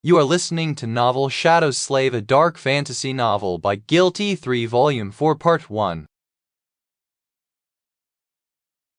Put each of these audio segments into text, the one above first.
You are listening to novel Shadow Slave, a dark fantasy novel by Guilty 3 Volume 4 Part 1.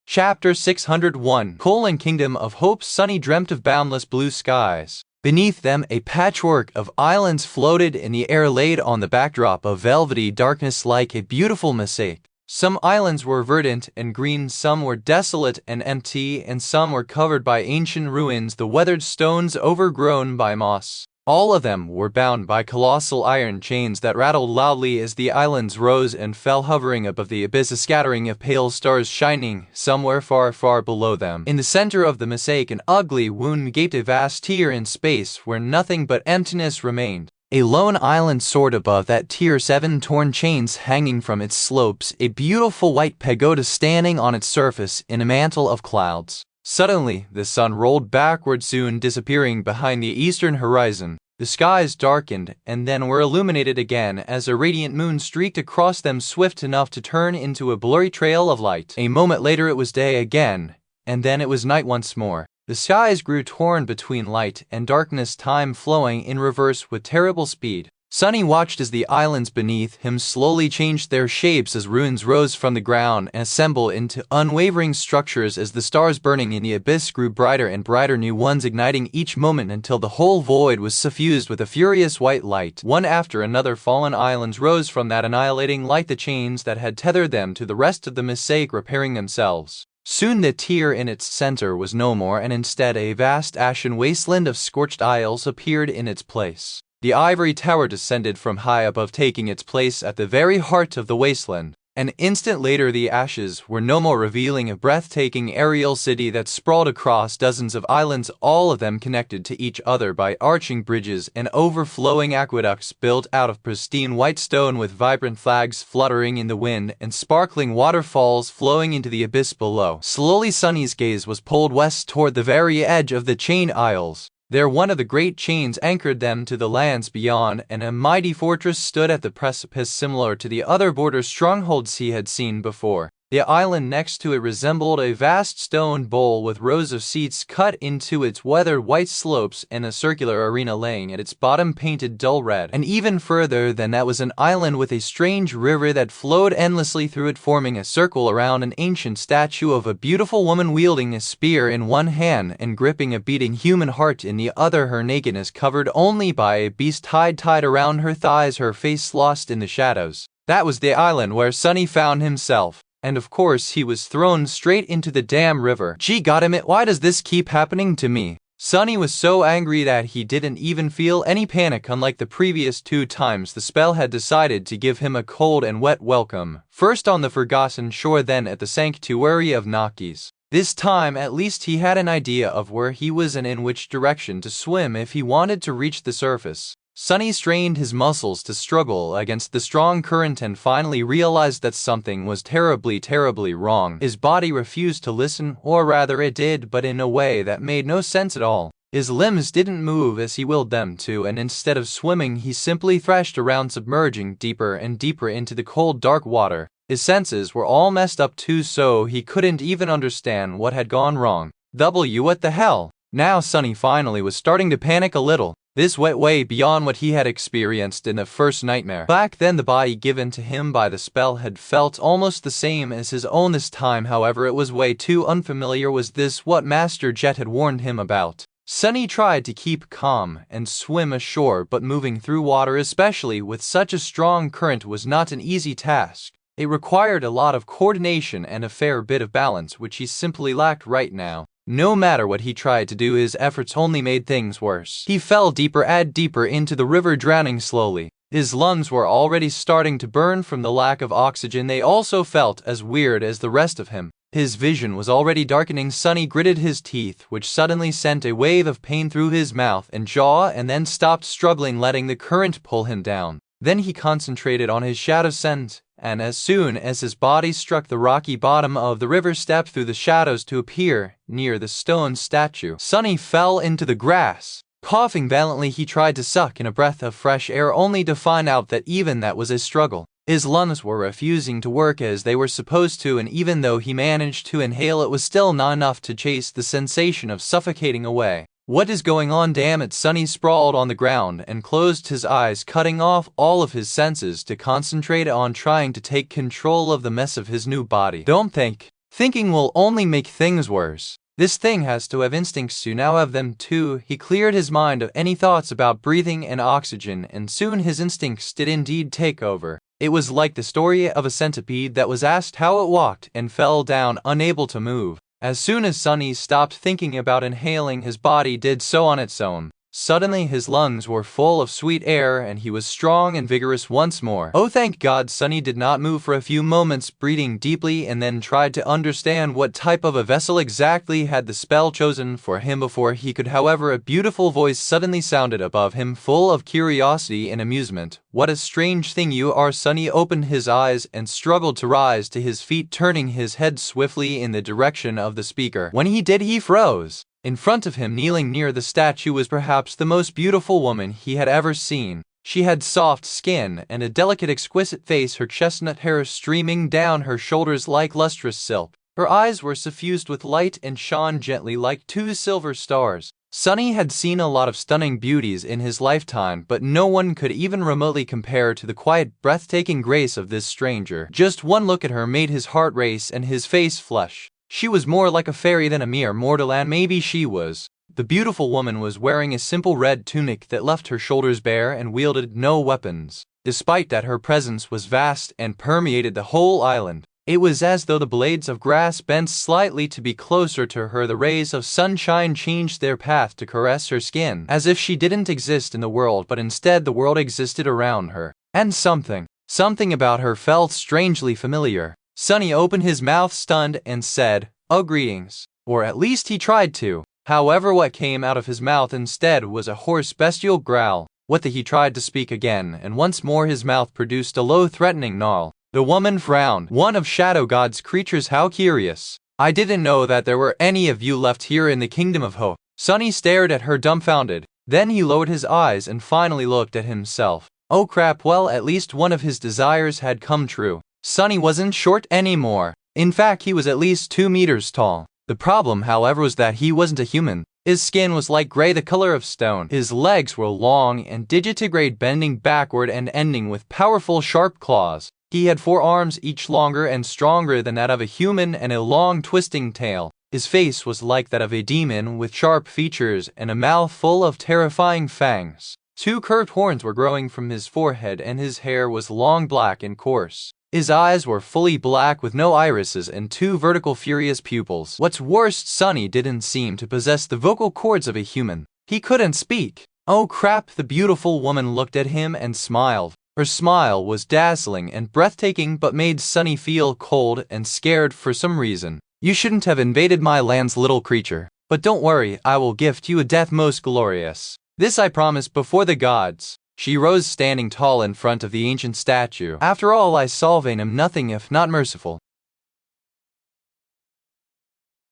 Chapter 601. Kingdom of Hope. Sunny dreamt of boundless blue skies. Beneath them, a patchwork of islands floated in the air, laid on the backdrop of velvety darkness like a beautiful mosaic. Some islands were verdant and green, some were desolate and empty, and some were covered by ancient ruins, the weathered stones overgrown by moss. All of them were bound by colossal iron chains that rattled loudly as the islands rose and fell, hovering above the abyss, a scattering of pale stars shining somewhere far, far below them. In the center of the mosaic, an ugly wound gaped, a vast tear in space where nothing but emptiness remained. A lone island soared above that tear, 7 torn chains hanging from its slopes, a beautiful white pagoda standing on its surface in a mantle of clouds. Suddenly, the sun rolled backward, soon disappearing behind the eastern horizon. The skies darkened and then were illuminated again as a radiant moon streaked across them, swift enough to turn into a blurry trail of light. A moment later it was day again, and then it was night once more. The skies grew torn between light and darkness, time flowing in reverse with terrible speed. Sunny watched as the islands beneath him slowly changed their shapes as ruins rose from the ground and assembled into unwavering structures as the stars burning in the abyss grew brighter and brighter, new ones igniting each moment until the whole void was suffused with a furious white light. One after another, fallen islands rose from that annihilating light, the chains that had tethered them to the rest of the mosaic repairing themselves. Soon the tear in its center was no more, and instead a vast ashen wasteland of scorched isles appeared in its place. The ivory tower descended from high above, taking its place at the very heart of the wasteland. An instant later the ashes were no more, revealing a breathtaking aerial city that sprawled across dozens of islands, all of them connected to each other by arching bridges and overflowing aqueducts built out of pristine white stone, with vibrant flags fluttering in the wind and sparkling waterfalls flowing into the abyss below. Slowly Sunny's gaze was pulled west toward the very edge of the chain isles. There one of the great chains anchored them to the lands beyond, and a mighty fortress stood at the precipice, similar to the other border strongholds he had seen before. The island next to it resembled a vast stone bowl with rows of seats cut into its weathered white slopes and a circular arena laying at its bottom painted dull red. And even further than that was an island with a strange river that flowed endlessly through it, forming a circle around an ancient statue of a beautiful woman wielding a spear in one hand and gripping a beating human heart in the other, her nakedness covered only by a beast hide tied around her thighs, her face lost in the shadows. That was the island where Sunny found himself. And of course he was thrown straight into the damn river. Gee goddammit, why does this keep happening to me? Sunny was so angry that he didn't even feel any panic. Unlike the previous 2 times, the spell had decided to give him a cold and wet welcome. First on the forgotten shore, then at the sanctuary of Nakis. This time at least he had an idea of where he was and in which direction to swim if he wanted to reach the surface. Sunny strained his muscles to struggle against the strong current and finally realized that something was terribly, terribly wrong. His body refused to listen, or rather it did, but in a way that made no sense at all. His limbs didn't move as he willed them to, and instead of swimming he simply thrashed around, submerging deeper and deeper into the cold, dark water. His senses were all messed up too, so he couldn't even understand what had gone wrong. What the hell? Now Sunny finally was starting to panic a little. This went way beyond what he had experienced in the first nightmare. Back then the body given to him by the spell had felt almost the same as his own. This time, however, it was way too unfamiliar. Was this what Master Jet had warned him about? Sunny tried to keep calm and swim ashore, but moving through water, especially with such a strong current, was not an easy task. It required a lot of coordination and a fair bit of balance, which he simply lacked right now. No matter what he tried to do, his efforts only made things worse. He fell deeper and deeper into the river, drowning slowly. His lungs were already starting to burn from the lack of oxygen. They also felt as weird as the rest of him. His vision was already darkening. Sunny gritted his teeth, which suddenly sent a wave of pain through his mouth and jaw, and then stopped struggling, letting the current pull him down. Then he concentrated on his shadow sense, and as soon as his body struck the rocky bottom of the river, stepped through the shadows to appear near the stone statue. Sunny fell into the grass. Coughing violently, he tried to suck in a breath of fresh air, only to find out that even that was a struggle. His lungs were refusing to work as they were supposed to, and even though he managed to inhale, it was still not enough to chase the sensation of suffocating away. What is going on? Damn it! Sunny sprawled on the ground and closed his eyes, cutting off all of his senses to concentrate on trying to take control of the mess of his new body. Don't think. Thinking will only make things worse. This thing has to have instincts, you now have them too. He cleared his mind of any thoughts about breathing and oxygen, and soon his instincts did indeed take over. It was like the story of a centipede that was asked how it walked and fell down unable to move. As soon as Sunny stopped thinking about inhaling, his body did so on its own. Suddenly his lungs were full of sweet air and he was strong and vigorous once more. Oh, thank God! Sunny did not move for a few moments, breathing deeply, and then tried to understand what type of a vessel exactly had the spell chosen for him before he could. However, a beautiful voice suddenly sounded above him, full of curiosity and amusement. What a strange thing you are! Sunny opened his eyes and struggled to rise to his feet, turning his head swiftly in the direction of the speaker. When he did, he froze. In front of him, kneeling near the statue, was perhaps the most beautiful woman he had ever seen. She had soft skin and a delicate, exquisite face, her chestnut hair streaming down her shoulders like lustrous silk. Her eyes were suffused with light and shone gently like two silver stars. Sunny had seen a lot of stunning beauties in his lifetime, but no one could even remotely compare to the quiet, breathtaking grace of this stranger. Just one look at her made his heart race and his face flush. She was more like a fairy than a mere mortal, and maybe she was. The beautiful woman was wearing a simple red tunic that left her shoulders bare and wielded no weapons. Despite that, her presence was vast and permeated the whole island. It was as though the blades of grass bent slightly to be closer to her. The rays of sunshine changed their path to caress her skin, as if she didn't exist in the world, but instead the world existed around her. And something about her felt strangely familiar. Sunny opened his mouth stunned and said, "Oh, greetings." Or at least he tried to. However, what came out of his mouth instead was a hoarse, bestial growl. What the he tried to speak again, and once more his mouth produced a low, threatening snarl. The woman frowned. "One of Shadow God's creatures, how curious. I didn't know that there were any of you left here in the kingdom of Ho." Sunny stared at her dumbfounded. Then he lowered his eyes and finally looked at himself. Oh crap, well, at least one of his desires had come true. Sunny wasn't short anymore. In fact, he was at least 2 meters tall. The problem, however, was that he wasn't a human. His skin was like gray, the color of stone. His legs were long and digitigrade, bending backward and ending with powerful, sharp claws. He had 4 arms, each longer and stronger than that of a human, and a long, twisting tail. His face was like that of a demon, with sharp features and a mouth full of terrifying fangs. 2 curved horns were growing from his forehead, and his hair was long, black, and coarse. His eyes were fully black with no irises and 2 vertical furious pupils. What's worse, Sunny didn't seem to possess the vocal cords of a human. He couldn't speak. Oh crap! The beautiful woman looked at him and smiled. Her smile was dazzling and breathtaking, but made Sunny feel cold and scared for some reason. "You shouldn't have invaded my lands, little creature. But don't worry, I will gift you a death most glorious. This I promise before the gods." She rose, standing tall in front of the ancient statue. "After all, I Solvain am nothing if not merciful."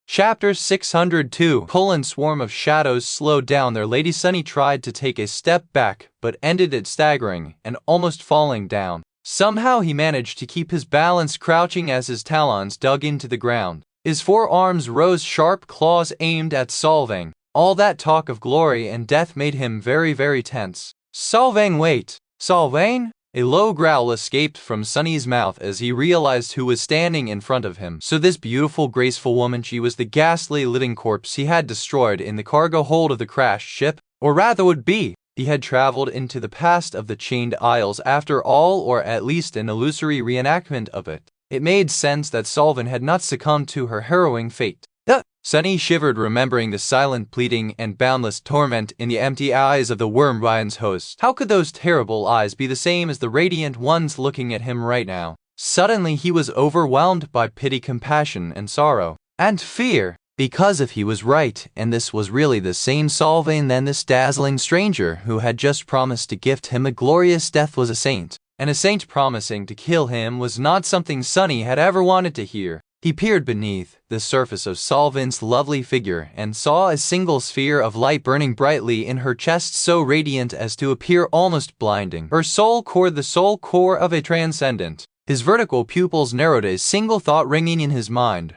Chapter 602. Swarm of shadows slowed down their lady. Sunny tried to take a step back, but ended it staggering and almost falling down. Somehow he managed to keep his balance, crouching as his talons dug into the ground. His 4 arms rose, sharp claws aimed at Solvain. All that talk of glory and death made him very, very tense. "Solvain, wait! Solvain?" A low growl escaped from Sunny's mouth as he realized who was standing in front of him. So this beautiful, graceful woman, she was the ghastly living corpse he had destroyed in the cargo hold of the crashed ship. Or rather would be. He had traveled into the past of the Chained Isles after all, or at least an illusory reenactment of it. It made sense that Solvain had not succumbed to her harrowing fate. Sunny shivered, remembering the silent pleading and boundless torment in the empty eyes of the worm Ryan's host. How could those terrible eyes be the same as the radiant ones looking at him right now? Suddenly he was overwhelmed by pity, compassion, and sorrow. And fear. Because if he was right, and this was really the same Solvain, then this dazzling stranger who had just promised to gift him a glorious death was a saint. And a saint promising to kill him was not something Sunny had ever wanted to hear. He peered beneath the surface of Solvain's lovely figure and saw a single sphere of light burning brightly in her chest, so radiant as to appear almost blinding. Her soul core, the soul core of a transcendent. His vertical pupils narrowed, a single thought ringing in his mind.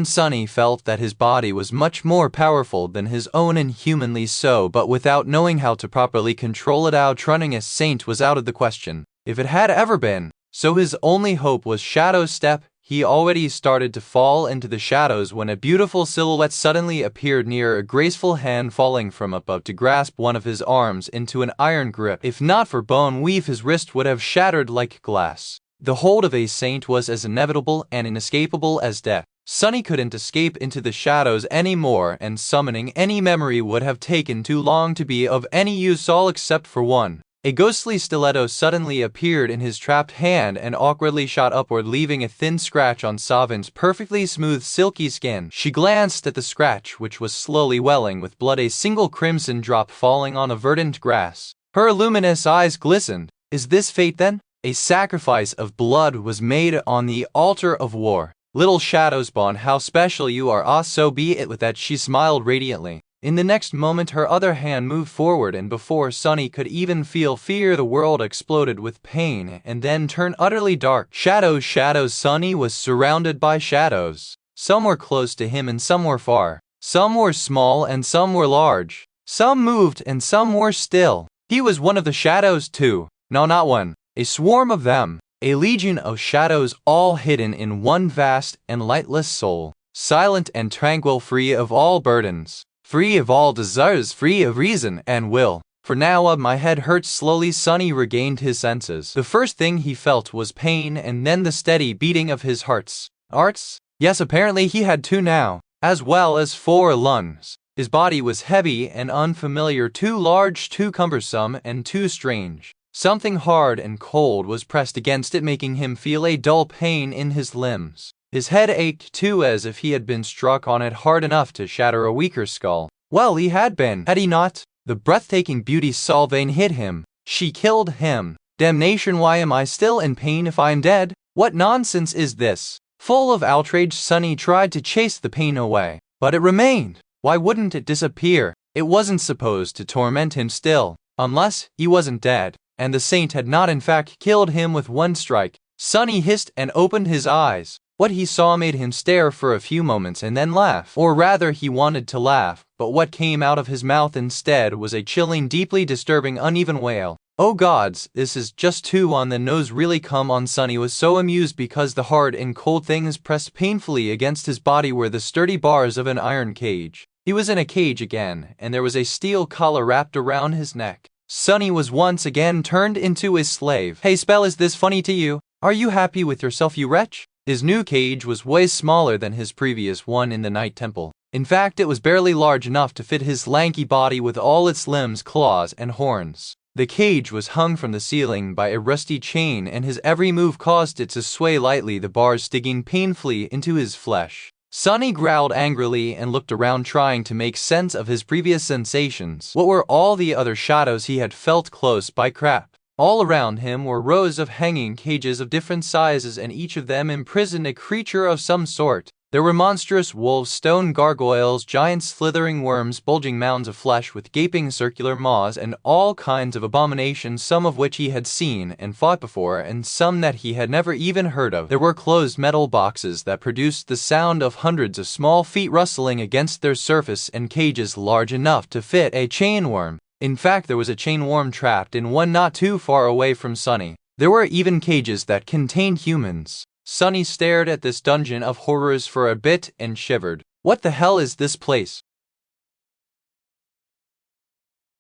Sunny felt that his body was much more powerful than his own, inhumanly so, but without knowing how to properly control it, outrunning a saint was out of the question, if it had ever been. So his only hope was Shadow's step. He already started to fall into the shadows when a beautiful silhouette suddenly appeared near, a graceful hand falling from above to grasp one of his arms into an iron grip. If not for bone weave, his wrist would have shattered like glass. The hold of a saint was as inevitable and inescapable as death. Sunny couldn't escape into the shadows anymore, and summoning any memory would have taken too long to be of any use, all except for one. A ghostly stiletto suddenly appeared in his trapped hand and awkwardly shot upward, leaving a thin scratch on Savin's perfectly smooth silky skin. She glanced at the scratch, which was slowly welling with blood, a single crimson drop falling on the verdant grass. Her luminous eyes glistened. Is this fate then? A sacrifice of blood was made on the altar of war. Little Shadowspawn, how special you are. Ah, so be it. With that, she smiled radiantly. In the next moment, her other hand moved forward, and before Sunny could even feel fear, the world exploded with pain and then turned utterly dark. Shadows, shadows. Sunny was surrounded by shadows. Some were close to him and some were far. Some were small and some were large. Some moved and some were still. He was one of the shadows too. No, not one. A swarm of them. A legion of shadows, all hidden in one vast and lightless soul. Silent and tranquil, free of all burdens. Free of all desires, free of reason and will. For now, my head hurts. Slowly Sunny regained his senses. The first thing he felt was pain, and then the steady beating of his hearts. Hearts? Yes, apparently he had two now, as well as 4 lungs. His body was heavy and unfamiliar, too large, too cumbersome, and too strange. Something hard and cold was pressed against it, making him feel a dull pain in his limbs. His head ached too, as if he had been struck on it hard enough to shatter a weaker skull. Well, he had been, had he not? The breathtaking beauty Sylvain hit him. She killed him. Damnation, why am I still in pain if I'm dead? What nonsense is this? Full of outrage, Sunny tried to chase the pain away. But it remained. Why wouldn't it disappear? It wasn't supposed to torment him still. Unless he wasn't dead, and the saint had not in fact killed him with one strike. Sunny hissed and opened his eyes. What he saw made him stare for a few moments and then laugh. Or rather, he wanted to laugh, but what came out of his mouth instead was a chilling, deeply disturbing, uneven wail. Oh gods, this is just too on the nose. Really, come on. Sunny was so amused because the hard and cold things pressed painfully against his body were the sturdy bars of an iron cage. He was in a cage again, and there was a steel collar wrapped around his neck. Sunny was once again turned into a slave. Hey Spell, is this funny to you? Are you happy with yourself, you wretch? His new cage was way smaller than his previous one in the Night Temple. In fact, it was barely large enough to fit his lanky body with all its limbs, claws, and horns. The cage was hung from the ceiling by a rusty chain, and his every move caused it to sway lightly, the bars digging painfully into his flesh. Sunny growled angrily and looked around, trying to make sense of his previous sensations. What were all the other shadows he had felt close by? Crap. All around him were rows of hanging cages of different sizes, and each of them imprisoned a creature of some sort. There were monstrous wolves, stone gargoyles, giant slithering worms, bulging mounds of flesh with gaping circular maws, and all kinds of abominations, some of which he had seen and fought before, and some that he had never even heard of. There were closed metal boxes that produced the sound of hundreds of small feet rustling against their surface, and cages large enough to fit a chain worm. In fact, there was a chain worm trapped in one not too far away from Sunny. There were even cages that contained humans. Sunny stared at this dungeon of horrors for a bit and shivered. What the hell is this place?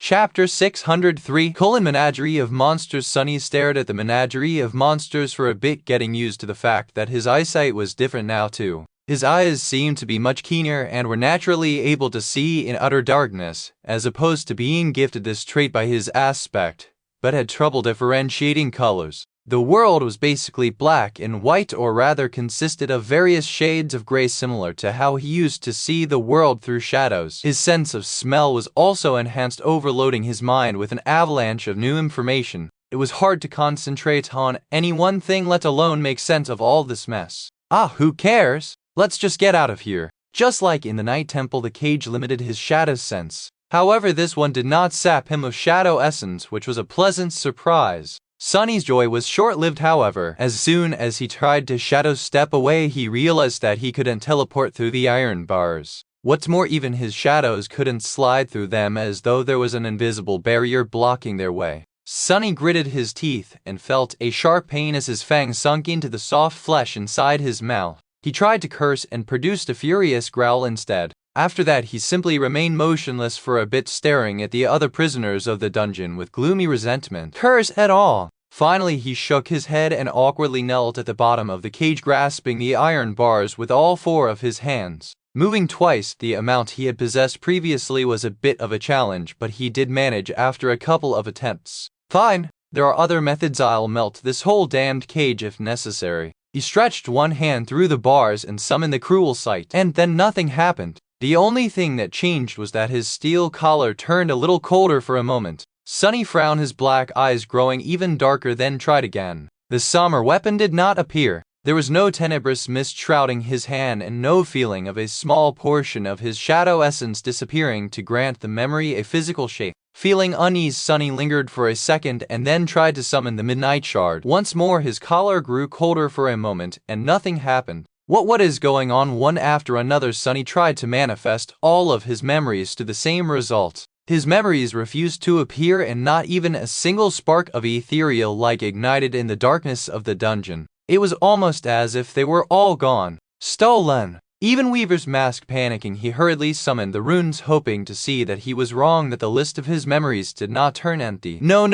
Chapter 603: Menagerie of Monsters. Sunny stared at the menagerie of monsters for a bit, getting used to the fact that his eyesight was different now too. His eyes seemed to be much keener and were naturally able to see in utter darkness, as opposed to being gifted this trait by his aspect, but had trouble differentiating colors. The world was basically black and white, or rather consisted of various shades of gray, similar to how he used to see the world through shadows. His sense of smell was also enhanced, overloading his mind with an avalanche of new information. It was hard to concentrate on any one thing, let alone make sense of all this mess. Ah, who cares? Let's just get out of here. Just like in the Night Temple, the cage limited his shadow sense. However, this one did not sap him of shadow essence, which was a pleasant surprise. Sunny's joy was short-lived, however. As soon as he tried to shadow step away, he realized that he couldn't teleport through the iron bars. What's more, even his shadows couldn't slide through them, as though there was an invisible barrier blocking their way. Sunny gritted his teeth and felt a sharp pain as his fangs sunk into the soft flesh inside his mouth. He tried to curse and produced a furious growl instead. After that, he simply remained motionless for a bit, staring at the other prisoners of the dungeon with gloomy resentment. Curse at all! Finally, he shook his head and awkwardly knelt at the bottom of the cage, grasping the iron bars with all four of his hands. Moving twice the amount he had possessed previously was a bit of a challenge, but he did manage after a couple of attempts. Fine, there are other methods. I'll melt this whole damned cage if necessary. He stretched one hand through the bars and summoned the cruel sight, and then nothing happened. The only thing that changed was that his steel collar turned a little colder for a moment. Sunny frowned, his black eyes growing even darker, then tried again. The summer weapon did not appear. There was no tenebrous mist shrouding his hand, and no feeling of a small portion of his shadow essence disappearing to grant the memory a physical shape. Feeling uneasy, Sunny lingered for a second and then tried to summon the Midnight Shard. Once more his collar grew colder for a moment, and nothing happened. What is going on? One after another, Sunny tried to manifest all of his memories to the same result. His memories refused to appear, and not even a single spark of ethereal light ignited in the darkness of the dungeon. It was almost as if they were all gone. Stolen! Even Weaver's mask panicking, he hurriedly summoned the runes, hoping to see that he was wrong, that the list of his memories did not turn empty. No,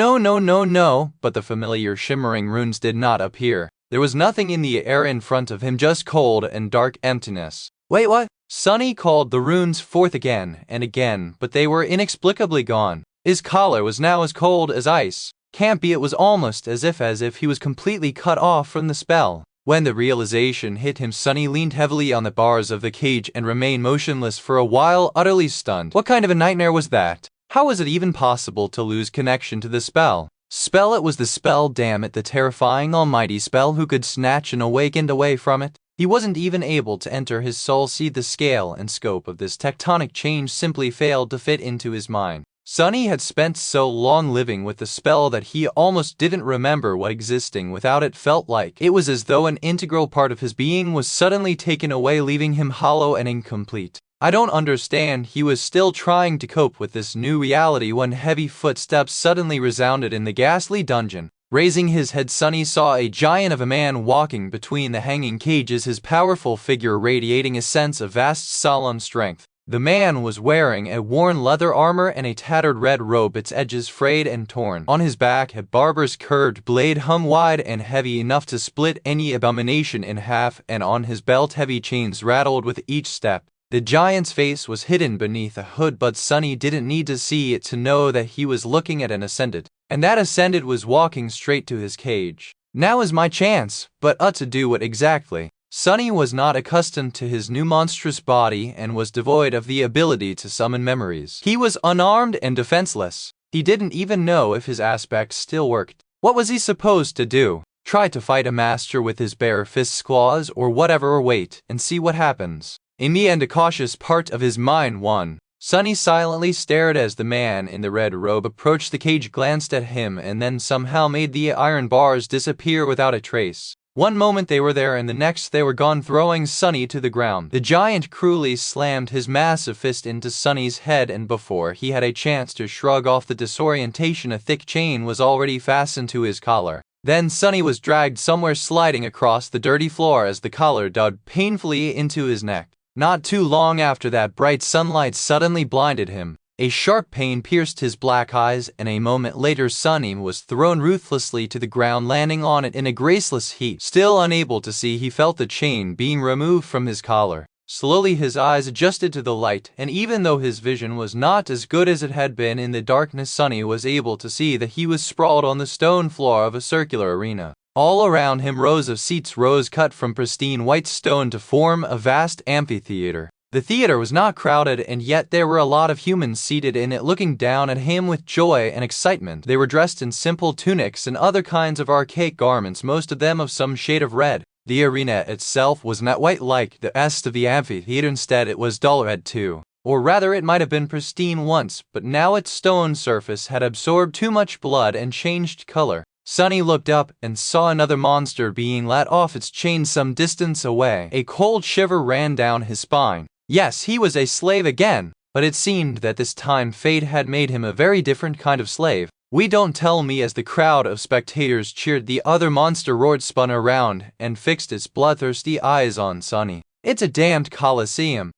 but the familiar shimmering runes did not appear. There was nothing in the air in front of him, just cold and dark emptiness. Wait, what? Sunny called the runes forth again and again, but they were inexplicably gone. His collar was now as cold as ice. Can't be. It was almost as if he was completely cut off from the spell. When the realization hit him, Sunny leaned heavily on the bars of the cage and remained motionless for a while, utterly stunned. What kind of a nightmare was that? How was it even possible to lose connection to the spell? Spell, it was the spell, damn it, the terrifying almighty spell. Who could snatch and awakened away from it? He wasn't even able to enter his soul. See, the scale and scope of this tectonic change simply failed to fit into his mind. Sunny had spent so long living with the spell that he almost didn't remember what existing without it felt like. It was as though an integral part of his being was suddenly taken away, leaving him hollow and incomplete. I don't understand. He was still trying to cope with this new reality when heavy footsteps suddenly resounded in the ghastly dungeon. Raising his head, Sunny saw a giant of a man walking between the hanging cages, his powerful figure radiating a sense of vast, solemn strength. The man was wearing a worn leather armor and a tattered red robe, its edges frayed and torn. On his back, a barber's curved blade hung wide and heavy enough to split any abomination in half, and on his belt heavy chains rattled with each step. The giant's face was hidden beneath a hood, but Sunny didn't need to see it to know that he was looking at an ascendant, and that ascendant was walking straight to his cage. Now is my chance, but to do what exactly? Sunny was not accustomed to his new monstrous body and was devoid of the ability to summon memories. He was unarmed and defenseless. He didn't even know if his aspect still worked. What was he supposed to do? Try to fight a master with his bare fists, claws, or whatever, or wait and see what happens? In the end, a cautious part of his mind won. Sunny silently stared as the man in the red robe approached the cage, glanced at him, and then somehow made the iron bars disappear without a trace. One moment they were there, and the next they were gone, throwing Sunny to the ground. The giant cruelly slammed his massive fist into Sunny's head, and before he had a chance to shrug off the disorientation, a thick chain was already fastened to his collar. Then Sunny was dragged somewhere, sliding across the dirty floor as the collar dug painfully into his neck. Not too long after that, bright sunlight suddenly blinded him. A sharp pain pierced his black eyes, and a moment later Sunny was thrown ruthlessly to the ground, landing on it in a graceless heap. Still unable to see, he felt the chain being removed from his collar. Slowly his eyes adjusted to the light, and even though his vision was not as good as it had been in the darkness, Sunny was able to see that he was sprawled on the stone floor of a circular arena. All around him, rows of seats rose, cut from pristine white stone to form a vast amphitheater. The theater was not crowded, and yet there were a lot of humans seated in it, looking down at him with joy and excitement. They were dressed in simple tunics and other kinds of archaic garments, most of them of some shade of red. The arena itself was not white like the rest of the amphitheater. Instead, it was dull red too. Or rather, it might have been pristine once, but now its stone surface had absorbed too much blood and changed color. Sunny looked up and saw another monster being let off its chain some distance away. A cold shiver ran down his spine. Yes, he was a slave again, but it seemed that this time fate had made him a very different kind of slave. "We don't tell me," as the crowd of spectators cheered. The other monster roared, spun around, and fixed its bloodthirsty eyes on Sunny. "It's a damned Colosseum."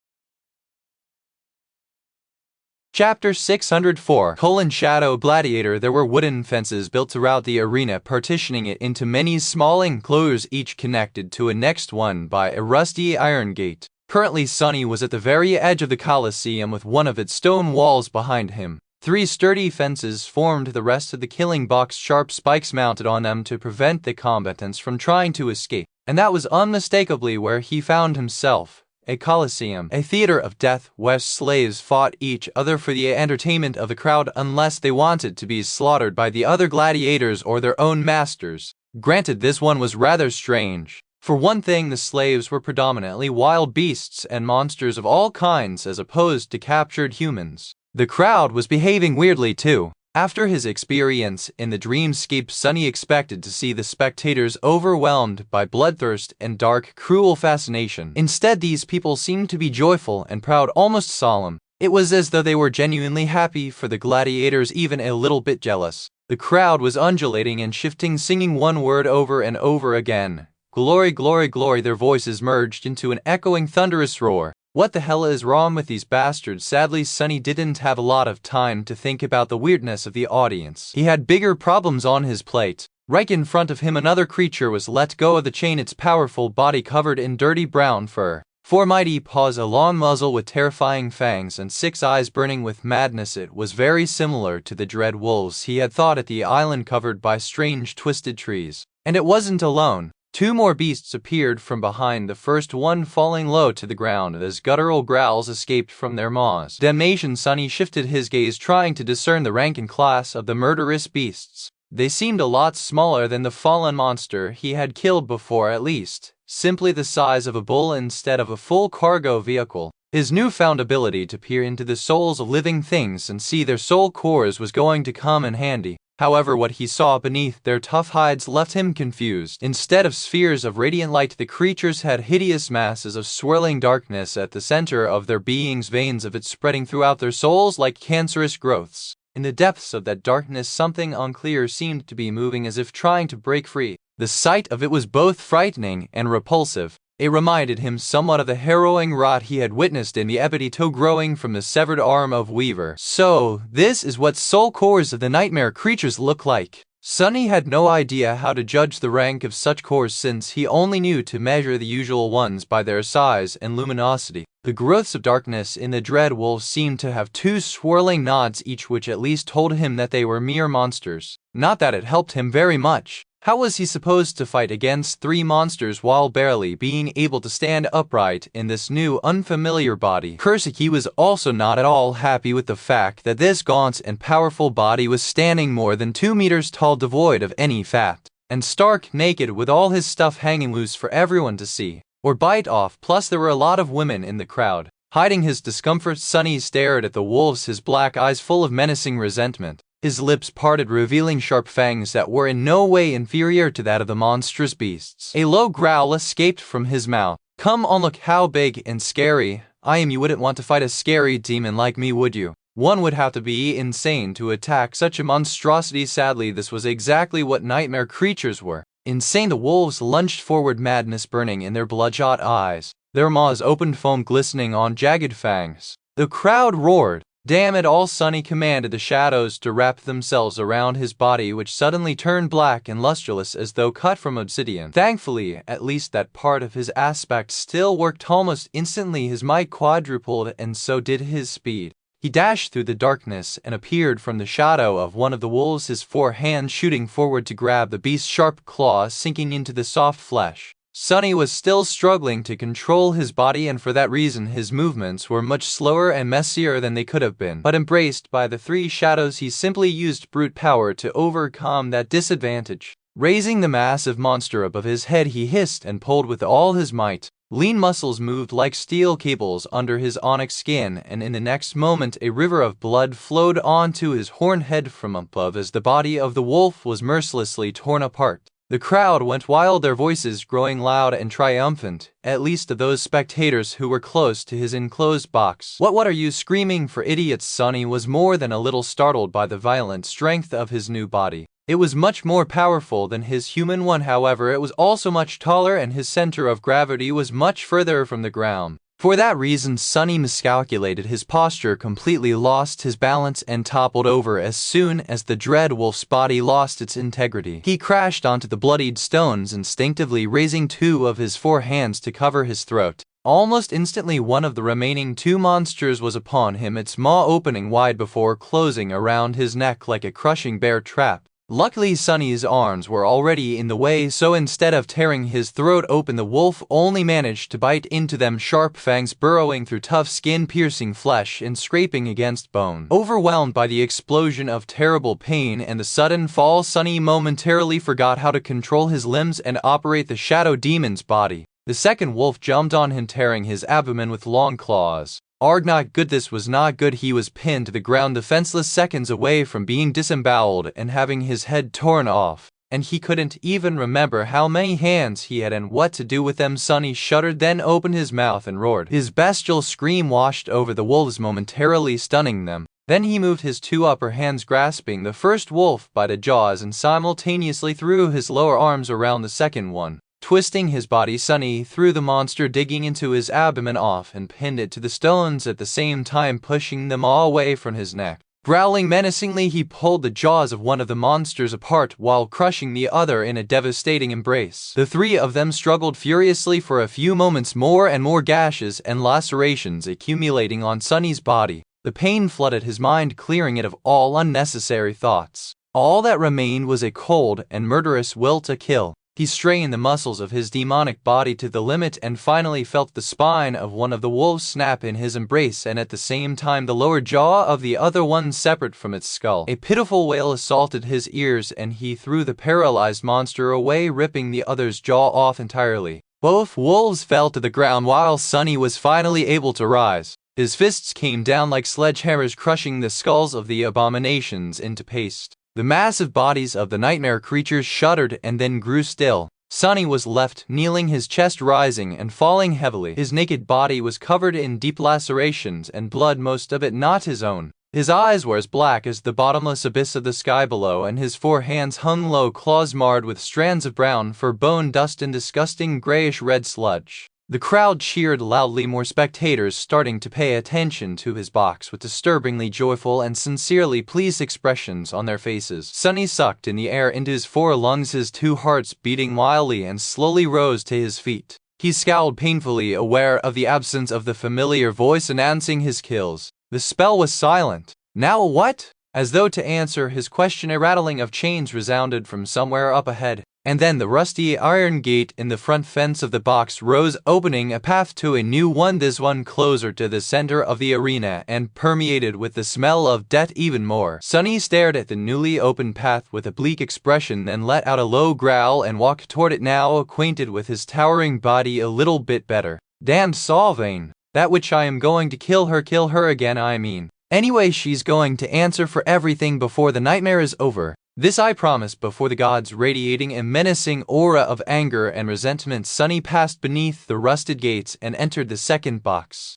Chapter 604 Shadow Gladiator. There were wooden fences built throughout the arena, partitioning it into many small enclosures, each connected to a next one by a rusty iron gate. Currently, Sunny was at the very edge of the Colosseum with one of its stone walls behind him. 3 sturdy fences formed the rest of the killing box, sharp spikes mounted on them to prevent the combatants from trying to escape. And that was unmistakably where he found himself. A Colosseum, a theater of death, where slaves fought each other for the entertainment of the crowd unless they wanted to be slaughtered by the other gladiators or their own masters. Granted, this one was rather strange. For one thing, the slaves were predominantly wild beasts and monsters of all kinds as opposed to captured humans. The crowd was behaving weirdly too. After his experience in the dreamscape, Sunny expected to see the spectators overwhelmed by bloodthirst and dark, cruel fascination. Instead, these people seemed to be joyful and proud, almost solemn. It was as though they were genuinely happy for the gladiators, even a little bit jealous. The crowd was undulating and shifting, singing one word over and over again. "Glory, glory, glory." Their voices merged into an echoing, thunderous roar. What the hell is wrong with these bastards? Sadly, Sunny didn't have a lot of time to think about the weirdness of the audience. He had bigger problems on his plate. Right in front of him, another creature was let go of the chain, its powerful body covered in dirty brown fur. 4 mighty paws, a long muzzle with terrifying fangs, and 6 eyes burning with madness. It was very similar to the dread wolves he had thought at the island covered by strange, twisted trees. And it wasn't alone. 2 more beasts appeared from behind, the first one falling low to the ground as guttural growls escaped from their maws. Damnation! Sunny shifted his gaze, trying to discern the rank and class of the murderous beasts. They seemed a lot smaller than the fallen monster he had killed before, at least simply the size of a bull instead of a full cargo vehicle. His newfound ability to peer into the souls of living things and see their soul cores was going to come in handy. However, what he saw beneath their tough hides left him confused. Instead of spheres of radiant light, the creatures had hideous masses of swirling darkness at the center of their beings, veins of it spreading throughout their souls like cancerous growths. In the depths of that darkness, something unclear seemed to be moving, as if trying to break free. The sight of it was both frightening and repulsive. It reminded him somewhat of the harrowing rot he had witnessed in the ebony toe growing from the severed arm of Weaver. So, this is what soul cores of the nightmare creatures look like. Sunny had no idea how to judge the rank of such cores, since he only knew to measure the usual ones by their size and luminosity. The growths of darkness in the dread wolves seemed to have 2 swirling nods each, which at least told him that they were mere monsters. Not that it helped him very much. How was he supposed to fight against 3 monsters while barely being able to stand upright in this new, unfamiliar body? Kursaki was also not at all happy with the fact that this gaunt and powerful body was standing more than 2 meters tall, devoid of any fat, and stark naked with all his stuff hanging loose for everyone to see or bite off. Plus, there were a lot of women in the crowd. Hiding his discomfort, Sunny stared at the wolves, his black eyes full of menacing resentment. His lips parted, revealing sharp fangs that were in no way inferior to that of the monstrous beasts. A low growl escaped from his mouth. "Come on, look how big and scary I am. You wouldn't want to fight a scary demon like me, would you? One would have to be insane to attack such a monstrosity." Sadly, this was exactly what nightmare creatures were. Insane. The wolves lunged forward, madness burning in their bloodshot eyes, their maws opened, foam glistening on jagged fangs. The crowd roared. "Damn it all!" Sunny commanded the shadows to wrap themselves around his body, which suddenly turned black and lustreless as though cut from obsidian. Thankfully, at least that part of his aspect still worked. Almost instantly, his might quadrupled, and so did his speed. He dashed through the darkness and appeared from the shadow of one of the wolves, his 4 hands shooting forward to grab the beast's sharp claws, sinking into the soft flesh. Sunny was still struggling to control his body, and for that reason his movements were much slower and messier than they could have been. But embraced by the 3 shadows, he simply used brute power to overcome that disadvantage. Raising the massive monster above his head, he hissed and pulled with all his might. Lean muscles moved like steel cables under his onyx skin, and in the next moment a river of blood flowed onto his horned head from above as the body of the wolf was mercilessly torn apart. The crowd went wild, their voices growing loud and triumphant, at least of those spectators who were close to his enclosed box. What are you screaming for, idiots?" Sonny was more than a little startled by the violent strength of his new body. It was much more powerful than his human one, however it was also much taller and his center of gravity was much further from the ground. For that reason, Sonny miscalculated his posture, completely lost his balance, and toppled over as soon as the dread wolf's body lost its integrity. He crashed onto the bloodied stones, instinctively raising two of his four hands to cover his throat. Almost instantly, one of the remaining two monsters was upon him, its maw opening wide before closing around his neck like a crushing bear trap. Luckily, Sonny's arms were already in the way, so instead of tearing his throat open, the wolf only managed to bite into them, sharp fangs burrowing through tough skin, piercing flesh and scraping against bone. Overwhelmed by the explosion of terrible pain and the sudden fall, Sonny momentarily forgot how to control his limbs and operate the shadow demon's body. The second wolf jumped on him, tearing his abdomen with long claws. Arg, not good. This was not good. He was pinned to the ground, defenseless, seconds away from being disemboweled and having his head torn off. And he couldn't even remember how many hands he had and what to do with them. Sonny shuddered, then opened his mouth and roared. His bestial scream washed over the wolves, momentarily stunning them. Then he moved his two upper hands, grasping the first wolf by the jaws, and simultaneously threw his lower arms around the second one. Twisting his body, Sonny threw the monster digging into his abdomen off and pinned it to the stones, at the same time pushing them all away from his neck. Growling menacingly, he pulled the jaws of one of the monsters apart while crushing the other in a devastating embrace. The three of them struggled furiously for a few moments, more and more gashes and lacerations accumulating on Sonny's body. The pain flooded his mind, clearing it of all unnecessary thoughts. All that remained was a cold and murderous will to kill. He strained the muscles of his demonic body to the limit and finally felt the spine of one of the wolves snap in his embrace, and at the same time the lower jaw of the other one separate from its skull. A pitiful wail assaulted his ears, and he threw the paralyzed monster away, ripping the other's jaw off entirely. Both wolves fell to the ground while Sonny was finally able to rise. His fists came down like sledgehammers, crushing the skulls of the abominations into paste. The massive bodies of the nightmare creatures shuddered and then grew still. Sonny was left kneeling, his chest rising and falling heavily. His naked body was covered in deep lacerations and blood, most of it not his own. His eyes were as black as the bottomless abyss of the sky below, and his four hands hung low, claws marred with strands of brown fur, bone dust, and disgusting grayish-red sludge. The crowd cheered loudly, more spectators starting to pay attention to his box with disturbingly joyful and sincerely pleased expressions on their faces. Sonny sucked in the air into his four lungs, his two hearts beating wildly, and slowly rose to his feet. He scowled painfully, aware of the absence of the familiar voice announcing his kills. The spell was silent. Now what? As though to answer his question, a rattling of chains resounded from somewhere up ahead. And then the rusty iron gate in the front fence of the box rose, opening a path to a new one, this one closer to the center of the arena and permeated with the smell of death even more. Sonny stared at the newly opened path with a bleak expression, then let out a low growl and walked toward it, now acquainted with his towering body a little bit better. Damned Solvane. That witch, I am going to kill her again, I mean. Anyway, she's going to answer for everything before the nightmare is over. This I promise before the gods. Radiating a menacing aura of anger and resentment, Sonny passed beneath the rusted gates and entered the second box.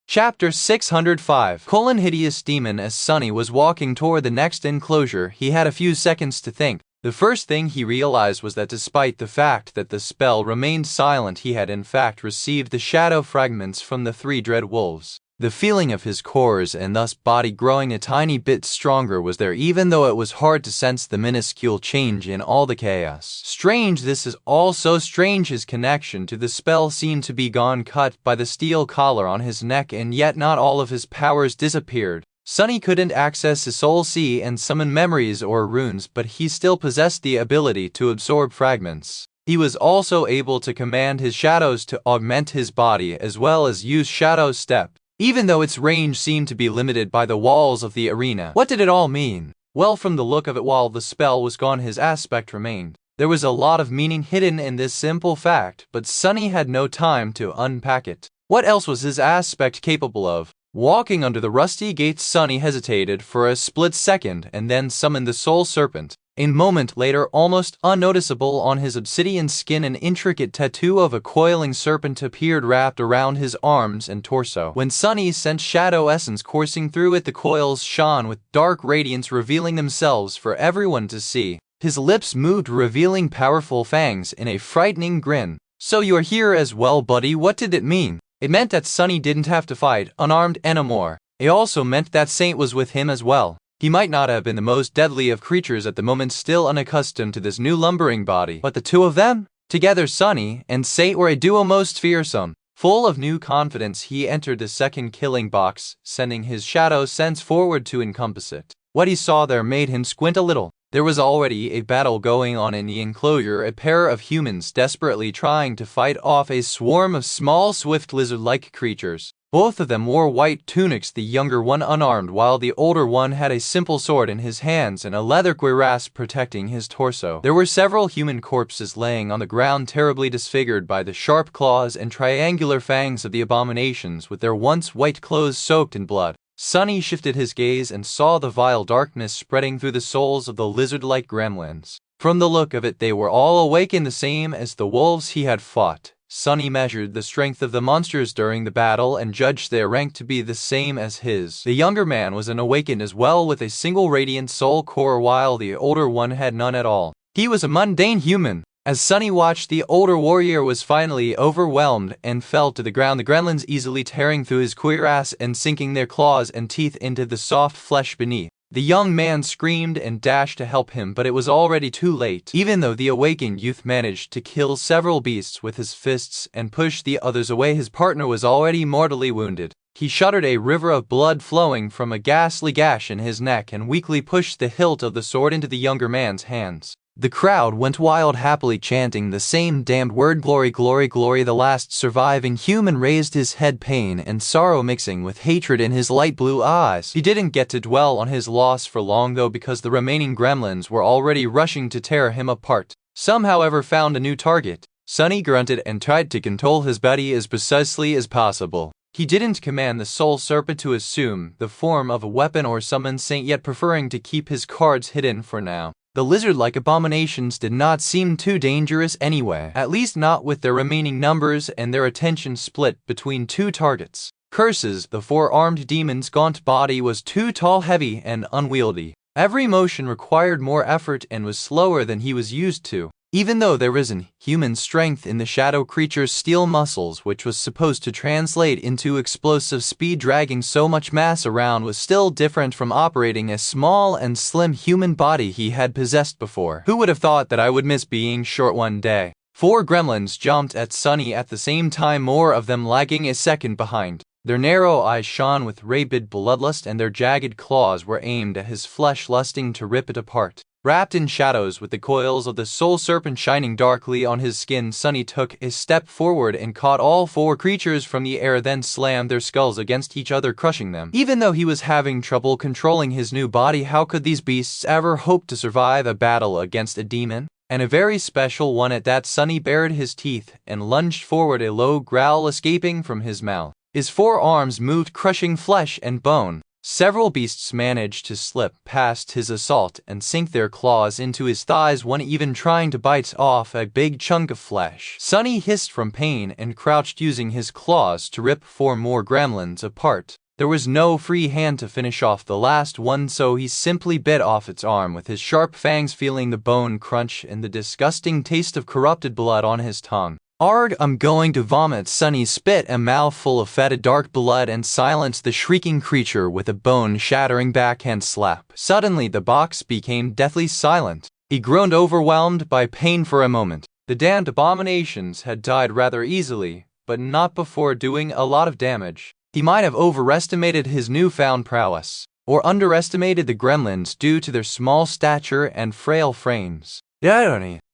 Chapter 605. Hideous Demon. As Sonny was walking toward the next enclosure, he had a few seconds to think. The first thing he realized was that despite the fact that the spell remained silent, he had in fact received the shadow fragments from the three dread wolves. The feeling of his cores and thus body growing a tiny bit stronger was there, even though it was hard to sense the minuscule change in all the chaos. Strange, this is all so strange. His connection to the spell seemed to be gone, cut by the steel collar on his neck, and yet not all of his powers disappeared. Sonny couldn't access his soul, see and summon memories or runes, but he still possessed the ability to absorb fragments. He was also able to command his shadows to augment his body, as well as use Shadow Step, even though its range seemed to be limited by the walls of the arena. What did it all mean? Well, from the look of it, while the spell was gone, his aspect remained. There was a lot of meaning hidden in this simple fact, but Sunny had no time to unpack it. What else was his aspect capable of? Walking under the rusty gates, Sunny hesitated for a split second and then summoned the Soul Serpent. A moment later, almost unnoticeable on his obsidian skin, an intricate tattoo of a coiling serpent appeared wrapped around his arms and torso. When Sunny sent shadow essence coursing through it, the coils shone with dark radiance, revealing themselves for everyone to see. His lips moved, revealing powerful fangs in a frightening grin. "So you're here as well, buddy. What did it mean?" It meant that Sunny didn't have to fight unarmed anymore. It also meant that Saint was with him as well. He might not have been the most deadly of creatures at the moment, still unaccustomed to this new lumbering body, but the two of them? Together, Sunny and Saint were a duo most fearsome. Full of new confidence, he entered the second killing box, sending his shadow sense forward to encompass it. What he saw there made him squint a little. There was already a battle going on in the enclosure, a pair of humans desperately trying to fight off a swarm of small, swift lizard-like creatures. Both of them wore white tunics, the younger one unarmed, while the older one had a simple sword in his hands and a leather cuirass protecting his torso. There were several human corpses laying on the ground, terribly disfigured by the sharp claws and triangular fangs of the abominations, with their once white clothes soaked in blood. Sunny shifted his gaze and saw the vile darkness spreading through the souls of the lizard-like gremlins. From the look of it, they were all awakened, the same as the wolves he had fought. Sunny measured the strength of the monsters during the battle and judged their rank to be the same as his. The younger man was an awakened as well, with a single radiant soul core, while the older one had none at all. He was a mundane human. As Sunny watched, the older warrior was finally overwhelmed and fell to the ground, the gremlins easily tearing through his cuirass and sinking their claws and teeth into the soft flesh beneath. The young man screamed and dashed to help him, but it was already too late. Even though the awakened youth managed to kill several beasts with his fists and push the others away, his partner was already mortally wounded. He shuddered, a river of blood flowing from a ghastly gash in his neck, and weakly pushed the hilt of the sword into the younger man's hands. The crowd went wild, happily chanting the same damned word, "Glory, glory, glory." The last surviving human raised his head, pain and sorrow mixing with hatred in his light blue eyes. He didn't get to dwell on his loss for long though, because the remaining gremlins were already rushing to tear him apart. Some, however, found a new target. Sunny grunted and tried to control his body as precisely as possible. He didn't command the Soul Serpent to assume the form of a weapon or summon Saint, yet preferring to keep his cards hidden for now. The lizard-like abominations did not seem too dangerous anyway, at least not with their remaining numbers and their attention split between two targets. Curses, the four-armed demon's gaunt body was too tall, heavy, and unwieldy. Every motion required more effort and was slower than he was used to. Even though there was human strength in the shadow creature's steel muscles, which was supposed to translate into explosive speed, dragging so much mass around was still different from operating a small and slim human body he had possessed before. Who would have thought that I would miss being short one day? 4 gremlins jumped at Sunny at the same time, more of them lagging a second behind. Their narrow eyes shone with rabid bloodlust, and their jagged claws were aimed at his flesh, lusting to rip it apart. Wrapped in shadows, with the coils of the Soul Serpent shining darkly on his skin, Sunny took a step forward and caught all 4 creatures from the air, then slammed their skulls against each other, crushing them. Even though he was having trouble controlling his new body, how could these beasts ever hope to survive a battle against a demon? And a very special one at that. Sunny bared his teeth and lunged forward, a low growl escaping from his mouth. His 4 arms moved, crushing flesh and bone. Several beasts managed to slip past his assault and sink their claws into his thighs, one even trying to bite off a big chunk of flesh. Sunny hissed from pain and crouched, using his claws to rip 4 more gremlins apart. There was no free hand to finish off the last one, so he simply bit off its arm with his sharp fangs, feeling the bone crunch and the disgusting taste of corrupted blood on his tongue. "Arg, I'm going to vomit." Sunny spit a mouthful of fetid dark blood and silenced the shrieking creature with a bone-shattering backhand slap. Suddenly the box became deathly silent. He groaned, overwhelmed by pain for a moment. The damned abominations had died rather easily, but not before doing a lot of damage. He might have overestimated his newfound prowess, or underestimated the gremlins due to their small stature and frail frames.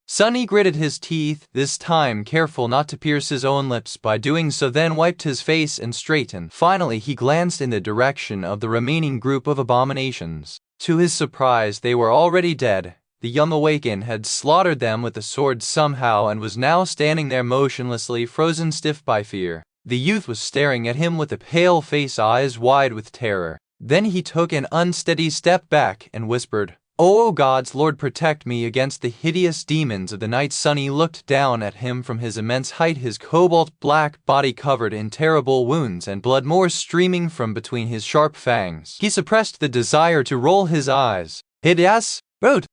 Sunny gritted his teeth, this time careful not to pierce his own lips by doing so, then wiped his face and straightened. Finally, he glanced in the direction of the remaining group of abominations. To his surprise, they were already dead. The young awakened had slaughtered them with the sword somehow and was now standing there motionlessly, frozen stiff by fear. The youth was staring at him with a pale face, eyes wide with terror. Then he took an unsteady step back and whispered, "O gods, Lord, protect me against the hideous demons of the night." Sunny looked down at him from his immense height, his cobalt-black body covered in terrible wounds and blood more streaming from between his sharp fangs. He suppressed the desire to roll his eyes. Hideous? Road.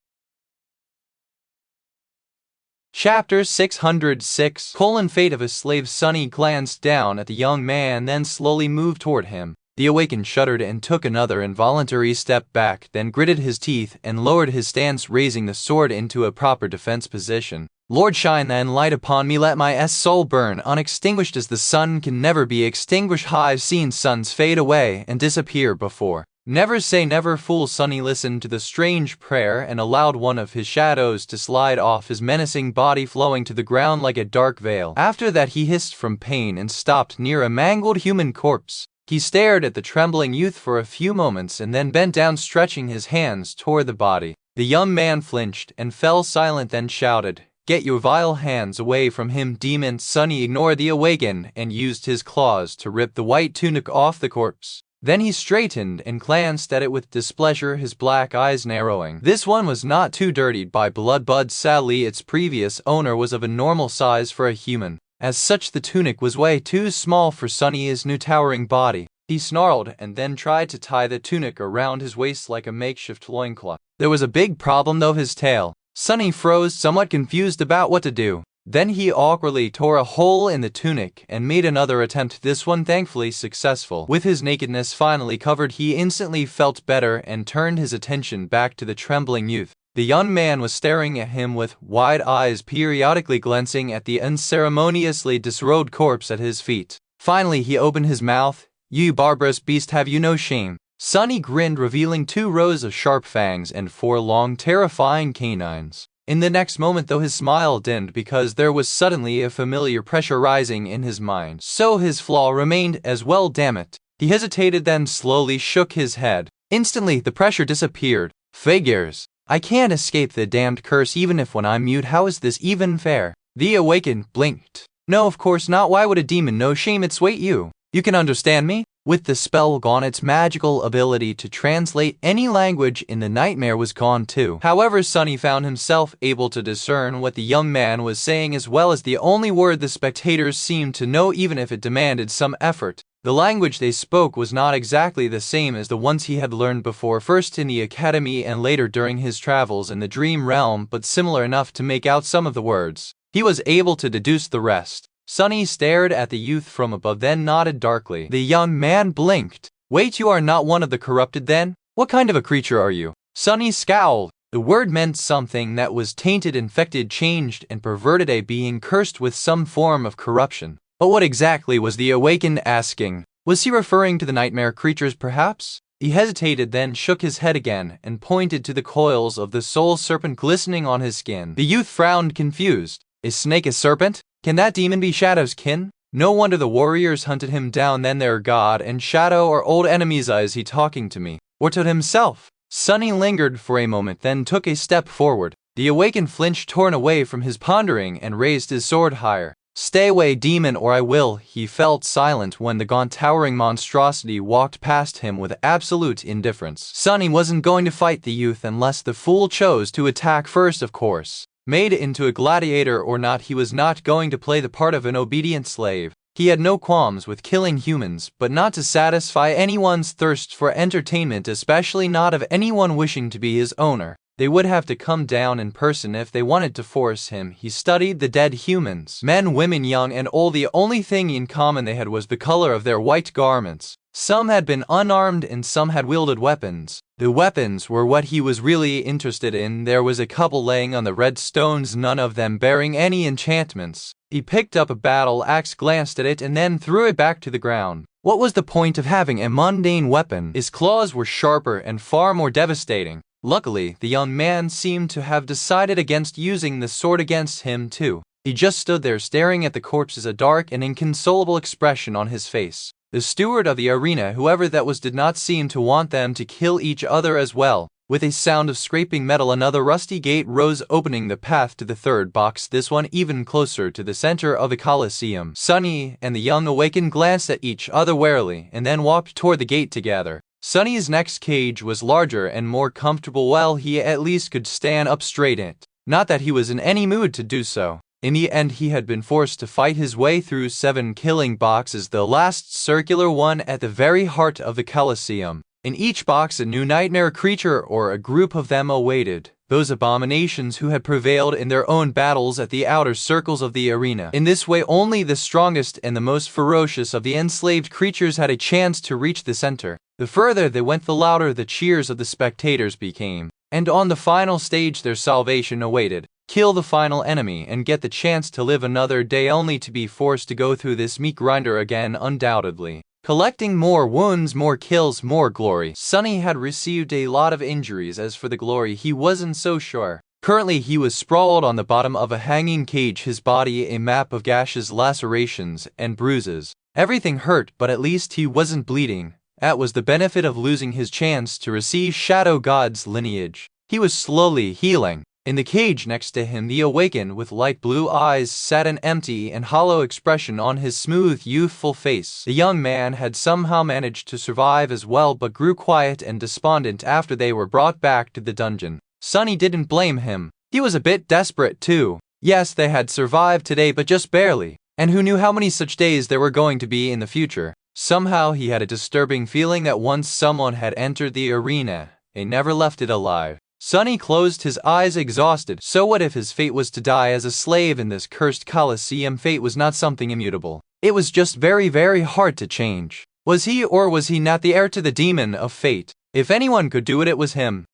Chapter 606 Fate of a Slave. Sunny glanced down at the young man, then slowly moved toward him. The awakened shuddered and took another involuntary step back, then gritted his teeth and lowered his stance, raising the sword into a proper defense position. "Lord, shine then light upon me, let my soul burn unextinguished as the sun can never be extinguished. I've seen suns fade away and disappear before. Never say never, fool." Sunny listened to the strange prayer and allowed one of his shadows to slide off his menacing body, flowing to the ground like a dark veil. After that he hissed from pain and stopped near a mangled human corpse. He stared at the trembling youth for a few moments and then bent down, stretching his hands toward the body. The young man flinched and fell silent, then shouted, "Get your vile hands away from him, demon!" Sunny ignored the awakened and used his claws to rip the white tunic off the corpse. Then he straightened and glanced at it with displeasure, his black eyes narrowing. This one was not too dirtied by blood, but sadly its previous owner was of a normal size for a human. As such, the tunic was way too small for Sunny's new towering body. He snarled and then tried to tie the tunic around his waist like a makeshift loincloth. There was a big problem though: his tail. Sunny froze, somewhat confused about what to do. Then he awkwardly tore a hole in the tunic and made another attempt, this one thankfully successful. With his nakedness finally covered, he instantly felt better and turned his attention back to the trembling youth. The young man was staring at him with wide eyes, periodically glancing at the unceremoniously disrobed corpse at his feet. Finally he opened his mouth. "You barbarous beast, have you no shame?" Sunny grinned, revealing 2 rows of sharp fangs and 4 long, terrifying canines. In the next moment though, his smile dimmed because there was suddenly a familiar pressure rising in his mind. So his flaw remained as well, damn it. He hesitated, then slowly shook his head. Instantly the pressure disappeared. "Figures. I can't escape the damned curse even if when I'm mute. How is this even fair?" The awakened blinked. "No, of course not. Why would a demon know shame? It's wait you. You can understand me?" With the spell gone, its magical ability to translate any language in the nightmare was gone too. However, Sunny found himself able to discern what the young man was saying, as well as the only word the spectators seemed to know, even if it demanded some effort. The language they spoke was not exactly the same as the ones he had learned before, first in the academy and later during his travels in the dream realm, but similar enough to make out some of the words. He was able to deduce the rest. Sunny stared at the youth from above, then nodded darkly. The young man blinked. "Wait, you are not one of the corrupted then? What kind of a creature are you?" Sunny scowled. The word meant something that was tainted, infected, changed, and perverted, a being cursed with some form of corruption. But what exactly was the awakened asking? Was he referring to the nightmare creatures perhaps? He hesitated, then shook his head again and pointed to the coils of the soul serpent glistening on his skin. The youth frowned, confused. "Is snake a serpent? Can that demon be Shadow's kin?" No wonder the warriors hunted him down then. Their god and Shadow are old enemies. Is he talking to me? Or to himself? Sunny lingered for a moment, then took a step forward. The awakened flinched, torn away from his pondering, and raised his sword higher. "Stay away, demon, or I will." He felt silent when the gaunt, towering monstrosity walked past him with absolute indifference. Sunny wasn't going to fight the youth unless the fool chose to attack first, of course. Made into a gladiator or not, he was not going to play the part of an obedient slave. He had no qualms with killing humans, but not to satisfy anyone's thirst for entertainment, especially not of anyone wishing to be his owner. They would have to come down in person if they wanted to force him. He studied the dead humans, men, women, young and old. The only thing in common they had was the color of their white garments. Some had been unarmed and some had wielded weapons. The weapons were what he was really interested in. There was a couple laying on the red stones, none of them bearing any enchantments. He picked up a battle axe, glanced at it, and then threw it back to the ground. What was the point of having a mundane weapon? His claws were sharper and far more devastating. Luckily, the young man seemed to have decided against using the sword against him too. He just stood there staring at the corpses, a dark and inconsolable expression on his face. The steward of the arena, whoever that was, did not seem to want them to kill each other as well. With a sound of scraping metal, another rusty gate rose, opening the path to the third box, this one even closer to the center of the Colosseum. Sunny and the young awakened glanced at each other warily and then walked toward the gate together. Sunny's next cage was larger and more comfortable. Well, he at least could stand up straight in it. Not that he was in any mood to do so. In the end, he had been forced to fight his way through 7 killing boxes, the last circular one at the very heart of the Colosseum. In each box, a new nightmare creature or a group of them awaited, those abominations who had prevailed in their own battles at the outer circles of the arena. In this way, only the strongest and the most ferocious of the enslaved creatures had a chance to reach the center. The further they went, the louder the cheers of the spectators became. And on the final stage, their salvation awaited. Kill the final enemy and get the chance to live another day, only to be forced to go through this meat grinder again, undoubtedly. Collecting more wounds, more kills, more glory. Sunny had received a lot of injuries. As for the glory, he wasn't so sure. Currently, he was sprawled on the bottom of a hanging cage, his body a map of gashes, lacerations, and bruises. Everything hurt, but at least he wasn't bleeding. That was the benefit of losing his chance to receive Shadow God's lineage. He was slowly healing. In the cage next to him, the awakened with light blue eyes sat, an empty and hollow expression on his smooth, youthful face. The young man had somehow managed to survive as well, but grew quiet and despondent after they were brought back to the dungeon. Sunny didn't blame him. He was a bit desperate too. Yes, they had survived today, but just barely. And who knew how many such days there were going to be in the future? Somehow he had a disturbing feeling that once someone had entered the arena, they never left it alive. Sunny closed his eyes, exhausted. So what if his fate was to die as a slave in this cursed Colosseum? Fate was not something immutable. It was just very, very hard to change. Was he or was he not the heir to the demon of fate? If anyone could do it, it was him.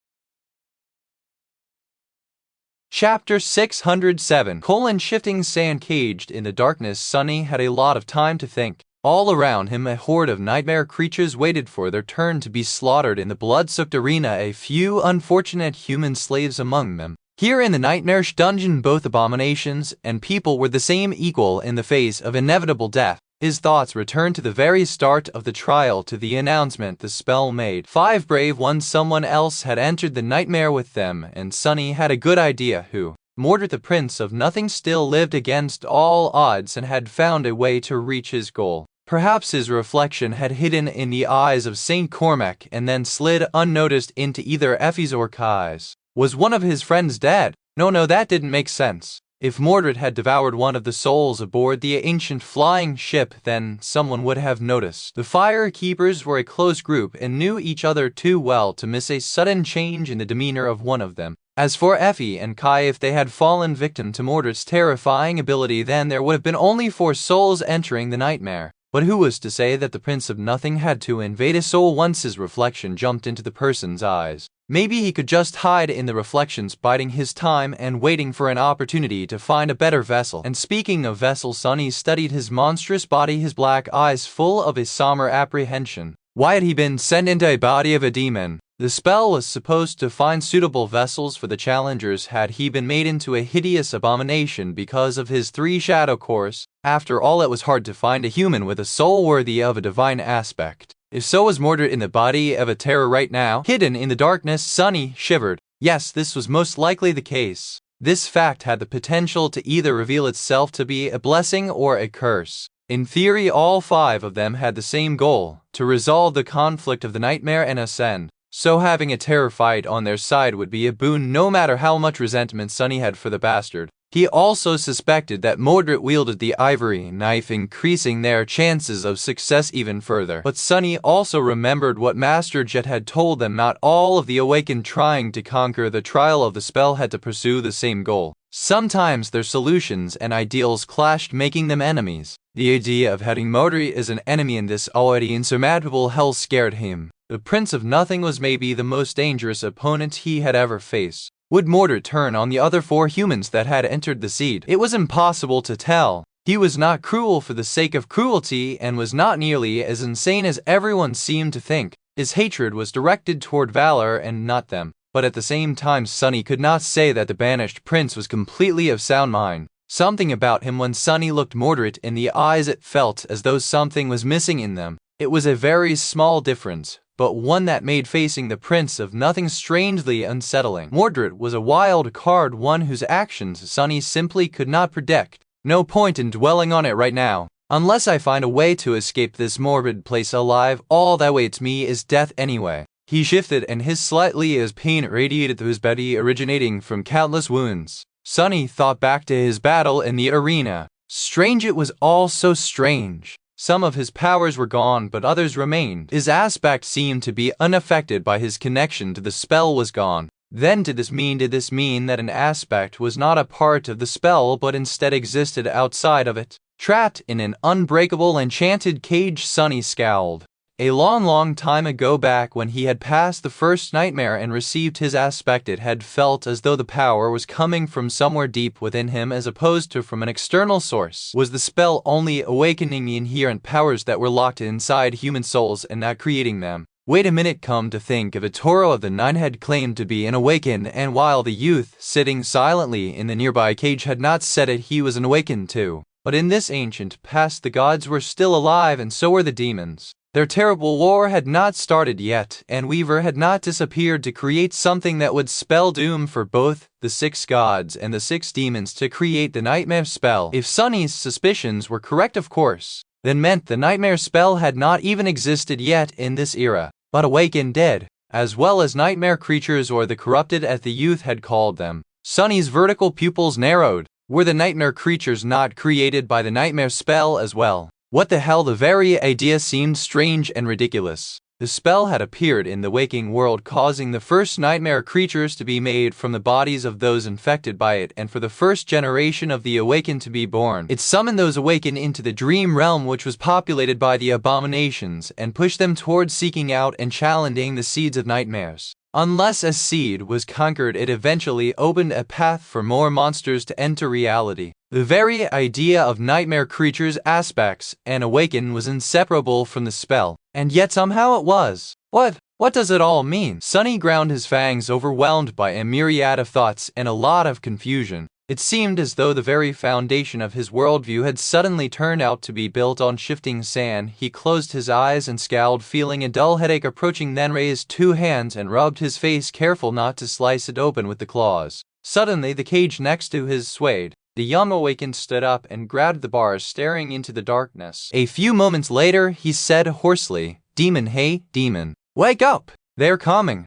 Chapter 607. Shifting sand. Caged in the darkness, Sunny had a lot of time to think. All around him, a horde of nightmare creatures waited for their turn to be slaughtered in the blood-soaked arena, a few unfortunate human slaves among them. Here in the nightmarish dungeon, both abominations and people were the same, equal in the face of inevitable death. His thoughts returned to the very start of the trial, to the announcement the spell made. 5 brave ones, someone else had entered the nightmare with them, and Sunny had a good idea who. Mordred, the Prince of Nothing, still lived against all odds and had found a way to reach his goal. Perhaps his reflection had hidden in the eyes of Saint Cormac and then slid unnoticed into either Effie's or Kai's. Was one of his friends dead? No, that didn't make sense. If Mordred had devoured one of the souls aboard the ancient flying ship, then someone would have noticed. The Fire Keepers were a close group and knew each other too well to miss a sudden change in the demeanor of one of them. As for Effie and Kai, if they had fallen victim to Mordred's terrifying ability, then there would have been only 4 souls entering the nightmare. But who was to say that the Prince of Nothing had to invade a soul once his reflection jumped into the person's eyes? Maybe he could just hide in the reflections, biding his time and waiting for an opportunity to find a better vessel. And speaking of vessels, Sunny studied his monstrous body, his black eyes full of a somber apprehension. Why had he been sent into a body of a demon? The spell was supposed to find suitable vessels for the challengers. Had he been made into a hideous abomination because of his 3 shadow cores? After all, it was hard to find a human with a soul worthy of a divine aspect. If so, was Mordred in the body of a terror right now? Hidden in the darkness, Sunny shivered. Yes, this was most likely the case. This fact had the potential to either reveal itself to be a blessing or a curse. In theory, all 5 of them had the same goal, to resolve the conflict of the nightmare and ascend. So having a terrified on their side would be a boon, no matter how much resentment Sunny had for the bastard. He also suspected that Mordred wielded the ivory knife, increasing their chances of success even further. But Sunny also remembered what Master Jet had told them: not all of the awakened trying to conquer the trial of the spell had to pursue the same goal. Sometimes their solutions and ideals clashed, making them enemies. The idea of having Mordred as an enemy in this already insurmountable hell scared him. The Prince of Nothing was maybe the most dangerous opponent he had ever faced. Would Mordred turn on the other 4 humans that had entered the seed? It was impossible to tell. He was not cruel for the sake of cruelty and was not nearly as insane as everyone seemed to think. His hatred was directed toward Valor and not them. But at the same time, Sunny could not say that the banished prince was completely of sound mind. Something about him, when Sunny looked Mordred in the eyes, it felt as though something was missing in them. It was a very small difference, but one that made facing the Prince of Nothing strangely unsettling. Mordred was a wild card, one whose actions Sunny simply could not predict. No point in dwelling on it right now. Unless I find a way to escape this morbid place alive, all that waits me is death anyway. He shifted, and his slightly as pain radiated through his body, originating from countless wounds. Sunny thought back to his battle in the arena. Strange, it was all so strange. Some of his powers were gone, but others remained. His aspect seemed to be unaffected by his connection to the spell was gone. Then did this mean that an aspect was not a part of the spell but instead existed outside of it? Trapped in an unbreakable enchanted cage, Sunny scowled. A long time ago, back when he had passed the first nightmare and received his aspect, it had felt as though the power was coming from somewhere deep within him as opposed to from an external source. Was the spell only awakening the inherent powers that were locked inside human souls and not creating them? Wait a minute, come to think of it, Toro of the Nine had claimed to be an awakened, and while the youth sitting silently in the nearby cage had not said it, he was an awakened too. But in this ancient past the gods were still alive, and so were the demons. Their terrible war had not started yet, and Weaver had not disappeared to create something that would spell doom for both the 6 gods and the 6 demons to create the nightmare spell. If Sunny's suspicions were correct, of course, then meant the nightmare spell had not even existed yet in this era, but awakened dead, as well as nightmare creatures, or the corrupted as the youth had called them. Sunny's vertical pupils narrowed. Were the nightmare creatures not created by the nightmare spell as well? What the hell? The very idea seemed strange and ridiculous. The spell had appeared in the waking world, causing the first nightmare creatures to be made from the bodies of those infected by it, and for the first generation of the awakened to be born. It summoned those awakened into the dream realm, which was populated by the abominations, and pushed them towards seeking out and challenging the seeds of nightmares. Unless a seed was conquered, it eventually opened a path for more monsters to enter reality. The very idea of nightmare creatures' aspects and awaken was inseparable from the spell, and yet somehow it was. What does it all mean? Sunny ground his fangs, overwhelmed by a myriad of thoughts and a lot of confusion. It seemed as though the very foundation of his worldview had suddenly turned out to be built on shifting sand. He closed his eyes and scowled, feeling a dull headache approaching, then raised 2 hands and rubbed his face, careful not to slice it open with the claws. Suddenly the cage next to his swayed. The young awakened stood up and grabbed the bars, staring into the darkness. A few moments later he said hoarsely, "Demon, hey, demon. Wake up! They're coming."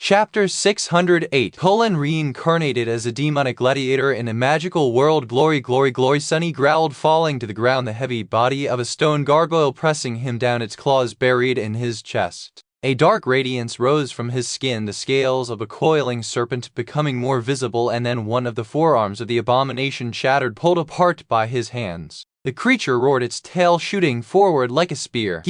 Chapter 608. Reincarnated as a demonic gladiator in a magical world. Glory, glory, glory. Sunny growled, falling to the ground, the heavy body of a stone gargoyle pressing him down, its claws buried in his chest. A dark radiance rose from his skin, the scales of a coiling serpent becoming more visible, and then one of the forearms of the abomination shattered, pulled apart by his hands. The creature roared, its tail shooting forward like a spear.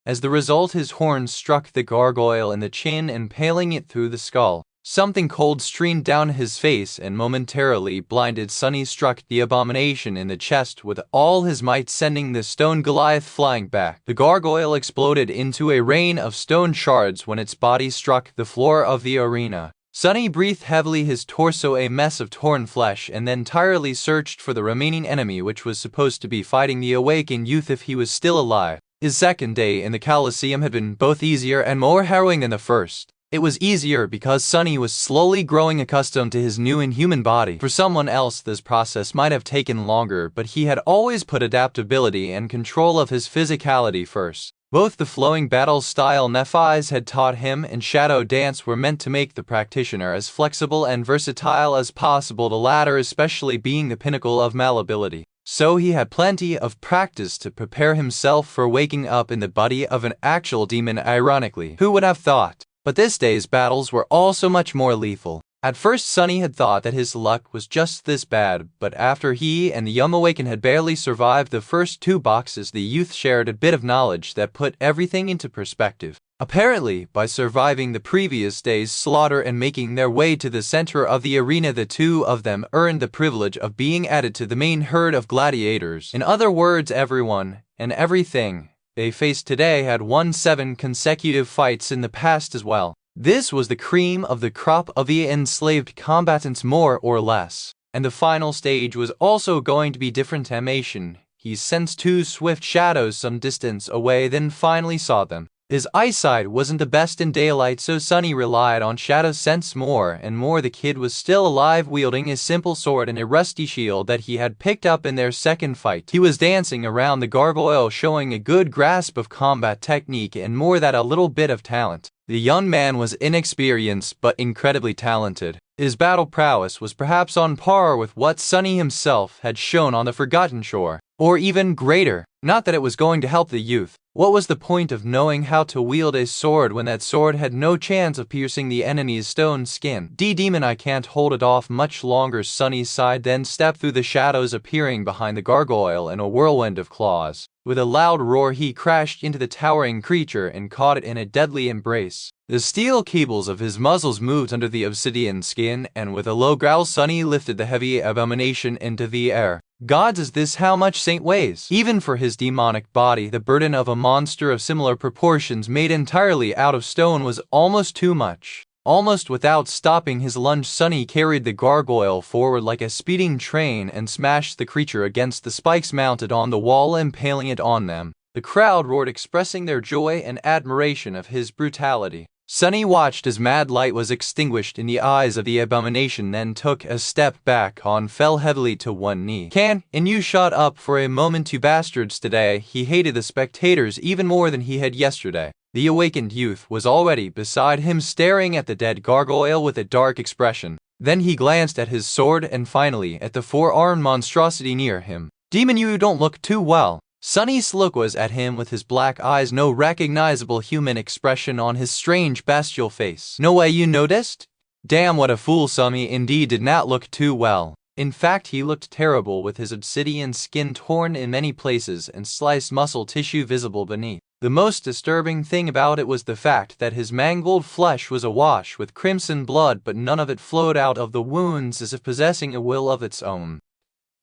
As the result, his horns struck the gargoyle in the chin, impaling it through the skull. Something cold streamed down his face, and momentarily blinded Sunny struck the abomination in the chest with all his might, sending the stone Goliath flying back. The gargoyle exploded into a rain of stone shards when its body struck the floor of the arena. Sunny breathed heavily, his torso a mess of torn flesh, and then tirelessly searched for the remaining enemy, which was supposed to be fighting the awakened youth if he was still alive. His second day in the Colosseum had been both easier and more harrowing than the first. It was easier because Sunny was slowly growing accustomed to his new inhuman body. For someone else this process might have taken longer, but he had always put adaptability and control of his physicality first. Both the flowing battle-style Nephis had taught him and shadow dance were meant to make the practitioner as flexible and versatile as possible, the latter especially being the pinnacle of malleability. So he had plenty of practice to prepare himself for waking up in the body of an actual demon, ironically. Who would have thought? But this day's battles were also much more lethal. At first Sunny had thought that his luck was just this bad, but after he and the young awakened had barely survived the first 2 boxes, the youth shared a bit of knowledge that put everything into perspective. Apparently, by surviving the previous day's slaughter and making their way to the center of the arena, the 2 of them earned the privilege of being added to the main herd of gladiators. In other words, everyone and everything they faced today had won 7 consecutive fights in the past as well. This was the cream of the crop of the enslaved combatants, more or less. And the final stage was also going to be different animation. He sensed two swift shadows some distance away, then finally saw them. His eyesight wasn't the best in daylight, so Sunny relied on shadow sense more and more. The kid was still alive, wielding his simple sword and a rusty shield that he had picked up in their second fight. He was dancing around the gargoyle, showing a good grasp of combat technique and more than a little bit of talent. The young man was inexperienced but incredibly talented. His battle prowess was perhaps on par with what Sunny himself had shown on the Forgotten Shore, or even greater. Not that it was going to help the youth. What was the point of knowing how to wield a sword when that sword had no chance of piercing the enemy's stone skin? Demon, I can't hold it off much longer. Sunny sighed, then stepped through the shadows, appearing behind the gargoyle in a whirlwind of claws. With a loud roar, he crashed into the towering creature and caught it in a deadly embrace. The steel cables of his muzzles moved under the obsidian skin, and with a low growl, Sunny lifted the heavy abomination into the air. Gods, is this how much Saint weighs? Even for his demonic body, the burden of a monster of similar proportions made entirely out of stone was almost too much. Almost without stopping his lunge, Sunny carried the gargoyle forward like a speeding train and smashed the creature against the spikes mounted on the wall, impaling it on them. The crowd roared, expressing their joy and admiration of his brutality. Sunny watched as mad light was extinguished in the eyes of the abomination, then took a step back and fell heavily to one knee. Can you shut up for a moment, you bastards? Today he hated the spectators even more than he had yesterday. The awakened youth was already beside him, staring at the dead gargoyle with a dark expression. Then he glanced at his sword and finally at the four-armed monstrosity near him. Demon, you don't look too well. Sunny's look was at him with his black eyes, no recognizable human expression on his strange bestial face. No way you noticed? Damn, what a fool. Sunny indeed did not look too well. In fact, he looked terrible, with his obsidian skin torn in many places and sliced muscle tissue visible beneath. The most disturbing thing about it was the fact that his mangled flesh was awash with crimson blood, but none of it flowed out of the wounds as if possessing a will of its own.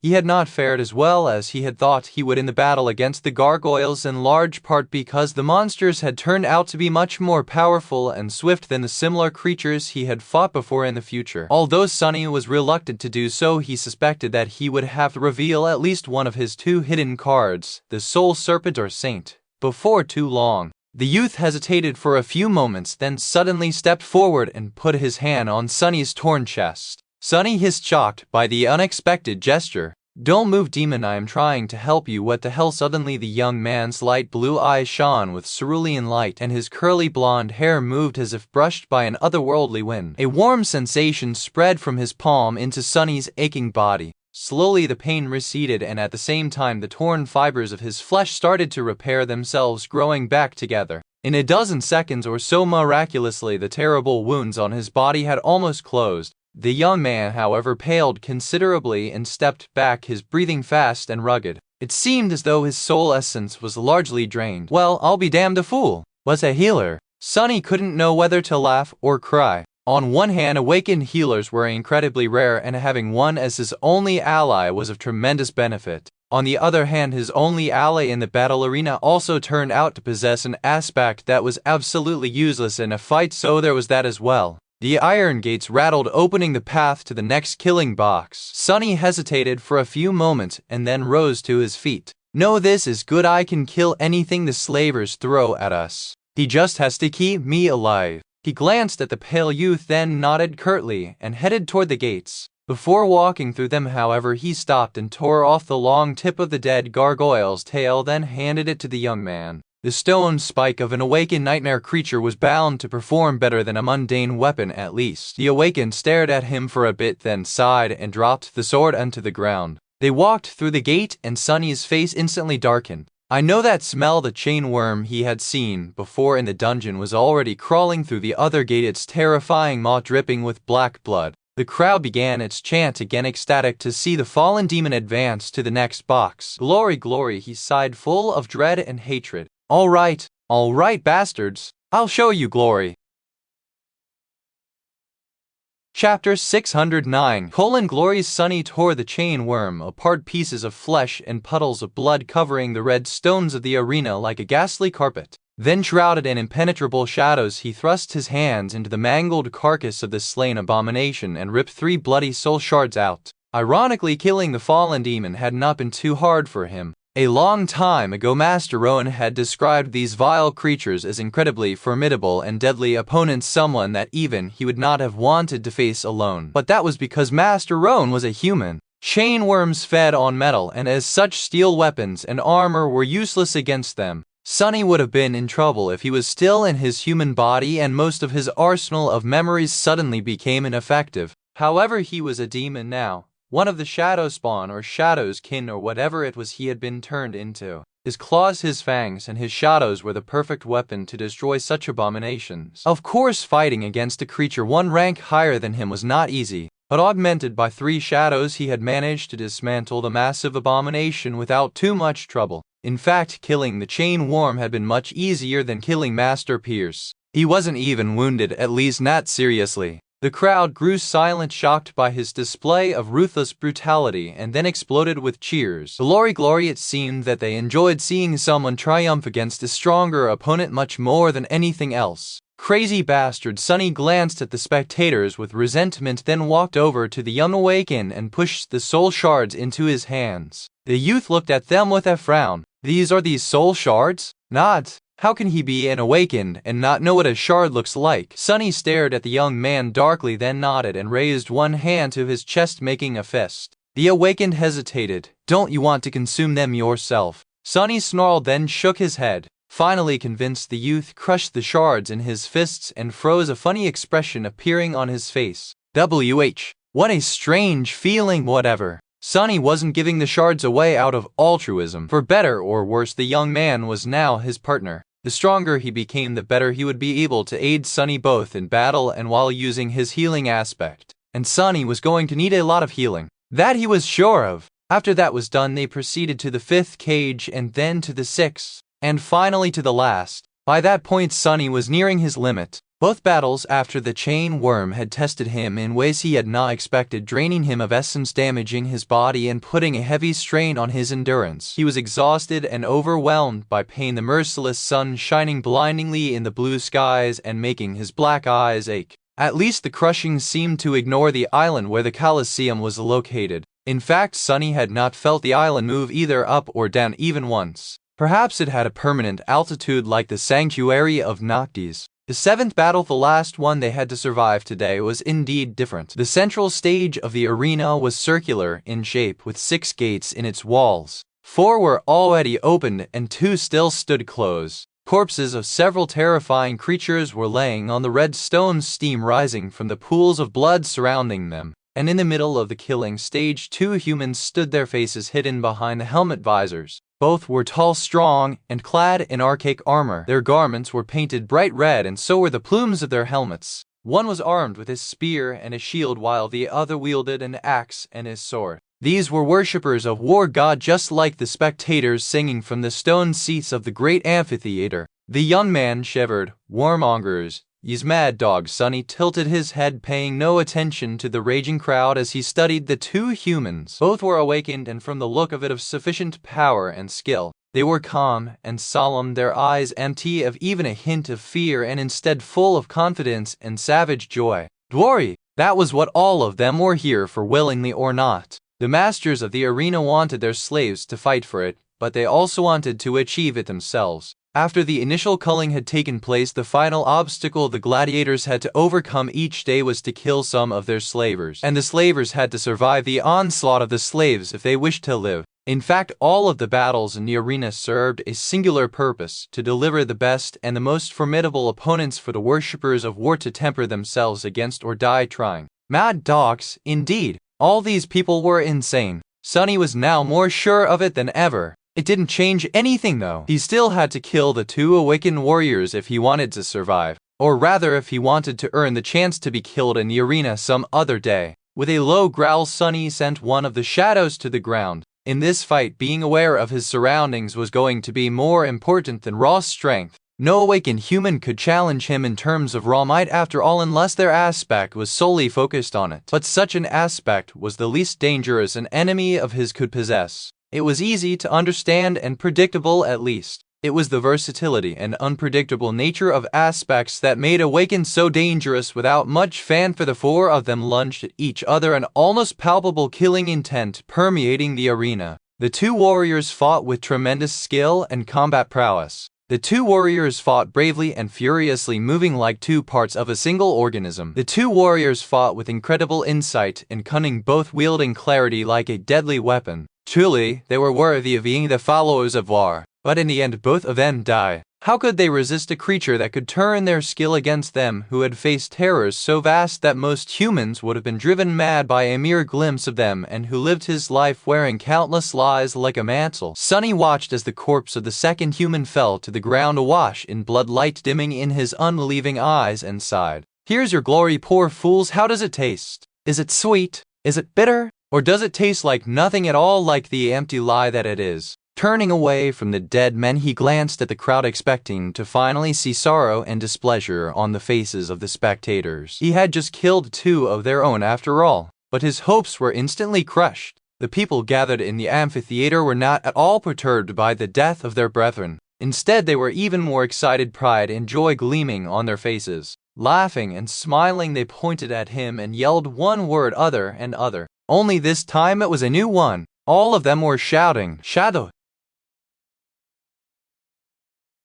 He had not fared as well as he had thought he would in the battle against the gargoyles, in large part because the monsters had turned out to be much more powerful and swift than the similar creatures he had fought before in the future. Although Sunny was reluctant to do so, he suspected that he would have to reveal at least one of his two hidden cards, the Soul Serpent or Saint, before too long. The youth hesitated for a few moments, then suddenly stepped forward and put his hand on Sunny's torn chest. Sunny hissed, shocked by the unexpected gesture. Don't move, demon, I am trying to help you. What the hell? Suddenly the young man's light blue eyes shone with cerulean light, and his curly blonde hair moved as if brushed by an otherworldly wind. A warm sensation spread from his palm into Sunny's aching body. Slowly the pain receded, and at the same time the torn fibers of his flesh started to repair themselves, growing back together. In a dozen seconds or so, miraculously, the terrible wounds on his body had almost closed. The young man, however, paled considerably and stepped back, his breathing fast and rugged. It seemed as though his soul essence was largely drained. Well, I'll be damned, a fool. Was a healer. Sunny couldn't know whether to laugh or cry. On one hand, awakened healers were incredibly rare, and having one as his only ally was of tremendous benefit. On the other hand, his only ally in the battle arena also turned out to possess an aspect that was absolutely useless in a fight, so there was that as well. The iron gates rattled, opening the path to the next killing box. Sunny hesitated for a few moments and then rose to his feet. No, this is good. I can kill anything the slavers throw at us. He just has to keep me alive. He glanced at the pale youth, then nodded curtly and headed toward the gates. Before walking through them, however, he stopped and tore off the long tip of the dead gargoyle's tail, then handed it to the young man. The stone spike of an awakened nightmare creature was bound to perform better than a mundane weapon, at least. The awakened stared at him for a bit, then sighed and dropped the sword onto the ground. They walked through the gate, and Sunny's face instantly darkened. I know that smell. The chain worm he had seen before in the dungeon was already crawling through the other gate, its terrifying maw dripping with black blood. The crowd began its chant again, ecstatic to see the fallen demon advance to the next box. Glory, glory, he sighed, full of dread and hatred. All right, bastards. I'll show you glory. Chapter 609. Glory's Sunny tore the chain worm apart, pieces of flesh and puddles of blood covering the red stones of the arena like a ghastly carpet. Then, shrouded in impenetrable shadows, he thrust his hands into the mangled carcass of the slain abomination and ripped 3 bloody soul shards out. Ironically, killing the fallen demon had not been too hard for him. A long time ago, Master Rowan had described these vile creatures as incredibly formidable and deadly opponents, someone that even he would not have wanted to face alone. But that was because Master Rowan was a human. Chain worms fed on metal, and as such steel weapons and armor were useless against them. Sunny would have been in trouble if he was still in his human body and most of his arsenal of memories suddenly became ineffective. However, he was a demon now. One of the shadow spawn or shadow's kin or whatever it was he had been turned into. His claws, his fangs, and his shadows were the perfect weapon to destroy such abominations. Of course, fighting against a creature one rank higher than him was not easy, but augmented by 3 shadows he had managed to dismantle the massive abomination without too much trouble. In fact, killing the chain worm had been much easier than killing Master Pierce. He wasn't even wounded, at least not seriously. The crowd grew silent, shocked by his display of ruthless brutality, and then exploded with cheers. Glory, glory! It seemed that they enjoyed seeing someone triumph against a stronger opponent much more than anything else. Crazy bastard! Sunny glanced at the spectators with resentment, then walked over to the unawakened and pushed the soul shards into his hands. The youth looked at them with a frown. These are these soul shards? Not. How can he be an awakened and not know what a shard looks like? Sunny stared at the young man darkly, then nodded and raised one hand to his chest, making a fist. The awakened hesitated. Don't you want to consume them yourself? Sunny snarled, then shook his head. Finally convinced, the youth crushed the shards in his fists and froze, a funny expression appearing on his face. What a strange feeling. Whatever. Sunny wasn't giving the shards away out of altruism. For better or worse, the young man was now his partner. The stronger he became, the better he would be able to aid Sunny both in battle and while using his healing aspect. And Sunny was going to need a lot of healing. That he was sure of. After that was done, they proceeded to the 5th cage and then to the 6th, and finally to the last. By that point, Sunny was nearing his limit. Both battles after the chain worm had tested him in ways he had not expected, draining him of essence, damaging his body, and putting a heavy strain on his endurance. He was exhausted and overwhelmed by pain, the merciless sun shining blindingly in the blue skies and making his black eyes ache. At least the crushing seemed to ignore the island where the Colosseum was located. In fact, Sunny had not felt the island move either up or down even once. Perhaps it had a permanent altitude like the sanctuary of Noctis. The 7th battle, the last one they had to survive today, was indeed different. The central stage of the arena was circular in shape with 6 gates in its walls. 4 were already opened and 2 still stood closed. Corpses of several terrifying creatures were laying on the red stones, steam rising from the pools of blood surrounding them. And in the middle of the killing stage, 2 humans stood, their faces hidden behind the helmet visors. Both were tall, strong, and clad in archaic armor. Their garments were painted bright red, and so were the plumes of their helmets. One was armed with his spear and a shield, while the other wielded an axe and his sword. These were worshippers of war god, just like the spectators singing from the stone seats of the great amphitheater. The young man shivered. Warmongers, yous mad dogs! Sunny tilted his head, paying no attention to the raging crowd as he studied the 2 humans. Both were awakened and, from the look of it, of sufficient power and skill. They were calm and solemn, their eyes empty of even a hint of fear and instead full of confidence and savage joy. Glory! That was what all of them were here for, willingly or not. The masters of the arena wanted their slaves to fight for it, but they also wanted to achieve it themselves. After the initial culling had taken place, the final obstacle the gladiators had to overcome each day was to kill some of their slavers, and the slavers had to survive the onslaught of the slaves if they wished to live. In fact, all of the battles in the arena served a singular purpose: to deliver the best and the most formidable opponents for the worshippers of war to temper themselves against or die trying. Mad dogs, indeed. All these people were insane. Sunny was now more sure of it than ever. It didn't change anything though. He still had to kill the 2 awakened warriors if he wanted to survive. Or rather, if he wanted to earn the chance to be killed in the arena some other day. With a low growl, Sunny sent one of the shadows to the ground. In this fight, being aware of his surroundings was going to be more important than raw strength. No awakened human could challenge him in terms of raw might after all, unless their aspect was solely focused on it. But such an aspect was the least dangerous an enemy of his could possess. It was easy to understand and predictable, at least. It was the versatility and unpredictable nature of aspects that made Awaken so dangerous. Without much fanfare, the four of them lunged at each other, an almost palpable killing intent permeating the arena. The two warriors fought with tremendous skill and combat prowess. The two warriors fought bravely and furiously, moving like two parts of a single organism. The two warriors fought with incredible insight and cunning, both wielding clarity like a deadly weapon. Truly, they were worthy of being the followers of War. But in the end, both of them died. How could they resist a creature that could turn their skill against them, who had faced terrors so vast that most humans would have been driven mad by a mere glimpse of them, and who lived his life wearing countless lies like a mantle? Sunny watched as the corpse of the second human fell to the ground, awash in blood, light dimming in his unbelieving eyes, and sighed. "Here's your glory, poor fools. How does it taste? Is it sweet? Is it bitter? Or does it taste like nothing at all, like the empty lie that it is?" Turning away from the dead men, he glanced at the crowd, expecting to finally see sorrow and displeasure on the faces of the spectators. He had just killed two of their own after all, but his hopes were instantly crushed. The people gathered in the amphitheater were not at all perturbed by the death of their brethren. Instead, they were even more excited, pride and joy gleaming on their faces. Laughing and smiling, they pointed at him and yelled one word, other and other. Only this time it was a new one. All of them were shouting, "Shadow!"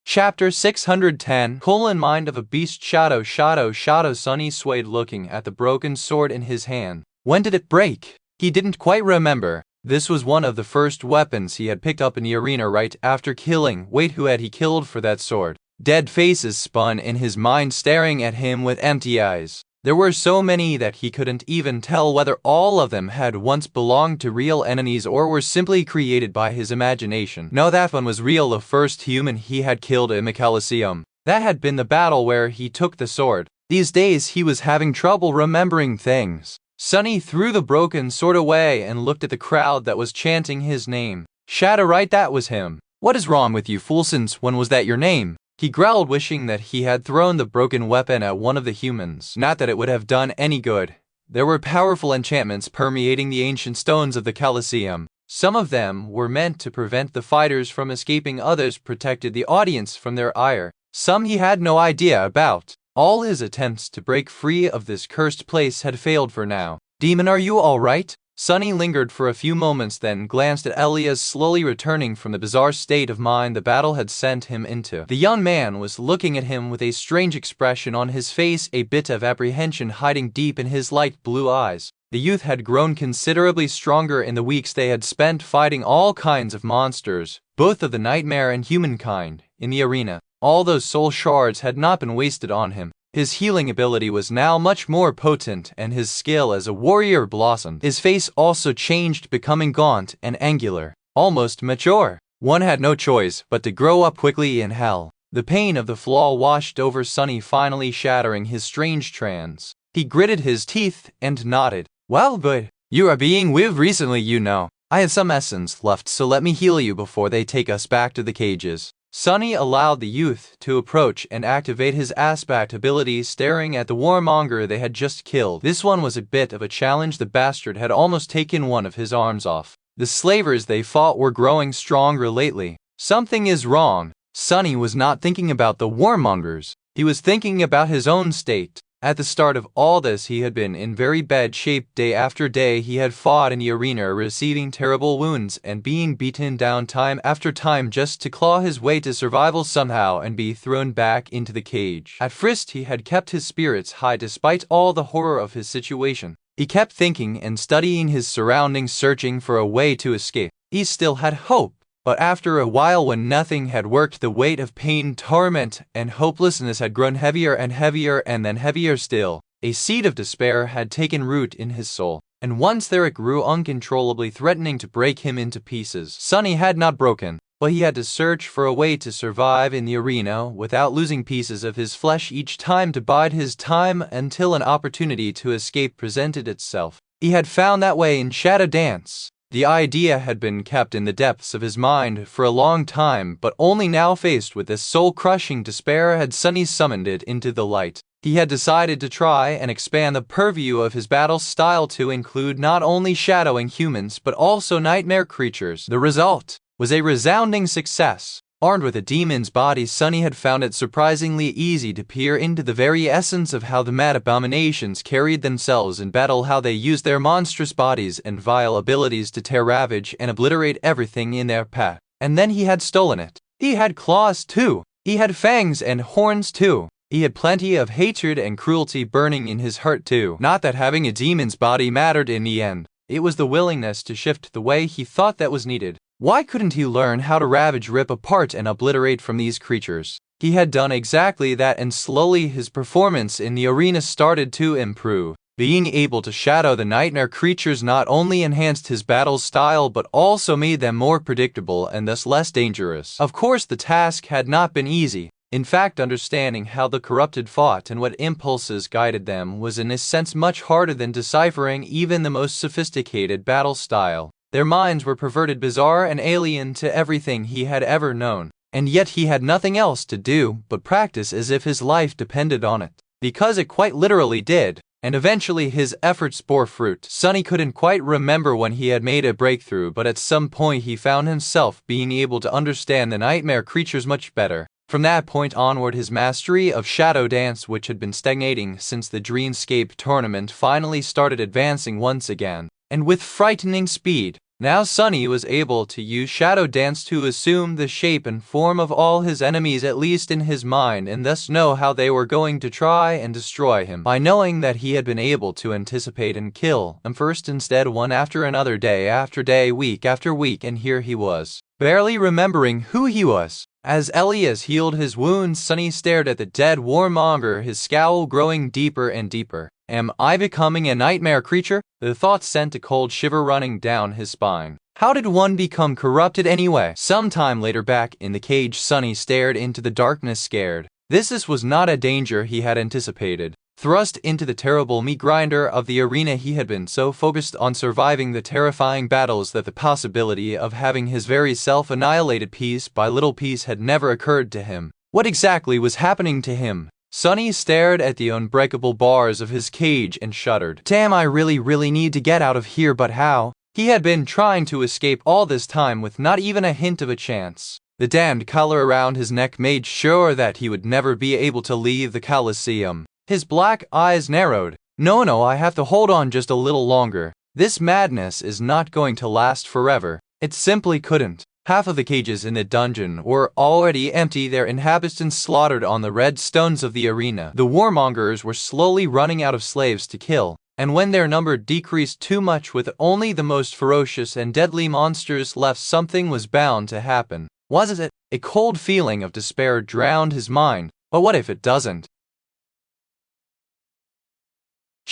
Chapter 610 Mind of a Beast. Shadow, shadow, shadow. Sunny swayed, looking at the broken sword in his hand. When did it break? He didn't quite remember. This was one of the first weapons he had picked up in the arena right after killing. Wait, who had he killed for that sword? Dead faces spun in his mind, staring at him with empty eyes. There were so many that he couldn't even tell whether all of them had once belonged to real enemies or were simply created by his imagination. No, that one was real, the first human he had killed in the Colosseum. That had been the battle where he took the sword. These days he was having trouble remembering things. Sunny threw the broken sword away and looked at the crowd that was chanting his name. Shadow, right, that was him. What is wrong with you, fool? Since when was that your name? He growled, wishing that he had thrown the broken weapon at one of the humans. Not that it would have done any good. There were powerful enchantments permeating the ancient stones of the Colosseum. Some of them were meant to prevent the fighters from escaping, others protected the audience from their ire. Some he had no idea about. All his attempts to break free of this cursed place had failed for now. "Demon, are you all right?" Sunny lingered for a few moments, then glanced at Elias, slowly returning from the bizarre state of mind the battle had sent him into. The young man was looking at him with a strange expression on his face, a bit of apprehension hiding deep in his light blue eyes. The youth had grown considerably stronger in the weeks they had spent fighting all kinds of monsters, both of the nightmare and humankind, in the arena. All those soul shards had not been wasted on him. His healing ability was now much more potent, and his skill as a warrior blossomed. His face also changed, becoming gaunt and angular, almost mature. One had no choice but to grow up quickly in hell. The pain of the flaw washed over Sunny, finally shattering his strange trance. He gritted his teeth and nodded. "Well, good. You are being with recently, you know. I have some essence left, so let me heal you before they take us back to the cages." Sunny allowed the youth to approach and activate his aspect ability, staring at the warmonger they had just killed. This one was a bit of a challenge. The bastard had almost taken one of his arms off. The slavers they fought were growing stronger lately. Something is wrong. Sunny was not thinking about the warmongers. He was thinking about his own state. At the start of all this, he had been in very bad shape. Day after day he had fought in the arena, receiving terrible wounds and being beaten down time after time just to claw his way to survival somehow and be thrown back into the cage. At first he had kept his spirits high despite all the horror of his situation. He kept thinking and studying his surroundings, searching for a way to escape. He still had hope. But after a while, when nothing had worked, the weight of pain, torment, and hopelessness had grown heavier and heavier, and then heavier still. A seed of despair had taken root in his soul, and once there it grew uncontrollably, threatening to break him into pieces. Sunny had not broken, but he had to search for a way to survive in the arena without losing pieces of his flesh each time, to bide his time until an opportunity to escape presented itself. He had found that way in Shadow Dance. The idea had been kept in the depths of his mind for a long time, but only now, faced with this soul-crushing despair, had Sunny summoned it into the light. He had decided to try and expand the purview of his battle style to include not only shadowing humans but also nightmare creatures. The result was a resounding success. Armed with a demon's body, Sunny had found it surprisingly easy to peer into the very essence of how the mad abominations carried themselves in battle, how they used their monstrous bodies and vile abilities to tear, ravage, and obliterate everything in their path. And then he had stolen it. He had claws too. He had fangs and horns too. He had plenty of hatred and cruelty burning in his heart too. Not that having a demon's body mattered in the end. It was the willingness to shift the way he thought that was needed. Why couldn't he learn how to ravage, rip apart, and obliterate from these creatures? He had done exactly that, and slowly his performance in the arena started to improve. Being able to shadow the nightmare creatures not only enhanced his battle style but also made them more predictable and thus less dangerous. Of course, the task had not been easy. In fact, understanding how the corrupted fought and what impulses guided them was in a sense much harder than deciphering even the most sophisticated battle style. Their minds were perverted, bizarre, and alien to everything he had ever known. And yet he had nothing else to do but practice as if his life depended on it. Because it quite literally did. And eventually his efforts bore fruit. Sunny couldn't quite remember when he had made a breakthrough, but at some point he found himself being able to understand the nightmare creatures much better. From that point onward, his mastery of shadow dance, which had been stagnating since the Dreamscape tournament, finally started advancing once again. And with frightening speed. Now Sunny was able to use shadow dance to assume the shape and form of all his enemies, at least in his mind, and thus know how they were going to try and destroy him. By knowing that he had been able to anticipate and kill them first instead, one after another, day after day, week after week, and here he was, barely remembering who he was. As Elias healed his wounds, Sunny stared at the dead warmonger, his scowl growing deeper and deeper. Am I becoming a nightmare creature? The thought sent a cold shiver running down his spine. How did one become corrupted anyway? Sometime later, back in the cage, Sunny stared into the darkness, scared. This was not a danger he had anticipated. Thrust into the terrible meat grinder of the arena, he had been so focused on surviving the terrifying battles that the possibility of having his very self annihilated piece by little piece had never occurred to him. What exactly was happening to him? Sunny stared at the unbreakable bars of his cage and shuddered. Damn, I really need to get out of here, but how? He had been trying to escape all this time with not even a hint of a chance. The damned collar around his neck made sure that he would never be able to leave the Colosseum. His black eyes narrowed. No, I have to hold on just a little longer. This madness is not going to last forever. It simply couldn't. Half of the cages in the dungeon were already empty, their inhabitants slaughtered on the red stones of the arena. The warmongers were slowly running out of slaves to kill, and when their number decreased too much with only the most ferocious and deadly monsters left, something was bound to happen. Was it? A cold feeling of despair drowned his mind. But what if it doesn't?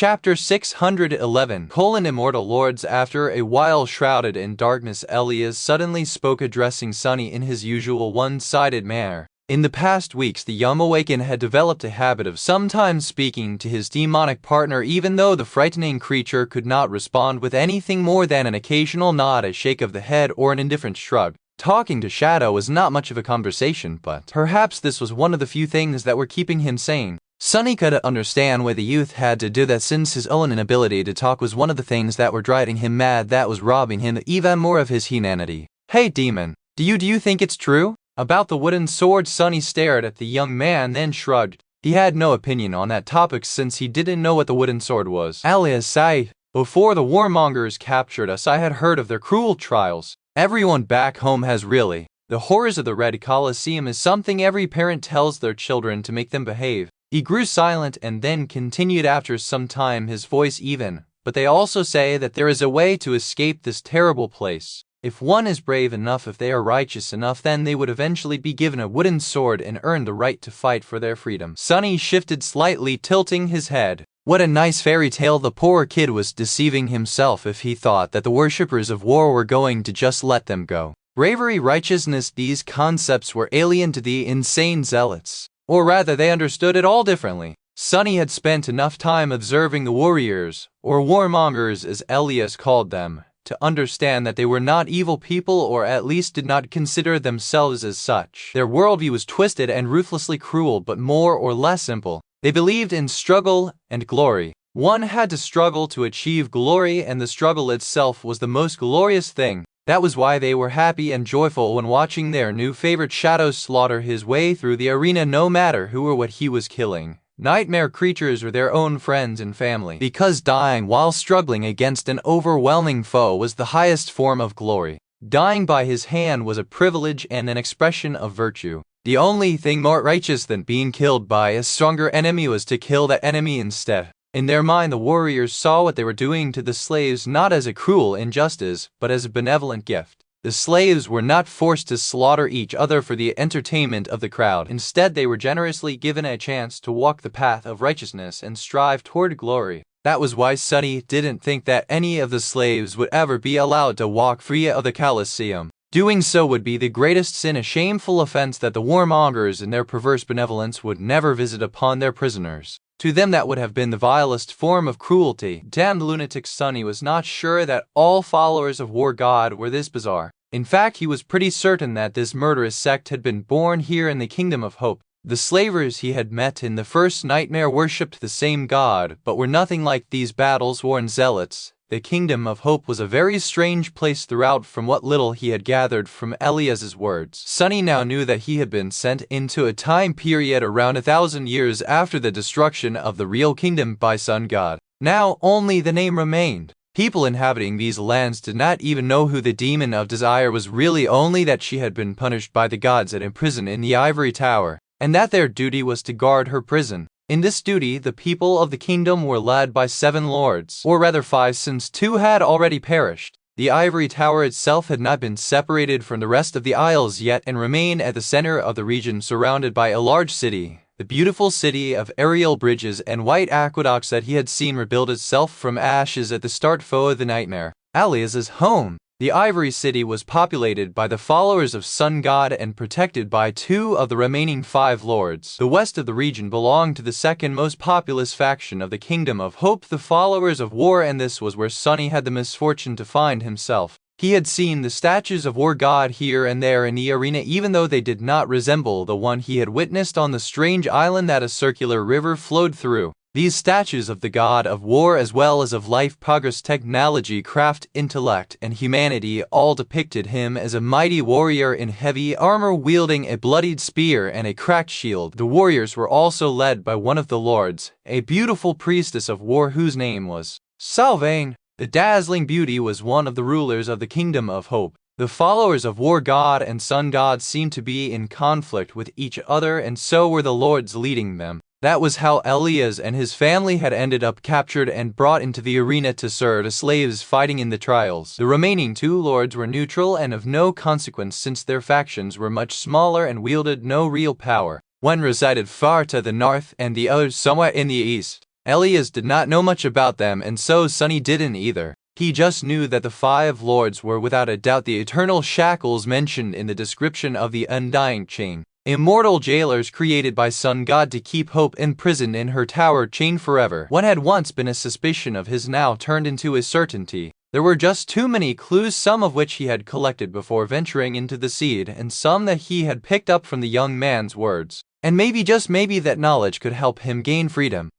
Chapter 611 : Immortal Lords. After a while shrouded in darkness, Elias suddenly spoke, addressing Sunny in his usual one-sided manner. In the past weeks, the young awakened had developed a habit of sometimes speaking to his demonic partner, even though the frightening creature could not respond with anything more than an occasional nod, a shake of the head, or an indifferent shrug. Talking to Shadow was not much of a conversation, but perhaps this was one of the few things that were keeping him sane. Sunny could understand why the youth had to do that, since his own inability to talk was one of the things that were driving him mad, that was robbing him even more of his humanity. Hey demon, do you think it's true? About the wooden sword? Sunny stared at the young man, then shrugged. He had no opinion on that topic since he didn't know what the wooden sword was. Elias sighed. Before the warmongers captured us, I had heard of their cruel trials. Everyone back home has really. The horrors of the Red Colosseum is something every parent tells their children to make them behave. He grew silent and then continued after some time, his voice even. But they also say that there is a way to escape this terrible place. If one is brave enough, if they are righteous enough, then they would eventually be given a wooden sword and earn the right to fight for their freedom. Sunny shifted slightly, tilting his head. What a nice fairy tale. The poor kid was deceiving himself if he thought that the worshippers of war were going to just let them go. Bravery, righteousness, these concepts were alien to the insane zealots. Or rather, they understood it all differently. Sunny had spent enough time observing the warriors, or warmongers as Elias called them, to understand that they were not evil people, or at least did not consider themselves as such. Their worldview was twisted and ruthlessly cruel, but more or less simple. They believed in struggle and glory. One had to struggle to achieve glory, and the struggle itself was the most glorious thing. That was why they were happy and joyful when watching their new favorite shadow slaughter his way through the arena, no matter who or what he was killing. Nightmare creatures were their own friends and family, because dying while struggling against an overwhelming foe was the highest form of glory. Dying by his hand was a privilege and an expression of virtue. The only thing more righteous than being killed by a stronger enemy was to kill that enemy instead. In their mind, the warriors saw what they were doing to the slaves not as a cruel injustice, but as a benevolent gift. The slaves were not forced to slaughter each other for the entertainment of the crowd. Instead, they were generously given a chance to walk the path of righteousness and strive toward glory. That was why Sunny didn't think that any of the slaves would ever be allowed to walk free of the Colosseum. Doing so would be the greatest sin, a shameful offense that the warmongers in their perverse benevolence would never visit upon their prisoners. To them that would have been the vilest form of cruelty. Damned lunatic Sunny was not sure that all followers of War God were this bizarre. In fact, he was pretty certain that this murderous sect had been born here in the Kingdom of Hope. The slavers he had met in the first nightmare worshipped the same God, but were nothing like these battle-worn zealots. The Kingdom of Hope was a very strange place throughout, from what little he had gathered from Elias's words. Sunny now knew that he had been sent into a time period around 1,000 years after the destruction of the real kingdom by Sun God. Now only the name remained. People inhabiting these lands did not even know who the demon of desire was really, only that she had been punished by the gods and imprisoned in the ivory tower, and that their duty was to guard her prison. In this duty, the people of the kingdom were led by 7 lords, or rather 5, since 2 had already perished. The ivory tower itself had not been separated from the rest of the isles yet and remained at the center of the region, surrounded by a large city. The beautiful city of aerial bridges and white aqueducts that he had seen rebuild itself from ashes at the start of the nightmare. Elias's home. The Ivory City was populated by the followers of Sun God and protected by 2 of the remaining 5 lords. The west of the region belonged to the second most populous faction of the Kingdom of Hope, the followers of War, and this was where Sunny had the misfortune to find himself. He had seen the statues of War God here and there in the arena, even though they did not resemble the one he had witnessed on the strange island that a circular river flowed through. These statues of the god of war, as well as of life, progress, technology, craft, intellect, and humanity, all depicted him as a mighty warrior in heavy armor wielding a bloodied spear and a cracked shield. The warriors were also led by one of the lords, a beautiful priestess of war whose name was Salvain. The dazzling beauty was one of the rulers of the Kingdom of Hope. The followers of War God and Sun God seemed to be in conflict with each other, and so were the lords leading them. That was how Elias and his family had ended up captured and brought into the arena to serve as slaves fighting in the trials. The remaining 2 lords were neutral and of no consequence, since their factions were much smaller and wielded no real power. One resided far to the north and the other somewhere in the east. Elias did not know much about them, and so Sunny didn't either. He just knew that the 5 lords were without a doubt the eternal shackles mentioned in the description of the undying chain. Immortal jailers created by Sun God to keep Hope imprisoned in her tower, chained forever. What had once been a suspicion of his now turned into a certainty. There were just too many clues, some of which he had collected before venturing into the seed, and some that he had picked up from the young man's words. And maybe, just maybe, that knowledge could help him gain freedom.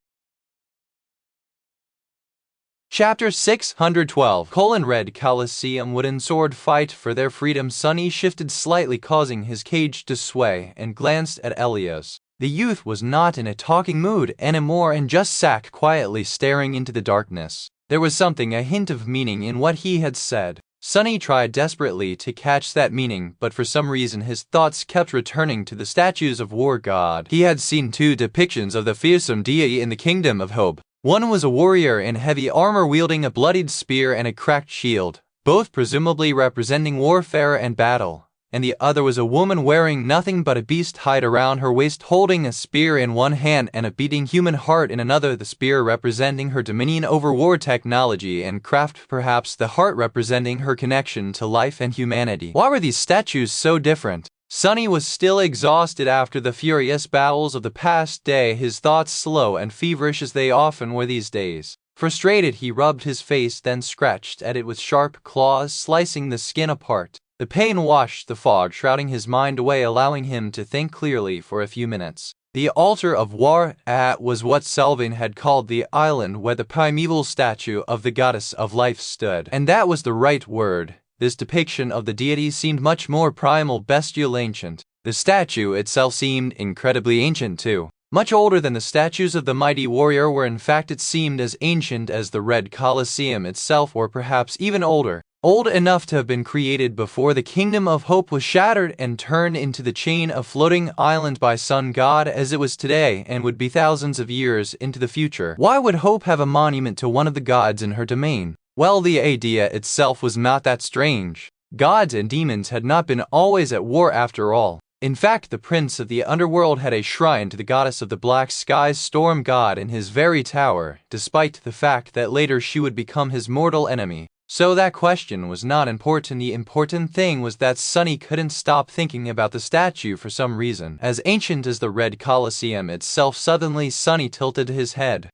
Chapter 612. Red Colosseum wooden sword fight for their freedom. Sunny shifted slightly, causing his cage to sway, and glanced at Elias. The youth was not in a talking mood anymore and just sat quietly staring into the darkness. There was something, a hint of meaning in what he had said. Sunny tried desperately to catch that meaning, but for some reason his thoughts kept returning to the statues of War God. He had seen 2 depictions of the fearsome deity in the Kingdom of Hope. One was a warrior in heavy armor wielding a bloodied spear and a cracked shield, both presumably representing warfare and battle, and the other was a woman wearing nothing but a beast hide around her waist, holding a spear in one hand and a beating human heart in another, the spear representing her dominion over war technology and craft, perhaps the heart representing her connection to life and humanity. Why were these statues so different? Sunny was still exhausted after the furious battles of the past day, his thoughts slow and feverish as they often were these days. Frustrated, he rubbed his face, then scratched at it with sharp claws, slicing the skin apart. The pain washed the fog shrouding his mind away, allowing him to think clearly for a few minutes. The altar of War was what Selvin had called the island where the primeval statue of the goddess of life stood. And that was the right word. This depiction of the deity seemed much more primal, bestial, ancient. The statue itself seemed incredibly ancient too. Much older than the statues of the mighty warrior were. In fact, it seemed as ancient as the Red Colosseum itself, or perhaps even older. Old enough to have been created before the Kingdom of Hope was shattered and turned into the chain of floating islands by Sun God as it was today and would be thousands of years into the future. Why would Hope have a monument to one of the gods in her domain? Well, the idea itself was not that strange. Gods and demons had not been always at war after all. In fact, the prince of the underworld had a shrine to the goddess of the black skies, Storm God, in his very tower, despite the fact that later she would become his mortal enemy. So that question was not important. The important thing was that Sunny couldn't stop thinking about the statue for some reason. As ancient as the Red Colosseum itself, suddenly Sunny tilted his head.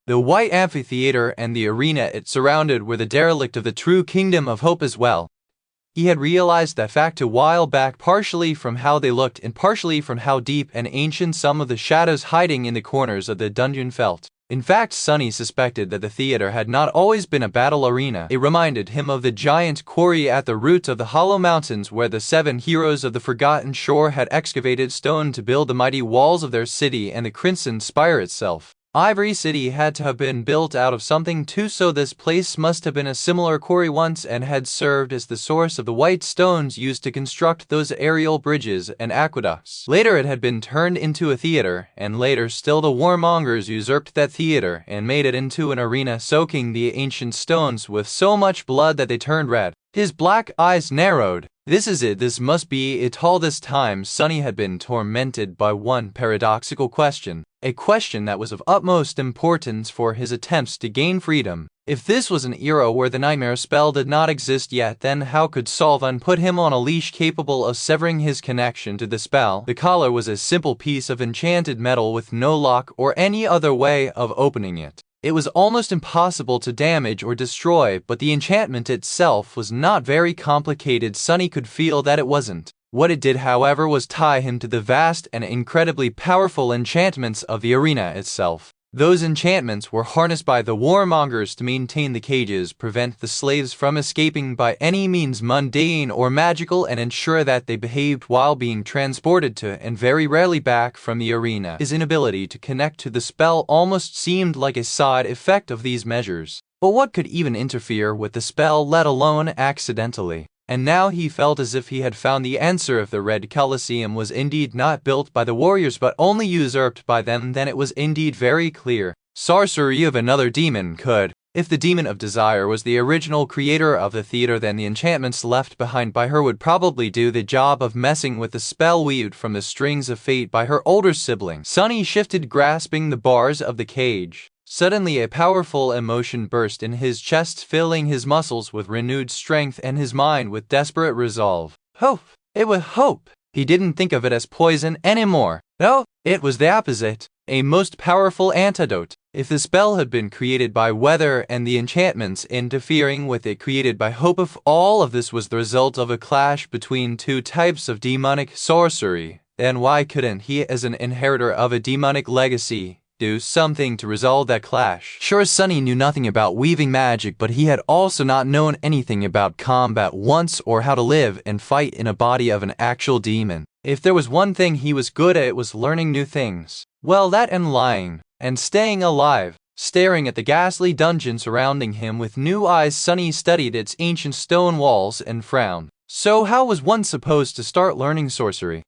The white amphitheater and the arena it surrounded were the derelict of the true Kingdom of Hope as well. He had realized that fact a while back, partially from how they looked and partially from how deep and ancient some of the shadows hiding in the corners of the dungeon felt. In fact, Sunny suspected that the theater had not always been a battle arena. It reminded him of the giant quarry at the roots of the Hollow Mountains, where the 7 heroes of the Forgotten Shore had excavated stone to build the mighty walls of their city and the Crimson Spire itself. Ivory City had to have been built out of something too, so this place must have been a similar quarry once and had served as the source of the white stones used to construct those aerial bridges and aqueducts. Later it had been turned into a theater, and later still the warmongers usurped that theater and made it into an arena, soaking the ancient stones with so much blood that they turned red. His black eyes narrowed. This is it, this must be it. All this time Sunny had been tormented by one paradoxical question, a question that was of utmost importance for his attempts to gain freedom. If this was an era where the nightmare spell did not exist yet, then how could Solvan put him on a leash capable of severing his connection to the spell? The collar was a simple piece of enchanted metal with no lock or any other way of opening it. It was almost impossible to damage or destroy, but the enchantment itself was not very complicated. Sunny could feel that it wasn't. What it did, however, was tie him to the vast and incredibly powerful enchantments of the arena itself. Those enchantments were harnessed by the warmongers to maintain the cages, prevent the slaves from escaping by any means mundane or magical, and ensure that they behaved while being transported to and very rarely back from the arena. His inability to connect to the spell almost seemed like a side effect of these measures. But what could even interfere with the spell, let alone accidentally? And now he felt as if he had found the answer. If the Red Colosseum was indeed not built by the warriors but only usurped by them, then it was indeed very clear. Sorcery of another demon could. If the demon of desire was the original creator of the theater, then the enchantments left behind by her would probably do the job of messing with the spell weaved from the strings of fate by her older sibling. Sunny shifted, grasping the bars of the cage. Suddenly a powerful emotion burst in his chest, filling his muscles with renewed strength and his mind with desperate resolve. Hope! It was hope! He didn't think of it as poison anymore. No, it was the opposite, a most powerful antidote. If the spell had been created by weather and the enchantments interfering with it created by hope, if all of this was the result of a clash between two types of demonic sorcery, then why couldn't he, as an inheritor of a demonic legacy, do something to resolve that clash? Sure, Sunny knew nothing about weaving magic, but he had also not known anything about combat once or how to live and fight in a body of an actual demon. If there was one thing he was good at, it was learning new things. Well, that and lying, and staying alive. Staring at the ghastly dungeon surrounding him with new eyes, Sunny studied its ancient stone walls and frowned. So how was one supposed to start learning sorcery?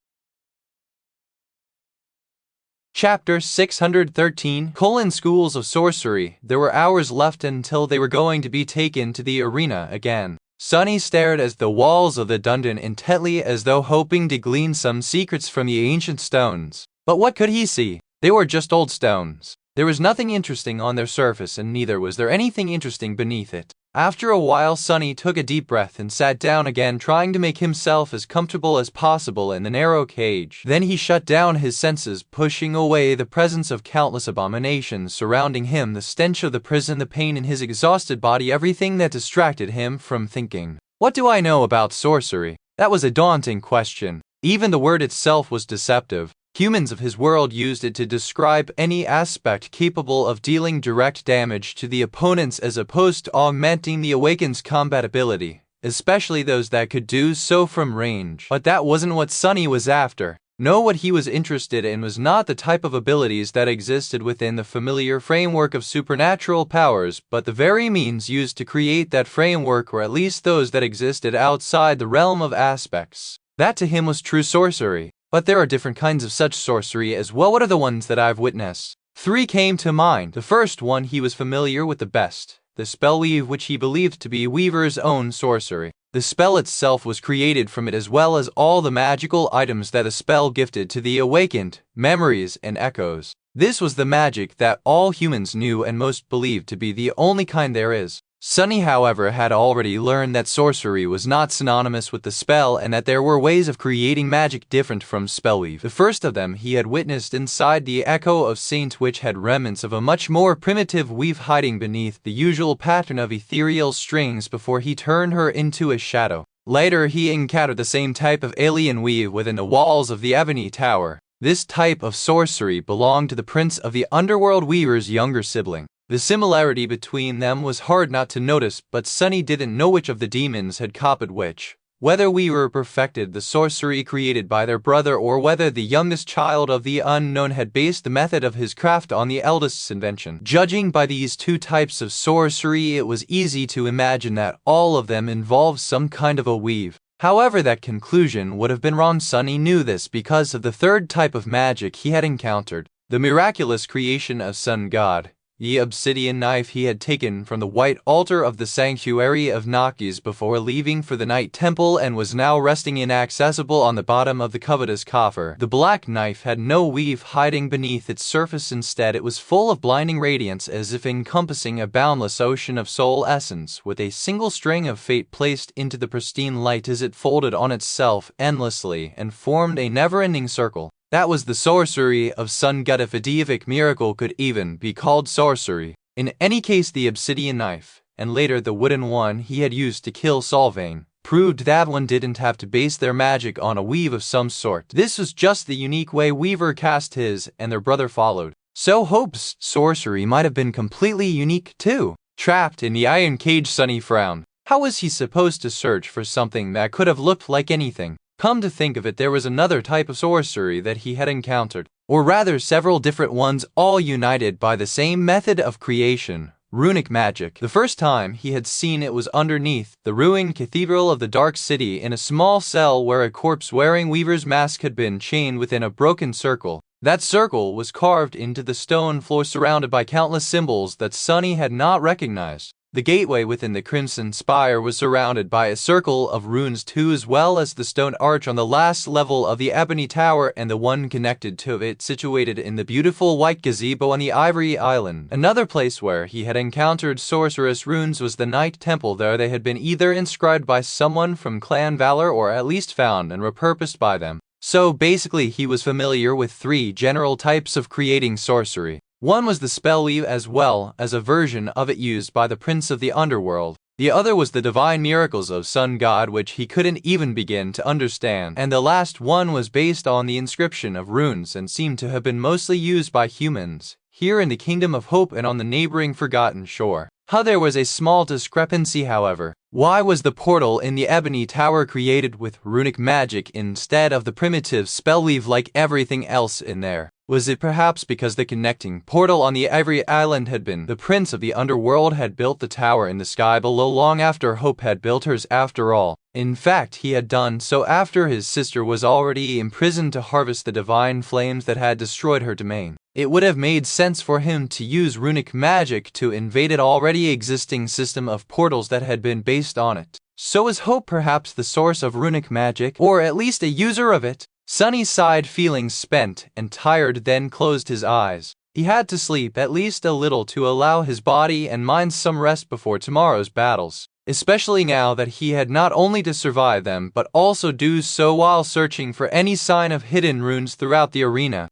Chapter 613 Schools of Sorcery. There were hours left until they were going to be taken to the arena again. Sunny stared at the walls of the dungeon intently, as though hoping to glean some secrets from the ancient stones. But what could he see? They were just old stones. There was nothing interesting on their surface, and neither was there anything interesting beneath it. After a while, Sunny took a deep breath and sat down again, trying to make himself as comfortable as possible in the narrow cage. Then he shut down his senses, pushing away the presence of countless abominations surrounding him, the stench of the prison, the pain in his exhausted body, everything that distracted him from thinking. What do I know about sorcery? That was a daunting question. Even the word itself was deceptive. Humans of his world used it to describe any aspect capable of dealing direct damage to the opponents, as opposed to augmenting the awakened's combat ability. especially those that could do so from range. But that wasn't what Sunny was after. No, what he was interested in was not the type of abilities that existed within the familiar framework of supernatural powers, but the very means used to create that framework, or at least those that existed outside the realm of aspects. That to him was true sorcery. But there are different kinds of such sorcery as well. What are the ones that I've witnessed? 3 came to mind. The first one he was familiar with the best, the spell weave, which he believed to be Weaver's own sorcery. The spell itself was created from it, as well as all the magical items that the spell gifted to the awakened, memories and echoes. This was the magic that all humans knew and most believed to be the only kind there is. Sunny, however, had already learned that sorcery was not synonymous with the spell, and that there were ways of creating magic different from spellweave. The first of them he had witnessed inside the Echo of Saints, which had remnants of a much more primitive weave hiding beneath the usual pattern of ethereal strings before he turned her into a shadow. Later he encountered the same type of alien weave within the walls of the Ebony Tower. This type of sorcery belonged to the Prince of the Underworld Weaver's younger sibling. The similarity between them was hard not to notice, but Sunny didn't know which of the demons had copied which, whether Weaver perfected the sorcery created by their brother, or whether the youngest child of the unknown had based the method of his craft on the eldest's invention. Judging by these 2 types of sorcery, it was easy to imagine that all of them involved some kind of a weave. However, that conclusion would have been wrong. Sunny knew this because of the 3rd type of magic he had encountered, the miraculous creation of Sun God. The obsidian knife he had taken from the white altar of the sanctuary of Nakis before leaving for the night temple, and was now resting inaccessible on the bottom of the covetous coffer. The black knife had no weave hiding beneath its surface. Instead, it was full of blinding radiance, as if encompassing a boundless ocean of soul essence, with a single string of fate placed into the pristine light as it folded on itself endlessly and formed a never-ending circle. That was the sorcery of Sun God, if a deific miracle could even be called sorcery. In any case, the obsidian knife, and later the wooden one he had used to kill Solvane, proved that one didn't have to base their magic on a weave of some sort. This was just the unique way Weaver cast his, and their brother followed. So Hope's sorcery might have been completely unique too. Trapped in the iron cage, Sunny frowned. How was he supposed to search for something that could have looked like anything? Come to think of it, there was another type of sorcery that he had encountered, or rather several different ones, all united by the same method of creation, runic magic. The first time he had seen it was underneath the ruined cathedral of the Dark City, in a small cell where a corpse wearing Weaver's mask had been chained within a broken circle. That circle was carved into the stone floor, surrounded by countless symbols that Sunny had not recognized. The gateway within the Crimson Spire was surrounded by a circle of runes too, as well as the stone arch on the last level of the Ebony Tower, and the one connected to it situated in the beautiful white gazebo on the Ivory Island. Another place where he had encountered sorcerous runes was the Night Temple. There they had been either inscribed by someone from Clan Valor, or at least found and repurposed by them. So basically he was familiar with 3 general types of creating sorcery. One was the spellweave, as well as a version of it used by the Prince of the Underworld. The other was the divine miracles of Sun God, which he couldn't even begin to understand. And the last one was based on the inscription of runes, and seemed to have been mostly used by humans, here in the Kingdom of Hope and on the neighboring Forgotten Shore. How there was a small discrepancy, however. Why was the portal in the Ebony Tower created with runic magic instead of the primitive spellweave like everything else in there? Was it perhaps because the connecting portal on the Ivory Island had been the Prince of the Underworld had built the tower in the sky below long after Hope had built hers after all? In fact, he had done so after his sister was already imprisoned to harvest the divine flames that had destroyed her domain. It would have made sense for him to use runic magic to invade an already existing system of portals that had been based on it. So is Hope perhaps the source of runic magic, or at least a user of it? Sunny sighed, feeling spent and tired, then closed his eyes. He had to sleep at least a little to allow his body and mind some rest before tomorrow's battles, especially now that he had not only to survive them but also do so while searching for any sign of hidden runes throughout the arena.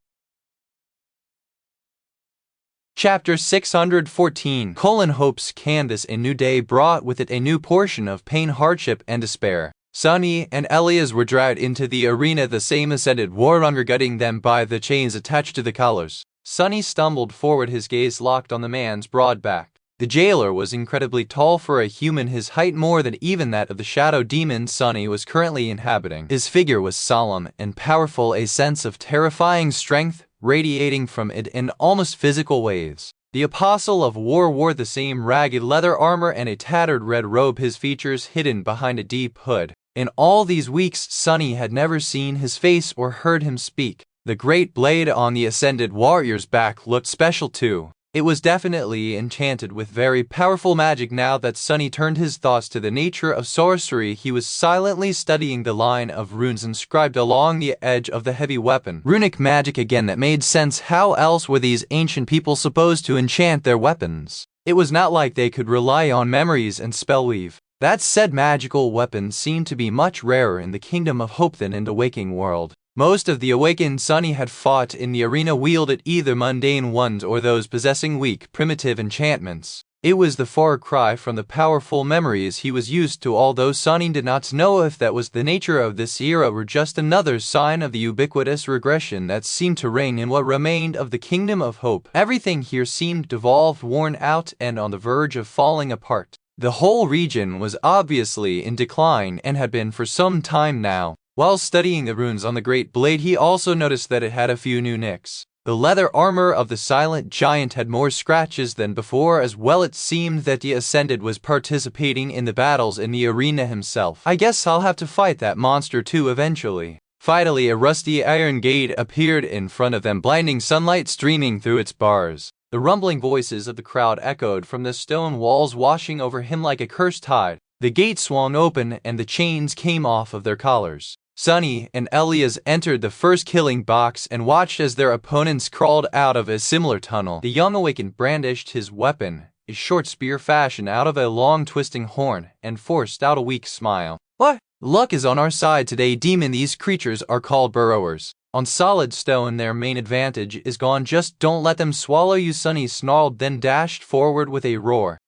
Chapter 614. Hope's canvas. A new day brought with it a new portion of pain, hardship, and despair. Sunny and Elias were dragged into the arena, the same ascended warmonger gutting them by the chains attached to the collars. Sunny stumbled forward, his gaze locked on the man's broad back. The jailer was incredibly tall for a human, his height more than even that of the shadow demon Sunny was currently inhabiting. His figure was solemn and powerful, a sense of terrifying strength radiating from it in almost physical ways. The Apostle of War wore the same ragged leather armor and a tattered red robe, his features hidden behind a deep hood. In all these weeks, Sunny had never seen his face or heard him speak. The great blade on the ascended warrior's back looked special too. It was definitely enchanted with very powerful magic. Now that Sunny turned his thoughts to the nature of sorcery, he was silently studying the line of runes inscribed along the edge of the heavy weapon. Runic magic again, that made sense. How else were these ancient people supposed to enchant their weapons? It was not like they could rely on memories and spellweave. That said, magical weapons seemed to be much rarer in the Kingdom of Hope than in the waking world. Most of the awakened Sunny had fought in the arena wielded either mundane ones or those possessing weak, primitive enchantments. It was the far cry from the powerful memories he was used to, although Sunny did not know if that was the nature of this era or just another sign of the ubiquitous regression that seemed to reign in what remained of the Kingdom of Hope. Everything here seemed devolved, worn out, and on the verge of falling apart. The whole region was obviously in decline and had been for some time now. While studying the runes on the great blade, he also noticed that it had a few new nicks. The leather armor of the silent giant had more scratches than before as well. It seemed that the Ascended was participating in the battles in the arena himself. I guess I'll have to fight that monster too eventually. Finally, a rusty iron gate appeared in front of them, blinding sunlight streaming through its bars. The rumbling voices of the crowd echoed from the stone walls, washing over him like a cursed tide. The gate swung open and the chains came off of their collars. Sunny and Elias entered the first killing box and watched as their opponents crawled out of a similar tunnel. The young awakened brandished his weapon, a short spear fashioned out of a long twisting horn, and forced out a weak smile. "What? Luck is on our side today, demon. These creatures are called burrowers. On solid stone, their main advantage is gone. Just don't let them swallow you," Sunny snarled, then dashed forward with a roar.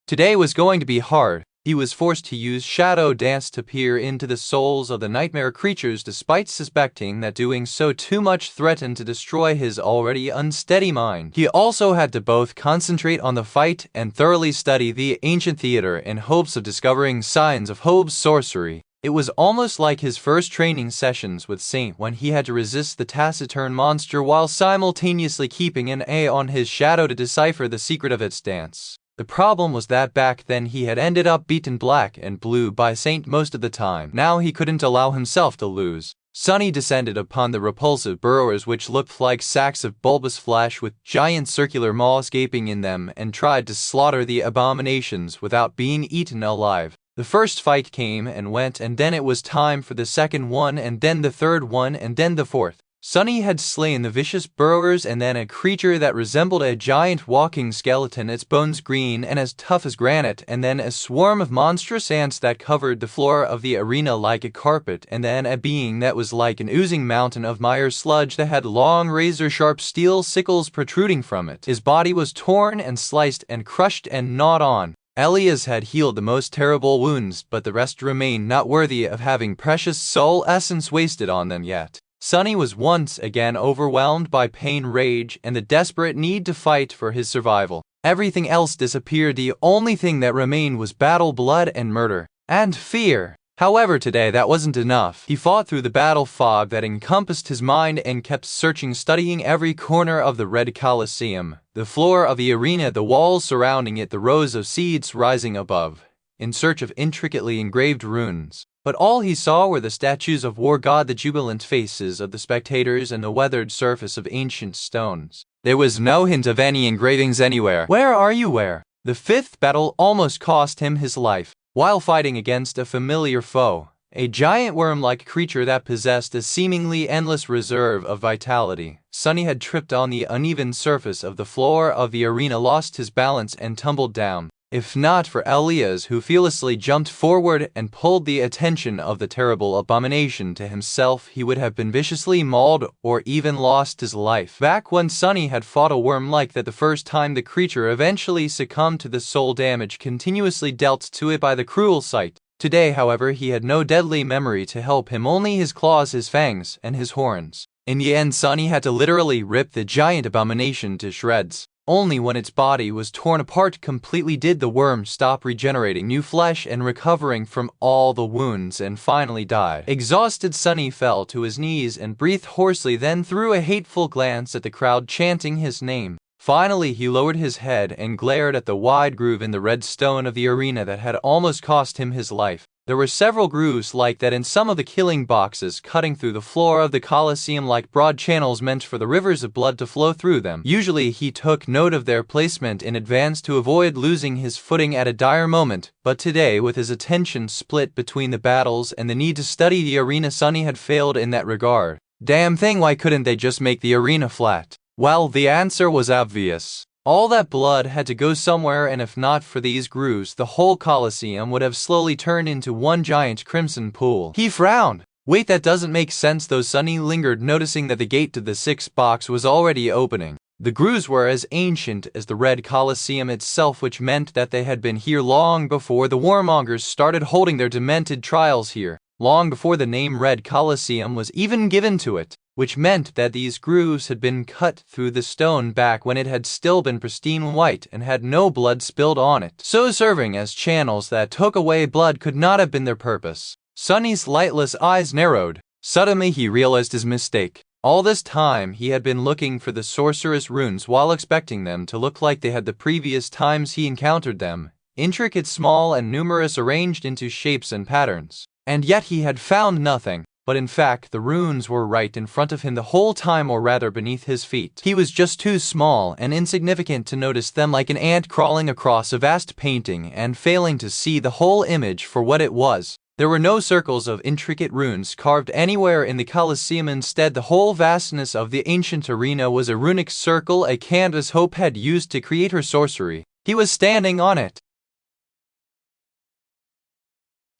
Today was going to be hard. He was forced to use shadow dance to peer into the souls of the nightmare creatures, despite suspecting that doing so too much threatened to destroy his already unsteady mind. He also had to both concentrate on the fight and thoroughly study the ancient theater in hopes of discovering signs of Hope's sorcery. It was almost like his first training sessions with Saint, when he had to resist the taciturn monster while simultaneously keeping an eye on his shadow to decipher the secret of its dance. The problem was that back then he had ended up beaten black and blue by Saint most of the time. Now he couldn't allow himself to lose. Sunny descended upon the repulsive burrowers, which looked like sacks of bulbous flesh with giant circular maws gaping in them, and tried to slaughter the abominations without being eaten alive. The first fight came and went, and then it was time for the second one, and then the third one, and then the fourth. Sunny had slain the vicious burrowers and then a creature that resembled a giant walking skeleton, its bones green and as tough as granite, and then a swarm of monstrous ants that covered the floor of the arena like a carpet, and then a being that was like an oozing mountain of mire sludge that had long razor-sharp steel sickles protruding from it. His body was torn and sliced and crushed and gnawed on. Elias had healed the most terrible wounds, but the rest remained not worthy of having precious soul essence wasted on them yet. Sunny was once again overwhelmed by pain, rage, and the desperate need to fight for his survival. Everything else disappeared. The only thing that remained was battle, blood, and murder. And fear. However, today that wasn't enough. He fought through the battle fog that encompassed his mind and kept searching, studying every corner of the red Colosseum, the floor of the arena, the walls surrounding it, the rows of seats rising above, in search of intricately engraved runes. But all he saw were the statues of war god, the jubilant faces of the spectators, and the weathered surface of ancient stones. There was no hint of any engravings anywhere. Where are you? Where? The fifth battle almost cost him his life. While fighting against a familiar foe, a giant worm-like creature that possessed a seemingly endless reserve of vitality, Sunny had tripped on the uneven surface of the floor of the arena, lost his balance, and tumbled down. If not for Elias, who fearlessly jumped forward and pulled the attention of the terrible abomination to himself, he would have been viciously mauled or even lost his life. Back when Sunny had fought a worm like that the first time, the creature eventually succumbed to the soul damage continuously dealt to it by the cruel sight. Today, however, he had no deadly memory to help him, only his claws, his fangs, and his horns. In the end, Sunny had to literally rip the giant abomination to shreds. Only when its body was torn apart completely did the worm stop regenerating new flesh and recovering from all the wounds, and finally died. Exhausted, Sunny fell to his knees and breathed hoarsely, then threw a hateful glance at the crowd chanting his name. Finally, he lowered his head and glared at the wide groove in the red stone of the arena that had almost cost him his life. There were several grooves like that in some of the killing boxes, cutting through the floor of the Colosseum like broad channels meant for the rivers of blood to flow through them. Usually he took note of their placement in advance to avoid losing his footing at a dire moment, but today, with his attention split between the battles and the need to study the arena, Sunny had failed in that regard. Damn thing, why couldn't they just make the arena flat? Well, the answer was obvious. All that blood had to go somewhere, and if not for these grooves, the whole Colosseum would have slowly turned into one giant crimson pool. He frowned. Wait, that doesn't make sense though. Sunny lingered, noticing that the gate to the sixth box was already opening. The grooves were as ancient as the red Colosseum itself, which meant that they had been here long before the warmongers started holding their demented trials here, long before the name Red Colosseum was even given to it, which meant that these grooves had been cut through the stone back when it had still been pristine white and had no blood spilled on it. So serving as channels that took away blood could not have been their purpose. Sunny's lightless eyes narrowed. Suddenly he realized his mistake. All this time he had been looking for the sorceress runes while expecting them to look like they had the previous times he encountered them, intricate, small, and numerous, arranged into shapes and patterns. And yet he had found nothing. But in fact, the runes were right in front of him the whole time, or rather beneath his feet. He was just too small and insignificant to notice them, like an ant crawling across a vast painting and failing to see the whole image for what it was. There were no circles of intricate runes carved anywhere in the Colosseum. Instead, the whole vastness of the ancient arena was a runic circle, a canvas Hope had used to create her sorcery. He was standing on it.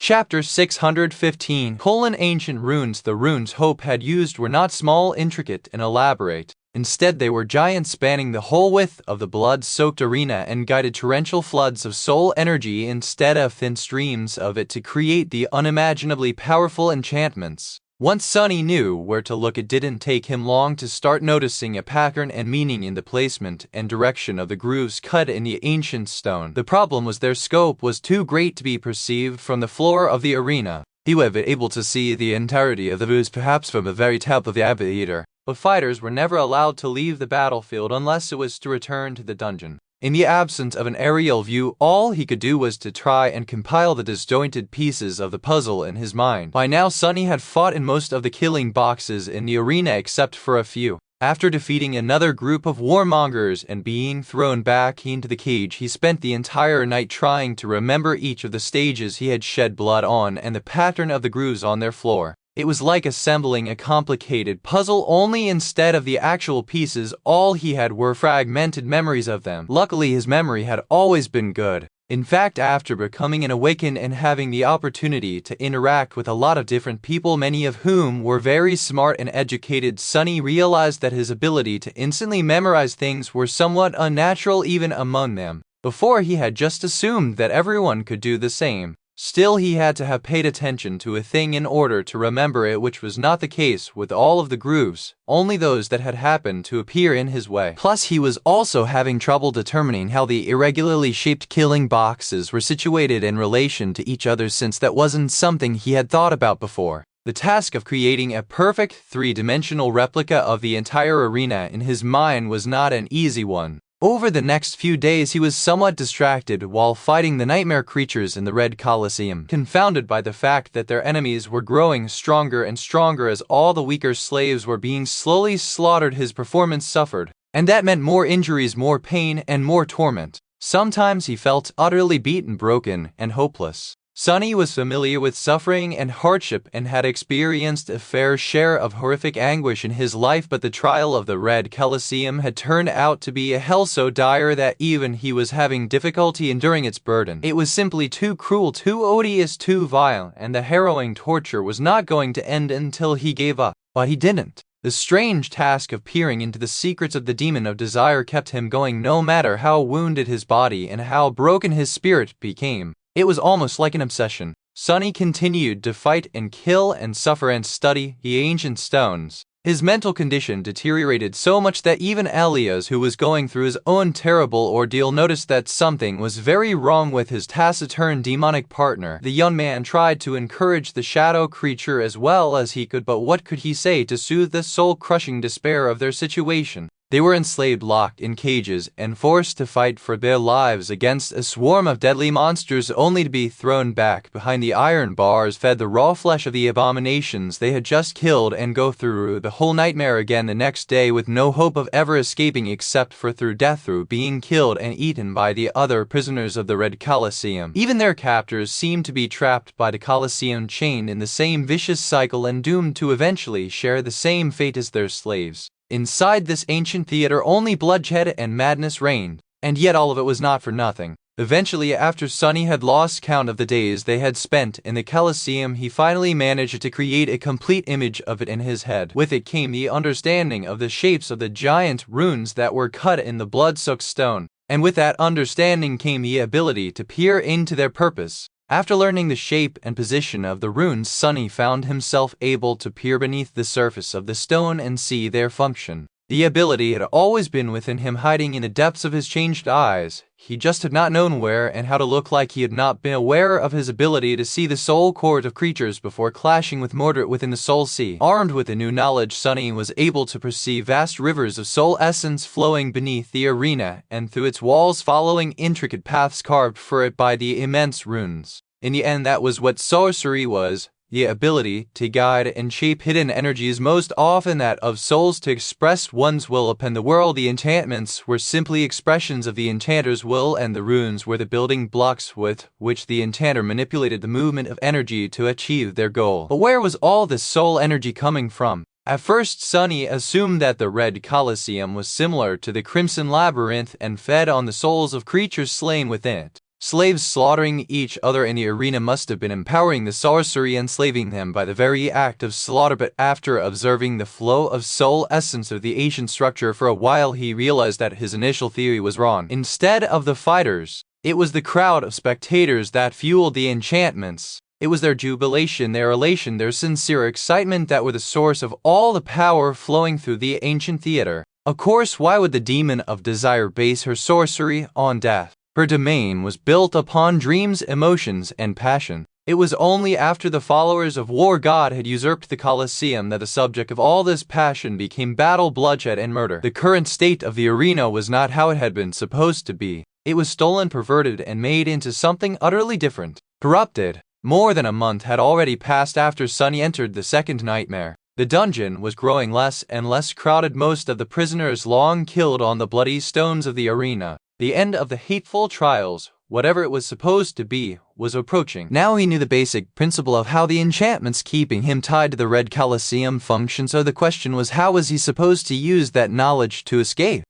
Chapter 615. Ancient runes. The runes Hope had used were not small, intricate, and elaborate. Instead, they were giant, spanning the whole width of the blood-soaked arena, and guided torrential floods of soul energy instead of thin streams of it to create the unimaginably powerful enchantments. Once Sunny knew where to look, it didn't take him long to start noticing a pattern and meaning in the placement and direction of the grooves cut in the ancient stone. The problem was their scope was too great to be perceived from the floor of the arena. He would have been able to see the entirety of the grooves perhaps from the very top of the amphitheater, but fighters were never allowed to leave the battlefield unless it was to return to the dungeon. In the absence of an aerial view, all he could do was to try and compile the disjointed pieces of the puzzle in his mind. By now, Sunny had fought in most of the killing boxes in the arena except for a few. After defeating another group of warmongers and being thrown back into the cage, he spent the entire night trying to remember each of the stages he had shed blood on and the pattern of the grooves on their floor. It was like assembling a complicated puzzle, only instead of the actual pieces, all he had were fragmented memories of them. Luckily, his memory had always been good. In fact, after becoming an awakened and having the opportunity to interact with a lot of different people, many of whom were very smart and educated, Sunny realized that his ability to instantly memorize things were somewhat unnatural even among them. Before, he had just assumed that everyone could do the same. Still, he had to have paid attention to a thing in order to remember it, which was not the case with all of the grooves, only those that had happened to appear in his way. Plus, he was also having trouble determining how the irregularly shaped killing boxes were situated in relation to each other, since that wasn't something he had thought about before. The task of creating a perfect three-dimensional replica of the entire arena in his mind was not an easy one. Over the next few days, he was somewhat distracted while fighting the nightmare creatures in the Red Colosseum, confounded by the fact that their enemies were growing stronger and stronger as all the weaker slaves were being slowly slaughtered. His performance suffered, and that meant more injuries, more pain, and more torment. Sometimes he felt utterly beaten, broken, and hopeless. Sunny was familiar with suffering and hardship and had experienced a fair share of horrific anguish in his life, but the trial of the Red Colosseum had turned out to be a hell so dire that even he was having difficulty enduring its burden. It was simply too cruel, too odious, too vile, and the harrowing torture was not going to end until he gave up. But he didn't. The strange task of peering into the secrets of the demon of desire kept him going, no matter how wounded his body and how broken his spirit became. It was almost like an obsession. Sunny continued to fight and kill and suffer and study the ancient stones. His mental condition deteriorated so much that even Elias, who was going through his own terrible ordeal, noticed that something was very wrong with his taciturn demonic partner. The young man tried to encourage the shadow creature as well as he could, but what could he say to soothe the soul-crushing despair of their situation? They were enslaved, locked in cages, and forced to fight for their lives against a swarm of deadly monsters, only to be thrown back behind the iron bars, fed the raw flesh of the abominations they had just killed, and go through the whole nightmare again the next day with no hope of ever escaping except for through death, through being killed and eaten by the other prisoners of the Red Colosseum. Even their captors seemed to be trapped by the Colosseum, chained in the same vicious cycle and doomed to eventually share the same fate as their slaves. Inside this ancient theater, only bloodshed and madness reigned, and yet all of it was not for nothing. Eventually, after Sonny had lost count of the days they had spent in the Colosseum, he finally managed to create a complete image of it in his head. With it came the understanding of the shapes of the giant runes that were cut in the blood-soaked stone, and with that understanding came the ability to peer into their purpose. After learning the shape and position of the runes, Sonny found himself able to peer beneath the surface of the stone and see their function. The ability had always been within him, hiding in the depths of his changed eyes. He just had not known where and how to look. Like he had not been aware of his ability to see the soul court of creatures before clashing with Mordred within the soul sea. Armed with the new knowledge, Sonny was able to perceive vast rivers of soul essence flowing beneath the arena and through its walls, following intricate paths carved for it by the immense runes. In the end, that was what sorcery was. The ability to guide and shape hidden energies, most often that of souls, to express one's will upon the world. The enchantments were simply expressions of the enchanter's will, and the runes were the building blocks with which the enchanter manipulated the movement of energy to achieve their goal. But where was all this soul energy coming from? At first, Sonny assumed that the Red Colosseum was similar to the Crimson Labyrinth and fed on the souls of creatures slain within it. Slaves slaughtering each other in the arena must have been empowering the sorcery, enslaving them by the very act of slaughter. But after observing the flow of soul essence of the ancient structure for a while, he realized that his initial theory was wrong. Instead of the fighters, it was the crowd of spectators that fueled the enchantments. It was their jubilation, their elation, their sincere excitement that were the source of all the power flowing through the ancient theater. Of course, why would the demon of desire base her sorcery on death? Her domain was built upon dreams, emotions, and passion. It was only after the followers of War God had usurped the Colosseum that the subject of all this passion became battle, bloodshed, and murder. The current state of the arena was not how it had been supposed to be. It was stolen, perverted, and made into something utterly different. Corrupted. More than a month had already passed after Sonny entered the second nightmare. The dungeon was growing less and less crowded, most of the prisoners long killed on the bloody stones of the arena. The end of the hateful trials, whatever it was supposed to be, was approaching. Now he knew the basic principle of how the enchantments keeping him tied to the Red Colosseum functioned, so the question was, how was he supposed to use that knowledge to escape?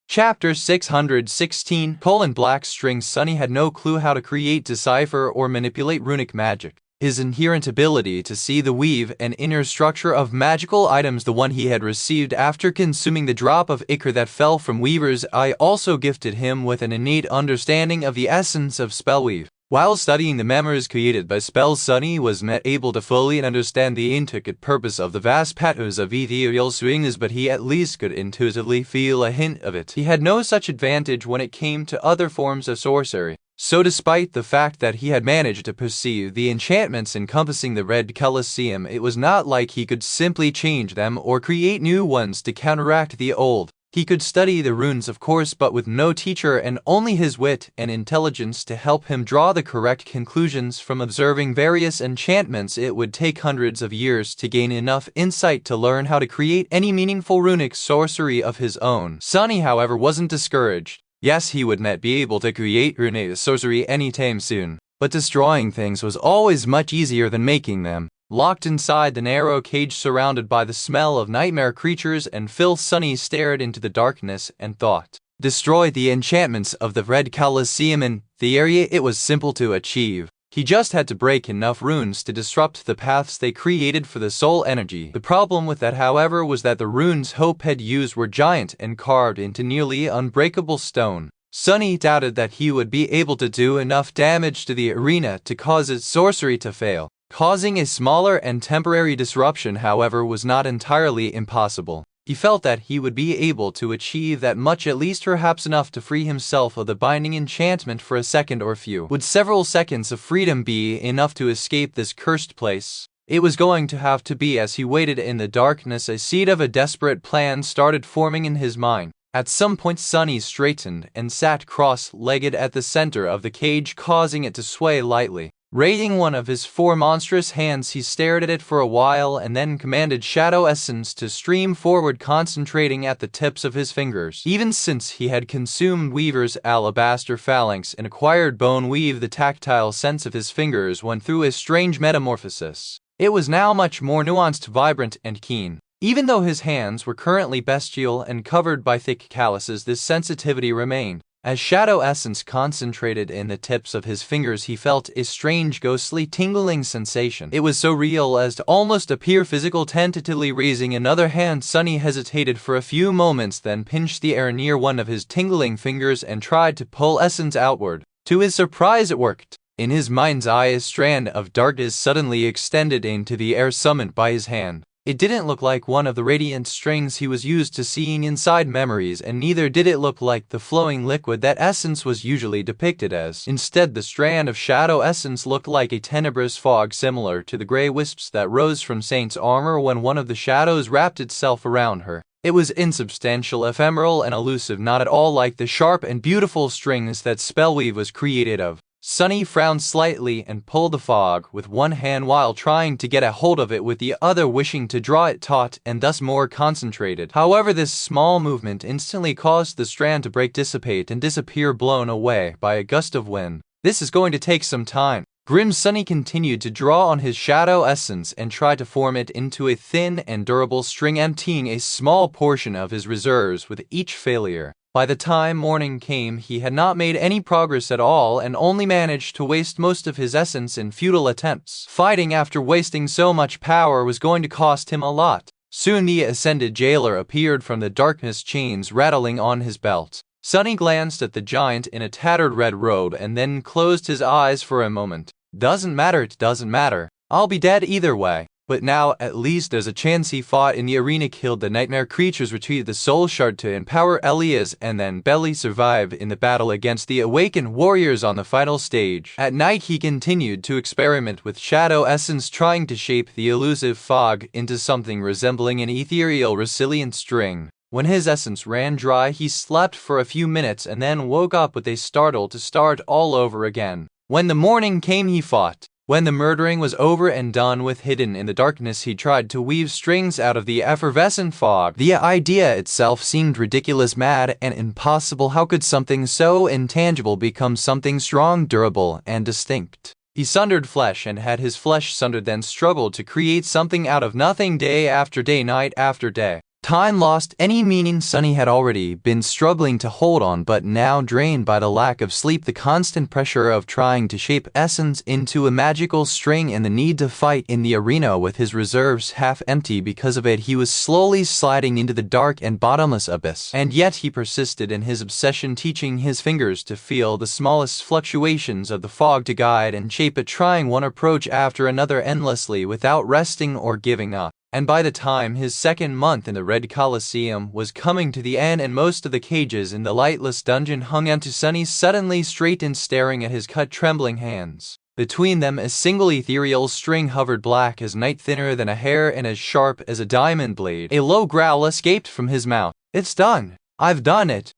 Chapter 616: Black Strings. Sonny had no clue how to create, decipher, or manipulate runic magic. His inherent ability to see the weave and inner structure of magical items, the one he had received after consuming the drop of ichor that fell from Weaver's eye, also gifted him with an innate understanding of the essence of spellweave. While studying the memories created by spells, Sonny was not able to fully understand the intricate purpose of the vast patterns of ethereal strings, but he at least could intuitively feel a hint of it. He had no such advantage when it came to other forms of sorcery. So despite the fact that he had managed to perceive the enchantments encompassing the Red Colosseum, it was not like he could simply change them or create new ones to counteract the old. He could study the runes, of course, but with no teacher and only his wit and intelligence to help him draw the correct conclusions from observing various enchantments. It would take hundreds of years to gain enough insight to learn how to create any meaningful runic sorcery of his own. Sonny, however, wasn't discouraged. Yes, he would not be able to create runic sorcery anytime soon, but destroying things was always much easier than making them. Locked inside the narrow cage, surrounded by the smell of nightmare creatures and filth, Sonny stared into the darkness and thought. Destroy the enchantments of the Red Colosseum. In theory, it was simple to achieve. He just had to break enough runes to disrupt the paths they created for the soul energy. The problem with that, however, was that the runes Hope had used were giant and carved into nearly unbreakable stone. Sonny doubted that he would be able to do enough damage to the arena to cause its sorcery to fail. Causing a smaller and temporary disruption, however, was not entirely impossible. He felt that he would be able to achieve that much, at least perhaps enough to free himself of the binding enchantment for a second or few. Would several seconds of freedom be enough to escape this cursed place? It was going to have to be. As he waited in the darkness, a seed of a desperate plan started forming in his mind. At some point, Sunny straightened and sat cross-legged at the center of the cage, causing it to sway lightly. Raising one of his 4 monstrous hands, he stared at it for a while and then commanded shadow essence to stream forward, concentrating at the tips of his fingers. Even since he had consumed Weaver's alabaster phalanx and acquired bone weave, the tactile sense of his fingers went through a strange metamorphosis. It was now much more nuanced, vibrant, and keen. Even though his hands were currently bestial and covered by thick calluses, this sensitivity remained. As shadow essence concentrated in the tips of his fingers, he felt a strange, ghostly, tingling sensation. It was so real as to almost appear physical. Tentatively raising another hand, Sunny hesitated for a few moments, then pinched the air near one of his tingling fingers and tried to pull essence outward. To his surprise, it worked. In his mind's eye, a strand of darkness suddenly extended into the air, summoned by his hand. It didn't look like one of the radiant strings he was used to seeing inside memories, and neither did it look like the flowing liquid that essence was usually depicted as. Instead, the strand of shadow essence looked like a tenebrous fog, similar to the gray wisps that rose from Saint's armor when one of the shadows wrapped itself around her. It was insubstantial, ephemeral, and elusive, not at all like the sharp and beautiful strings that Spellweave was created of. Sunny frowned slightly and pulled the fog with one hand while trying to get a hold of it with the other, wishing to draw it taut and thus more concentrated. However, this small movement instantly caused the strand to break, dissipate, and disappear, blown away by a gust of wind. This is going to take some time. Grim Sunny continued to draw on his shadow essence and try to form it into a thin and durable string, emptying a small portion of his reserves with each failure. By the time morning came, he had not made any progress at all and only managed to waste most of his essence in futile attempts. Fighting after wasting so much power was going to cost him a lot. Soon the ascended jailer appeared from the darkness, chains rattling on his belt. Sunny glanced at the giant in a tattered red robe and then closed his eyes for a moment. Doesn't matter, it doesn't matter. I'll be dead either way. But now, at least, there's a chance. He fought in the arena, killed the nightmare creatures, retrieved the soul shard to empower Elias, and then barely survived in the battle against the awakened warriors on the final stage. At night, he continued to experiment with shadow essence, trying to shape the elusive fog into something resembling an ethereal, resilient string. When his essence ran dry, he slept for a few minutes and then woke up with a startle to start all over again. When the morning came, he fought. When the murdering was over and done with, hidden in the darkness, he tried to weave strings out of the effervescent fog. The idea itself seemed ridiculous, mad, and impossible. How could something so intangible become something strong, durable, and distinct? He sundered flesh and had his flesh sundered, then struggled to create something out of nothing, day after day, night after day. Time lost any meaning. Sunny had already been struggling to hold on, but now, drained by the lack of sleep, the constant pressure of trying to shape essence into a magical string, and the need to fight in the arena with his reserves half empty because of it, he was slowly sliding into the dark and bottomless abyss. And yet he persisted in his obsession, teaching his fingers to feel the smallest fluctuations of the fog, to guide and shape it, trying one approach after another endlessly without resting or giving up. And by the time his second month in the Red Colosseum was coming to the end and most of the cages in the lightless dungeon hung empty, Sunny suddenly straightened, staring at his cut, trembling hands. Between them, a single ethereal string hovered, black as night, thinner than a hair, and as sharp as a diamond blade. A low growl escaped from his mouth. "It's done. I've done it."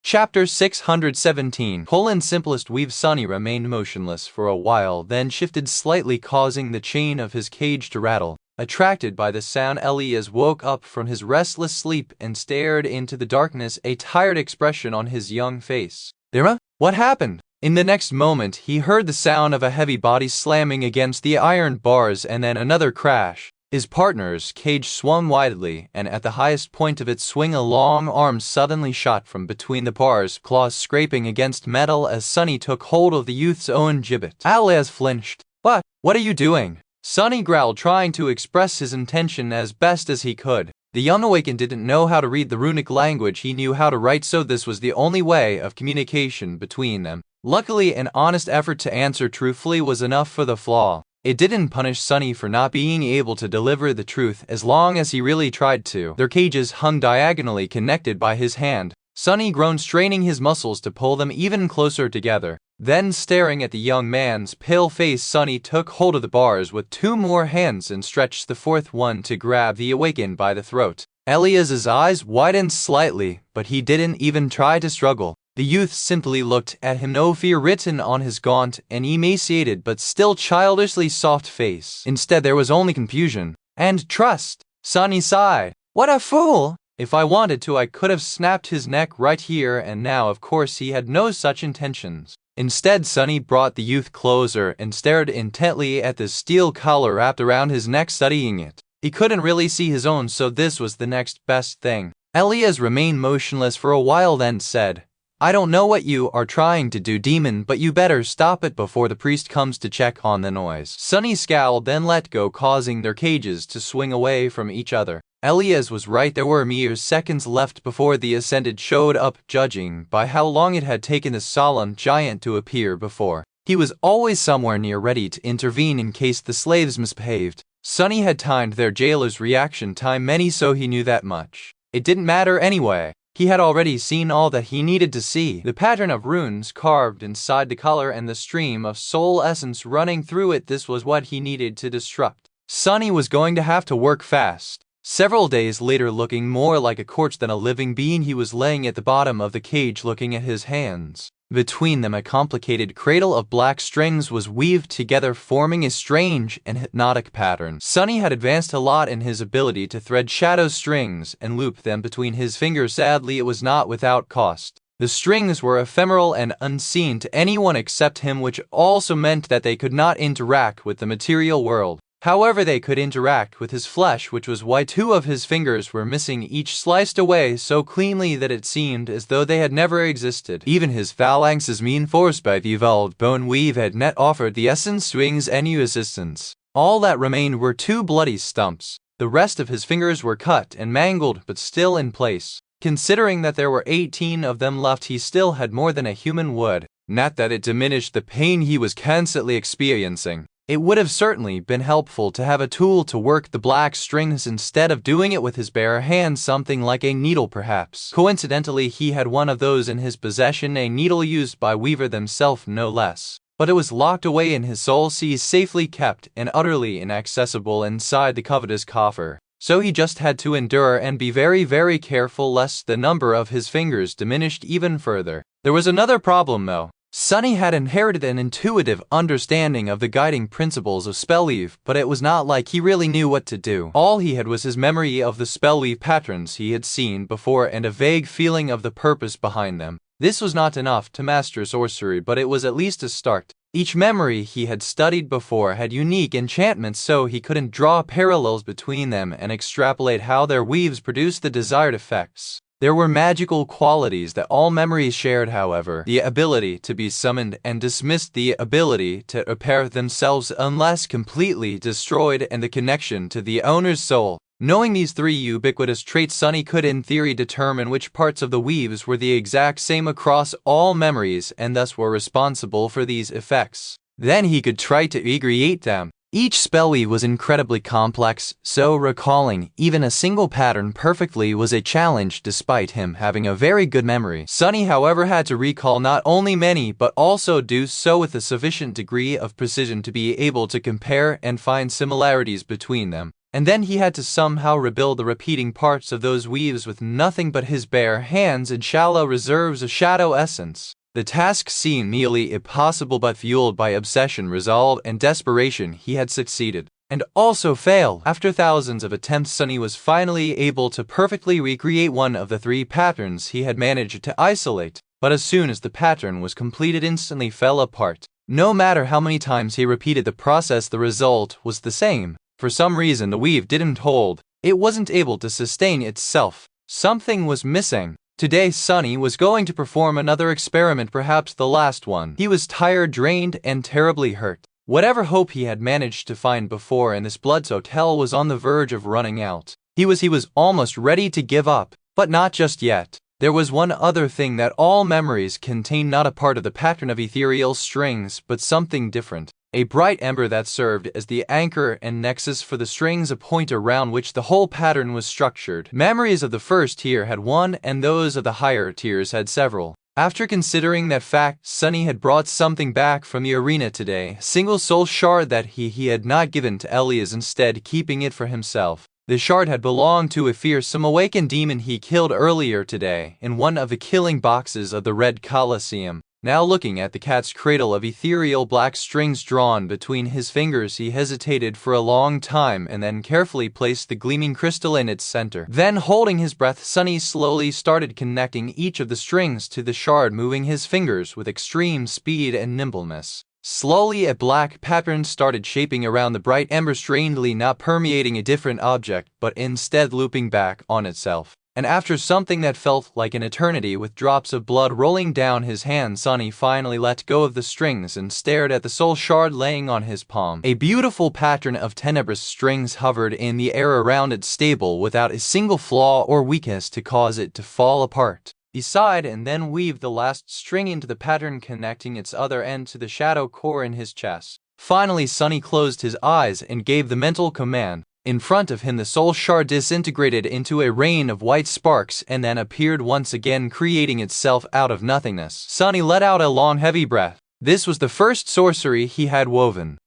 Chapter 617. Simplest weave. Sunny remained motionless for a while, then shifted slightly, causing the chain of his cage to rattle. Attracted by the sound, Elias woke up from his restless sleep and stared into the darkness, a tired expression on his young face. "Dira? What happened?" In the next moment, he heard the sound of a heavy body slamming against the iron bars and then another crash. His partner's cage swung widely, and at the highest point of its swing, a long arm suddenly shot from between the bars, claws scraping against metal as Sunny took hold of the youth's own gibbet. Elias flinched. What are you doing?" Sunny growled, trying to express his intention as best as he could. The unawakened didn't know how to read the runic language. He knew how to write, so this was the only way of communication between them. Luckily, an honest effort to answer truthfully was enough for the flaw. It didn't punish Sunny for not being able to deliver the truth as long as he really tried to. Their cages hung diagonally connected by his hand. Sunny groaned, straining his muscles to pull them even closer together. Then, staring at the young man's pale face, Sunny took hold of the bars with 2 more hands and stretched the 4th one to grab the awakened by the throat. Elias's eyes widened slightly, but he didn't even try to struggle. The youth simply looked at him, no fear written on his gaunt and emaciated but still childishly soft face. Instead, there was only confusion and trust. Sunny sighed. "What a fool! If I wanted to, I could have snapped his neck right here and now." Of course, he had no such intentions. Instead, Sunny brought the youth closer and stared intently at the steel collar wrapped around his neck, studying it. He couldn't really see his own, so this was the next best thing. Elias remained motionless for a while, then said, "I don't know what you are trying to do, demon, but you better stop it before the priest comes to check on the noise." Sunny scowled, then let go, causing their cages to swing away from each other. Elias was right. There were mere seconds left before the Ascended showed up, judging by how long it had taken the solemn giant to appear before. He was always somewhere near, ready to intervene in case the slaves misbehaved. Sunny had timed their jailer's reaction time many, so he knew that much. It didn't matter anyway. He had already seen all that he needed to see. The pattern of runes carved inside the collar and the stream of soul essence running through it, this was what he needed to disrupt. Sunny was going to have to work fast. Several days later, looking more like a corpse than a living being, he was laying at the bottom of the cage, looking at his hands. Between them, a complicated cradle of black strings was weaved together, forming a strange and hypnotic pattern. Sunny had advanced a lot in his ability to thread shadow strings and loop them between his fingers. Sadly, it was not without cost. The strings were ephemeral and unseen to anyone except him, which also meant that they could not interact with the material world. However, they could interact with his flesh, which was why 2 of his fingers were missing, each sliced away so cleanly that it seemed as though they had never existed. Even his phalanxes, reinforced by the evolved bone weave, had not offered the essence swings any assistance. All that remained were 2 bloody stumps. The rest of his fingers were cut and mangled, but still in place. Considering that there were 18 of them left, he still had more than a human would. Not that it diminished the pain he was constantly experiencing. It would have certainly been helpful to have a tool to work the black strings instead of doing it with his bare hands, something like a needle perhaps. Coincidentally, he had one of those in his possession, a needle used by Weaver themselves no less. But it was locked away in his soul seas, safely kept and utterly inaccessible inside the covetous coffer. So he just had to endure and be very, very careful lest the number of his fingers diminished even further. There was another problem though. Sunny had inherited an intuitive understanding of the guiding principles of spellweave, but it was not like he really knew what to do. All he had was his memory of the spellweave patterns he had seen before and a vague feeling of the purpose behind them. This was not enough to master sorcery, but it was at least a start. Each memory he had studied before had unique enchantments, so he couldn't draw parallels between them and extrapolate how their weaves produced the desired effects. There were magical qualities that all memories shared, however, the ability to be summoned and dismissed, the ability to repair themselves unless completely destroyed, and the connection to the owner's soul. Knowing these 3 ubiquitous traits, Sunny could in theory determine which parts of the weaves were the exact same across all memories and thus were responsible for these effects. Then he could try to recreate them. Each spellweave was incredibly complex, so recalling even a single pattern perfectly was a challenge despite him having a very good memory. Sunny, however, had to recall not only many but also do so with a sufficient degree of precision to be able to compare and find similarities between them. And then he had to somehow rebuild the repeating parts of those weaves with nothing but his bare hands and shallow reserves of shadow essence. The task seemed nearly impossible, but fueled by obsession, resolve, and desperation, he had succeeded. And also failed. After thousands of attempts, Sunny was finally able to perfectly recreate one of the 3 patterns he had managed to isolate. But as soon as the pattern was completed, it instantly fell apart. No matter how many times he repeated the process, the result was the same. For some reason, the weave didn't hold. It wasn't able to sustain itself. Something was missing. Today, Sunny was going to perform another experiment, perhaps the last one. He was tired, drained, and terribly hurt. Whatever hope he had managed to find before in this Blood's Hotel was on the verge of running out. He was almost ready to give up, but not just yet. There was one other thing that all memories contain, not a part of the pattern of ethereal strings, but something different. A bright ember that served as the anchor and nexus for the strings, a point around which the whole pattern was structured. Memories of the first tier had one, and those of the higher tiers had several. After considering that fact, Sunny had brought something back from the arena today, a single soul shard that he had not given to Elias, instead keeping it for himself. The shard had belonged to a fearsome awakened demon he killed earlier today in one of the killing boxes of the Red Colosseum. Now looking at the cat's cradle of ethereal black strings drawn between his fingers, he hesitated for a long time and then carefully placed the gleaming crystal in its center. Then, holding his breath, Sunny slowly started connecting each of the strings to the shard, moving his fingers with extreme speed and nimbleness. Slowly, a black pattern started shaping around the bright ember, strangely not permeating a different object, but instead looping back on itself. And after something that felt like an eternity, with drops of blood rolling down his hand, Sunny finally let go of the strings and stared at the soul shard laying on his palm. A beautiful pattern of tenebrous strings hovered in the air around it, stable, without a single flaw or weakness to cause it to fall apart. He sighed and then weaved the last string into the pattern, connecting its other end to the shadow core in his chest. Finally, Sunny closed his eyes and gave the mental command. In front of him, the soul shard disintegrated into a rain of white sparks and then appeared once again, creating itself out of nothingness. Sunny let out a long, heavy breath. This was the first sorcery he had woven.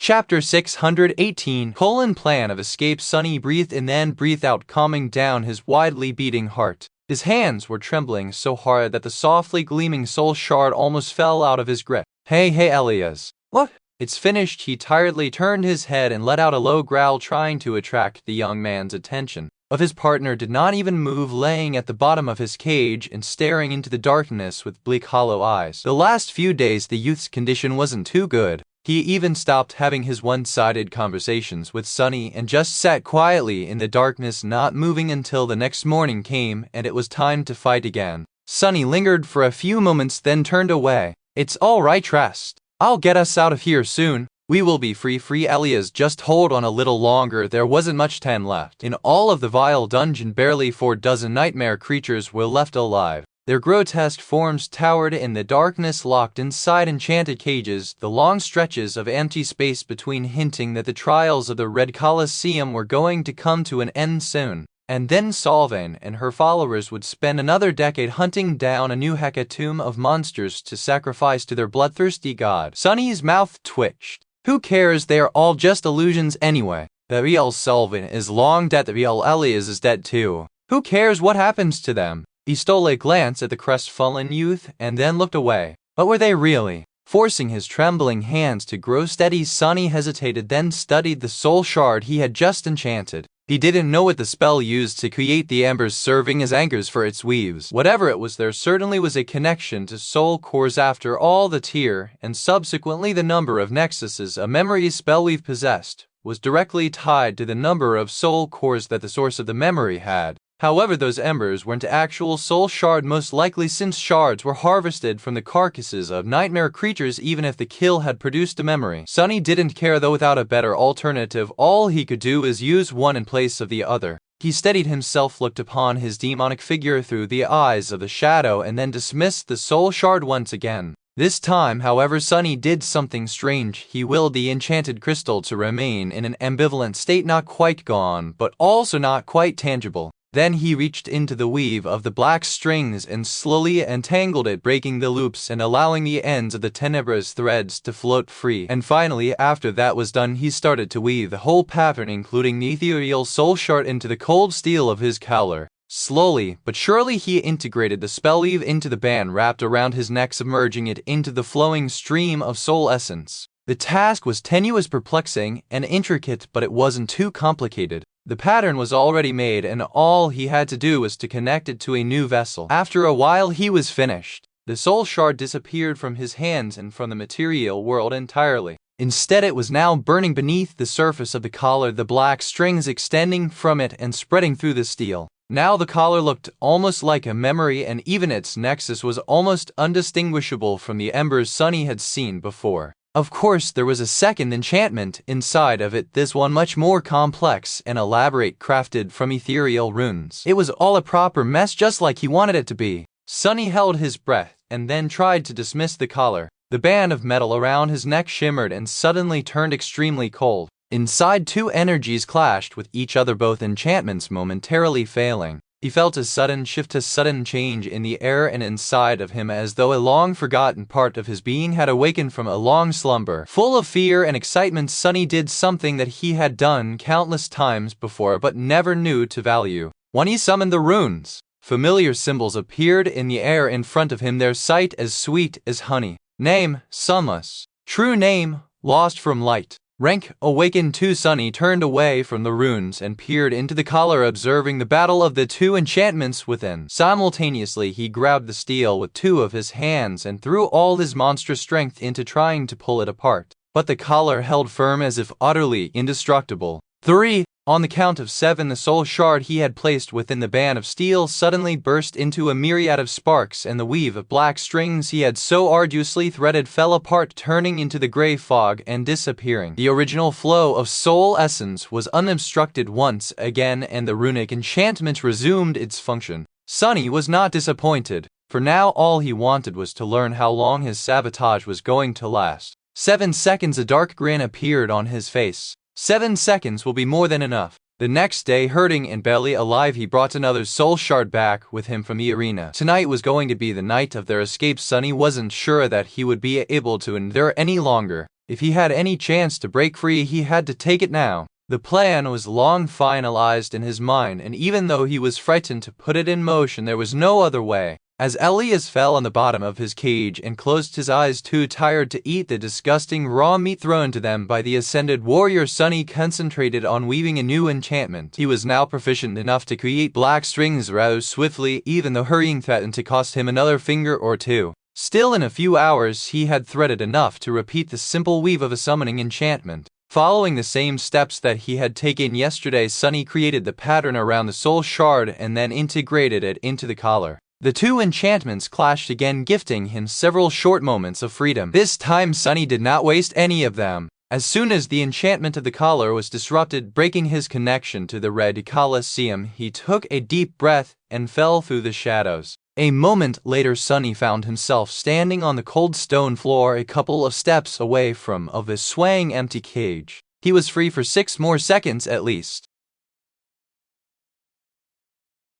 Chapter 618 Plan of Escape. Sunny breathed in then breathed out, calming down his widely beating heart. His hands were trembling so hard that the softly gleaming soul shard almost fell out of his grip. Hey, Elias. What? It's finished. He tiredly turned his head and let out a low growl, trying to attract the young man's attention. But his partner did not even move, laying at the bottom of his cage and staring into the darkness with bleak, hollow eyes. The last few days the youth's condition wasn't too good. He even stopped having his one-sided conversations with Sunny and just sat quietly in the darkness, not moving until the next morning came and it was time to fight again. Sunny lingered for a few moments, then turned away. It's all right, trust. I'll get us out of here soon. We will be free. Elias, just hold on a little longer. There wasn't much time left. In all of the vile dungeon, barely 4 dozen nightmare creatures were left alive. Their grotesque forms towered in the darkness, locked inside enchanted cages, the long stretches of empty space between hinting that the trials of the Red Colosseum were going to come to an end soon. And then Solvin and her followers would spend another decade hunting down a new hecatomb of monsters to sacrifice to their bloodthirsty god. Sunny's mouth twitched. Who cares? They are all just illusions anyway. The real Solvin is long dead. The real Elias is dead too. Who cares what happens to them? He stole a glance at the crestfallen youth and then looked away. But were they really? Forcing his trembling hands to grow steady, Sunny hesitated, then studied the soul shard he had just enchanted. He didn't know what the spell used to create the embers serving as anchors for its weaves. Whatever it was, there certainly was a connection to soul cores. After all, the tier, and subsequently the number of nexuses a memory spell weave possessed, was directly tied to the number of soul cores that the source of the memory had. However, those embers weren't actual soul shard, most likely, since shards were harvested from the carcasses of nightmare creatures, even if the kill had produced a memory. Sunny didn't care though. Without a better alternative, all he could do is use one in place of the other. He steadied himself, looked upon his demonic figure through the eyes of the shadow, and then dismissed the soul shard once again. This time, however, Sunny did something strange. He willed the enchanted crystal to remain in an ambivalent state, not quite gone, but also not quite tangible. Then he reached into the weave of the black strings and slowly untangled it, breaking the loops and allowing the ends of the tenebrous threads to float free. And finally, after that was done, he started to weave the whole pattern, including the ethereal soul shard, into the cold steel of his collar. Slowly but surely he integrated the spell weave into the band wrapped around his neck, submerging it into the flowing stream of soul essence. The task was tenuous, perplexing, and intricate, but it wasn't too complicated. The pattern was already made, and all he had to do was to connect it to a new vessel. After a while he was finished. The soul shard disappeared from his hands and from the material world entirely. Instead, it was now burning beneath the surface of the collar, the black strings extending from it and spreading through the steel. Now the collar looked almost like a memory, and even its nexus was almost undistinguishable from the embers Sunny had seen before. Of course, there was a second enchantment inside of it, this one much more complex and elaborate, crafted from ethereal runes. It was all a proper mess, just like he wanted it to be. Sunny held his breath and then tried to dismiss the collar. The band of metal around his neck shimmered and suddenly turned extremely cold. Inside, two energies clashed with each other, both enchantments momentarily failing. He felt a sudden shift, a sudden change in the air and inside of him, as though a long-forgotten part of his being had awakened from a long slumber. Full of fear and excitement, Sunny did something that he had done countless times before but never knew to value. When he summoned the runes, familiar symbols appeared in the air in front of him, their sight as sweet as honey. Name, sunless. True name, lost from light. Rank, awakened too. Sunny turned away from the runes and peered into the collar, observing the battle of the two enchantments within. Simultaneously, he grabbed the steel with two of his hands and threw all his monstrous strength into trying to pull it apart. But the collar held firm as if utterly indestructible. 3. On the count of 7, the soul shard he had placed within the band of steel suddenly burst into a myriad of sparks, and the weave of black strings he had so arduously threaded fell apart, turning into the gray fog and disappearing. The original flow of soul essence was unobstructed once again, and the runic enchantment resumed its function. Sunny was not disappointed, for now all he wanted was to learn how long his sabotage was going to last. 7 seconds. A dark grin appeared on his face. 7 seconds will be more than enough. The next day, hurting and barely alive, he brought another soul shard back with him from the arena. Tonight was going to be the night of their escape. Sunny wasn't sure that he would be able to endure any longer. If he had any chance to break free, he had to take it now. The plan was long finalized in his mind, and even though he was frightened to put it in motion, there was no other way. As Elias fell on the bottom of his cage and closed his eyes, too tired to eat the disgusting raw meat thrown to them by the ascended warrior, Sunny concentrated on weaving a new enchantment. He was now proficient enough to create black strings rather swiftly, even though hurrying threatened to cost him another finger or two. Still, in a few hours, he had threaded enough to repeat the simple weave of a summoning enchantment. Following the same steps that he had taken yesterday, Sunny created the pattern around the soul shard and then integrated it into the collar. The two enchantments clashed again, gifting him several short moments of freedom. This time, Sunny did not waste any of them. As soon as the enchantment of the collar was disrupted, breaking his connection to the Red Colosseum, he took a deep breath and fell through the shadows. A moment later, Sunny found himself standing on the cold stone floor, a couple of steps away from the swaying empty cage. He was free for 6 more seconds at least.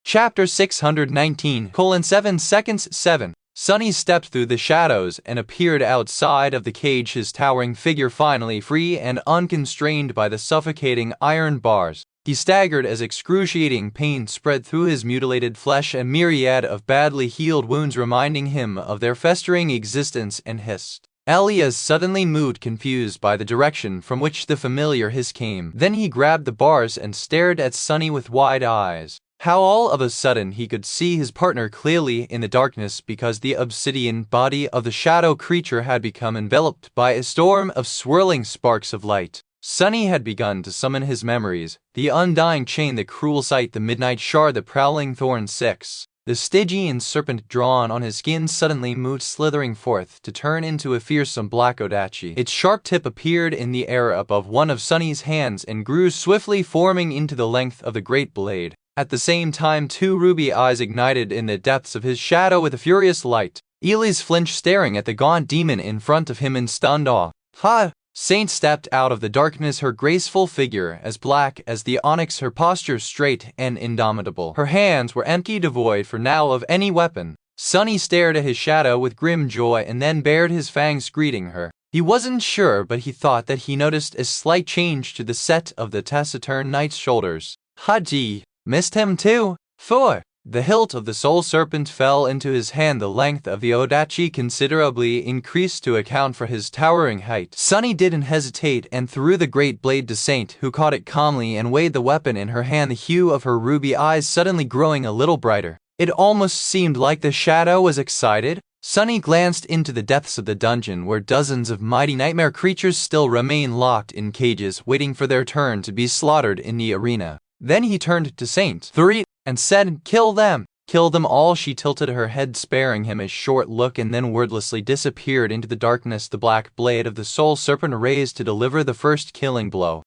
Chapter 619: 7 seconds. 7. Sunny stepped through the shadows and appeared outside of the cage, his towering figure finally free and unconstrained by the suffocating iron bars. He staggered as excruciating pain spread through his mutilated flesh, a myriad of badly healed wounds reminding him of their festering existence, and hissed. Elias suddenly moved, confused by the direction from which the familiar hiss came. Then he grabbed the bars and stared at Sunny with wide eyes. How all of a sudden he could see his partner clearly in the darkness, because the obsidian body of the shadow creature had become enveloped by a storm of swirling sparks of light. Sunny had begun to summon his memories: the undying chain, the cruel sight, the midnight shard, the prowling thorn. 6. The Stygian serpent drawn on his skin suddenly moved, slithering forth to turn into a fearsome black odachi. Its sharp tip appeared in the air above one of Sunny's hands and grew swiftly, forming into the length of the great blade. At the same time, 2 ruby eyes ignited in the depths of his shadow with a furious light. Elias flinched, staring at the gaunt demon in front of him in stunned awe. "Ha!" Saint stepped out of the darkness, her graceful figure as black as the onyx, her posture straight and indomitable. Her hands were empty, devoid for now of any weapon. Sunny stared at his shadow with grim joy and then bared his fangs, greeting her. He wasn't sure, but he thought that he noticed a slight change to the set of the taciturn knight's shoulders. "Haji, missed him too?" 4. The hilt of the soul serpent fell into his hand, the length of the odachi considerably increased to account for his towering height. Sunny didn't hesitate and threw the great blade to Saint, who caught it calmly and weighed the weapon in her hand, the hue of her ruby eyes suddenly growing a little brighter. It almost seemed like the shadow was excited. Sunny glanced into the depths of the dungeon, where dozens of mighty nightmare creatures still remain locked in cages, waiting for their turn to be slaughtered in the arena. Then he turned to Saint 3 and said, "Kill them." kill them all. She tilted her head, sparing him a short look, and then wordlessly disappeared into the darkness, the black blade of the soul serpent raised to deliver the first killing blow.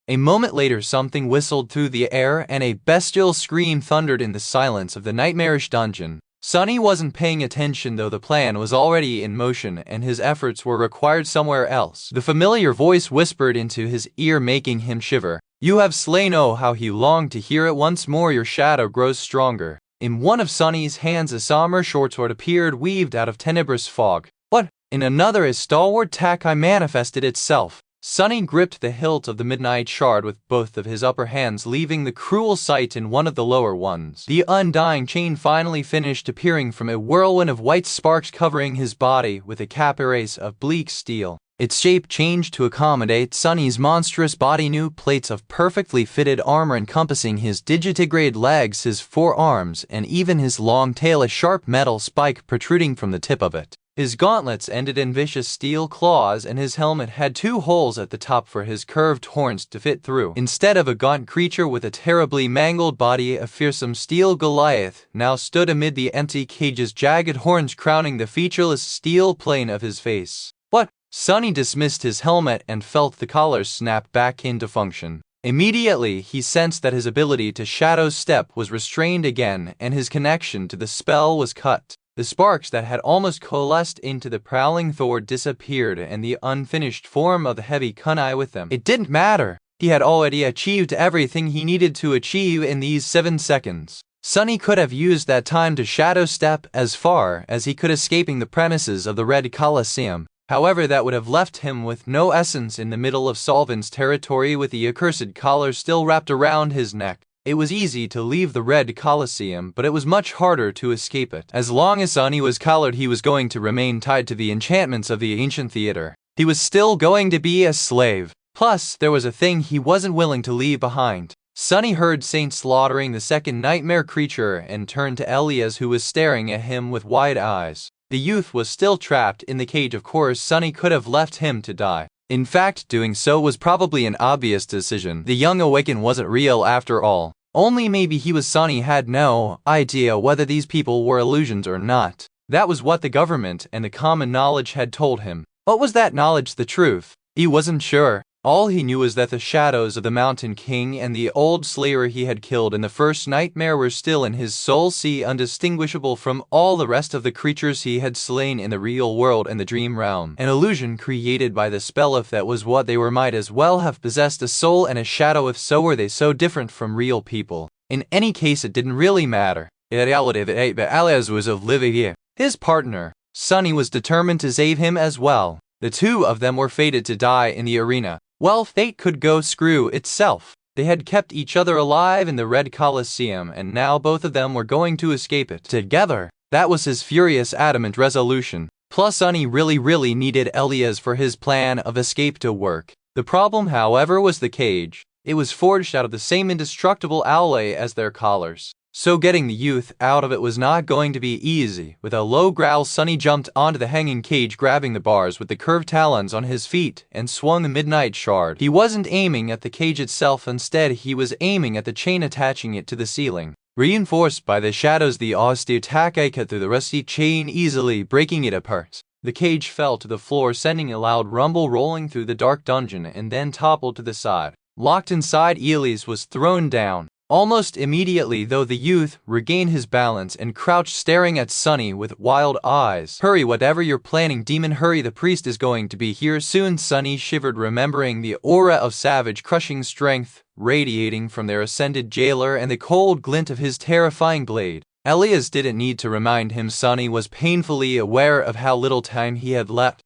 A moment later, something whistled through the air, and a bestial scream thundered in the silence of the nightmarish dungeon. Sunny wasn't paying attention, though the plan was already in motion and his efforts were required somewhere else. The familiar voice whispered into his ear, making him shiver. "You have slain." Oh, how he longed to hear it once more. "Your shadow grows stronger." In one of Sunny's hands, a somber short sword appeared, weaved out of tenebrous fog. What? In another, a stalwart Takai manifested itself. Sunny gripped the hilt of the midnight shard with both of his upper hands, leaving the cruel sight in one of the lower ones. The undying chain finally finished appearing from a whirlwind of white sparks covering his body with a carapace of bleak steel. Its shape changed to accommodate Sunny's monstrous body, new plates of perfectly fitted armor encompassing his digitigrade legs, his forearms, and even his long tail, a sharp metal spike protruding from the tip of it. His gauntlets ended in vicious steel claws, and his helmet had 2 holes at the top for his curved horns to fit through. Instead of a gaunt creature with a terribly mangled body, a fearsome steel Goliath now stood amid the empty cage's jagged horns crowning the featureless steel plane of his face. What? Sunny dismissed his helmet and felt the collar snap back into function. Immediately, he sensed that his ability to shadow step was restrained again, and his connection to the spell was cut. The sparks that had almost coalesced into the prowling Thor disappeared, and the unfinished form of the heavy kunai with them. It didn't matter. He had already achieved everything he needed to achieve in these 7 seconds. Sunny could have used that time to shadow step as far as he could, escaping the premises of the Red Colosseum. However, that would have left him with no essence in the middle of Solvin's territory, with the accursed collar still wrapped around his neck. It was easy to leave the Red Colosseum, but it was much harder to escape it. As long as Sunny was collared, he was going to remain tied to the enchantments of the ancient theater. He was still going to be a slave. Plus, there was a thing he wasn't willing to leave behind. Sunny heard Saint slaughtering the second nightmare creature and turned to Elias, who was staring at him with wide eyes. The youth was still trapped in the cage. Of course, Sunny could have left him to die. In fact, doing so was probably an obvious decision. The young awakened wasn't real after all. Only maybe he was. Sunny had no idea whether these people were illusions or not. That was what the government and the common knowledge had told him. What was that knowledge? The truth? He wasn't sure. All he knew was that the shadows of the Mountain King and the old slayer he had killed in the first nightmare were still in his soul, undistinguishable from all the rest of the creatures he had slain in the real world and the dream realm. An illusion created by the spell. If that was what they were, might as well have possessed a soul and a shadow. If so, were they so different from real people? In any case, it didn't really matter. In reality, Elias was of Livia. His partner, Sunny, was determined to save him as well. The 2 of them were fated to die in the arena. Well, fate could go screw itself. They had kept each other alive in the Red Colosseum, and now both of them were going to escape it together. That was his furious, adamant resolution. Plus, Sunny really needed Elias for his plan of escape to work. The problem, however, was the cage. It was forged out of the same indestructible alloy as their collars. So getting the youth out of it was not going to be easy. With a low growl, Sunny jumped onto the hanging cage, grabbing the bars with the curved talons on his feet, and swung the midnight shard. He wasn't aiming at the cage itself. Instead, he was aiming at the chain attaching it to the ceiling. Reinforced by the shadows, the austere Takai cut through the rusty chain, easily breaking it apart. The cage fell to the floor, sending a loud rumble rolling through the dark dungeon, and then toppled to the side. Locked inside, Elias was thrown down. Almost immediately, though, the youth regained his balance and crouched, staring at Sunny with wild eyes. "Hurry, whatever you're planning, demon, hurry, the priest is going to be here soon." Sunny shivered, remembering the aura of savage, crushing strength radiating from their ascended jailer and the cold glint of his terrifying blade. Elias didn't need to remind him. Sunny was painfully aware of how little time he had left.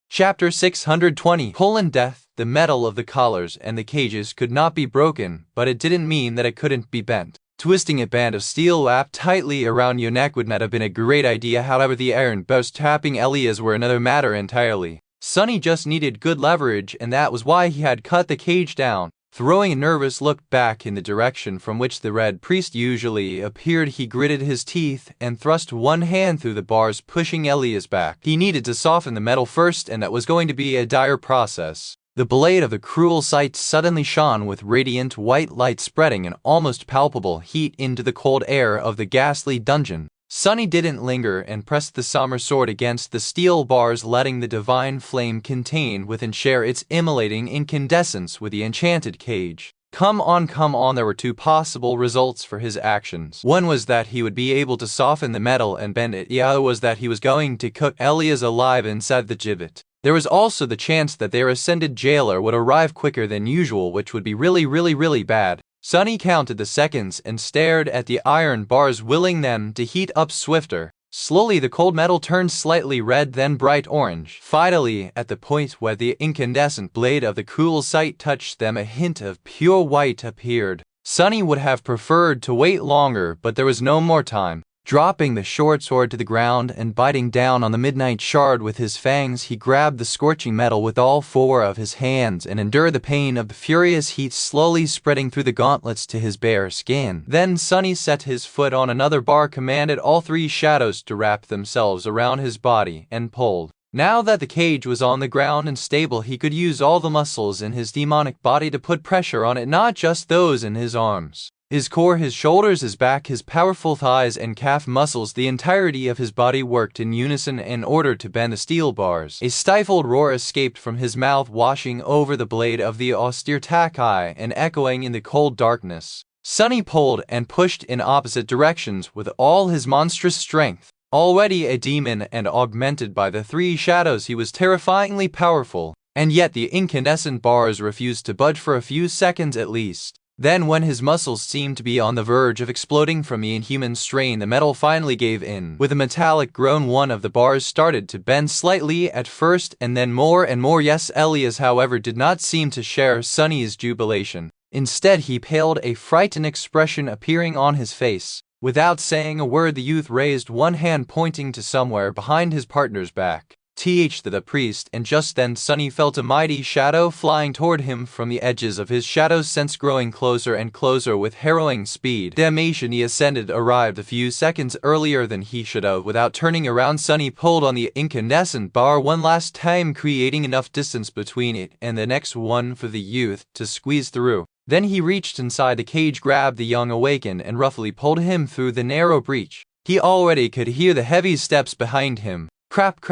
Chapter 620. Death. The metal of the collars and the cages could not be broken, but it didn't mean that it couldn't be bent. Twisting a band of steel wrapped tightly around your neck would not have been a great idea. However, the iron burst tapping Elias were another matter entirely. Sunny just needed good leverage, and that was why he had cut the cage down. Throwing a nervous look back in the direction from which the red priest usually appeared, he gritted his teeth and thrust one hand through the bars, pushing Elias back. He needed to soften the metal first, and that was going to be a dire process. The blade of the cruel sight suddenly shone with radiant white light, spreading an almost palpable heat into the cold air of the ghastly dungeon. Sunny didn't linger and pressed the summer sword against the steel bars, letting the divine flame contained within share its immolating incandescence with the enchanted cage. Come on, there were two possible results for his actions. One was that he would be able to soften the metal and bend it. The other was that he was going to cook Elias alive inside the gibbet. There was also the chance that their ascended jailer would arrive quicker than usual, which would be really bad. Sunny counted the seconds and stared at the iron bars, willing them to heat up swifter. Slowly the cold metal turned slightly red, then bright orange. Finally, at the point where the incandescent blade of the cruel sight touched them, a hint of pure white appeared. Sunny would have preferred to wait longer, but there was no more time. Dropping the short sword to the ground and biting down on the midnight shard with his fangs, he grabbed the scorching metal with all four of his hands and endured the pain of the furious heat slowly spreading through the gauntlets to his bare skin. Then Sunny set his foot on another bar, commanded all three shadows to wrap themselves around his body, and pulled. Now that the cage was on the ground and stable, he could use all the muscles in his demonic body to put pressure on it, not just those in his arms. His core, his shoulders, his back, his powerful thighs and calf muscles, the entirety of his body worked in unison in order to bend the steel bars. A stifled roar escaped from his mouth, washing over the blade of the austere Takai and echoing in the cold darkness. Sunny pulled and pushed in opposite directions with all his monstrous strength. Already a demon and augmented by the three shadows, he was terrifyingly powerful, and yet the incandescent bars refused to budge for a few seconds at least. Then, when his muscles seemed to be on the verge of exploding from the inhuman strain, the metal finally gave in. With a metallic groan, one of the bars started to bend slightly at first, and then more and more. Yes, Elias, however, did not seem to share Sunny's jubilation. Instead, he paled, a frightened expression appearing on his face. Without saying a word, the youth raised one hand, pointing to somewhere behind his partner's back. The priest, and just then Sunny felt a mighty shadow flying toward him from the edges of his shadow sense, growing closer and closer with harrowing speed. Damnation, he ascended arrived a few seconds earlier than he should have. Without turning around, Sunny pulled on the incandescent bar one last time, creating enough distance between it and the next one for the youth to squeeze through. Then he reached inside the cage, grabbed the young awakened, and roughly pulled him through the narrow breach. He already could hear the heavy steps behind him. Crap.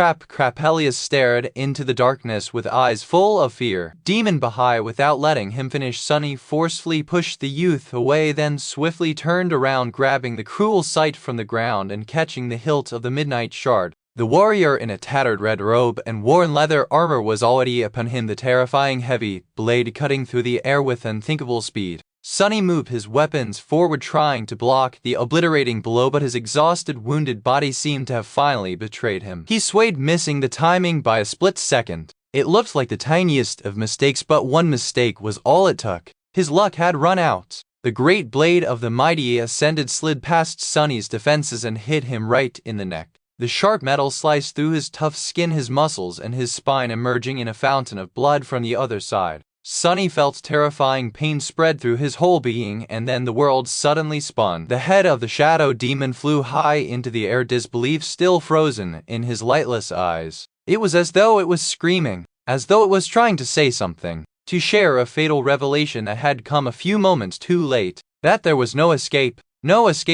Elias stared into the darkness with eyes full of fear. Demon Baha'i, without letting him finish, Sunny forcefully pushed the youth away, then swiftly turned around, grabbing the cruel sight from the ground and catching the hilt of the midnight shard. The warrior in a tattered red robe and worn leather armor was already upon him, the terrifying heavy blade cutting through the air with unthinkable speed. Sunny moved his weapons forward, trying to block the obliterating blow, but his exhausted, wounded body seemed to have finally betrayed him. He swayed, missing the timing by a split second. It looked like the tiniest of mistakes, but one mistake was all it took. His luck had run out. The great blade of the mighty ascended slid past Sunny's defenses and hit him right in the neck. The sharp metal sliced through his tough skin, his muscles, and his spine, emerging in a fountain of blood from the other side. Sunny felt terrifying pain spread through his whole being, and then the world suddenly spun. The head of the shadow demon flew high into the air, disbelief still frozen in his lightless eyes. It was as though it was screaming, as though it was trying to say something, to share a fatal revelation that had come a few moments too late, that there was no escape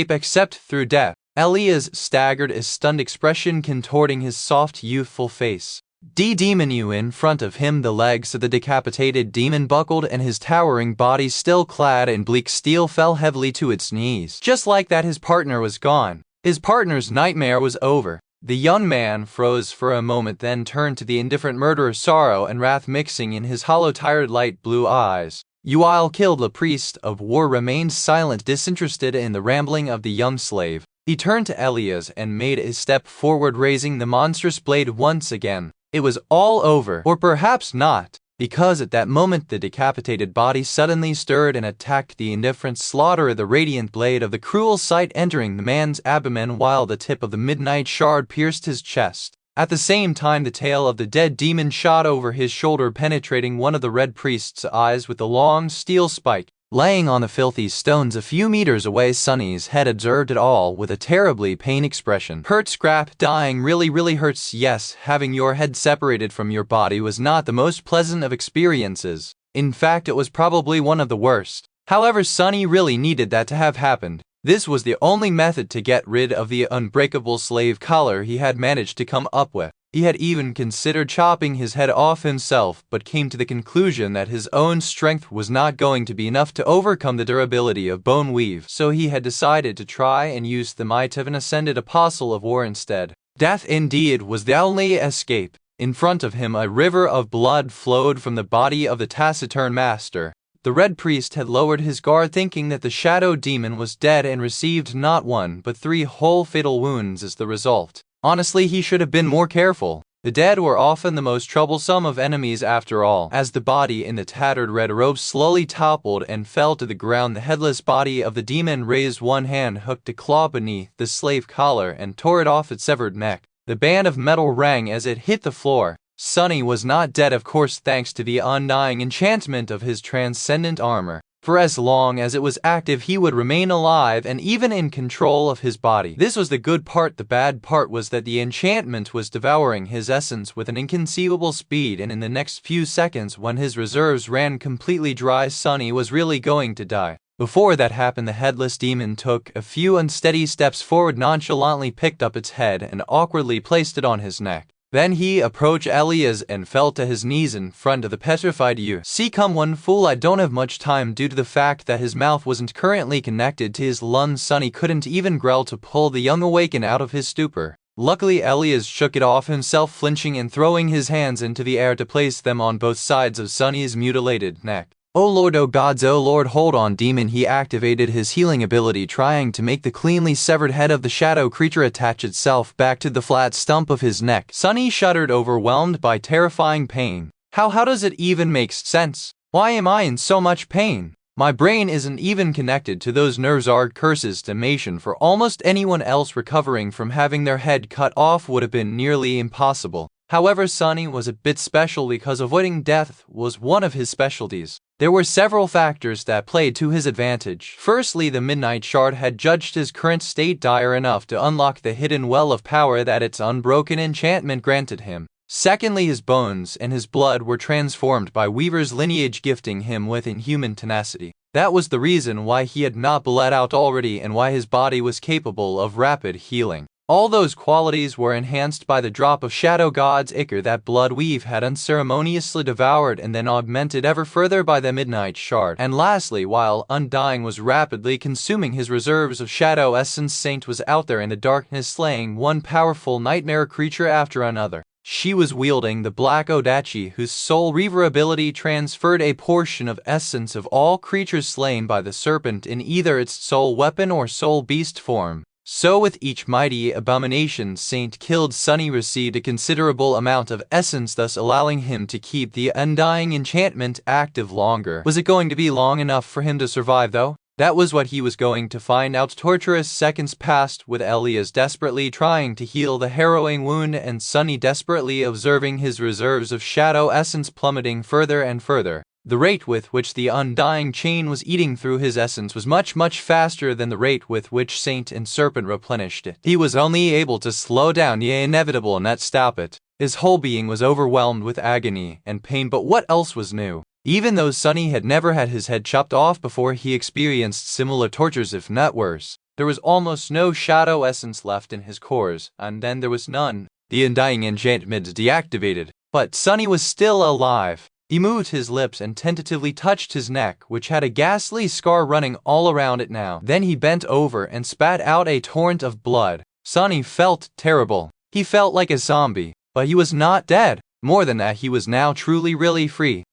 except through death. Elias staggered, a stunned expression contorting his soft, youthful face. Demon you in front of him, the legs of the decapitated demon buckled and his towering body, still clad in bleak steel, fell heavily to its knees. Just like that, his partner was gone. His partner's nightmare was over. The young man froze for a moment, then turned to the indifferent murderer, sorrow and wrath mixing in his hollow, tired, light blue eyes. Uil killed the priest of war remained silent, disinterested in the rambling of the young slave. He turned to Elias and made a step forward, raising the monstrous blade once again. It was all over, or perhaps not, because at that moment the decapitated body suddenly stirred and attacked the indifferent slaughterer, the radiant blade of the cruel sight entering the man's abdomen while the tip of the midnight shard pierced his chest. At the same time, the tail of the dead demon shot over his shoulder, penetrating one of the red priest's eyes with a long steel spike. Laying on the filthy stones a few meters away, Sunny's head observed it all with a terribly pain expression. Hurt, Scrap, dying really hurts. Yes, having your head separated from your body was not the most pleasant of experiences. In fact, it was probably one of the worst. However, Sunny really needed that to have happened. This was the only method to get rid of the unbreakable slave collar he had managed to come up with. He had even considered chopping his head off himself, but came to the conclusion that his own strength was not going to be enough to overcome the durability of bone weave, so he had decided to try and use the might of an ascended apostle of war instead. Death indeed was the only escape. In front of him a river of blood flowed from the body of the taciturn master. The Red Priest had lowered his guard, thinking that the shadow demon was dead, and received not one but 3 whole fatal wounds as the result. Honestly, he should have been more careful. The dead were often the most troublesome of enemies after all. As the body in the tattered red robe slowly toppled and fell to the ground, the headless body of the demon raised one hand, hooked a claw beneath the slave collar, and tore it off its severed neck. The band of metal rang as it hit the floor. Sunny was not dead, of course, thanks to the undying enchantment of his transcendent armor. For as long as it was active, he would remain alive and even in control of his body. This was the good part. The bad part was that the enchantment was devouring his essence with an inconceivable speed, and in the next few seconds, when his reserves ran completely dry, Sunny was really going to die. Before that happened, the headless demon took a few unsteady steps forward, nonchalantly picked up its head, and awkwardly placed it on his neck. Then he approached Elias and fell to his knees in front of the petrified youth. "See, come one fool, I don't have much time." Due to the fact that his mouth wasn't currently connected to his lungs, Sunny couldn't even growl to pull the young awakened out of his stupor. Luckily, Elias shook it off himself, flinching and throwing his hands into the air to place them on both sides of Sunny's mutilated neck. "Oh Lord, oh gods, oh Lord, hold on, demon." He activated his healing ability, trying to make the cleanly severed head of the shadow creature attach itself back to the flat stump of his neck. Sunny shuddered, overwhelmed by terrifying pain. How does it even make sense? Why am I in so much pain? My brain isn't even connected to those nerves. Curses estimation for almost anyone else recovering from having their head cut off would have been nearly impossible. However, Sunny was a bit special because avoiding death was one of his specialties. There were several factors that played to his advantage. Firstly, the Midnight Shard had judged his current state dire enough to unlock the hidden well of power that its unbroken enchantment granted him. Secondly, his bones and his blood were transformed by Weaver's lineage, gifting him with inhuman tenacity. That was the reason why he had not bled out already and why his body was capable of rapid healing. All those qualities were enhanced by the drop of Shadow God's ichor that Bloodweave had unceremoniously devoured, and then augmented ever further by the Midnight Shard. And lastly, while Undying was rapidly consuming his reserves of Shadow Essence, Saint was out there in the darkness slaying one powerful nightmare creature after another. She was wielding the Black Odachi, whose Soul Reaver ability transferred a portion of essence of all creatures slain by the serpent in either its soul weapon or soul beast form. So with each mighty abomination Saint killed, Sunny received a considerable amount of essence, thus allowing him to keep the undying enchantment active longer. Was it going to be long enough for him to survive though? That was what he was going to find out. Torturous seconds passed, with Elias desperately trying to heal the harrowing wound and Sunny desperately observing his reserves of shadow essence plummeting further and further. The rate with which the undying chain was eating through his essence was much faster than the rate with which Saint and Serpent replenished it. He was only able to slow down the inevitable, not stop it. His whole being was overwhelmed with agony and pain, but what else was new? Even though Sunny had never had his head chopped off before, he experienced similar tortures, if not worse. There was almost no shadow essence left in his cores, and then there was none. The undying enchantment deactivated, but Sunny was still alive. He moved his lips and tentatively touched his neck, which had a ghastly scar running all around it now. Then he bent over and spat out a torrent of blood. Sunny felt terrible. He felt like a zombie, but he was not dead. More than that, he was now truly really free.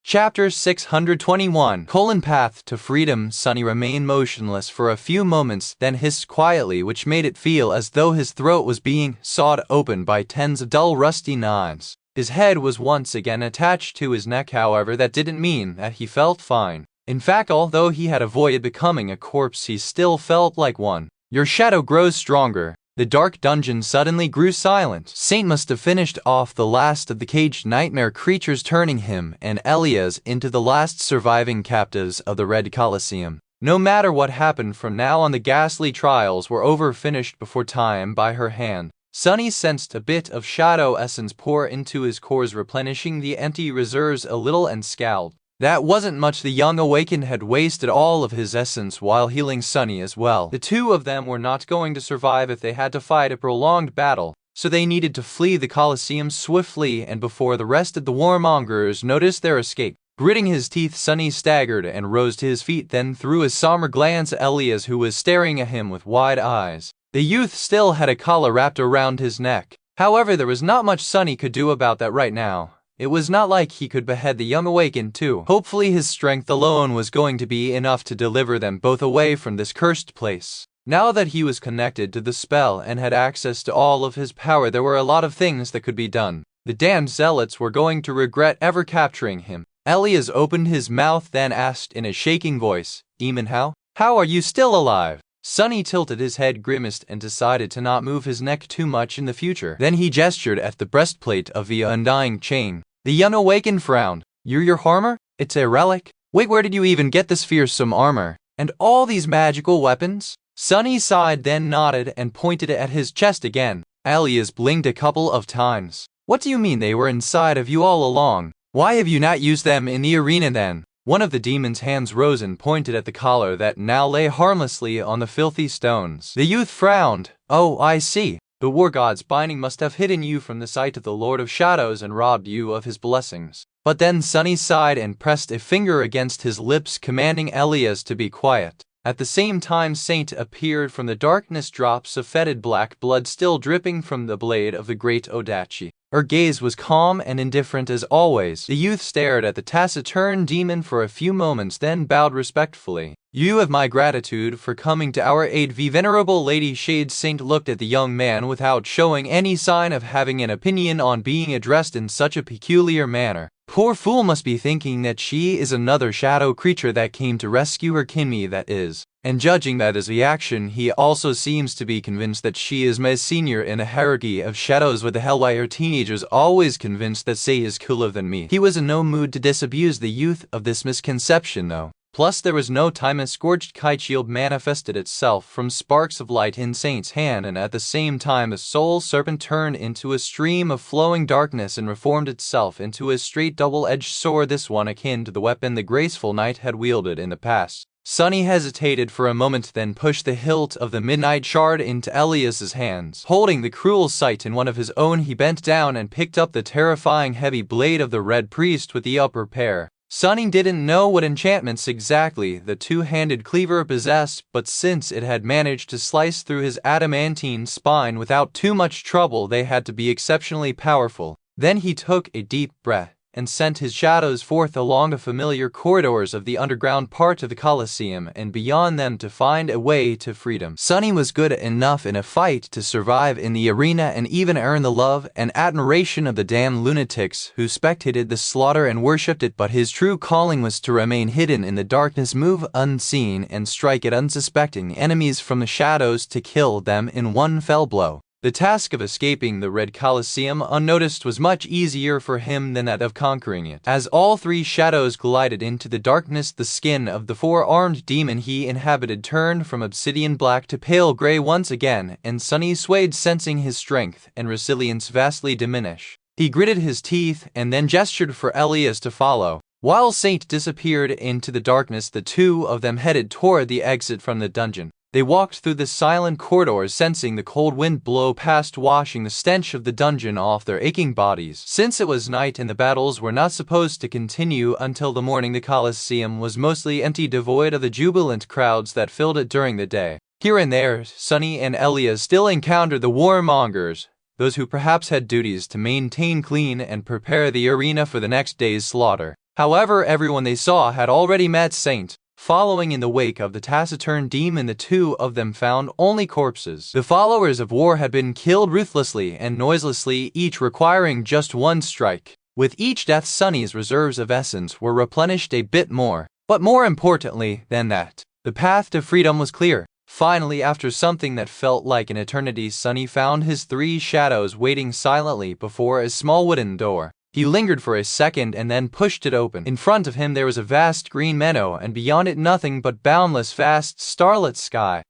Chapter 621 Path to Freedom. Sunny remained motionless for a few moments, then hissed quietly, which made it feel as though his throat was being sawed open by tens of dull rusty knives. His head was once again attached to his neck, however that didn't mean that he felt fine. In fact, although he had avoided becoming a corpse, he still felt like one. Your shadow grows stronger. The dark dungeon suddenly grew silent. Saint must have finished off the last of the caged nightmare creatures, turning him and Elias into the last surviving captives of the Red Colosseum. No matter what happened from now on, the ghastly trials were over, finished before time by her hand. Sunny sensed a bit of shadow essence pour into his cores, replenishing the empty reserves a little, and scowled. That wasn't much. The young awakened had wasted all of his essence while healing Sunny as well. The two of them were not going to survive if they had to fight a prolonged battle, so they needed to flee the Colosseum swiftly and before the rest of the warmongers noticed their escape. Gritting his teeth, Sunny staggered and rose to his feet, then threw a somber glance at Elias, who was staring at him with wide eyes. The youth still had a collar wrapped around his neck. However, there was not much Sunny could do about that right now. It was not like he could behead the young awakened too. Hopefully his strength alone was going to be enough to deliver them both away from this cursed place. Now that he was connected to the spell and had access to all of his power, there were a lot of things that could be done. The damned zealots were going to regret ever capturing him. Elias opened his mouth, then asked in a shaking voice, "Eamon, how are you still alive?" Sunny tilted his head, grimaced, and decided to not move his neck too much in the future. Then he gestured at the breastplate of the undying chain. The young awakened frowned. "You're your armor? It's a relic? Wait, where did you even get this fearsome armor? And all these magical weapons?" Sunny sighed, then nodded and pointed at his chest again. Elias blinked a couple of times. "What do you mean they were inside of you all along? Why have you not used them in the arena then?" One of the demon's hands rose and pointed at the collar that now lay harmlessly on the filthy stones. The youth frowned. "Oh, I see. The war god's binding must have hidden you from the sight of the Lord of Shadows and robbed you of his blessings." But then Sunny sighed and pressed a finger against his lips, commanding Elias to be quiet. At the same time, Saint appeared from the darkness, drops of fetid black blood still dripping from the blade of the great Odachi. Her gaze was calm and indifferent as always. The youth stared at the taciturn demon for a few moments, then bowed respectfully. "You have my gratitude for coming to our aid, venerable lady." Shade Saint looked at the young man without showing any sign of having an opinion on being addressed in such a peculiar manner. Poor fool must be thinking that she is another shadow creature that came to rescue her kinme, that is. And judging by his reaction, he also seems to be convinced that she is my senior in a hierarchy of shadows, with the Hellwire teenagers always convinced that Sei is cooler than me. He was in no mood to disabuse the youth of this misconception though. Plus there was no time. A scorched kite shield manifested itself from sparks of light in Saint's hand, and at the same time a soul serpent turned into a stream of flowing darkness and reformed itself into a straight double-edged sword, this one akin to the weapon the graceful knight had wielded in the past. Sunny hesitated for a moment, then pushed the hilt of the midnight shard into Elias's hands. Holding the cruel sight in one of his own, he bent down and picked up the terrifying heavy blade of the Red Priest with the upper pair. Sunny didn't know what enchantments exactly the two-handed cleaver possessed, but since it had managed to slice through his adamantine spine without too much trouble, they had to be exceptionally powerful. Then he took a deep breath and sent his shadows forth along the familiar corridors of the underground part of the Colosseum and beyond them to find a way to freedom. Sunny was good enough in a fight to survive in the arena and even earn the love and admiration of the damned lunatics who spectated the slaughter and worshipped it, but his true calling was to remain hidden in the darkness, move unseen, and strike at unsuspecting enemies from the shadows to kill them in one fell blow. The task of escaping the Red Colosseum unnoticed was much easier for him than that of conquering it. As all three shadows glided into the darkness, the skin of the four-armed demon he inhabited turned from obsidian black to pale gray once again, and Sunny swayed, sensing his strength and resilience vastly diminish. He gritted his teeth and then gestured for Elias to follow. While Saint disappeared into the darkness, the two of them headed toward the exit from the dungeon. They walked through the silent corridors, sensing the cold wind blow past, washing the stench of the dungeon off their aching bodies. Since it was night and the battles were not supposed to continue until the morning, the Colosseum was mostly empty, devoid of the jubilant crowds that filled it during the day. Here and there, Sunny and Elias still encountered the warmongers, those who perhaps had duties to maintain clean and prepare the arena for the next day's slaughter. However, everyone they saw had already met Saint. Following in the wake of the taciturn demon, the two of them found only corpses. The followers of war had been killed ruthlessly and noiselessly, each requiring just one strike. With each death, Sunny's reserves of essence were replenished a bit more. But more importantly than that, the path to freedom was clear. Finally, after something that felt like an eternity, Sunny found his three shadows waiting silently before a small wooden door. He lingered for a second and then pushed it open. In front of him there was a vast green meadow, and beyond it nothing but boundless vast starlit sky.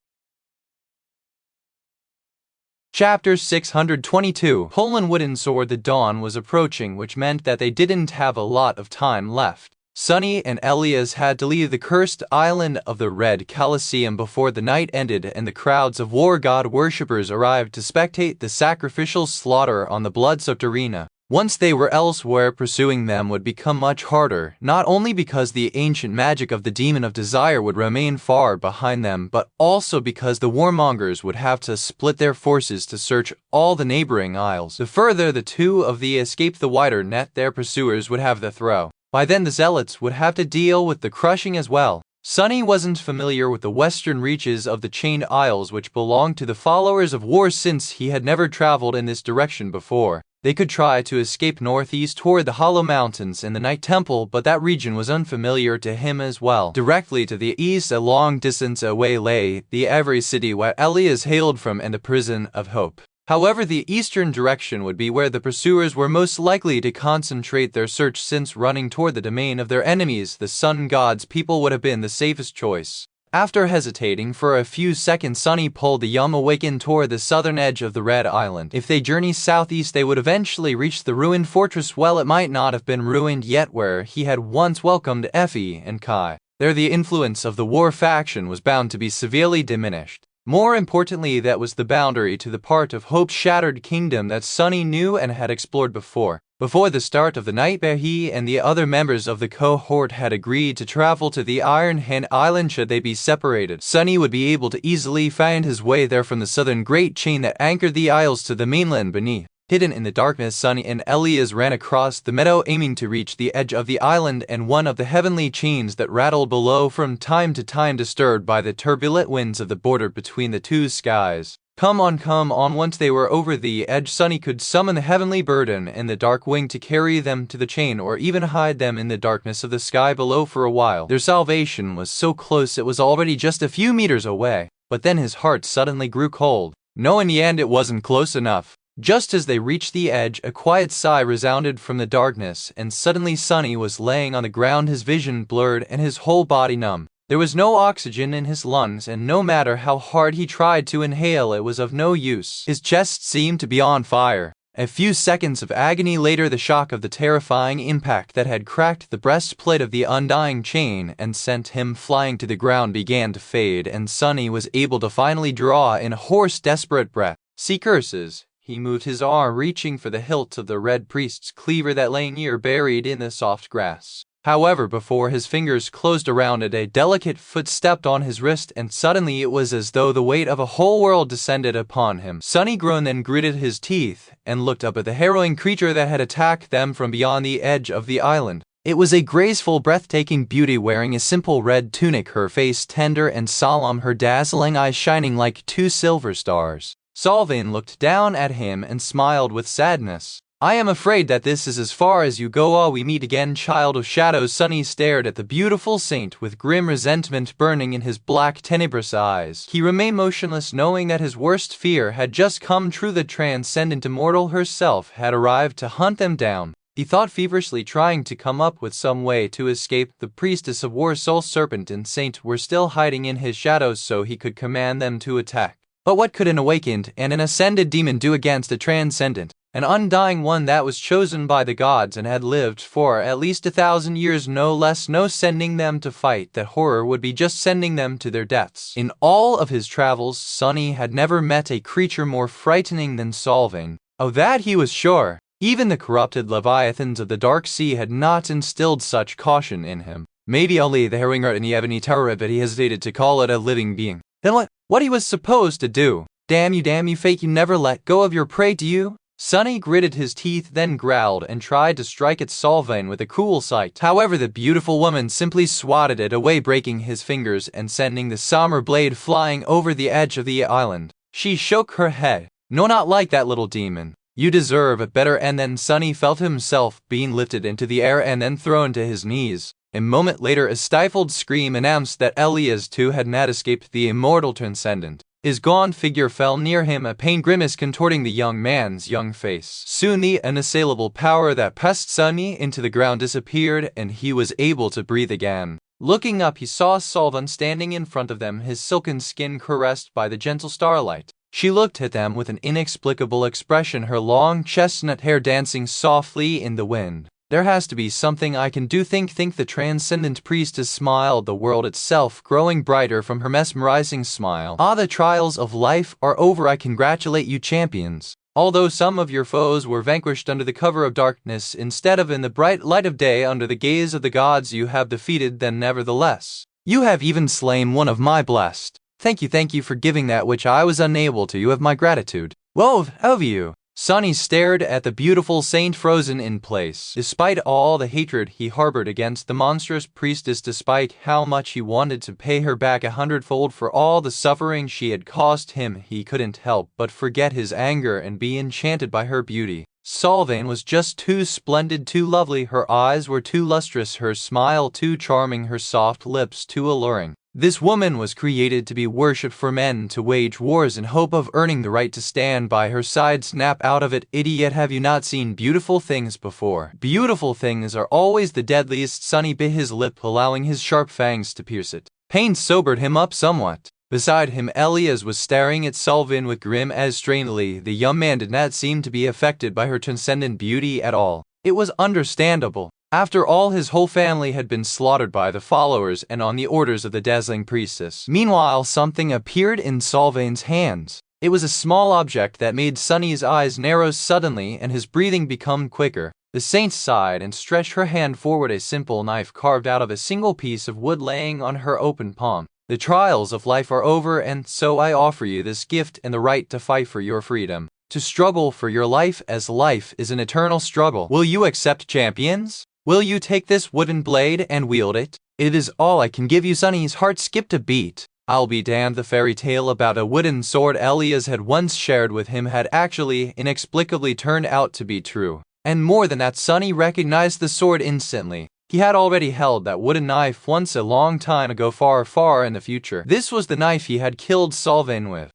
Chapter 622. Wooden Sword. The dawn was approaching, which meant that they didn't have a lot of time left. Sunny and Elias had to leave the cursed island of the Red Coliseum before the night ended and the crowds of war god worshippers arrived to spectate the sacrificial slaughter on the blood-soaked arena. Once they were elsewhere, pursuing them would become much harder, not only because the ancient magic of the Demon of Desire would remain far behind them, but also because the warmongers would have to split their forces to search all the neighboring isles. The further the two of the escaped, the wider net their pursuers would have to throw. By then the zealots would have to deal with the crushing as well. Sunny wasn't familiar with the western reaches of the Chained Isles, which belonged to the followers of war, since he had never traveled in this direction before. They could try to escape northeast toward the Hollow Mountains and the Night Temple, but that region was unfamiliar to him as well. Directly to the east, a long distance away, lay the Every City where Elias hailed from and the Prison of Hope. However, the eastern direction would be where the pursuers were most likely to concentrate their search, since running toward the domain of their enemies, the Sun God's people, would have been the safest choice. After hesitating for a few seconds, Sunny pulled the Awaken toward the southern edge of the Red Island. If they journey southeast, they would eventually reach the ruined fortress. Well, it might not have been ruined yet, where he had once welcomed Effie and Kai. There, the influence of the war faction was bound to be severely diminished. More importantly, that was the boundary to the part of Hope's shattered kingdom that Sunny knew and had explored before. Before the start of the night, he and the other members of the cohort had agreed to travel to the Iron Hand Island should they be separated. Sunny would be able to easily find his way there from the southern great chain that anchored the isles to the mainland beneath. Hidden in the darkness, Sunny and Elias ran across the meadow, aiming to reach the edge of the island and one of the heavenly chains that rattled below from time to time, disturbed by the turbulent winds of the border between the two skies. Come on, come on. Once they were over the edge, Sunny could summon the heavenly burden and the dark wing to carry them to the chain, or even hide them in the darkness of the sky below for a while. Their salvation was so close, it was already just a few meters away. But then his heart suddenly grew cold. No, in the end it wasn't close enough. Just as they reached the edge, a quiet sigh resounded from the darkness, and suddenly Sunny was laying on the ground, his vision blurred and his whole body numb. There was no oxygen in his lungs, and no matter how hard he tried to inhale, it was of no use. His chest seemed to be on fire. A few seconds of agony later, the shock of the terrifying impact that had cracked the breastplate of the undying chain and sent him flying to the ground began to fade, and Sunny was able to finally draw in a hoarse, desperate breath. "See, curses." He moved his arm, reaching for the hilt of the Red Priest's cleaver that lay near, buried in the soft grass. However, before his fingers closed around it, a delicate foot stepped on his wrist, and suddenly it was as though the weight of a whole world descended upon him. Sunny groaned, then gritted his teeth and looked up at the harrowing creature that had attacked them from beyond the edge of the island. It was a graceful, breathtaking beauty wearing a simple red tunic, her face tender and solemn, her dazzling eyes shining like two silver stars. Solvain looked down at him and smiled with sadness. "I am afraid that this is as far as you go. All we meet again, child of shadows." Sunny stared at the beautiful saint with grim resentment burning in his black, tenebrous eyes. He remained motionless, knowing that his worst fear had just come true. The transcendent immortal herself had arrived to hunt them down. He thought feverishly, trying to come up with some way to escape. The priestess of war, soul serpent, and saint were still hiding in his shadows, so he could command them to attack. But what could an awakened and an ascended demon do against a transcendent, an undying one that was chosen by the gods and had lived for at least 1,000 years, no less? No, sending them to fight that horror would be just sending them to their deaths. In all of his travels, Sunny had never met a creature more frightening than Solvain. Of that he was sure. Even the corrupted leviathans of the Dark Sea had not instilled such caution in him. Maybe only the Herringer and the Ebony Tower, but he hesitated to call it a living being. Then what he was supposed to do? Damn you fake, you never let go of your prey, do you? Sunny gritted his teeth, then growled and tried to strike at Solvain with a cruel sight. However, the beautiful woman simply swatted it away, breaking his fingers and sending the somber blade flying over the edge of the island. She shook her head. "No, not like that, little demon. You deserve a better." And then Sunny felt himself being lifted into the air and then thrown to his knees. A moment later, a stifled scream announced that Elias too had not escaped the immortal transcendent. His gaunt figure fell near him, a pain grimace contorting the young man's young face. Soon the unassailable power that pressed Sunny into the ground disappeared, and he was able to breathe again. Looking up, he saw Solvan standing in front of them, his silken skin caressed by the gentle starlight. She looked at them with an inexplicable expression, her long chestnut hair dancing softly in the wind. There has to be something I can do. Think the transcendent priestess smiled, the world itself growing brighter from her mesmerizing smile. Ah, the trials of life are over. I congratulate you, champions. Although some of your foes were vanquished under the cover of darkness instead of in the bright light of day under the gaze of the gods, you have defeated them nevertheless. You have even slain one of my blessed. Thank you for giving that which I was unable to. You have my gratitude. Woe of you. Sunny stared at the beautiful saint frozen in place. Despite all the hatred he harbored against the monstrous priestess, despite how much he wanted to pay her back 100-fold for all the suffering she had caused him, he couldn't help but forget his anger and be enchanted by her beauty. Solvane was just too splendid, too lovely. Her eyes were too lustrous, her smile too charming, her soft lips too alluring. This woman was created to be worshipped, for men to wage wars in hope of earning the right to stand by her side. Snap out of it, idiot. Have you not seen beautiful things before? Beautiful things are always the deadliest. Sunny bit his lip, allowing his sharp fangs to pierce it. Pain sobered him up somewhat. Beside him, Elias was staring at Solvin with grim as strangely. The young man did not seem to be affected by her transcendent beauty at all. It was understandable. After all, his whole family had been slaughtered by the followers and on the orders of the dazzling priestess. Meanwhile, something appeared in Solvane's hands. It was a small object that made Sunny's eyes narrow suddenly and his breathing become quicker. The saint sighed and stretched her hand forward, a simple knife carved out of a single piece of wood laying on her open palm. The trials of life are over, and so I offer you this gift and the right to fight for your freedom, to struggle for your life, as life is an eternal struggle. Will you accept, champions? Will you take this wooden blade and wield it? It is all I can give you. Sunny's heart skipped a beat. I'll be damned. The fairy tale about a wooden sword Elias had once shared with him had actually inexplicably turned out to be true. And more than that, Sunny recognized the sword instantly. He had already held that wooden knife once, a long time ago, far in the future. This was the knife he had killed Solvane with.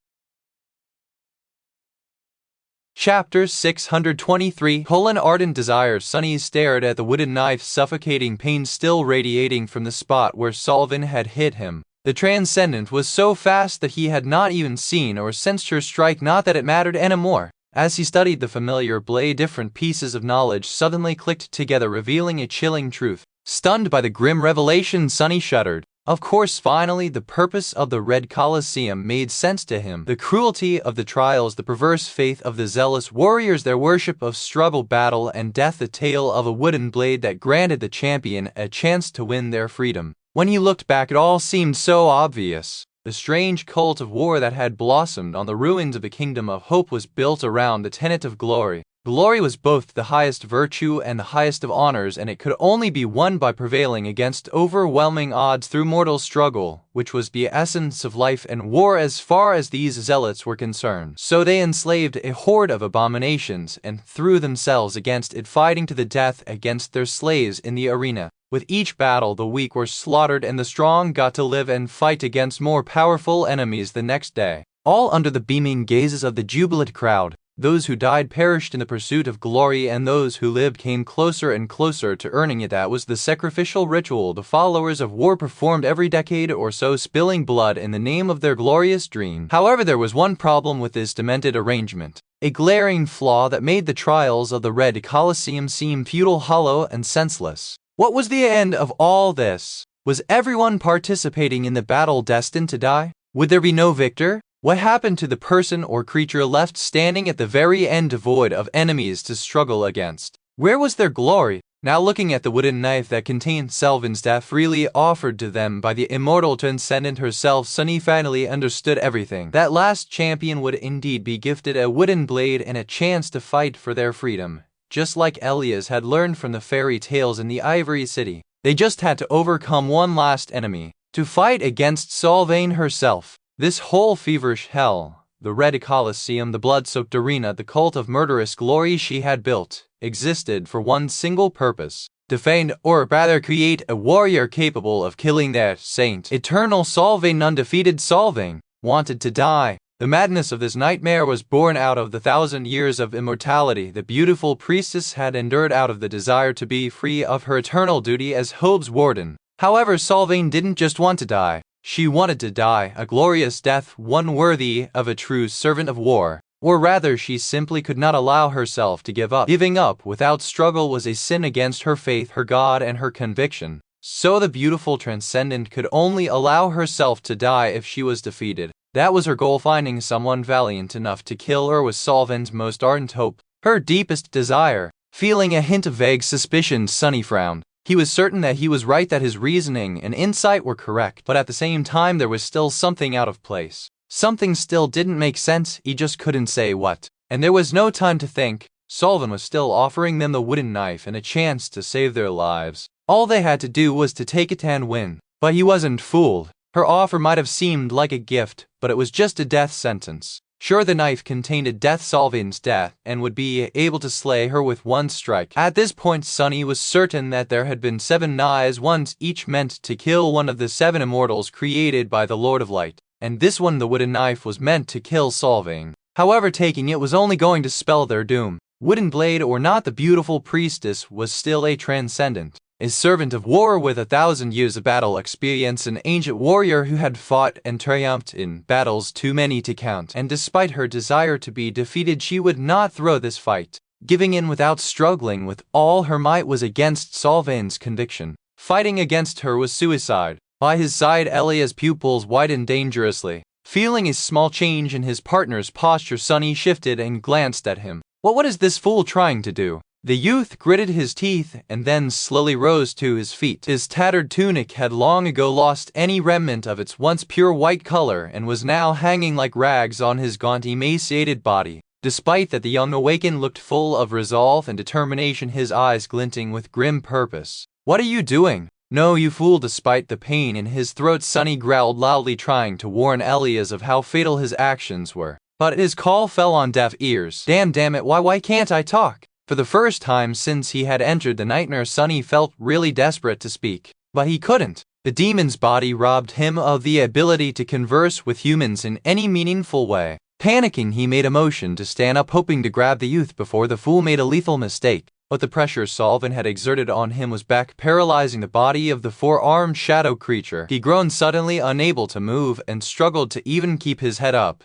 Chapter 623. Ardent desire. Sunny stared at the wooden knife, suffocating pain still radiating from the spot where Solvin had hit him. The transcendent was so fast that he had not even seen or sensed her strike, not that it mattered anymore. As he studied the familiar blade, different pieces of knowledge suddenly clicked together, revealing a chilling truth. Stunned by the grim revelation, Sunny shuddered. Of course, finally, the purpose of the Red Colosseum made sense to him. The cruelty of the trials, the perverse faith of the zealous warriors, their worship of struggle, battle, and death, the tale of a wooden blade that granted the champion a chance to win their freedom. When he looked back, it all seemed so obvious. The strange cult of war that had blossomed on the ruins of the kingdom of hope was built around the tenet of glory. Glory was both the highest virtue and the highest of honors, and it could only be won by prevailing against overwhelming odds through mortal struggle, which was the essence of life and war as far as these zealots were concerned. So they enslaved a horde of abominations and threw themselves against it, fighting to the death against their slaves in the arena. With each battle, the weak were slaughtered and the strong got to live and fight against more powerful enemies the next day, all under the beaming gazes of the jubilant crowd. Those who died perished in the pursuit of glory, and those who lived came closer and closer to earning it. That was the sacrificial ritual the followers of war performed every decade or so, spilling blood in the name of their glorious dream. However, there was one problem with this demented arrangement. A glaring flaw that made the trials of the Red Colosseum seem futile, hollow, and senseless. What was the end of all this? Was everyone participating in the battle destined to die? Would there be no victor? What happened to the person or creature left standing at the very end, devoid of enemies to struggle against? Where was their glory? Now, looking at the wooden knife that contained Selvin's death, freely offered to them by the immortal transcendent herself, Sunny finally understood everything. That last champion would indeed be gifted a wooden blade and a chance to fight for their freedom, just like Elias had learned from the fairy tales in the Ivory City. They just had to overcome one last enemy, to fight against Solvane herself. This whole feverish hell, the Red Colosseum, the blood-soaked arena, the cult of murderous glory she had built, existed for one single purpose: defend, or rather create a warrior capable of killing that saint. Eternal Solving, undefeated Solving, wanted to die. The madness of this nightmare was born out of the 1,000 years of immortality the beautiful priestess had endured out of the desire to be free of her eternal duty as Hope's warden. However, Solving didn't just want to die. She wanted to die a glorious death, one worthy of a true servant of war. Or rather, she simply could not allow herself to give up. Giving up without struggle was a sin against her faith, her God, and her conviction. So the beautiful Transcendent could only allow herself to die if she was defeated. That was her goal. Finding someone valiant enough to kill her was Solving's most ardent hope, her deepest desire. Feeling a hint of vague suspicion, Sunny frowned. He was certain that he was right, that his reasoning and insight were correct, but at the same time there was still something out of place. Something still didn't make sense, he just couldn't say what. And there was no time to think. Solving was still offering them the wooden knife and a chance to save their lives. All they had to do was to take it and win. But he wasn't fooled. Her offer might have seemed like a gift, but it was just a death sentence. Sure, the knife contained a death, Solving's death, and would be able to slay her with one strike. At this point, Sunny was certain that there had been 7 knives, once each meant to kill one of the 7 immortals created by the Lord of Light. And this one, the wooden knife, was meant to kill Solving. However, taking it was only going to spell their doom. Wooden blade or not, the beautiful priestess was still a Transcendent. A servant of war with 1,000 years of battle experience, an ancient warrior who had fought and triumphed in battles too many to count. And despite her desire to be defeated, she would not throw this fight. Giving in without struggling with all her might was against Solving's conviction. Fighting against her was suicide. By his side, Elia's pupils widened dangerously. Feeling a small change in his partner's posture, Sunny shifted and glanced at him. What is this fool trying to do? The youth gritted his teeth and then slowly rose to his feet. His tattered tunic had long ago lost any remnant of its once pure white color and was now hanging like rags on his gaunt, emaciated body. Despite that, the young awakened looked full of resolve and determination, his eyes glinting with grim purpose. What are you doing? No, you fool! Despite the pain in his throat, Sunny growled loudly, trying to warn Elias of how fatal his actions were. But his call fell on deaf ears. Damn it, why can't I talk? For the first time since he had entered the nightmare, Sunny felt really desperate to speak. But he couldn't. The demon's body robbed him of the ability to converse with humans in any meaningful way. Panicking, he made a motion to stand up, hoping to grab the youth before the fool made a lethal mistake. But the pressure Solving had exerted on him was back, paralyzing the body of the 4-armed shadow creature. He groaned, suddenly unable to move, and struggled to even keep his head up.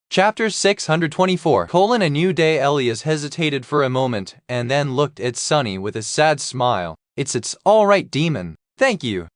Chapter 624. A new day. Elias hesitated for a moment, and then looked at Sunny with a sad smile. It's all right, demon. Thank you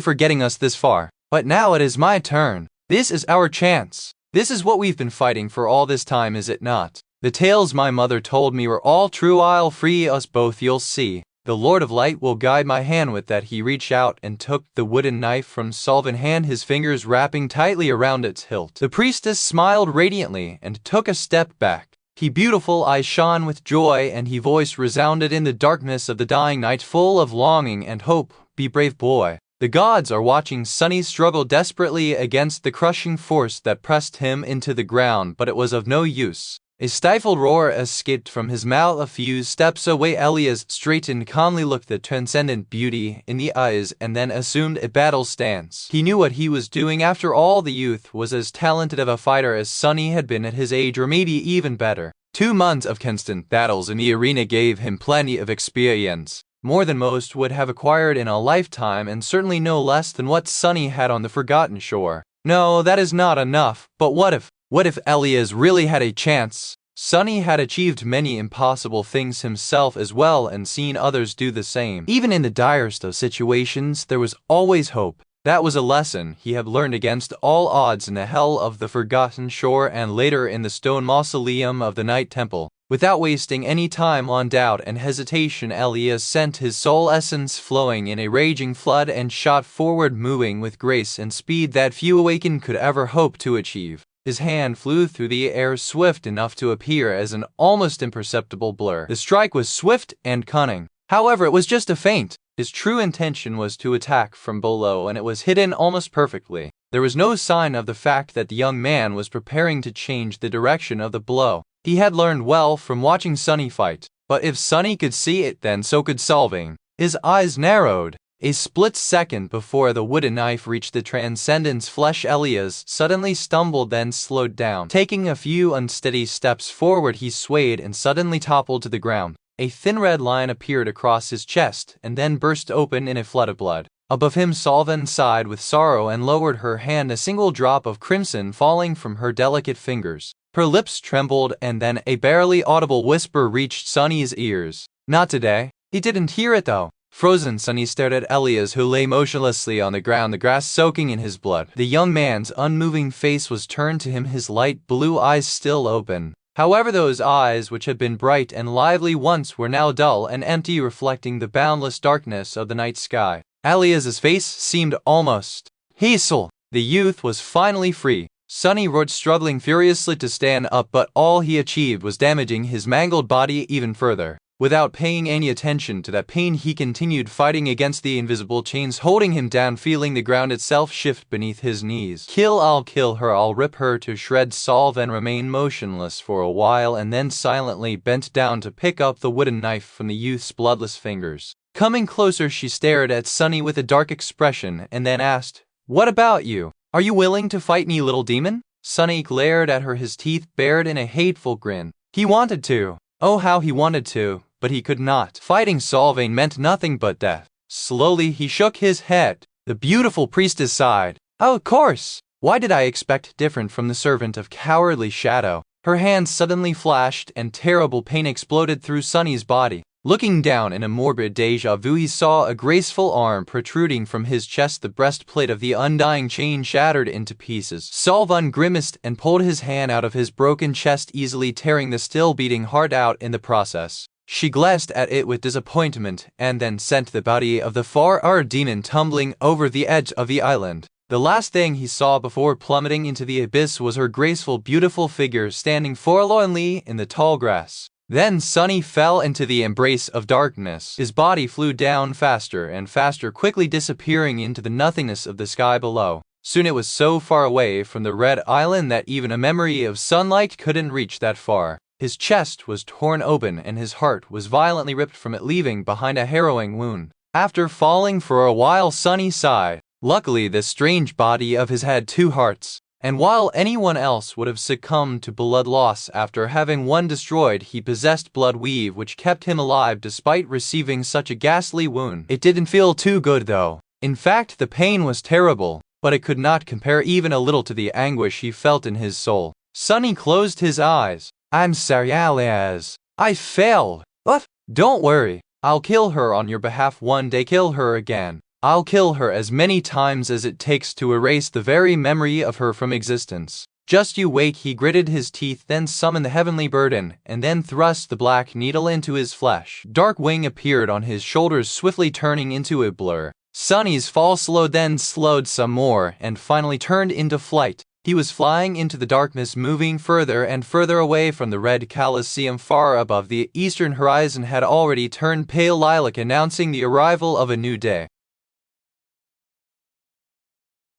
for getting us this far. But now it is my turn. This is our chance. This is what we've been fighting for all this time, is it not? The tales my mother told me were all true. I'll free us both, you'll see. The Lord of Light will guide my hand. With that, he reached out and took the wooden knife from Solving's hand, his fingers wrapping tightly around its hilt. The priestess smiled radiantly and took a step back. His beautiful eyes shone with joy, and his voice resounded in the darkness of the dying night, full of longing and hope. Be brave, boy. The gods are watching. Sunny struggled desperately against the crushing force that pressed him into the ground, but it was of no use. A stifled roar escaped from his mouth. A few steps away, Elias straightened, calmly looked the transcendent beauty in the eyes, and then assumed a battle stance. He knew what he was doing. After all, the youth was as talented of a fighter as Sunny had been at his age, or maybe even better. 2 months of constant battles in the arena gave him plenty of experience, more than most would have acquired in a lifetime, and certainly no less than what Sunny had on the Forgotten Shore. No, that is not enough. But what if Elias really had a chance? Sunny had achieved many impossible things himself as well, and seen others do the same. Even in the direst of situations, there was always hope. That was a lesson he had learned against all odds in the hell of the Forgotten Shore, and later in the stone mausoleum of the Night Temple. Without wasting any time on doubt and hesitation, Elias sent his soul essence flowing in a raging flood and shot forward, moving with grace and speed that few awakened could ever hope to achieve. His hand flew through the air, swift enough to appear as an almost imperceptible blur. The strike was swift and cunning. However, it was just a feint. His true intention was to attack from below, and it was hidden almost perfectly. There was no sign of the fact that the young man was preparing to change the direction of the blow. He had learned well from watching Sunny fight. But if Sunny could see it, then so could Solving. His eyes narrowed. A split second before the wooden knife reached the transcendent's flesh, Elias suddenly stumbled, then slowed down. Taking a few unsteady steps forward, he swayed and suddenly toppled to the ground. A thin red line appeared across his chest and then burst open in a flood of blood. Above him, Solven sighed with sorrow and lowered her hand, a single drop of crimson falling from her delicate fingers. Her lips trembled, and then a barely audible whisper reached Sunny's ears. "Not today." He didn't hear it though. Frozen, Sunny stared at Elias, who lay motionlessly on the ground, the grass soaking in his blood. The young man's unmoving face was turned to him, his light blue eyes still open. However, those eyes, which had been bright and lively once, were now dull and empty, reflecting the boundless darkness of the night sky. Elias's face seemed almost hazel. The youth was finally free. Sunny roared, struggling furiously to stand up, but all he achieved was damaging his mangled body even further. Without paying any attention to that pain, he continued fighting against the invisible chains holding him down, feeling the ground itself shift beneath his knees. I'll kill her, I'll rip her to shreds." Solven remained motionless for a while and then silently bent down to pick up the wooden knife from the youth's bloodless fingers. Coming closer, she stared at Sunny with a dark expression and then asked, "What about you? Are you willing to fight me, little demon?" Sunny glared at her, his teeth bared in a hateful grin. He wanted to. Oh, how he wanted to. But he could not. Fighting Solvang meant nothing but death. Slowly, he shook his head. The beautiful priestess sighed. "Oh, of course. Why did I expect different from the servant of cowardly Shadow?" Her hands suddenly flashed and terrible pain exploded through Sunny's body. Looking down in a morbid déjà vu, he saw a graceful arm protruding from his chest. The breastplate of the undying chain shattered into pieces. Solvan grimaced and pulled his hand out of his broken chest, easily tearing the still beating heart out in the process. She glanced at it with disappointment and then sent the body of the far demon tumbling over the edge of the island. The last thing he saw before plummeting into the abyss was her graceful, beautiful figure standing forlornly in the tall grass. Then Sunny fell into the embrace of darkness. His body flew down faster and faster, quickly disappearing into the nothingness of the sky below. Soon it was so far away from the red island that even a memory of sunlight couldn't reach that far. His chest was torn open and his heart was violently ripped from it, leaving behind a harrowing wound. After falling for a while, Sunny sighed. Luckily, this strange body of his had two hearts, and while anyone else would have succumbed to blood loss after having one destroyed, he possessed blood weave, which kept him alive despite receiving such a ghastly wound. It didn't feel too good though. In fact, the pain was terrible, but it could not compare even a little to the anguish he felt in his soul. Sunny closed his eyes. "I'm sorry, Elias. I failed. But don't worry. I'll kill her on your behalf one day. Kill her again. I'll kill her as many times as it takes to erase the very memory of her from existence. Just you wait." He gritted his teeth, then summoned the heavenly burden, and then thrust the black needle into his flesh. Dark wing appeared on his shoulders, swiftly turning into a blur. Sunny's fall slowed, then slowed some more, and finally turned into flight. He was flying into the darkness, moving further and further away from the red Colosseum. Far above, the eastern horizon had already turned pale lilac, announcing the arrival of a new day.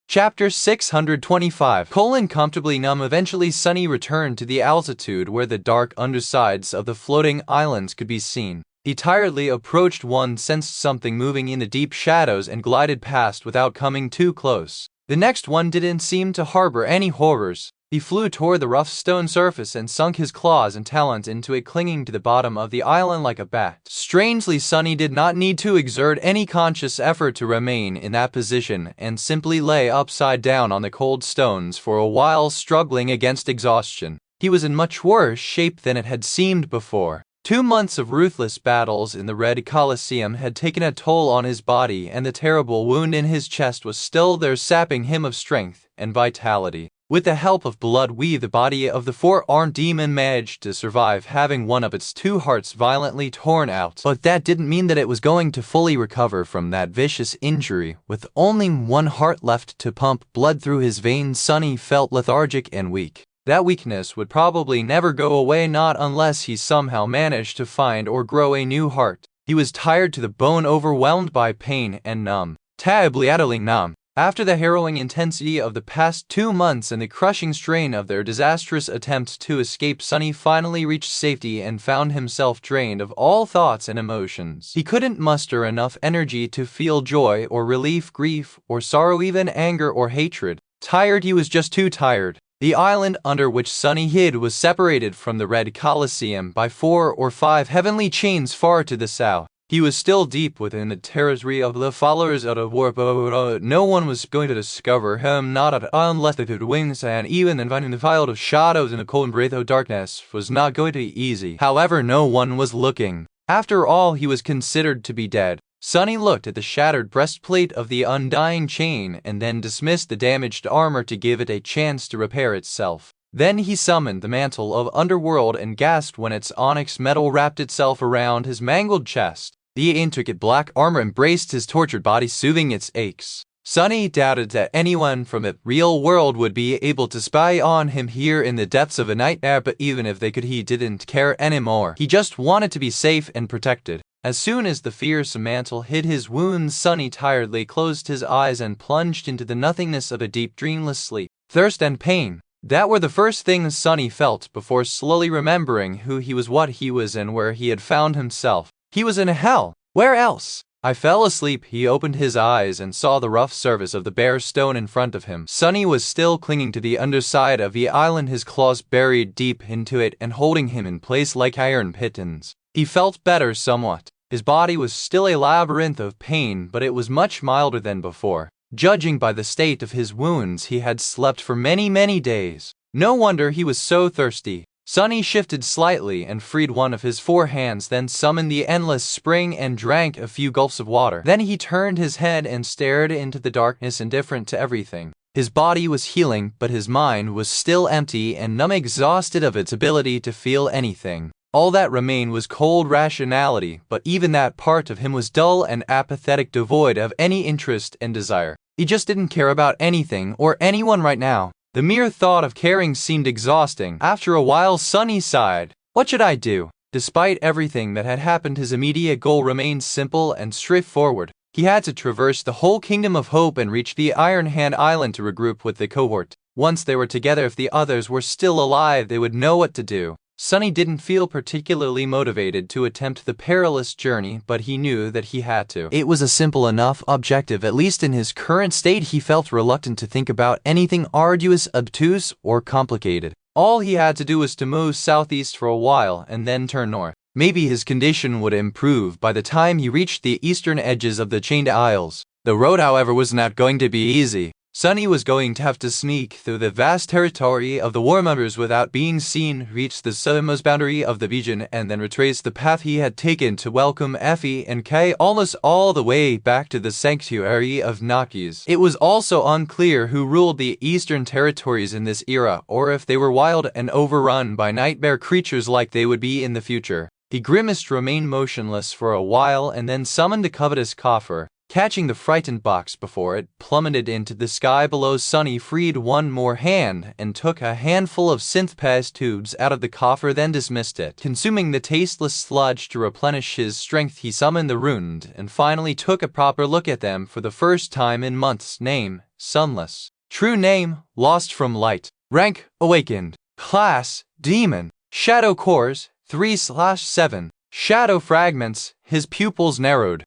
Chapter 625. Comfortably numb, eventually Sunny returned to the altitude where the dark undersides of the floating islands could be seen. He tiredly approached one, sensed something moving in the deep shadows, and glided past without coming too close. The next one didn't seem to harbor any horrors. He flew toward the rough stone surface and sunk his claws and talons into it, clinging to the bottom of the island like a bat. Strangely, Sunny did not need to exert any conscious effort to remain in that position, and simply lay upside down on the cold stones for a while, struggling against exhaustion. He was in much worse shape than it had seemed before. 2 months of ruthless battles in the Red Colosseum had taken a toll on his body, and the terrible wound in his chest was still there, sapping him of strength and vitality. With the help of blood weave, the body of the four-armed demon managed to survive, having one of its 2 hearts violently torn out. But that didn't mean that it was going to fully recover from that vicious injury. With only 1 heart left to pump blood through his veins, Sunny felt lethargic and weak. That weakness would probably never go away, not unless he somehow managed to find or grow a new heart. He was tired to the bone, overwhelmed by pain and numb. Terribly utterly numb. After the harrowing intensity of the past 2 months and the crushing strain of their disastrous attempt to escape, Sunny finally reached safety and found himself drained of all thoughts and emotions. He couldn't muster enough energy to feel joy or relief, grief or sorrow, even anger or hatred. Tired, he was just too tired. The island under which Sunny hid was separated from the Red Colosseum by 4 or 5 heavenly chains far to the south. He was still deep within the territory of the followers of the war, but no one was going to discover him, not unless they could wings, and even then finding the field of shadows in the cold and breath of darkness was not going to be easy. However, no one was looking. After all, he was considered to be dead. Sunny looked at the shattered breastplate of the undying chain and then dismissed the damaged armor to give it a chance to repair itself. Then he summoned the mantle of Underworld and gasped when its onyx metal wrapped itself around his mangled chest. The intricate black armor embraced his tortured body, soothing its aches. Sunny doubted that anyone from the real world would be able to spy on him here in the depths of a nightmare, but even if they could, he didn't care anymore. He just wanted to be safe and protected. As soon as the fearsome mantle hid his wounds, Sunny tiredly closed his eyes and plunged into the nothingness of a deep, dreamless sleep. Thirst and pain. That were the first things Sunny felt before slowly remembering who he was, what he was, and where he had found himself. He was in hell. Where else? I fell asleep. He opened his eyes and saw the rough surface of the bare stone in front of him. Sunny was still clinging to the underside of the island, his claws buried deep into it and holding him in place like iron pitons. He felt better somewhat. His body was still a labyrinth of pain, but it was much milder than before. Judging by the state of his wounds, he had slept for many days. No wonder he was so thirsty. Sunny shifted slightly and freed one of his 4 hands, then summoned the endless spring and drank a few gulps of water. Then he turned his head and stared into the darkness, indifferent to everything. His body was healing, but his mind was still empty and numb, exhausted of its ability to feel anything. All that remained was cold rationality, but even that part of him was dull and apathetic, devoid of any interest and desire. He just didn't care about anything or anyone right now. The mere thought of caring seemed exhausting. After a while, Sunny sighed. What should I do? Despite everything that had happened, his immediate goal remained simple and straightforward. He had to traverse the whole Kingdom of Hope and reach the Iron Hand Island to regroup with the cohort. Once they were together, if the others were still alive, they would know what to do. Sunny didn't feel particularly motivated to attempt the perilous journey, but he knew that he had to. It was a simple enough objective. At least in his current state, he felt reluctant to think about anything arduous, obtuse, or complicated. All he had to do was to move southeast for a while and then turn north. Maybe his condition would improve by the time he reached the eastern edges of the Chained Isles. The road, however, was not going to be easy. Sunny was going to have to sneak through the vast territory of the warmongers without being seen, reach the southernmost boundary of the region, and then retrace the path he had taken to welcome Effie and Kay almost all the way back to the sanctuary of Nakis. It was also unclear who ruled the eastern territories in this era, or if they were wild and overrun by nightmare creatures like they would be in the future. He grimaced, remained motionless for a while, and then summoned the covetous coffer. Catching the frightened box before it plummeted into the sky below, Sunny freed one more hand and took a handful of synth-pass tubes out of the coffer, then dismissed it. Consuming the tasteless sludge to replenish his strength, he summoned the runes and finally took a proper look at them for the first time in months. Name: Sunless. True name: Lost from Light. Rank: Awakened. Class: Demon. Shadow cores: 3/7. Shadow fragments. His pupils narrowed.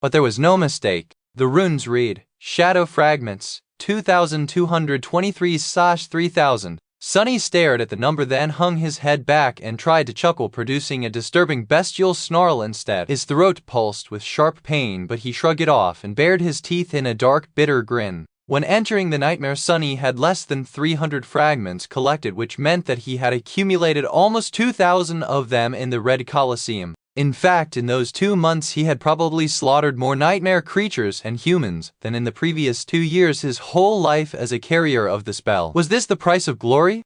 But there was no mistake. The runes read, Shadow Fragments, 2223/3000. Sunny stared at the number, then hung his head back and tried to chuckle, producing a disturbing bestial snarl instead. His throat pulsed with sharp pain, but he shrugged it off and bared his teeth in a dark, bitter grin. When entering the nightmare, Sunny had less than 300 fragments collected, which meant that he had accumulated almost 2,000 of them in the Red Colosseum. In fact, in those 2 months he had probably slaughtered more nightmare creatures and humans than in the previous 2 years, his whole life as a carrier of the spell. Was this the price of glory?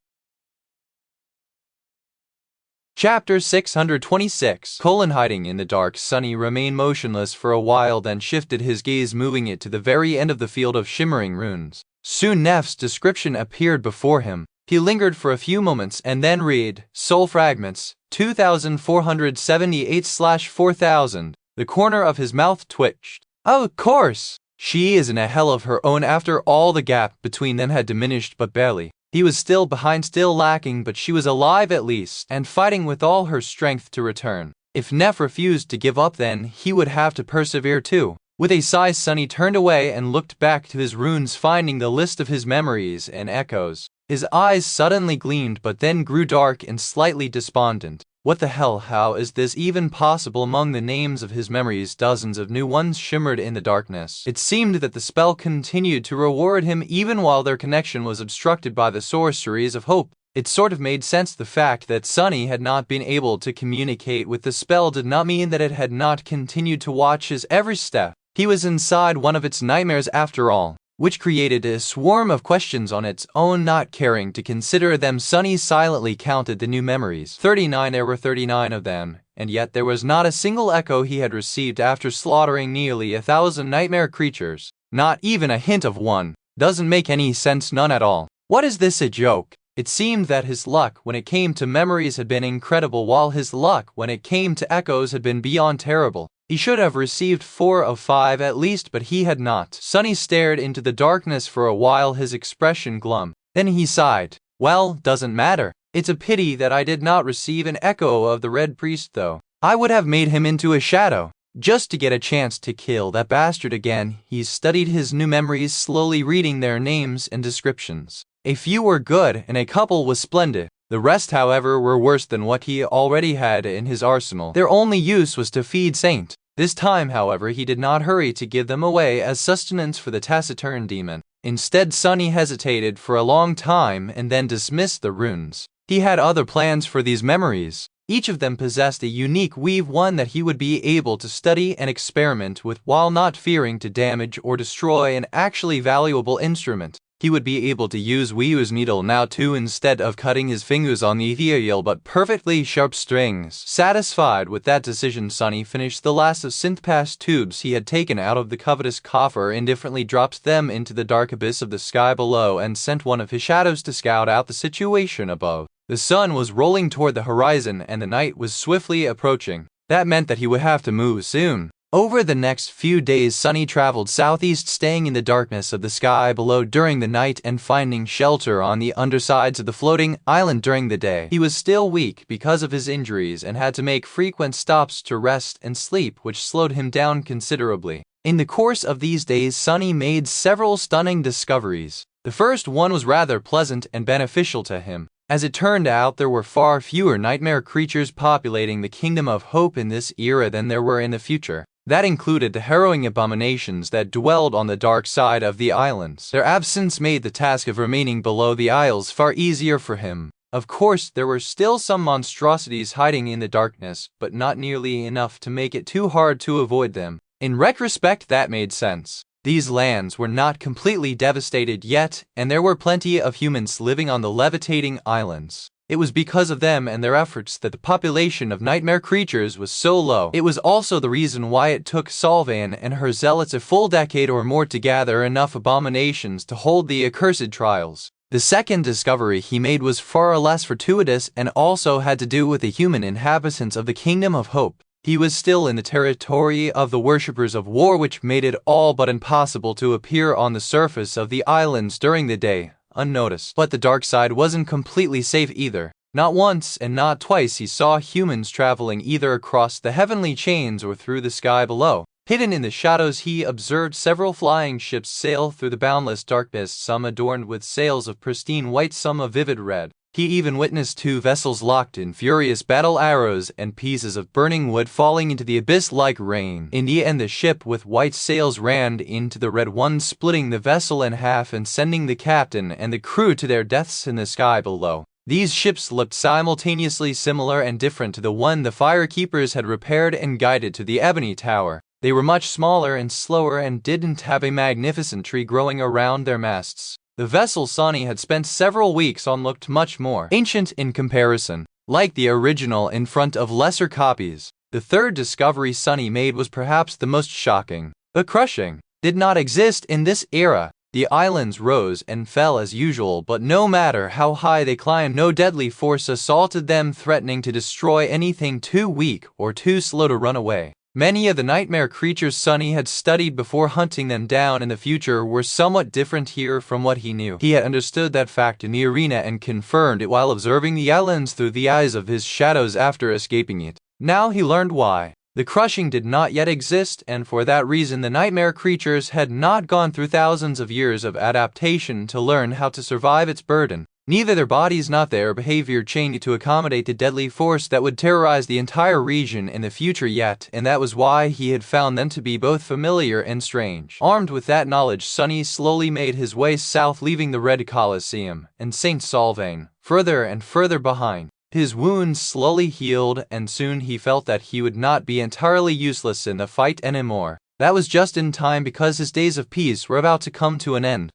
Chapter 626. Hiding in the dark, Sunny remained motionless for a while, then shifted his gaze, moving it to the very end of the field of shimmering runes. Soon Nef's description appeared before him. He lingered for a few moments and then read, Soul Fragments, 2478/4000. The corner of his mouth twitched. Oh, of course! She is in a hell of her own after all. The gap between them had diminished but barely. He was still behind, still lacking, but she was alive at least, and fighting with all her strength to return. If Neff refused to give up, then he would have to persevere too. With a sigh, Sunny turned away and looked back to his runes, finding the list of his memories and echoes. His eyes suddenly gleamed but then grew dark and slightly despondent. What the hell, how is this even possible? Among the names of his memories, dozens of new ones shimmered in the darkness. It seemed that the spell continued to reward him even while their connection was obstructed by the sorceries of hope. It sort of made sense. The fact that Sunny had not been able to communicate with the spell did not mean that it had not continued to watch his every step. He was inside one of its nightmares after all, which created a swarm of questions on its own. Not caring to consider them, Sunny silently counted the new memories. 39. There were 39 of them, and yet there was not a single echo he had received after slaughtering nearly 1,000 nightmare creatures. Not even a hint of one. Doesn't make any sense, none at all. What is this, a joke? It seemed that his luck when it came to memories had been incredible, while his luck when it came to echoes had been beyond terrible. He should have received 4 of 5 at least, but he had not. Sunny stared into the darkness for a while, his expression glum. Then he sighed. Well, doesn't matter. It's a pity that I did not receive an echo of the Red Priest though. I would have made him into a shadow, just to get a chance to kill that bastard again. He studied his new memories, slowly reading their names and descriptions. A few were good and a couple was splendid. The rest, however, were worse than what he already had in his arsenal. Their only use was to feed Saint. This time, however, he did not hurry to give them away as sustenance for the taciturn demon. Instead, Sunny hesitated for a long time and then dismissed the runes. He had other plans for these memories. Each of them possessed a unique weave, one that he would be able to study and experiment with while not fearing to damage or destroy an actually valuable instrument. He would be able to use Wee's needle now too, instead of cutting his fingers on the ethereal but perfectly sharp strings. Satisfied with that decision, Sunny finished the last of synth-pass tubes he had taken out of the covetous coffer, indifferently dropped them into the dark abyss of the sky below, and sent one of his shadows to scout out the situation above. The sun was rolling toward the horizon and the night was swiftly approaching. That meant that he would have to move soon. Over the next few days, Sunny traveled southeast, staying in the darkness of the sky below during the night and finding shelter on the undersides of the floating island during the day. He was still weak because of his injuries and had to make frequent stops to rest and sleep, which slowed him down considerably. In the course of these days, Sunny made several stunning discoveries. The first one was rather pleasant and beneficial to him. As it turned out, there were far fewer nightmare creatures populating the Kingdom of Hope in this era than there were in the future. That included the harrowing abominations that dwelled on the dark side of the islands. Their absence made the task of remaining below the isles far easier for him. Of course, there were still some monstrosities hiding in the darkness, but not nearly enough to make it too hard to avoid them. In retrospect, that made sense. These lands were not completely devastated yet, and there were plenty of humans living on the levitating islands. It was because of them and their efforts that the population of nightmare creatures was so low. It was also the reason why it took Solvan and her zealots a full decade or more to gather enough abominations to hold the accursed trials. The second discovery he made was far less fortuitous and also had to do with the human inhabitants of the Kingdom of Hope. He was still in the territory of the worshippers of war, which made it all but impossible to appear on the surface of the islands during the day unnoticed. But the dark side wasn't completely safe either. Not once and not twice he saw humans traveling either across the heavenly chains or through the sky below. Hidden in the shadows, he observed several flying ships sail through the boundless darkness, some adorned with sails of pristine white, some of vivid red. He even witnessed 2 vessels locked in furious battle, arrows and pieces of burning wood falling into the abyss like rain. In the end, the ship with white sails ran into the red one, splitting the vessel in half and sending the captain and the crew to their deaths in the sky below. These ships looked simultaneously similar and different to the one the firekeepers had repaired and guided to the Ebony Tower. They were much smaller and slower and didn't have a magnificent tree growing around their masts. The vessel Sunny had spent several weeks on looked much more ancient in comparison, like the original in front of lesser copies. The third discovery Sunny made was perhaps the most shocking. The crushing did not exist in this era. The islands rose and fell as usual, but no matter how high they climbed, no deadly force assaulted them, threatening to destroy anything too weak or too slow to run away. Many of the nightmare creatures Sunny had studied before hunting them down in the future were somewhat different here from what he knew. He had understood that fact in the arena and confirmed it while observing the islands through the eyes of his shadows after escaping it. Now he learned why. The crushing did not yet exist, and for that reason the nightmare creatures had not gone through thousands of years of adaptation to learn how to survive its burden. Neither their bodies nor their behavior changed to accommodate the deadly force that would terrorize the entire region in the future yet, and that was why he had found them to be both familiar and strange. Armed with that knowledge, Sunny slowly made his way south, leaving the Red Colosseum and St. Sylvain further and further behind. His wounds slowly healed, and soon he felt that he would not be entirely useless in the fight anymore. That was just in time because his days of peace were about to come to an end.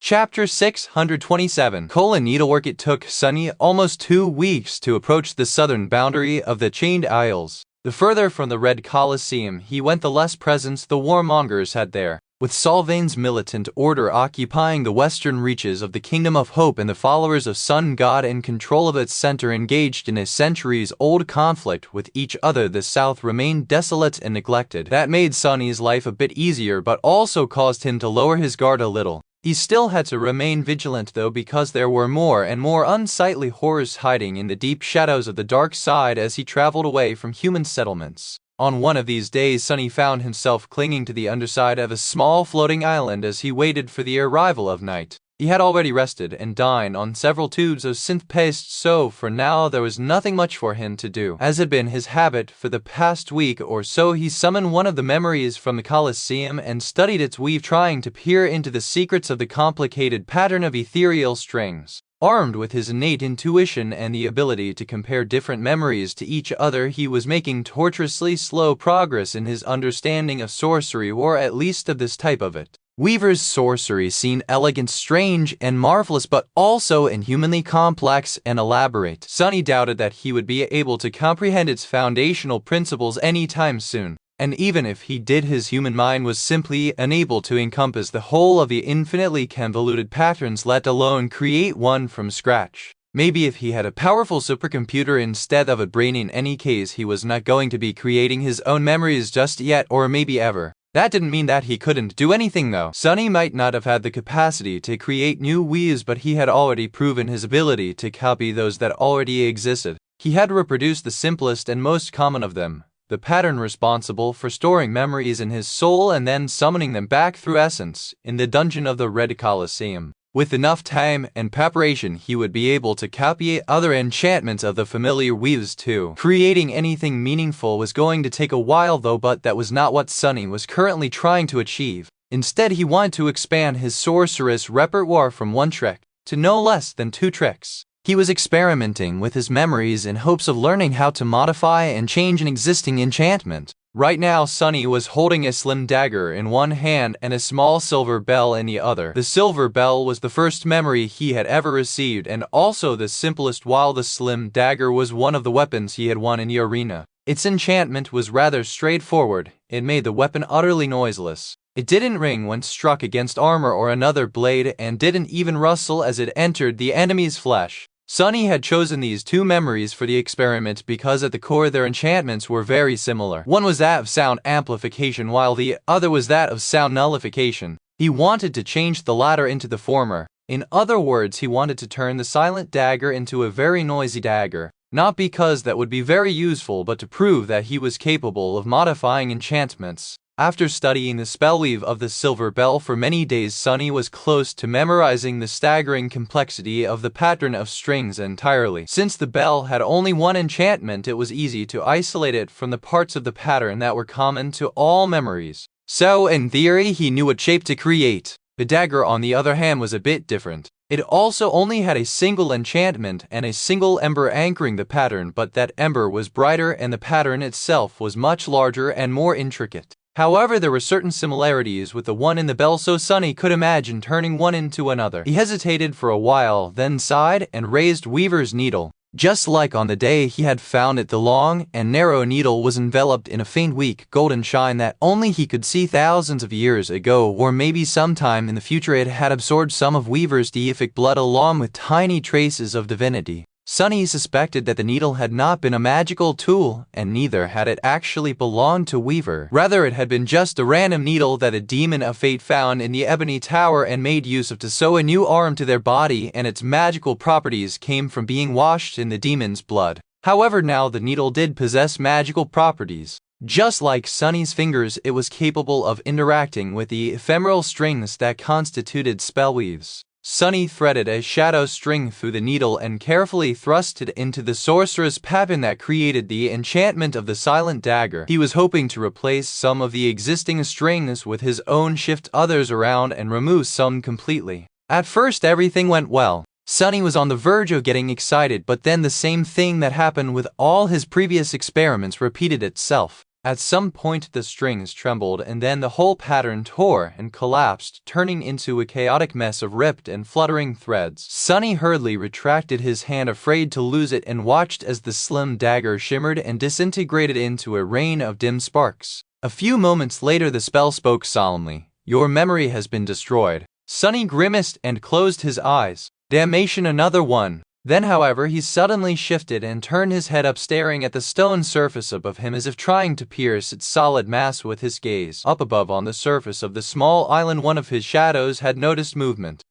Chapter 627. Needlework. It took Sunny almost 2 weeks to approach the southern boundary of the Chained Isles. The further from the Red Colosseum he went, the less presence the warmongers had there. With Sylvain's militant order occupying the western reaches of the Kingdom of Hope and the followers of Sun God in control of its center engaged in a centuries-old conflict with each other, the south remained desolate and neglected. That made Sunny's life a bit easier, but also caused him to lower his guard a little. He still had to remain vigilant though, because there were more and more unsightly horrors hiding in the deep shadows of the dark side as he traveled away from human settlements. On one of these days, Sunny found himself clinging to the underside of a small floating island as he waited for the arrival of night. He had already rested and dined on several tubes of synth paste, so for now there was nothing much for him to do. As had been his habit for the past week or so, he summoned one of the memories from the Colosseum and studied its weave, trying to peer into the secrets of the complicated pattern of ethereal strings. Armed with his innate intuition and the ability to compare different memories to each other, he was making tortuously slow progress in his understanding of sorcery, or at least of this type of it. Weaver's sorcery seemed elegant, strange, and marvelous, but also inhumanly complex and elaborate. Sunny doubted that he would be able to comprehend its foundational principles anytime soon. And even if he did, his human mind was simply unable to encompass the whole of the infinitely convoluted patterns, let alone create one from scratch. Maybe if he had a powerful supercomputer instead of a brain. In any case, he was not going to be creating his own memories just yet, or maybe ever. That didn't mean that he couldn't do anything though. Sunny might not have had the capacity to create new weaves, but he had already proven his ability to copy those that already existed. He had reproduced the simplest and most common of them, the pattern responsible for storing memories in his soul and then summoning them back through essence in the dungeon of the Red Colosseum. With enough time and preparation, he would be able to copy other enchantments of the familiar weaves too. Creating anything meaningful was going to take a while though, but that was not what Sunny was currently trying to achieve. Instead, he wanted to expand his sorceress repertoire from 1 trick to no less than 2 tricks. He was experimenting with his memories in hopes of learning how to modify and change an existing enchantment. Right now, Sunny was holding a slim dagger in one hand and a small silver bell in the other. The silver bell was the first memory he had ever received, and also the simplest, while the slim dagger was one of the weapons he had won in the arena. Its enchantment was rather straightforward. It made the weapon utterly noiseless. It didn't ring when struck against armor or another blade, and didn't even rustle as it entered the enemy's flesh. Sunny had chosen these 2 memories for the experiment because at the core their enchantments were very similar. One was that of sound amplification, while the other was that of sound nullification. He wanted to change the latter into the former. In other words, he wanted to turn the silent dagger into a very noisy dagger. Not because that would be very useful, but to prove that he was capable of modifying enchantments. After studying the spellweave of the silver bell for many days, Sunny was close to memorizing the staggering complexity of the pattern of strings entirely. Since the bell had only 1 enchantment, it was easy to isolate it from the parts of the pattern that were common to all memories. So, in theory, he knew what shape to create. The dagger, on the other hand, was a bit different. It also only had a single enchantment and a single ember anchoring the pattern, but that ember was brighter and the pattern itself was much larger and more intricate. However, there were certain similarities with the one in the bell, so Sunny could imagine turning one into another. He hesitated for a while, then sighed and raised Weaver's needle. Just like on the day he had found it, the long and narrow needle was enveloped in a faint, weak, golden shine that only he could see. Thousands of years ago, or maybe sometime in the future, it had absorbed some of Weaver's deific blood along with tiny traces of divinity. Sunny suspected that the needle had not been a magical tool, and neither had it actually belonged to Weaver. Rather, it had been just a random needle that a demon of fate found in the Ebony Tower and made use of to sew a new arm to their body, and its magical properties came from being washed in the demon's blood. However, now the needle did possess magical properties. Just like Sunny's fingers, it was capable of interacting with the ephemeral strings that constituted spellweaves. Sunny threaded a shadow string through the needle and carefully thrust it into the sorceress pattern that created the enchantment of the silent dagger. He was hoping to replace some of the existing strings with his own, shift others around, and remove some completely. At first, everything went well. Sunny was on the verge of getting excited, but then the same thing that happened with all his previous experiments repeated itself. At some point the strings trembled, and then the whole pattern tore and collapsed, turning into a chaotic mess of ripped and fluttering threads. Sunny hurriedly retracted his hand, afraid to lose it, and watched as the slim dagger shimmered and disintegrated into a rain of dim sparks. A few moments later the spell spoke solemnly. "Your memory has been destroyed." Sunny grimaced and closed his eyes. Damnation, another one. Then, however, he suddenly shifted and turned his head up, staring at the stone surface above him as if trying to pierce its solid mass with his gaze. Up above on the surface of the small island, one of his shadows had noticed movement.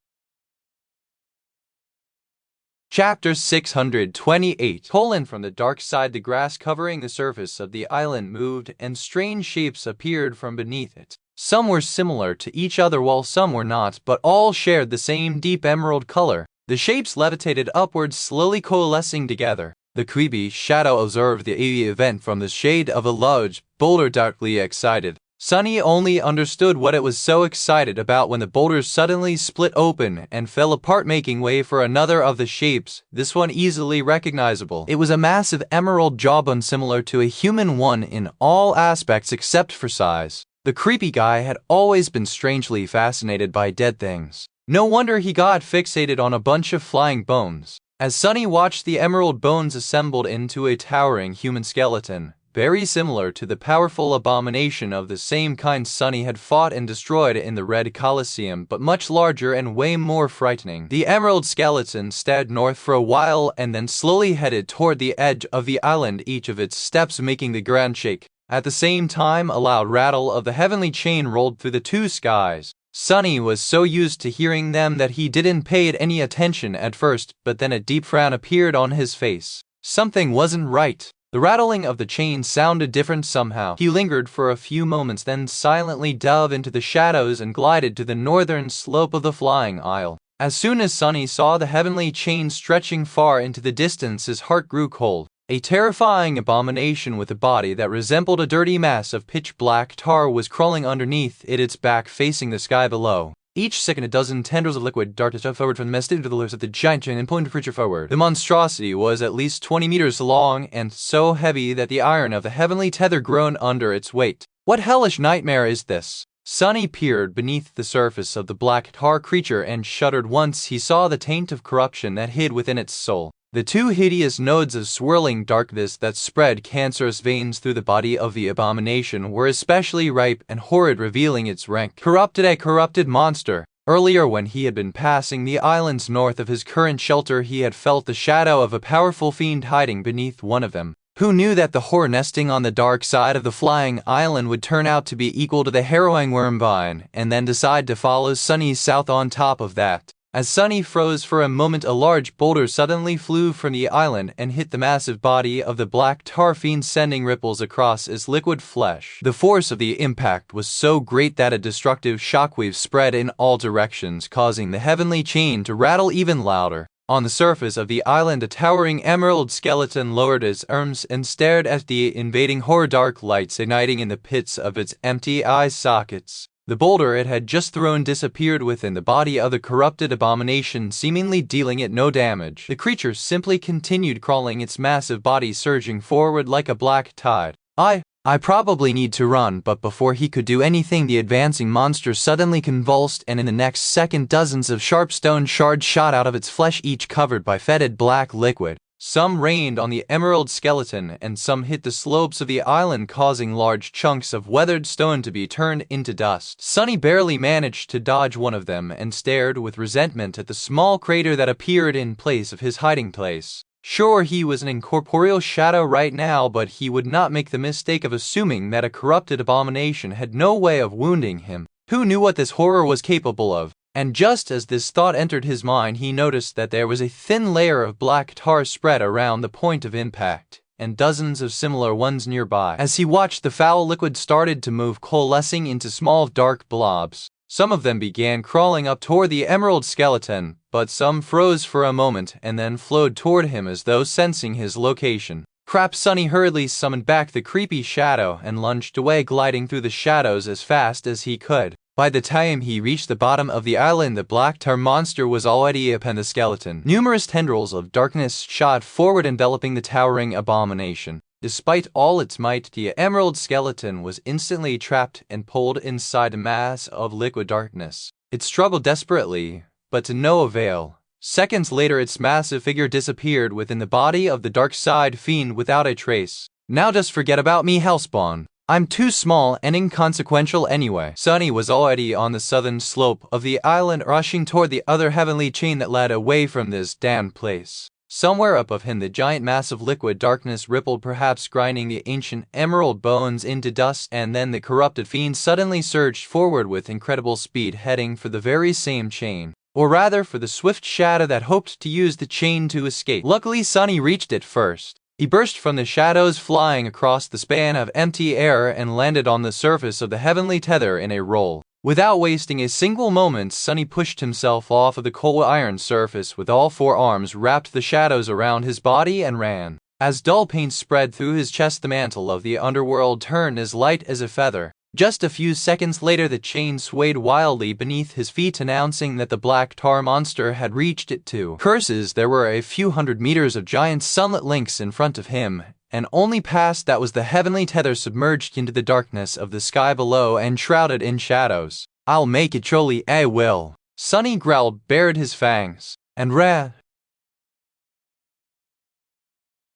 Chapter 628. From the dark side, the grass covering the surface of the island moved, and strange shapes appeared from beneath it. Some were similar to each other while some were not, but all shared the same deep emerald color. The shapes levitated upwards, slowly coalescing together. The creepy shadow observed the event from the shade of a large boulder, darkly excited. Sunny only understood what it was so excited about when the boulder suddenly split open and fell apart, making way for another of the shapes, this one easily recognizable. It was a massive emerald jawbone similar to a human one in all aspects except for size. The creepy guy had always been strangely fascinated by dead things. No wonder he got fixated on a bunch of flying bones. As Sunny watched, the emerald bones assembled into a towering human skeleton, very similar to the powerful abomination of the same kind Sunny had fought and destroyed in the Red Colosseum, but much larger and way more frightening. The emerald skeleton stared north for a while and then slowly headed toward the edge of the island, each of its steps making the ground shake. At the same time, a loud rattle of the heavenly chain rolled through the two skies. Sunny was so used to hearing them that he didn't pay it any attention at first, but then a deep frown appeared on his face. Something wasn't right. The rattling of the chain sounded different somehow. He lingered for a few moments, then silently dove into the shadows and glided to the northern slope of the flying isle. As soon as Sunny saw the heavenly chain stretching far into the distance, his heart grew cold. A terrifying abomination with a body that resembled a dirty mass of pitch-black tar was crawling underneath it, its back facing the sky below. Each second, a dozen tendrils of liquid darted forward from the mist into the lips of the giant chain and pointed the creature forward. The monstrosity was at least 20 meters long and so heavy that the iron of the heavenly tether groaned under its weight. What hellish nightmare is this? Sunny peered beneath the surface of the black tar creature and shuddered once he saw the taint of corruption that hid within its soul. The two hideous nodes of swirling darkness that spread cancerous veins through the body of the abomination were especially ripe and horrid, revealing its rank. Corrupted, a corrupted monster. Earlier, when he had been passing the islands north of his current shelter, he had felt the shadow of a powerful fiend hiding beneath one of them. Who knew that the horror nesting on the dark side of the flying island would turn out to be equal to the harrowing wormvine, and then decide to follow Sunny south on top of that? As Sunny froze for a moment, a large boulder suddenly flew from the island and hit the massive body of the black tar fiend, sending ripples across its liquid flesh. The force of the impact was so great that a destructive shockwave spread in all directions, causing the heavenly chain to rattle even louder. On the surface of the island, a towering emerald skeleton lowered its arms and stared at the invading horror, dark lights igniting in the pits of its empty eye sockets. The boulder it had just thrown disappeared within the body of the corrupted abomination, seemingly dealing it no damage. The creature simply continued crawling, its massive body surging forward like a black tide. I probably need to run, but before he could do anything, the advancing monster suddenly convulsed, and in the next second dozens of sharp stone shards shot out of its flesh, each covered by fetid black liquid. Some rained on the emerald skeleton, and some hit the slopes of the island, causing large chunks of weathered stone to be turned into dust. Sunny barely managed to dodge one of them and stared with resentment at the small crater that appeared in place of his hiding place. Sure, he was an incorporeal shadow right now, but he would not make the mistake of assuming that a corrupted abomination had no way of wounding him. Who knew what this horror was capable of? And just as this thought entered his mind, he noticed that there was a thin layer of black tar spread around the point of impact, and dozens of similar ones nearby. As he watched, the foul liquid started to move, coalescing into small dark blobs. Some of them began crawling up toward the emerald skeleton, but some froze for a moment and then flowed toward him as though sensing his location. Crap! Sunny hurriedly summoned back the creepy shadow and lunged away, gliding through the shadows as fast as he could. By the time he reached the bottom of the island, the black tar monster was already upon the skeleton. Numerous tendrils of darkness shot forward, enveloping the towering abomination. Despite all its might, the emerald skeleton was instantly trapped and pulled inside a mass of liquid darkness. It struggled desperately, but to no avail. Seconds later, its massive figure disappeared within the body of the dark side fiend without a trace. Now just forget about me, Hellspawn. I'm too small and inconsequential anyway. Sunny was already on the southern slope of the island, rushing toward the other heavenly chain that led away from this damned place. Somewhere above him, the giant mass of liquid darkness rippled, perhaps grinding the ancient emerald bones into dust, and then the corrupted fiend suddenly surged forward with incredible speed, heading for the very same chain. Or rather, for the swift shadow that hoped to use the chain to escape. Luckily, Sunny reached it first. He burst from the shadows, flying across the span of empty air, and landed on the surface of the heavenly tether in a roll. Without wasting a single moment, Sunny pushed himself off of the cold iron surface with all four arms, wrapped the shadows around his body, and ran. As dull pain spread through his chest, the mantle of the underworld turned as light as a feather. Just a few seconds later, the chain swayed wildly beneath his feet, announcing that the black tar monster had reached it too. Curses! There were a few hundred meters of giant sunlit links in front of him, and only past that was the heavenly tether, submerged into the darkness of the sky below and shrouded in shadows. I'll make it, truly, I will. Sunny growled, bared his fangs, and ran.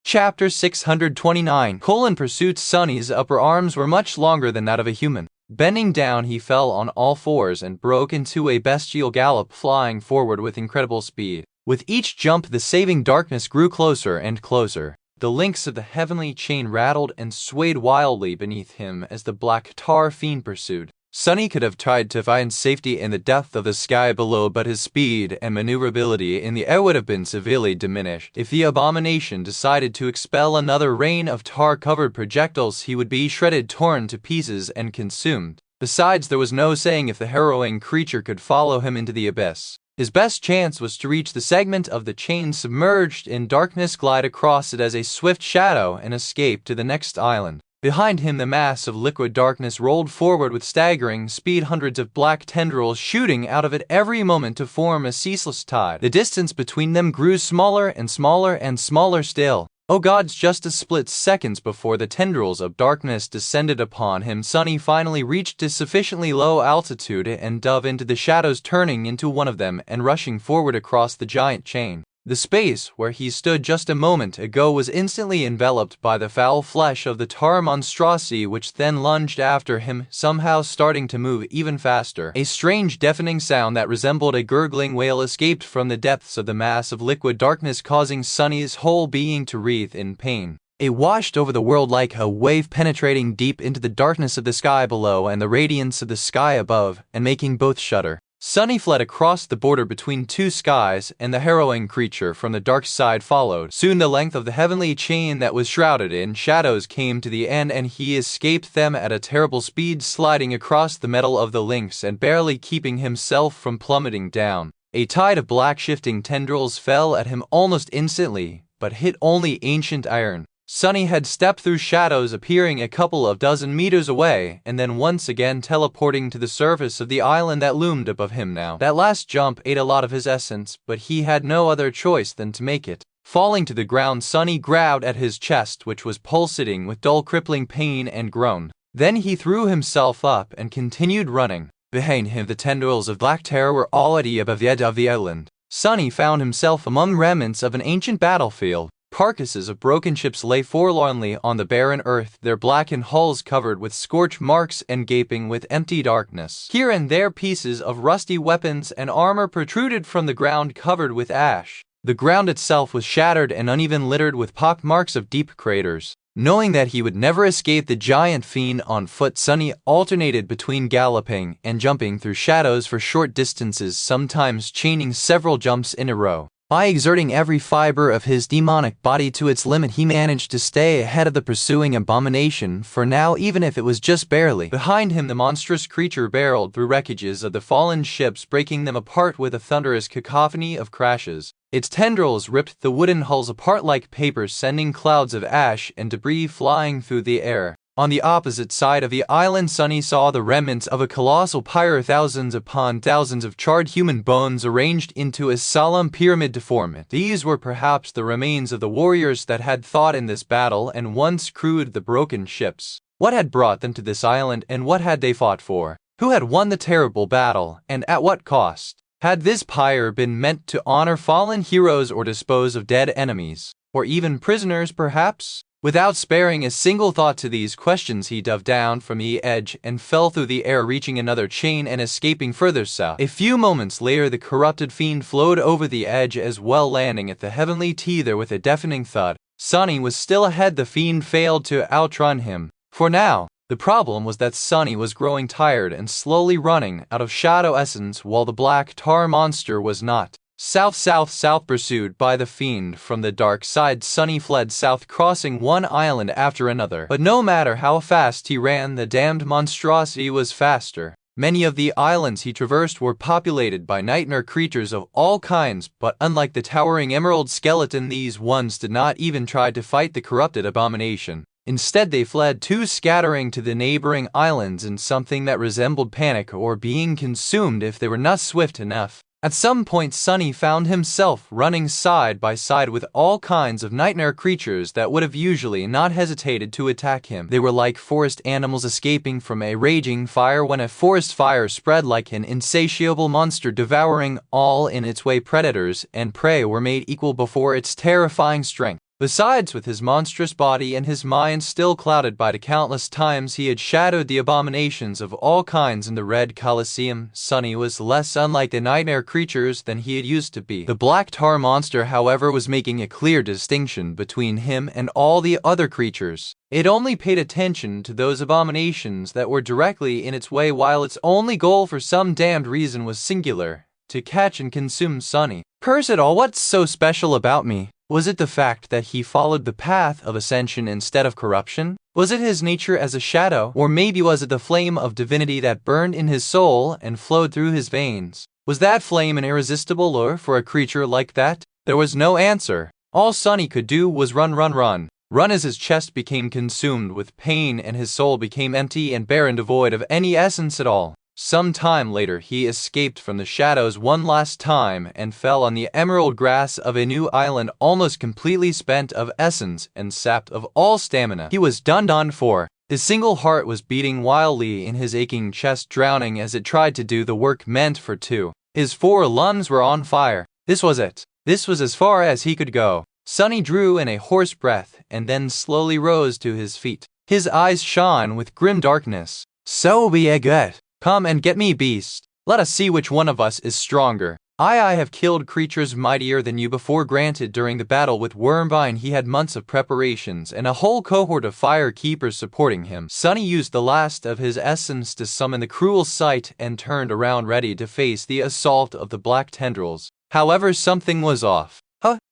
Chapter 629. Pursuit. Sunny's upper arms were much longer than that of a human. Bending down, he fell on all fours and broke into a bestial gallop, flying forward with incredible speed. With each jump, the saving darkness grew closer and closer. The links of the heavenly chain rattled and swayed wildly beneath him as the black tar fiend pursued. Sunny could have tried to find safety in the depth of the sky below, but his speed and maneuverability in the air would have been severely diminished. If the abomination decided to expel another rain of tar-covered projectiles, he would be shredded, torn to pieces, and consumed. Besides, there was no saying if the harrowing creature could follow him into the abyss. His best chance was to reach the segment of the chain submerged in darkness, glide across it as a swift shadow, and escape to the next island. Behind him, the mass of liquid darkness rolled forward with staggering speed, hundreds of black tendrils shooting out of it every moment to form a ceaseless tide. The distance between them grew smaller and smaller and smaller still. Oh gods, just a split seconds before the tendrils of darkness descended upon him, Sunny finally reached a sufficiently low altitude and dove into the shadows, turning into one of them and rushing forward across the giant chain. The space where he stood just a moment ago was instantly enveloped by the foul flesh of the tar monstrosity, which then lunged after him, somehow starting to move even faster. A strange, deafening sound that resembled a gurgling wail escaped from the depths of the mass of liquid darkness, causing Sunny's whole being to writhe in pain. It washed over the world like a wave, penetrating deep into the darkness of the sky below and the radiance of the sky above, and making both shudder. Sunny fled across the border between two skies, and the harrowing creature from the dark side followed. Soon the length of the heavenly chain that was shrouded in shadows came to the end, and he escaped them at a terrible speed, sliding across the metal of the links and barely keeping himself from plummeting down. A tide of black shifting tendrils fell at him almost instantly, but hit only ancient iron. Sunny had stepped through shadows, appearing a couple of dozen meters away, and then once again teleporting to the surface of the island that loomed above him now. That last jump ate a lot of his essence, but he had no other choice than to make it. Falling to the ground, Sunny grabbed at his chest, which was pulsating with dull, crippling pain, and groaned. Then he threw himself up and continued running. Behind him, the tendrils of black terror were already above the edge of the island. Sunny found himself among remnants of an ancient battlefield. Carcasses of broken ships lay forlornly on the barren earth, their blackened hulls covered with scorch marks and gaping with empty darkness. Here and there, pieces of rusty weapons and armor protruded from the ground, covered with ash. The ground itself was shattered and uneven, littered with pockmarks of deep craters. Knowing that he would never escape the giant fiend on foot, Sunny alternated between galloping and jumping through shadows for short distances, sometimes chaining several jumps in a row. By exerting every fiber of his demonic body to its limit, he managed to stay ahead of the pursuing abomination for now, even if it was just barely. Behind him, the monstrous creature barreled through wreckages of the fallen ships, breaking them apart with a thunderous cacophony of crashes. Its tendrils ripped the wooden hulls apart like paper, sending clouds of ash and debris flying through the air. On the opposite side of the island, Sunny saw the remnants of a colossal pyre, thousands upon thousands of charred human bones arranged into a solemn pyramid to form it. These were perhaps the remains of the warriors that had fought in this battle and once crewed the broken ships. What had brought them to this island, and what had they fought for? Who had won the terrible battle, and at what cost? Had this pyre been meant to honor fallen heroes or dispose of dead enemies? Or even prisoners, perhaps? Without sparing a single thought to these questions, he dove down from the edge and fell through the air, reaching another chain and escaping further south. A few moments later, the corrupted fiend flowed over the edge as well, landing at the heavenly tether with a deafening thud. Sunny was still ahead. The fiend failed to outrun him. For now, the problem was that Sunny was growing tired and slowly running out of shadow essence, while the black tar monster was not. South, pursued by the fiend from the dark side, Sunny fled south, crossing one island after another. But no matter how fast he ran, the damned monstrosity was faster. Many of the islands he traversed were populated by nightmare creatures of all kinds, but unlike the towering emerald skeleton, these ones did not even try to fight the corrupted abomination. Instead, they fled too, scattering to the neighboring islands in something that resembled panic, or being consumed if they were not swift enough. At some point, Sunny found himself running side by side with all kinds of nightmare creatures that would have usually not hesitated to attack him. They were like forest animals escaping from a raging fire when a forest fire spread, like an insatiable monster devouring all in its way. Predators and prey were made equal before its terrifying strength. Besides, with his monstrous body and his mind still clouded by the countless times he had shadowed the abominations of all kinds in the Red Colosseum, Sunny was less unlike the nightmare creatures than he had used to be. The black tar monster, however, was making a clear distinction between him and all the other creatures. It only paid attention to those abominations that were directly in its way, while its only goal for some damned reason was singular: to catch and consume Sunny. Curse it all, what's so special about me? Was it the fact that he followed the path of ascension instead of corruption? Was it his nature as a shadow? Or maybe was it the flame of divinity that burned in his soul and flowed through his veins? Was that flame an irresistible lure for a creature like that? There was no answer. All Sunny could do was run. Run as his chest became consumed with pain and his soul became empty and barren, devoid of any essence at all. Some time later, he escaped from the shadows one last time and fell on the emerald grass of a new island, almost completely spent of essence and sapped of all stamina. He was done for. His single heart was beating wildly in his aching chest, drowning as it tried to do the work meant for two. His 4 lungs were on fire. This was it. This was as far as he could go. Sunny drew in a hoarse breath and then slowly rose to his feet. His eyes shone with grim darkness. So be it good. Come and get me, beast. Let us see which one of us is stronger. I have killed creatures mightier than you before. Granted, during the battle with Wormvine he had months of preparations and a whole cohort of fire keepers supporting him. Sunny used the last of his essence to summon the cruel sight and turned around ready to face the assault of the black tendrils. However, something was off.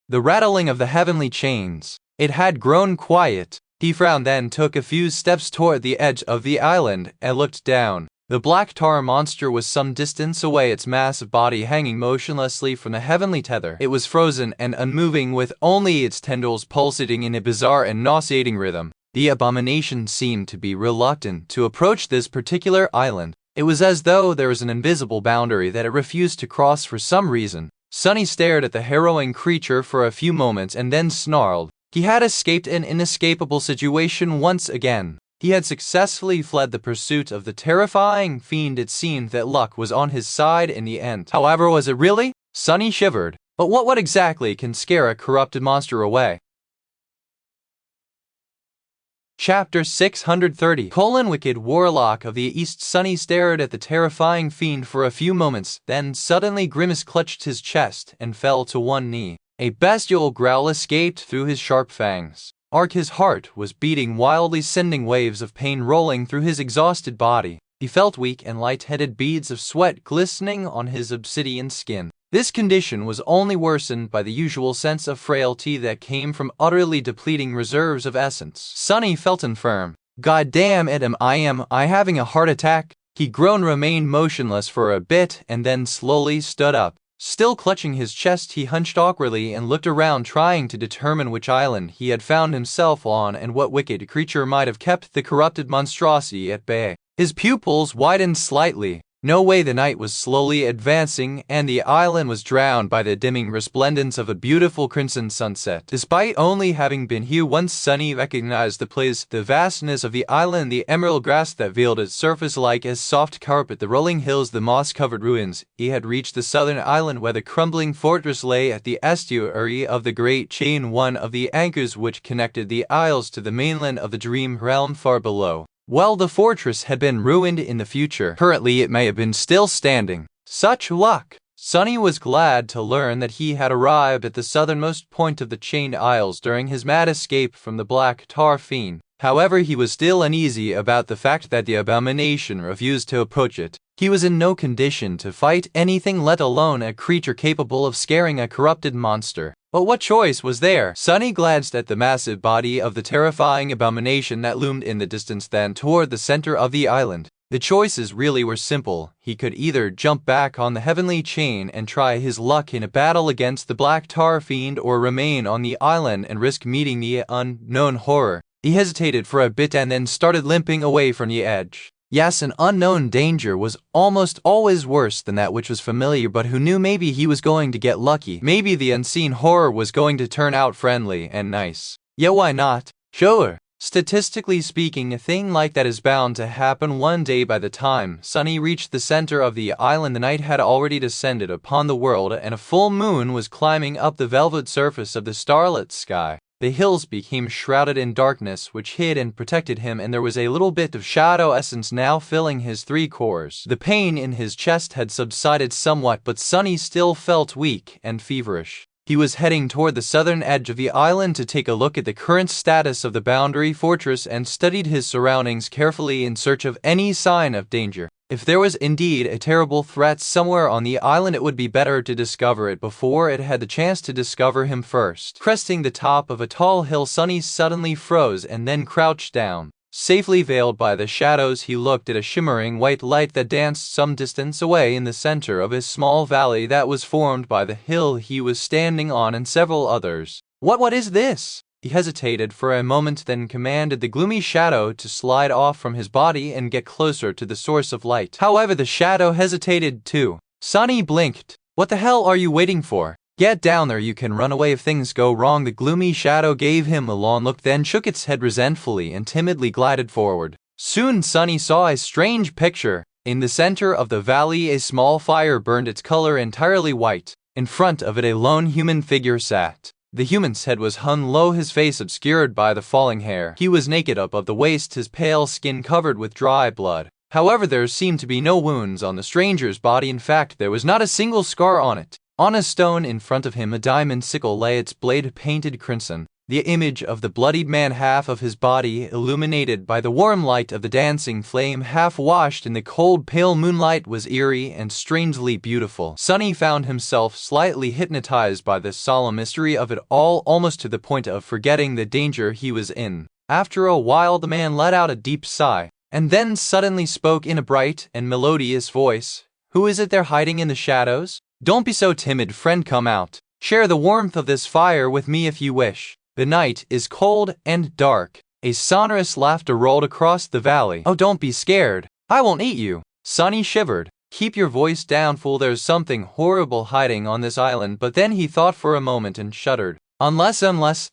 The rattling of the heavenly chains. It had grown quiet. He frowned, then took a few steps toward the edge of the island and looked down. The black tar monster was some distance away, its massive body hanging motionlessly from the heavenly tether. It was frozen and unmoving, with only its tendrils pulsating in a bizarre and nauseating rhythm. The abomination seemed to be reluctant to approach this particular island. It was as though there was an invisible boundary that it refused to cross for some reason. Sunny stared at the harrowing creature for a few moments and then snarled. He had escaped an inescapable situation once again. He had successfully fled the pursuit of the terrifying fiend. It seemed that luck was on his side in the end. However, was it really? Sunny shivered. But what exactly can scare a corrupted monster away? Chapter 630. Wicked Warlock of the East. Sunny stared at the terrifying fiend for a few moments, then suddenly grimaced, clutched his chest, and fell to one knee. A bestial growl escaped through his sharp fangs. His heart was beating wildly, sending waves of pain rolling through his exhausted body. He felt weak and light-headed, beads of sweat glistening on his obsidian skin. This condition was only worsened by the usual sense of frailty that came from utterly depleting reserves of essence. Sunny felt infirm. "God damn it, am I having a heart attack?" He groaned, remained motionless for a bit, and then slowly stood up. Still clutching his chest, he hunched awkwardly and looked around, trying to determine which island he had found himself on and what wicked creature might have kept the corrupted monstrosity at bay. His pupils widened slightly. No way, the night was slowly advancing, and the island was drowned by the dimming resplendence of a beautiful crimson sunset. Despite only having been here once, Sunny recognized the place, the vastness of the island, the emerald grass that veiled its surface like a soft carpet, the rolling hills, the moss-covered ruins. He had reached the southern island where the crumbling fortress lay at the estuary of the great chain, one of the anchors which connected the isles to the mainland of the dream realm far below. Well, the fortress had been ruined in the future. Currently, it may have been still standing. Such luck! Sunny was glad to learn that he had arrived at the southernmost point of the chained isles during his mad escape from the Black Tar Fiend. However, he was still uneasy about the fact that the abomination refused to approach it. He was in no condition to fight anything, let alone a creature capable of scaring a corrupted monster. But what choice was there? Sunny glanced at the massive body of the terrifying abomination that loomed in the distance, then toward the center of the island. The choices really were simple. He could either jump back on the heavenly chain and try his luck in a battle against the Black Tar Fiend, or remain on the island and risk meeting the unknown horror. He hesitated for a bit and then started limping away from the edge. Yes, an unknown danger was almost always worse than that which was familiar, but who knew, maybe he was going to get lucky. Maybe the unseen horror was going to turn out friendly and nice. Yeah, why not? Sure. Statistically speaking, a thing like that is bound to happen one day. By the time Sunny reached the center of the island, the night had already descended upon the world, and a full moon was climbing up the velvet surface of the starlit sky. The hills became shrouded in darkness, which hid and protected him, and there was a little bit of shadow essence now filling his three cores. The pain in his chest had subsided somewhat, but Sunny still felt weak and feverish. He was heading toward the southern edge of the island to take a look at the current status of the boundary fortress, and studied his surroundings carefully in search of any sign of danger. If there was indeed a terrible threat somewhere on the island, it would be better to discover it before it had the chance to discover him first. Cresting the top of a tall hill, Sunny suddenly froze and then crouched down. Safely veiled by the shadows, he looked at a shimmering white light that danced some distance away in the center of a small valley that was formed by the hill he was standing on and several others. What is this? He hesitated for a moment, then commanded the gloomy shadow to slide off from his body and get closer to the source of light. However, the shadow hesitated too. Sunny blinked. "What the hell are you waiting for? Get down there, you can run away if things go wrong." The gloomy shadow gave him a long look, then shook its head resentfully and timidly glided forward. Soon Sunny saw a strange picture. In the center of the valley, a small fire burned, its color entirely white. In front of it, a lone human figure sat. The human's head was hung low, his face obscured by the falling hair. He was naked above the waist, his pale skin covered with dry blood. However, there seemed to be no wounds on the stranger's body. In fact, there was not a single scar on it. On a stone in front of him, a diamond sickle lay, its blade painted crimson. The image of the bloodied man, half of his body illuminated by the warm light of the dancing flame, half washed in the cold pale moonlight, was eerie and strangely beautiful. Sunny found himself slightly hypnotized by the solemn mystery of it all, almost to the point of forgetting the danger he was in. After a while, the man let out a deep sigh, and then suddenly spoke in a bright and melodious voice. "Who is it there hiding in the shadows? Don't be so timid, friend, come out. Share the warmth of this fire with me if you wish. The night is cold and dark." A sonorous laughter rolled across the valley. "Oh, don't be scared. I won't eat you." Sunny shivered. "Keep your voice down, fool. There's something horrible hiding on this island." But then he thought for a moment and shuddered. Unless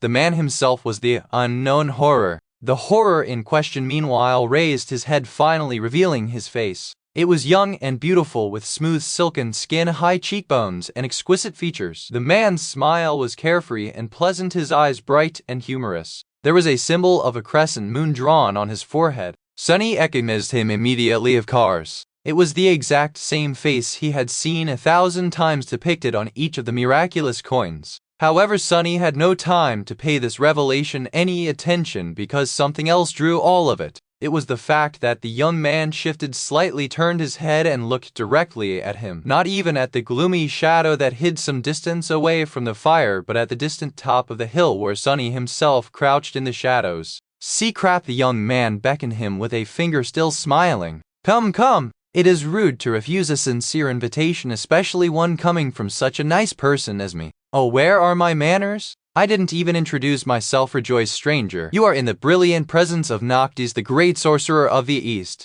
the man himself was the unknown horror. The horror in question, meanwhile, raised his head, finally revealing his face. It was young and beautiful, with smooth silken skin, high cheekbones, and exquisite features. The man's smile was carefree and pleasant, his eyes bright and humorous. There was a symbol of a crescent moon drawn on his forehead. Sunny recognized him immediately, of course. It was the exact same face he had seen 1,000 times depicted on each of the miraculous coins. However, Sunny had no time to pay this revelation any attention because something else drew all of it. It was the fact that the young man shifted slightly, turned his head and looked directly at him. Not even at the gloomy shadow that hid some distance away from the fire, but at the distant top of the hill where Sunny himself crouched in the shadows. "See crap," the young man beckoned him with a finger, still smiling. "Come, come. It is rude to refuse a sincere invitation, especially one coming from such a nice person as me. Oh, where are my manners? I didn't even introduce myself," rejoiced stranger. "You are in the brilliant presence of Noctis, the great sorcerer of the East."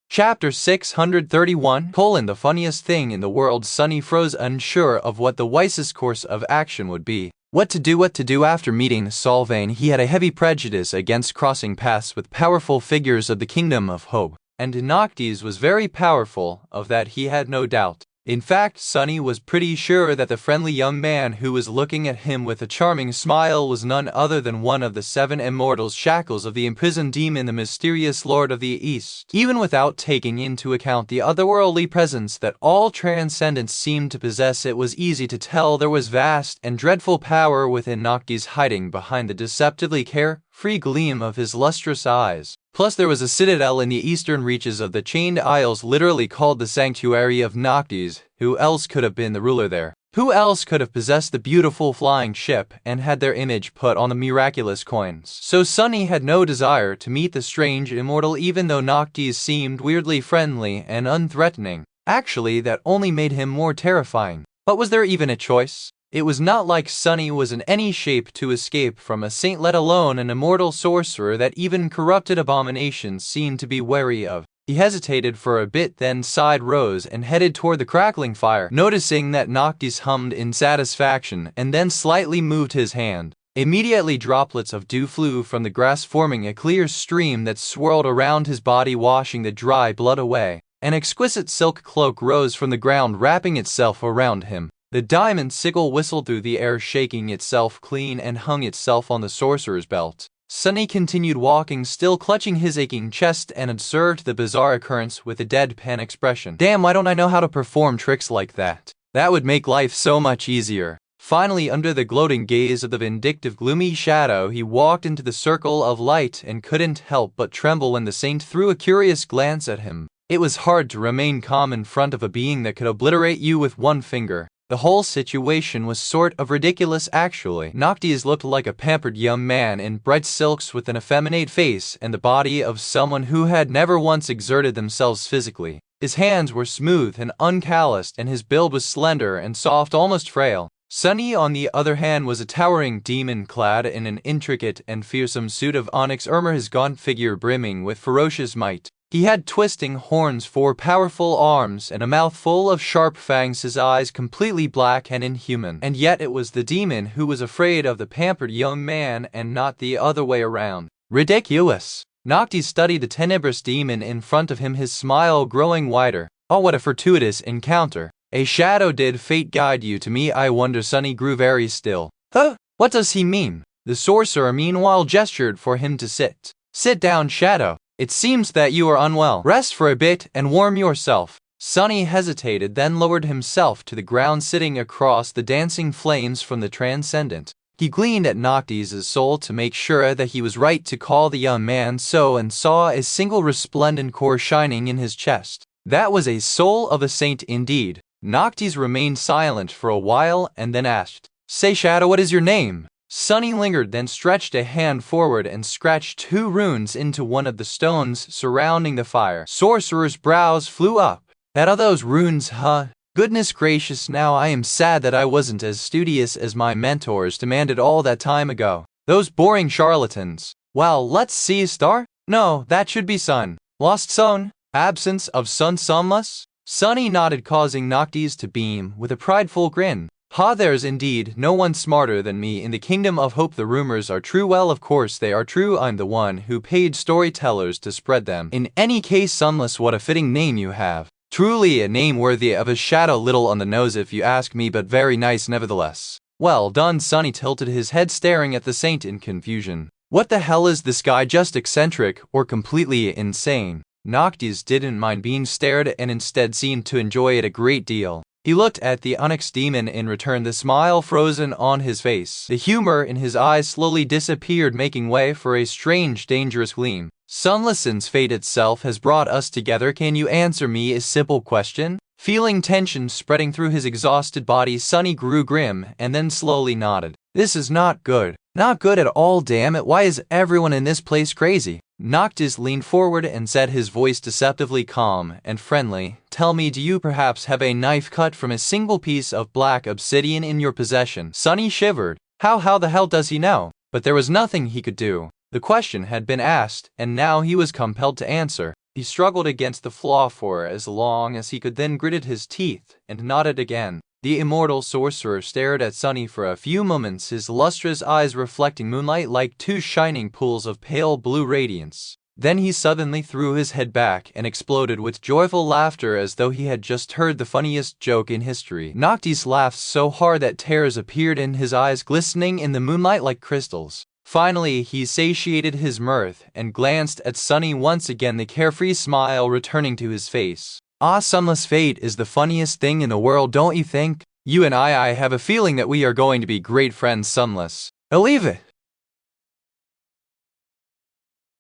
Chapter 631: The funniest thing in the world. Sunny froze, unsure of what the wisest course of action would be. What to do after meeting Solvane. He had a heavy prejudice against crossing paths with powerful figures of the Kingdom of Hope, and Noctis was very powerful, of that he had no doubt. In fact, Sunny was pretty sure that the friendly young man who was looking at him with a charming smile was none other than one of the 7 immortals, shackles of the imprisoned demon, the mysterious Lord of the East. Even without taking into account the otherworldly presence that all transcendents seemed to possess, it was easy to tell there was vast and dreadful power within Noctis, hiding behind the deceptively carefree gleam of his lustrous eyes. Plus, there was a citadel in the eastern reaches of the Chained Isles, literally called the Sanctuary of Noctis. Who else could have been the ruler there? Who else could have possessed the beautiful flying ship and had their image put on the miraculous coins? So Sunny had no desire to meet the strange immortal, even though Noctis seemed weirdly friendly and unthreatening. Actually, that only made him more terrifying. But was there even a choice? It was not like Sunny was in any shape to escape from a saint, let alone an immortal sorcerer that even corrupted abominations seemed to be wary of. He hesitated for a bit, then sighed, rose, and headed toward the crackling fire, noticing that Noctis hummed in satisfaction and then slightly moved his hand. Immediately droplets of dew flew from the grass, forming a clear stream that swirled around his body, washing the dry blood away. An exquisite silk cloak rose from the ground, wrapping itself around him. The diamond sickle whistled through the air, shaking itself clean, and hung itself on the sorcerer's belt. Sunny continued walking, still clutching his aching chest, and observed the bizarre occurrence with a deadpan expression. "Damn, why don't I know how to perform tricks like that? That would make life so much easier." Finally, under the gloating gaze of the vindictive gloomy shadow, he walked into the circle of light and couldn't help but tremble when the saint threw a curious glance at him. It was hard to remain calm in front of a being that could obliterate you with one finger. The whole situation was sort of ridiculous, actually. Noctis looked like a pampered young man in bright silks with an effeminate face and the body of someone who had never once exerted themselves physically. His hands were smooth and uncalloused, and his build was slender and soft, almost frail. Sunny, on the other hand, was a towering demon clad in an intricate and fearsome suit of onyx armor, his gaunt figure brimming with ferocious might. He had twisting horns, 4 powerful arms, and a mouth full of sharp fangs, his eyes completely black and inhuman. And yet it was the demon who was afraid of the pampered young man and not the other way around. Ridiculous! Noctis studied the tenebrous demon in front of him, his smile growing wider. Oh, what a fortuitous encounter! A shadow, did fate guide you to me, I wonder? Sunny grew very still. Huh? What does he mean? The sorcerer meanwhile gestured for him to sit. Sit down, Shadow. It seems that you are unwell. Rest for a bit and warm yourself. Sunny hesitated, then lowered himself to the ground, sitting across the dancing flames from the transcendent. He gleaned at Noctis' soul to make sure that he was right to call the young man so, and saw a single resplendent core shining in his chest. That was a soul of a saint indeed. Noctis remained silent for a while and then asked, "Say, Shadow, what is your name?" Sunny lingered, then stretched a hand forward and scratched 2 runes into one of the stones surrounding the fire. Sorcerer's brows flew up. "That are those runes, huh? Goodness gracious, now I am sad that I wasn't as studious as my mentors demanded all that time ago. Those boring charlatans. Well, let's see, star? No, that should be sun. Lost sun? Absence of sun, sunless?" Sunny nodded, causing Noctis to beam with a prideful grin. "Ha, there's indeed no one smarter than me in the Kingdom of Hope. The rumors are true. Well, of course they are true. I'm the one who paid storytellers to spread them. In any case, Sunless, what a fitting name you have. Truly a name worthy of a shadow. Little on the nose if you ask me, but very nice nevertheless." "Well done." Sunny tilted his head, staring at the saint in confusion. What the hell is this guy? Just eccentric or completely insane? Noctis didn't mind being stared and instead seemed to enjoy it a great deal. He looked at the onyx demon in return, the smile frozen on his face. The humor in his eyes slowly disappeared, making way for a strange, dangerous gleam. Sunless, since fate itself has brought us together, can you answer me a simple question? Feeling tension spreading through his exhausted body, Sunny grew grim and then slowly nodded. This is not good. Not good at all, damn it. Why is everyone in this place crazy? Noctis leaned forward and said, his voice deceptively calm and friendly, tell me, do you perhaps have a knife cut from a single piece of black obsidian in your possession? Sunny shivered. How the hell does he know? But there was nothing he could do. The question had been asked, and now he was compelled to answer. He struggled against the flaw for as long as he could, then gritted his teeth and nodded again. The immortal sorcerer stared at Sunny for a few moments, his lustrous eyes reflecting moonlight like two shining pools of pale blue radiance. Then he suddenly threw his head back and exploded with joyful laughter as though he had just heard the funniest joke in history. Noctis laughed so hard that tears appeared in his eyes, glistening in the moonlight like crystals. Finally, he satiated his mirth and glanced at Sunny once again, the carefree smile returning to his face. Ah, Sunless, fate is the funniest thing in the world, don't you think? You and I have a feeling that we are going to be great friends, Sunless. Believe it.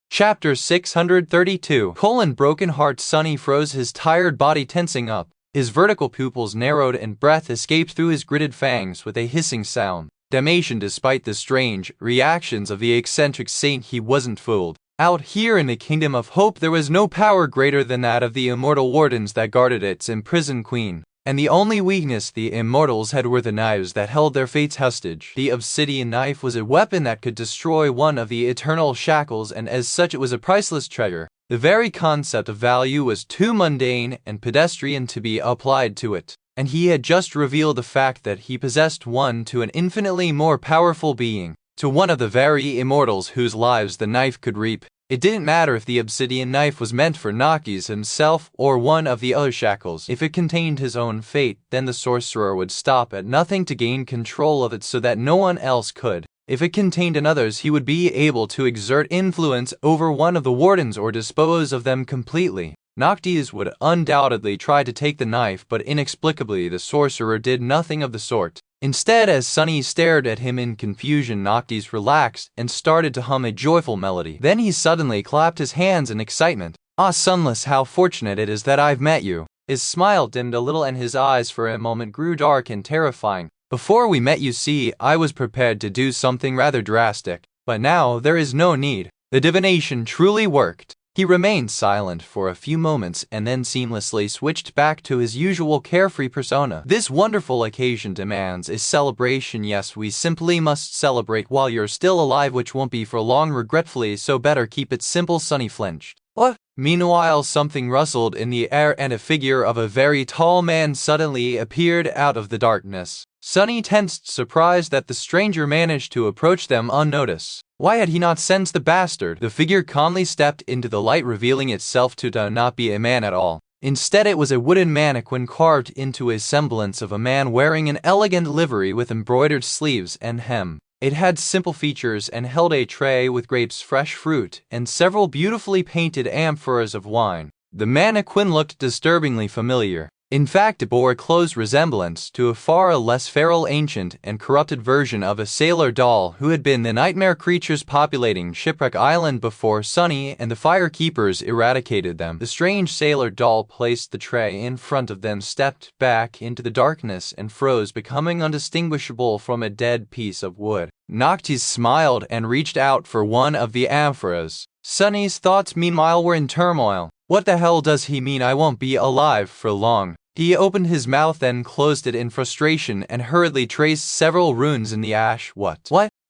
Chapter 632. Broken heart. Sunny froze, his tired body tensing up. His vertical pupils narrowed and breath escaped through his gritted fangs with a hissing sound. Damnation, despite the strange reactions of the eccentric saint, he wasn't fooled. Out here in the Kingdom of Hope, there was no power greater than that of the immortal wardens that guarded its imprisoned queen. And the only weakness the immortals had were the knives that held their fates hostage. The obsidian knife was a weapon that could destroy one of the eternal shackles, and as such it was a priceless treasure. The very concept of value was too mundane and pedestrian to be applied to it. And he had just revealed the fact that he possessed one to an infinitely more powerful being, to one of the very immortals whose lives the knife could reap. It didn't matter if the obsidian knife was meant for Noctis himself or one of the other shackles. If it contained his own fate, then the sorcerer would stop at nothing to gain control of it so that no one else could. If it contained another's, he would be able to exert influence over one of the wardens or dispose of them completely. Noctis would undoubtedly try to take the knife, but inexplicably the sorcerer did nothing of the sort. Instead, as Sunny stared at him in confusion, Noctis relaxed and started to hum a joyful melody. Then he suddenly clapped his hands in excitement. Ah, Sunless, how fortunate it is that I've met you. His smile dimmed a little and his eyes for a moment grew dark and terrifying. Before we met, you see, I was prepared to do something rather drastic. But now there is no need. The divination truly worked. He remained silent for a few moments and then seamlessly switched back to his usual carefree persona. This wonderful occasion demands a celebration. Yes, we simply must celebrate while you're still alive, which won't be for long, regretfully, so better keep it simple. Sunny flinched. What? Meanwhile, something rustled in the air and a figure of a very tall man suddenly appeared out of the darkness. Sunny tensed, surprised that the stranger managed to approach them unnoticed. Why had he not sensed the bastard? The figure calmly stepped into the light, revealing itself to not be a man at all. Instead, it was a wooden mannequin carved into a semblance of a man wearing an elegant livery with embroidered sleeves and hem. It had simple features and held a tray with grapes, fresh fruit, and several beautifully painted amphoras of wine. The mannequin looked disturbingly familiar. In fact, it bore a close resemblance to a far less feral, ancient, and corrupted version of a sailor doll who had been the nightmare creatures populating Shipwreck Island before Sunny and the Firekeepers eradicated them. The strange sailor doll placed the tray in front of them, stepped back into the darkness, and froze, becoming undistinguishable from a dead piece of wood. Noctis smiled and reached out for one of the amphoras. Sunny's thoughts, meanwhile, were in turmoil. What the hell does he mean I won't be alive for long? He opened his mouth, then closed it in frustration and hurriedly traced several runes in the ash. What?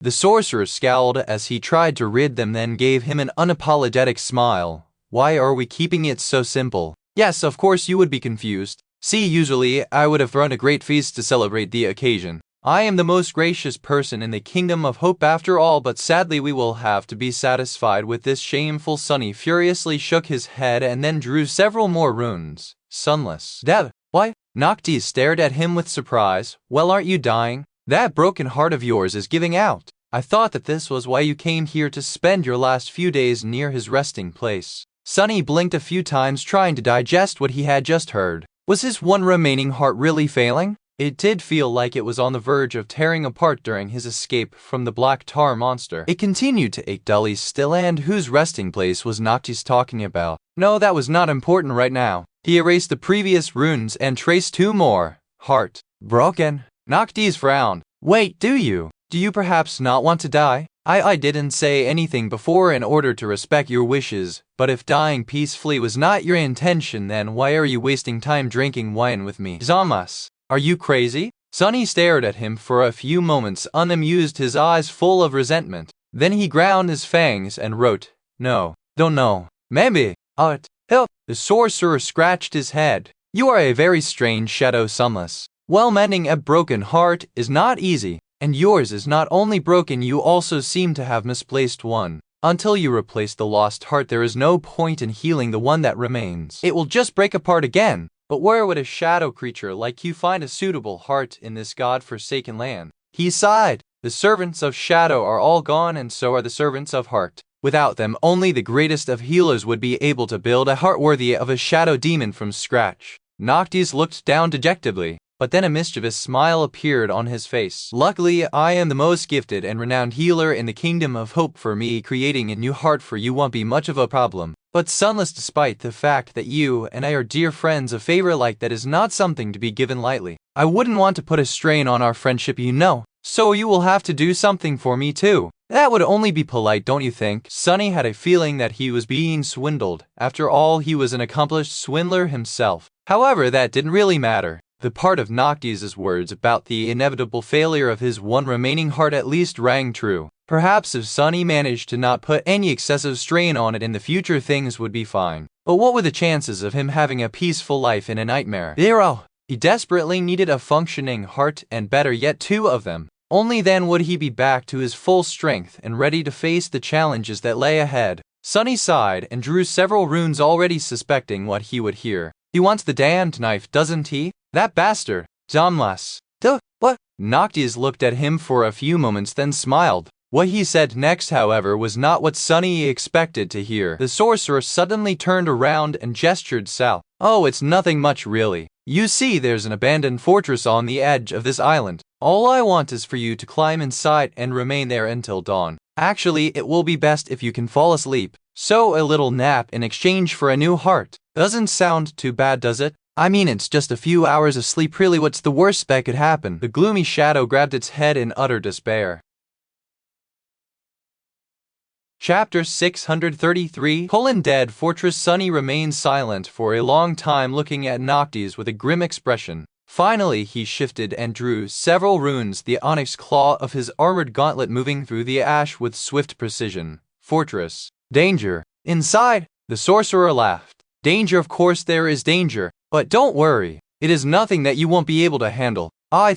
The sorcerer scowled as he tried to read them, then gave him an unapologetic smile. Why are we keeping it so simple? Yes, of course you would be confused. See, usually I would have thrown a great feast to celebrate the occasion. I am the most gracious person in the Kingdom of Hope after all, but sadly we will have to be satisfied with this shameful. Sunny furiously shook his head and then drew several more runes. Sunless. Dead. Why? Noctis stared at him with surprise. Well, aren't you dying? That broken heart of yours is giving out. I thought that this was why you came here to spend your last few days near his resting place. Sunny blinked a few times, trying to digest what he had just heard. Was his one remaining heart really failing? It did feel like it was on the verge of tearing apart during his escape from the black tar monster. It continued to ache dully still, and whose resting place was Noctis talking about? No, that was not important right now. He erased the previous runes and traced 2 more. Heart. Broken. Noctis frowned. Wait, do you? Do you perhaps not want to die? I didn't say anything before in order to respect your wishes, but if dying peacefully was not your intention, then why are you wasting time drinking wine with me? Zamas, are you crazy? Sunny stared at him for a few moments, unamused, his eyes full of resentment. Then he ground his fangs and wrote, No, don't know. Maybe. Help. The sorcerer scratched his head. You are a very strange shadow, Sunless. Well, mending a broken heart is not easy. And yours is not only broken, you also seem to have misplaced one. Until you replace the lost heart, there is no point in healing the one that remains. It will just break apart again. But where would a shadow creature like you find a suitable heart in this god-forsaken land? He sighed. The servants of shadow are all gone, and so are the servants of heart. Without them, only the greatest of healers would be able to build a heart worthy of a shadow demon from scratch. Noctis looked down dejectedly. But then a mischievous smile appeared on his face. Luckily, I am the most gifted and renowned healer in the Kingdom of Hope. For me, creating a new heart for you won't be much of a problem. But Sunless, despite the fact that you and I are dear friends, a favor like that is not something to be given lightly. I wouldn't want to put a strain on our friendship, you know. So you will have to do something for me too. That would only be polite, don't you think? Sunny had a feeling that he was being swindled. After all, he was an accomplished swindler himself. However, that didn't really matter. The part of Noctis' words about the inevitable failure of his one remaining heart at least rang true. Perhaps if Sunny managed to not put any excessive strain on it in the future, things would be fine. But what were the chances of him having a peaceful life in a nightmare? 0. He desperately needed a functioning heart, and better yet, 2 of them. Only then would he be back to his full strength and ready to face the challenges that lay ahead. Sunny sighed and drew several runes, already suspecting what he would hear. He wants the damned knife, doesn't he? That bastard. Damlas. What? Noctis looked at him for a few moments, then smiled. What he said next, however, was not what Sunny expected to hear. The sorcerer suddenly turned around and gestured south. Oh, it's nothing much really. You see, there's an abandoned fortress on the edge of this island. All I want is for you to climb inside and remain there until dawn. Actually, it will be best if you can fall asleep. So a little nap in exchange for a new heart. Doesn't sound too bad, does it? I mean, it's just a few hours of sleep, really. What's the worst that could happen? The gloomy shadow grabbed its head in utter despair. Chapter 633. Dead Fortress. Sunny remained silent for a long time, looking at Noctis with a grim expression. Finally, he shifted and drew several runes, the onyx claw of his armored gauntlet moving through the ash with swift precision. Fortress. Danger. Inside. The sorcerer laughed. Danger, of course there is danger, but don't worry. It is nothing that you won't be able to handle. I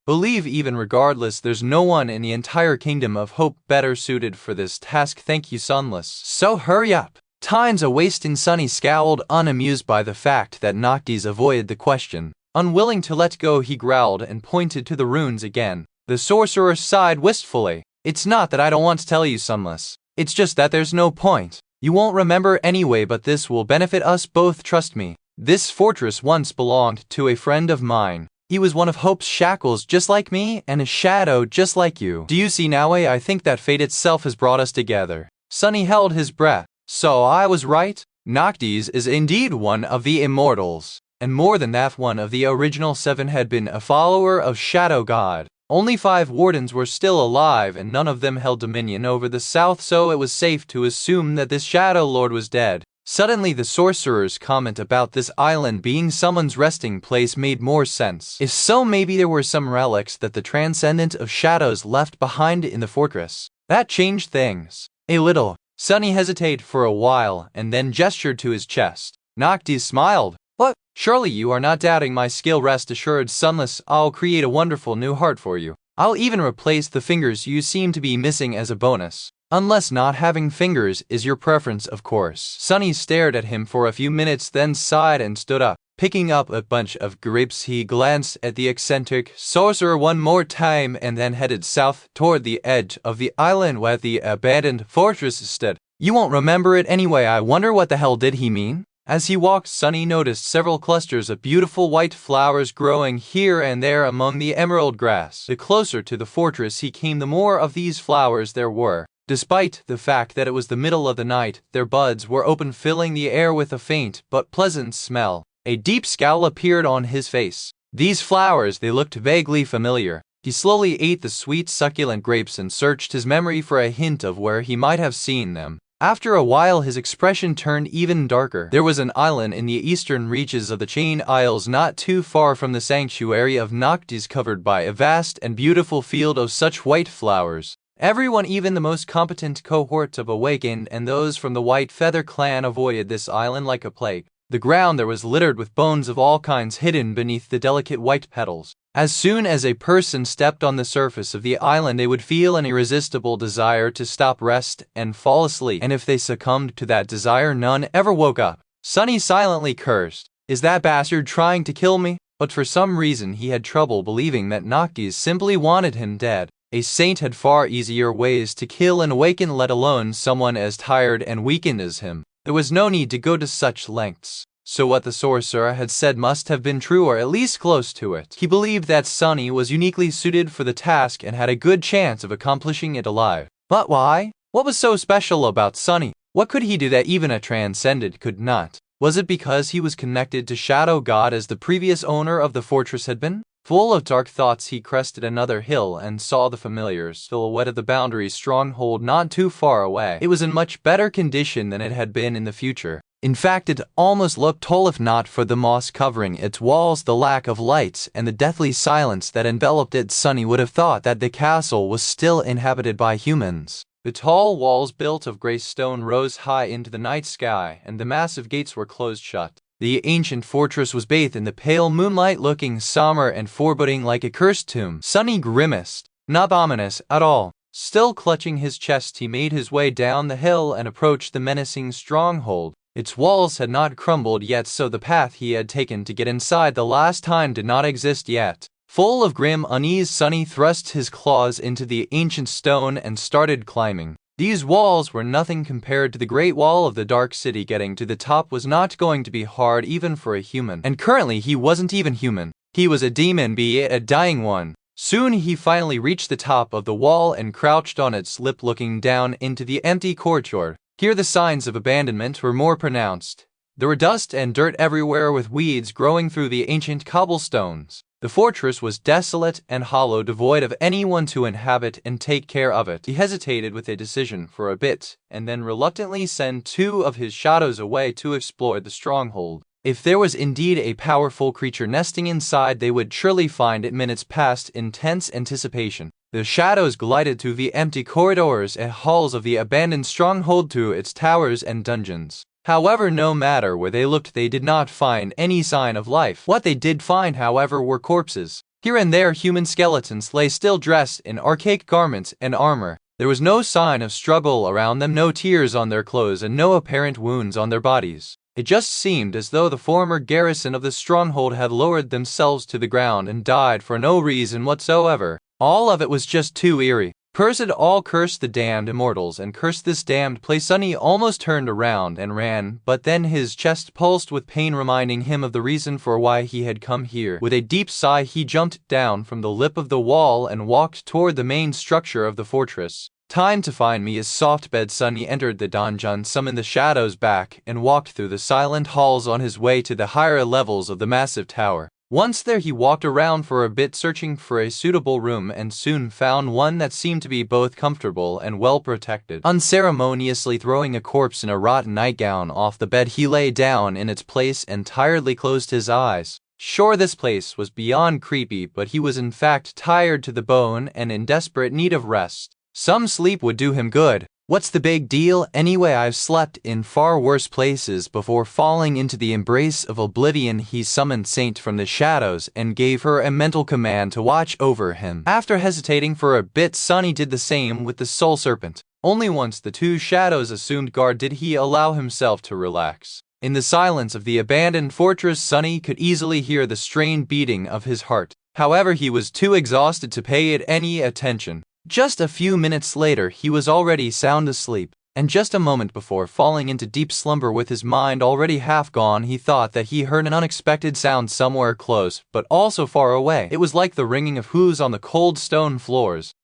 believe even regardless, there's no one in the entire Kingdom of Hope better suited for this task. Thank you, Sunless. So hurry up. Time's a wasting. Sunny scowled, unamused by the fact that Noctis avoided the question. Unwilling to let go, he growled and pointed to the runes again. The sorcerer sighed wistfully. It's not that I don't want to tell you, Sunless. It's just that there's no point. You won't remember anyway, but this will benefit us both, trust me. This fortress once belonged to a friend of mine. He was one of Hope's shackles just like me, and a shadow just like you. Do you see now? I think that fate itself has brought us together. Sunny held his breath. So I was right? Noctis is indeed one of the immortals. And more than that, one of the original 7 had been a follower of Shadow God. Only 5 wardens were still alive, and none of them held dominion over the south, so it was safe to assume that this Shadow Lord was dead. Suddenly, the sorcerer's comment about this island being someone's resting place made more sense. If so, maybe there were some relics that the Transcendent of Shadows left behind in the fortress. That changed things a little. Sunny hesitated for a while and then gestured to his chest. Noctis smiled. What? Surely you are not doubting my skill. Rest assured, Sunless, I'll create a wonderful new heart for you. I'll even replace the fingers you seem to be missing as a bonus. Unless not having fingers is your preference, of course. Sunny stared at him for a few minutes, then sighed and stood up. Picking up a bunch of grapes, he glanced at the eccentric sorcerer one more time and then headed south toward the edge of the island where the abandoned fortress stood. You won't remember it anyway. I wonder what the hell did he mean? As he walked, Sunny noticed several clusters of beautiful white flowers growing here and there among the emerald grass. The closer to the fortress he came, the more of these flowers there were. Despite the fact that it was the middle of the night, their buds were open, filling the air with a faint but pleasant smell. A deep scowl appeared on his face. These flowers, they looked vaguely familiar. He slowly ate the sweet, succulent grapes and searched his memory for a hint of where he might have seen them. After a while, his expression turned even darker. There was an island in the eastern reaches of the Chain Isles, not too far from the sanctuary of Noctis, covered by a vast and beautiful field of such white flowers. Everyone, even the most competent cohort of Awakened and those from the White Feather clan, avoided this island like a plague. The ground there was littered with bones of all kinds hidden beneath the delicate white petals. As soon as a person stepped on the surface of the island, they would feel an irresistible desire to stop, rest, and fall asleep. And if they succumbed to that desire, none ever woke up. Sunny silently cursed. Is that bastard trying to kill me? But for some reason he had trouble believing that Noctis simply wanted him dead. A saint had far easier ways to kill and awaken, let alone someone as tired and weakened as him. There was no need to go to such lengths. So what the sorcerer had said must have been true, or at least close to it. He believed that Sunny was uniquely suited for the task and had a good chance of accomplishing it alive. But why? What was so special about Sunny? What could he do that even a transcendent could not? Was it because he was connected to Shadow God as the previous owner of the fortress had been? Full of dark thoughts, he crested another hill and saw the familiar silhouette of the Boundary stronghold not too far away. It was in much better condition than it had been in the future. In fact, it almost looked tall, if not for the moss covering its walls, the lack of lights, and the deathly silence that enveloped it. Sunny would have thought that the castle was still inhabited by humans. The tall walls, built of gray stone, rose high into the night sky, and the massive gates were closed shut. The ancient fortress was bathed in the pale moonlight, looking somber and foreboding like a cursed tomb. Sunny grimaced. Not ominous at all. Still clutching his chest, he made his way down the hill and approached the menacing stronghold. Its walls had not crumbled yet, so the path he had taken to get inside the last time did not exist yet. Full of grim unease, Sunny thrust his claws into the ancient stone and started climbing. These walls were nothing compared to the Great Wall of the Dark City. Getting to the top was not going to be hard even for a human. And currently he wasn't even human. He was a demon, be it a dying one. Soon he finally reached the top of the wall and crouched on its lip, looking down into the empty courtyard. Here the signs of abandonment were more pronounced. There were dust and dirt everywhere, with weeds growing through the ancient cobblestones. The fortress was desolate and hollow, devoid of anyone to inhabit and take care of it. He hesitated with a decision for a bit, and then reluctantly sent two of his shadows away to explore the stronghold. If there was indeed a powerful creature nesting inside, they would surely find it. Minutes passed in tense anticipation. The shadows glided through the empty corridors and halls of the abandoned stronghold, to its towers and dungeons. However, no matter where they looked, they did not find any sign of life. What they did find, however, were corpses. Here and there, human skeletons lay still, dressed in archaic garments and armor. There was no sign of struggle around them, no tears on their clothes, and no apparent wounds on their bodies. It just seemed as though the former garrison of the stronghold had lowered themselves to the ground and died for no reason whatsoever. All of it was just too eerie. Cursed all, cursed the damned immortals, and cursed this damned place. Sunny almost turned around and ran, but then his chest pulsed with pain, reminding him of the reason for why he had come here. With a deep sigh, he jumped down from the lip of the wall and walked toward the main structure of the fortress. Time to find me is soft bed. Sunny entered the donjon, summoned the shadows back, and walked through the silent halls on his way to the higher levels of the massive tower. Once there, he walked around for a bit, searching for a suitable room, and soon found one that seemed to be both comfortable and well protected. Unceremoniously throwing a corpse in a rotten nightgown off the bed, he lay down in its place and tiredly closed his eyes. Sure, this place was beyond creepy, but he was in fact tired to the bone and in desperate need of rest. Some sleep would do him good. What's the big deal anyway? I've slept in far worse places before. Falling into the embrace of oblivion, he summoned Saint from the shadows and gave her a mental command to watch over him. After hesitating for a bit, Sunny did the same with the Soul Serpent. Only once the two shadows assumed guard did he allow himself to relax. In the silence of the abandoned fortress, Sunny could easily hear the strained beating of his heart. However, he was too exhausted to pay it any attention. Just a few minutes later, he was already sound asleep. and just a moment before falling into deep slumber with his mind already half gone, he thought that he heard an unexpected sound somewhere close, but also far away. It was like the ringing of hooves on the cold stone floors.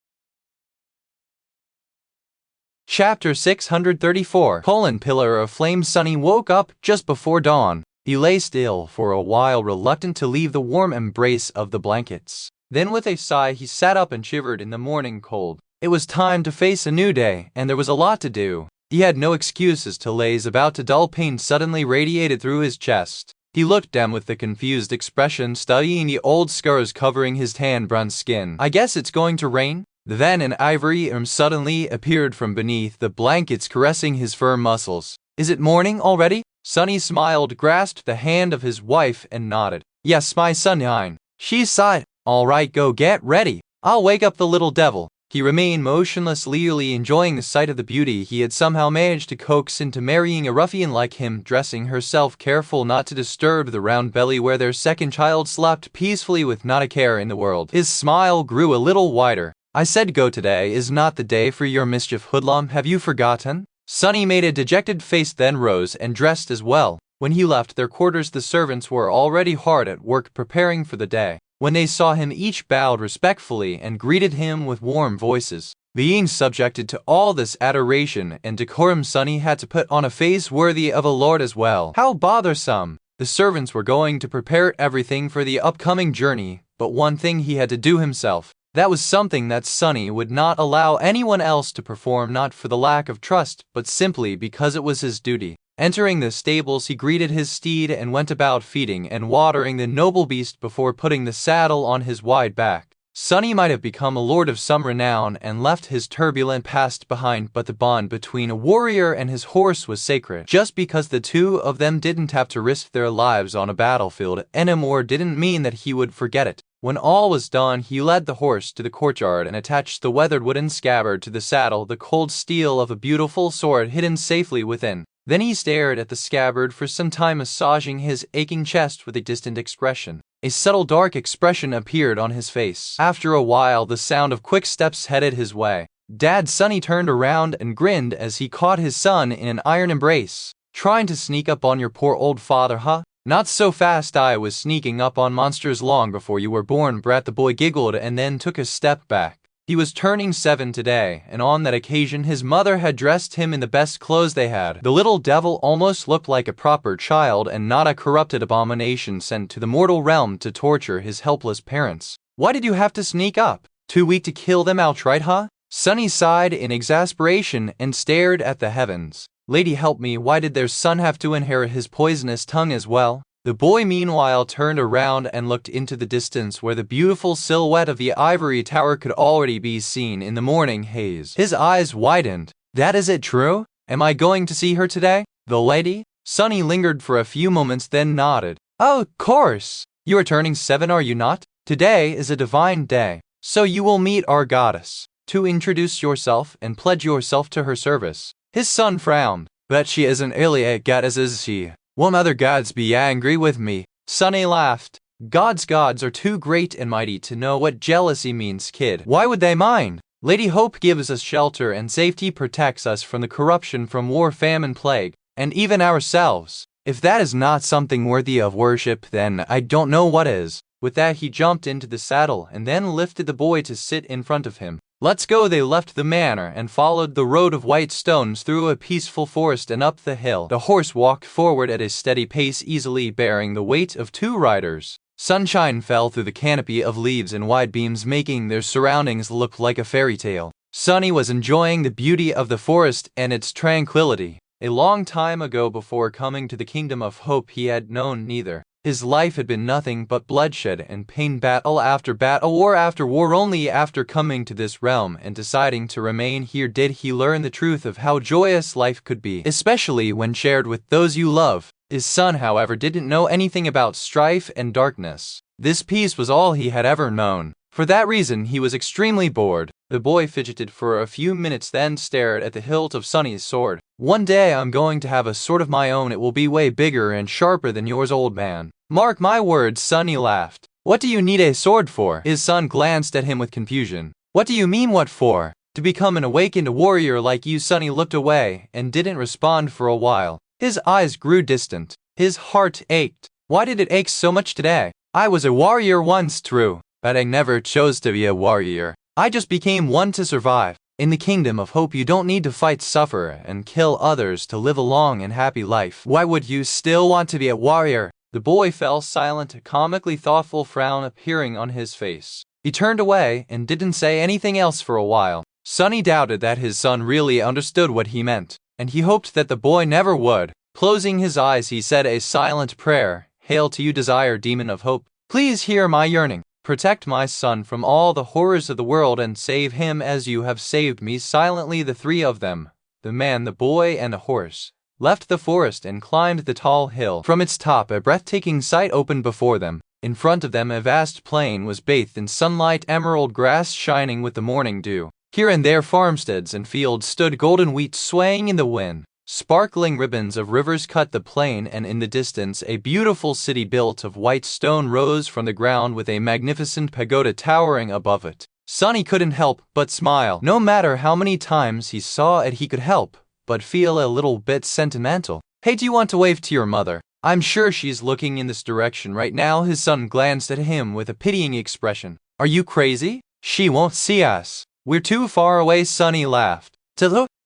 Chapter 634 Pillar of Flame. Sunny woke up just before dawn. He lay still for a while, reluctant to leave the warm embrace of the blankets. Then with a sigh he sat up and shivered in the morning cold. It was time to face a new day, and there was a lot to do. He had no excuses to laze about. A dull pain suddenly radiated through his chest. He looked down with a confused expression, studying the old scars covering his tan brown skin. I guess it's going to rain? Then an ivory arm suddenly appeared from beneath the blankets, caressing his firm muscles. Is it morning already? Sunny smiled, grasped the hand of his wife, and nodded. Yes, my sunshine. She sighed. All right, go get ready. I'll wake up the little devil. He remained motionless, leisurely enjoying the sight of the beauty he had somehow managed to coax into marrying a ruffian like him, dressing herself, careful not to disturb the round belly where their second child slept peacefully with not a care in the world. His smile grew a little wider. I said go today is not the day for your mischief, hoodlum. Have you forgotten? Sunny made a dejected face, then rose and dressed as well. When he left their quarters, the servants were already hard at work preparing for the day. When they saw him, each bowed respectfully and greeted him with warm voices. Being subjected to all this adoration and decorum, Sunny had to put on a face worthy of a lord as well. How bothersome! The servants were going to prepare everything for the upcoming journey, but one thing he had to do himself. That was something that Sunny would not allow anyone else to perform, not for the lack of trust, but simply because it was his duty. Entering the stables, he greeted his steed and went about feeding and watering the noble beast before putting the saddle on his wide back. Sunny might have become a lord of some renown and left his turbulent past behind, but the bond between a warrior and his horse was sacred. Just because the two of them didn't have to risk their lives on a battlefield anymore didn't mean that he would forget it. When all was done, he led the horse to the courtyard and attached the weathered wooden scabbard to the saddle, the cold steel of a beautiful sword hidden safely within. Then he stared at the scabbard for some time, massaging his aching chest with a distant expression. A subtle dark expression appeared on his face. After a while, the sound of quick steps headed his way. Dad. Sunny turned around and grinned as he caught his son in an iron embrace. Trying to sneak up on your poor old father, huh? Not so fast. I was sneaking up on monsters long before you were born, Brat. The boy giggled and then took a step back. He was turning 7 today, and on that occasion his mother had dressed him in the best clothes they had. The little devil almost looked like a proper child and not a corrupted abomination sent to the mortal realm to torture his helpless parents. Why did you have to sneak up? Too weak to kill them outright, huh? Sunny sighed in exasperation and stared at the heavens. Lady help me, why did their son have to inherit his poisonous tongue as well? The boy meanwhile turned around and looked into the distance where the beautiful silhouette of the ivory tower could already be seen in the morning haze. His eyes widened. That is it true? Am I going to see her today? The lady? Sunny lingered for a few moments, then nodded. Oh, of course. You are turning 7, are you not? Today is a divine day, so you will meet our goddess. To introduce yourself and pledge yourself to her service. His son frowned. Bet she isn't really a goddess, is she? Won't other gods be angry with me? Sunny laughed. Gods are too great and mighty to know what jealousy means, kid. Why would they mind? Lady Hope gives us shelter and safety, protects us from the corruption, from war, famine, plague, and even ourselves. If that is not something worthy of worship, then I don't know what is. With that he jumped into the saddle and then lifted the boy to sit in front of him. Let's go. They left the manor and followed the road of white stones through a peaceful forest and up the hill. The horse walked forward at a steady pace, easily bearing the weight of 2 riders. Sunshine fell through the canopy of leaves in wide beams, making their surroundings look like a fairy tale. Sunny was enjoying the beauty of the forest and its tranquility. A long time ago, before coming to the Kingdom of Hope, he had known neither. His life had been nothing but bloodshed and pain, battle after battle, war after war. Only after coming to this realm and deciding to remain here did he learn the truth of how joyous life could be, especially when shared with those you love. His son, however, didn't know anything about strife and darkness. This peace was all he had ever known. For that reason, he was extremely bored. The boy fidgeted for a few minutes, then stared at the hilt of Sunny's sword. One day I'm going to have a sword of my own. It will be way bigger and sharper than yours, old man. Mark my words. Sunny laughed. What do you need a sword for? His son glanced at him with confusion. What do you mean, what for? to become an awakened warrior like you?" Sunny looked away and didn't respond for a while. His eyes grew distant. His heart ached. Why did it ache so much today? "I was a warrior once, true, but I never chose to be a warrior. I just became one to survive. In the kingdom of hope you don't need to fight, suffer, and kill others to live a long and happy life. Why would you still want to be a warrior?" The boy fell silent, a comically thoughtful frown appearing on his face. He turned away and didn't say anything else for a while. Sunny doubted that his son really understood what he meant, and he hoped that the boy never would. Closing his eyes, he said a silent prayer. "Hail to you, desire, demon of hope. Please hear my yearning. Protect my son from all the horrors of the world and save him as you have saved me." Silently the three of them, the man, the boy, and the horse, left the forest and climbed the tall hill. From its top, a breathtaking sight opened before them. In front of them, a vast plain was bathed in sunlight, emerald grass shining with the morning dew. Here and there, farmsteads and fields stood, golden wheat swaying in the wind. Sparkling ribbons of rivers cut the plain, and in the distance a beautiful city built of white stone rose from the ground with a magnificent pagoda towering above it. Sunny couldn't help but smile. No matter how many times he saw it, he could help but feel a little bit sentimental. "Hey, do you want to wave to your mother? I'm sure she's looking in this direction right now." His son glanced at him with a pitying expression. "Are you crazy? She won't see us. We're too far away." Sunny laughed.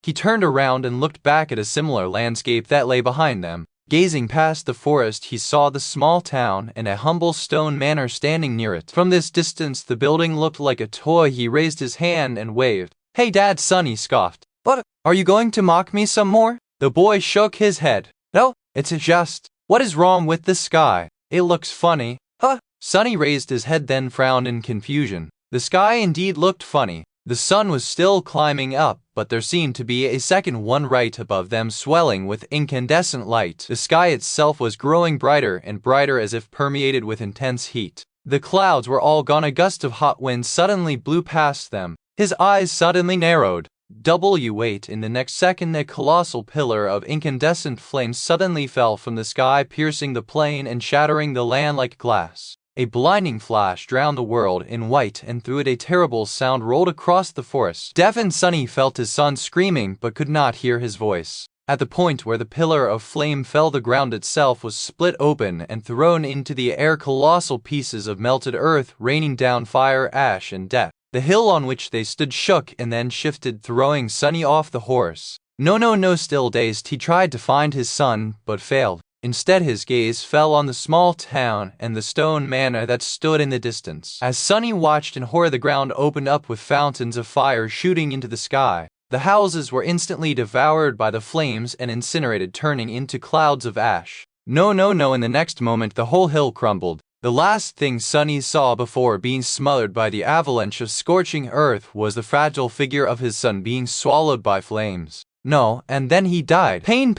He turned around and looked back at a similar landscape that lay behind them. Gazing past the forest, he saw the small town and a humble stone manor standing near it. From this distance, the building looked like a toy. He raised his hand and waved. "Hey, Dad," Sunny scoffed. "But are you going to mock me some more?" The boy shook his head. "No, it's just, what is wrong with the sky? It looks funny." "Huh?" Sunny raised his head then frowned in confusion. The sky indeed looked funny. The sun was still climbing up, but there seemed to be a second one right above them, swelling with incandescent light. The sky itself was growing brighter and brighter as if permeated with intense heat. The clouds were all gone. A gust of hot wind suddenly blew past them. His eyes suddenly narrowed. Wait, in the next second a colossal pillar of incandescent flame suddenly fell from the sky, piercing the plain and shattering the land like glass. A blinding flash drowned the world in white, and through it a terrible sound rolled across the forest. Deafened, Sunny felt his son screaming but could not hear his voice. At the point where the pillar of flame fell, the ground itself was split open and thrown into the air, colossal pieces of melted earth raining down fire, ash, and death. The hill on which they stood shook and then shifted, throwing Sunny off the horse. No, still dazed, he tried to find his son but failed. Instead, his gaze fell on the small town and the stone manor that stood in the distance. As Sunny watched in horror, the ground opened up with fountains of fire shooting into the sky. The houses were instantly devoured by the flames and incinerated, turning into clouds of ash. No, in the next moment the whole hill crumbled. The last thing Sunny saw before being smothered by the avalanche of scorching earth was the fragile figure of his son being swallowed by flames. No, and then he died. Pain.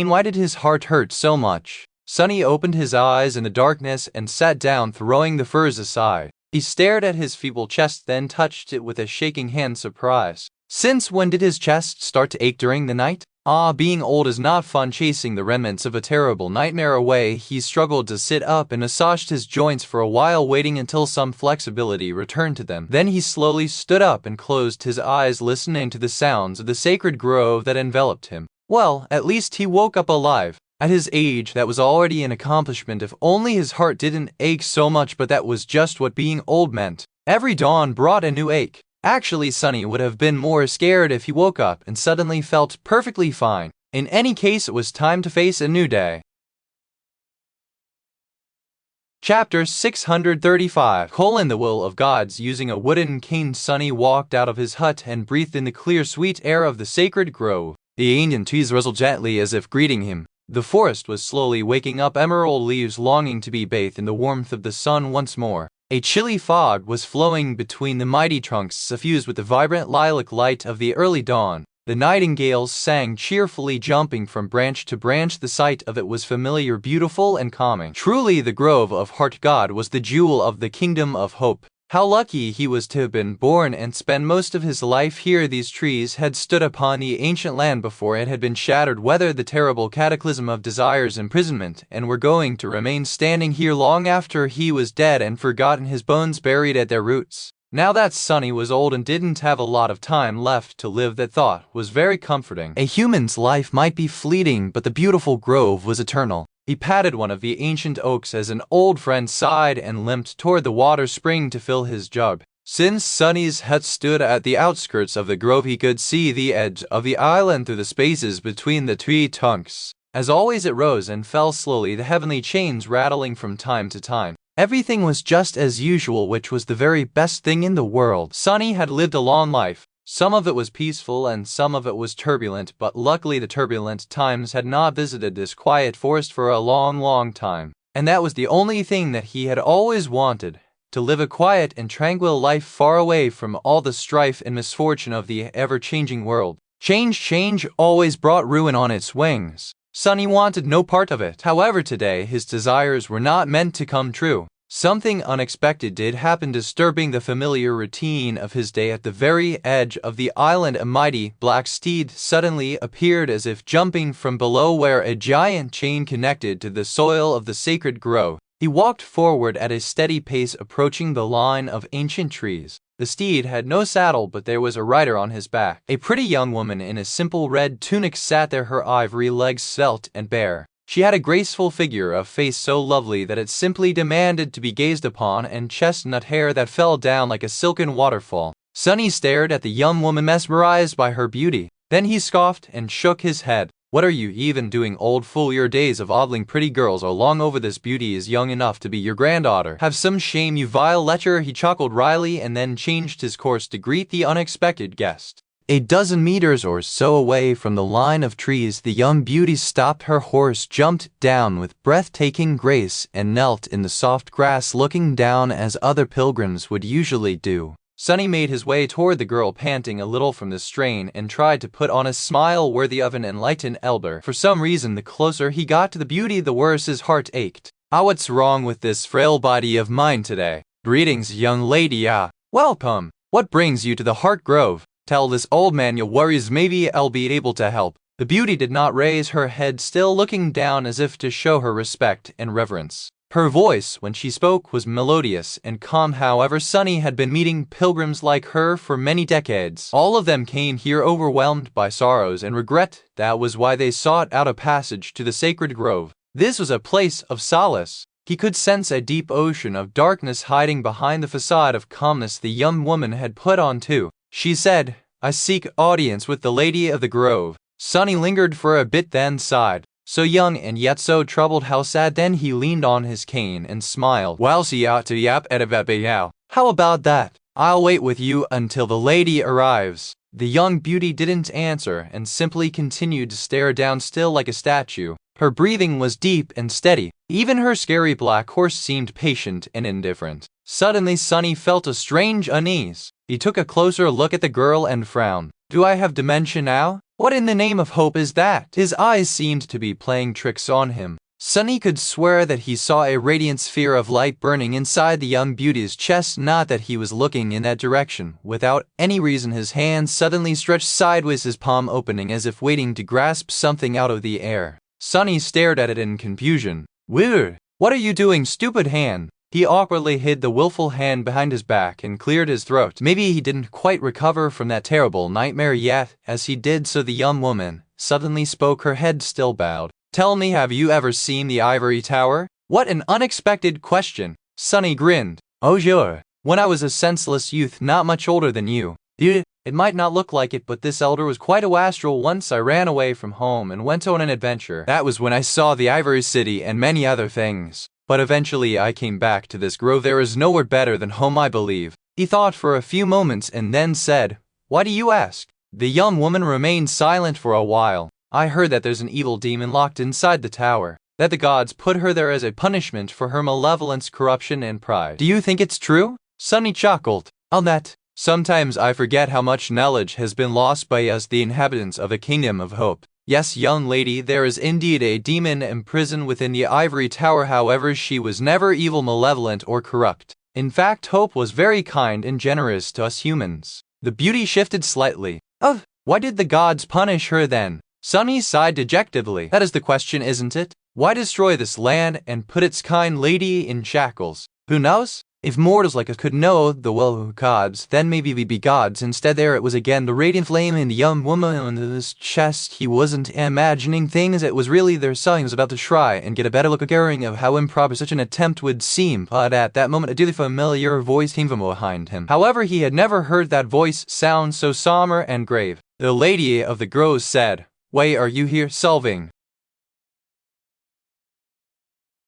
Why did his heart hurt so much? Sunny opened his eyes in the darkness and sat down, throwing the furs aside. He stared at his feeble chest, then touched it with a shaking hand, surprise. Since when did his chest start to ache during the night? Being old is not fun. Chasing the remnants of a terrible nightmare away, he struggled to sit up and massaged his joints for a while, waiting until some flexibility returned to them. Then he slowly stood up and closed his eyes, listening to the sounds of the sacred grove that enveloped him. Well, at least he woke up alive. At his age, that was already an accomplishment. If only his heart didn't ache so much, but that was just what being old meant. Every dawn brought a new ache. Actually, Sunny would have been more scared if he woke up and suddenly felt perfectly fine. In any case, it was time to face a new day. Chapter 635. The will of gods. Using a wooden cane, Sunny walked out of his hut and breathed in the clear, sweet air of the sacred grove. The ancient trees rustled gently as if greeting him. The forest was slowly waking up, emerald leaves longing to be bathed in the warmth of the sun once more. A chilly fog was flowing between the mighty trunks, suffused with the vibrant lilac light of the early dawn. The nightingales sang cheerfully, jumping from branch to branch. The sight of it was familiar, beautiful, and calming. Truly, the grove of Heart God was the jewel of the kingdom of hope. How lucky he was to have been born and spend most of his life here. These trees had stood upon the ancient land before it had been shattered, weathered the terrible cataclysm of Desire's imprisonment, and were going to remain standing here long after he was dead and forgotten, his bones buried at their roots. Now that Sunny was old and didn't have a lot of time left to live, that thought was very comforting. A human's life might be fleeting, but the beautiful grove was eternal. He patted one of the ancient oaks as an old friend sighed and limped toward the water spring to fill his jug. Since Sunny's hut stood at the outskirts of the grove, he could see the edge of the island through the spaces between the tree trunks. As always, it rose and fell slowly, the heavenly chains rattling from time to time. Everything was just as usual, which was the very best thing in the world. Sunny had lived a long life. Some of it was peaceful and some of it was turbulent, but luckily the turbulent times had not visited this quiet forest for a long time. And that was the only thing that he had always wanted, to live a quiet and tranquil life far away from all the strife and misfortune of the ever-changing world. Change always brought ruin on its wings. Sunny wanted no part of it. However, today his desires were not meant to come true. Something unexpected did happen, disturbing the familiar routine of his day. At the very edge of the island, a mighty black steed suddenly appeared, as if jumping from below where a giant chain connected to the soil of the sacred grove. He walked forward at a steady pace, approaching the line of ancient trees. The steed had no saddle, but there was a rider on his back. A pretty young woman in a simple red tunic sat there, her ivory legs svelte and bare. She had a graceful figure, a face so lovely that it simply demanded to be gazed upon, and chestnut hair that fell down like a silken waterfall. Sunny stared at the young woman, mesmerized by her beauty. Then he scoffed and shook his head. "What are you even doing, old fool? Your days of ogling pretty girls are long over. This beauty is young enough to be your granddaughter. Have some shame, you vile lecher." He chuckled wryly and then changed his course to greet the unexpected guest. A dozen meters or so away from the line of trees, the young beauty stopped. Her horse jumped down with breathtaking grace and knelt in the soft grass, looking down as other pilgrims would usually do. Sunny made his way toward the girl, panting a little from the strain, and tried to put on a smile worthy of an enlightened elder. For some reason, the closer he got to the beauty, the worse his heart ached. "Ah, what's wrong with this frail body of mine today?" "Greetings, young lady. Welcome. What brings you to the Heart Grove? Tell this old man your worries, maybe I'll be able to help." The beauty did not raise her head, still looking down as if to show her respect and reverence. Her voice, when she spoke, was melodious and calm. However, Sunny had been meeting pilgrims like her for many decades. All of them came here overwhelmed by sorrows and regret. That was why they sought out a passage to the sacred grove. This was a place of solace. He could sense a deep ocean of darkness hiding behind the facade of calmness the young woman had put on too. She said, "I seek audience with the lady of the grove." Sunny lingered for a bit, then sighed. So young and yet so troubled, how sad. Then he leaned on his cane and smiled. "Well, see out to yap edavabayao. How about that? I'll wait with you until the lady arrives." The young beauty didn't answer and simply continued to stare down, still like a statue. Her breathing was deep and steady. Even her scary black horse seemed patient and indifferent. Suddenly, Sunny felt a strange unease. He took a closer look at the girl and frowned. "Do I have dementia now? What in the name of hope is that?" His eyes seemed to be playing tricks on him. Sunny could swear that he saw a radiant sphere of light burning inside the young beauty's chest. Not that he was looking in that direction. Without any reason, his hand suddenly stretched sideways, his palm opening as if waiting to grasp something out of the air. Sunny stared at it in confusion. "Weird. What are you doing, stupid hand?" He awkwardly hid the willful hand behind his back and cleared his throat. Maybe he didn't quite recover from that terrible nightmare yet. As he did so, the young woman suddenly spoke, her head still bowed. "Tell me, have you ever seen the ivory tower?" What an unexpected question. Sunny grinned. "Oh sure. When I was a senseless youth, not much older than you. It might not look like it, but this elder was quite a wastrel. Once I ran away from home and went on an adventure. That was when I saw the Ivory City and many other things. But eventually I came back to this grove. There is nowhere better than home, I believe." He thought for a few moments and then said, "Why do you ask?" The young woman remained silent for a while. "I heard that there's an evil demon locked inside the tower, that the gods put her there as a punishment for her malevolence, corruption, and pride. Do you think it's true?" Sunny chuckled. "I'll bet. Sometimes I forget how much knowledge has been lost by us, the inhabitants of the kingdom of hope. Yes, young lady, there is indeed a demon imprisoned within the ivory tower. However, she was never evil, malevolent, or corrupt. In fact, Hope was very kind and generous to us humans." The beauty shifted slightly. "Oh, why did the gods punish her then?" Sunny sighed dejectedly. "That is the question, isn't it? Why destroy this land and put its kind lady in shackles? Who knows? If mortals like us could know the will of gods, then maybe we'd be gods. Instead there it was again, the radiant flame in the young woman on his chest. He wasn't imagining things, it was really their son. He was about to try and get a better look at caring of how improper such an attempt would seem, but at that moment a dearly familiar voice came from behind him. However, he had never heard that voice sound so somber and grave. The Lady of the Groves said, "Why are you here, Solving?"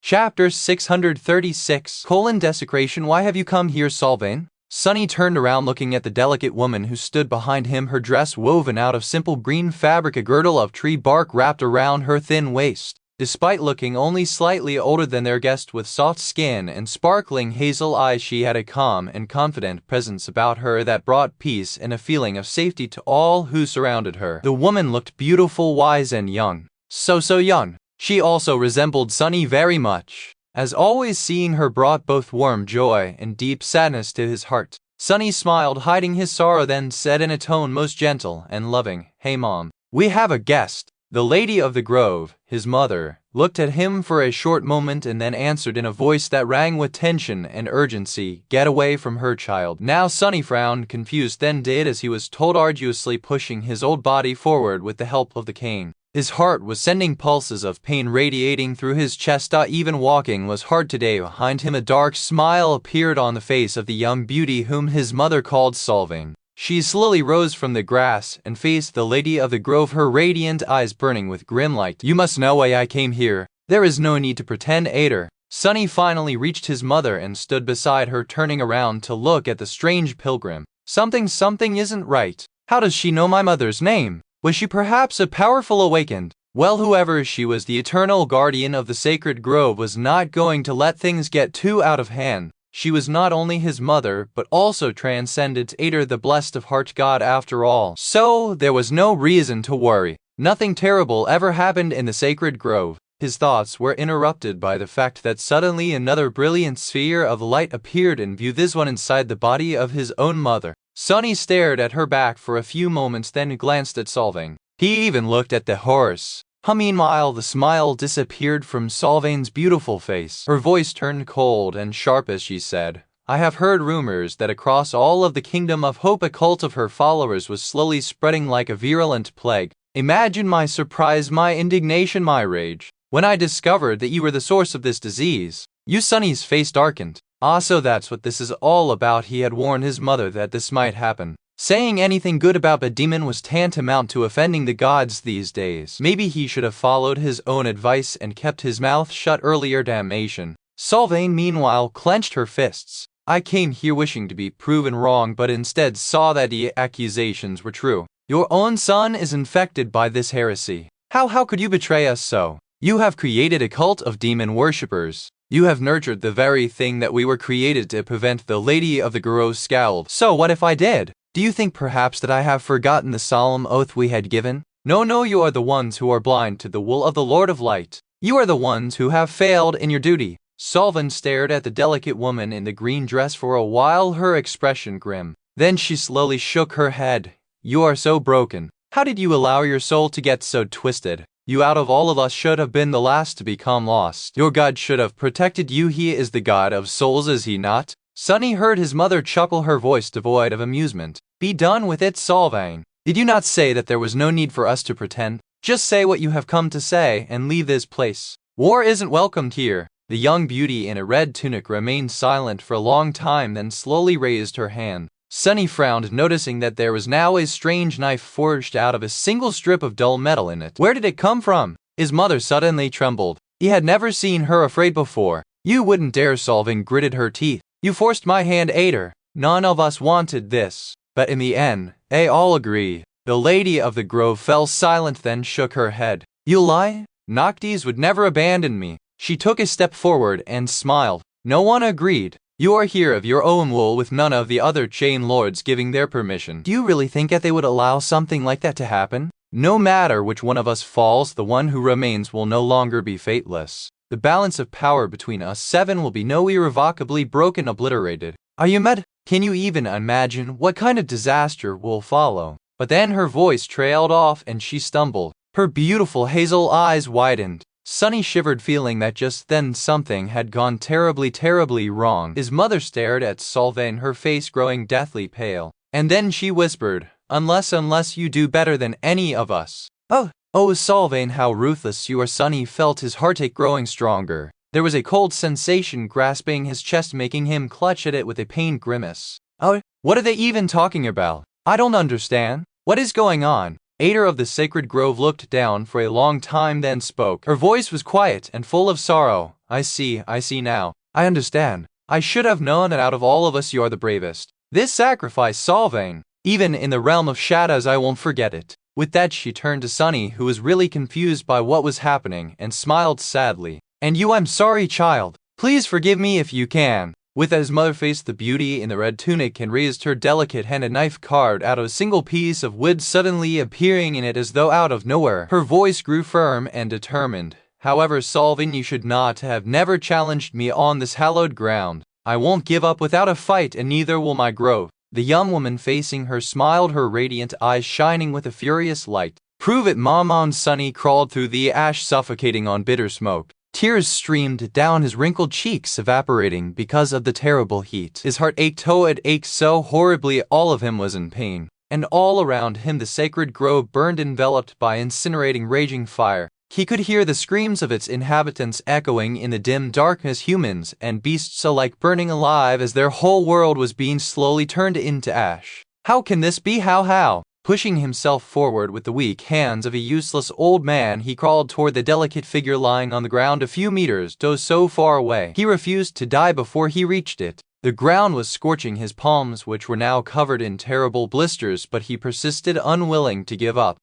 Chapter 636 Desecration. Why have you come here, Solving? Sunny turned around looking at the delicate woman who stood behind him, her dress woven out of simple green fabric, a girdle of tree bark wrapped around her thin waist. Despite looking only slightly older than their guest, with soft skin and sparkling hazel eyes, she had a calm and confident presence about her that brought peace and a feeling of safety to all who surrounded her. The woman looked beautiful, wise, and young. So young. She also resembled Sunny very much. As always, seeing her brought both warm joy and deep sadness to his heart. Sunny smiled, hiding his sorrow, then said in a tone most gentle and loving, "Hey Mom, we have a guest." The Lady of the Grove, his mother, looked at him for a short moment and then answered in a voice that rang with tension and urgency, "Get away from her, child." Now Sunny frowned, confused, then did as he was told, arduously pushing his old body forward with the help of the cane. His heart was sending pulses of pain radiating through his chest. Even walking was hard today. Behind him a dark smile appeared on the face of the young beauty whom his mother called Solving. She slowly rose from the grass and faced the Lady of the Grove, her radiant eyes burning with grim light. "You must know why I came here. There is no need to pretend, Ader." Sunny finally reached his mother and stood beside her, turning around to look at the strange pilgrim. Something isn't right. How does she know my mother's name? Was she perhaps a powerful awakened? Well, whoever she was, the eternal guardian of the sacred grove was not going to let things get too out of hand. She was not only his mother, but also transcendent Ader, the blessed of heart god after all. So there was no reason to worry. Nothing terrible ever happened in the sacred grove. His thoughts were interrupted by the fact that suddenly another brilliant sphere of light appeared in view, this one inside the body of his own mother. Sunny stared at her back for a few moments, then glanced at Solving. He even looked at the horse. Meanwhile, the smile disappeared from Solving's beautiful face. Her voice turned cold and sharp as she said, "I have heard rumors that across all of the Kingdom of Hope a cult of her followers was slowly spreading like a virulent plague. Imagine my surprise, my indignation, my rage, when I discovered that you were the source of this disease." Sunny's face darkened. So that's what this is all about. He had warned his mother that this might happen. Saying anything good about a demon was tantamount to offending the gods these days. Maybe he should have followed his own advice and kept his mouth shut earlier. Damnation. Solving, meanwhile, clenched her fists. "I came here wishing to be proven wrong, but instead saw that the accusations were true. Your own son is infected by this heresy. How could you betray us so? You have created a cult of demon worshippers. You have nurtured the very thing that we were created to prevent." The Lady of the Grove scowled. "So what if I did? Do you think perhaps that I have forgotten the solemn oath we had given? No, you are the ones who are blind to the will of the Lord of Light. You are the ones who have failed in your duty." Solving stared at the delicate woman in the green dress for a while, her expression grim. Then she slowly shook her head. "You are so broken. How did you allow your soul to get so twisted? You out of all of us should have been the last to become lost. Your God should have protected you. He is the God of souls, is he not?" Sunny heard his mother chuckle, her voice devoid of amusement. "Be done with it, Solvang. Did you not say that there was no need for us to pretend? Just say what you have come to say and leave this place. War isn't welcomed here." The young beauty in a red tunic remained silent for a long time, then slowly raised her hand. Sunny frowned, noticing that there was now a strange knife forged out of a single strip of dull metal in it. Where did it come from? His mother suddenly trembled. He had never seen her afraid before. "You wouldn't dare," Solving gritted her teeth. "You forced my hand, Ader. None of us wanted this. But in the end, they all agree." The Lady of the Grove fell silent, then shook her head. "You lie? Noctis would never abandon me." She took a step forward and smiled. "No one agreed. You are here of your own will, with none of the other chain lords giving their permission. Do you really think that they would allow something like that to happen? No matter which one of us falls, the one who remains will no longer be fateless. The balance of power between us seven will be no irrevocably broken, obliterated. Are you mad? Can you even imagine what kind of disaster will follow?" But then her voice trailed off and she stumbled. Her beautiful hazel eyes widened. Sunny shivered, feeling that just then something had gone terribly wrong. His mother stared at Solvane, her face growing deathly pale. And then she whispered, unless you do better than any of us. Oh, Solvane, how ruthless you are. Sunny felt his heartache growing stronger. There was a cold sensation grasping his chest, making him clutch at it with a pained grimace. Oh, what are they even talking about? I don't understand. What is going on? Ader of the Sacred Grove looked down for a long time, then spoke. Her voice was quiet and full of sorrow. I see now. I understand. I should have known that out of all of us you are the bravest. This sacrifice, Solvane. Even in the realm of shadows I won't forget it. With that she turned to Sunny, who was really confused by what was happening, and smiled sadly. And you, I'm sorry, child. Please forgive me if you can. With that, his mother faced the beauty in the red tunic and raised her delicate hand, a knife carved out of a single piece of wood suddenly appearing in it as though out of nowhere. Her voice grew firm and determined. However, Solvane, you should not have never challenged me on this hallowed ground. I won't give up without a fight, and neither will my grove. The young woman facing her smiled, her radiant eyes shining with a furious light. Prove it, Mom. Sunny crawled through the ash, suffocating on bitter smoke. Tears streamed down his wrinkled cheeks, evaporating because of the terrible heat. His heart ached, it ached so horribly, all of him was in pain. And all around him the sacred grove burned, enveloped by incinerating, raging fire. He could hear the screams of its inhabitants echoing in the dim darkness, humans and beasts alike burning alive as their whole world was being slowly turned into ash. How can this be? How? Pushing himself forward with the weak hands of a useless old man, he crawled toward the delicate figure lying on the ground a few meters, though so far away. He refused to die before he reached it. The ground was scorching his palms, which were now covered in terrible blisters, but he persisted, unwilling to give up.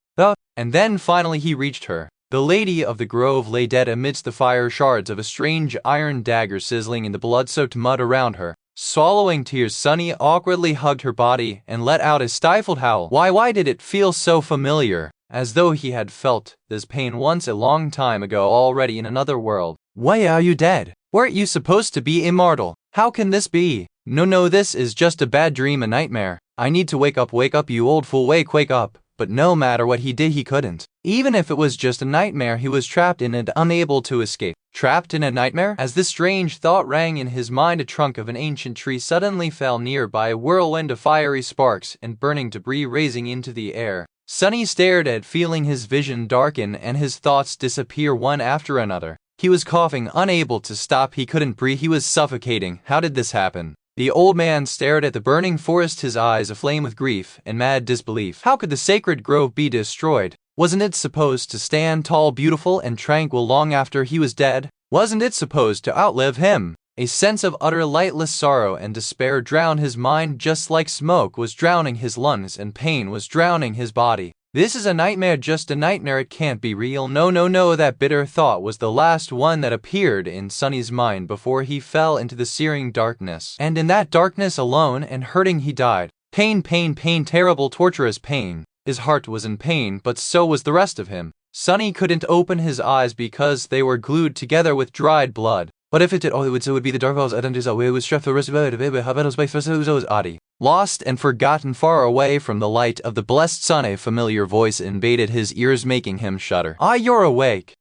And then finally he reached her. The lady of the grove lay dead amidst the fire, shards of a strange iron dagger sizzling in the blood-soaked mud around her. Swallowing tears, Sunny awkwardly hugged her body and let out a stifled howl. Why did it feel so familiar? As though he had felt this pain once, a long time ago, already in another world. Why are you dead? Weren't you supposed to be immortal? How can this be? No, this is just a bad dream, a nightmare. I need to wake up, you old fool, wake up. But no matter what he did, he couldn't. Even if it was just a nightmare, he was trapped in it, unable to escape. Trapped in a nightmare? As this strange thought rang in his mind, a trunk of an ancient tree suddenly fell near by a whirlwind of fiery sparks and burning debris raising into the air. Sunny stared at, feeling his vision darken and his thoughts disappear one after another. He was coughing, unable to stop. He couldn't breathe. He was suffocating. How did this happen? The old man stared at the burning forest, his eyes aflame with grief and mad disbelief. How could the sacred grove be destroyed? Wasn't it supposed to stand tall, beautiful, and tranquil long after he was dead? Wasn't it supposed to outlive him? A sense of utter lightless sorrow and despair drowned his mind, just like smoke was drowning his lungs and pain was drowning his body. This is a nightmare, just a nightmare. It can't be real. No. That bitter thought was the last one that appeared in Sunny's mind before he fell into the searing darkness. And in that darkness, alone and hurting, he died. Pain, terrible, torturous pain. His heart was in pain, but so was the rest of him. Sunny couldn't open his eyes because they were glued together with dried blood. But if it did, it would be the dark walls. Lost and forgotten, far away from the light of the blessed sun, a familiar voice invaded his ears, making him shudder. You're awake.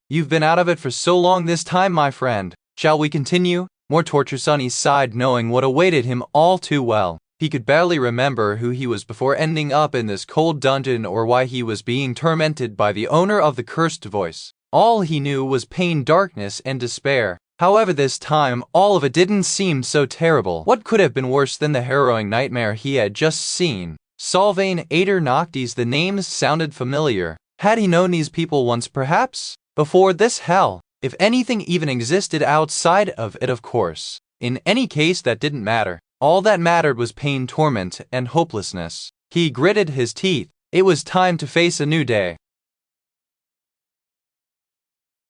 You've been out of it for so long this time, my friend. Shall we continue? More torture. Sunny sighed, knowing what awaited him all too well. He could barely remember who he was before ending up in this cold dungeon, or why he was being tormented by the owner of the cursed voice. All he knew was pain, darkness, and despair. However, this time, all of it didn't seem so terrible. What could have been worse than the harrowing nightmare he had just seen? Solvane, Ader, Noctis, the names sounded familiar. Had he known these people once, perhaps? Before this hell? If anything even existed outside of it, of course. In any case, that didn't matter. All that mattered was pain, torment, and hopelessness. He gritted his teeth. It was time to face a new day.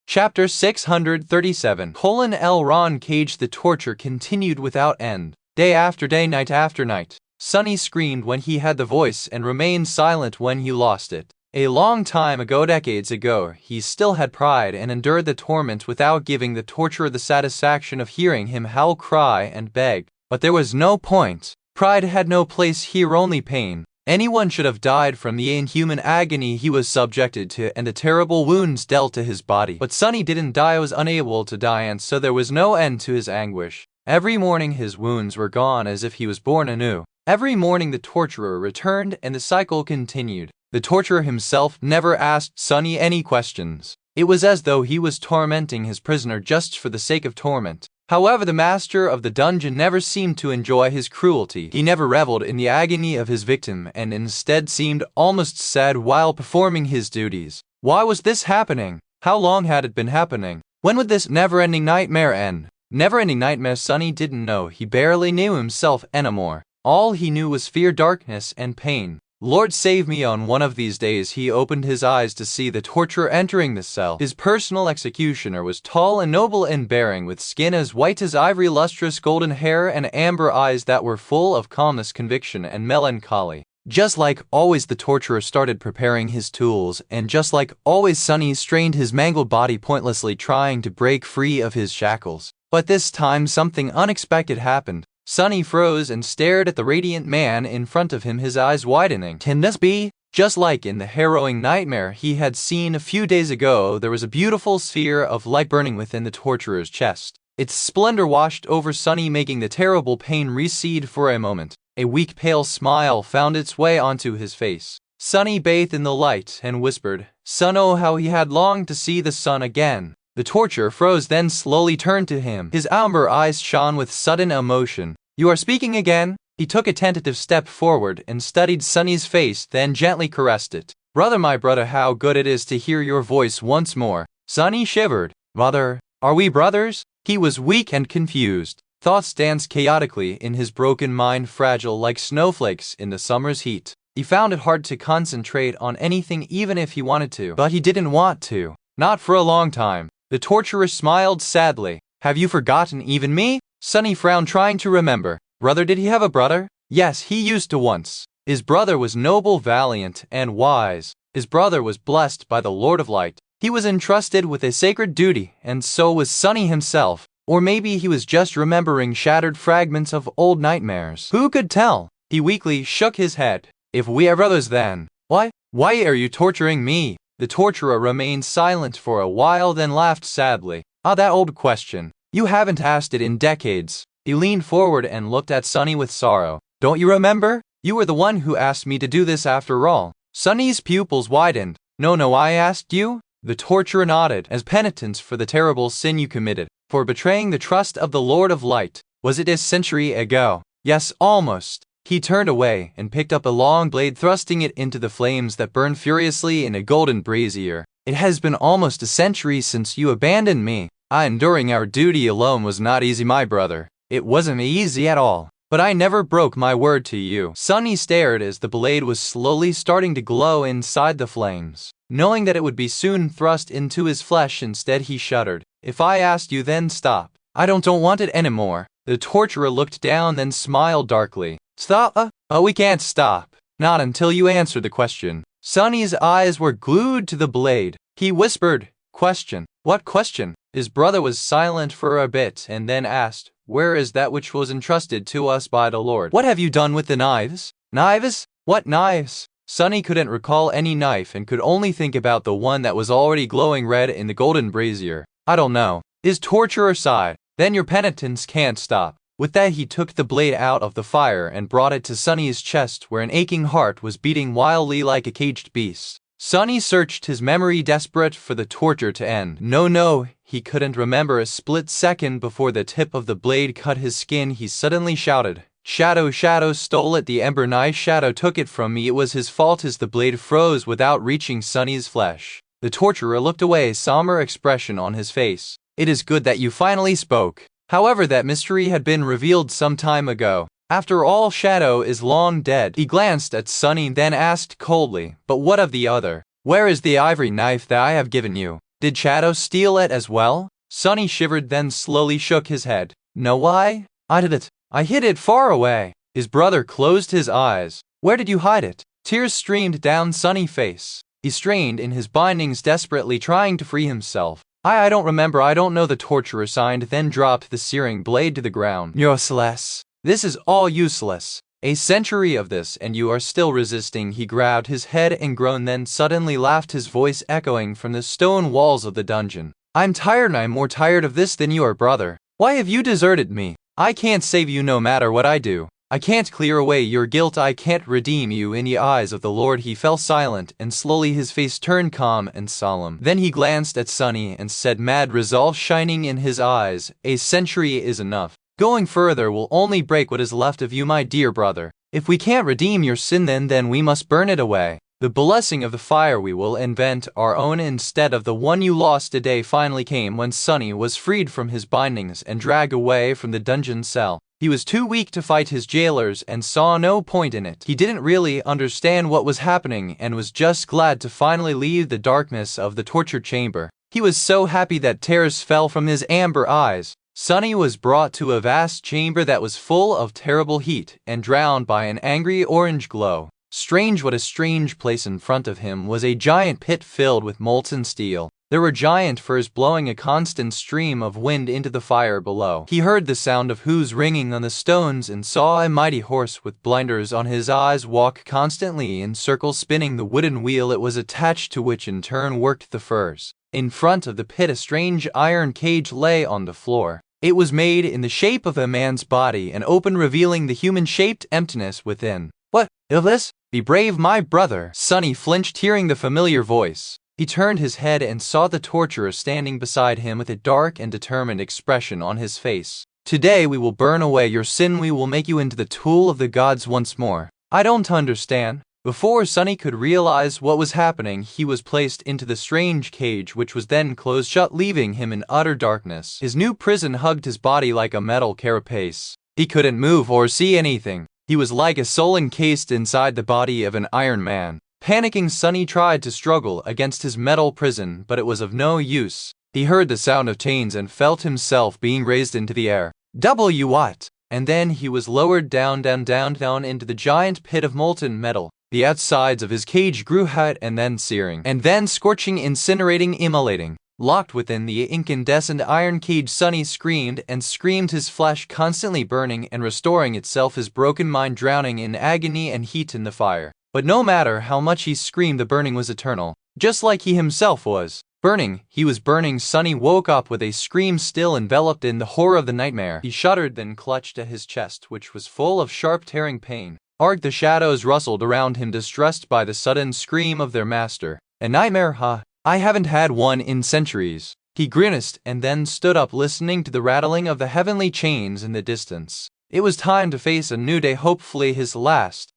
Chapter 637. Ron caged. The torture continued without end. Day after day, night after night. Sunny screamed when he had the voice and remained silent when he lost it. A long time ago, decades ago, he still had pride and endured the torment without giving the torturer the satisfaction of hearing him howl, cry, and beg. But there was no point. Pride had no place here, only pain. Anyone should have died from the inhuman agony he was subjected to and the terrible wounds dealt to his body. But Sunny didn't die, was unable to die, and so there was no end to his anguish. Every morning his wounds were gone as if he was born anew. Every morning the torturer returned and the cycle continued. The torturer himself never asked Sunny any questions. It was as though he was tormenting his prisoner just for the sake of torment. However, the master of the dungeon never seemed to enjoy his cruelty. He never reveled in the agony of his victim and instead seemed almost sad while performing his duties. Why was this happening? How long had it been happening? When would this never-ending nightmare end? Never-ending nightmare Sunny didn't know. He barely knew himself anymore. All he knew was fear, darkness, and pain. Lord save me. On one of these days he opened his eyes to see the torturer entering the cell. His personal executioner was tall and noble and bearing, with skin as white as ivory, lustrous golden hair, and amber eyes that were full of calmness, conviction, and melancholy. Just like always, the torturer started preparing his tools, and just like always, Sunny strained his mangled body, pointlessly trying to break free of his shackles. But this time something unexpected happened. Sunny froze and stared at the radiant man in front of him, his eyes widening. Can this be? Just like in the harrowing nightmare he had seen a few days ago, there was a beautiful sphere of light burning within the torturer's chest. Its splendor washed over Sunny, making the terrible pain recede for a moment. A weak, pale smile found its way onto his face. Sunny bathed in the light and whispered, "Son, oh how he had longed to see the sun again." The torturer froze, then slowly turned to him. His amber eyes shone with sudden emotion. "You are speaking again?" He took a tentative step forward and studied Sunny's face, then gently caressed it. "Brother, my brother, how good it is to hear your voice once more." Sunny shivered. "Brother, are we brothers?" He was weak and confused. Thoughts danced chaotically in his broken mind, fragile like snowflakes in the summer's heat. He found it hard to concentrate on anything even if he wanted to. But he didn't want to. Not for a long time. The torturer smiled sadly. "Have you forgotten even me?" Sunny frowned, trying to remember. Brother, did he have a brother? Yes, he used to once. His brother was noble, valiant, and wise. His brother was blessed by the Lord of Light. He was entrusted with a sacred duty, and so was Sunny himself. Or maybe he was just remembering shattered fragments of old nightmares. Who could tell? He weakly shook his head. "If we are brothers, then why are you torturing me?" The torturer remained silent for a while, then laughed sadly. "Ah, that old question. You haven't asked it in decades." He leaned forward and looked at Sunny with sorrow. "Don't you remember? You were the one who asked me to do this after all." Sunny's pupils widened. No, I asked you?" The torturer nodded. "As penitence for the terrible sin you committed, for betraying the trust of the Lord of Light. Was it a century ago?" "Yes, almost." He turned away and picked up a long blade, thrusting it into the flames that burned furiously in a golden brazier. "It has been almost a century since you abandoned me. Enduring our duty alone was not easy, my brother. It wasn't easy at all. But I never broke my word to you." Sunny stared as the blade was slowly starting to glow inside the flames. Knowing that it would be soon thrust into his flesh, instead he shuddered. "If I asked you, then stop." I don't want it anymore." The torturer looked down, then smiled darkly. "Stop? We can't stop. Not until you answer the question." Sunny's eyes were glued to the blade. He whispered, "Question? What question?" His brother was silent for a bit and then asked, "Where is that which was entrusted to us by the Lord?" "What have you done with the knives?" "Knives? What knives?" Sunny couldn't recall any knife and could only think about the one that was already glowing red in the golden brazier. "I don't know." His torturer sighed. "Then your penitence can't stop." With that he took the blade out of the fire and brought it to Sunny's chest, where an aching heart was beating wildly like a caged beast. Sunny searched his memory, desperate for the torture to end. No, he couldn't remember. A split second before the tip of the blade cut his skin, he suddenly shouted, Shadow stole it. The ember knife. Shadow took it from me. It was his fault." As the blade froze without reaching Sunny's flesh, the torturer looked away, a somber expression on his face. "It is good that you finally spoke." However, that mystery had been revealed some time ago. After all, Shadow is long dead. He glanced at Sunny, then asked coldly, "But what of the other? Where is the ivory knife that I have given you? Did Shadow steal it as well?" Sunny shivered, then slowly shook his head. "No, I did it. I hid it far away." His brother closed his eyes. "Where did you hide it?" Tears streamed down Sunny's face. He strained in his bindings, desperately trying to free himself. I don't remember. I don't know," the torturer sighed, then dropped the searing blade to the ground. "Useless. This is all useless." A century of this and you are still resisting. He grabbed his head and groaned, then suddenly laughed, his voice echoing from the stone walls of the dungeon. I'm tired, and I'm more tired of this than you are, brother. Why have you deserted me? I can't save you no matter what I do. I can't clear away your guilt. I can't redeem you in the eyes of the Lord. He fell silent, and slowly his face turned calm and solemn. Then he glanced at Sunny and said, mad resolve shining in his eyes, a century is enough. Going further will only break what is left of you, my dear brother. If we can't redeem your sin, then we must burn it away. The blessing of the fire we will invent our own instead of the one you lost. A day finally came when Sunny was freed from his bindings and dragged away from the dungeon cell. He was too weak to fight his jailers and saw no point in it. He didn't really understand what was happening and was just glad to finally leave the darkness of the torture chamber. He was so happy that tears fell from his amber eyes. Sunny was brought to a vast chamber that was full of terrible heat and drowned by an angry orange glow. Strange, what a strange place! In front of him was a giant pit filled with molten steel. There were giant firs blowing a constant stream of wind into the fire below. He heard the sound of hooves ringing on the stones and saw a mighty horse with blinders on his eyes walk constantly in circles, spinning the wooden wheel it was attached to, which in turn worked the firs. In front of the pit a strange iron cage lay on the floor. It was made in the shape of a man's body and open, revealing the human-shaped emptiness within. What of this? Be brave, my brother. Sunny flinched, hearing the familiar voice. He turned his head and saw the torturer standing beside him with a dark and determined expression on his face. Today we will burn away your sin. We will make you into the tool of the gods once more. I don't understand. Before Sunny could realize what was happening, he was placed into the strange cage, which was then closed shut, leaving him in utter darkness. His new prison hugged his body like a metal carapace. He couldn't move or see anything. He was like a soul encased inside the body of an iron man. Panicking, Sunny tried to struggle against his metal prison, but it was of no use. He heard the sound of chains and felt himself being raised into the air. What? And then he was lowered down into the giant pit of molten metal. The outsides of his cage grew hot and then searing, and then scorching, incinerating, immolating. Locked within the incandescent iron cage, Sunny screamed and screamed, his flesh constantly burning and restoring itself, his broken mind drowning in agony and heat in the fire. But no matter how much he screamed, the burning was eternal, just like he himself was. Burning, he was burning. Sunny woke up with a scream, still enveloped in the horror of the nightmare. He shuddered, then clutched at his chest, which was full of sharp, tearing pain. The shadows rustled around him, distressed by the sudden scream of their master. A nightmare, huh? I haven't had one in centuries. He grimaced and then stood up, listening to the rattling of the heavenly chains in the distance. It was time to face a new day, hopefully his last.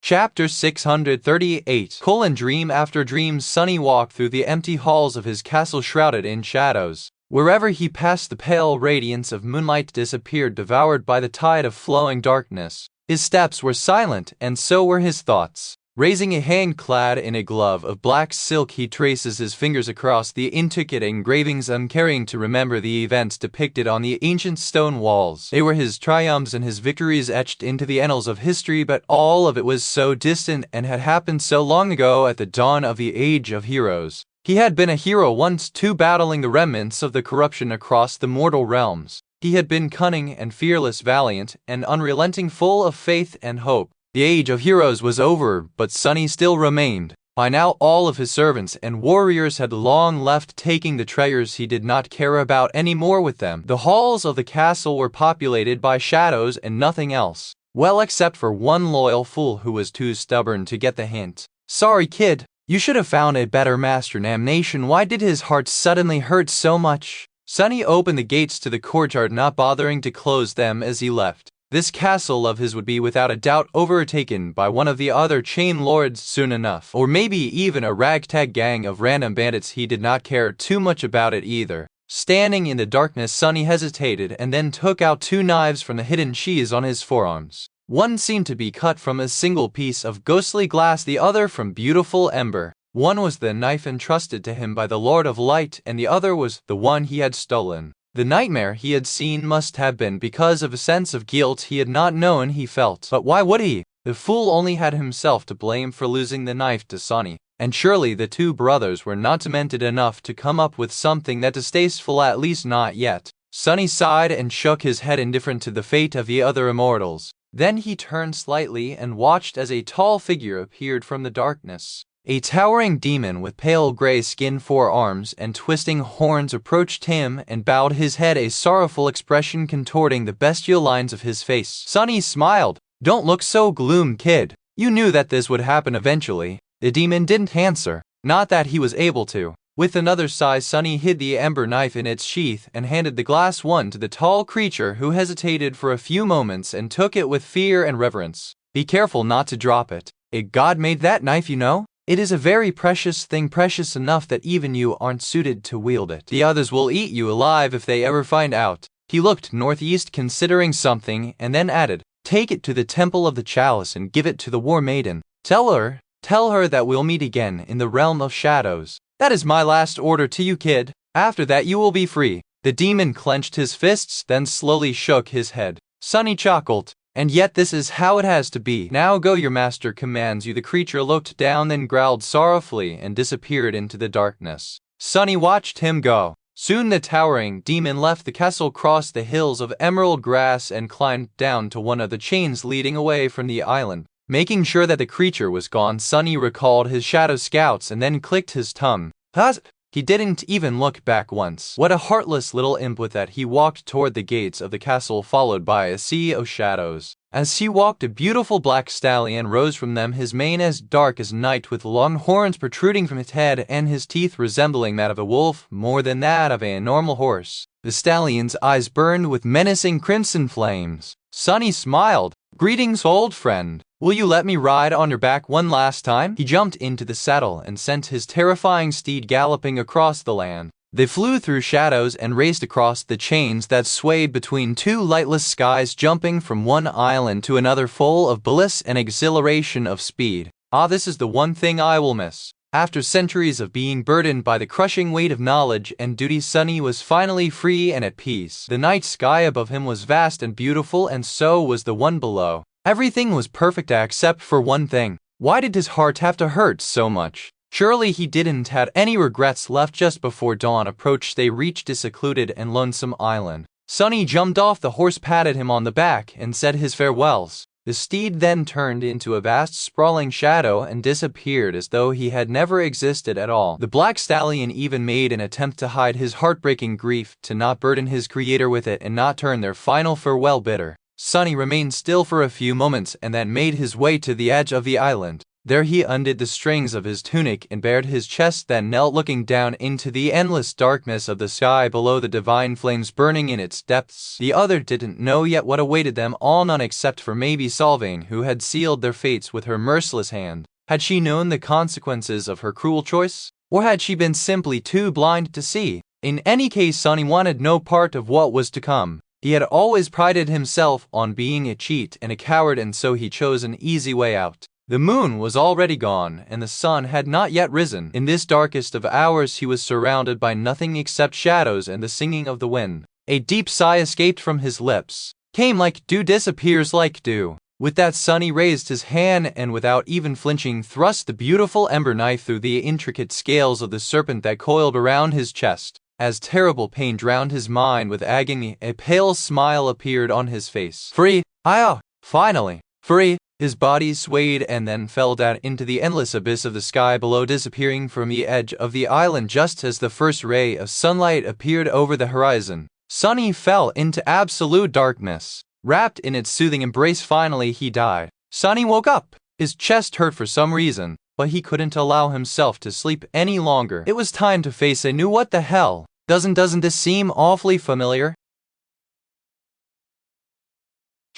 Chapter 638. Dream after dream, Sunny walked through the empty halls of his castle, shrouded in shadows. Wherever he passed, the pale radiance of moonlight disappeared, devoured by the tide of flowing darkness. His steps were silent, and so were his thoughts. Raising a hand clad in a glove of black silk, he traces his fingers across the intricate engravings, uncaring to remember the events depicted on the ancient stone walls. They were his triumphs and his victories, etched into the annals of history, but all of it was so distant and had happened so long ago, at the dawn of the Age of Heroes. He had been a hero once too, battling the remnants of the corruption across the mortal realms. He had been cunning and fearless, valiant and unrelenting, full of faith and hope. The Age of Heroes was over, but Sunny still remained. By now all of his servants and warriors had long left, taking the treasures he did not care about anymore with them. The halls of the castle were populated by shadows and nothing else. Well, except for one loyal fool who was too stubborn to get the hint. Sorry, kid. You should have found a better master. Damnation, why did his heart suddenly hurt so much? Sunny opened the gates to the courtyard, not bothering to close them as he left. This castle of his would be without a doubt overtaken by one of the other chain lords soon enough, or maybe even a ragtag gang of random bandits. He did not care too much about it either. Standing in the darkness, Sunny hesitated and then took out two knives from the hidden sheaths on his forearms. One seemed to be cut from a single piece of ghostly glass, the other from beautiful ember. One was the knife entrusted to him by the Lord of Light, and the other was the one he had stolen. The nightmare he had seen must have been because of a sense of guilt he had not known he felt. But why would he? The fool only had himself to blame for losing the knife to Sunny, and surely the two brothers were not demented enough to come up with something that distasteful, at least not yet. Sunny sighed and shook his head, indifferent to the fate of the other immortals. Then he turned slightly and watched as a tall figure appeared from the darkness. A towering demon with pale gray skin, 4 arms, and twisting horns approached him and bowed his head, a sorrowful expression contorting the bestial lines of his face. Sunny smiled. "Don't look so gloom, kid. You knew that this would happen eventually." The demon didn't answer. Not that he was able to. With another sigh, Sunny hid the ember knife in its sheath and handed the glass one to the tall creature, who hesitated for a few moments and took it with fear and reverence. "Be careful not to drop it. A god made that knife, you know. It is a very precious thing, precious enough that even you aren't suited to wield it. The others will eat you alive if they ever find out." He looked northeast, considering something, and then added, "Take it to the Temple of the Chalice and give it to the War Maiden. Tell her that we'll meet again in the realm of shadows. That is my last order to you, kid. After that you will be free." The demon clenched his fists, then slowly shook his head. Sunny chuckled. "And yet this is how it has to be. Now go, your master commands you." The creature looked down, then growled sorrowfully and disappeared into the darkness. Sunny watched him go. Soon the towering demon left the castle, crossed the hills of emerald grass, and climbed down to one of the chains leading away from the island. Making sure that the creature was gone, Sunny recalled his shadow scouts and then clicked his tongue. He didn't even look back once. What a heartless little imp. With that, he walked toward the gates of the castle, followed by a sea of shadows. As he walked, a beautiful black stallion rose from them, his mane as dark as night, with long horns protruding from its head, and his teeth resembling that of a wolf more than that of a normal horse. The stallion's eyes burned with menacing crimson flames. Sunny smiled. "Greetings, old friend. Will you let me ride on your back one last time?" He jumped into the saddle and sent his terrifying steed galloping across the land. They flew through shadows and raced across the chains that swayed between two lightless skies, jumping from one island to another, full of bliss and exhilaration of speed. This is the one thing I will miss. After centuries of being burdened by the crushing weight of knowledge and duty, Sunny was finally free and at peace. The night sky above him was vast and beautiful, and so was the one below. Everything was perfect except for one thing. Why did his heart have to hurt so much? Surely he didn't have any regrets left. Just before dawn approached, they reached a secluded and lonesome island. Sunny jumped off the horse, patted him on the back, and said his farewells. The steed then turned into a vast sprawling shadow and disappeared as though he had never existed at all. The black stallion even made an attempt to hide his heartbreaking grief, to not burden his creator with it and not turn their final farewell bitter. Sunny remained still for a few moments and then made his way to the edge of the island. There he undid the strings of his tunic and bared his chest, then knelt, looking down into the endless darkness of the sky below, the divine flames burning in its depths. The other didn't know yet what awaited them all, none except for maybe Solvang, who had sealed their fates with her merciless hand. Had she known the consequences of her cruel choice? Or had she been simply too blind to see? In any case, Sunny wanted no part of what was to come. He had always prided himself on being a cheat and a coward, and so he chose an easy way out. The moon was already gone, and the sun had not yet risen. In this darkest of hours he was surrounded by nothing except shadows and the singing of the wind. A deep sigh escaped from his lips. "Came like dew, disappears like dew." With that, Sunny raised his hand and without even flinching thrust the beautiful ember knife through the intricate scales of the serpent that coiled around his chest. As terrible pain drowned his mind with agony, a pale smile appeared on his face. "Free! Finally! Free!" His body swayed and then fell down into the endless abyss of the sky below, disappearing from the edge of the island just as the first ray of sunlight appeared over the horizon. Sunny fell into absolute darkness. Wrapped in its soothing embrace, finally he died. Sunny woke up. His chest hurt for some reason, but he couldn't allow himself to sleep any longer. It was time to face a new what the hell. Doesn't this seem awfully familiar?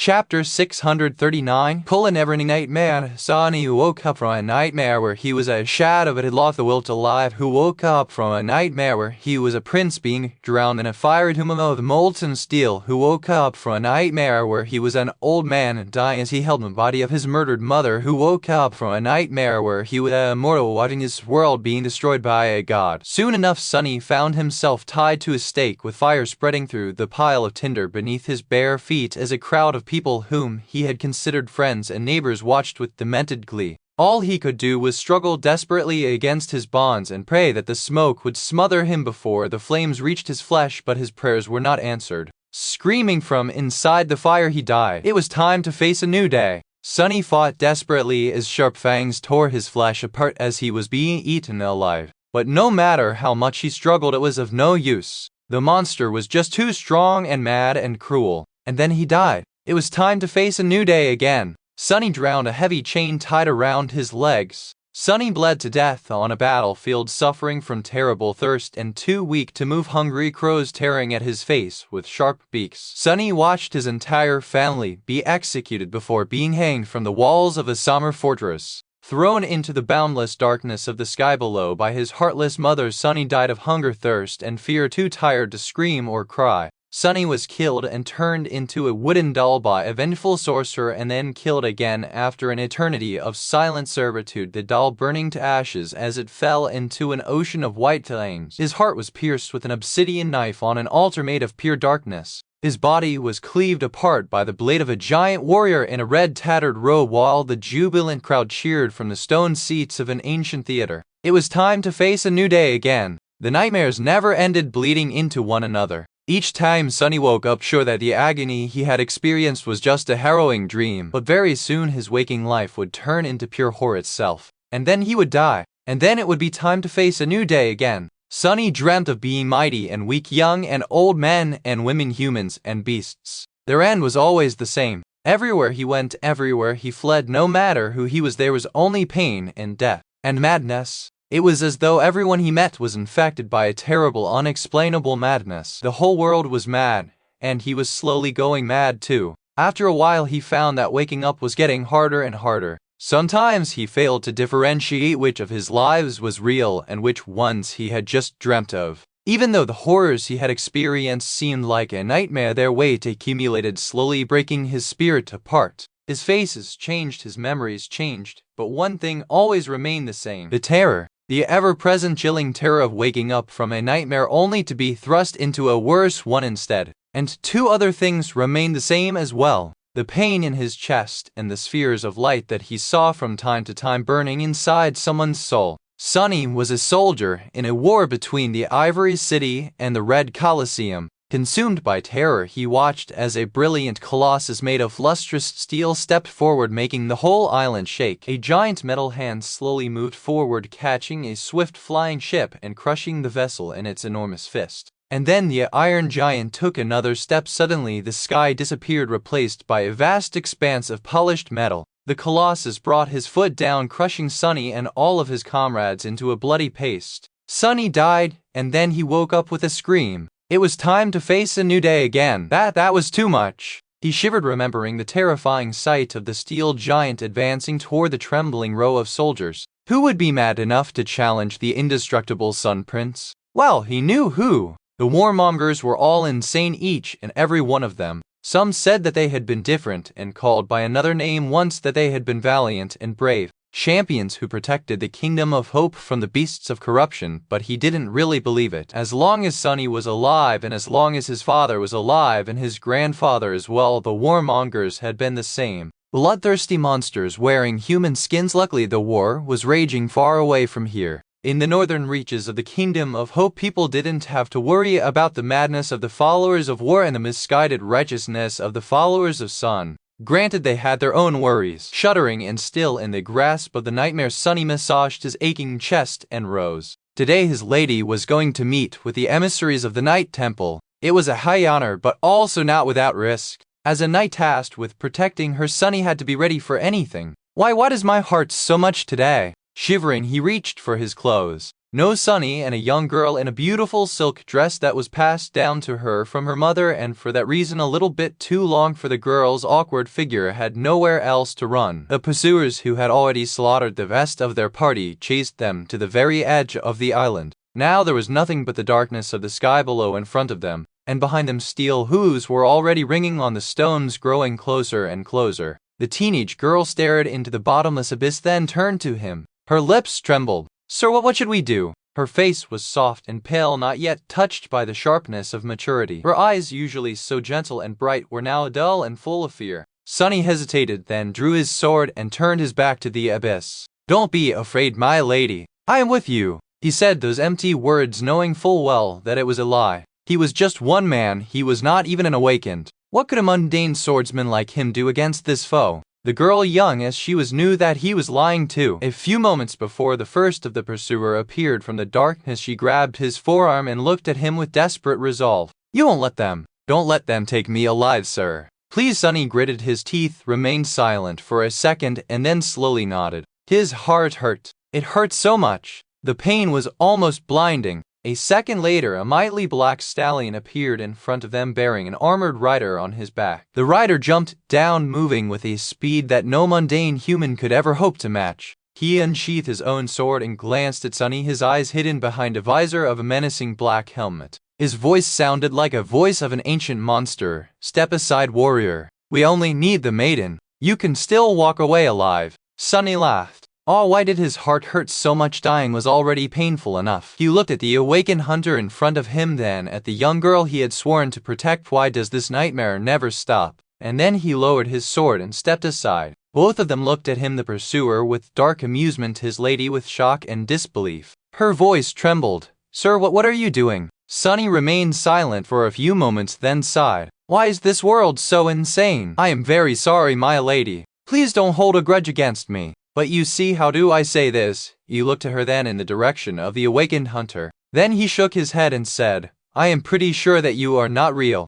Chapter 639. Every nightmare. Sunny woke up from a nightmare where he was a shadow but had lost the will to live. Who woke up from a nightmare where he was a prince being drowned in a fiery tomb of molten steel. Who woke up from a nightmare where he was an old man dying as he held the body of his murdered mother. Who woke up from a nightmare where he was a mortal watching his world being destroyed by a god. Soon enough, Sunny found himself tied to a stake with fire spreading through the pile of tinder beneath his bare feet as a crowd of people whom he had considered friends and neighbors watched with demented glee. All he could do was struggle desperately against his bonds and pray that the smoke would smother him before the flames reached his flesh, but his prayers were not answered. Screaming from inside the fire, he died. It was time to face a new day. Sunny fought desperately as sharp fangs tore his flesh apart as he was being eaten alive. But no matter how much he struggled, it was of no use. The monster was just too strong and mad and cruel. And then he died. It was time to face a new day again. Sunny drowned a heavy chain tied around his legs. Sunny bled to death on a battlefield, suffering from terrible thirst and too weak to move, hungry crows tearing at his face with sharp beaks. Sunny watched his entire family be executed before being hanged from the walls of a summer fortress. Thrown into the boundless darkness of the sky below by his heartless mother, Sunny died of hunger, thirst, and fear, too tired to scream or cry. Sunny was killed and turned into a wooden doll by a vengeful sorcerer, and then killed again after an eternity of silent servitude, the doll burning to ashes as it fell into an ocean of white flames. His heart was pierced with an obsidian knife on an altar made of pure darkness. His body was cleaved apart by the blade of a giant warrior in a red tattered robe, while the jubilant crowd cheered from the stone seats of an ancient theater. It was time to face a new day again. The nightmares never ended, bleeding into one another. Each time Sunny woke up, sure that the agony he had experienced was just a harrowing dream, but very soon his waking life would turn into pure horror itself. And then he would die, and then it would be time to face a new day again. Sunny dreamt of being mighty and weak, young and old, men and women, humans and beasts. Their end was always the same. Everywhere he went, everywhere he fled, no matter who he was, there was only pain and death and madness. It was as though everyone he met was infected by a terrible, unexplainable madness. The whole world was mad, and he was slowly going mad too. After a while, he found that waking up was getting harder and harder. Sometimes he failed to differentiate which of his lives was real and which ones he had just dreamt of. Even though the horrors he had experienced seemed like a nightmare, their weight accumulated, slowly breaking his spirit apart. His faces changed, his memories changed, but one thing always remained the same: the terror. The ever-present chilling terror of waking up from a nightmare only to be thrust into a worse one instead. And two other things remained the same as well: the pain in his chest and the spheres of light that he saw from time to time burning inside someone's soul. Sunny was a soldier in a war between the Ivory City and the Red Colosseum. Consumed by terror, he watched as a brilliant colossus made of lustrous steel stepped forward, making the whole island shake. A giant metal hand slowly moved forward, catching a swift flying ship and crushing the vessel in its enormous fist. And then the iron giant took another step. Suddenly the sky disappeared, replaced by a vast expanse of polished metal. The colossus brought his foot down, crushing Sunny and all of his comrades into a bloody paste. Sunny died, and then he woke up with a scream. It was time to face a new day again. That was too much. He shivered, remembering the terrifying sight of the steel giant advancing toward the trembling row of soldiers. Who would be mad enough to challenge the indestructible Sun Prince? Well, he knew who. The warmongers were all insane, each and every one of them. Some said that they had been different and called by another name once, that they had been valiant and brave champions who protected the kingdom of hope from the beasts of corruption, but he didn't really believe it. As long as Sunny was alive, and as long as his father was alive and his grandfather as well, the warmongers had been the same: bloodthirsty monsters wearing human skins. Luckily, the war was raging far away from here. In the northern reaches of the kingdom of hope, people didn't have to worry about the madness of the followers of war and the misguided righteousness of the followers of sun. Granted, they had their own worries. Shuddering and still in the grasp of the nightmare, Sunny massaged his aching chest and rose. Today his lady was going to meet with the emissaries of the Night Temple. It was a high honor, but also not without risk. As a knight tasked with protecting her, Sunny had to be ready for anything. Why does my heart so much today? Shivering, he reached for his clothes. No, Sunny and a young girl in a beautiful silk dress that was passed down to her from her mother, and for that reason a little bit too long for the girl's awkward figure, had nowhere else to run. The pursuers, who had already slaughtered the rest of their party, chased them to the very edge of the island. Now there was nothing but the darkness of the sky below in front of them, and behind them steel hooves were already ringing on the stones, growing closer and closer. The teenage girl stared into the bottomless abyss, then turned to him. Her lips trembled. "Sir, what should we do?" Her face was soft and pale, not yet touched by the sharpness of maturity. Her eyes, usually so gentle and bright, were now dull and full of fear. Sunny hesitated, then drew his sword and turned his back to the abyss. "Don't be afraid, my lady. I am with you." He said those empty words knowing full well that it was a lie. He was just one man, he was not even an awakened. What could a mundane swordsman like him do against this foe? The girl, young as she was, knew that he was lying too. A few moments before the first of the pursuer appeared from the darkness, she grabbed his forearm and looked at him with desperate resolve. "You won't let them. Don't let them take me alive, sir. Please." Sunny gritted his teeth, remained silent for a second, and then slowly nodded. His heart hurt. It hurt so much. The pain was almost blinding. A second later, a mighty black stallion appeared in front of them bearing an armored rider on his back. The rider jumped down, moving with a speed that no mundane human could ever hope to match. He unsheathed his own sword and glanced at Sunny, his eyes hidden behind a visor of a menacing black helmet. His voice sounded like a voice of an ancient monster. "Step aside, warrior. We only need the maiden. You can still walk away alive." Sunny laughed. Oh, why did his heart hurt so much? Dying was already painful enough. He looked at the awakened hunter in front of him, then at the young girl he had sworn to protect. Why does this nightmare never stop? And then he lowered his sword and stepped aside. Both of them looked at him, the pursuer with dark amusement, his lady with shock and disbelief. Her voice trembled. "Sir, what are you doing?" Sunny remained silent for a few moments, then sighed. "Why is this world so insane? I am very sorry, my lady. Please don't hold a grudge against me. But you see, how do I say this?" He looked to her, then in the direction of the awakened hunter. Then he shook his head and said, "I am pretty sure that you are not real."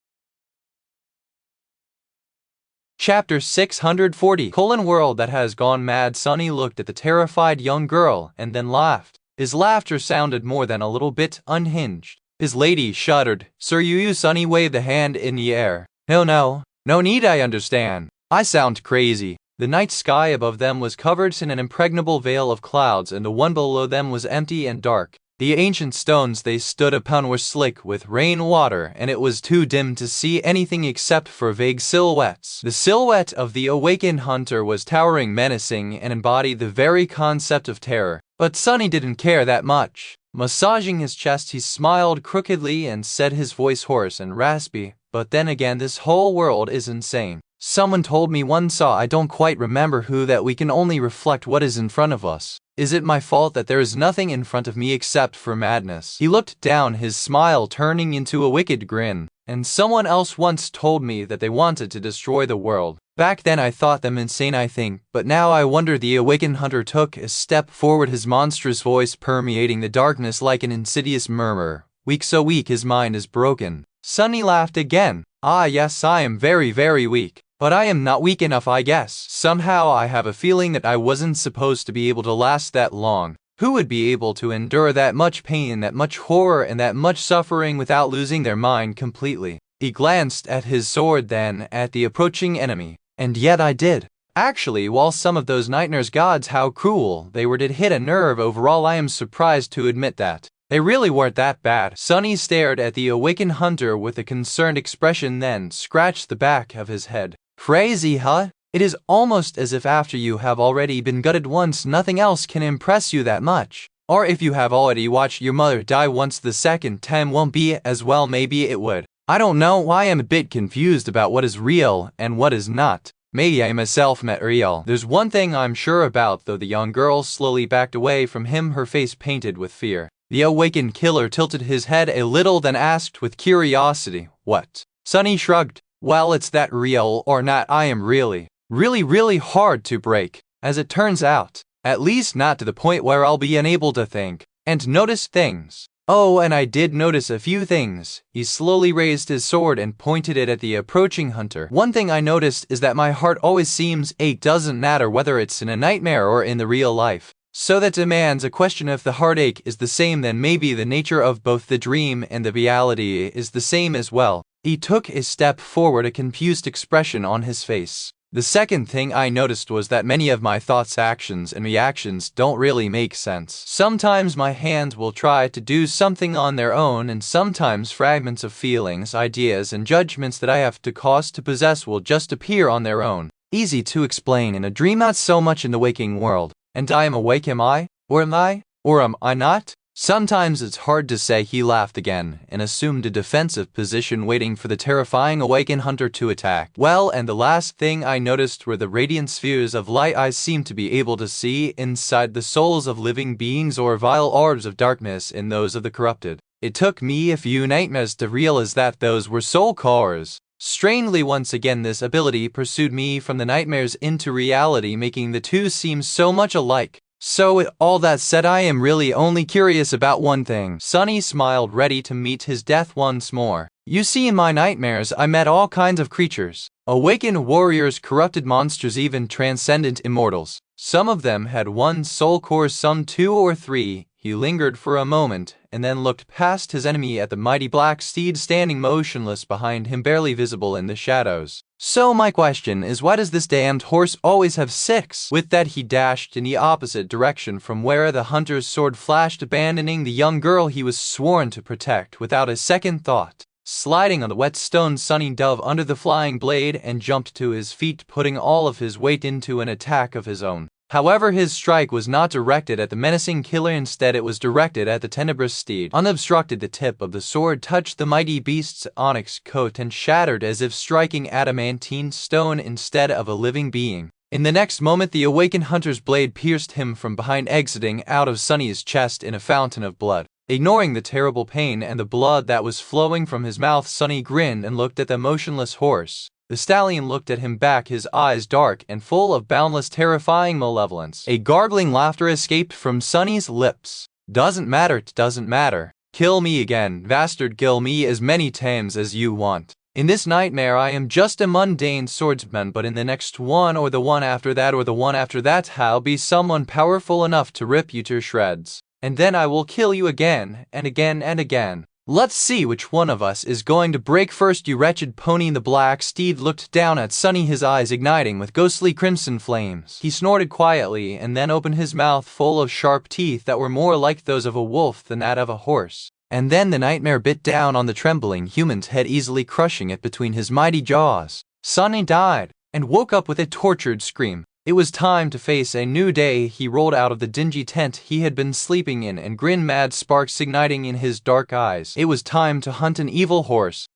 Chapter 640 World that has gone mad. Sunny looked at the terrified young girl and then laughed. His laughter sounded more than a little bit unhinged. His lady shuddered. "Sir, you." Sunny waved a hand in the air. No need, I understand. I sound crazy." The night sky above them was covered in an impregnable veil of clouds, and the one below them was empty and dark. The ancient stones they stood upon were slick with rain water, and it was too dim to see anything except for vague silhouettes. The silhouette of the awakened hunter was towering, menacing, and embodied the very concept of terror. But Sunny didn't care that much. Massaging his chest, he smiled crookedly and said, his voice hoarse and raspy, "But then again, this whole world is insane. Someone told me once, I don't quite remember who, that we can only reflect what is in front of us. Is it my fault that there is nothing in front of me except for madness?" He looked down, his smile turning into a wicked grin. "And someone else once told me that they wanted to destroy the world. Back then I thought them insane, I think, but now I wonder." The awakened hunter took a step forward, his monstrous voice permeating the darkness like an insidious murmur. "Weak, so weak his mind is broken." Sunny laughed again. "Ah yes, I am very, very weak. But I am not weak enough, I guess. Somehow I have a feeling that I wasn't supposed to be able to last that long. Who would be able to endure that much pain, that much horror, and that much suffering without losing their mind completely?" He glanced at his sword, then at the approaching enemy. "And yet I did. Actually, while some of those nightmares, gods, how cruel they were, did hit a nerve, overall I am surprised to admit that they really weren't that bad." Sunny stared at the awakened hunter with a concerned expression, then scratched the back of his head. "Crazy, huh? It is almost as if after you have already been gutted once, nothing else can impress you that much. Or if you have already watched your mother die once, the second time won't be as well. Maybe it would. I don't know. I am a bit confused about what is real and what is not. Maybe I myself met real. There's one thing I'm sure about, though." The young girl slowly backed away from him, her face painted with fear. The awakened killer tilted his head a little, then asked with curiosity, "What?" Sunny shrugged. "Well, it's that real or not, I am really hard to break, as it turns out. At least not to the point where I'll be unable to think and notice things. Oh, and I did notice a few things." He slowly raised his sword and pointed it at the approaching hunter. "One thing I noticed is that my heart always seems ache, doesn't matter whether it's in a nightmare or in the real life. So that demands a question. If the heartache is the same, then maybe the nature of both the dream and the reality is the same as well." He took a step forward, a confused expression on his face. "The second thing I noticed was that many of my thoughts, actions, and reactions don't really make sense. Sometimes my hands will try to do something on their own, and sometimes fragments of feelings, ideas, and judgments that I have to cause to possess will just appear on their own. Easy to explain in a dream, not so much in the waking world. And I am awake, am I? Or am I? Or am I not?" Sometimes it's hard to say. He laughed again and assumed a defensive position, waiting for the terrifying awakened hunter to attack. Well, and the last thing I noticed were the radiant spheres of light I seemed to be able to see inside the souls of living beings, or vile orbs of darkness in those of the corrupted. It took me a few nightmares to realize that those were soul cores. Strangely, once again this ability pursued me from the nightmares into reality, making the two seem so much alike. So with all that said, I am really only curious about one thing. Sunny smiled, ready to meet his death once more. You see, in my nightmares I met all kinds of creatures. Awakened warriors, corrupted monsters, even transcendent immortals. Some of them had one soul core, some 2 or 3. He lingered for a moment, and then looked past his enemy at the mighty black steed standing motionless behind him, barely visible in the shadows. So my question is, why does this damned horse always have 6? With that he dashed in the opposite direction from where the hunter's sword flashed, abandoning the young girl he was sworn to protect without a second thought. Sliding on the wet stone, Sunny dove under the flying blade and jumped to his feet, putting all of his weight into an attack of his own. However, his strike was not directed at the menacing killer. Instead, it was directed at the tenebrous steed. Unobstructed, the tip of the sword touched the mighty beast's onyx coat and shattered as if striking adamantine stone instead of a living being. In the next moment, the awakened hunter's blade pierced him from behind, exiting out of Sunny's chest in a fountain of blood. Ignoring the terrible pain and the blood that was flowing from his mouth, Sunny grinned and looked at the motionless horse. The stallion looked at him back, his eyes dark and full of boundless, terrifying malevolence. A gargling laughter escaped from Sunny's lips. Doesn't matter, doesn't matter. Kill me again, bastard, kill me as many times as you want. In this nightmare I am just a mundane swordsman, but in the next one, or the one after that, or the one after that, I'll be someone powerful enough to rip you to shreds. And then I will kill you again, and again, and again. Let's see which one of us is going to break first, you wretched pony. The black steed looked down at Sunny, his eyes igniting with ghostly crimson flames. He snorted quietly and then opened his mouth full of sharp teeth that were more like those of a wolf than that of a horse. And then the nightmare bit down on the trembling human's head, easily crushing it between his mighty jaws. Sunny died and woke up with a tortured scream. It was time to face a new day. He rolled out of the dingy tent he had been sleeping in and grinned, mad sparks igniting in his dark eyes. It was time to hunt an evil horse.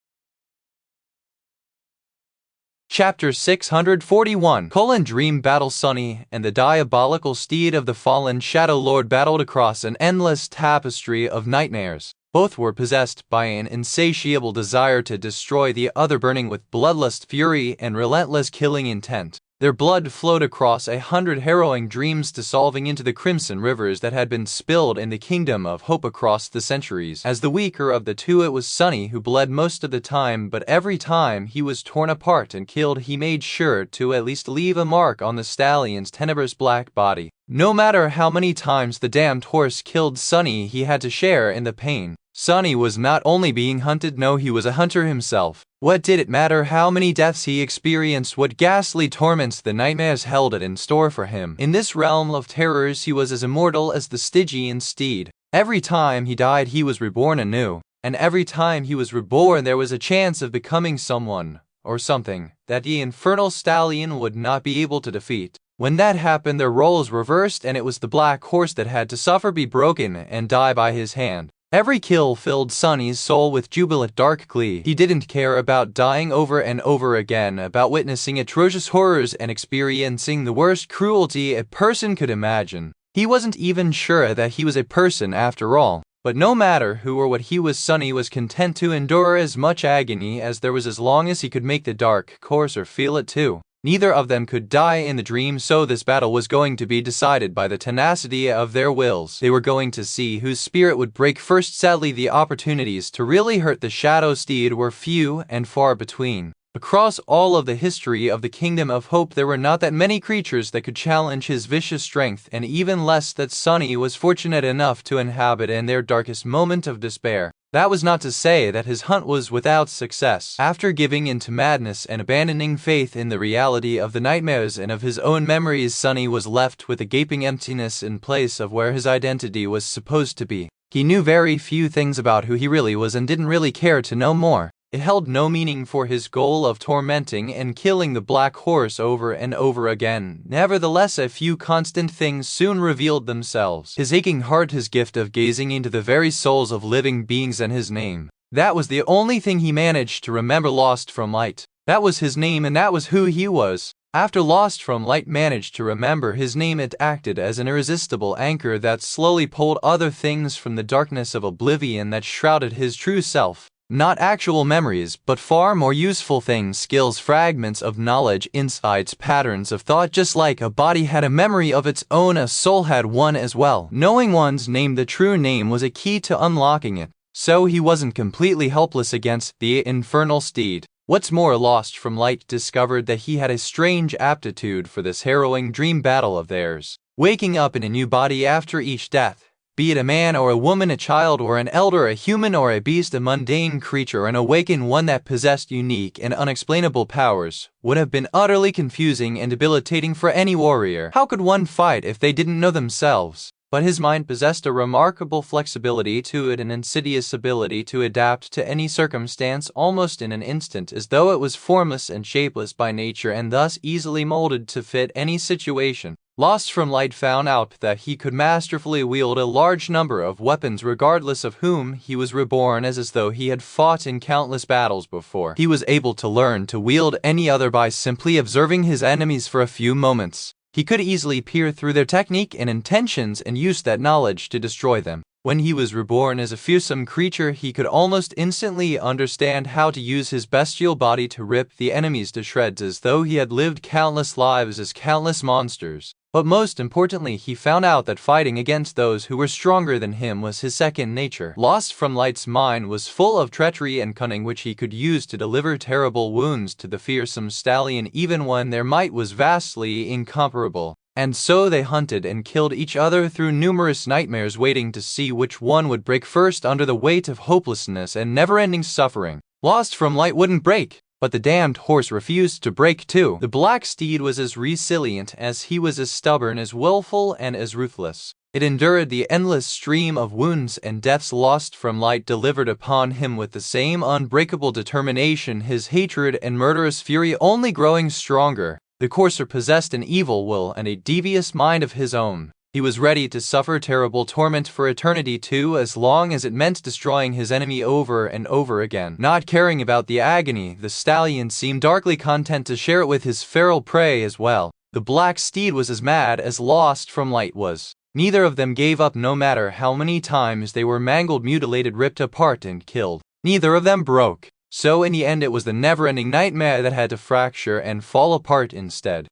Chapter 641 Dream Battle. Sunny and the diabolical steed of the fallen Shadow Lord battled across an endless tapestry of nightmares. Both were possessed by an insatiable desire to destroy the other, burning with bloodlust, fury, and relentless killing intent. Their blood flowed across 100 harrowing dreams, dissolving into the crimson rivers that had been spilled in the kingdom of hope across the centuries. As the weaker of the two, it was Sunny who bled most of the time, but every time he was torn apart and killed, he made sure to at least leave a mark on the stallion's tenebrous black body. No matter how many times the damned horse killed Sunny, he had to share in the pain. Sunny was not only being hunted, no, he was a hunter himself. What did it matter how many deaths he experienced, what ghastly torments the nightmares held it in store for him? In this realm of terrors, he was as immortal as the Stygian steed. Every time he died, he was reborn anew. And every time he was reborn, there was a chance of becoming someone, or something, that the infernal stallion would not be able to defeat. When that happened, their roles reversed, and it was the black horse that had to suffer, be broken, and die by his hand. Every kill filled Sunny's soul with jubilant dark glee. He didn't care about dying over and over again, about witnessing atrocious horrors and experiencing the worst cruelty a person could imagine. He wasn't even sure that he was a person after all. But no matter who or what he was, Sunny was content to endure as much agony as there was, as long as he could make the dark courser feel it too. Neither of them could die in the dream, so this battle was going to be decided by the tenacity of their wills. They were going to see whose spirit would break first. Sadly, the opportunities to really hurt the Shadow Steed were few and far between. Across all of the history of the Kingdom of Hope, there were not that many creatures that could challenge his vicious strength, and even less that Sunny was fortunate enough to inhabit in their darkest moment of despair. That was not to say that his hunt was without success. After giving in to madness and abandoning faith in the reality of the nightmares and of his own memories, Sunny was left with a gaping emptiness in place of where his identity was supposed to be. He knew very few things about who he really was and didn't really care to know more. It held no meaning for his goal of tormenting and killing the black horse over and over again. Nevertheless, a few constant things soon revealed themselves. His aching heart, his gift of gazing into the very souls of living beings, and his name. That was the only thing he managed to remember. Lost from Light. That was his name, and that was who he was. After Lost from Light managed to remember his name, it acted as an irresistible anchor that slowly pulled other things from the darkness of oblivion that shrouded his true self. Not actual memories, but far more useful things, skills, fragments of knowledge, insights, patterns of thought. Just like a body had a memory of its own, a soul had one as well. Knowing one's name, the true name, was a key to unlocking it. So he wasn't completely helpless against the infernal steed. What's more, Lost from Light discovered that he had a strange aptitude for this harrowing dream battle of theirs. Waking up in a new body after each death. Be it a man or a woman, a child or an elder, a human or a beast, a mundane creature or an awakened one that possessed unique and unexplainable powers, would have been utterly confusing and debilitating for any warrior. How could one fight if they didn't know themselves? But his mind possessed a remarkable flexibility to it, an insidious ability to adapt to any circumstance almost in an instant, as though it was formless and shapeless by nature and thus easily molded to fit any situation. Lost from Light found out that he could masterfully wield a large number of weapons regardless of whom he was reborn, as though he had fought in countless battles before. He was able to learn to wield any other by simply observing his enemies for a few moments. He could easily peer through their technique and intentions and use that knowledge to destroy them. When he was reborn as a fearsome creature, he could almost instantly understand how to use his bestial body to rip the enemies to shreds, as though he had lived countless lives as countless monsters. But most importantly, he found out that fighting against those who were stronger than him was his second nature. Lost from Light's mind was full of treachery and cunning, which he could use to deliver terrible wounds to the fearsome stallion, even when their might was vastly incomparable. And so they hunted and killed each other through numerous nightmares, waiting to see which one would break first under the weight of hopelessness and never-ending suffering. Lost from Light wouldn't break, but the damned horse refused to break too. The black steed was as resilient as he was, as stubborn, as willful, and as ruthless. It endured the endless stream of wounds and deaths Lost from Light delivered upon him with the same unbreakable determination, his hatred and murderous fury only growing stronger. The courser possessed an evil will and a devious mind of his own. He was ready to suffer terrible torment for eternity too, as long as it meant destroying his enemy over and over again. Not caring about the agony, the stallion seemed darkly content to share it with his feral prey as well. The black steed was as mad as Lost from Light was. Neither of them gave up, no matter how many times they were mangled, mutilated, ripped apart, and killed. Neither of them broke. So in the end, it was the never-ending nightmare that had to fracture and fall apart instead.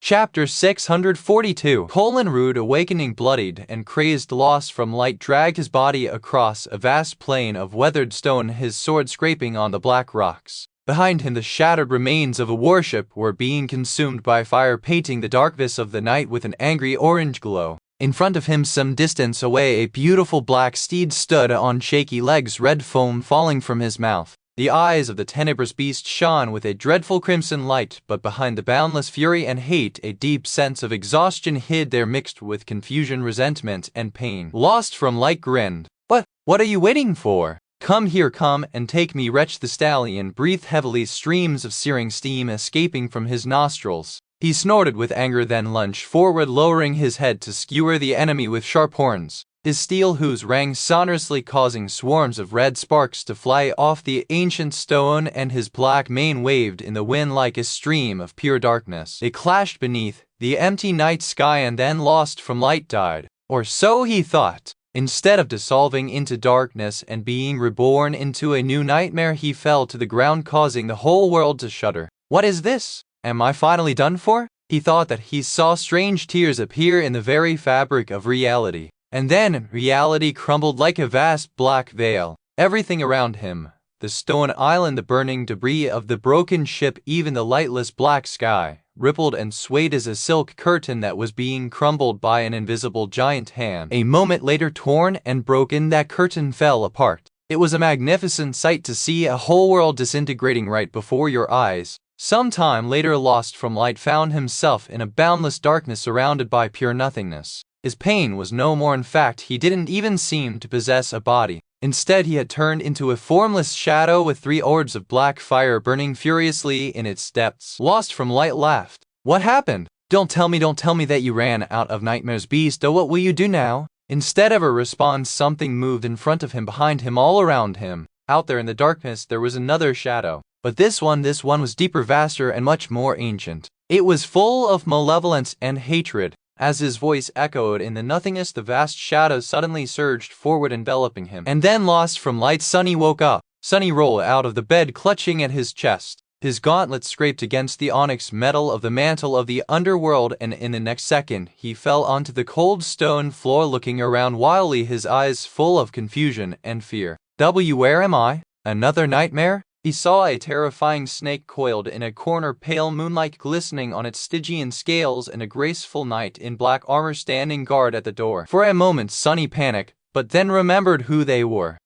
Chapter 642. Rude, awakening, bloodied and crazed, Lost from Light dragged his body across a vast plain of weathered stone, his sword scraping on the black rocks. Behind him, the shattered remains of a warship were being consumed by fire, painting the darkness of the night with an angry orange glow. In front of him, some distance away, a beautiful black steed stood on shaky legs, red foam falling from his mouth. The eyes of the tenebrous beast shone with a dreadful crimson light, but behind the boundless fury and hate, a deep sense of exhaustion hid there, mixed with confusion, resentment, and pain. Lost from Light grinned. What are you waiting for? Come here, come and take me, retched the stallion, breathed heavily, streams of searing steam escaping from his nostrils. He snorted with anger, then lunged forward, lowering his head to skewer the enemy with sharp horns. His steel hooves rang sonorously, causing swarms of red sparks to fly off the ancient stone, and his black mane waved in the wind like a stream of pure darkness. They clashed beneath the empty night sky, and then Lost from Light died. Or so he thought. Instead of dissolving into darkness and being reborn into a new nightmare, he fell to the ground, causing the whole world to shudder. What is this? Am I finally done for? He thought that he saw strange tears appear in the very fabric of reality. And then reality crumbled like a vast black veil. Everything around him, the stone island, the burning debris of the broken ship, even the lightless black sky, rippled and swayed as a silk curtain that was being crumbled by an invisible giant hand. A moment later, torn and broken, that curtain fell apart. It was a magnificent sight to see a whole world disintegrating right before your eyes. Some time later, Lost from Light found himself in a boundless darkness, surrounded by pure nothingness. His pain was no more. In fact, he didn't even seem to possess a body. Instead, he had turned into a formless shadow with 3 orbs of black fire burning furiously in its depths. Lost from light laughed. What happened? Don't tell me that you ran out of nightmares, beast. Oh, what will you do now? Instead of a response, something moved in front of him, behind him, all around him. Out there in the darkness, there was another shadow. But this one was deeper, vaster, and much more ancient. It was full of malevolence and hatred. As his voice echoed in the nothingness, the vast shadow suddenly surged forward, enveloping him. And then, lost from light, Sunny woke up. Sunny rolled out of the bed, clutching at his chest. His gauntlets scraped against the onyx metal of the mantle of the underworld, and in the next second, he fell onto the cold stone floor, looking around wildly, his eyes full of confusion and fear. Where am I? Another nightmare? He saw a terrifying snake coiled in a corner, pale moonlight glistening on its Stygian scales, and a graceful knight in black armor standing guard at the door. For a moment, Sunny panicked, but then remembered who they were.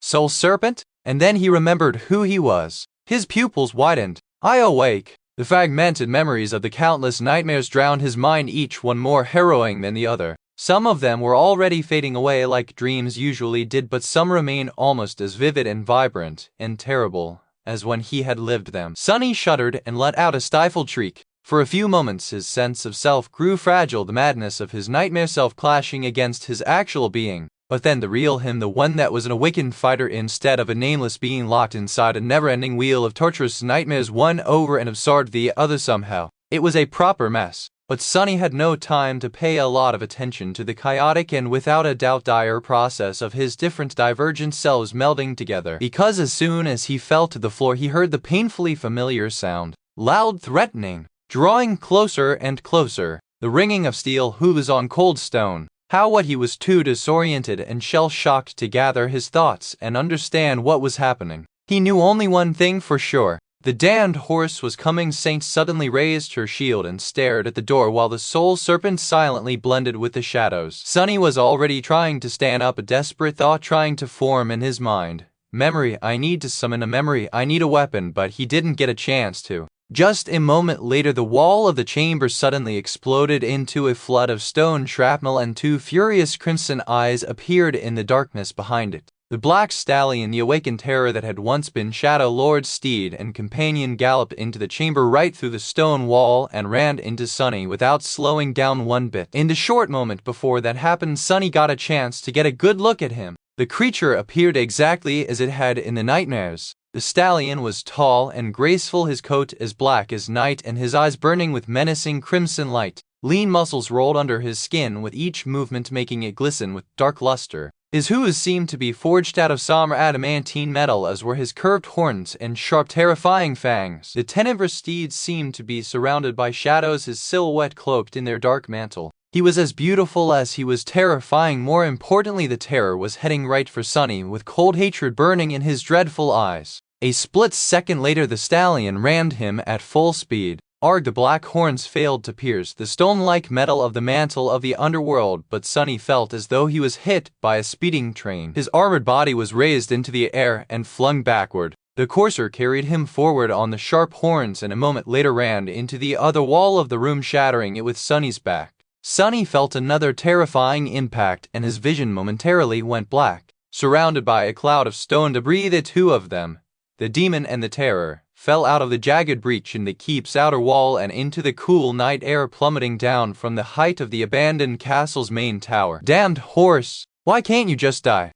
Soul Serpent? And then he remembered who he was. His pupils widened. I awake. The fragmented memories of the countless nightmares drowned his mind, each one more harrowing than the other. Some of them were already fading away like dreams usually did, but some remained almost as vivid and vibrant and terrible as when he had lived them. Sunny shuddered and let out a stifled shriek. For a few moments his sense of self grew fragile, the madness of his nightmare self clashing against his actual being. But then the real him, the one that was an awakened fighter instead of a nameless being locked inside a never-ending wheel of torturous nightmares, one over and absorbed the other somehow. It was a proper mess. But Sunny had no time to pay a lot of attention to the chaotic and without a doubt dire process of his different divergent selves melding together, because as soon as he fell to the floor he heard the painfully familiar sound. Loud, threatening, drawing closer and closer, the ringing of steel hooves on cold stone. What he was too disoriented and shell-shocked to gather his thoughts and understand what was happening. He knew only one thing for sure. The damned horse was coming. Saint suddenly raised her shield and stared at the door while the Soul Serpent silently blended with the shadows. Sunny was already trying to stand up, a desperate thought trying to form in his mind. Memory, I need to summon a memory, I need a weapon, but he didn't get a chance to. Just a moment later, the wall of the chamber suddenly exploded into a flood of stone shrapnel, and 2 furious crimson eyes appeared in the darkness behind it. The black stallion, the awakened terror that had once been Shadow Lord's steed and companion, galloped into the chamber right through the stone wall and ran into Sunny without slowing down one bit. In the short moment before that happened, Sunny got a chance to get a good look at him. The creature appeared exactly as it had in the nightmares. The stallion was tall and graceful, his coat as black as night and his eyes burning with menacing crimson light. Lean muscles rolled under his skin, with each movement making it glisten with dark luster. His hooves seemed to be forged out of somber adamantine metal, as were his curved horns and sharp, terrifying fangs. The tenebrous steed seemed to be surrounded by shadows, his silhouette cloaked in their dark mantle. He was as beautiful as he was terrifying. More importantly, the terror was heading right for Sunny, with cold hatred burning in his dreadful eyes. A split second later, the stallion rammed him at full speed. The black horns failed to pierce the stone-like metal of the mantle of the underworld, but Sunny felt as though he was hit by a speeding train. His armored body was raised into the air and flung backward. The courser carried him forward on the sharp horns, and a moment later ran into the other wall of the room, shattering it with Sunny's back. Sunny felt another terrifying impact, and his vision momentarily went black. Surrounded by a cloud of stone debris, the 2 of them, the demon and the terror, fell out of the jagged breach in the keep's outer wall and into the cool night air, plummeting down from the height of the abandoned castle's main tower. Damned horse! Why can't you just die?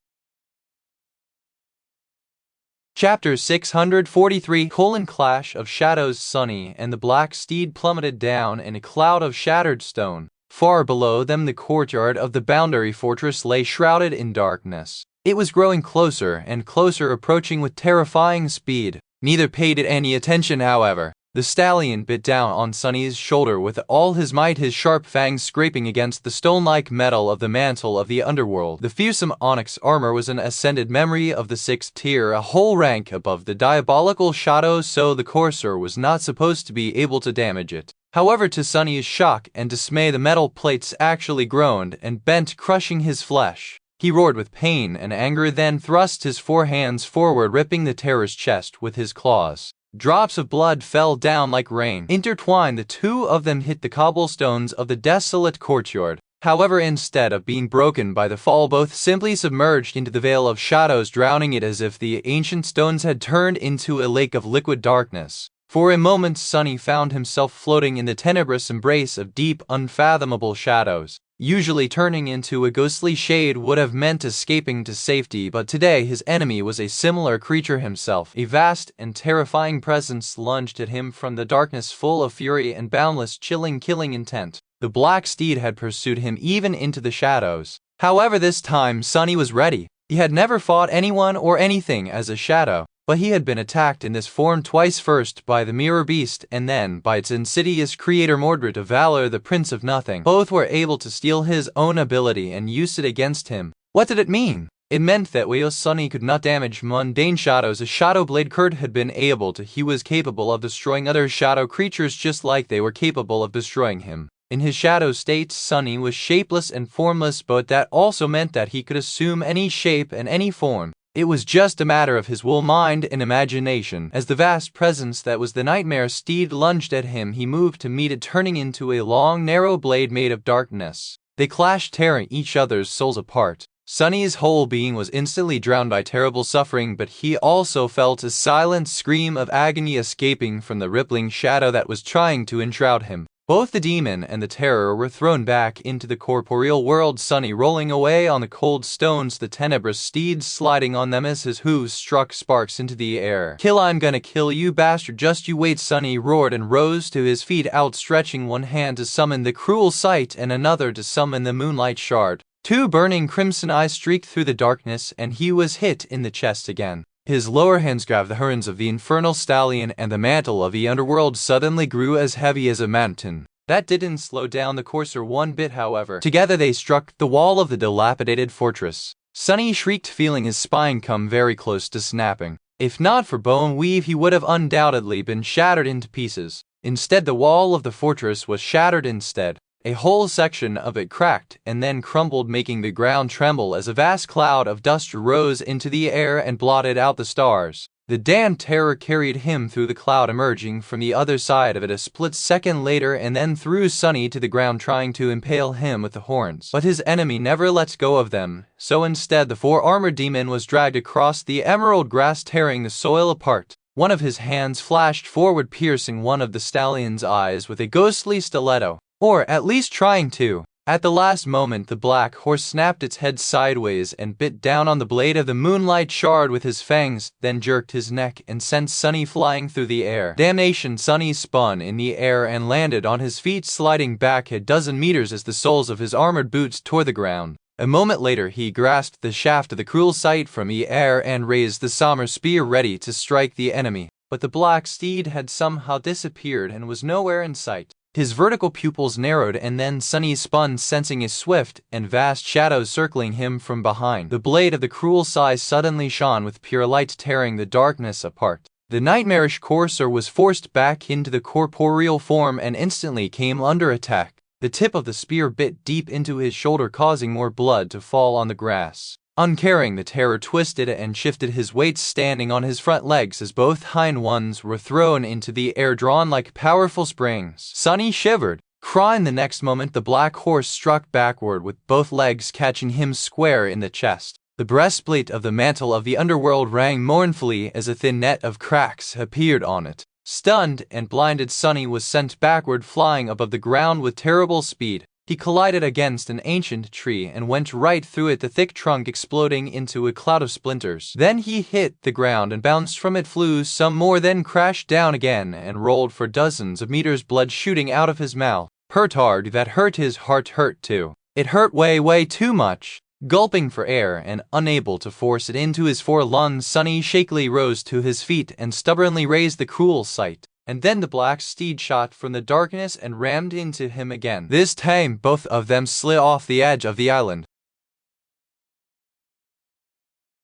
Chapter 643: Clash of Shadows. Sunny and the black steed plummeted down in a cloud of shattered stone. Far below them, the courtyard of the boundary fortress lay shrouded in darkness. It was growing closer and closer, approaching with terrifying speed. Neither paid it any attention, however. The stallion bit down on Sunny's shoulder with all his might, his sharp fangs scraping against the stone-like metal of the mantle of the underworld. The fearsome onyx armor was an ascended memory of the 6th tier, a whole rank above the diabolical shadow, so the courser was not supposed to be able to damage it. However, to Sunny's shock and dismay, the metal plates actually groaned and bent, crushing his flesh. He roared with pain and anger, then thrust his 4 hands forward, ripping the terror's chest with his claws. Drops of blood fell down like rain. Intertwined, the 2 of them hit the cobblestones of the desolate courtyard. However, instead of being broken by the fall, both simply submerged into the veil of shadows, drowning it as if the ancient stones had turned into a lake of liquid darkness. For a moment, Sunny found himself floating in the tenebrous embrace of deep, unfathomable shadows. Usually, turning into a ghostly shade would have meant escaping to safety, but today his enemy was a similar creature himself. A vast and terrifying presence lunged at him from the darkness, full of fury and boundless, chilling, killing intent. The black steed had pursued him even into the shadows. However, this time Sunny was ready. He had never fought anyone or anything as a shadow, but he had been attacked in this form twice, first by the mirror beast and then by its insidious creator Mordred of Valor, the Prince of Nothing. Both were able to steal his own ability and use it against him. What did it mean? It meant that while Sunny could not damage mundane shadows, a shadow blade Kurt had been able to. He was capable of destroying other shadow creatures just like they were capable of destroying him. In his shadow state, Sunny was shapeless and formless, but that also meant that he could assume any shape and any form. It was just a matter of his will, mind, and imagination. As the vast presence that was the nightmare steed lunged at him, he moved to meet it, turning into a long, narrow blade made of darkness. They clashed, tearing each other's souls apart. Sunny's whole being was instantly drowned by terrible suffering, but he also felt a silent scream of agony escaping from the rippling shadow that was trying to enshroud him. Both the demon and the terror were thrown back into the corporeal world, Sunny rolling away on the cold stones, the tenebrous steeds sliding on them as his hooves struck sparks into the air. "Kill, I'm gonna kill you, bastard, just you wait," Sunny roared and rose to his feet, outstretching one hand to summon the cruel sight and another to summon the moonlight shard. Two burning crimson eyes streaked through the darkness, and he was hit in the chest again. His lower hands grabbed the horns of the infernal stallion, and the mantle of the underworld suddenly grew as heavy as a mountain. That didn't slow down the courser one bit, however. Together they struck the wall of the dilapidated fortress. Sunny shrieked, feeling his spine come very close to snapping. If not for Bone Weave, he would have undoubtedly been shattered into pieces. Instead, the wall of the fortress was shattered instead. A whole section of it cracked and then crumbled, making the ground tremble as a vast cloud of dust rose into the air and blotted out the stars. The damned terror carried him through the cloud, emerging from the other side of it a split second later, and then threw Sunny to the ground, trying to impale him with the horns. But his enemy never let go of them, so instead the four-armored demon was dragged across the emerald grass, tearing the soil apart. One of his hands flashed forward, piercing one of the stallion's eyes with a ghostly stiletto. Or at least trying to. At the last moment, the black horse snapped its head sideways and bit down on the blade of the moonlight shard with his fangs, then jerked his neck and sent Sunny flying through the air. Damnation! Sunny spun in the air and landed on his feet, sliding back a dozen meters as the soles of his armored boots tore the ground. A moment later, he grasped the shaft of the cruel sight from the air and raised the somber spear, ready to strike the enemy. But the black steed had somehow disappeared and was nowhere in sight. His vertical pupils narrowed, and then Sunny spun, sensing a swift and vast shadow circling him from behind. The blade of the cruel sight suddenly shone with pure light, tearing the darkness apart. The nightmarish courser was forced back into the corporeal form and instantly came under attack. The tip of the spear bit deep into his shoulder, causing more blood to fall on the grass. Uncaring, the terror twisted and shifted his weight, standing on his front legs as both hind ones were thrown into the air, drawn like powerful springs. Sunny shivered, crying. The next moment, the black horse struck backward with both legs, catching him square in the chest. The breastplate of the mantle of the underworld rang mournfully as a thin net of cracks appeared on it. Stunned and blinded, Sunny was sent backward, flying above the ground with terrible speed. He collided against an ancient tree and went right through it, the thick trunk exploding into a cloud of splinters. Then he hit the ground and bounced from it, flew some more, then crashed down again and rolled for dozens of meters, blood shooting out of his mouth. Hurt hard, that hurt. His heart hurt too. It hurt way too much. Gulping for air and unable to force it into his four lungs, Sunny shakily rose to his feet and stubbornly raised the cruel sight. And then the black steed shot from the darkness and rammed into him again. This time, both of them slid off the edge of the island.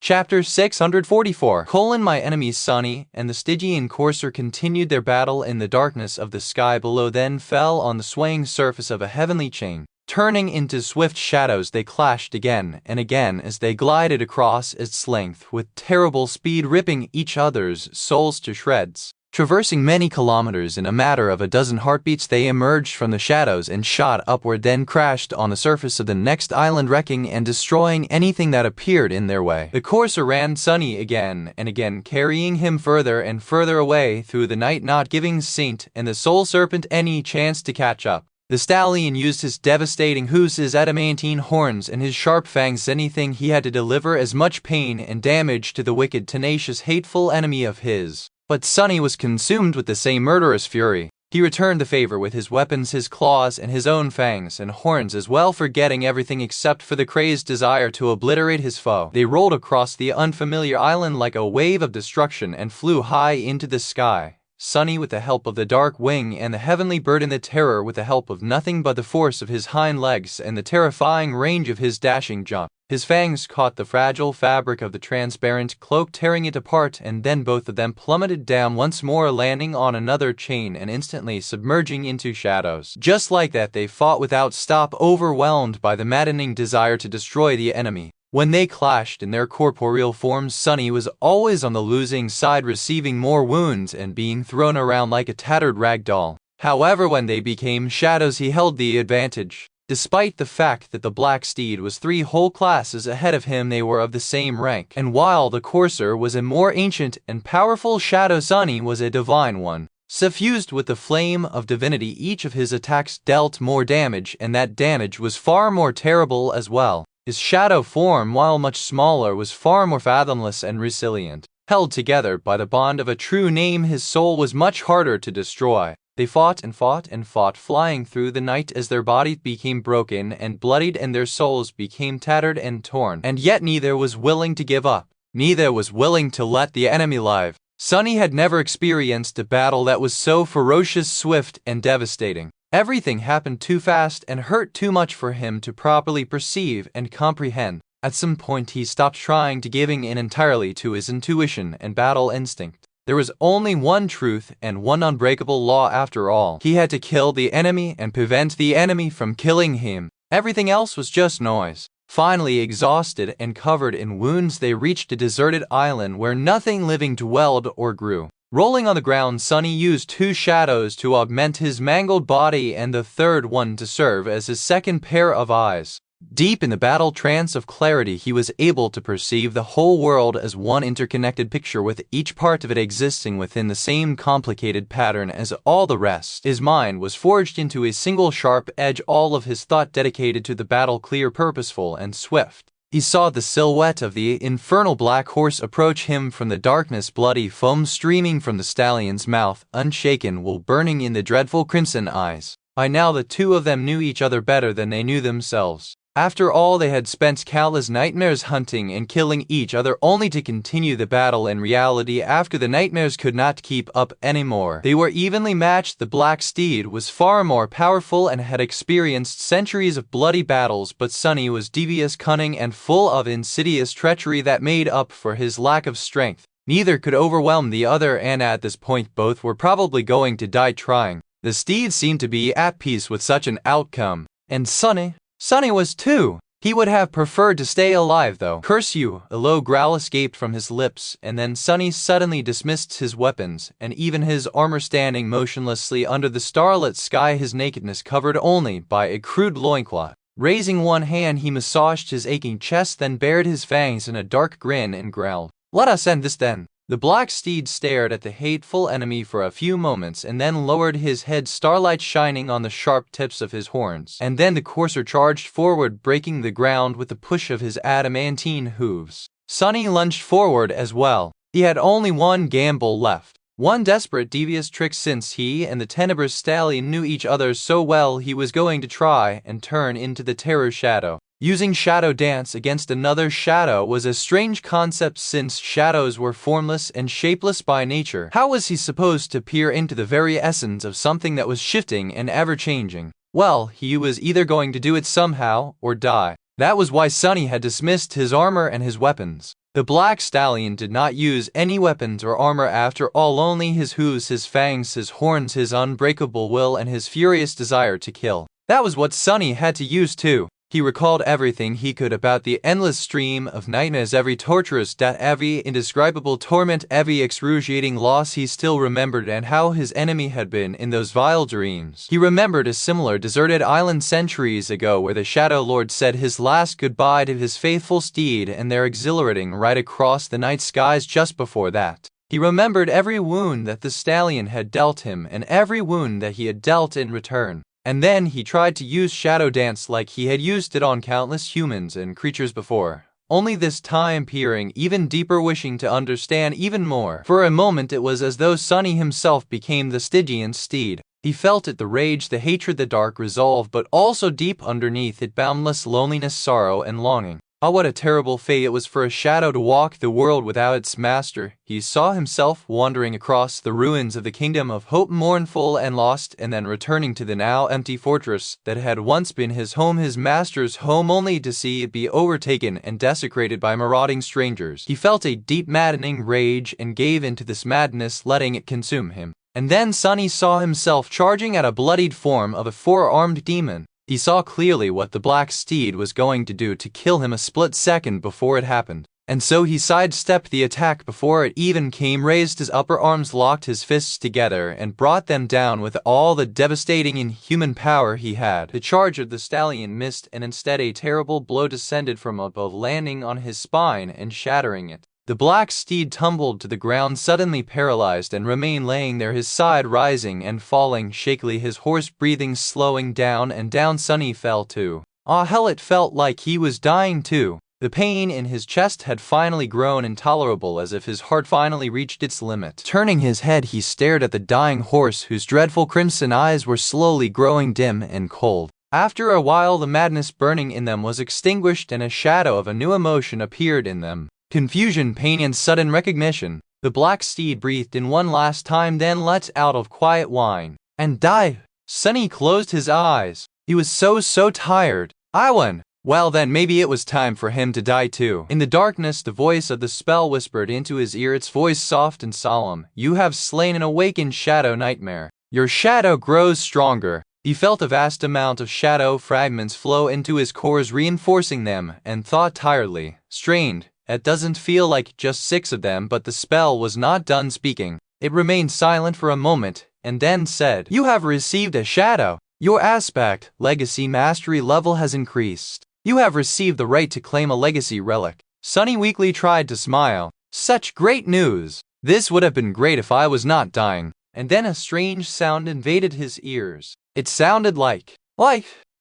Chapter 644. My enemies Sunny and the Stygian courser continued their battle in the darkness of the sky below, then fell on the swaying surface of a heavenly chain. Turning into swift shadows, they clashed again and again as they glided across its length with terrible speed, ripping each other's souls to shreds. Traversing many kilometers in a matter of a dozen heartbeats, they emerged from the shadows and shot upward, then crashed on the surface of the next island, wrecking and destroying anything that appeared in their way. The courser ran Sunny again and again, carrying him further and further away through the night, not giving Saint and the Soul Serpent any chance to catch up. The stallion used his devastating hooves, his adamantine horns, and his sharp fangs, anything he had to deliver as much pain and damage to the wicked, tenacious, hateful enemy of his. But Sunny was consumed with the same murderous fury. He returned the favor with his weapons, his claws, and his own fangs and horns as well, forgetting everything except for the crazed desire to obliterate his foe. They rolled across the unfamiliar island like a wave of destruction and flew high into the sky. Sunny with the help of the dark wing, and the heavenly bird in the terror with the help of nothing but the force of his hind legs and the terrifying range of his dashing jump. His fangs caught the fragile fabric of the transparent cloak, tearing it apart, and then both of them plummeted down once more, landing on another chain and instantly submerging into shadows. Just like that, they fought without stop, overwhelmed by the maddening desire to destroy the enemy. When they clashed in their corporeal forms, Sunny was always on the losing side, receiving more wounds and being thrown around like a tattered rag doll. However, when they became shadows, he held the advantage. Despite the fact that the black steed was 3 whole classes ahead of him, they were of the same rank, and while the courser was a more ancient and powerful shadow, Sunny was a divine one. Suffused with the flame of divinity, each of his attacks dealt more damage, and that damage was far more terrible as well. His shadow form, while much smaller, was far more fathomless and resilient. Held together by the bond of a true name, his soul was much harder to destroy. They fought and fought and fought, flying through the night as their bodies became broken and bloodied and their souls became tattered and torn. And yet neither was willing to give up. Neither was willing to let the enemy live. Sunny had never experienced a battle that was so ferocious, swift, and devastating. Everything happened too fast and hurt too much for him to properly perceive and comprehend. At some point he stopped trying to giving in entirely to his intuition and battle instinct. There was only one truth and one unbreakable law after all. He had to kill the enemy and prevent the enemy from killing him. Everything else was just noise. Finally, exhausted and covered in wounds, they reached a deserted island where nothing living dwelled or grew. Rolling on the ground, Sunny used 2 shadows to augment his mangled body and the third one to serve as his second pair of eyes. Deep in the battle trance of clarity, he was able to perceive the whole world as one interconnected picture, with each part of it existing within the same complicated pattern as all the rest. His mind was forged into a single sharp edge, all of his thought dedicated to the battle, clear, purposeful, and swift. He saw the silhouette of the infernal black horse approach him from the darkness, bloody foam streaming from the stallion's mouth, unshaken, while burning in the dreadful crimson eyes. By now the two of them knew each other better than they knew themselves. After all, they had spent countless nightmares hunting and killing each other, only to continue the battle in reality after the nightmares could not keep up anymore. They were evenly matched. The black steed was far more powerful and had experienced centuries of bloody battles, but Sunny was devious, cunning, and full of insidious treachery that made up for his lack of strength. Neither could overwhelm the other, and at this point both were probably going to die trying. The steed seemed to be at peace with such an outcome. And Sunny was too. He would have preferred to stay alive though. "Curse you!" A low growl escaped from his lips, and then Sunny suddenly dismissed his weapons, and even his armor, standing motionlessly under the starlit sky, his nakedness covered only by a crude loincloth. Raising one hand, he massaged his aching chest, then bared his fangs in a dark grin and growled, "Let us end this then." The black steed stared at the hateful enemy for a few moments and then lowered his head, starlight shining on the sharp tips of his horns. And then the courser charged forward, breaking the ground with the push of his adamantine hooves. Sunny lunged forward as well. He had only one gamble left. One desperate, devious trick, since he and the tenebrous stallion knew each other so well. He was going to try and turn into the terror shadow. Using shadow dance against another shadow was a strange concept, since shadows were formless and shapeless by nature. How was he supposed to peer into the very essence of something that was shifting and ever-changing? Well, he was either going to do it somehow or die. That was why Sunny had dismissed his armor and his weapons. The black stallion did not use any weapons or armor after all, only his hooves, his fangs, his horns, his unbreakable will, and his furious desire to kill. That was what Sunny had to use too. He recalled everything he could about the endless stream of nightmares, every torturous death, every indescribable torment, every excruciating loss. He still remembered and how his enemy had been in those vile dreams. He remembered a similar deserted island centuries ago where the Shadow Lord said his last goodbye to his faithful steed, and their exhilarating ride across the night skies just before that. He remembered every wound that the stallion had dealt him and every wound that he had dealt in return. And then he tried to use Shadow Dance like he had used it on countless humans and creatures before, only this time peering even deeper, wishing to understand even more. For a moment it was as though Sunny himself became the Stygian steed. He felt it, the rage, the hatred, the dark resolve, but also deep underneath it boundless loneliness, sorrow, and longing. Ah, what a terrible fate it was for a shadow to walk the world without its master. He saw himself wandering across the ruins of the kingdom of hope, mournful and lost, and then returning to the now empty fortress that had once been his home, his master's home, only to see it be overtaken and desecrated by marauding strangers. He felt a deep maddening rage and gave into this madness, letting it consume him. And then Sunny saw himself charging at a bloodied form of a four-armed demon. He saw clearly what the black steed was going to do to kill him a split second before it happened. And so he sidestepped the attack before it even came, raised his upper arms, locked his fists together, and brought them down with all the devastating inhuman power he had. The charge of the stallion missed, and instead a terrible blow descended from above, landing on his spine and shattering it. The black steed tumbled to the ground, suddenly paralyzed, and remained laying there, his side rising and falling shakily, his hoarse breathing slowing down, and down Sunny fell too. Ah, hell, it felt like he was dying too. The pain in his chest had finally grown intolerable, as if his heart finally reached its limit. Turning his head, he stared at the dying horse, whose dreadful crimson eyes were slowly growing dim and cold. After a while, the madness burning in them was extinguished, and a shadow of a new emotion appeared in them. Confusion, pain, and sudden recognition. The black steed breathed in one last time, then let out a quiet whine and died. Sunny closed his eyes. He was so tired. I won. Well then, maybe it was time for him to die too. In the darkness, the voice of the spell whispered into his ear, its voice soft and solemn. You have slain an awakened shadow nightmare. Your shadow grows stronger. He felt a vast amount of shadow fragments flow into his cores, reinforcing them, and thought tiredly, strained. It doesn't feel like just 6 of them, but the spell was not done speaking. It remained silent for a moment, and then said, You have received a shadow. Your aspect, legacy, mastery level has increased. You have received the right to claim a legacy relic. Sunny weakly tried to smile. Such great news! This would have been great if I was not dying. And then a strange sound invaded his ears. It sounded like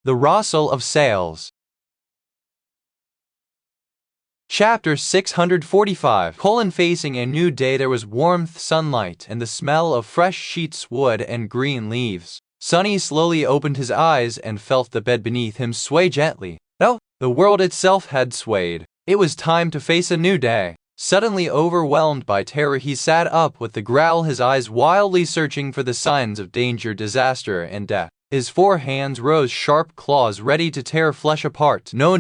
the rustle of sails. Chapter 645. Facing a new day, there was warmth, sunlight, and the smell of fresh sheets, wood, and green leaves. Sunny slowly opened his eyes and felt the bed beneath him sway gently. No, the world itself had swayed. It was time to face a new day. Suddenly overwhelmed by terror, he sat up with a growl, his eyes wildly searching for the signs of danger, disaster, and death. His 4 hands rose, sharp claws ready to tear flesh apart. No,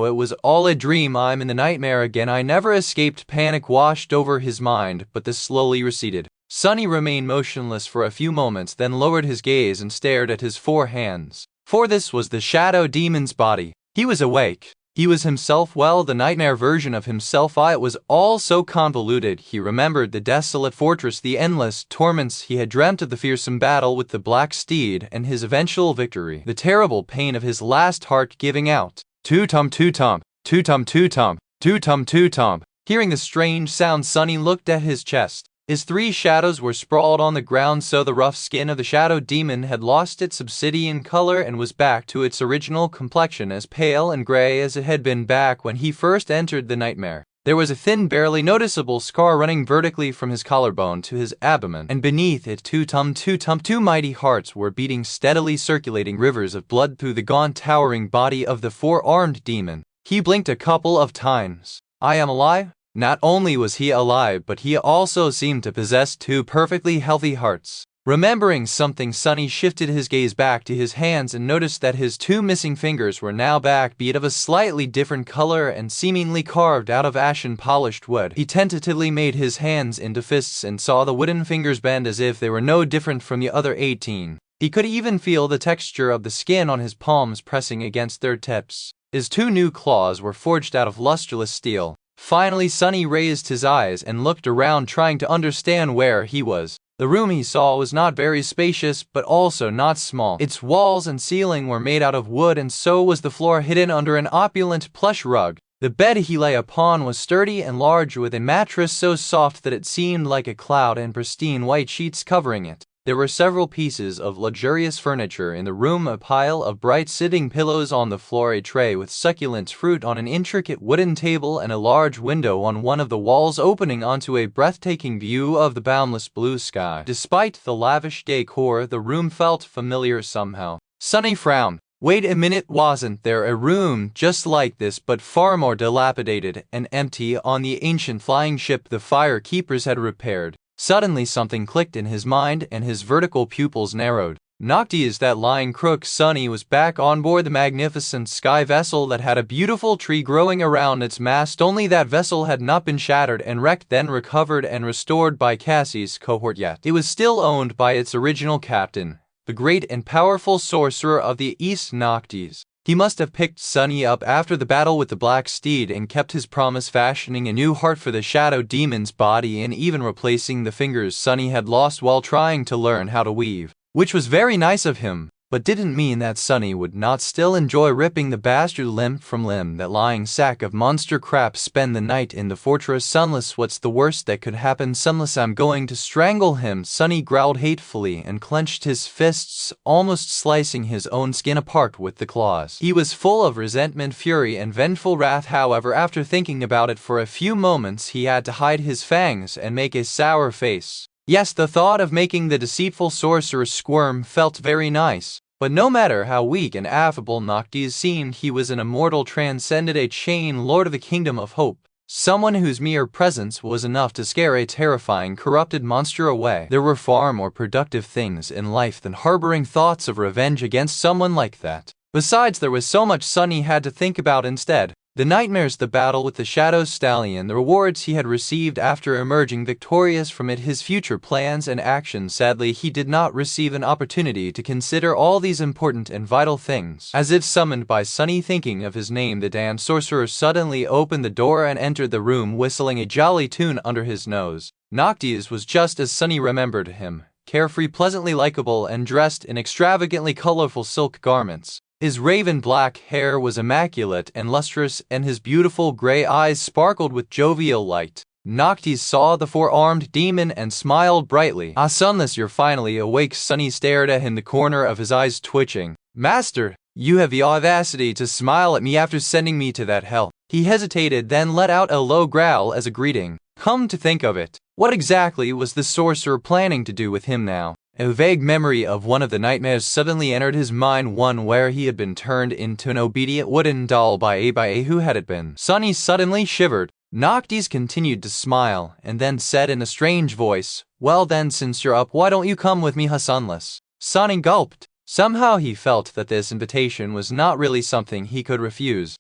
it was all a dream. I'm in the nightmare again. I never escaped. Panic washed over his mind, but this slowly receded. Sunny remained motionless for a few moments, then lowered his gaze and stared at his 4 hands. For this was the shadow demon's body. He was awake. He was himself, well, the nightmare version of himself. It was all so convoluted. He remembered the desolate fortress, the endless torments he had dreamt of, the fearsome battle with the black steed, and his eventual victory. The terrible pain of his last heart giving out. Too-tum, too-tum, too-tum, too-tum, too-tum, too-tum. Hearing the strange sound, Sunny looked at his chest. His 3 shadows were sprawled on the ground, so the rough skin of the shadow demon had lost its obsidian color and was back to its original complexion, as pale and gray as it had been back when he first entered the nightmare. There was a thin, barely noticeable scar running vertically from his collarbone to his abdomen, and beneath it, too-tum, too-tum, 2 mighty hearts were beating steadily, circulating rivers of blood through the gaunt, towering body of the 4-armed demon. He blinked a couple of times. I am alive? Not only was he alive, but he also seemed to possess 2 perfectly healthy hearts. Remembering something, Sunny shifted his gaze back to his hands and noticed that his 2 missing fingers were now back, beat of a slightly different color and seemingly carved out of ashen polished wood. He tentatively made his hands into fists and saw the wooden fingers bend as if they were no different from the other 18. He could even feel the texture of the skin on his palms pressing against their tips. His 2 new claws were forged out of lustreless steel. Finally, Sunny raised his eyes and looked around, trying to understand where he was. The room he saw was not very spacious, but also not small. Its walls and ceiling were made out of wood, and so was the floor, hidden under an opulent plush rug. The bed he lay upon was sturdy and large, with a mattress so soft that it seemed like a cloud and pristine white sheets covering it. There were several pieces of luxurious furniture in the room, a pile of bright sitting pillows on the floor, a tray with succulent fruit on an intricate wooden table, and a large window on one of the walls opening onto a breathtaking view of the boundless blue sky. Despite the lavish decor, the room felt familiar somehow. Sunny frowned. Wait a minute, wasn't there a room just like this but far more dilapidated and empty on the ancient flying ship the fire keepers had repaired? Suddenly something clicked in his mind and his vertical pupils narrowed. Noctis, that lying crook Sunny, was back on board the magnificent sky vessel that had a beautiful tree growing around its mast, only that vessel had not been shattered and wrecked, then recovered and restored by Cassie's cohort yet. It was still owned by its original captain, the great and powerful sorcerer of the East, Noctis. He must have picked Sunny up after the battle with the Black Steed and kept his promise, fashioning a new heart for the Shadow Demon's body and even replacing the fingers Sunny had lost while trying to learn how to weave. Which was very nice of him, but didn't mean that Sunny would not still enjoy ripping the bastard limb from limb. That lying sack of monster crap spend the night in the fortress sunless. What's the worst that could happen? Sunless, I'm going to strangle him. Sunny growled hatefully and clenched his fists, almost slicing his own skin apart with the claws. He was full of resentment, fury, and vengeful wrath. However, after thinking about it for a few moments, he had to hide his fangs and make a sour face. Yes, the thought of making the deceitful sorcerer squirm felt very nice. But no matter how weak and affable Noctis seemed, he was an immortal, transcended, a chain lord of the Kingdom of Hope. Someone whose mere presence was enough to scare a terrifying, corrupted monster away. There were far more productive things in life than harboring thoughts of revenge against someone like that. Besides, there was so much Sunny had to think about instead. The nightmares, the battle with the Shadow Stallion, the rewards he had received after emerging victorious from it, his future plans and actions. Sadly, he did not receive an opportunity to consider all these important and vital things. As if summoned by Sunny thinking of his name, the damned sorcerer suddenly opened the door and entered the room, whistling a jolly tune under his nose. Noctis was just as Sunny remembered him, carefree, pleasantly likable, and dressed in extravagantly colorful silk garments. His raven black hair was immaculate and lustrous, and his beautiful gray eyes sparkled with jovial light. Noctis saw the 4-armed demon and smiled brightly. "Ah, Sunless, you're finally awake." Sunny stared at him, the corner of his eyes twitching. "Master, you have the audacity to smile at me after sending me to that hell." He hesitated, then let out a low growl as a greeting. Come to think of it, what exactly was the sorcerer planning to do with him now? A vague memory of one of the nightmares suddenly entered his mind, one where he had been turned into an obedient wooden doll by a who had it been. Sunny suddenly shivered. Noctis continued to smile, and then said in a strange voice, "Well then, since you're up, why don't you come with me, Sunless?" Sunny gulped. Somehow he felt that this invitation was not really something he could refuse.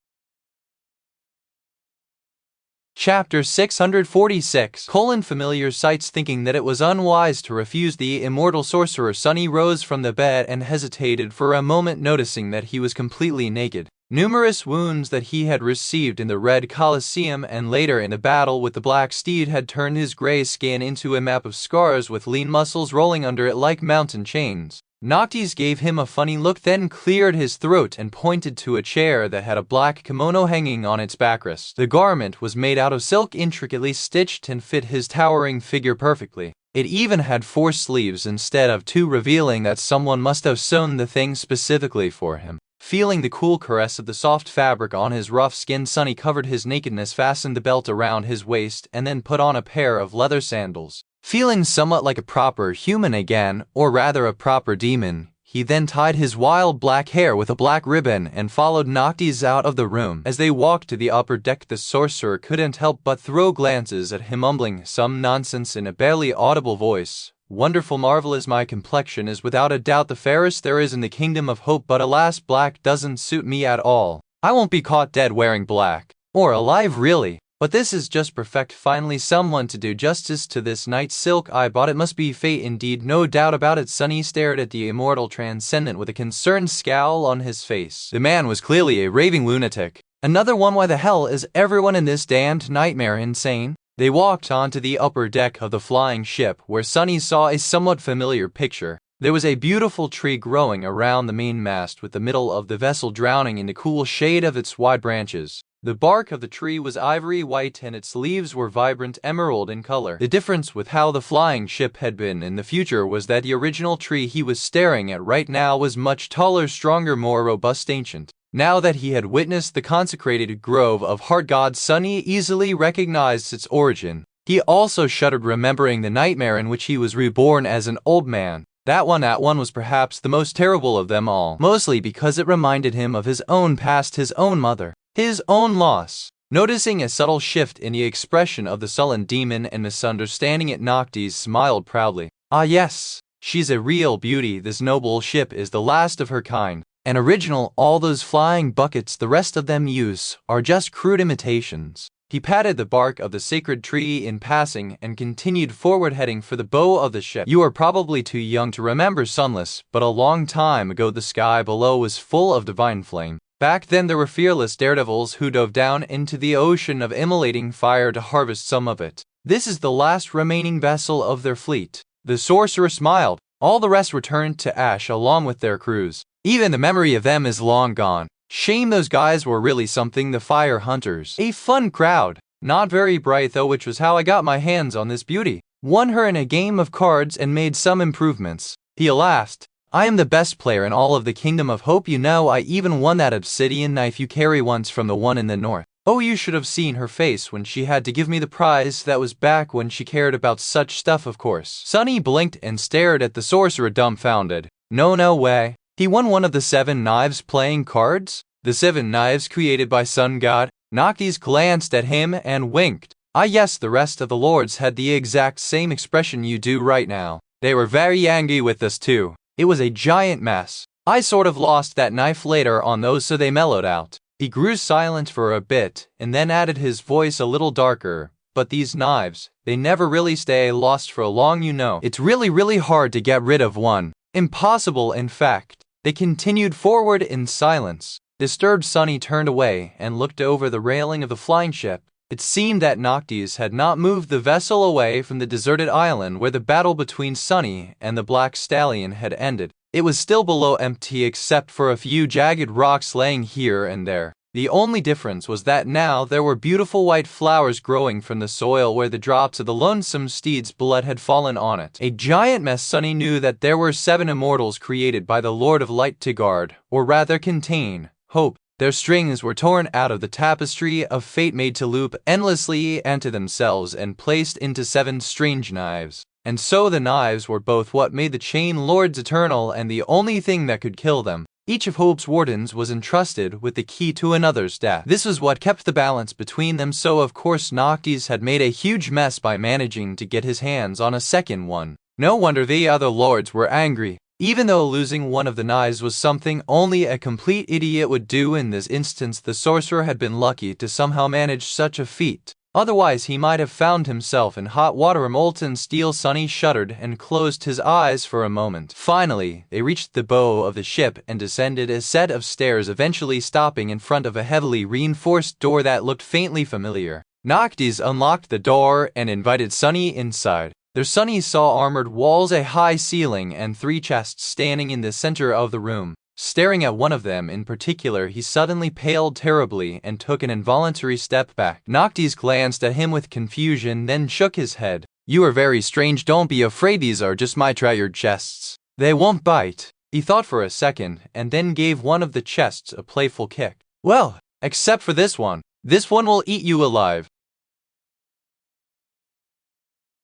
Chapter 646 Familiar sights. Thinking that it was unwise to refuse the immortal sorcerer, Sunny rose from the bed and hesitated for a moment, noticing that he was completely naked. Numerous wounds that he had received in the Red Colosseum and later in the battle with the Black Steed had turned his gray skin into a map of scars with lean muscles rolling under it like mountain chains. Noctis gave him a funny look, then cleared his throat and pointed to a chair that had a black kimono hanging on its backrest. The garment was made out of silk, intricately stitched, and fit his towering figure perfectly. It even had 4 sleeves instead of 2, revealing that someone must have sewn the thing specifically for him. Feeling the cool caress of the soft fabric on his rough skin, Sunny covered his nakedness, fastened the belt around his waist, and then put on a pair of leather sandals. Feeling somewhat like a proper human again, or rather a proper demon, he then tied his wild black hair with a black ribbon and followed Noctis out of the room. As they walked to the upper deck, the sorcerer couldn't help but throw glances at him, mumbling some nonsense in a barely audible voice. "Wonderful, marvelous, my complexion is without a doubt the fairest there is in the Kingdom of Hope, but alas, black doesn't suit me at all. I won't be caught dead wearing black. Or alive, really. But this is just perfect. Finally someone to do justice to this knight's silk I bought. It must be fate indeed, no doubt about it. Sunny stared at the immortal transcendent with a concerned scowl on his face. The man was clearly a raving lunatic. Another one. Why the hell is everyone in this damned nightmare insane? They walked onto the upper deck of the flying ship, where Sunny saw a somewhat familiar picture. There was a beautiful tree growing around the main mast, with the middle of the vessel drowning in the cool shade of its wide branches. The bark of the tree was ivory white and its leaves were vibrant emerald in color. The difference with how the flying ship had been in the future was that the original tree he was staring at right now was much taller, stronger, more robust, ancient. Now that he had witnessed the consecrated grove of heart gods, Sunny easily recognized its origin. He also shuddered, remembering the nightmare in which he was reborn as an old man. That one was perhaps the most terrible of them all, mostly because it reminded him of his own past, his own mother, his own loss. Noticing a subtle shift in the expression of the sullen demon and misunderstanding it, Noctis smiled proudly. Ah yes, she's a real beauty. This noble ship is the last of her kind. An original. All those flying buckets the rest of them use are just crude imitations. He patted the bark of the sacred tree in passing and continued forward, heading for the bow of the ship. You are probably too young to remember Sunless, but a long time ago the sky below was full of divine flame. Back then there were fearless daredevils who dove down into the ocean of immolating fire to harvest some of it. This is the last remaining vessel of their fleet. The sorcerer smiled. All the rest returned to ash along with their crews. Even the memory of them is long gone. Shame, those guys were really something, the fire hunters. A fun crowd. Not very bright though, which was how I got my hands on this beauty. Won her in a game of cards and made some improvements. He laughed. I am the best player in all of the Kingdom of Hope. You know, I even won that obsidian knife you carry once from the one in the north. Oh, you should have seen her face when she had to give me the prize. That was back when she cared about such stuff, of course. Sunny blinked and stared at the sorcerer, dumbfounded. No way. He won one of the 7 knives playing cards? The 7 knives created by Sun God? Noctis glanced at him and winked. Ah yes, the rest of the lords had the exact same expression you do right now. They were very angry with us too. It was a giant mess. I sort of lost that knife later on though, so they mellowed out. He grew silent for a bit and then added, his voice a little darker. But these knives, they never really stay lost for long, you know. It's really hard to get rid of one. Impossible, in fact. They continued forward in silence. Disturbed, Sunny turned away and looked over the railing of the flying ship. It seemed that Noctis had not moved the vessel away from the deserted island where the battle between Sunny and the Black Stallion had ended. It was still below empty except for a few jagged rocks laying here and there. The only difference was that now there were beautiful white flowers growing from the soil where the drops of the lonesome steed's blood had fallen on it. A giant mess. Sunny knew that there were 7 immortals created by the Lord of Light to guard, or rather contain, hope. Their strings were torn out of the tapestry of fate, made to loop endlessly and to themselves, and placed into 7 strange knives. And so the knives were both what made the chain lords eternal and the only thing that could kill them. Each of Hope's wardens was entrusted with the key to another's death. This was what kept the balance between them, so of course Noctis had made a huge mess by managing to get his hands on a second one. No wonder the other lords were angry. Even though losing one of the knives was something only a complete idiot would do in this instance, the sorcerer had been lucky to somehow manage such a feat. Otherwise he might have found himself in hot water or molten steel. Sunny shuddered and closed his eyes for a moment. Finally, they reached the bow of the ship and descended a set of stairs, eventually stopping in front of a heavily reinforced door that looked faintly familiar. Noctis unlocked the door and invited Sunny inside. There Sunny saw armored walls, a high ceiling, and 3 chests standing in the center of the room. Staring at one of them in particular, he suddenly paled terribly and took an involuntary step back. Noctis glanced at him with confusion, then shook his head. You are very strange. Don't be afraid, these are just my treasured chests. They won't bite. He thought for a second, and then gave one of the chests a playful kick. Well, except for this one. This one will eat you alive.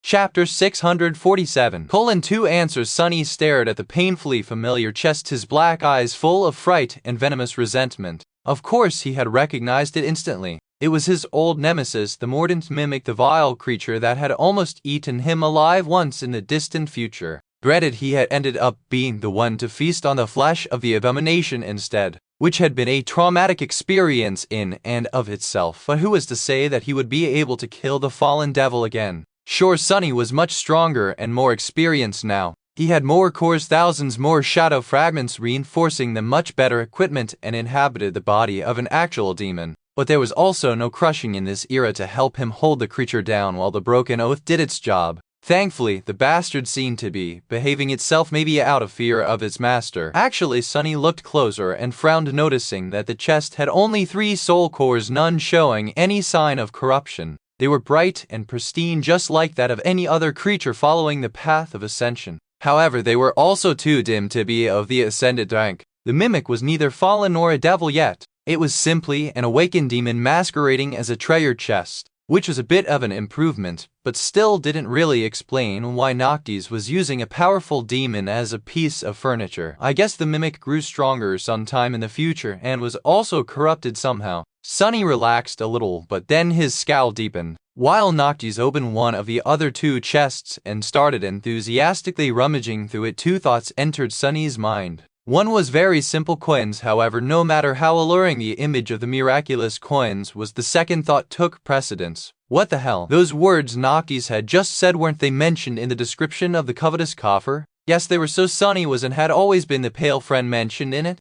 Chapter 647. 2 answers. Sunny stared at the painfully familiar chest, his black eyes full of fright and venomous resentment. Of course he had recognized it instantly. It was his old nemesis, the mordant mimic, the vile creature that had almost eaten him alive once in the distant future. dreaded he had ended up being the one to feast on the flesh of the abomination instead, which had been a traumatic experience in and of itself. But who was to say that he would be able to kill the fallen devil again? Sure, Sunny was much stronger and more experienced now. He had more cores, thousands more shadow fragments reinforcing them, much better equipment, and inhabited the body of an actual demon. But there was also no crushing in this era to help him hold the creature down while the broken oath did its job. Thankfully, the bastard seemed to be behaving itself, maybe out of fear of its master. Actually, Sunny looked closer and frowned, noticing that the chest had only 3 soul cores, none showing any sign of corruption. They were bright and pristine, just like that of any other creature following the path of ascension. However, they were also too dim to be of the ascended rank. The mimic was neither fallen nor a devil yet. It was simply an awakened demon masquerading as a treasure chest, which was a bit of an improvement, but still didn't really explain why Noctis was using a powerful demon as a piece of furniture. I guess the mimic grew stronger sometime in the future and was also corrupted somehow. Sunny relaxed a little, but then his scowl deepened. While Noctis opened one of the other 2 chests and started enthusiastically rummaging through it, 2 thoughts entered Sunny's mind. One was very simple coins. However, no matter how alluring the image of the miraculous coins was, the second thought took precedence. What the hell? Those words Noctis had just said, weren't they mentioned in the description of the covetous coffer? Yes, they were. So Sunny was and had always been the pale friend mentioned in it.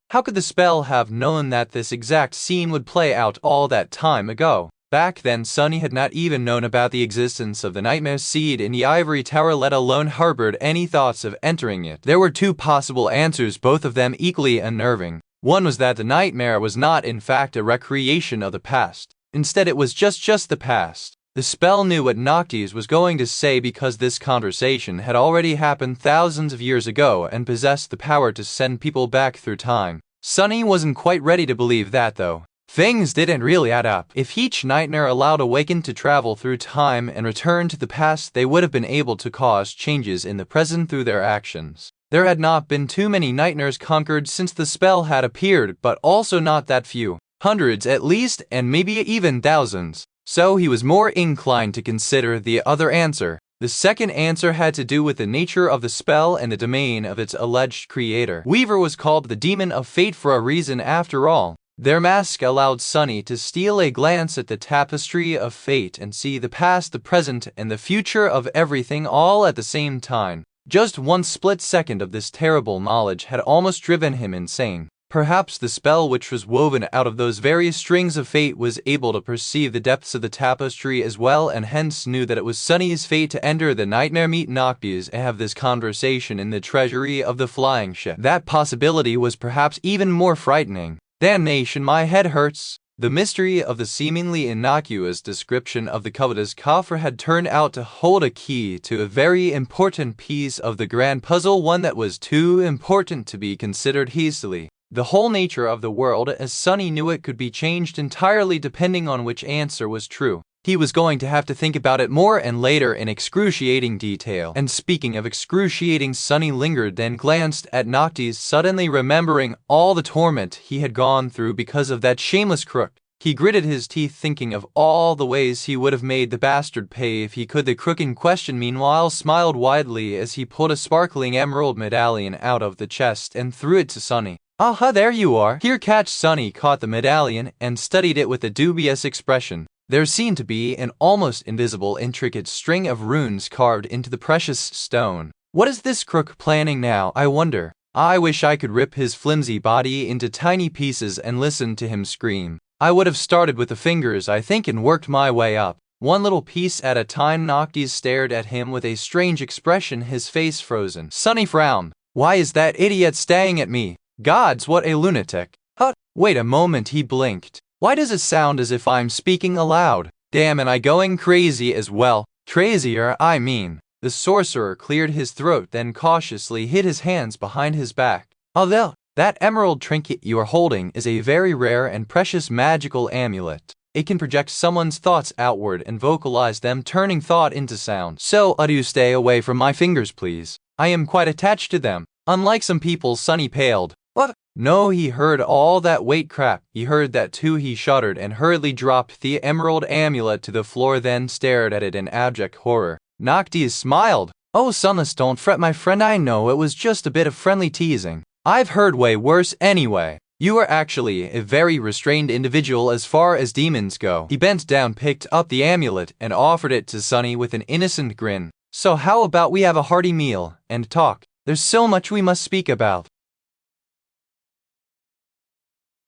How could the spell have known that this exact scene would play out all that time ago? Back then, Sunny had not even known about the existence of the nightmare seed in the ivory tower, let alone harbored any thoughts of entering it. There were 2 possible answers, both of them equally unnerving. One was that the nightmare was not in fact a recreation of the past. Instead, it was just the past. The spell knew what Noctis was going to say because this conversation had already happened thousands of years ago and possessed the power to send people back through time. Sunny wasn't quite ready to believe that, though. Things didn't really add up. If each nightmare allowed Awakened to travel through time and return to the past, they would have been able to cause changes in the present through their actions. There had not been too many nightmares conquered since the spell had appeared, but also not that few. Hundreds at least, and maybe even thousands. So he was more inclined to consider the other answer. The second answer had to do with the nature of the spell and the domain of its alleged creator. Weaver was called the Demon of Fate for a reason after all. Their mask allowed Sunny to steal a glance at the tapestry of fate and see the past, the present, and the future of everything all at the same time. Just one split second of this terrible knowledge had almost driven him insane. Perhaps the spell which was woven out of those various strings of fate was able to perceive the depths of the tapestry as well, and hence knew that it was Sunny's fate to enter the nightmare, meet Noctis, and have this conversation in the treasury of the flying ship. That possibility was perhaps even more frightening. Damnation, my head hurts. The mystery of the seemingly innocuous description of the covetous coffer had turned out to hold a key to a very important piece of the grand puzzle, one that was too important to be considered hastily. The whole nature of the world as Sunny knew it could be changed entirely depending on which answer was true. He was going to have to think about it more and later in excruciating detail. And speaking of excruciating, Sunny lingered, then glanced at Noctis, suddenly remembering all the torment he had gone through because of that shameless crook. He gritted his teeth, thinking of all the ways he would have made the bastard pay if he could. The crook in question, meanwhile, smiled widely as he pulled a sparkling emerald medallion out of the chest and threw it to Sunny. "Aha, there you are. Here, catch." Sunny caught the medallion and studied it with a dubious expression. There seemed to be an almost invisible, intricate string of runes carved into the precious stone. What is this crook planning now, I wonder? I wish I could rip his flimsy body into tiny pieces and listen to him scream. I would have started with the fingers, I think, and worked my way up. One little piece at a time. Noctis stared at him with a strange expression, his face frozen. Sunny frowned. Why is that idiot staring at me? Gods, what a lunatic. Wait a moment, he blinked. Why does it sound as if I'm speaking aloud? Damn, am I going crazy as well? Crazier, I mean. The sorcerer cleared his throat, then cautiously hid his hands behind his back. Although, that emerald trinket you are holding is a very rare and precious magical amulet. It can project someone's thoughts outward and vocalize them, turning thought into sound. So, do stay away from my fingers, please. I am quite attached to them. Unlike some people, Sunny paled. What? No, he heard all that. Wait, crap. He heard that too. He shuddered and hurriedly dropped the emerald amulet to the floor, then stared at it in abject horror. Noctis smiled. Oh, Sunless, don't fret, my friend, I know it was just a bit of friendly teasing. I've heard way worse anyway. You are actually a very restrained individual as far as demons go. He bent down, picked up the amulet, and offered it to Sunny with an innocent grin. So how about we have a hearty meal and talk? There's so much we must speak about.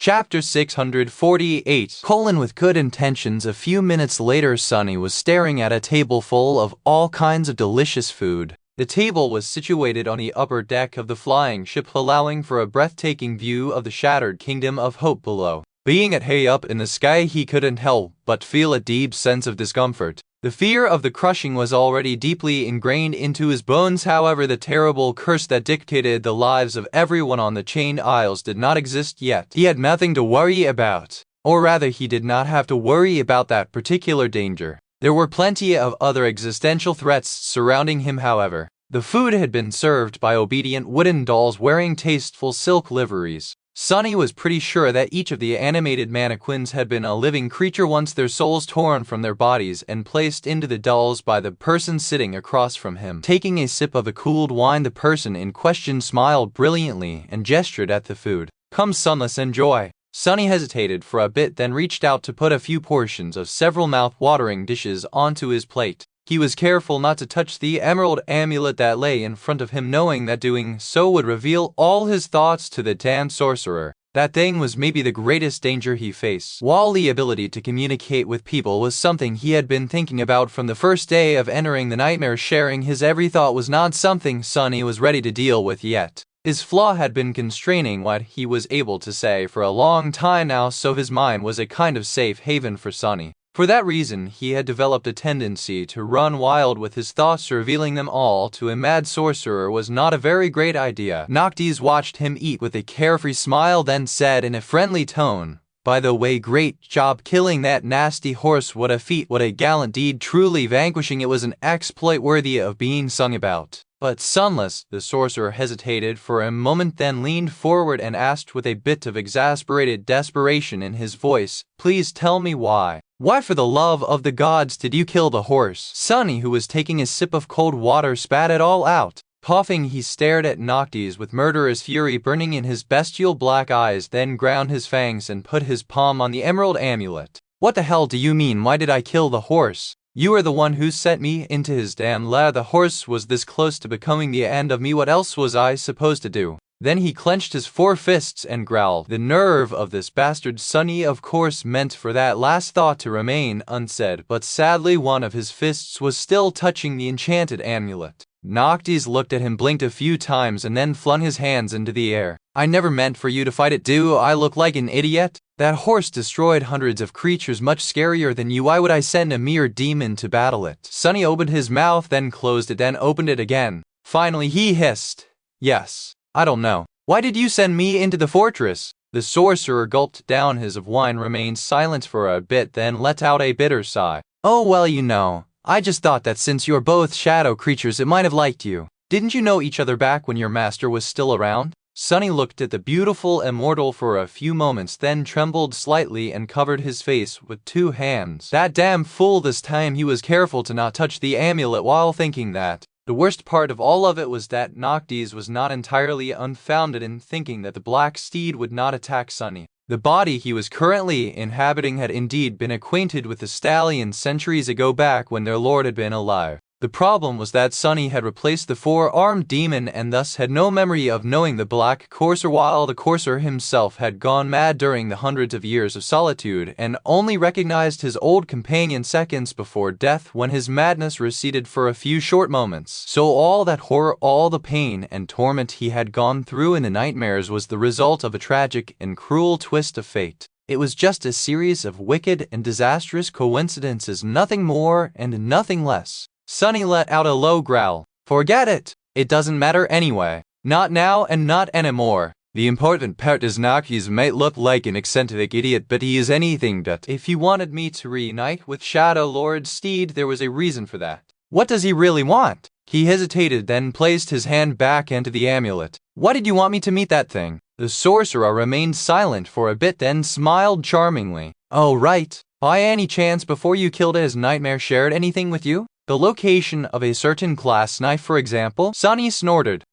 Chapter 648. With good intentions. A few minutes later, Sunny was staring at a table full of all kinds of delicious food. The table was situated on the upper deck of the flying ship, allowing for a breathtaking view of the shattered kingdom of hope below. Being at high up in the sky, he couldn't help but feel a deep sense of discomfort. The fear of the crushing was already deeply ingrained into his bones. However, the terrible curse that dictated the lives of everyone on the Chained Isles did not exist yet. He had nothing to worry about. Or rather, he did not have to worry about that particular danger. There were plenty of other existential threats surrounding him, however. The food had been served by obedient wooden dolls wearing tasteful silk liveries. Sunny was pretty sure that each of the animated mannequins had been a living creature once, their souls torn from their bodies and placed into the dolls by the person sitting across from him. Taking a sip of the cooled wine, the person in question smiled brilliantly and gestured at the food. Come, Sunless, enjoy. Sunny hesitated for a bit, then reached out to put a few portions of several mouth-watering dishes onto his plate. He was careful not to touch the emerald amulet that lay in front of him, knowing that doing so would reveal all his thoughts to the damned sorcerer. That thing was maybe the greatest danger he faced. While the ability to communicate with people was something he had been thinking about from the first day of entering the nightmare, sharing his every thought was not something Sunny was ready to deal with yet. His flaw had been constraining what he was able to say for a long time now, so his mind was a kind of safe haven for Sunny. For that reason, he had developed a tendency to run wild with his thoughts. Revealing them all to a mad sorcerer was not a very great idea. Noctis watched him eat with a carefree smile, then said in a friendly tone, "By the way, great job killing that nasty horse. What a feat, what a gallant deed, truly vanquishing it was an exploit worthy of being sung about." But Sunless, the sorcerer hesitated for a moment, then leaned forward and asked with a bit of exasperated desperation in his voice, "Please tell me why. Why, for the love of the gods, did you kill the horse?" Sunny, who was taking a sip of cold water, spat it all out. Puffing, he stared at Noctis with murderous fury burning in his bestial black eyes, then ground his fangs and put his palm on the emerald amulet. "What the hell do you mean? Why did I kill the horse? You are the one who sent me into his damn lair. The horse was this close to becoming the end of me. What else was I supposed to do?" Then he clenched his four fists and growled. The nerve of this bastard! Sunny, of course, meant for that last thought to remain unsaid, but sadly one of his fists was still touching the enchanted amulet. Noctis looked at him, blinked a few times, and then flung his hands into the air. "I never meant for you to fight it. Do I look like an idiot? That horse destroyed hundreds of creatures much scarier than you. Why would I send a mere demon to battle it?" Sunny opened his mouth, then closed it, then opened it again. Finally he hissed, "Yes. I don't know. Why did you send me into the fortress?" The sorcerer gulped down his wine, remained silent for a bit, then let out a bitter sigh. "Oh well, you know, I just thought that since you're both shadow creatures it might have liked you. Didn't you know each other back when your master was still around?" Sunny looked at the beautiful immortal for a few moments, then trembled slightly and covered his face with two hands. That damn fool! This time he was careful to not touch the amulet while thinking that. The worst part of all of it was that Noctis was not entirely unfounded in thinking that the black steed would not attack Sunny. The body he was currently inhabiting had indeed been acquainted with the stallion centuries ago, back when their lord had been alive. The problem was that Sunny had replaced the four-armed demon and thus had no memory of knowing the black courser, while the courser himself had gone mad during the hundreds of years of solitude and only recognized his old companion seconds before death, when his madness receded for a few short moments. So all that horror, all the pain and torment he had gone through in the nightmares was the result of a tragic and cruel twist of fate. It was just a series of wicked and disastrous coincidences, nothing more and nothing less. Sunny let out a low growl. "Forget it. It doesn't matter anyway. Not now and not anymore. The important part is Noctis might look like an eccentric idiot, but he is anything but. If he wanted me to reunite with Shadow Lord Steed, there was a reason for that. What does he really want?" He hesitated, then placed his hand back into the amulet. "Why did you want me to meet that thing?" The sorcerer remained silent for a bit, then smiled charmingly. "Oh right. By any chance, before you killed it, has Nightmare shared anything with you?" The location of a certain class knife, for example? Sunny snorted.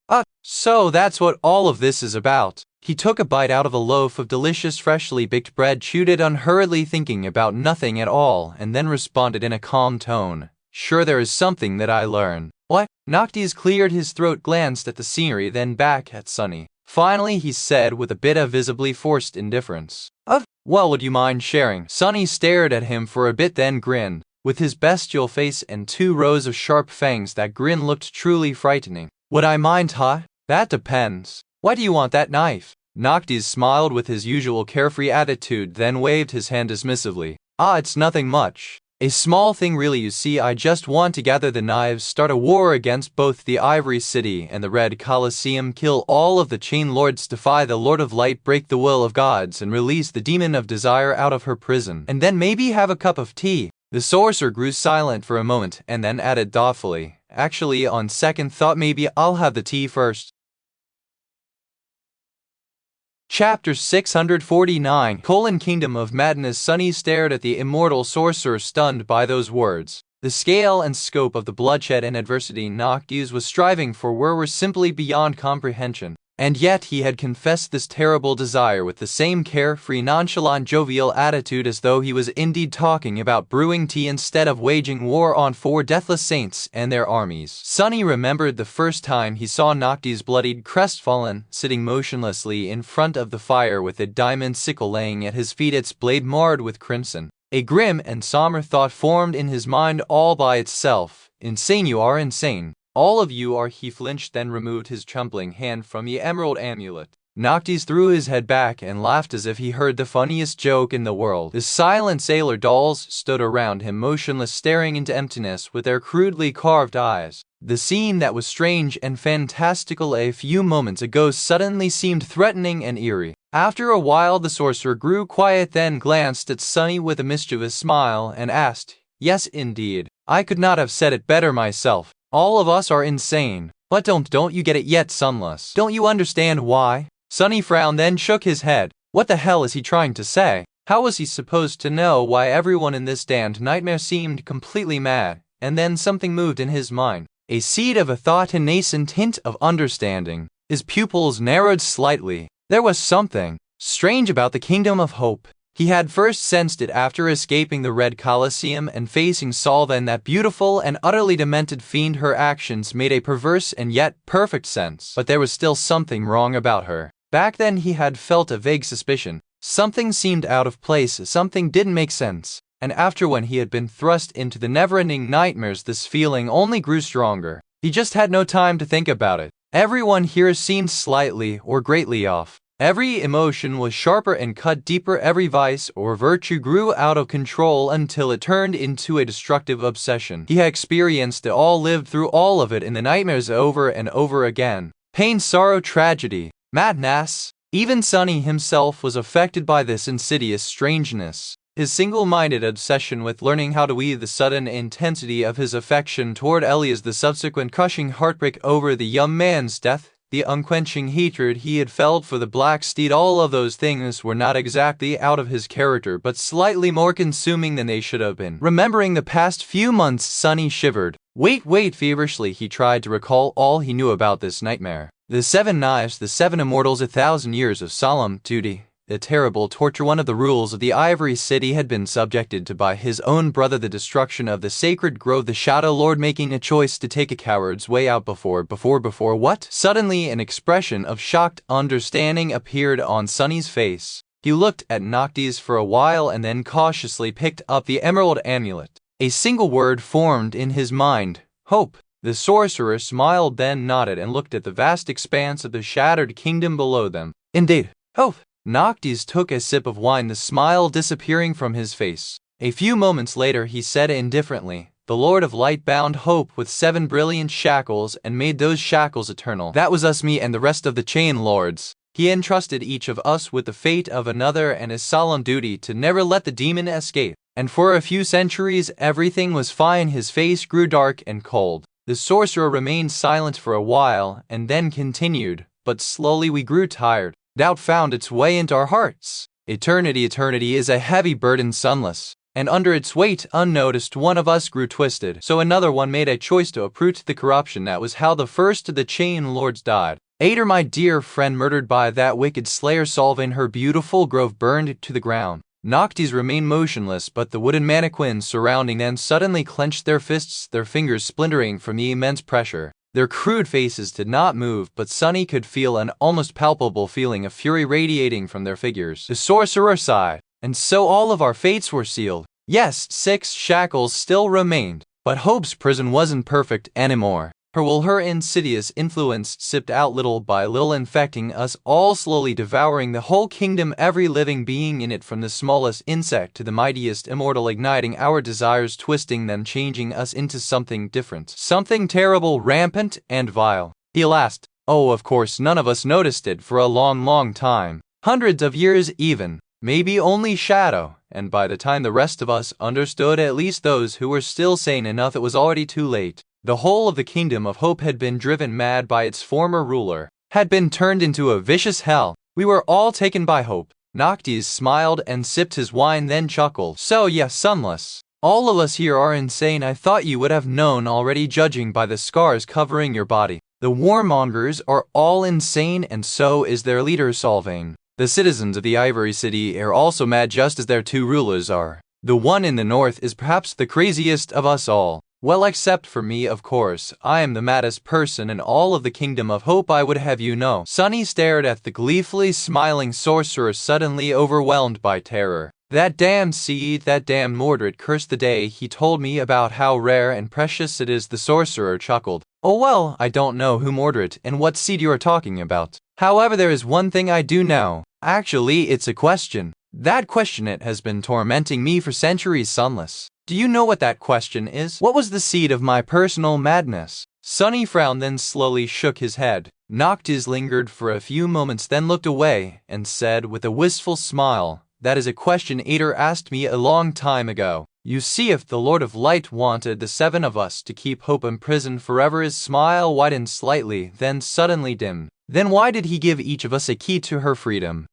So that's what all of this is about. He took a bite out of a loaf of delicious freshly baked bread, chewed it unhurriedly, thinking about nothing at all, and then responded in a calm tone. Sure, there is something that I learn. What? Noctis cleared his throat, glanced at the scenery, then back at Sunny. Finally, he said with a bit of visibly forced indifference. Well, would you mind sharing? Sunny stared at him for a bit, then grinned. With his bestial face and 2 rows of sharp fangs, that grin looked truly frightening. Would I mind, huh? That depends. Why do you want that knife? Noctis smiled with his usual carefree attitude, then waved his hand dismissively. It's nothing much. A small thing really, you see. I just want to gather the knives, start a war against both the Ivory City and the Red Colosseum, kill all of the Chain Lords, defy the Lord of Light, break the will of gods, and release the demon of desire out of her prison. And then maybe have a cup of tea. The sorcerer grew silent for a moment, and then added thoughtfully, Actually, on second thought, maybe I'll have the tea first. Chapter 649 Kingdom of Madness. Sunny stared at the immortal sorcerer, stunned by those words. The scale and scope of the bloodshed and adversity Noctis was striving for were simply beyond comprehension. And yet he had confessed this terrible desire with the same carefree, nonchalant, jovial attitude, as though he was indeed talking about brewing tea instead of waging war on 4 deathless saints and their armies. Sunny remembered the first time he saw Noctis, bloodied, crestfallen, sitting motionlessly in front of the fire with a diamond sickle laying at his feet, its blade marred with crimson. A grim and somber thought formed in his mind all by itself. Insane, you are insane. All of you are. He flinched, then removed his trembling hand from the emerald amulet. Noctis threw his head back and laughed as if he heard the funniest joke in the world. The silent sailor dolls stood around him, motionless, staring into emptiness with their crudely carved eyes. The scene that was strange and fantastical a few moments ago suddenly seemed threatening and eerie. After a while the sorcerer grew quiet, then glanced at Sunny with a mischievous smile and asked, Yes, indeed. I could not have said it better myself. All of us are insane. But don't you get it yet, Sunless? Don't you understand why? Sunny frowned, then shook his head. What the hell is he trying to say? How was he supposed to know why everyone in this damned nightmare seemed completely mad? And then something moved in his mind. A seed of a thought, a nascent hint of understanding. His pupils narrowed slightly. There was something strange about the Kingdom of Hope. He had first sensed it after escaping the Red Colosseum and facing Salva and that beautiful and utterly demented fiend. Her actions made a perverse and yet perfect sense. But there was still something wrong about her. Back then he had felt a vague suspicion. Something seemed out of place, something didn't make sense. And after, when he had been thrust into the never-ending nightmares, this feeling only grew stronger. He just had no time to think about it. Everyone here seemed slightly or greatly off. Every emotion was sharper and cut deeper. Every vice or virtue grew out of control until it turned into a destructive obsession. He had experienced it all, lived through all of it in the nightmares over and over again. Pain, sorrow, tragedy, madness. Even Sunny himself was affected by this insidious strangeness. His single-minded obsession with learning how to weave, the sudden intensity of his affection toward Elias, the subsequent crushing heartbreak over the young man's death, the unquenching hatred he had felt for the Black Steed, all of those things were not exactly out of his character, but slightly more consuming than they should have been. Remembering the past few months, Sunny shivered. Wait, feverishly he tried to recall all he knew about this nightmare. The 7 knives, the 7 immortals, 1,000 years of solemn duty. The terrible torture, one of the rules of the Ivory City, had been subjected to by his own brother. The destruction of the sacred grove, the Shadow Lord making a choice to take a coward's way out before what? Suddenly an expression of shocked understanding appeared on Sunny's face. He looked at Noctis for a while and then cautiously picked up the emerald amulet. A single word formed in his mind: hope. The sorcerer smiled, then nodded and looked at the vast expanse of the shattered kingdom below them. Indeed, hope. Noctis took a sip of wine, the smile disappearing from his face. A few moments later he said indifferently, The Lord of Light bound Hope with 7 brilliant shackles and made those shackles eternal. That was us, me and the rest of the Chain Lords. He entrusted each of us with the fate of another and his solemn duty to never let the demon escape. And for a few centuries everything was fine. His face grew dark and cold. The sorcerer remained silent for a while and then continued, But slowly we grew tired. Doubt found its way into our hearts. Eternity is a heavy burden, Sunless. and under its weight, unnoticed, one of us grew twisted. So another one made a choice to uproot the corruption. That was how the first of the chain lords died. Ader, my dear friend, murdered by that wicked slayer Solvin, her beautiful grove burned to the ground. Noctis remained motionless, but the wooden mannequins surrounding them suddenly clenched their fists, their fingers splintering from the immense pressure. Their crude faces did not move, but Sunny could feel an almost palpable feeling of fury radiating from their figures. The sorcerer sighed. And so all of our fates were sealed. Yes, 6 shackles still remained, but Hope's prison wasn't perfect anymore. Her insidious influence sipped out little by little, infecting us all, slowly devouring the whole kingdom, every living being in it, from the smallest insect to the mightiest immortal, igniting our desires, twisting them, changing us into something different, something terrible, rampant, and vile. He laughed. Oh, of course, none of us noticed it for a long, long time. Hundreds of years even. Maybe only shadow, and by the time the rest of us understood, at least those who were still sane enough, it was already too late. The whole of the kingdom of Hope had been driven mad by its former ruler, had been turned into a vicious hell. We were all taken by Hope. Noctis smiled and sipped his wine, then chuckled. So yes, Sunless, all of us here are insane. I thought you would have known already, judging by the scars covering your body. The warmongers are all insane, and so is their leader Solvane. The citizens of the Ivory City are also mad, just as their 2 rulers are. The one in the north is perhaps the craziest of us all. Well, except for me, of course. I am the maddest person in all of the kingdom of Hope, I would have you know. Sunny stared at the gleefully smiling sorcerer, suddenly overwhelmed by terror. That damned seed, that damned Mordred, cursed the day he told me about how rare and precious it is. The sorcerer chuckled. Oh well, I don't know who Mordred and what seed you are talking about. However, there is one thing I do know. Actually, it's a question. That question, it has been tormenting me for centuries, Sunless. Do you know what that question is? What was the seed of my personal madness? Sunny frowned, then slowly shook his head. Noctis lingered for a few moments, then looked away and said with a wistful smile, that is a question Ader asked me a long time ago. You see, if the Lord of Light wanted the 7 of us to keep Hope imprisoned forever, his smile widened slightly, then suddenly dimmed. Then why did he give each of us a key to her freedom?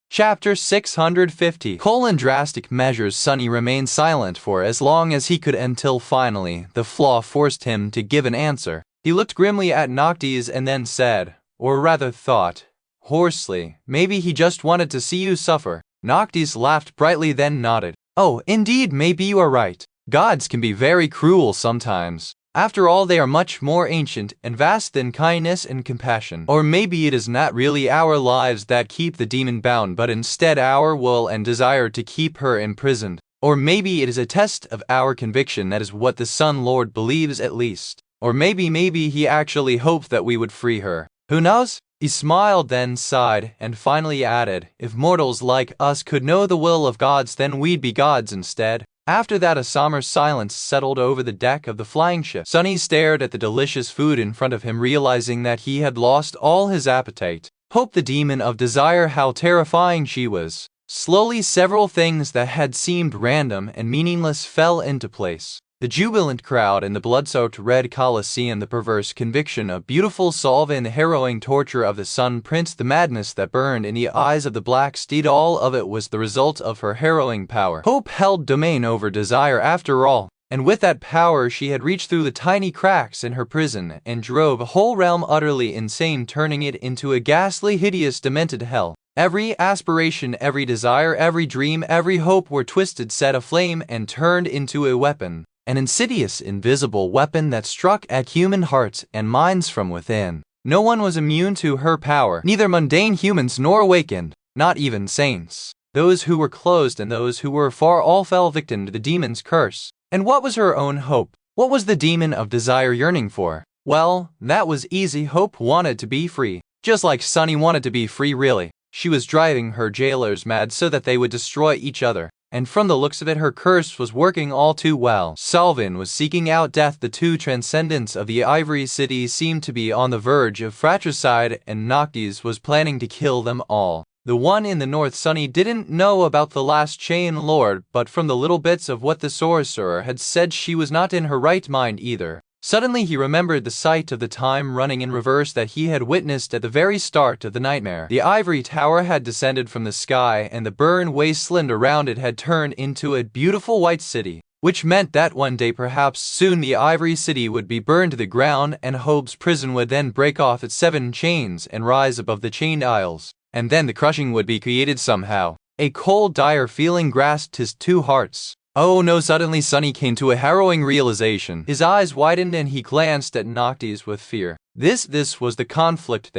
Chapter 650. Drastic measures. Sunny remained silent for as long as he could, until finally the flaw forced him to give an answer. He looked grimly at Noctis and then said, or rather thought, hoarsely, maybe he just wanted to see you suffer. Noctis laughed brightly, then nodded. Oh, indeed, maybe you are right. Gods can be very cruel sometimes. After all, they are much more ancient and vast than kindness and compassion. Or maybe it is not really our lives that keep the demon bound, but instead our will and desire to keep her imprisoned. Or maybe it is a test of our conviction. That is what the Sun Lord believes, at least. Or maybe he actually hoped that we would free her. Who knows? He smiled, then sighed, and finally added, if mortals like us could know the will of gods, then we'd be gods instead. After that, a somber silence settled over the deck of the flying ship. Sunny stared at the delicious food in front of him, realizing that he had lost all his appetite. Hope, the demon of desire, how terrifying she was. Slowly, several things that had seemed random and meaningless fell into place. The jubilant crowd in the blood-soaked red Colosseum, the perverse conviction of beautiful Solvin, the harrowing torture of the Sun Prince, the madness that burned in the eyes of the Black Steed, all of it was the result of her harrowing power. Hope held domain over desire after all, and with that power she had reached through the tiny cracks in her prison and drove a whole realm utterly insane, turning it into a ghastly, hideous, demented hell. Every aspiration, every desire, every dream, every hope were twisted, set aflame, and turned into a weapon. An insidious, invisible weapon that struck at human hearts and minds from within. No one was immune to her power, neither mundane humans nor awakened, not even saints. Those who were closed and those who were far, all fell victim to the demon's curse. And what was her own hope? What was the demon of desire yearning for? Well, that was easy. Hope wanted to be free. Just like Sunny wanted to be free, really. She was driving her jailers mad so that they would destroy each other. And from the looks of it, her curse was working all too well. Solvin was seeking out death. The 2 transcendents of the Ivory City seemed to be on the verge of fratricide, and Noctis was planning to kill them all. The one in the north, Sunny, didn't know about the last chain lord, but from the little bits of what the sorcerer had said, she was not in her right mind either. Suddenly he remembered the sight of the time running in reverse that he had witnessed at the very start of the nightmare. The ivory tower had descended from the sky, and the burned wasteland around it had turned into a beautiful white city, which meant that one day perhaps soon the ivory city would be burned to the ground, and Hope's prison would then break off its 7 chains and rise above the chained isles, and then the crushing would be created somehow. A cold, dire feeling grasped his 2 hearts. Oh no, suddenly Sunny came to a harrowing realization. His eyes widened and he glanced at Noctis with fear. This was the conflict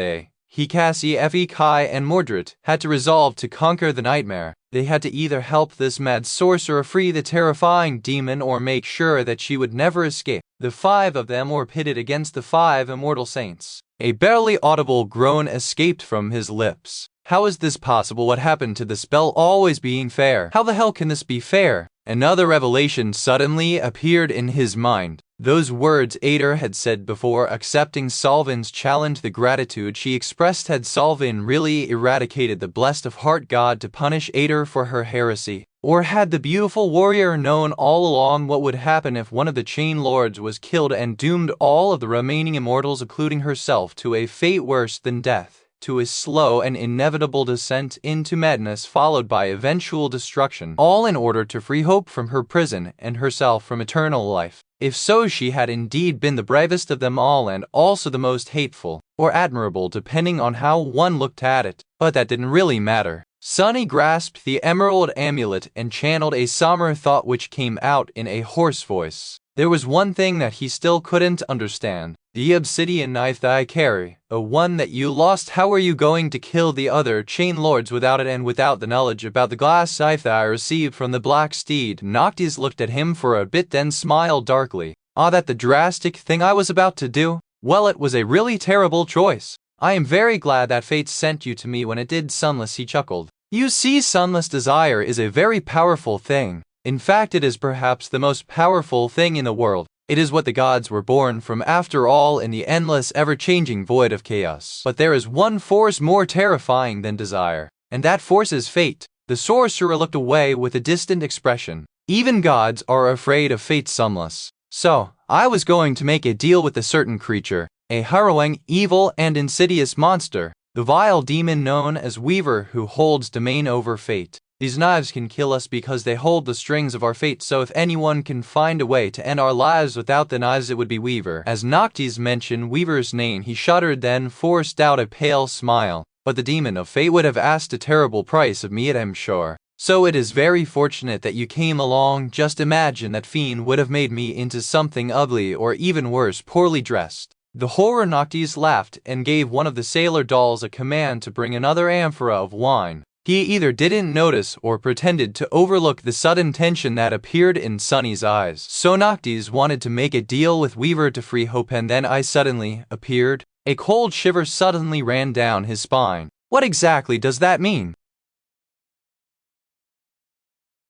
he, Cassie, Effie, Kai, and Mordred had to resolve to conquer the nightmare. They had to either help this mad sorcerer free the terrifying demon or make sure that she would never escape. The 5 of them were pitted against the 5 immortal saints. A barely audible groan escaped from his lips. How is this possible? What happened to the spell always being fair? How the hell can this be fair? Another revelation suddenly appeared in his mind. Those words Ader had said before accepting Solvin's challenge, the gratitude she expressed had Solvin really eradicated the blessed of heart god to punish Ader for her heresy? Or had the beautiful warrior known all along what would happen if one of the Chain Lords was killed and doomed all of the remaining immortals, including herself, to a fate worse than death? To a slow and inevitable descent into madness followed by eventual destruction, all in order to free Hope from her prison and herself from eternal life. If so, she had indeed been the bravest of them all and also the most hateful, or admirable depending on how one looked at it. But that didn't really matter. Sunny grasped the emerald amulet and channeled a somber thought which came out in a hoarse voice. There was one thing that he still couldn't understand. The obsidian knife that I carry, the one that you lost, how are you going to kill the other Chain Lords without it and without the knowledge about the glass knife that I received from the Black Steed? Noctis looked at him for a bit then smiled darkly. Ah, that the drastic thing I was about to do? Well, it was a really terrible choice. I am very glad that fate sent you to me when it did, Sunless, he chuckled. You see, Sunless, desire is a very powerful thing. In fact, it is perhaps the most powerful thing in the world. It is what the gods were born from after all in the endless, ever-changing void of chaos. But there is one force more terrifying than desire, and that force is fate. The sorcerer looked away with a distant expression. Even gods are afraid of fate, Sunless. So, I was going to make a deal with a certain creature, a harrowing, evil, and insidious monster, the vile demon known as Weaver, who holds domain over fate. These knives can kill us because they hold the strings of our fate, so if anyone can find a way to end our lives without the knives, it would be Weaver. As Noctis mentioned Weaver's name, he shuddered, then forced out a pale smile. But the demon of fate would have asked a terrible price of me, I'm sure. So it is very fortunate that you came along. Just imagine that fiend would have made me into something ugly or even worse, poorly dressed. The horror. Noctis laughed and gave one of the sailor dolls a command to bring another amphora of wine. He either didn't notice or pretended to overlook the sudden tension that appeared in Sunny's eyes. So Noctis wanted to make a deal with Weaver to free Hope, and then I suddenly appeared. A cold shiver suddenly ran down his spine. What exactly does that mean?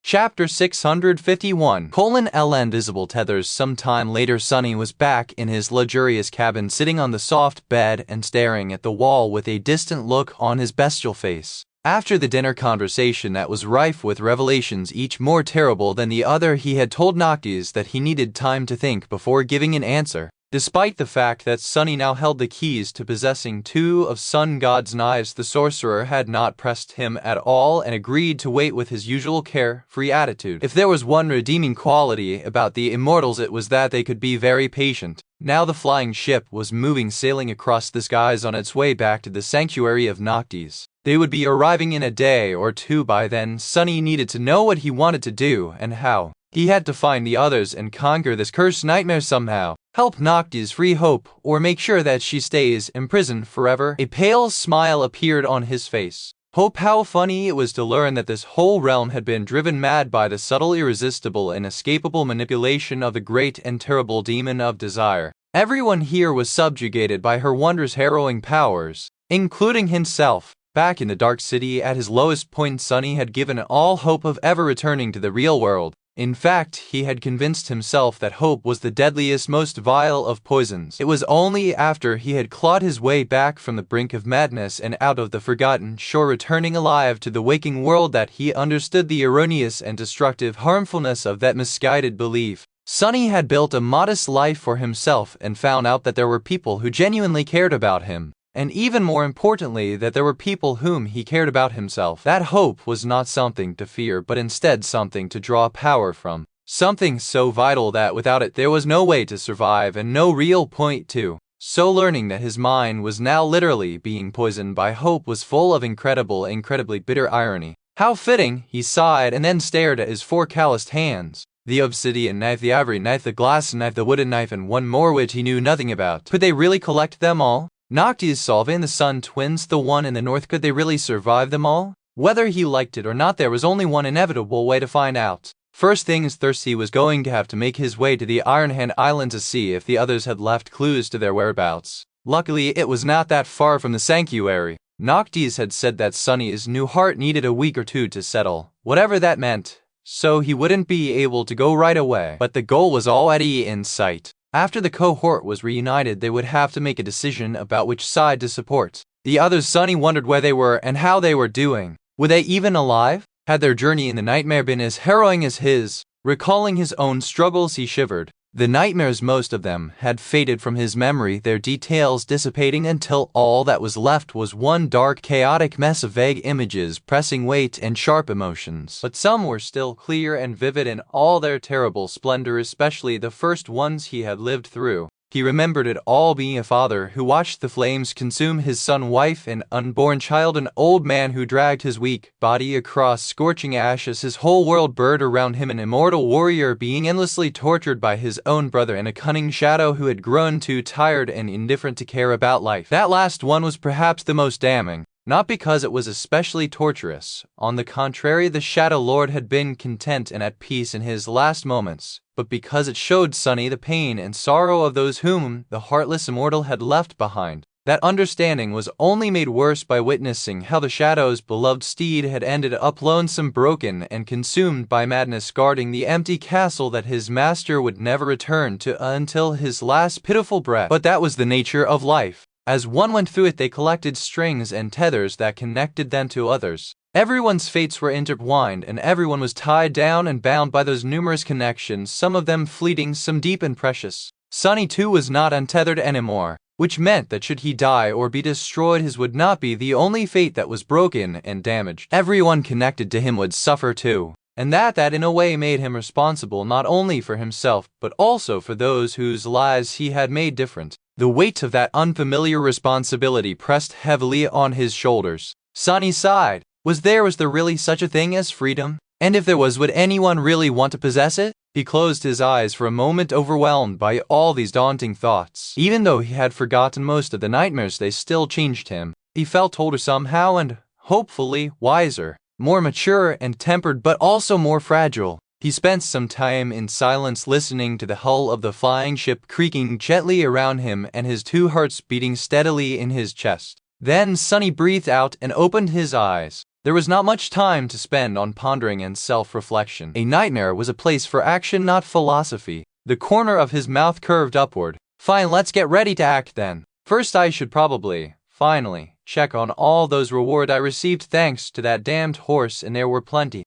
Chapter 651 L. Invisible Tethers. Sometime later, Sunny was back in his luxurious cabin, sitting on the soft bed and staring at the wall with a distant look on his bestial face. After the dinner conversation that was rife with revelations, each more terrible than the other, he had told Noctis that he needed time to think before giving an answer. Despite the fact that Sunny now held the keys to possessing 2 of Sun God's knives, the sorcerer had not pressed him at all and agreed to wait with his usual carefree attitude. If there was one redeeming quality about the immortals, it was that they could be very patient. Now the flying ship was sailing across the skies on its way back to the sanctuary of Noctis. They would be arriving in a day or 2 by then. Sunny needed to know what he wanted to do and how. He had to find the others and conquer this cursed nightmare somehow. Help Noctis free Hope, or make sure that she stays imprisoned forever. A pale smile appeared on his face. Hope, how funny it was to learn that this whole realm had been driven mad by the subtle, irresistible, and inescapable manipulation of the great and terrible demon of desire. Everyone here was subjugated by her wondrous, harrowing powers, including himself. Back in the Dark City at his lowest point, Sunny had given all hope of ever returning to the real world. In fact, he had convinced himself that hope was the deadliest, most vile of poisons. It was only after he had clawed his way back from the brink of madness and out of the forgotten shore, returning alive to the waking world, that he understood the erroneous and destructive harmfulness of that misguided belief. Sunny had built a modest life for himself and found out that there were people who genuinely cared about him. And even more importantly, that there were people whom he cared about himself. That hope was not something to fear, but instead something to draw power from. Something so vital that without it there was no way to survive and no real point to. So learning that his mind was now literally being poisoned by hope was full of incredibly bitter irony. How fitting, he sighed and then stared at his 4 calloused hands. The obsidian knife, the ivory knife, the glass knife, the wooden knife, and one more which he knew nothing about. Could they really collect them all? Noctis, Solvay, and the Sun twins, the one in the north, could they really survive them all? Whether he liked it or not, there was only one inevitable way to find out. First things first, he was going to have to make his way to the Iron Hand Island to see if the others had left clues to their whereabouts. Luckily, it was not that far from the sanctuary. Noctis had said that Sunny's new heart needed a week or 2 to settle, whatever that meant, so he wouldn't be able to go right away. But the goal was already in sight. After the cohort was reunited, they would have to make a decision about which side to support. The others, Sunny wondered where they were and how they were doing. Were they even alive? Had their journey in the nightmare been as harrowing as his? Recalling his own struggles, he shivered. The nightmares, most of them, had faded from his memory, their details dissipating until all that was left was one dark, chaotic mess of vague images, pressing weight and sharp emotions. But some were still clear and vivid in all their terrible splendor, especially the first ones he had lived through. He remembered it all, being a father who watched the flames consume his son, wife, and unborn child, an old man who dragged his weak body across scorching ashes, his whole world burned around him, an immortal warrior being endlessly tortured by his own brother, and a cunning shadow who had grown too tired and indifferent to care about life. That last one was perhaps the most damning. Not because it was especially torturous. On the contrary, the Shadow Lord had been content and at peace in his last moments, but because it showed Sunny the pain and sorrow of those whom the heartless immortal had left behind. That understanding was only made worse by witnessing how the Shadow's beloved steed had ended up lonesome, broken, and consumed by madness, guarding the empty castle that his master would never return to until his last pitiful breath. But that was the nature of life. As one went through it, they collected strings and tethers that connected them to others. Everyone's fates were intertwined, and everyone was tied down and bound by those numerous connections, some of them fleeting, some deep and precious. Sunny too was not untethered anymore, which meant that should he die or be destroyed, his would not be the only fate that was broken and damaged. Everyone connected to him would suffer too. And that in a way made him responsible not only for himself, but also for those whose lives he had made different. The weight of that unfamiliar responsibility pressed heavily on his shoulders. Sunny sighed. Was there really such a thing as freedom? And if there was, would anyone really want to possess it? He closed his eyes for a moment, overwhelmed by all these daunting thoughts. Even though he had forgotten most of the nightmares, they still changed him. He felt older somehow and, hopefully, wiser. More mature and tempered, but also more fragile. He spent some time in silence, listening to the hull of the flying ship creaking gently around him and his 2 hearts beating steadily in his chest. Then Sunny breathed out and opened his eyes. There was not much time to spend on pondering and self-reflection. A nightmare was a place for action, not philosophy. The corner of his mouth curved upward. Fine, let's get ready to act then. First, I should probably, finally, check on all those rewards I received thanks to that damned horse, and there were plenty.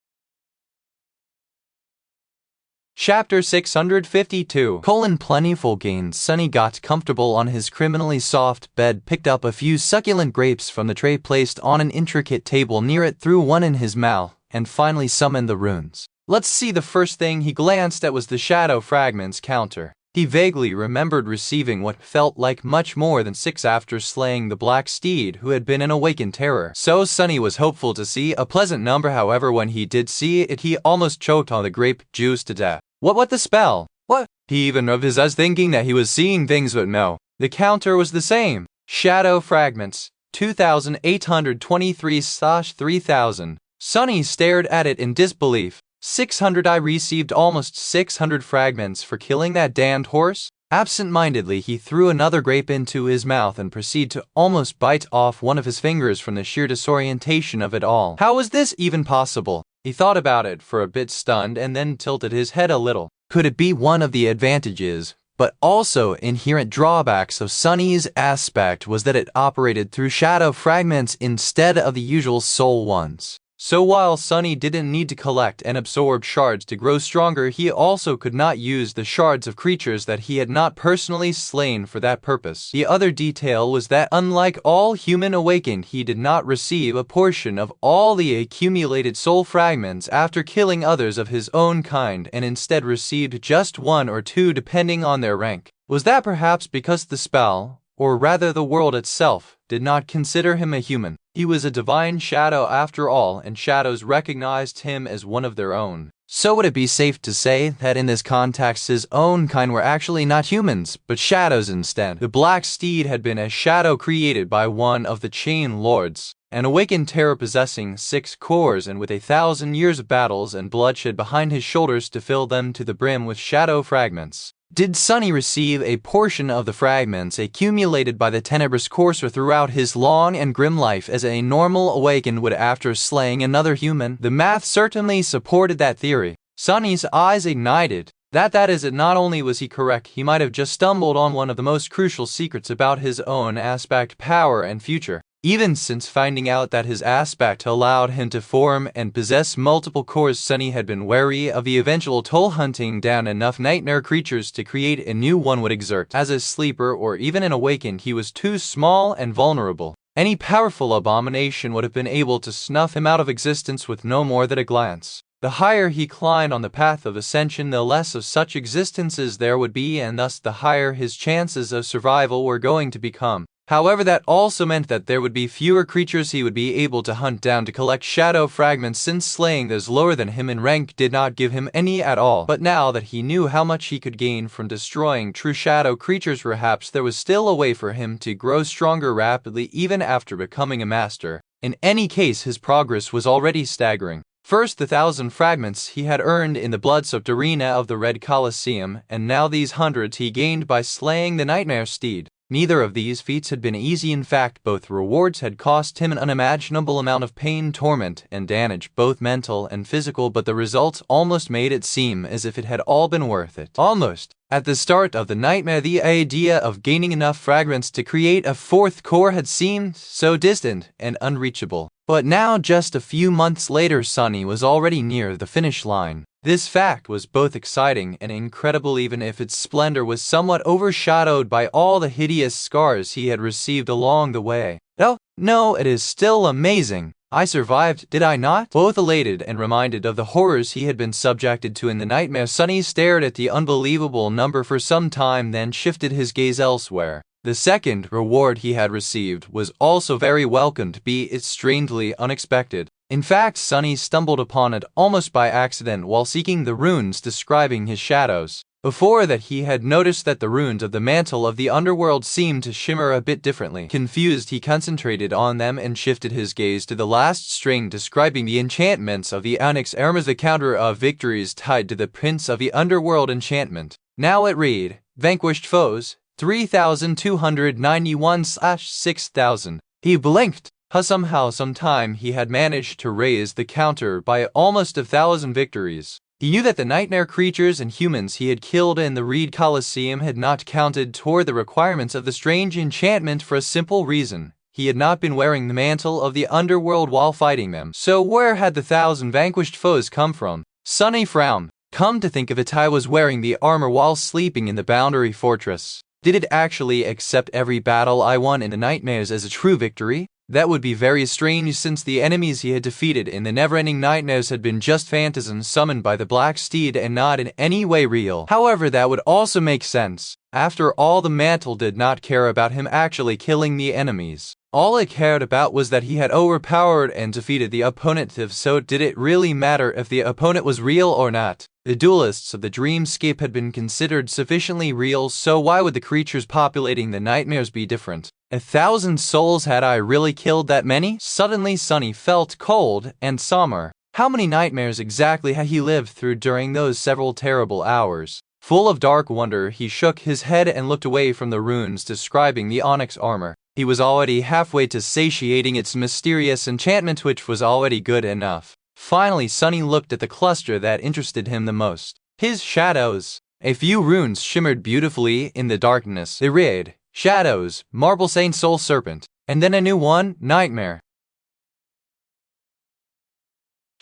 Chapter 652. Plentiful gains. Sunny got comfortable on his criminally soft bed, picked up a few succulent grapes from the tray placed on an intricate table near it, threw one in his mouth, and finally summoned the runes. Let's see, the first thing he glanced at was the shadow fragments counter. He vaguely remembered receiving what felt like much more than 6 after slaying the black steed who had been an awakened terror. So Sunny was hopeful to see a pleasant number. However, when he did see it, he almost choked on the grape juice to death. What the spell? What? He even rubbed his eyes thinking that he was seeing things, but no. The counter was the same. Shadow fragments, 2,823/3000. Sunny stared at it in disbelief. 600. I received almost 600 fragments for killing that damned horse. Absent-mindedly, he threw another grape into his mouth and proceeded to almost bite off one of his fingers from the sheer disorientation of it all. How was this even possible? He thought about it for a bit, stunned, and then tilted his head a little. Could it be one of the advantages, but also inherent drawbacks of Sunny's aspect was that it operated through shadow fragments instead of the usual soul ones? So while Sunny didn't need to collect and absorb shards to grow stronger, he also could not use the shards of creatures that he had not personally slain for that purpose. The other detail was that unlike all human awakened, he did not receive a portion of all the accumulated soul fragments after killing others of his own kind, and instead received just 1 or 2 depending on their rank. Was that perhaps because the spell, or rather the world itself, did not consider him a human? He was a divine shadow after all, and shadows recognized him as one of their own. So would it be safe to say that in this context his own kind were actually not humans, but shadows instead? The Black Steed had been a shadow created by one of the Chain Lords, an awakened terror possessing 6 cores and with 1,000 years of battles and bloodshed behind his shoulders to fill them to the brim with shadow fragments. Did Sunny receive a portion of the fragments accumulated by the Tenebrous Courser throughout his long and grim life as a normal awakened would after slaying another human? The math certainly supported that theory. Sunny's eyes ignited. That is it. Not only was he correct, he might have just stumbled on one of the most crucial secrets about his own aspect, power, and future. Even since finding out that his aspect allowed him to form and possess multiple cores, Sunny had been wary of the eventual toll hunting down enough nightmare creatures to create a new one would exert. As a sleeper or even an awakened, he was too small and vulnerable. Any powerful abomination would have been able to snuff him out of existence with no more than a glance. The higher he climbed on the path of ascension, the less of such existences there would be, and thus the higher his chances of survival were going to become. However, that also meant that there would be fewer creatures he would be able to hunt down to collect shadow fragments, since slaying those lower than him in rank did not give him any at all. But now that he knew how much he could gain from destroying true shadow creatures, perhaps there was still a way for him to grow stronger rapidly even after becoming a master. In any case, his progress was already staggering. First, the 1,000 fragments he had earned in the blood-soaked arena of the Red Colosseum, and now these hundreds he gained by slaying the Nightmare Steed. Neither of these feats had been easy. In fact, both rewards had cost him an unimaginable amount of pain, torment, and damage, both mental and physical, but the results almost made it seem as if it had all been worth it. Almost. At the start of the nightmare, the idea of gaining enough fragments to create a 4th core had seemed so distant and unreachable. But now, just a few months later, Sunny was already near the finish line. This fact was both exciting and incredible, even if its splendor was somewhat overshadowed by all the hideous scars he had received along the way. Oh, no, it is still amazing. I survived, did I not? Both elated and reminded of the horrors he had been subjected to in the nightmare, Sunny stared at the unbelievable number for some time, then shifted his gaze elsewhere. The second reward he had received was also very welcomed, be it strangely unexpected. In fact, Sunny stumbled upon it almost by accident while seeking the runes describing his shadows. Before that, he had noticed that the runes of the mantle of the underworld seemed to shimmer a bit differently. Confused, he concentrated on them and shifted his gaze to the last string describing the enchantments of the Onyx Armors, the counter of victories tied to the Prince of the Underworld enchantment. Now it read, vanquished foes, 3,291/6,000. He blinked. Somehow, sometime he had managed to raise the counter by almost 1,000 victories. He knew that the nightmare creatures and humans he had killed in the Red Colosseum had not counted toward the requirements of the strange enchantment for a simple reason. He had not been wearing the mantle of the underworld while fighting them. So where had the 1,000 vanquished foes come from? Sunny frowned. Come to think of it, I was wearing the armor while sleeping in the Boundary Fortress. Did it actually accept every battle I won in the nightmares as a true victory? That would be very strange, since the enemies he had defeated in the never-ending nightmares had been just phantasms summoned by the Black Steed and not in any way real. However, that would also make sense. After all, the mantle did not care about him actually killing the enemies. All it cared about was that he had overpowered and defeated the opponent. So did it really matter if the opponent was real or not? The duelists of the dreamscape had been considered sufficiently real, so why would the creatures populating the nightmares be different? 1,000 souls, had I really killed that many? Suddenly Sunny felt cold and somber. How many nightmares exactly had he lived through during those several terrible hours? Full of dark wonder, he shook his head and looked away from the runes describing the onyx armor. He was already halfway to satiating its mysterious enchantment, which was already good enough. Finally, Sunny looked at the cluster that interested him the most. His shadows. A few runes shimmered beautifully in the darkness. They read, Shadows, Marble Saint Soul Serpent. And then a new one, Nightmare.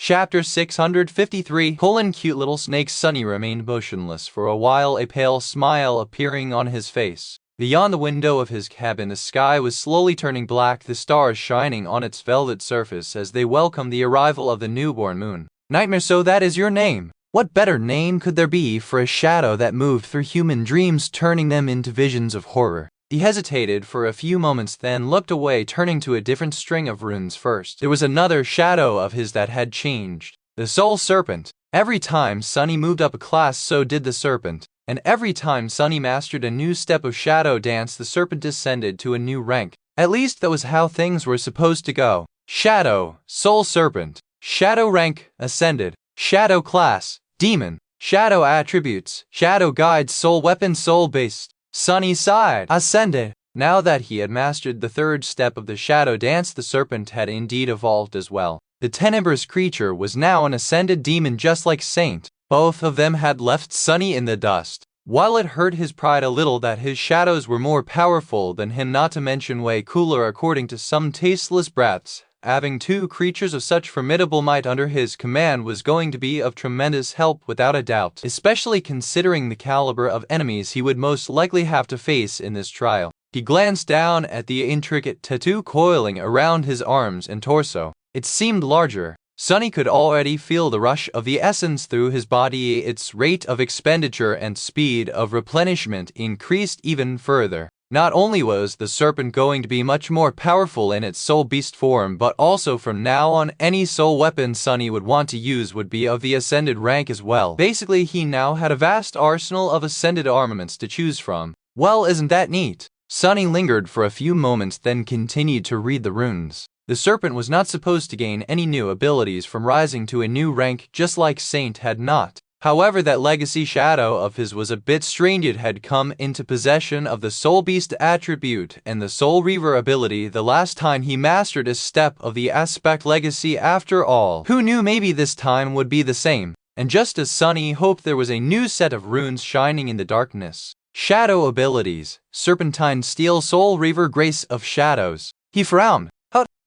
Chapter 653 Cute little snake. Sunny remained motionless for a while, a pale smile appearing on his face. Beyond the window of his cabin, the sky was slowly turning black, the stars shining on its velvet surface as they welcomed the arrival of the newborn moon. Nightmare, so that is your name. What better name could there be for a shadow that moved through human dreams, turning them into visions of horror? He hesitated for a few moments, then looked away, turning to a different string of runes first. There was another shadow of his that had changed. The Soul Serpent. Every time Sunny moved up a class, so did the serpent. And every time Sunny mastered a new step of shadow dance, the serpent ascended to a new rank. At least that was how things were supposed to go. Shadow, Soul Serpent. Shadow rank, ascended. Shadow class, demon. Shadow attributes, shadow guide, soul weapon, soul based. Sunny sighed, ascended. Now that he had mastered the third step of the shadow dance, the serpent had indeed evolved as well. The tenebrous creature was now an ascended demon, just like Saint. Both of them had left Sunny in the dust. While it hurt his pride a little that his shadows were more powerful than him, not to mention way cooler according to some tasteless brats, having two creatures of such formidable might under his command was going to be of tremendous help without a doubt, especially considering the caliber of enemies he would most likely have to face in this trial. He glanced down at the intricate tattoo coiling around his arms and torso. It seemed larger. Sunny could already feel the rush of the essence through his body. Its rate of expenditure and speed of replenishment increased even further. Not only was the serpent going to be much more powerful in its soul beast form, but also from now on any soul weapon Sunny would want to use would be of the ascended rank as well. Basically, he now had a vast arsenal of ascended armaments to choose from. Well, isn't that neat? Sunny lingered for a few moments, then continued to read the runes. The serpent was not supposed to gain any new abilities from rising to a new rank, just like Saint had not. However, that legacy shadow of his was a bit strange. It had come into possession of the Soul Beast attribute and the Soul Reaver ability the last time he mastered a step of the Aspect legacy. After all, who knew, maybe this time would be the same. And just as Sunny hoped, there was a new set of runes shining in the darkness. Shadow abilities. Serpentine Steel, Soul Reaver, Grace of Shadows. He frowned.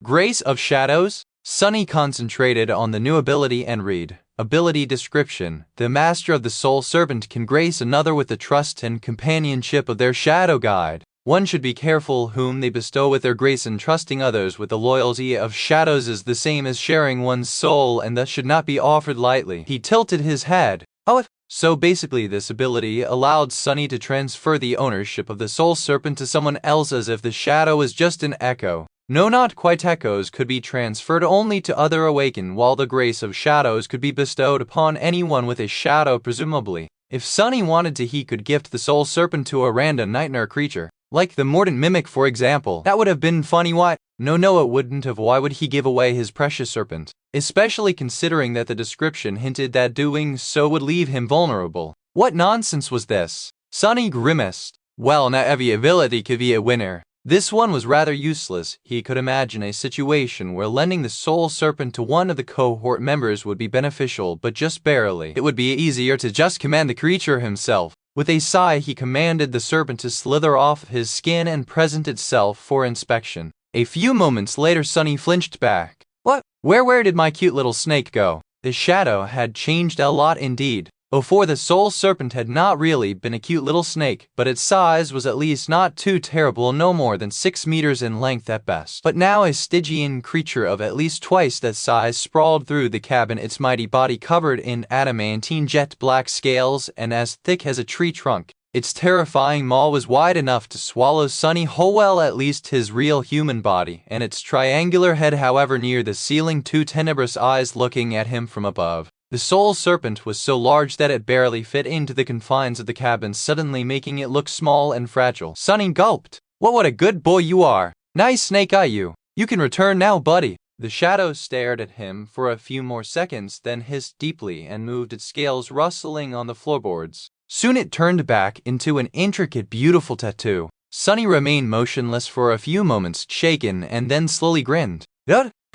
Grace of Shadows? Sunny concentrated on the new ability and read. Ability description. The master of the Soul Serpent can grace another with the trust and companionship of their shadow guide. One should be careful whom they bestow with their grace, and trusting others with the loyalty of shadows is the same as sharing one's soul, and thus should not be offered lightly. He tilted his head. So basically, this ability allowed Sunny to transfer the ownership of the Soul Serpent to someone else, as if the shadow was just an echo. No, not quite. Echoes could be transferred only to other awakened, while the grace of shadows could be bestowed upon anyone with a shadow, presumably. If Sunny wanted to, he could gift the Soul Serpent to a random nightmare creature, like the Mordant Mimic for example. That would have been funny. Why? No, it wouldn't have. Why would he give away his precious serpent? Especially considering that the description hinted that doing so would leave him vulnerable. What nonsense was this? Sunny grimaced. Well, not every ability could be a winner. This one was rather useless. He could imagine a situation where lending the Soul Serpent to one of the cohort members would be beneficial, but just barely. It would be easier to just command the creature himself. With a sigh, he commanded the serpent to slither off his skin and present itself for inspection. A few moments later, Sunny flinched back. What? Where did my cute little snake go? The shadow had changed a lot indeed. Before, the Soul Serpent had not really been a cute little snake, but its size was at least not too terrible, no more than 6 meters in length at best. But now a Stygian creature of at least twice that size sprawled through the cabin, its mighty body covered in adamantine jet black scales and as thick as a tree trunk. Its terrifying maw was wide enough to swallow Sunny whole, well, at least his real human body, and its triangular head, however, near the ceiling, 2 tenebrous eyes looking at him from above. The Soul Serpent was so large that it barely fit into the confines of the cabin, suddenly making it look small and fragile. Sunny gulped. What a good boy you are. Nice snake eye you. You can return now, buddy. The shadow stared at him for a few more seconds, then hissed deeply and moved its scales, rustling on the floorboards. Soon it turned back into an intricate, beautiful tattoo. Sunny remained motionless for a few moments, shaken, and then slowly grinned.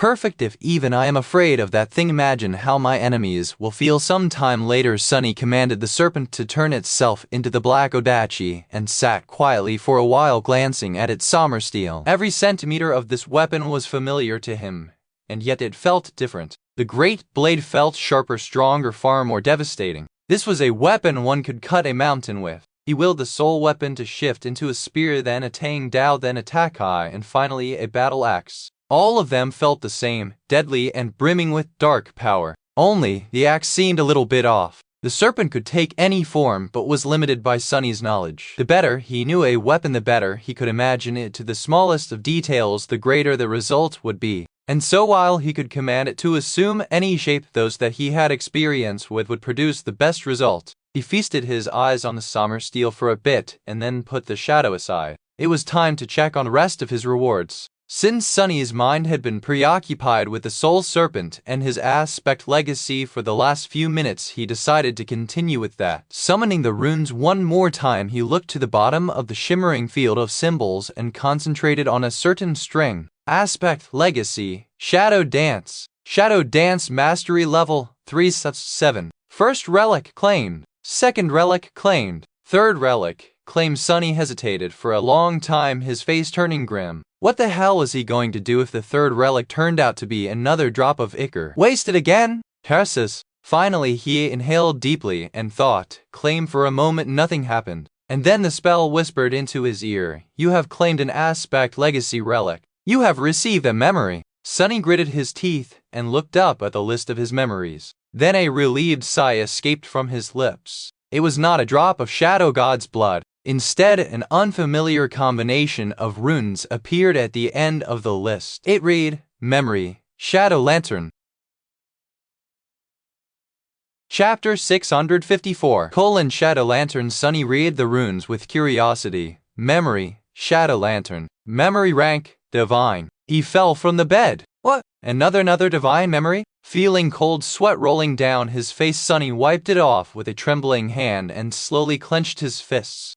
Perfect. If even I am afraid of that thing, imagine how my enemies will feel some time later. Sunny commanded the serpent to turn itself into the black Odachi and sat quietly for a while, glancing at its somber steel. Every centimeter of this weapon was familiar to him, and yet it felt different. The great blade felt sharper, stronger, far more devastating. This was a weapon one could cut a mountain with. He willed the soul weapon to shift into a spear, then a tang dao, then a takai, and finally a battle axe. All of them felt the same, deadly and brimming with dark power. Only, the axe seemed a little bit off. The serpent could take any form, but was limited by Sunny's knowledge. The better he knew a weapon, the better he could imagine it to the smallest of details, the greater the result would be. And so while he could command it to assume any shape, those that he had experience with would produce the best result. He feasted his eyes on the summer steel for a bit, and then put the shadow aside. It was time to check on the rest of his rewards. Since Sunny's mind had been preoccupied with the soul serpent and his aspect legacy for the last few minutes, he decided to continue with that. Summoning the runes one more time, he looked to the bottom of the shimmering field of symbols and concentrated on a certain string. Aspect legacy, shadow dance mastery level 3/7. First relic claimed, second relic claimed, third relic claimed. Sunny hesitated for a long time, his face turning grim. What the hell was he going to do if the third relic turned out to be another drop of ichor? Wasted again? Curses. Finally he inhaled deeply and thought. Claim. For a moment nothing happened. And then the spell whispered into his ear. You have claimed an aspect legacy relic. You have received a memory. Sunny gritted his teeth and looked up at the list of his memories. Then a relieved sigh escaped from his lips. It was not a drop of Shadow God's blood. Instead, an unfamiliar combination of runes appeared at the end of the list. It read, Memory, Shadow Lantern. Chapter 654 Shadow Lantern. Sunny read the runes with curiosity. Memory, Shadow Lantern. Memory rank, Divine. He fell from the bed. What? Another divine memory? Feeling cold sweat rolling down his face, Sunny wiped it off with a trembling hand and slowly clenched his fists.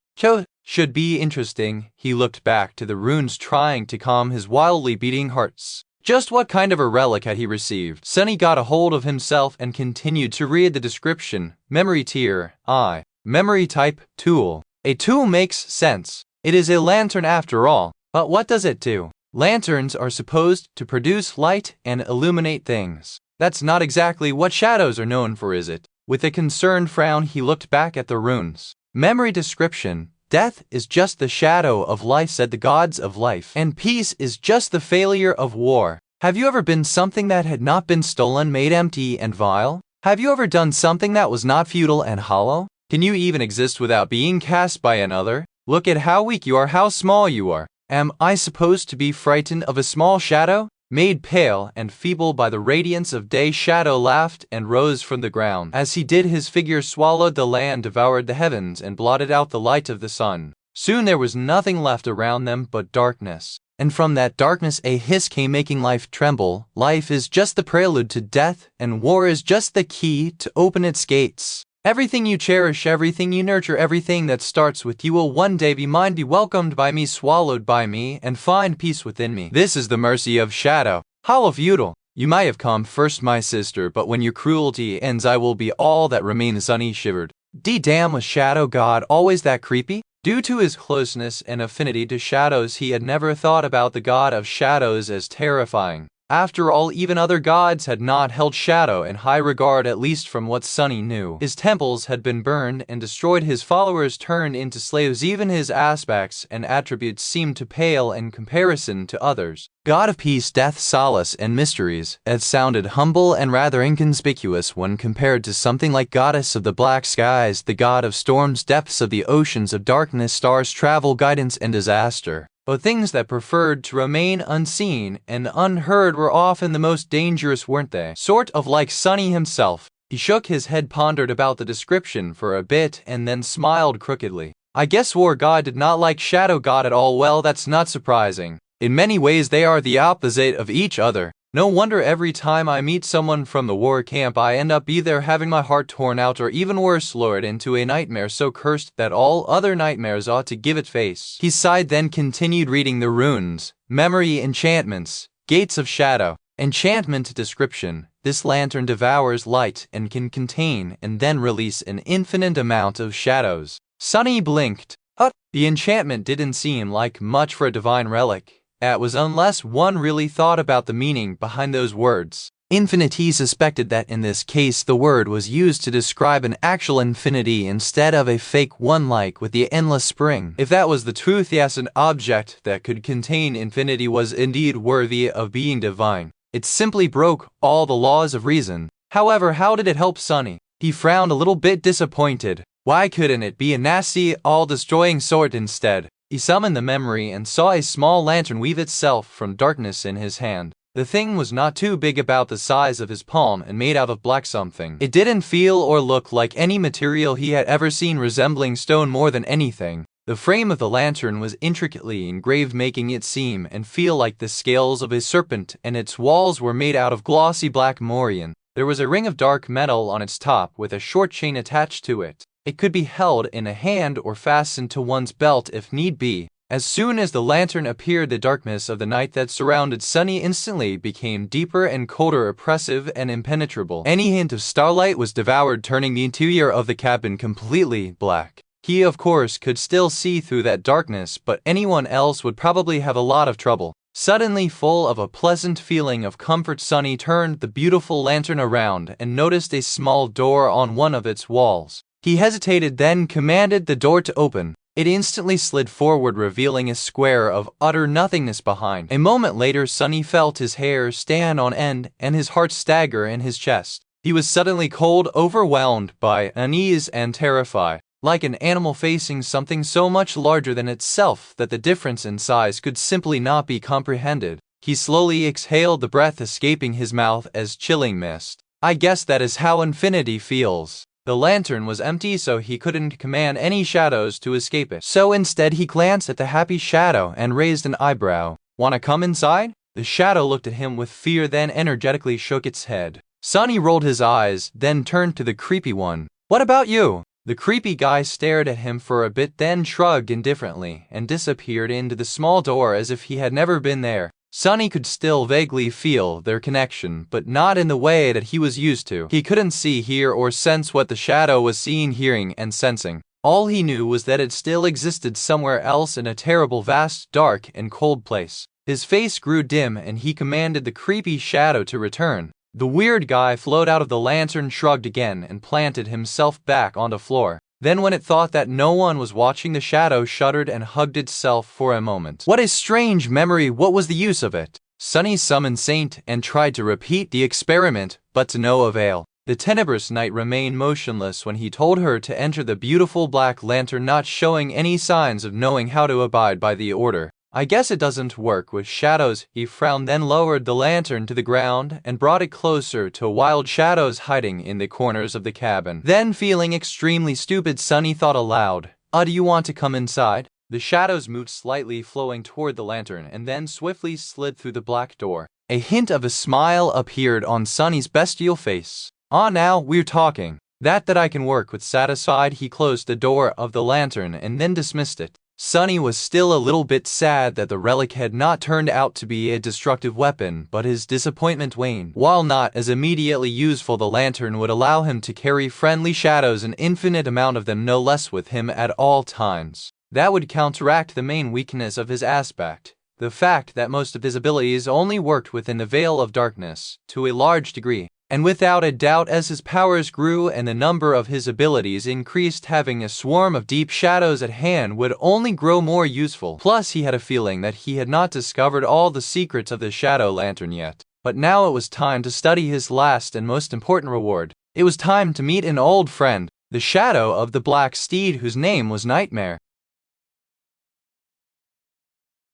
Should be interesting. He looked back to the runes, trying to calm his wildly beating hearts. Just what kind of a relic had he received? Sunny got a hold of himself and continued to read the description. Memory tier, I. Memory type, tool. A tool makes sense. It is a lantern after all. But what does it do? Lanterns are supposed to produce light and illuminate things. That's not exactly what shadows are known for, is it? With a concerned frown, he looked back at the runes. Memory description. Death is just the shadow of life, said the gods of life, and peace is just the failure of war. Have you ever been something that had not been stolen, made empty and vile? Have you ever done something that was not futile and hollow? Can you even exist without being cast by another? Look at how weak you are, how small you are. Am I supposed to be frightened of a small shadow? Made pale and feeble by the radiance of day, Shadow laughed and rose from the ground. As he did, his figure swallowed the land, devoured the heavens, and blotted out the light of the sun. Soon there was nothing left around them but darkness. And from that darkness a hiss came, making life tremble. Life is just the prelude to death, and war is just the key to open its gates. Everything you cherish, everything you nurture, everything that starts with you will one day be mine, be welcomed by me, swallowed by me, and find peace within me. This is the mercy of Shadow. How futile. You might have come first, my sister, but when your cruelty ends I will be all that remains. Sunny shivered. Damn, was Shadow God always that creepy? Due to his closeness and affinity to shadows, he had never thought about the god of shadows as terrifying. After all, even other gods had not held Shadow in high regard, at least from what Sunny knew. His temples had been burned and destroyed, his followers turned into slaves, even his aspects and attributes seemed to pale in comparison to others. God of peace, death, solace, and mysteries. It sounded humble and rather inconspicuous when compared to something like goddess of the black skies, the god of storms, depths of the oceans of darkness, stars, travel, guidance, and disaster. But things that preferred to remain unseen and unheard were often the most dangerous, weren't they? Sort of like Sunny himself. He shook his head, pondered about the description for a bit, and then smiled crookedly. I guess War God did not like Shadow God at all. Well, that's not surprising. In many ways they are the opposite of each other. No wonder every time I meet someone from the war camp I end up either having my heart torn out or even worse, lured into a nightmare so cursed that all other nightmares ought to give it face. He sighed, then continued reading the runes. Memory, enchantments, gates of shadow. Enchantment description. This lantern devours light and can contain and then release an infinite amount of shadows. Sunny blinked. The enchantment didn't seem like much for a divine relic. It was, unless one really thought about the meaning behind those words. Infinite. He suspected that in this case the word was used to describe an actual infinity instead of a fake one, like with the endless spring. If that was the truth, yes, an object that could contain infinity was indeed worthy of being divine. It simply broke all the laws of reason. However, how did it help Sunny? He frowned a little bit disappointed. Why couldn't it be a nasty, all-destroying sort instead? He summoned the memory and saw a small lantern weave itself from darkness in his hand. The thing was not too big, about the size of his palm, and made out of black something. It didn't feel or look like any material he had ever seen, resembling stone more than anything. The frame of the lantern was intricately engraved, making it seem and feel like the scales of a serpent, and its walls were made out of glossy black morion. There was a ring of dark metal on its top with a short chain attached to it. It could be held in a hand or fastened to one's belt if need be. As soon as the lantern appeared, the darkness of the night that surrounded Sunny instantly became deeper and colder, oppressive and impenetrable. Any hint of starlight was devoured, turning the interior of the cabin completely black. He, of course, could still see through that darkness, but anyone else would probably have a lot of trouble. Suddenly, full of a pleasant feeling of comfort, Sunny turned the beautiful lantern around and noticed a small door on one of its walls. He hesitated, then commanded the door to open. It instantly slid forward, revealing a square of utter nothingness behind. A moment later, Sunny felt his hair stand on end and his heart stagger in his chest. He was suddenly cold, overwhelmed by unease and terrified, like an animal facing something so much larger than itself that the difference in size could simply not be comprehended. He slowly exhaled, the breath escaping his mouth as chilling mist. I guess that is how infinity feels. The lantern was empty, so he couldn't command any shadows to escape it. So instead he glanced at the happy shadow and raised an eyebrow. "Wanna come inside?" The shadow looked at him with fear, then energetically shook its head. Sunny rolled his eyes, then turned to the creepy one. "What about you?" The creepy guy stared at him for a bit, then shrugged indifferently and disappeared into the small door as if he had never been there. Sunny could still vaguely feel their connection, but not in the way that he was used to. He couldn't see, hear, or sense what the shadow was seeing, hearing, and sensing. All he knew was that it still existed somewhere else in a terrible, vast, dark, and cold place. His face grew dim, and he commanded the creepy shadow to return. The weird guy floated out of the lantern, shrugged again, and planted himself back on the floor. Then, when it thought that no one was watching, the shadow shuddered and hugged itself for a moment. What a strange memory! What was the use of it? Sunny summoned Saint and tried to repeat the experiment, but to no avail. The tenebrous night remained motionless when he told her to enter the beautiful black lantern, not showing any signs of knowing how to abide by the order. "I guess it doesn't work with shadows," he frowned, then lowered the lantern to the ground and brought it closer to wild shadows hiding in the corners of the cabin. Then, feeling extremely stupid, Sunny thought aloud, do you want to come inside?" The shadows moved slightly, flowing toward the lantern, and then swiftly slid through the black door. A hint of a smile appeared on Sunny's bestial face. Now we're talking. That I can work with." Satisfied, he closed the door of the lantern and then dismissed it. Sunny was still a little bit sad that the relic had not turned out to be a destructive weapon, but his disappointment waned. While not as immediately useful, the lantern would allow him to carry friendly shadows, an infinite amount of them no less, with him at all times. That would counteract the main weakness of his aspect, the fact that most of his abilities only worked within the veil of darkness, to a large degree. And without a doubt, as his powers grew and the number of his abilities increased, having a swarm of deep shadows at hand would only grow more useful. Plus, he had a feeling that he had not discovered all the secrets of the shadow lantern yet. But now it was time to study his last and most important reward. It was time to meet an old friend, the shadow of the black steed, whose name was Nightmare.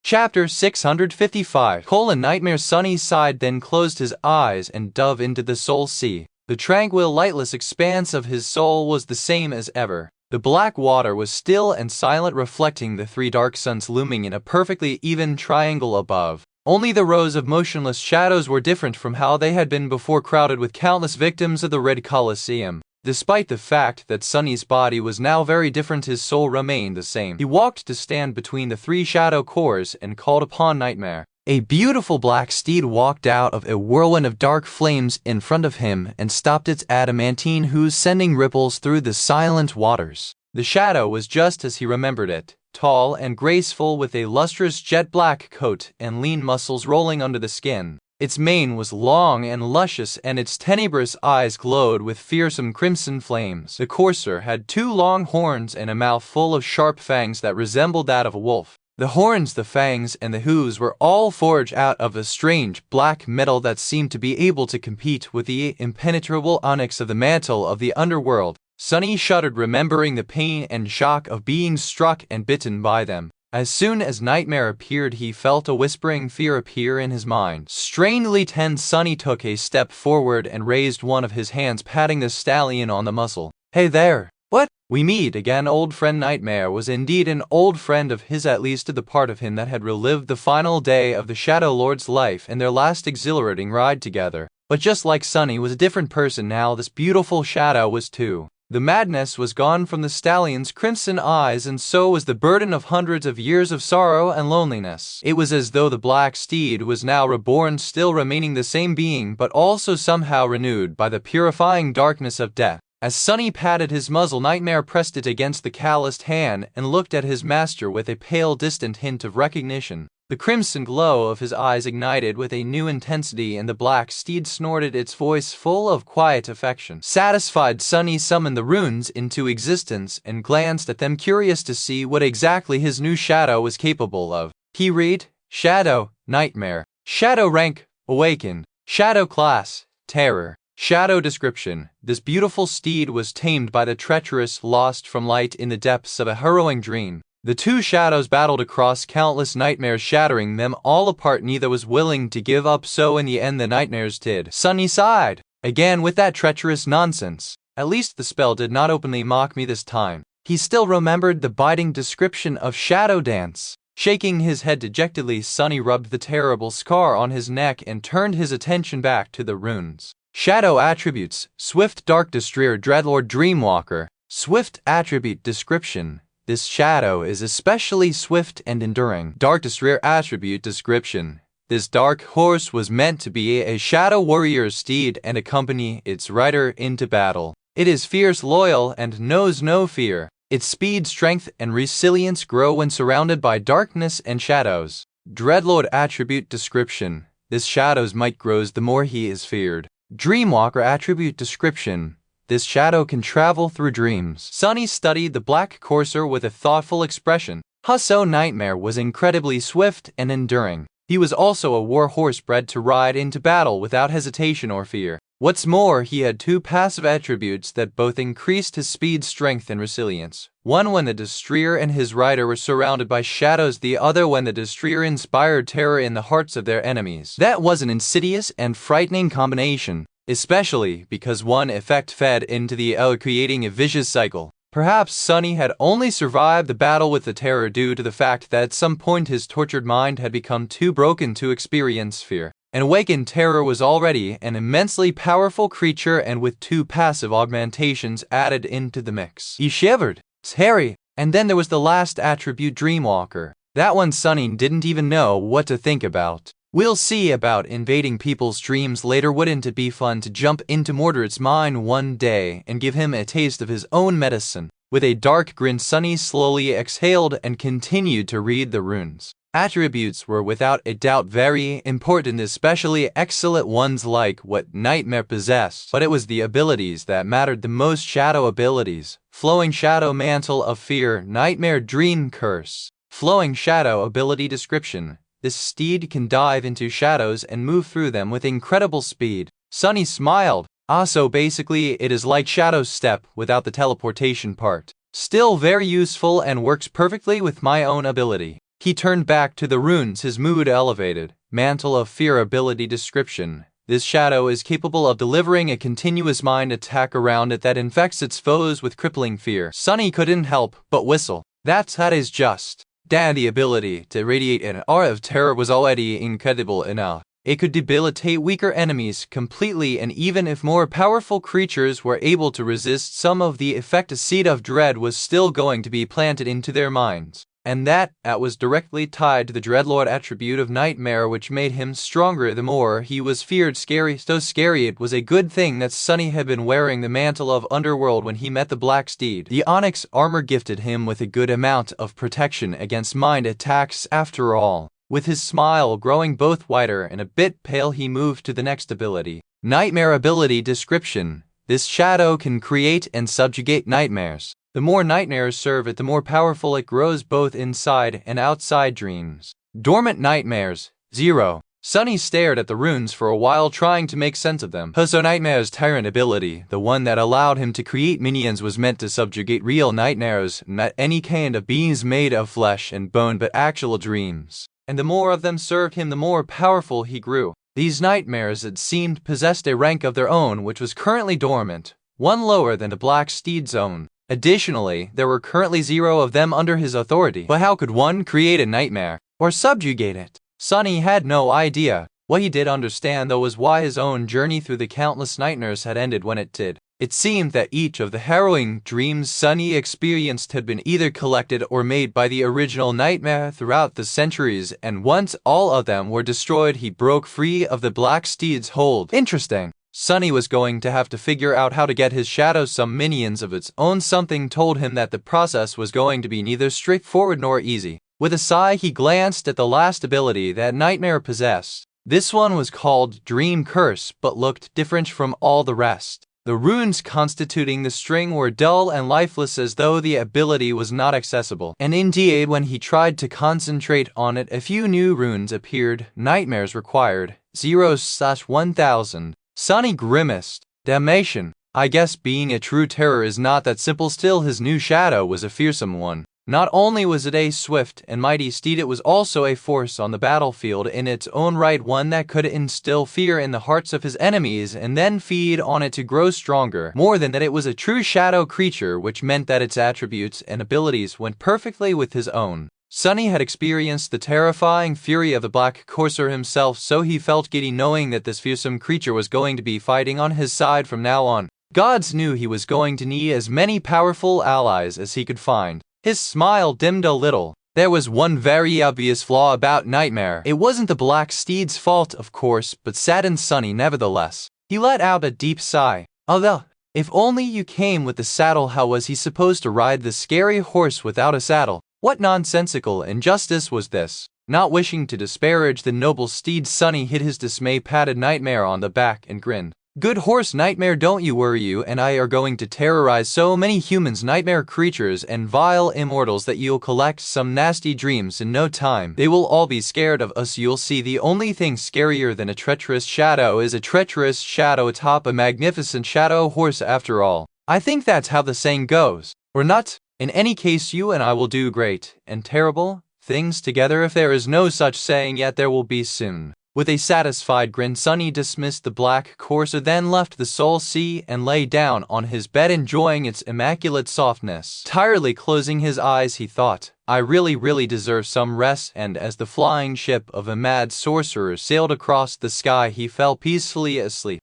Chapter 655. Nightmare. Sunny sighed, then closed his eyes and dove into the soul sea. The tranquil, lightless expanse of his soul was the same as ever. The black water was still and silent, reflecting the three dark suns looming in a perfectly even triangle above. Only the rows of motionless shadows were different from how they had been before, crowded with countless victims of the Red Colosseum. Despite the fact that Sunny's body was now very different, his soul remained the same. He walked to stand between the three shadow cores and called upon Nightmare. A beautiful black steed walked out of a whirlwind of dark flames in front of him and stopped its adamantine hooves, sending ripples through the silent waters. The shadow was just as he remembered it, tall and graceful, with a lustrous jet black coat and lean muscles rolling under the skin. Its mane was long and luscious, and its tenebrous eyes glowed with fearsome crimson flames. The courser had 2 long horns and a mouth full of sharp fangs that resembled that of a wolf. The horns, the fangs, and the hooves were all forged out of a strange black metal that seemed to be able to compete with the impenetrable onyx of the mantle of the underworld. Sunny shuddered, remembering the pain and shock of being struck and bitten by them. As soon as Nightmare appeared, he felt a whispering fear appear in his mind. Strangely tense, Sunny took a step forward and raised one of his hands, patting the stallion on the muzzle. "Hey there! What? We meet again, old friend." Nightmare was indeed an old friend of his, at least to the part of him that had relived the final day of the Shadow Lord's life and their last exhilarating ride together. But just like Sunny was a different person now, this beautiful shadow was too. The madness was gone from the stallion's crimson eyes, and so was the burden of hundreds of years of sorrow and loneliness. It was as though the black steed was now reborn, still remaining the same being, but also somehow renewed by the purifying darkness of death. As Sunny patted his muzzle, Nightmare pressed it against the calloused hand and looked at his master with a pale, distant hint of recognition. The crimson glow of his eyes ignited with a new intensity, and the black steed snorted, its voice full of quiet affection. Satisfied, Sunny summoned the runes into existence and glanced at them, curious to see what exactly his new shadow was capable of. He read: Shadow, Nightmare. Shadow rank, Awakened. Shadow class, Terror. Shadow description: this beautiful steed was tamed by the treacherous, lost from light in the depths of a harrowing dream. The 2 shadows battled across countless nightmares, shattering them all apart. Neither was willing to give up, so in the end the nightmares did. Sunny sighed. Again with that treacherous nonsense. At least the spell did not openly mock me this time. He still remembered the biting description of Shadow Dance. Shaking his head dejectedly, Sunny rubbed the terrible scar on his neck and turned his attention back to the runes. Shadow attributes: Swift, Dark Destroyer, Dreadlord, Dreamwalker. Swift attribute description: this shadow is especially swift and enduring. Dark Destroyer attribute description: this dark horse was meant to be a shadow warrior's steed and accompany its rider into battle. It is fierce, loyal, and knows no fear. Its speed, strength, and resilience grow when surrounded by darkness and shadows. Dreadlord attribute description: this shadow's might grows the more he is feared. Dreamwalker attribute description: this shadow can travel through dreams. Sunny studied the black courser with a thoughtful expression. So Nightmare was incredibly swift and enduring. He was also a war horse bred to ride into battle without hesitation or fear. What's more, he had 2 passive attributes that both increased his speed, strength, and resilience. One when the destroyer and his rider were surrounded by shadows, the other when the destroyer inspired terror in the hearts of their enemies. That was an insidious and frightening combination, especially because one effect fed into the other, creating a vicious cycle. Perhaps Sunny had only survived the battle with the terror due to the fact that at some point his tortured mind had become too broken to experience fear. An awakened terror was already an immensely powerful creature, and with 2 passive augmentations added into the mix, he shivered. Terry. And then there was the last attribute, Dreamwalker. That one Sunny didn't even know what to think about. We'll see about invading people's dreams later. Wouldn't it be fun to jump into Mordred's mind one day and give him a taste of his own medicine? With a dark grin, Sunny slowly exhaled and continued to read the runes. Attributes were without a doubt very important, especially excellent ones like what Nightmare possessed. But it was the abilities that mattered the most. Shadow abilities: Flowing Shadow, Mantle of Fear, Nightmare, Dream Curse. Flowing Shadow ability description: this steed can dive into shadows and move through them with incredible speed. Sunny smiled. So basically it is like Shadow Step without the teleportation part. Still very useful and works perfectly with my own ability. He turned back to the runes, his mood elevated. Mantle of Fear ability description: this shadow is capable of delivering a continuous mind attack around it that infects its foes with crippling fear. Sunny couldn't help but whistle. That is just. The ability to radiate an aura of terror was already incredible enough. It could debilitate weaker enemies completely, and even if more powerful creatures were able to resist some of the effect, a seed of dread was still going to be planted into their minds. And that was directly tied to the Dreadlord attribute of Nightmare, which made him stronger the more he was feared. So scary it was a good thing that Sunny had been wearing the mantle of Underworld when he met the Black Steed. The Onyx armor gifted him with a good amount of protection against mind attacks after all. With his smile growing both wider and a bit pale, he moved to the next ability. Nightmare ability description. This shadow can create and subjugate nightmares. The more nightmares serve it, the more powerful it grows both inside and outside dreams. Dormant nightmares, 0. Sunny stared at the runes for a while, trying to make sense of them. So Nightmare's Tyrant ability, the one that allowed him to create minions, was meant to subjugate real nightmares, not any kind of beings made of flesh and bone but actual dreams. And the more of them served him, the more powerful he grew. These nightmares, it seemed, possessed a rank of their own which was currently dormant, one lower than the Black Steed's own. Additionally, there were currently 0 of them under his authority. But how could one create a nightmare, or subjugate it? Sunny had no idea. What he did understand, though, was why his own journey through the countless nightmares had ended when it did. It seemed that each of the harrowing dreams Sunny experienced had been either collected or made by the original nightmare throughout the centuries, and once all of them were destroyed, he broke free of the Black Steed's hold. Interesting. Sunny was going to have to figure out how to get his shadow some minions of its own. Something told him that the process was going to be neither straightforward nor easy. With a sigh, he glanced at the last ability that Nightmare possessed. This one was called Dream Curse, but looked different from all the rest. The runes constituting the string were dull and lifeless, as though the ability was not accessible. And indeed, when he tried to concentrate on it, a few new runes appeared. Nightmares required 0/1000. Sunny grimaced. Damnation. I guess being a true terror is not that simple. Still, his new shadow was a fearsome one. Not only was it a swift and mighty steed, it was also a force on the battlefield in its own right, one that could instill fear in the hearts of his enemies and then feed on it to grow stronger. More than that, it was a true shadow creature, which meant that its attributes and abilities went perfectly with his own. Sunny had experienced the terrifying fury of the Black Courser himself, so he felt giddy knowing that this fearsome creature was going to be fighting on his side from now on. Gods knew he was going to need as many powerful allies as he could find. His smile dimmed a little. There was one very obvious flaw about Nightmare. It wasn't the Black Steed's fault, of course, but saddened Sunny nevertheless. He let out a deep sigh. Although, if only you came with the saddle, how was he supposed to ride the scary horse without a saddle? What nonsensical injustice was this? Not wishing to disparage the noble steed, Sunny hid his dismay, patted Nightmare on the back, and grinned. Good horse, Nightmare, don't you worry. You and I are going to terrorize so many humans, nightmare creatures, and vile immortals that you'll collect some nasty dreams in no time. They will all be scared of us. You'll see, the only thing scarier than a treacherous shadow is a treacherous shadow atop a magnificent shadow horse, after all. I think that's how the saying goes. Or not. In any case, you and I will do great and terrible things together. If there is no such saying yet, there will be soon. With a satisfied grin, Sunny dismissed the Black Courser, then left the Soul Sea and lay down on his bed, enjoying its immaculate softness. Tiredly closing his eyes, he thought, I really deserve some rest. And as the flying ship of a mad sorcerer sailed across the sky, he fell peacefully asleep.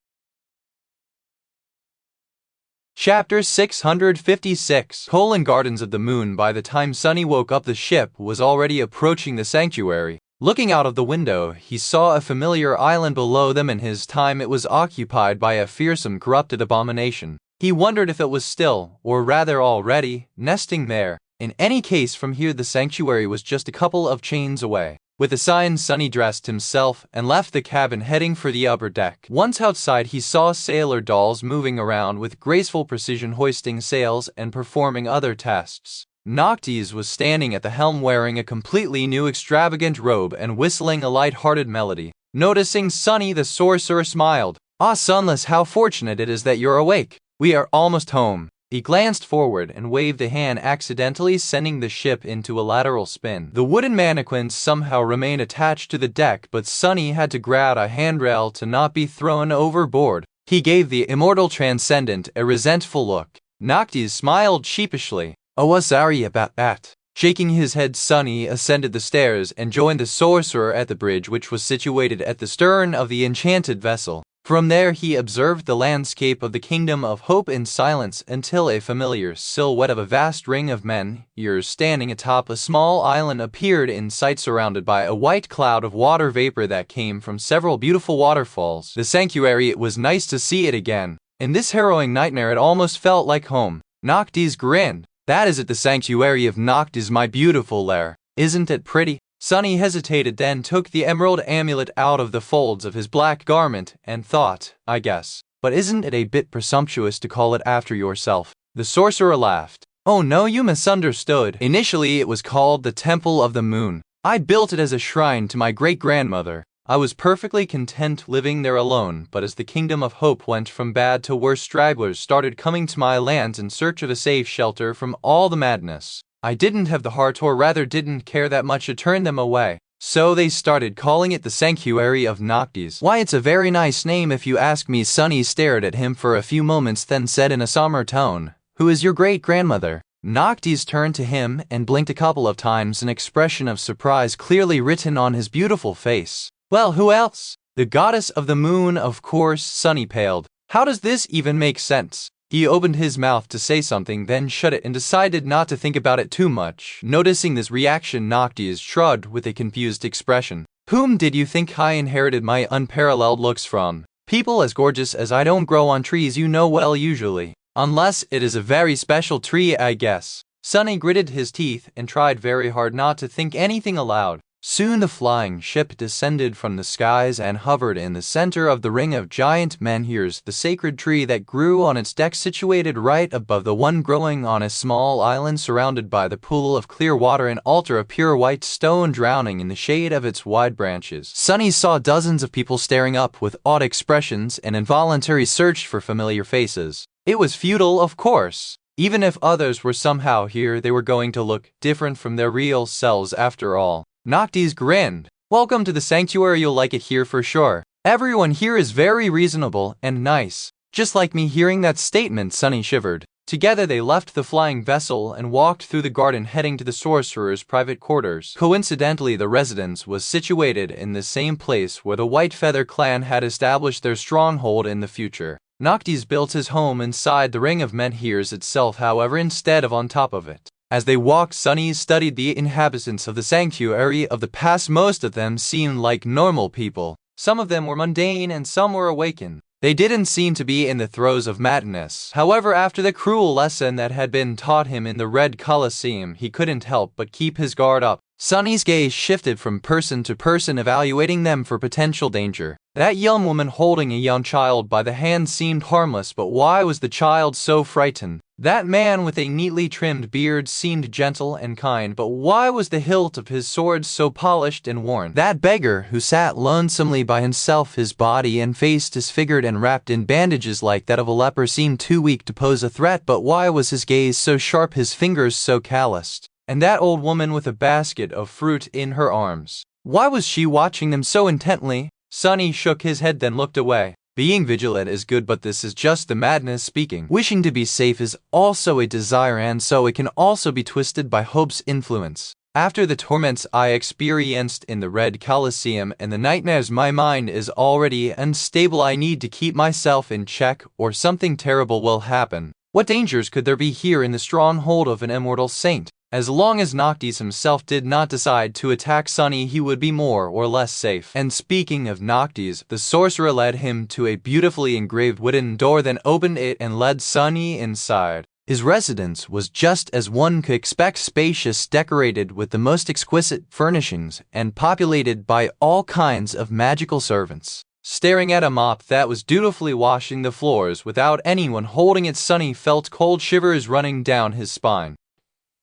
Chapter 656. Gardens of the Moon. By the time Sunny woke up, the ship was already approaching the sanctuary. Looking out of the window, he saw a familiar island below them. In his time, it was occupied by a fearsome, corrupted abomination. He wondered if it was still, or rather already, nesting there. In any case, from here the sanctuary was just a couple of chains away. With a sign, Sunny dressed himself and left the cabin, heading for the upper deck. Once outside, he saw sailor dolls moving around with graceful precision, hoisting sails and performing other tasks. Noctis was standing at the helm, wearing a completely new extravagant robe and whistling a light-hearted melody. Noticing Sunny, the sorcerer smiled. Ah, Sunless, how fortunate it is that you're awake. We are almost home. He glanced forward and waved a hand, accidentally sending the ship into a lateral spin. The wooden mannequins somehow remained attached to the deck, but Sunny had to grab a handrail to not be thrown overboard. He gave the immortal transcendent a resentful look. Noctis smiled sheepishly. Oh, sorry about that. Shaking his head, Sunny ascended the stairs and joined the sorcerer at the bridge, which was situated at the stern of the enchanted vessel. From there, he observed the landscape of the Kingdom of Hope in silence until a familiar silhouette of a vast ring of men, standing atop a small island, appeared in sight, surrounded by a white cloud of water vapor that came from several beautiful waterfalls. The sanctuary, it was nice to see it again. In this harrowing nightmare, it almost felt like home. Noctis grinned. That is it, the sanctuary of Noctis, my beautiful lair. Isn't it pretty? Sunny hesitated, then took the emerald amulet out of the folds of his black garment and thought, I guess. But isn't it a bit presumptuous to call it after yourself? The sorcerer laughed. Oh no, you misunderstood. Initially it was called the Temple of the Moon. I built it as a shrine to my great-grandmother. I was perfectly content living there alone, but as the Kingdom of Hope went from bad to worse, stragglers started coming to my lands in search of a safe shelter from all the madness. I didn't have the heart, or rather didn't care that much, to turn them away. So they started calling it the Sanctuary of Noctis. Why, it's a very nice name if you ask me. Sunny stared at him for a few moments, then said in a somber tone, Who is your great-grandmother? Noctis turned to him and blinked a couple of times, an expression of surprise clearly written on his beautiful face. Well, who else? The goddess of the moon, of course. Sunny paled. How does this even make sense? He opened his mouth to say something, then shut it and decided not to think about it too much. Noticing this reaction, Noctis shrugged with a confused expression. Whom did you think I inherited my unparalleled looks from? People as gorgeous as I don't grow on trees, you know well, usually. Unless it is a very special tree, I guess. Sunny gritted his teeth and tried very hard not to think anything aloud. Soon the flying ship descended from the skies and hovered in the center of the ring of giant menhirs, the sacred tree that grew on its deck, situated right above the one growing on a small island surrounded by the pool of clear water, an altar of pure white stone drowning in the shade of its wide branches. Sunny saw dozens of people staring up with odd expressions and involuntarily searched for familiar faces. It was futile, of course. Even if others were somehow here, they were going to look different from their real selves after all. Noctis grinned. Welcome to the sanctuary, you'll like it here for sure. Everyone here is very reasonable and nice. Just like me. Hearing that statement, Sunny shivered. Together they left the flying vessel and walked through the garden, heading to the sorcerer's private quarters. Coincidentally, the residence was situated in the same place where the White Feather clan had established their stronghold in the future. Noctis built his home inside the ring of menhirs itself, however, instead of on top of it. As they walked, Sunny studied the inhabitants of the sanctuary of the past. Most of them seemed like normal people. Some of them were mundane and some were awakened. They didn't seem to be in the throes of madness. However, after the cruel lesson that had been taught him in the Red Colosseum, he couldn't help but keep his guard up. Sunny's gaze shifted from person to person, evaluating them for potential danger. That young woman holding a young child by the hand seemed harmless, but why was the child so frightened? That man with a neatly trimmed beard seemed gentle and kind, but why was the hilt of his sword so polished and worn? That beggar who sat lonesomely by himself, his body and face disfigured and wrapped in bandages like that of a leper, seemed too weak to pose a threat, but why was his gaze so sharp, his fingers so calloused? And that old woman with a basket of fruit in her arms, why was she watching them so intently? Sunny shook his head, then looked away. Being vigilant is good, but this is just the madness speaking. Wishing to be safe is also a desire, and so it can also be twisted by hope's influence. After the torments I experienced in the Red Colosseum and the nightmares, my mind is already unstable. I need to keep myself in check, or something terrible will happen. What dangers could there be here in the stronghold of an immortal saint? As long as Noctis himself did not decide to attack Sunny, he would be more or less safe. And speaking of Noctis, the sorcerer led him to a beautifully engraved wooden door, then opened it and led Sunny inside. His residence was just as one could expect, spacious, decorated with the most exquisite furnishings, and populated by all kinds of magical servants. Staring at a mop that was dutifully washing the floors without anyone holding it, Sunny felt cold shivers running down his spine.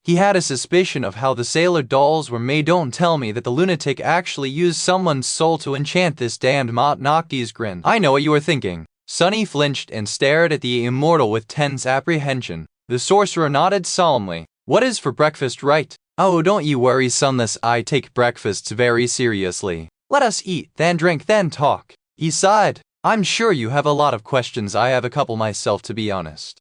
He had a suspicion of how the sailor dolls were made. Don't tell me that the lunatic actually used someone's soul to enchant this damned mop. Noctis grinned. I know what you are thinking. Sunny flinched and stared at the immortal with tense apprehension. The sorcerer nodded solemnly. What is for breakfast, right? Oh, don't you worry, Sunless. I take breakfasts very seriously. Let us eat, then drink, then talk. He sighed. I'm sure you have a lot of questions. I have a couple myself, to be honest.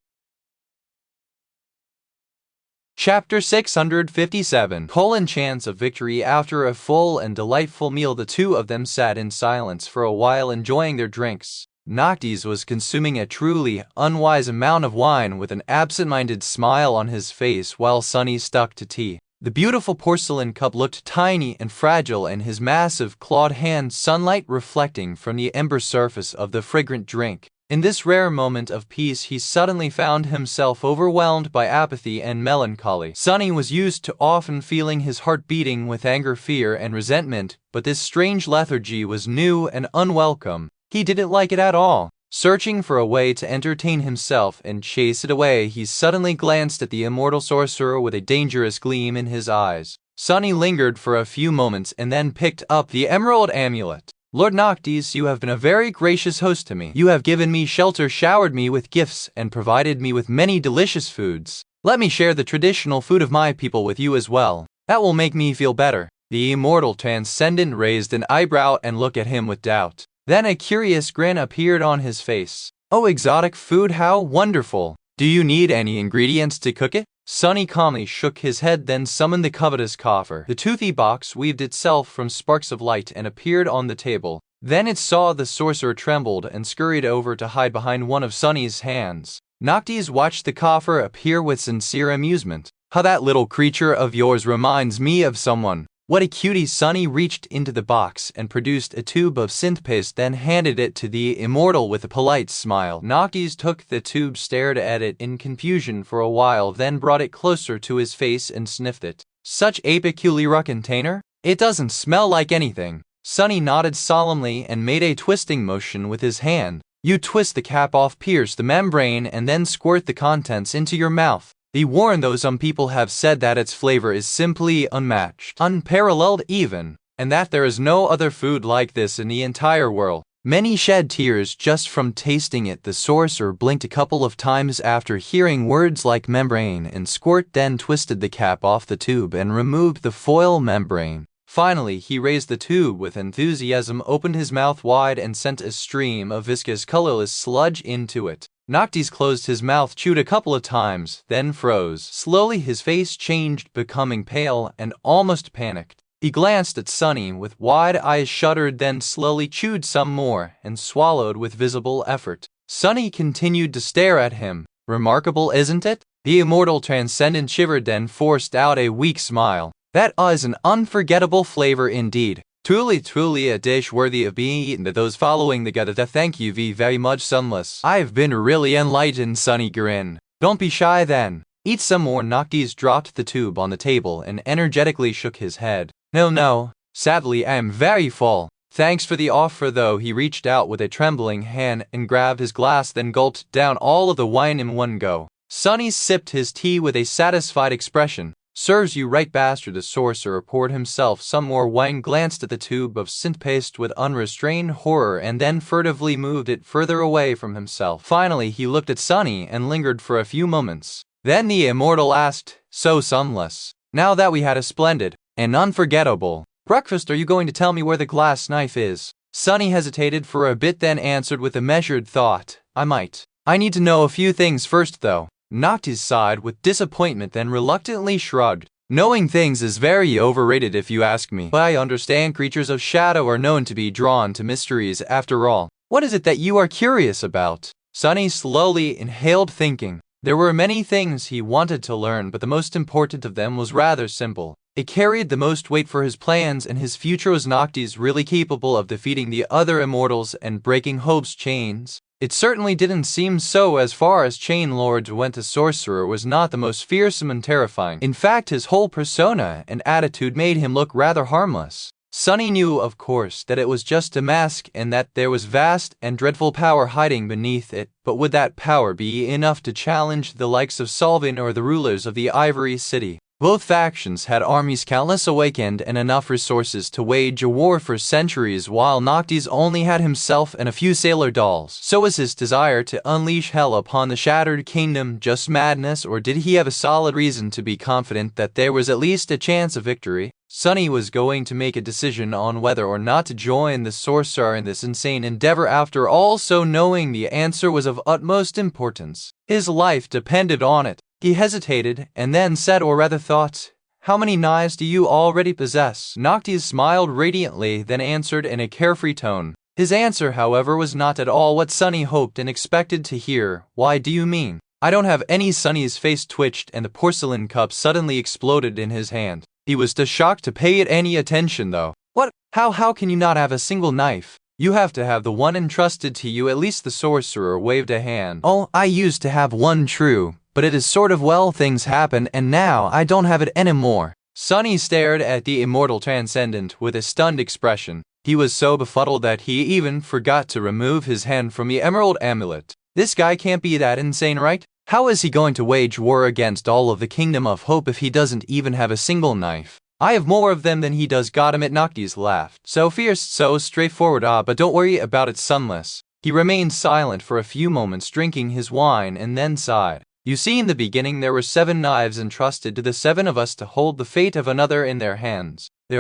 Chapter 657. Chance of victory. After a full and delightful meal, the two of them sat in silence for a while, enjoying their drinks. Noctis was consuming a truly unwise amount of wine with an absent-minded smile on his face, while Sunny stuck to tea. The beautiful porcelain cup looked tiny and fragile in his massive clawed hand, sunlight reflecting from the ember surface of the fragrant drink. In this rare moment of peace, he suddenly found himself overwhelmed by apathy and melancholy. Sunny was used to often feeling his heart beating with anger, fear, and resentment, but this strange lethargy was new and unwelcome. He didn't like it at all. Searching for a way to entertain himself and chase it away, he suddenly glanced at the immortal sorcerer with a dangerous gleam in his eyes. Sunny lingered for a few moments and then picked up the emerald amulet. Lord Noctis, you have been a very gracious host to me. You have given me shelter, showered me with gifts, and provided me with many delicious foods. Let me share the traditional food of my people with you as well. That will make me feel better. The immortal transcendent raised an eyebrow and looked at him with doubt. Then a curious grin appeared on his face. Oh, exotic food, how wonderful! Do you need any ingredients to cook it? Sunny calmly shook his head, then summoned the covetous coffer. The toothy box weaved itself from sparks of light and appeared on the table. Then it saw the sorcerer, trembled, and scurried over to hide behind one of Sunny's hands. Noctis watched the coffer appear with sincere amusement. How that little creature of yours reminds me of someone. What a cutie! Sunny reached into the box and produced a tube of synth paste, then handed it to the immortal with a polite smile. Noctis took the tube, stared at it in confusion for a while, then brought it closer to his face and sniffed it. Such a peculiar container? It doesn't smell like anything. Sunny nodded solemnly and made a twisting motion with his hand. You twist the cap off, pierce the membrane, and then squirt the contents into your mouth. Be warned though, some people have said that its flavor is simply unmatched, unparalleled even, and that there is no other food like this in the entire world. Many shed tears just from tasting it. The sorcerer blinked a couple of times after hearing words like membrane and squirt, then twisted the cap off the tube and removed the foil membrane. Finally, he raised the tube with enthusiasm, opened his mouth wide, and sent a stream of viscous, colorless sludge into it. Noctis closed his mouth, chewed a couple of times, then froze. Slowly his face changed, becoming pale and almost panicked. He glanced at Sunny with wide eyes, shuddered, then slowly chewed some more and swallowed with visible effort. Sunny continued to stare at him. Remarkable, isn't it? The immortal transcendent shivered, then forced out a weak smile. That is an unforgettable flavor indeed. Truly a dish worthy of being eaten. To those following together, thank you very much, Sunless. I've been really enlightened. Sunny grinned. Don't be shy then. Eat some more. Noctis dropped the tube on the table and energetically shook his head. No. Sadly, I am very full. Thanks for the offer though. He reached out with a trembling hand and grabbed his glass, then gulped down all of the wine in one go. Sunny sipped his tea with a satisfied expression. Serves you right, bastard. The sorcerer poured himself some more wine, glanced at the tube of synth paste with unrestrained horror, and then furtively moved it further away from himself. Finally, he looked at Sunny and lingered for a few moments. Then the immortal asked, So, Sunless, now that we had a splendid and unforgettable breakfast, are you going to tell me where the glass knife is? Sunny hesitated for a bit, then answered with a measured thought, I might. I need to know a few things first though. Noctis sighed with disappointment, then reluctantly shrugged. Knowing things is very overrated if you ask me. But I understand creatures of shadow are known to be drawn to mysteries after all. What is it that you are curious about? Sunny slowly inhaled, thinking. There were many things he wanted to learn, but the most important of them was rather simple. It carried the most weight for his plans and his future. Was Noctis really capable of defeating the other immortals and breaking Hope's chains? It certainly didn't seem so. As far as chain lords went, the sorcerer was not the most fearsome and terrifying. In fact, his whole persona and attitude made him look rather harmless. Sunny knew, of course, that it was just a mask and that there was vast and dreadful power hiding beneath it, but would that power be enough to challenge the likes of Solvin or the rulers of the Ivory City? Both factions had armies countless awakened and enough resources to wage a war for centuries, while Noctis only had himself and a few sailor dolls. So was his desire to unleash hell upon the shattered kingdom just madness, or did he have a solid reason to be confident that there was at least a chance of victory? Sunny was going to make a decision on whether or not to join the sorcerer in this insane endeavor after all, so knowing the answer was of utmost importance. His life depended on it. He hesitated, and then said, or rather thought, How many knives do you already possess? Noctis smiled radiantly, then answered in a carefree tone. His answer, however, was not at all what Sunny hoped and expected to hear. Why do you mean? I don't have any. Sunny's face twitched, and the porcelain cup suddenly exploded in his hand. He was too shocked to pay it any attention though. What? How can you not have a single knife? You have to have the one entrusted to you. At least the sorcerer waved a hand. Oh, I used to have one true, but it is sort of well, things happen and now I don't have it anymore. Sunny stared at the immortal transcendent with a stunned expression. He was so befuddled that he even forgot to remove his hand from the emerald amulet. This guy can't be that insane, right? How is he going to wage war against all of the Kingdom of Hope if he doesn't even have a single knife? I have more of them than he does. Got him. At Noctis laughed. So fierce, so straightforward. But don't worry about it, Sunless. He remained silent for a few moments, drinking his wine, and then sighed. You see, in the beginning there were 7 knives entrusted to the 7 of us to hold the fate of another in their hands. The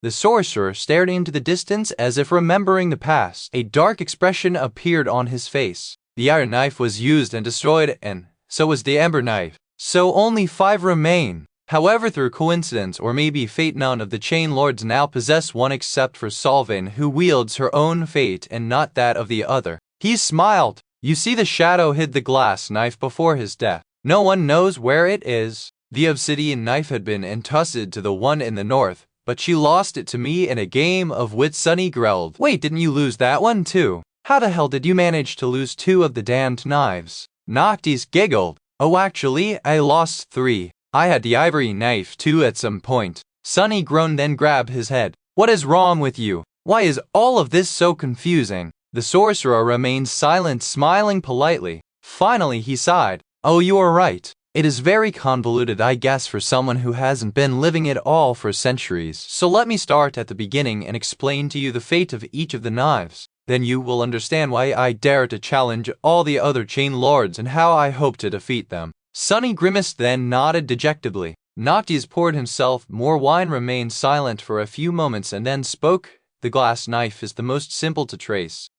sorcerer stared into the distance as if remembering the past. A dark expression appeared on his face. The iron knife was used and destroyed, and so was the ember knife. So only 5 remain. However, through coincidence or maybe fate, none of the chain lords now possess one except for Solvin, who wields her own fate and not that of the other. He smiled. You see, the shadow hid the glass knife before his death. No one knows where it is. The obsidian knife had been entrusted to the one in the north, but she lost it to me in a game of wits. Sunny growled. Wait, didn't you lose that one too? How the hell did you manage to lose 2 of the damned knives? Noctis giggled. Oh, actually, I lost 3. I had the ivory knife too at some point. Sunny groaned, then grabbed his head. What is wrong with you? Why is all of this so confusing? The sorcerer remained silent, smiling politely. Finally, he sighed. Oh, you are right. It is very convoluted, I guess, for someone who hasn't been living it all for centuries. So let me start at the beginning and explain to you the fate of each of the knives. Then you will understand why I dare to challenge all the other chain lords and how I hope to defeat them. Sunny grimaced, then nodded dejectedly. Noctis poured himself more wine, remained silent for a few moments, and then spoke. The glass knife is the most simple to trace.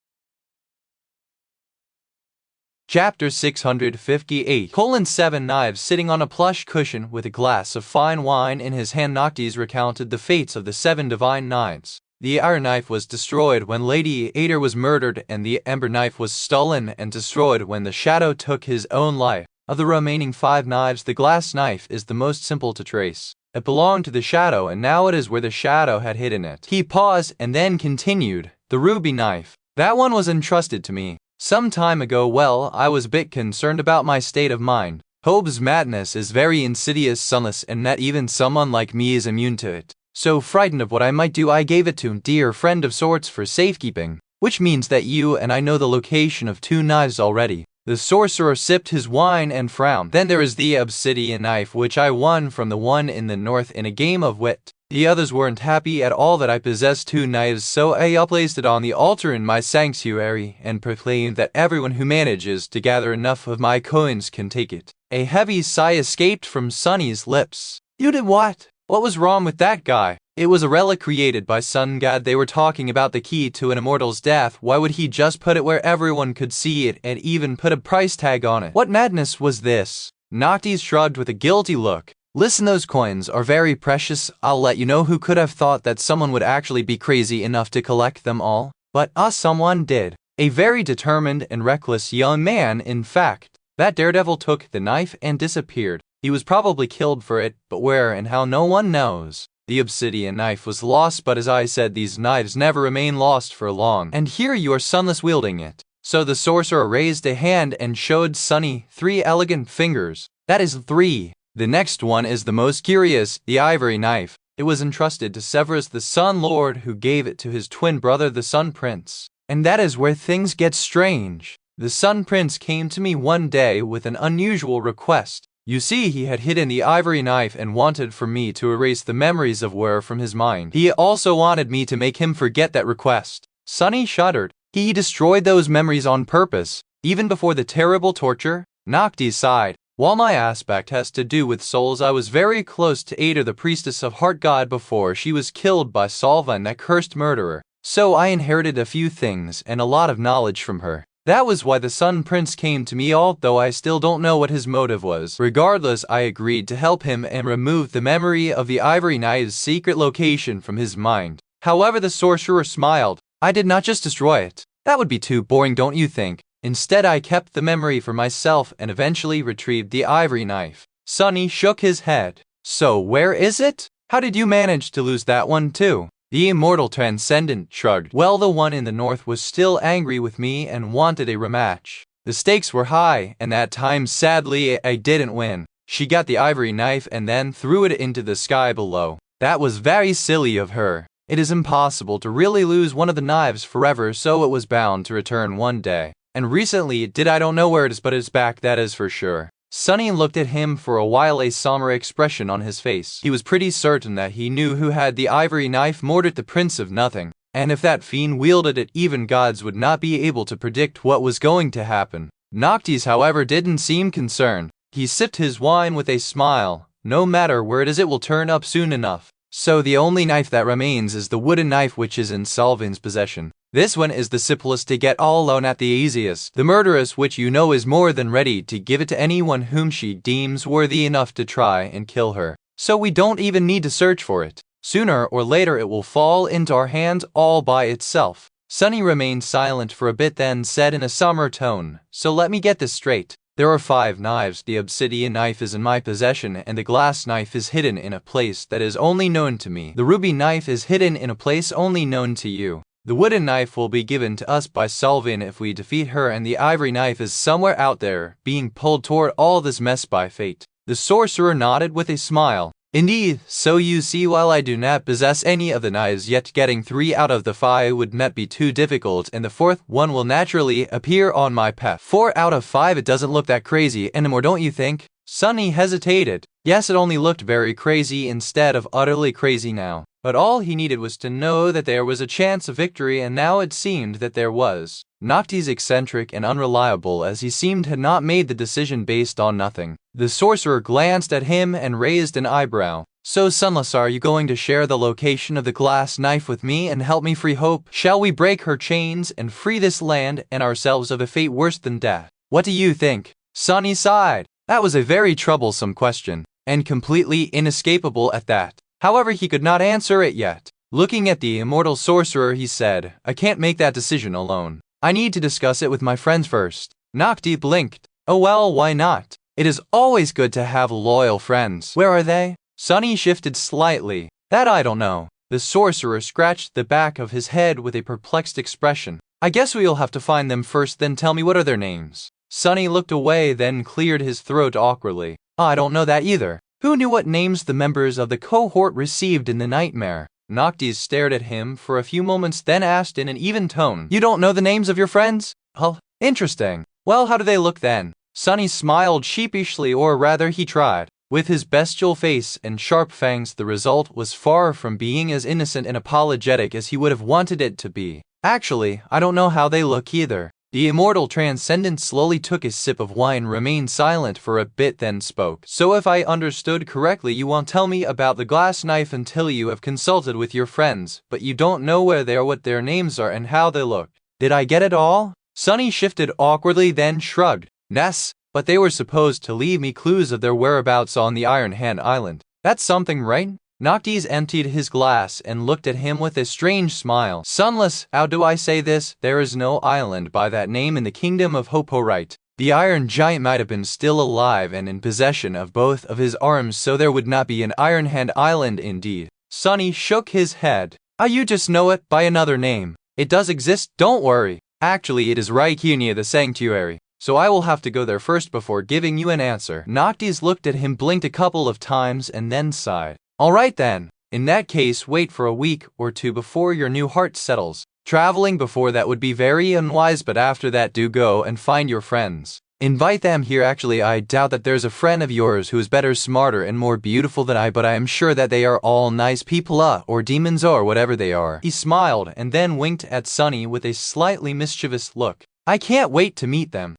Chapter 658. 7 knives sitting on a plush cushion with a glass of fine wine in his hand. Noctis recounted the fates of the 7 divine knives. The iron knife was destroyed when Lady Ader was murdered, and the ember knife was stolen and destroyed when the shadow took his own life. Of the remaining 5 knives, the glass knife is the most simple to trace. It belonged to the shadow, and now it is where the shadow had hidden it. He paused and then continued. The ruby knife. That one was entrusted to me some time ago. Well, I was a bit concerned about my state of mind. Hope's madness is very insidious, Sunless, and not even someone like me is immune to it. So frightened of what I might do, I gave it to a dear friend of sorts for safekeeping, which means that you and I know the location of 2 knives already. The sorcerer sipped his wine and frowned. Then there is the obsidian knife, which I won from the one in the north in a game of wit. The others weren't happy at all that I possessed 2 knives, so I placed it on the altar in my sanctuary and proclaimed that everyone who manages to gather enough of my coins can take it. A heavy sigh escaped from Sunny's lips. You did what? What was wrong with that guy? It was a relic created by Sun God. They were talking about the key to an immortal's death. Why would he just put it where everyone could see it and even put a price tag on it? What madness was this? Noctis shrugged with a guilty look. Listen, those coins are very precious. I'll let you know who could have thought that someone would actually be crazy enough to collect them all. But someone did. A very determined and reckless young man, in fact. That daredevil took the knife and disappeared. He was probably killed for it, but where and how no one knows. The obsidian knife was lost, but as I said, these knives never remain lost for long. And here you are, Sunless, wielding it. So the sorcerer raised a hand and showed Sunny 3 elegant fingers. That is 3. The next one is the most curious, the ivory knife. It was entrusted to Severus, the Sun Lord, who gave it to his twin brother, the Sun Prince. And that is where things get strange. The Sun Prince came to me one day with an unusual request. You see, he had hidden the ivory knife and wanted for me to erase the memories of war from his mind. He also wanted me to make him forget that request. Sunny shuddered. He destroyed those memories on purpose, even before the terrible torture. Noctis sighed. While my aspect has to do with souls, I was very close to Ader, the priestess of Heart God, before she was killed by Solvan, that cursed murderer. So I inherited a few things and a lot of knowledge from her. That was why the Sun Prince came to me, although I still don't know what his motive was. Regardless, I agreed to help him and remove the memory of the ivory knife's secret location from his mind. However, the sorcerer smiled. I did not just destroy it. That would be too boring, don't you think? Instead, I kept the memory for myself and eventually retrieved the ivory knife. Sunny shook his head. So where is it? How did you manage to lose that one too? The immortal transcendent shrugged. Well, the one in the north was still angry with me and wanted a rematch. The stakes were high, and at times sadly I didn't win. She got the ivory knife and then threw it into the sky below. That was very silly of her. It is impossible to really lose one of the knives forever, so it was bound to return one day. And recently it did. I don't know where it is, but it's back, that is for sure. Sunny looked at him for a while, a somber expression on his face. He was pretty certain that he knew who had the ivory knife. Mordred, the Prince of Nothing. And if that fiend wielded it, even gods would not be able to predict what was going to happen. Noctis, however, didn't seem concerned. He sipped his wine with a smile. No matter where it is, it will turn up soon enough. So the only knife that remains is the wooden knife which is in Salvin's possession. This one is the simplest to get, all alone at the easiest. The murderess, which you know, is more than ready to give it to anyone whom she deems worthy enough to try and kill her. So we don't even need to search for it. Sooner or later it will fall into our hands all by itself. Sunny remained silent for a bit, then said in a somber tone, "So let me get this straight. There are 5 knives. The obsidian knife is in my possession, and the glass knife is hidden in a place that is only known to me. The ruby knife is hidden in a place only known to you. The wooden knife will be given to us by Salvin if we defeat her, and the ivory knife is somewhere out there, being pulled toward all this mess by fate." The sorcerer nodded with a smile. "Indeed, so you see, while I do not possess any of the knives yet, getting 3 out of the 5 would not be too difficult, and the 4th one will naturally appear on my path." 4 out of 5, it doesn't look that crazy anymore, don't you think? Sunny hesitated. Yes, it only looked very crazy instead of utterly crazy now. But all he needed was to know that there was a chance of victory, and now it seemed that there was. Noctis, eccentric and unreliable as he seemed, had not made the decision based on nothing. The sorcerer glanced at him and raised an eyebrow. "So, Sunless, are you going to share the location of the glass knife with me and help me free Hope? Shall we break her chains and free this land and ourselves of a fate worse than death? What do you think?" Sunny sighed. That was a very troublesome question, and completely inescapable at that. However, he could not answer it yet. Looking at the immortal sorcerer, he said, "I can't make that decision alone. I need to discuss it with my friends first." Noctis blinked. "Oh well, why not? It is always good to have loyal friends. Where are they?" Sunny shifted slightly. "That I don't know." The sorcerer scratched the back of his head with a perplexed expression. "I guess we'll have to find them first, then tell me, what are their names?" Sunny looked away, then cleared his throat awkwardly. "I don't know that either. Who knew what names the members of the cohort received in the nightmare?" Noctis stared at him for a few moments, then asked in an even tone, "You don't know the names of your friends? Oh, interesting. Well, how do they look then?" Sunny smiled sheepishly, or rather he tried. With his bestial face and sharp fangs, the result was far from being as innocent and apologetic as he would have wanted it to be. "Actually, I don't know how they look either." The immortal transcendent slowly took a sip of wine, remained silent for a bit, then spoke. "So if I understood correctly, you won't tell me about the glass knife until you have consulted with your friends, but you don't know where they are, what their names are, and how they look. Did I get it all?" Sunny shifted awkwardly, then shrugged. "Yes, but they were supposed to leave me clues of their whereabouts on the Iron Hand Island. That's something, right?" Noctis emptied his glass and looked at him with a strange smile. "Sunless, how do I say this? There is no island by that name in the kingdom of Hoporite. The Iron Giant might have been still alive and in possession of both of his arms, so there would not be an Iron Hand Island indeed." Sunny shook his head. You just know it by another name. It does exist, don't worry. Actually, it is right here near the sanctuary. So I will have to go there first before giving you an answer." Noctis looked at him, blinked a couple of times, and then sighed. "All right then. In that case, wait for a week or 2 before your new heart settles. Traveling before that would be very unwise, but after that, do go and find your friends. Invite them here. Actually, I doubt that there's a friend of yours who is better, smarter, and more beautiful than I, but I am sure that they are all nice people, or demons, or whatever they are." He smiled and then winked at Sunny with a slightly mischievous look. "I can't wait to meet them."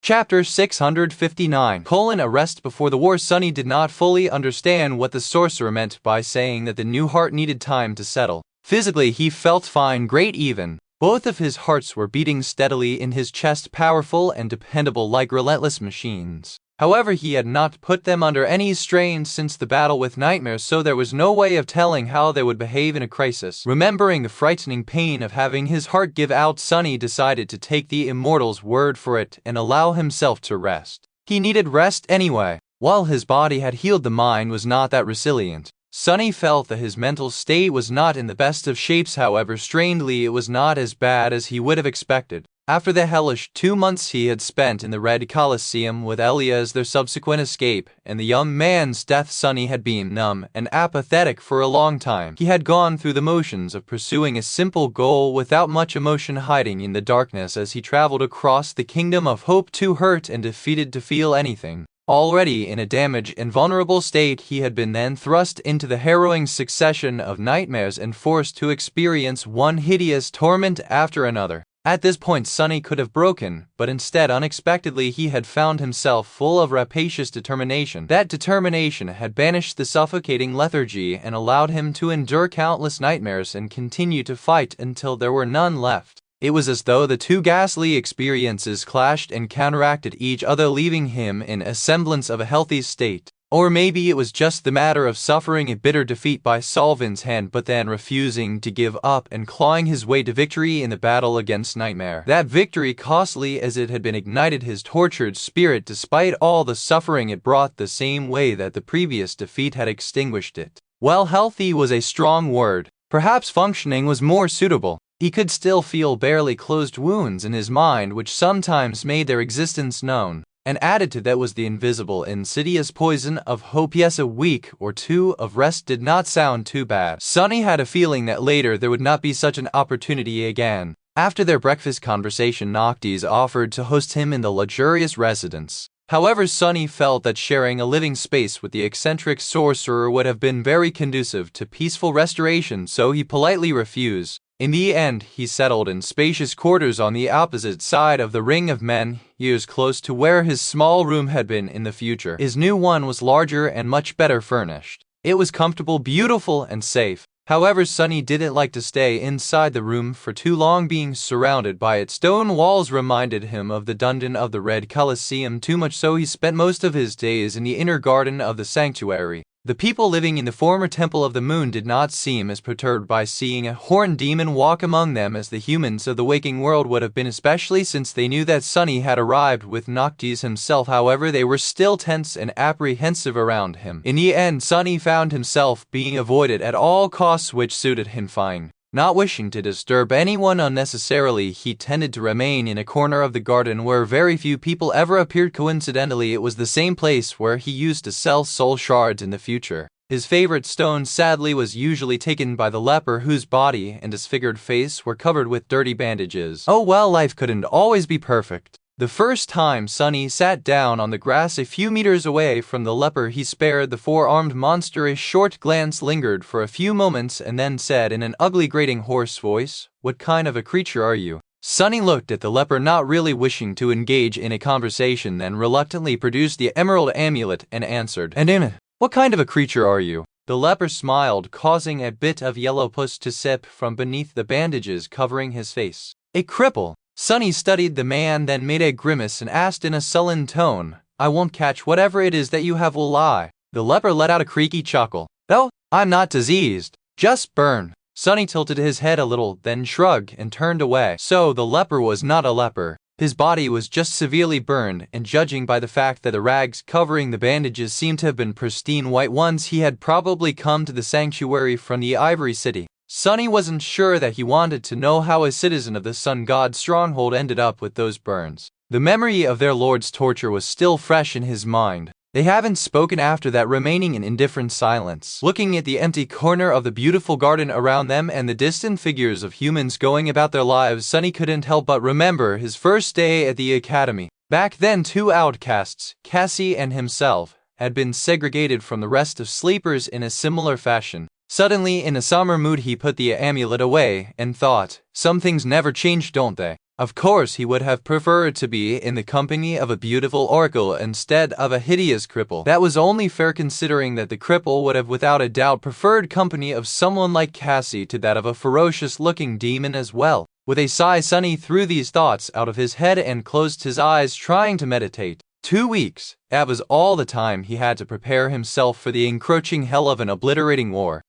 Chapter 659: Arrest before the war. Sunny did not fully understand what the sorcerer meant by saying that the new heart needed time to settle. Physically, he felt fine, great even. Both of his hearts were beating steadily in his chest, powerful and dependable like relentless machines. However, he had not put them under any strain since the battle with nightmares, so there was no way of telling how they would behave in a crisis. Remembering the frightening pain of having his heart give out, Sunny decided to take the immortal's word for it and allow himself to rest. He needed rest anyway. While his body had healed, the mind was not that resilient. Sunny felt that his mental state was not in the best of shapes. However, strangely, it was not as bad as he would have expected. After the hellish 2 months he had spent in the Red Colosseum with Elia's their subsequent escape, and the young man's death, Sunny had been numb and apathetic for a long time. He had gone through the motions of pursuing a simple goal without much emotion, hiding in the darkness as he traveled across the kingdom of hope, too hurt and defeated to feel anything. Already in a damaged and vulnerable state, he had been then thrust into the harrowing succession of nightmares and forced to experience one hideous torment after another. At this point Sunny could have broken, but instead unexpectedly he had found himself full of rapacious determination. That determination had banished the suffocating lethargy and allowed him to endure countless nightmares and continue to fight until there were none left. It was as though the two ghastly experiences clashed and counteracted each other, leaving him in a semblance of a healthy state. Or maybe it was just the matter of suffering a bitter defeat by Solvin's hand but then refusing to give up and clawing his way to victory in the battle against Nightmare. That victory, costly as it had been, ignited his tortured spirit despite all the suffering it brought, the same way that the previous defeat had extinguished it. Well, healthy was a strong word. Perhaps functioning was more suitable. He could still feel barely closed wounds in his mind which sometimes made their existence known. And added to that was the invisible, insidious poison of hope. Yes, a week or two of rest did not sound too bad. Sunny had a feeling that later there would not be such an opportunity again. After their breakfast conversation, Noctis offered to host him in the luxurious residence. However, Sunny felt that sharing a living space with the eccentric sorcerer would have been very conducive to peaceful restoration, so he politely refused. In the end, he settled in spacious quarters on the opposite side of the ring of men, years close to where his small room had been in the future. His new one was larger and much better furnished. It was comfortable, beautiful, and safe. However, Sunny didn't like to stay inside the room for too long. Being surrounded by its stone walls reminded him of the dungeon of the Red Colosseum too much, so he spent most of his days in the inner garden of the sanctuary. The people living in the former Temple of the Moon did not seem as perturbed by seeing a horned demon walk among them as the humans of the waking world would have been, especially since they knew that Sunny had arrived with Noctis himself. However, they were still tense and apprehensive around him. In the end, Sunny found himself being avoided at all costs, which suited him fine. Not wishing to disturb anyone unnecessarily, he tended to remain in a corner of the garden where very few people ever appeared. Coincidentally, it was the same place where he used to sell soul shards in the future. His favorite stone, sadly, was usually taken by the leper, whose body and disfigured face were covered with dirty bandages. Oh well, life couldn't always be perfect. The first time Sunny sat down on the grass a few meters away from the leper he spared the four-armed monster, a short glance lingered for a few moments and then said in an ugly, grating, hoarse voice, "What kind of a creature are you?" Sunny looked at the leper, not really wishing to engage in a conversation, then reluctantly produced the emerald amulet and answered, "And what kind of a creature are you?" The leper smiled, causing a bit of yellow pus to sip from beneath the bandages covering his face. "A cripple." Sunny studied the man, then made a grimace and asked in a sullen tone, "I won't catch whatever it is that you have, will I?" The leper let out a creaky chuckle. "No, I'm not diseased. Just burned." Sunny tilted his head a little, then shrugged and turned away. So the leper was not a leper. His body was just severely burned, and judging by the fact that the rags covering the bandages seemed to have been pristine white ones, he had probably come to the sanctuary from the Ivory City. Sunny wasn't sure that he wanted to know how a citizen of the Sun God's stronghold ended up with those burns. The memory of their lord's torture was still fresh in his mind. They haven't spoken after that, remaining in indifferent silence. Looking at the empty corner of the beautiful garden around them and the distant figures of humans going about their lives, Sunny couldn't help but remember his first day at the academy. Back then, two outcasts, Cassie and himself, had been segregated from the rest of sleepers in a similar fashion. Suddenly, in a somber mood, he put the amulet away and thought, some things never change, don't they? Of course, he would have preferred to be in the company of a beautiful oracle instead of a hideous cripple. That was only fair, considering that the cripple would have without a doubt preferred company of someone like Cassie to that of a ferocious-looking demon as well. With a sigh, Sunny threw these thoughts out of his head and closed his eyes, trying to meditate. 2 weeks. That was all the time he had to prepare himself for the encroaching hell of an obliterating war.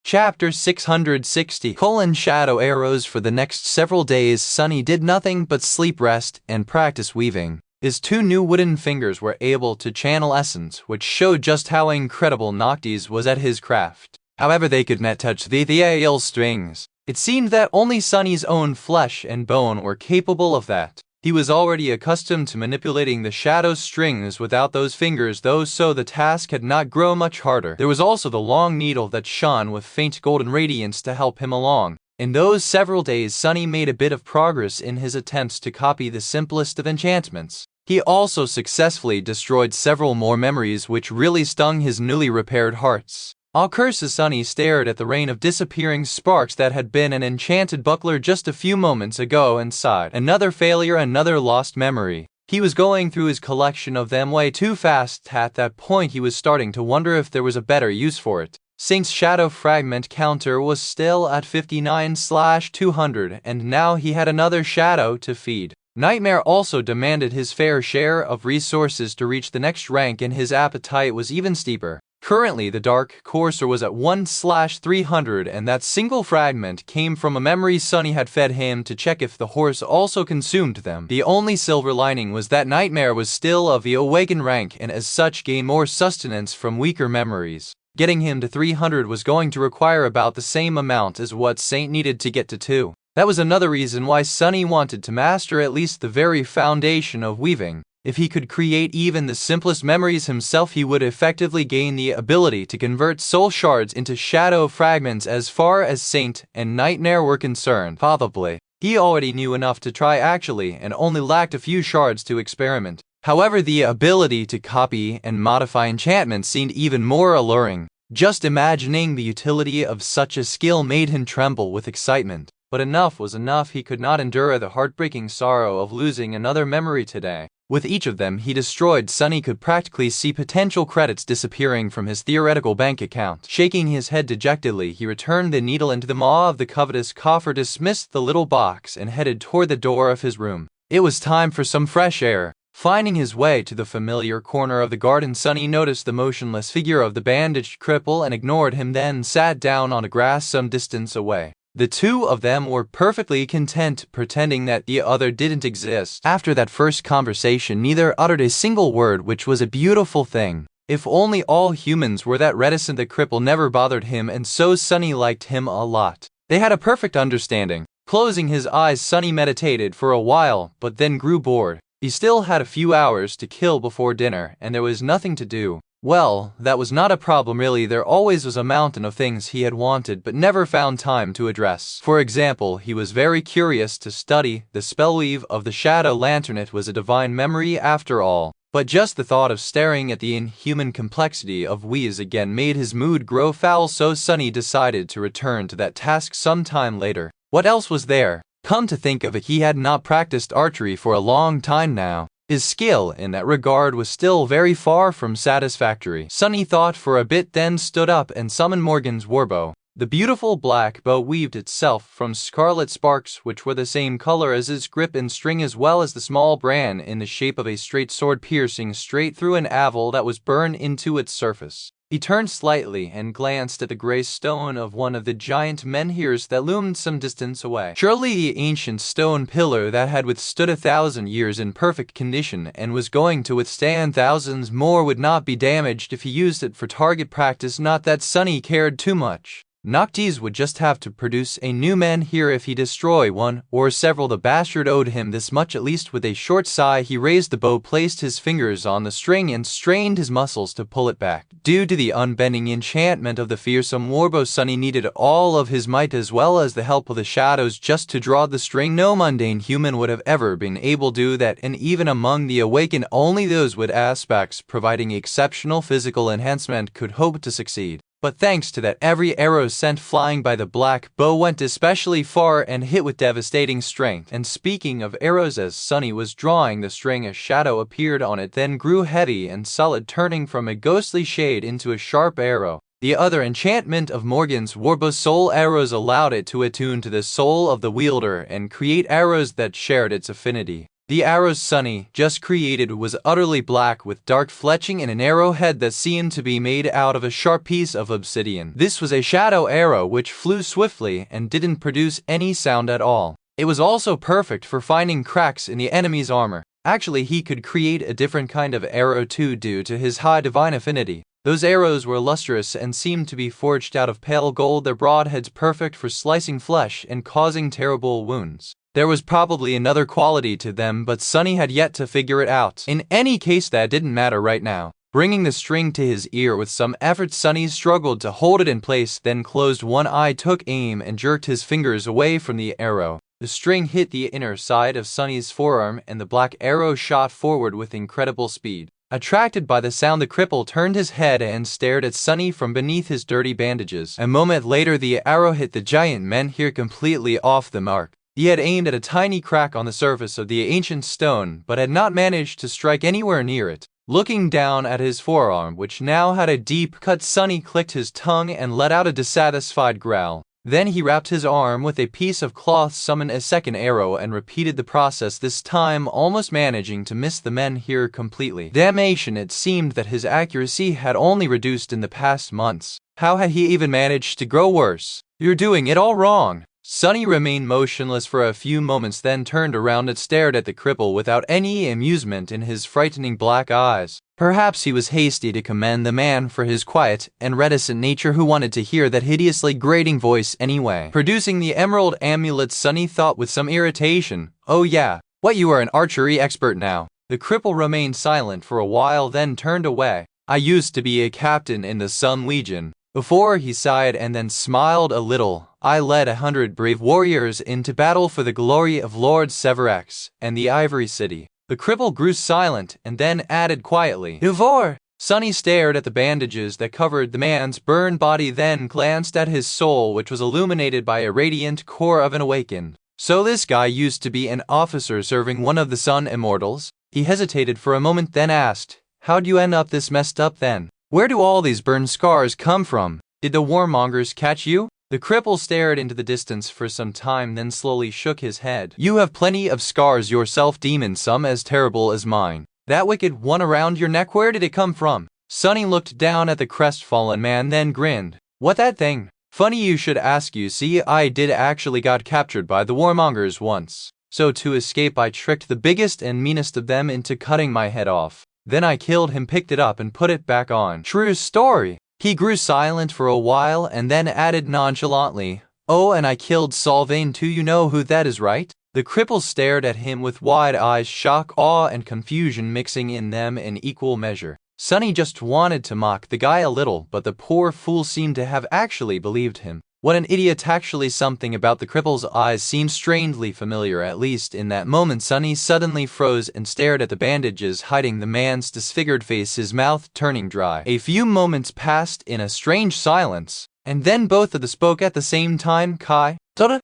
Chapter 660 Shadow Arrows. For the next several days, Sunny did nothing but sleep, rest, and practice weaving. His two new wooden fingers were able to channel essence, which showed just how incredible Noctis was at his craft. However, they could not touch the ethereal strings. It seemed that only Sunny's own flesh and bone were capable of that. He was already accustomed to manipulating the shadow strings without those fingers, though, so the task had not grown much harder. There was also the long needle that shone with faint golden radiance to help him along. In those several days, Sunny made a bit of progress in his attempts to copy the simplest of enchantments. He also successfully destroyed several more memories, which really stung his newly repaired hearts. All curses, Sunny stared at the rain of disappearing sparks that had been an enchanted buckler just a few moments ago and sighed. Another failure, another lost memory. He was going through his collection of them way too fast. At that point, he was starting to wonder if there was a better use for it. Saint's shadow fragment counter was still at 59/200, and now he had another shadow to feed. Nightmare also demanded his fair share of resources to reach the next rank, and his appetite was even steeper. Currently, the Dark Courser was at 1/300, and that single fragment came from a memory Sunny had fed him to check if the horse also consumed them. The only silver lining was that Nightmare was still of the awakened rank, and as such gained more sustenance from weaker memories. Getting him to 300 was going to require about the same amount as what Saint needed to get to 2. That was another reason why Sunny wanted to master at least the very foundation of weaving. If he could create even the simplest memories himself, he would effectively gain the ability to convert soul shards into shadow fragments. As far as Saint and Nightmare were concerned, probably, he already knew enough to try actually, and only lacked a few shards to experiment. However, the ability to copy and modify enchantments seemed even more alluring. Just imagining the utility of such a skill made him tremble with excitement. But enough was enough. He could not endure the heartbreaking sorrow of losing another memory today. With each of them he destroyed, Sunny could practically see potential credits disappearing from his theoretical bank account. Shaking his head dejectedly, he returned the needle into the maw of the covetous coffer, dismissed the little box, and headed toward the door of his room. It was time for some fresh air. Finding his way to the familiar corner of the garden, Sunny noticed the motionless figure of the bandaged cripple and ignored him, then sat down on the grass some distance away. The two of them were perfectly content, pretending that the other didn't exist. After that first conversation, neither uttered a single word, which was a beautiful thing. If only all humans were that reticent. The cripple never bothered him, and so Sunny liked him a lot. They had a perfect understanding. Closing his eyes, Sunny meditated for a while, but then grew bored. He still had a few hours to kill before dinner, and there was nothing to do. Well, that was not a problem really. There always was a mountain of things he had wanted but never found time to address. For example, he was very curious to study the spellweave of the shadow lantern. It was a divine memory after all. But just the thought of staring at the inhuman complexity of weaves again made his mood grow foul, so Sunny decided to return to that task sometime later. What else was there? Come to think of it, he had not practiced archery for a long time now. His skill in that regard was still very far from satisfactory. Sunny thought for a bit, then stood up and summoned Morgan's warbow. The beautiful black bow weaved itself from scarlet sparks, which were the same color as his grip and string, as well as the small brand in the shape of a straight sword piercing straight through an anvil that was burned into its surface. He turned slightly and glanced at the gray stone of one of the giant menhirs that loomed some distance away. Surely the ancient stone pillar that had withstood 1,000 years in perfect condition and was going to withstand thousands more would not be damaged if he used it for target practice. Not that Sunny cared too much. Noctis would just have to produce a new menhir if he destroy one or several. The bastard owed him this much at least. With a short sigh, he raised the bow, placed his fingers on the string, and strained his muscles to pull it back. Due to the unbending enchantment of the fearsome warbow, Sunny needed all of his might as well as the help of the shadows just to draw the string. No mundane human would have ever been able to do that, and even among the awakened, only those with aspects providing exceptional physical enhancement could hope to succeed. But thanks to that, every arrow sent flying by the black bow went especially far and hit with devastating strength. And speaking of arrows, as Sunny was drawing the string, a shadow appeared on it, then grew heavy and solid, turning from a ghostly shade into a sharp arrow. The other enchantment of Morgan's warbow, soul arrows, allowed it to attune to the soul of the wielder and create arrows that shared its affinity. The arrows Sunny just created was utterly black with dark fletching and an arrowhead that seemed to be made out of a sharp piece of obsidian. This was a shadow arrow which flew swiftly and didn't produce any sound at all. It was also perfect for finding cracks in the enemy's armor. Actually, he could create a different kind of arrow too due to his high divine affinity. Those arrows were lustrous and seemed to be forged out of pale gold, their broadheads perfect for slicing flesh and causing terrible wounds. There was probably another quality to them, but Sunny had yet to figure it out. In any case, that didn't matter right now. Bringing the string to his ear with some effort, Sunny struggled to hold it in place, then closed one eye, took aim, and jerked his fingers away from the arrow. The string hit the inner side of Sunny's forearm, and the black arrow shot forward with incredible speed. Attracted by the sound, the cripple turned his head and stared at Sunny from beneath his dirty bandages. A moment later, the arrow hit the giant menhir completely off the mark. He had aimed at a tiny crack on the surface of the ancient stone, but had not managed to strike anywhere near it. Looking down at his forearm, which now had a deep cut, Sunny clicked his tongue and let out a dissatisfied growl. Then he wrapped his arm with a piece of cloth, summoned a second arrow, and repeated the process, this time almost managing to miss the menhir completely. Damnation, it seemed that his accuracy had only reduced in the past months. How had he even managed to grow worse? "You're doing it all wrong." Sunny remained motionless for a few moments, then turned around and stared at the cripple without any amusement in his frightening black eyes. Perhaps he was hasty to commend the man for his quiet and reticent nature, who wanted to hear that hideously grating voice anyway. Producing the emerald amulet, Sunny thought with some irritation, "Oh yeah, what, you are an archery expert now?" The cripple remained silent for a while, then turned away. "I used to be a captain in the Sun Legion." Before he sighed and then smiled a little. "I led 100 brave warriors into battle for the glory of Lord Severex and the Ivory City." The cripple grew silent and then added quietly, "Ivor." Sunny stared at the bandages that covered the man's burned body, then glanced at his soul, which was illuminated by a radiant core of an awakened. "So this guy used to be an officer serving one of the Sun Immortals?" He hesitated for a moment, then asked, "How'd you end up this messed up then? Where do all these burn scars come from? Did the warmongers catch you?" The cripple stared into the distance for some time, then slowly shook his head. "You have plenty of scars yourself, demon, some as terrible as mine. That wicked one around your neck, where did it come from?" Sunny looked down at the crestfallen man, then grinned. "What, that thing? Funny you should ask. You see, I did actually got captured by the warmongers once. So to escape, I tricked the biggest and meanest of them into cutting my head off. Then I killed him, picked it up, and put it back on." "True story." He grew silent for a while and then added nonchalantly, "Oh, and I killed Solvane too, you know who that is, right?" The cripple stared at him with wide eyes, shock, awe, and confusion mixing in them in equal measure. Sunny just wanted to mock the guy a little, but the poor fool seemed to have actually believed him. What an idiot! Actually, something about the cripple's eyes seemed strangely familiar. At least in that moment, Sunny suddenly froze and stared at the bandages hiding the man's disfigured face, his mouth turning dry. A few moments passed in a strange silence, and then both of them spoke at the same time. "Kai, Tada."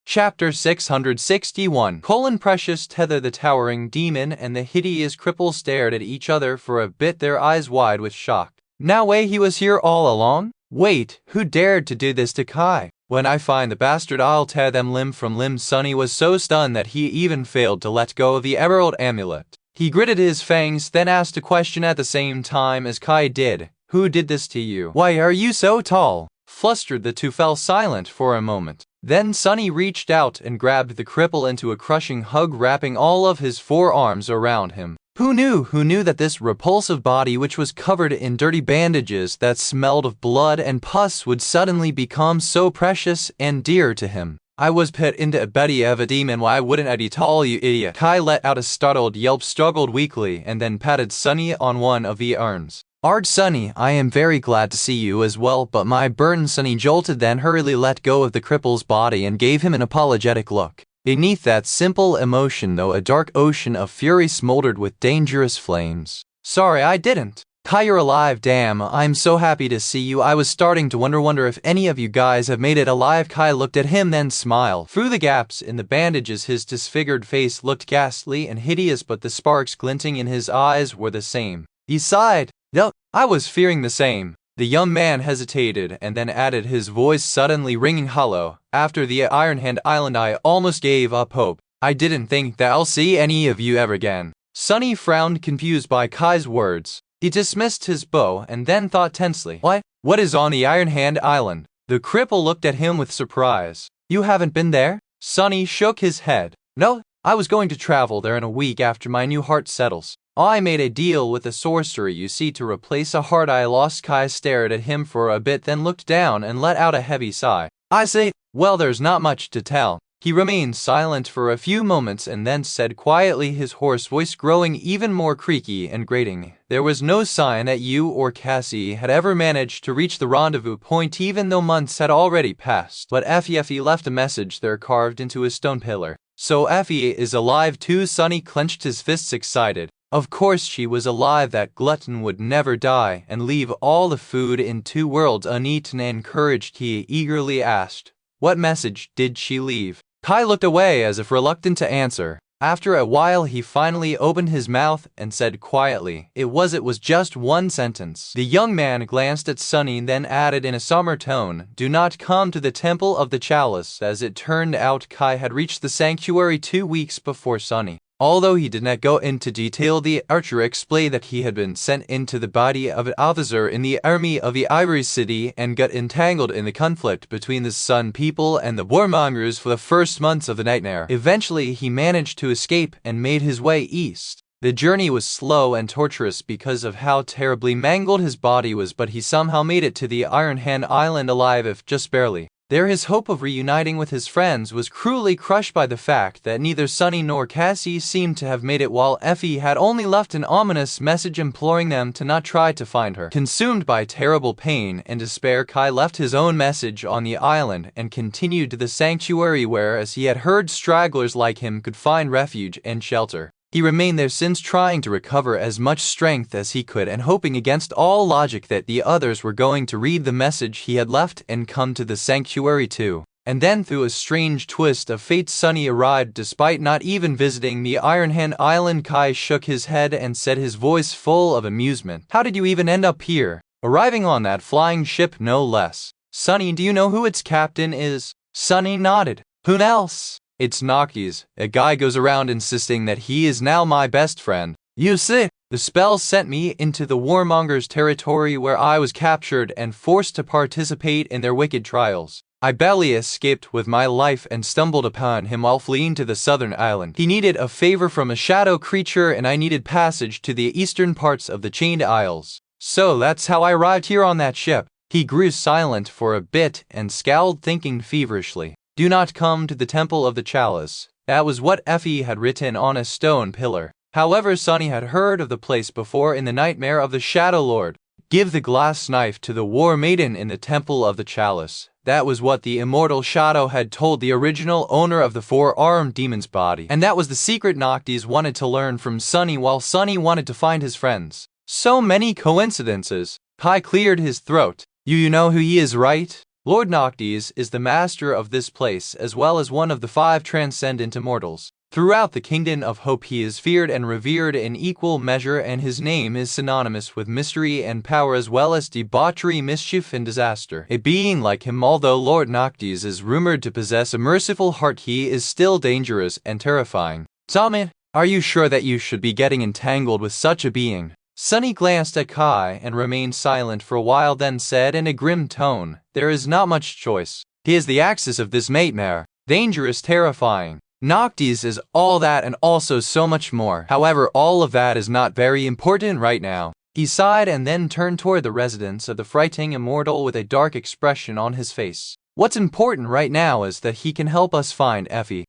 Chapter 661. Precious Tether. The towering demon and the hideous cripple stared at each other for a bit, their eyes wide with shock. "Now wait, he was here all along? Wait, who dared to do this to Kai? When I find the bastard, I'll tear them limb from limb." Sunny was so stunned that he even failed to let go of the emerald amulet. He gritted his fangs, then asked a question at the same time as Kai did. "Who did this to you? Why are you so tall?" Flustered, the two fell silent for a moment. Then Sunny reached out and grabbed the cripple into a crushing hug, wrapping all of his forearms around him. Who knew that this repulsive body, which was covered in dirty bandages that smelled of blood and pus, would suddenly become so precious and dear to him? "I was put into a body of a demon. Why wouldn't I be tall, you idiot?" Kai let out a startled yelp, struggled weakly, and then patted Sunny on one of the arms. "Ard, Sunny, I am very glad to see you as well, but my burn." Sunny jolted, then hurriedly let go of the cripple's body and gave him an apologetic look. Beneath that simple emotion, though, a dark ocean of fury smoldered with dangerous flames. "Sorry, I didn't." "Kai, you're alive, damn, I'm so happy to see you. I was starting to wonder if any of you guys have made it alive." Kai looked at him, then smiled. Through the gaps in the bandages, his disfigured face looked ghastly and hideous, but the sparks glinting in his eyes were the same. He sighed. "No, I was fearing the same." The young man hesitated and then added, his voice suddenly ringing hollow, "After the Ironhand Island, I almost gave up hope. I didn't think that I'll see any of you ever again." Sunny frowned, confused by Kai's words. He dismissed his bow and then thought tensely, What is on the Ironhand Island?" The cripple looked at him with surprise. "You haven't been there?" Sunny shook his head. No, I was going to travel there in a week after my new heart settles. I made a deal with the sorcerer you see to replace a heart I lost. Kai stared at him for a bit, then looked down and let out a heavy sigh. I say, well, there's not much to tell. He remained silent for a few moments and then said quietly, his hoarse voice growing even more creaky and grating, there was no sign that you or Cassie had ever managed to reach the rendezvous point even though months had already passed. But Effie left a message there carved into a stone pillar. So Effie is alive too? Sunny clenched his fists excited. Of course she was alive. That glutton would never die and leave all the food in two worlds uneaten. Encouraged, he eagerly asked, what message did she leave? Kai looked away as if reluctant to answer. After a while he finally opened his mouth and said quietly, it was just one sentence. The young man glanced at Sunny, then added in a somber tone, do not come to the Temple of the Chalice. As it turned out, Kai had reached the sanctuary 2 weeks before Sunny. Although he did not go into detail, the archer explained that he had been sent into the body of an officer in the army of the Ivory City and got entangled in the conflict between the Sun People and the warmongers for the first months of the nightmare. Eventually, he managed to escape and made his way east. The journey was slow and torturous because of how terribly mangled his body was, but he somehow made it to the Iron Hand Island alive, if just barely. There his hope of reuniting with his friends was cruelly crushed by the fact that neither Sunny nor Cassie seemed to have made it, while Effie had only left an ominous message imploring them to not try to find her. Consumed by terrible pain and despair, Kai left his own message on the island and continued to the sanctuary where, as he had heard, stragglers like him could find refuge and shelter. He remained there since, trying to recover as much strength as he could and hoping against all logic that the others were going to read the message he had left and come to the sanctuary too. And then, through a strange twist of fate, Sunny arrived despite not even visiting the Iron Hand Island. Kai shook his head and said, his voice full of amusement, how did you even end up here? Arriving on that flying ship, no less. Sunny, do you know who its captain is? Sunny nodded. Who else? It's Noctis. A guy goes around insisting that he is now my best friend. You see, the spell sent me into the warmongers' territory where I was captured and forced to participate in their wicked trials. I barely escaped with my life and stumbled upon him while fleeing to the southern island. He needed a favor from a shadow creature and I needed passage to the eastern parts of the Chained Isles. So that's how I arrived here on that ship. He grew silent for a bit and scowled, thinking feverishly. Do not come to the Temple of the Chalice. That was what Effie had written on a stone pillar. However, Sunny had heard of the place before in the nightmare of the Shadow Lord. Give the glass knife to the War Maiden in the Temple of the Chalice. That was what the immortal Shadow had told the original owner of the four-armed demon's body. And that was the secret Noctis wanted to learn from Sunny, while Sunny wanted to find his friends. So many coincidences. Kai cleared his throat. You know who he is, right? Lord Noctis is the master of this place as well as one of the 5 transcendent immortals. Throughout the Kingdom of Hope he is feared and revered in equal measure, and his name is synonymous with mystery and power as well as debauchery, mischief and disaster. A being like him, although Lord Noctis is rumored to possess a merciful heart, he is still dangerous and terrifying. Tommy, are you sure that you should be getting entangled with such a being? Sunny glanced at Kai and remained silent for a while, then said in a grim tone, there is not much choice. He is the axis of this nightmare. Dangerous, terrifying. Noctis is all that and also so much more. However, all of that is not very important right now. He sighed and then turned toward the residence of the frightening immortal with a dark expression on his face. What's important right now is that he can help us find Effie.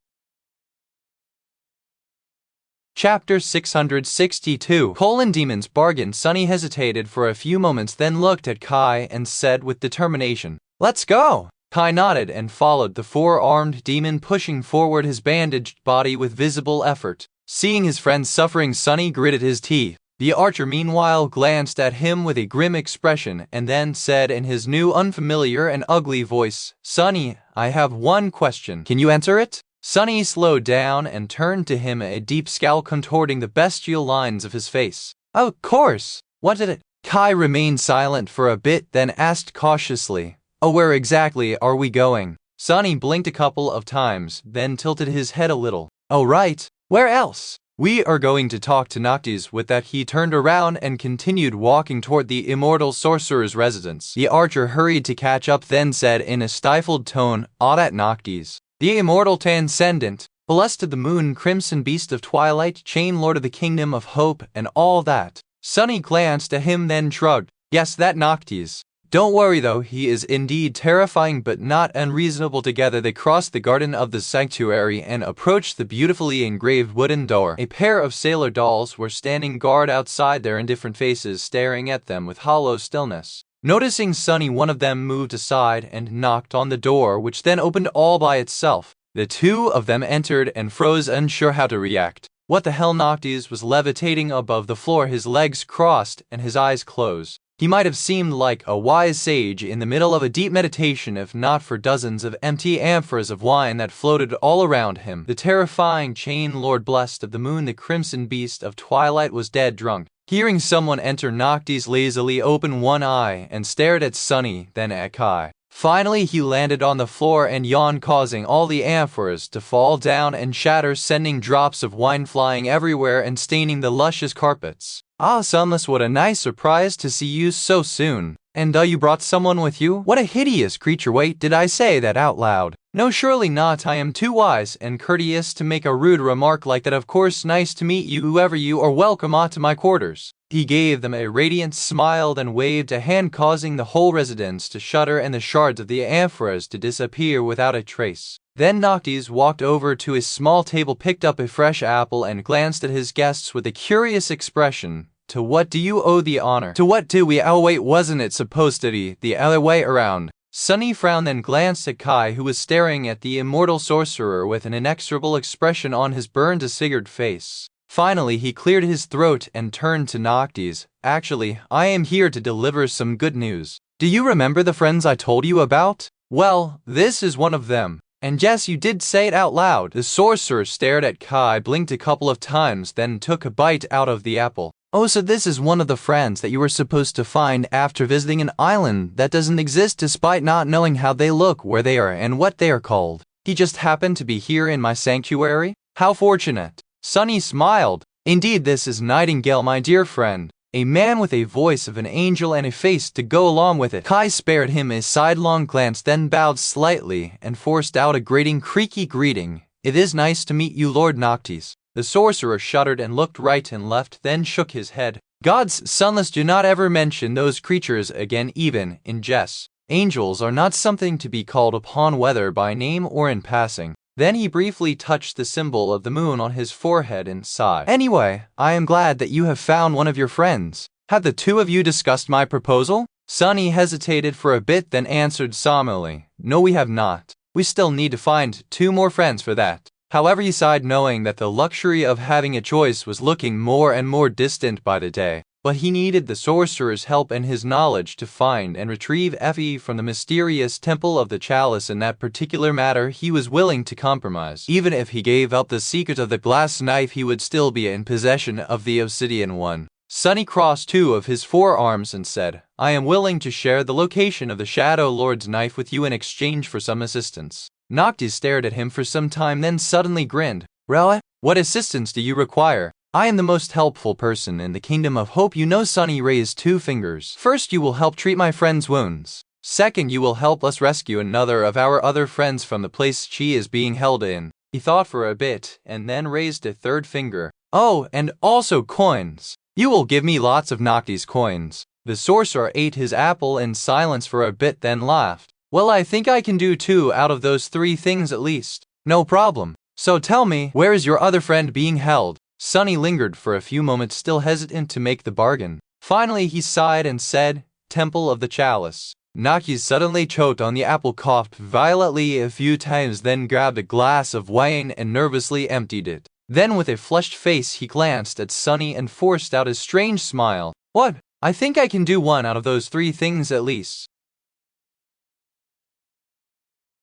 Chapter 662. Demon's Bargain. Sunny hesitated for a few moments, then looked at Kai and said with determination, let's go! Kai nodded and followed the four-armed demon, pushing forward his bandaged body with visible effort. Seeing his friend suffering, Sunny gritted his teeth. The archer meanwhile glanced at him with a grim expression and then said in his new unfamiliar and ugly voice, Sunny, I have one question. Can you answer it? Sunny slowed down and turned to him, a deep scowl contorting the bestial lines of his face. Of course. What did it? Kai remained silent for a bit, then asked cautiously, oh, where exactly are we going? Sunny blinked a couple of times, then tilted his head a little. Oh, right. Where else? We are going to talk to Noctis. With that, he turned around and continued walking toward the immortal sorcerer's residence. The archer hurried to catch up, then said in a stifled tone, that Noctis. The immortal transcendent. Blessed of the moon, crimson beast of twilight, chain lord of the kingdom of hope, and all that. Sunny glanced at him then shrugged. Yes, that Noctis. Don't worry though, he is indeed terrifying but not unreasonable. Together they crossed the garden of the sanctuary and approached the beautifully engraved wooden door. A pair of sailor dolls were standing guard outside, their indifferent faces staring at them with hollow stillness. Noticing Sunny, one of them moved aside and knocked on the door, which then opened all by itself. The two of them entered and froze, unsure how to react. What the hell? Noctis was levitating above the floor, his legs crossed and his eyes closed. He might have seemed like a wise sage in the middle of a deep meditation if not for dozens of empty amphoras of wine that floated all around him. The terrifying chain lord, blessed of the moon, the crimson beast of twilight, was dead drunk. Hearing someone enter, Noctis lazily opened one eye and stared at Sunny, then at Kai. Finally he landed on the floor and yawned, causing all the amphoras to fall down and shatter, sending drops of wine flying everywhere and staining the luscious carpets. Ah, Sunless, what a nice surprise to see you so soon. And you brought someone with you? What a hideous creature. Wait, did I say that out loud? No, surely not. I am too wise and courteous to make a rude remark like that. Of course, nice to meet you, whoever you are. Welcome to my quarters. He gave them a radiant smile, then waved a hand, causing the whole residence to shudder and the shards of the amphoras to disappear without a trace. Then Noctis walked over to his small table, picked up a fresh apple, and glanced at his guests with a curious expression. To what do you owe the honor? To what do we? Oh wait, wasn't it supposed to be the other way around? Sunny frowned, then glanced at Kai, who was staring at the immortal sorcerer with an inexorable expression on his burned, disfigured face. Finally, he cleared his throat and turned to Noctis. Actually, I am here to deliver some good news. Do you remember the friends I told you about? Well, this is one of them. And yes, you did say it out loud. The sorcerer stared at Kai, blinked a couple of times, then took a bite out of the apple. Oh, so this is one of the friends that you were supposed to find after visiting an island that doesn't exist, despite not knowing how they look, where they are, and what they are called. He just happened to be here in my sanctuary? How fortunate. Sunny smiled. Indeed, this is Nightingale, my dear friend. A man with a voice of an angel and a face to go along with it. Kai spared him a sidelong glance, then bowed slightly and forced out a grating, creaky greeting. It is nice to meet you, Lord Noctis. The sorcerer shuddered and looked right and left, then shook his head. Gods, Sunless, do not ever mention those creatures again, even in jest. Angels are not something to be called upon, whether by name or in passing. Then he briefly touched the symbol of the moon on his forehead and sighed. Anyway, I am glad that you have found one of your friends. Have the two of you discussed my proposal? Sunny hesitated for a bit, then answered somberly. No, we have not. We still need to find 2 more friends for that. However, he sighed, knowing that the luxury of having a choice was looking more and more distant by the day. But he needed the sorcerer's help and his knowledge to find and retrieve Effie from the mysterious Temple of the Chalice. In that particular matter, he was willing to compromise. Even if he gave up the secret of the glass knife, he would still be in possession of the obsidian one. Sunny crossed 2 of his forearms and said, I am willing to share the location of the Shadow Lord's knife with you in exchange for some assistance. Noctis stared at him for some time, then suddenly grinned. Really? What assistance do you require? I am the most helpful person in the Kingdom of Hope. You know. Sunny raised 2 fingers. First, you will help treat my friend's wounds. Second, you will help us rescue another of our other friends from the place she is being held in. He thought for a bit, and then raised a 3rd finger. Oh, and also coins. You will give me lots of Noctis coins. The sorcerer ate his apple in silence for a bit, then laughed. Well, I think I can do 2 out of those 3 things at least. No problem. So tell me, where is your other friend being held? Sunny lingered for a few moments, still hesitant to make the bargain. Finally he sighed and said, Temple of the Chalice. Noctis suddenly choked on the apple, coughed violently a few times, then grabbed a glass of wine and nervously emptied it. Then with a flushed face he glanced at Sunny and forced out a strange smile. What? I think I can do 1 out of those 3 things at least.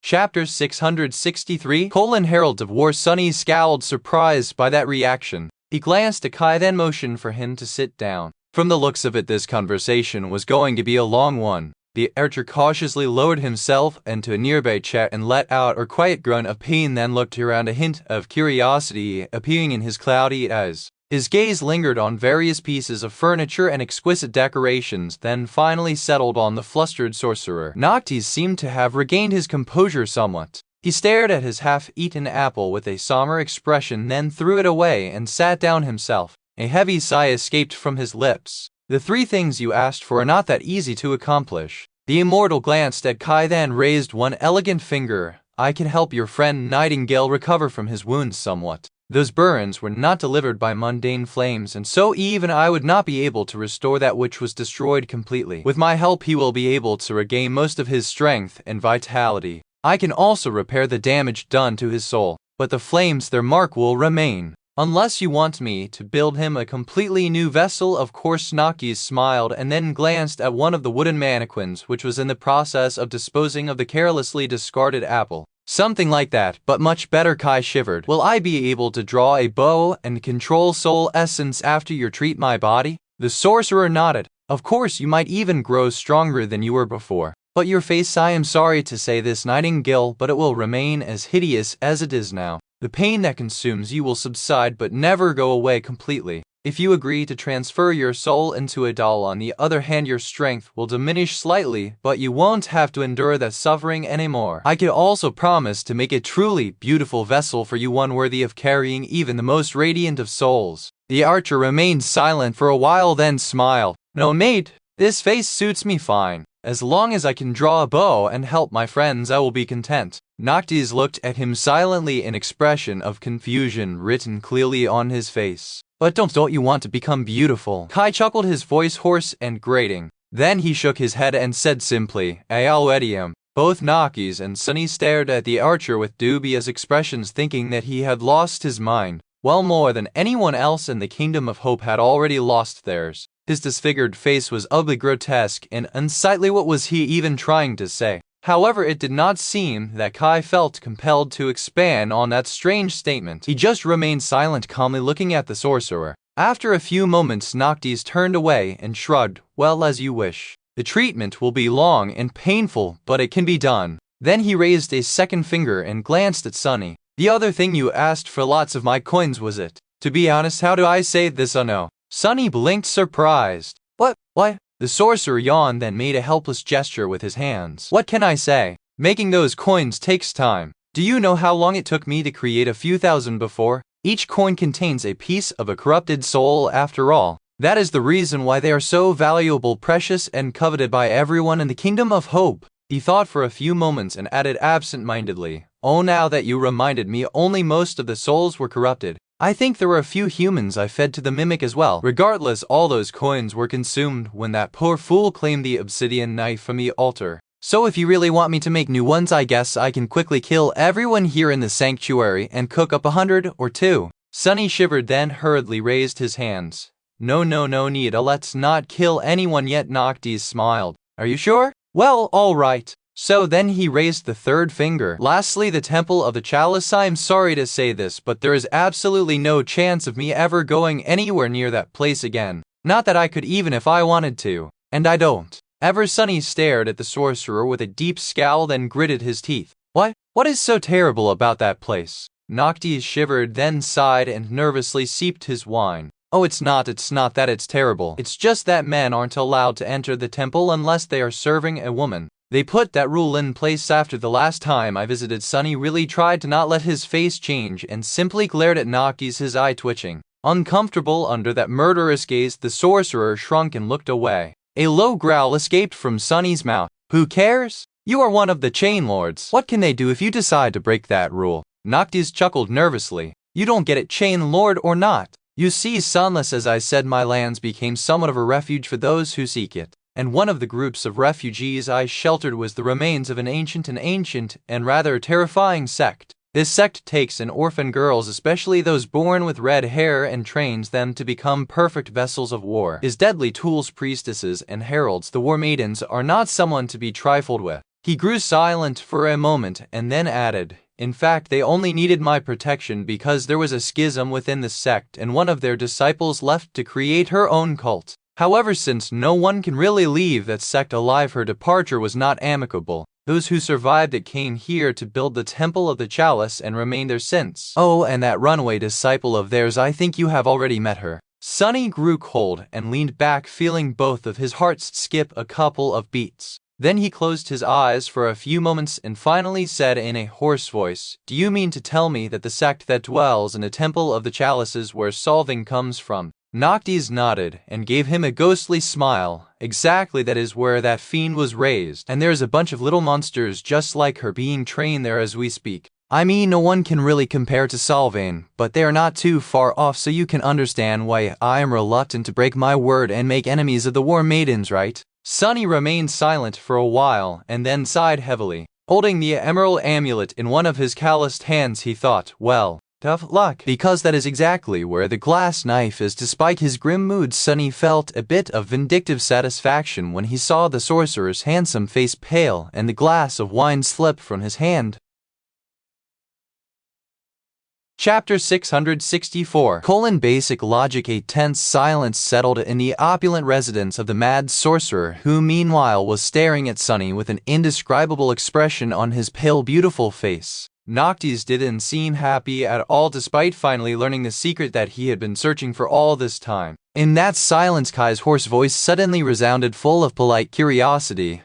Chapter 663 Heralds of War. Sunny scowled, surprised by that reaction. He glanced at Kai, then motioned for him to sit down. From the looks of it, this conversation was going to be a long one. The archer cautiously lowered himself into a nearby chair and let out a quiet grunt of pain, then looked around, a hint of curiosity appearing in his cloudy eyes. His gaze lingered on various pieces of furniture and exquisite decorations, then finally settled on the flustered sorcerer. Noctis seemed to have regained his composure somewhat. He stared at his half-eaten apple with a somber expression, then threw it away and sat down himself. A heavy sigh escaped from his lips. The 3 things you asked for are not that easy to accomplish. The immortal glanced at Kai, then raised one elegant finger. I can help your friend Nightingale recover from his wounds somewhat. Those burns were not delivered by mundane flames, and so even I would not be able to restore that which was destroyed completely. With my help he will be able to regain most of his strength and vitality. I can also repair the damage done to his soul, but the flames, their mark will remain. Unless you want me to build him a completely new vessel, of course. Noctis smiled and then glanced at one of the wooden mannequins which was in the process of disposing of the carelessly discarded apple. Something like that, but much better. Kai shivered. Will I be able to draw a bow and control soul essence after you treat my body? The sorcerer nodded. Of course, you might even grow stronger than you were before. But your face, I am sorry to say this, Nightingale, but it will remain as hideous as it is now. The pain that consumes you will subside but never go away completely. If you agree to transfer your soul into a doll, on the other hand, your strength will diminish slightly, but you won't have to endure that suffering anymore. I can also promise to make a truly beautiful vessel for you, one worthy of carrying even the most radiant of souls. The archer remained silent for a while, then smiled. No, mate, this face suits me fine. As long as I can draw a bow and help my friends, I will be content. Noctis looked at him silently, an expression of confusion written clearly on his face. But don't you want to become beautiful? Kai chuckled, his voice hoarse and grating. Then he shook his head and said simply, I already am. Both Noctis and Sunny stared at the archer with dubious expressions, thinking that he had lost his mind. Well, more than anyone else in the Kingdom of Hope had already lost theirs. His disfigured face was ugly, grotesque, and unsightly. What was he even trying to say? However, it did not seem that Kai felt compelled to expand on that strange statement. He just remained silent, calmly looking at the sorcerer. After a few moments, Noctis turned away and shrugged. Well, as you wish. The treatment will be long and painful, but it can be done. Then he raised a second finger and glanced at Sunny. The other thing you asked for, lots of my coins, was it? To be honest, how do I say this? Oh no. Sunny blinked, surprised. What? The sorcerer yawned, then made a helpless gesture with his hands. What can I say? Making those coins takes time. Do you know how long it took me to create a few thousand before? Each coin contains a piece of a corrupted soul after all. That is the reason why they are so valuable, precious, and coveted by everyone in the Kingdom of Hope. He thought for a few moments and added absent-mindedly, Oh, now that you reminded me, only most of the souls were corrupted. I think there were a few humans I fed to the mimic as well. Regardless, all those coins were consumed when that poor fool claimed the obsidian knife from the altar. So if you really want me to make new ones, I guess I can quickly kill everyone here in the sanctuary and cook up 100 or 2. Sunny shivered, then hurriedly raised his hands. No need, let's not kill anyone yet. Noctis smiled. Are you sure? Well, all right. So then he raised the third finger. Lastly, the Temple of the Chalice. I'm sorry to say this, but there is absolutely no chance of me ever going anywhere near that place again. Not that I could, even if I wanted to. And I don't. Ever. Sunny stared at the sorcerer with a deep scowl, then gritted his teeth. What is so terrible about that place? Noctis shivered, then sighed and nervously sipped his wine. Oh, it's not that it's terrible. It's just that men aren't allowed to enter the temple unless they are serving a woman. They put that rule in place after the last time I visited. Sunny really tried to not let his face change and simply glared at Noctis, his eye twitching. Uncomfortable under that murderous gaze, the sorcerer shrunk and looked away. A low growl escaped from Sunny's mouth. Who cares? You are one of the chain lords. What can they do if you decide to break that rule? Noctis chuckled nervously. You don't get it, chain lord or not. You see, Sunless, as I said, my lands became somewhat of a refuge for those who seek it. And one of the groups of refugees I sheltered was the remains of an ancient and rather terrifying sect. This sect takes in orphan girls, especially those born with red hair, and trains them to become perfect vessels of war. His deadly tools, priestesses and heralds, the war maidens, are not someone to be trifled with. He grew silent for a moment and then added, In fact, they only needed my protection because there was a schism within the sect and one of their disciples left to create her own cult. However, since no one can really leave that sect alive, her departure was not amicable. Those who survived it came here to build the Temple of the Chalice and remained there since. Oh, and that runaway disciple of theirs, I think you have already met her. Sunny grew cold and leaned back, feeling both of his hearts skip a couple of beats. Then he closed his eyes for a few moments and finally said in a hoarse voice, "Do you mean to tell me that the sect that dwells in the temple of the chalices where solving comes from?" Noctis nodded and gave him a ghostly smile. "Exactly, that is where that fiend was raised, and there's a bunch of little monsters just like her being trained there as we speak. I mean, no one can really compare to Solvane, but they are not too far off, so you can understand why I am reluctant to break my word and make enemies of the War Maidens, right?" Sunny remained silent for a while and then sighed heavily. Holding the emerald amulet in one of his calloused hands, he thought, well, tough luck, because that is exactly where the glass knife is. Despite his grim mood, Sunny felt a bit of vindictive satisfaction when he saw the sorcerer's handsome face pale and the glass of wine slip from his hand. Chapter 664 Basic Logic. A tense silence settled in the opulent residence of the mad sorcerer, who meanwhile was staring at Sunny with an indescribable expression on his pale, beautiful face. Noctis didn't seem happy at all, despite finally learning the secret that he had been searching for all this time. In that silence, Kai's hoarse voice suddenly resounded, full of polite curiosity.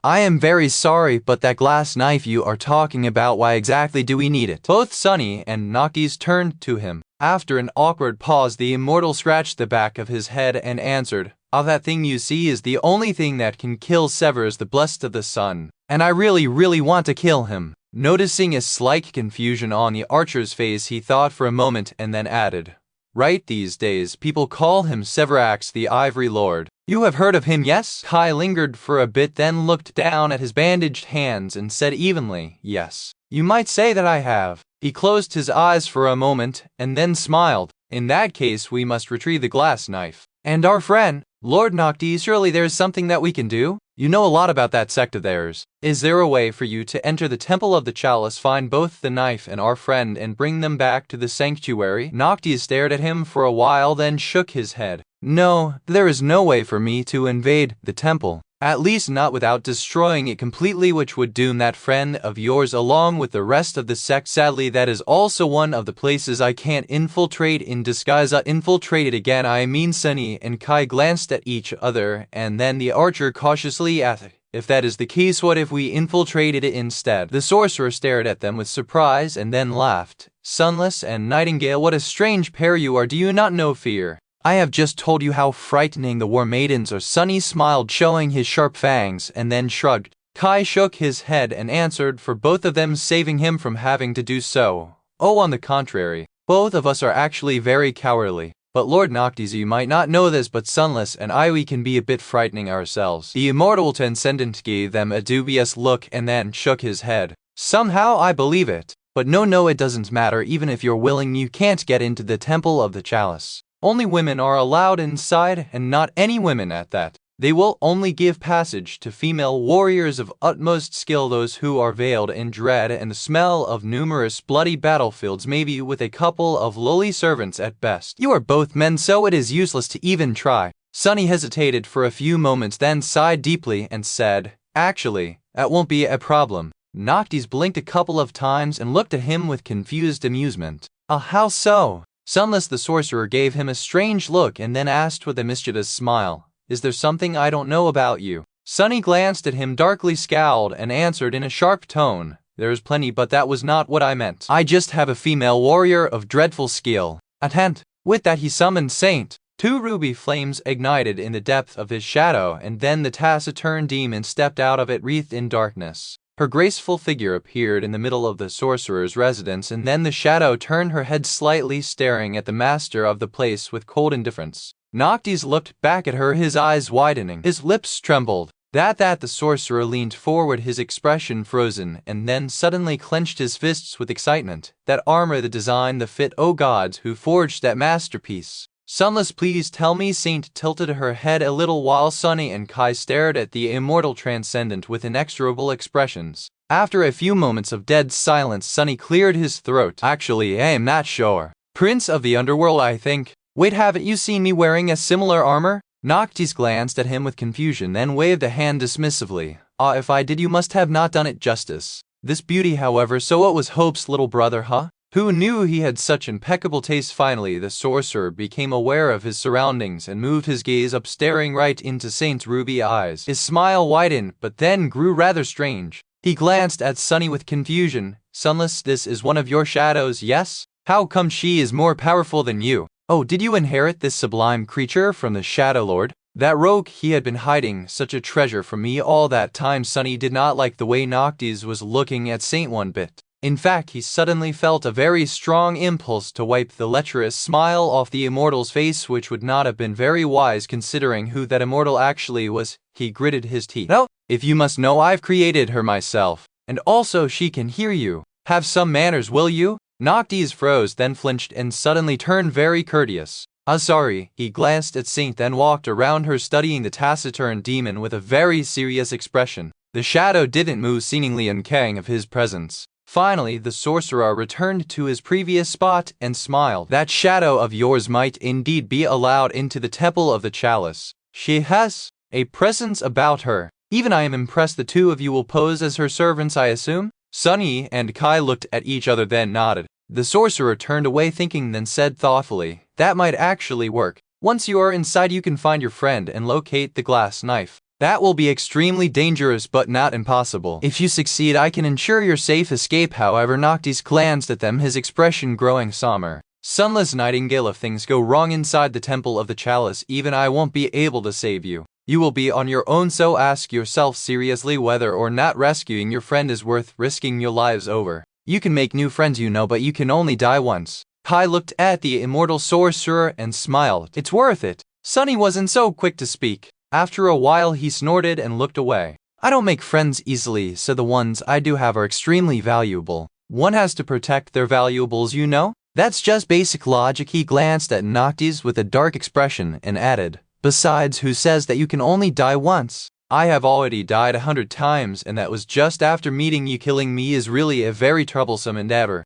"I am very sorry, but that glass knife you are talking about, why exactly do we need it?" Both Sunny and Noctis turned to him. After an awkward pause, the immortal scratched the back of his head and answered, "That thing you see is the only thing that can kill Severus, the blessed of the sun, and I really want to kill him." Noticing a slight confusion on the archer's face, he thought for a moment and then added, "Right, these days people call him Severax the Ivory Lord. You have heard of him, yes?" Kai lingered for a bit, then looked down at his bandaged hands and said evenly, "Yes, you might say that I have." He closed his eyes for a moment and then smiled. "In that case, we must retrieve the glass knife. And our friend, Lord Noctis, surely there's something that we can do? You know a lot about that sect of theirs. Is there a way for you to enter the Temple of the Chalice, find both the knife and our friend, and bring them back to the sanctuary?" Noctis stared at him for a while, then shook his head. "No, there is no way for me to invade the temple. At least not without destroying it completely, which would doom that friend of yours along with the rest of the sect. Sadly, that is also one of the places I can't infiltrate in disguise." Infiltrated again, I mean." Sunny and Kai glanced at each other, and then the archer cautiously asked, "If that is the case, what if we infiltrated it instead?" The sorcerer stared at them with surprise and then laughed. "Sunless and Nightingale, what a strange pair you are. Do you not know fear? I have just told you how frightening the War Maidens are." Sunny smiled, showing his sharp fangs, and then shrugged. Kai shook his head and answered for both of them, saving him from having to do so. "Oh, on the contrary, both of us are actually very cowardly. But Lord Noctis, you might not know this, but Sunless and we can be a bit frightening ourselves." The immortal transcendent gave them a dubious look and then shook his head. "Somehow I believe it. But no, it doesn't matter. Even if you're willing, you can't get into the Temple of the Chalice. Only women are allowed inside, and not any women at that. They will only give passage to female warriors of utmost skill, those who are veiled in dread and the smell of numerous bloody battlefields, maybe with a couple of lowly servants at best. You are both men, so it is useless to even try." Sunny hesitated for a few moments, then sighed deeply and said, "Actually, that won't be a problem." Noctis blinked a couple of times and looked at him with confused amusement. How so?" Sunless the sorcerer gave him a strange look and then asked with a mischievous smile, "Is there something I don't know about you?" Sunny glanced at him, darkly scowled, and answered in a sharp tone, "There's plenty, but that was not what I meant. I just have a female warrior of dreadful skill at hand." With that he summoned Saint. 2 ruby flames ignited in the depth of his shadow, and then the taciturn demon stepped out of it, wreathed in darkness. Her graceful figure appeared in the middle of the sorcerer's residence, and then the shadow turned her head slightly, staring at the master of the place with cold indifference. Noctis looked back at her, his eyes widening. His lips trembled. That the sorcerer leaned forward, his expression frozen, and then suddenly clenched his fists with excitement. "That armor, the design, the fit, oh gods, who forged that masterpiece?" "Sunless, please tell me." Saint tilted her head a little while Sunny and Kai stared at the immortal transcendent with inexorable expressions. After a few moments of dead silence, Sunny cleared his throat. "Actually, I am not sure. Prince of the Underworld, I think." "Wait, haven't you seen me wearing a similar armor?" Noctis glanced at him with confusion, then waved a hand dismissively. If I did, you must have not done it justice. This beauty, however, so it was Hope's little brother, huh?" Who knew he had such impeccable taste? Finally, the sorcerer became aware of his surroundings and moved his gaze up, staring right into Saint's ruby eyes. His smile widened, but then grew rather strange. He glanced at Sunny with confusion. Sunless, this is one of your shadows, yes? How come she is more powerful than you? Oh, did you inherit this sublime creature from the Shadow Lord? That rogue, he had been hiding such a treasure from me all that time. Sunny did not like the way Noctis was looking at Saint one bit. In fact, he suddenly felt a very strong impulse to wipe the lecherous smile off the immortal's face, which would not have been very wise considering who that immortal actually was. He gritted his teeth. No, if you must know, I've created her myself. And also she can hear you. Have some manners, will you? Noctis froze, then flinched and suddenly turned very courteous. Sorry. He glanced at Saint, then walked around her, studying the taciturn demon with a very serious expression. The shadow didn't move, seemingly uncaring of his presence. Finally, the sorcerer returned to his previous spot and smiled. That shadow of yours might indeed be allowed into the temple of the chalice. She has a presence about her. Even I am impressed. The two of you will pose as her servants, I assume? Sunny and Kai looked at each other, then nodded. The sorcerer turned away thinking, then said thoughtfully, that might actually work. Once you are inside, you can find your friend and locate the glass knife. That will be extremely dangerous but not impossible. If you succeed, I can ensure your safe escape. However, Noctis glanced at them, his expression growing somber. Sunless Nightingale, if things go wrong inside the Temple of the Chalice, even I won't be able to save you. You will be on your own, so ask yourself seriously whether or not rescuing your friend is worth risking your lives over. You can make new friends, you know, but you can only die once. Kai looked at the immortal sorcerer and smiled. It's worth it. Sunny wasn't so quick to speak. After a while he snorted and looked away. I don't make friends easily, so the ones I do have are extremely valuable. One has to protect their valuables, you know? That's just basic logic. He glanced at Noctis with a dark expression and added, besides, who says that you can only die once? I have already died 100 times, and that was just after meeting you. Killing me is really a very troublesome endeavor.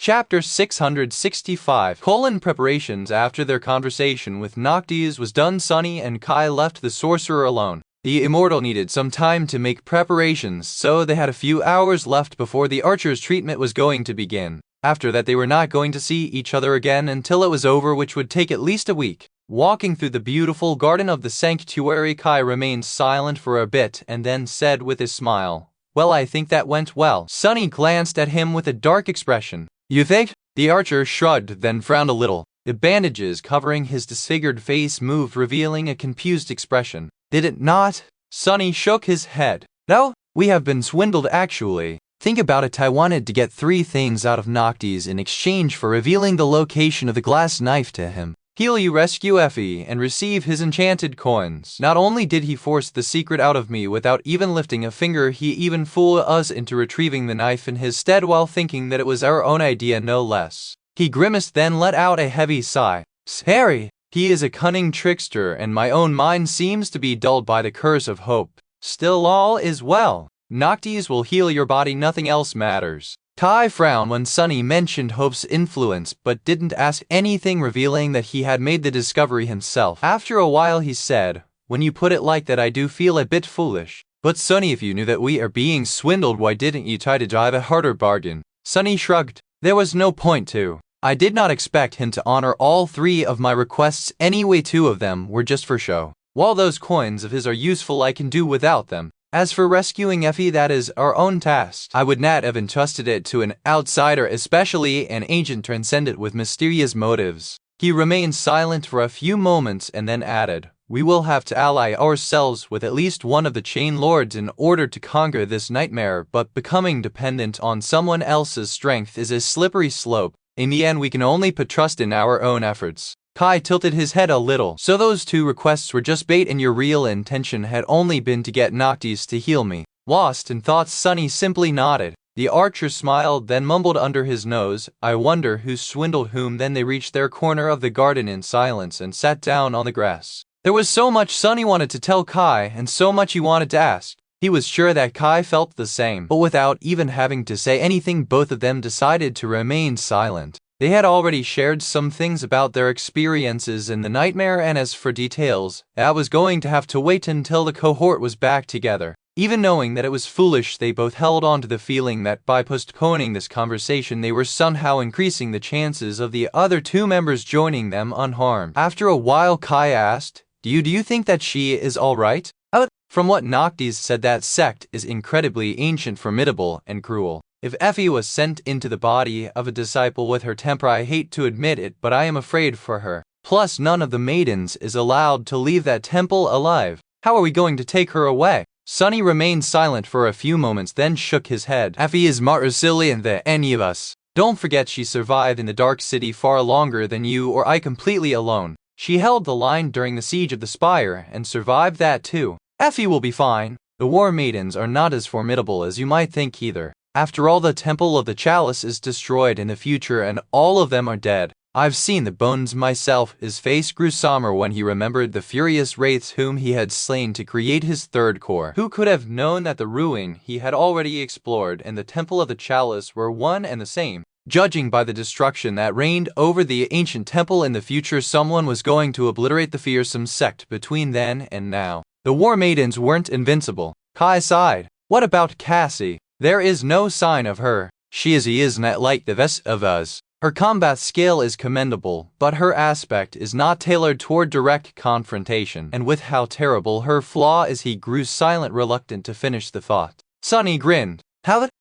Chapter 665. Preparations. After their conversation with Noctis was done, Sunny and Kai left the sorcerer alone. The immortal needed some time to make preparations, so they had a few hours left before the archer's treatment was going to begin. After that, they were not going to see each other again until it was over, which would take at least a week. Walking through the beautiful garden of the sanctuary, Kai remained silent for a bit and then said with a smile, well, I think that went well. Sunny glanced at him with a dark expression. You think? The archer shrugged, then frowned a little. The bandages covering his disfigured face moved, revealing a confused expression. Did it not? Sunny shook his head. No, we have been swindled actually. Think about it, I wanted to get 3 things out of Noctis in exchange for revealing the location of the glass knife to him. He'll you rescue Effie and receive his enchanted coins. Not only did he force the secret out of me without even lifting a finger, he even fooled us into retrieving the knife in his stead while thinking that it was our own idea, no less. He grimaced, then let out a heavy sigh. Harry, he is a cunning trickster, and my own mind seems to be dulled by the curse of hope. Still, all is well. Noctis will heal your body, nothing else matters. Kai frowned when Sunny mentioned Hope's influence, but didn't ask anything, revealing that he had made the discovery himself. After a while he said, when you put it like that, I do feel a bit foolish. But Sunny, if you knew that we are being swindled, why didn't you try to drive a harder bargain? Sunny shrugged. There was no point to. I did not expect him to honor all 3 of my requests anyway. 2 of them were just for show. While those coins of his are useful, I can do without them. As for rescuing Effie, that is our own task. I would not have entrusted it to an outsider, especially an ancient transcendent with mysterious motives. He remained silent for a few moments and then added, we will have to ally ourselves with at least one of the chain lords in order to conquer this nightmare, but becoming dependent on someone else's strength is a slippery slope. In the end, we can only put trust in our own efforts. Kai tilted his head a little. So those 2 requests were just bait, and your real intention had only been to get Noctis to heal me? Lost in thoughts, Sunny simply nodded. The archer smiled, then mumbled under his nose, I wonder who swindled whom. Then they reached their corner of the garden in silence and sat down on the grass. There was so much Sunny wanted to tell Kai, and so much he wanted to ask. He was sure that Kai felt the same, but without even having to say anything, both of them decided to remain silent. They had already shared some things about their experiences in the nightmare, and as for details, that was going to have to wait until the cohort was back together. Even knowing that it was foolish, they both held on to the feeling that by postponing this conversation they were somehow increasing the chances of the other two members joining them unharmed. After a while, Kai asked, Do you think that she is alright? From what Noctis said, that sect is incredibly ancient, formidable, and cruel. If Effie was sent into the body of a disciple with her temper, I hate to admit it, but I am afraid for her. Plus, none of the maidens is allowed to leave that temple alive. How are we going to take her away? Sunny remained silent for a few moments, then shook his head. Effie is more resilient than any of us. Don't forget she survived in the Dark City far longer than you or I completely alone. She held the line during the siege of the Spire and survived that too. Effie will be fine. The War Maidens are not as formidable as you might think either. After all, the Temple of the Chalice is destroyed in the future and all of them are dead. I've seen the bones myself. His face grew somber when he remembered the furious wraiths whom he had slain to create his third core. Who could have known that the ruin he had already explored and the Temple of the Chalice were one and the same? Judging by the destruction that reigned over the ancient temple in the future, someone was going to obliterate the fearsome sect between then and now. The War Maidens weren't invincible. Kai sighed. What about Cassie? There is no sign of her. She is not like the rest of us. Her combat skill is commendable, but her aspect is not tailored toward direct confrontation, and with how terrible her flaw is, he grew silent, reluctant to finish the thought. Sunny grinned.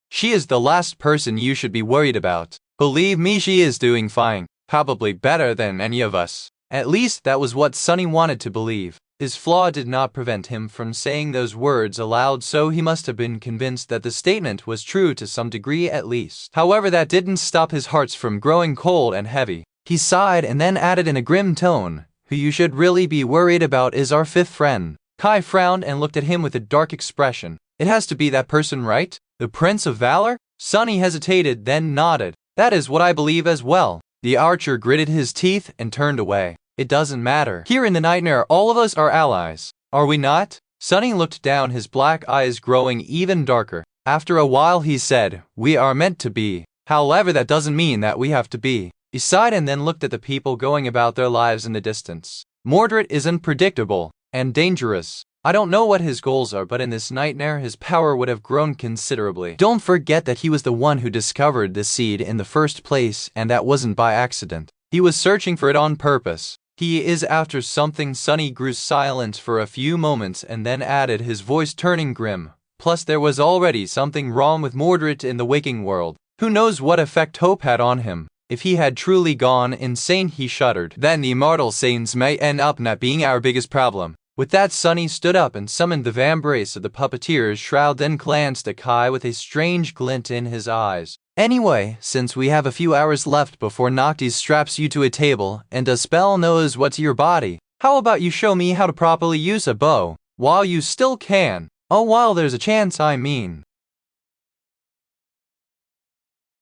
She is the last person you should be worried about. Believe me, she is doing fine. Probably better than any of us. At least that was what Sunny wanted to believe. His flaw did not prevent him from saying those words aloud, so he must have been convinced that the statement was true to some degree at least. However, that didn't stop his heart from growing cold and heavy. He sighed and then added in a grim tone, Who you should really be worried about is our fifth friend. Kai frowned and looked at him with a dark expression. It has to be that person, right? The Prince of Valor? Sunny hesitated, then nodded. That is what I believe as well. The archer gritted his teeth and turned away. It doesn't matter. Here in the Nightmare, all of us are allies. Are we not? Sunny looked down, his black eyes growing even darker. After a while he said, We are meant to be. However, that doesn't mean that we have to be. He sighed and then looked at the people going about their lives in the distance. Mordred is unpredictable and dangerous. I don't know what his goals are, but in this nightmare his power would have grown considerably. Don't forget that he was the one who discovered the seed in the first place, and that wasn't by accident. He was searching for it on purpose. He is after something. Sunny grew silent for a few moments and then added, his voice turning grim. Plus there was already something wrong with Mordred in the waking world. Who knows what effect hope had on him? If he had truly gone insane, he shuddered. Then the immortal saints may end up not being our biggest problem. With that, Sunny stood up and summoned the vambrace of the puppeteer's shroud, then glanced at Kai with a strange glint in his eyes. Anyway, since we have a few hours left before Noctis straps you to a table and a spell knows what's your body, how about you show me how to properly use a bow, while you still can? Oh, while there's a chance, I mean.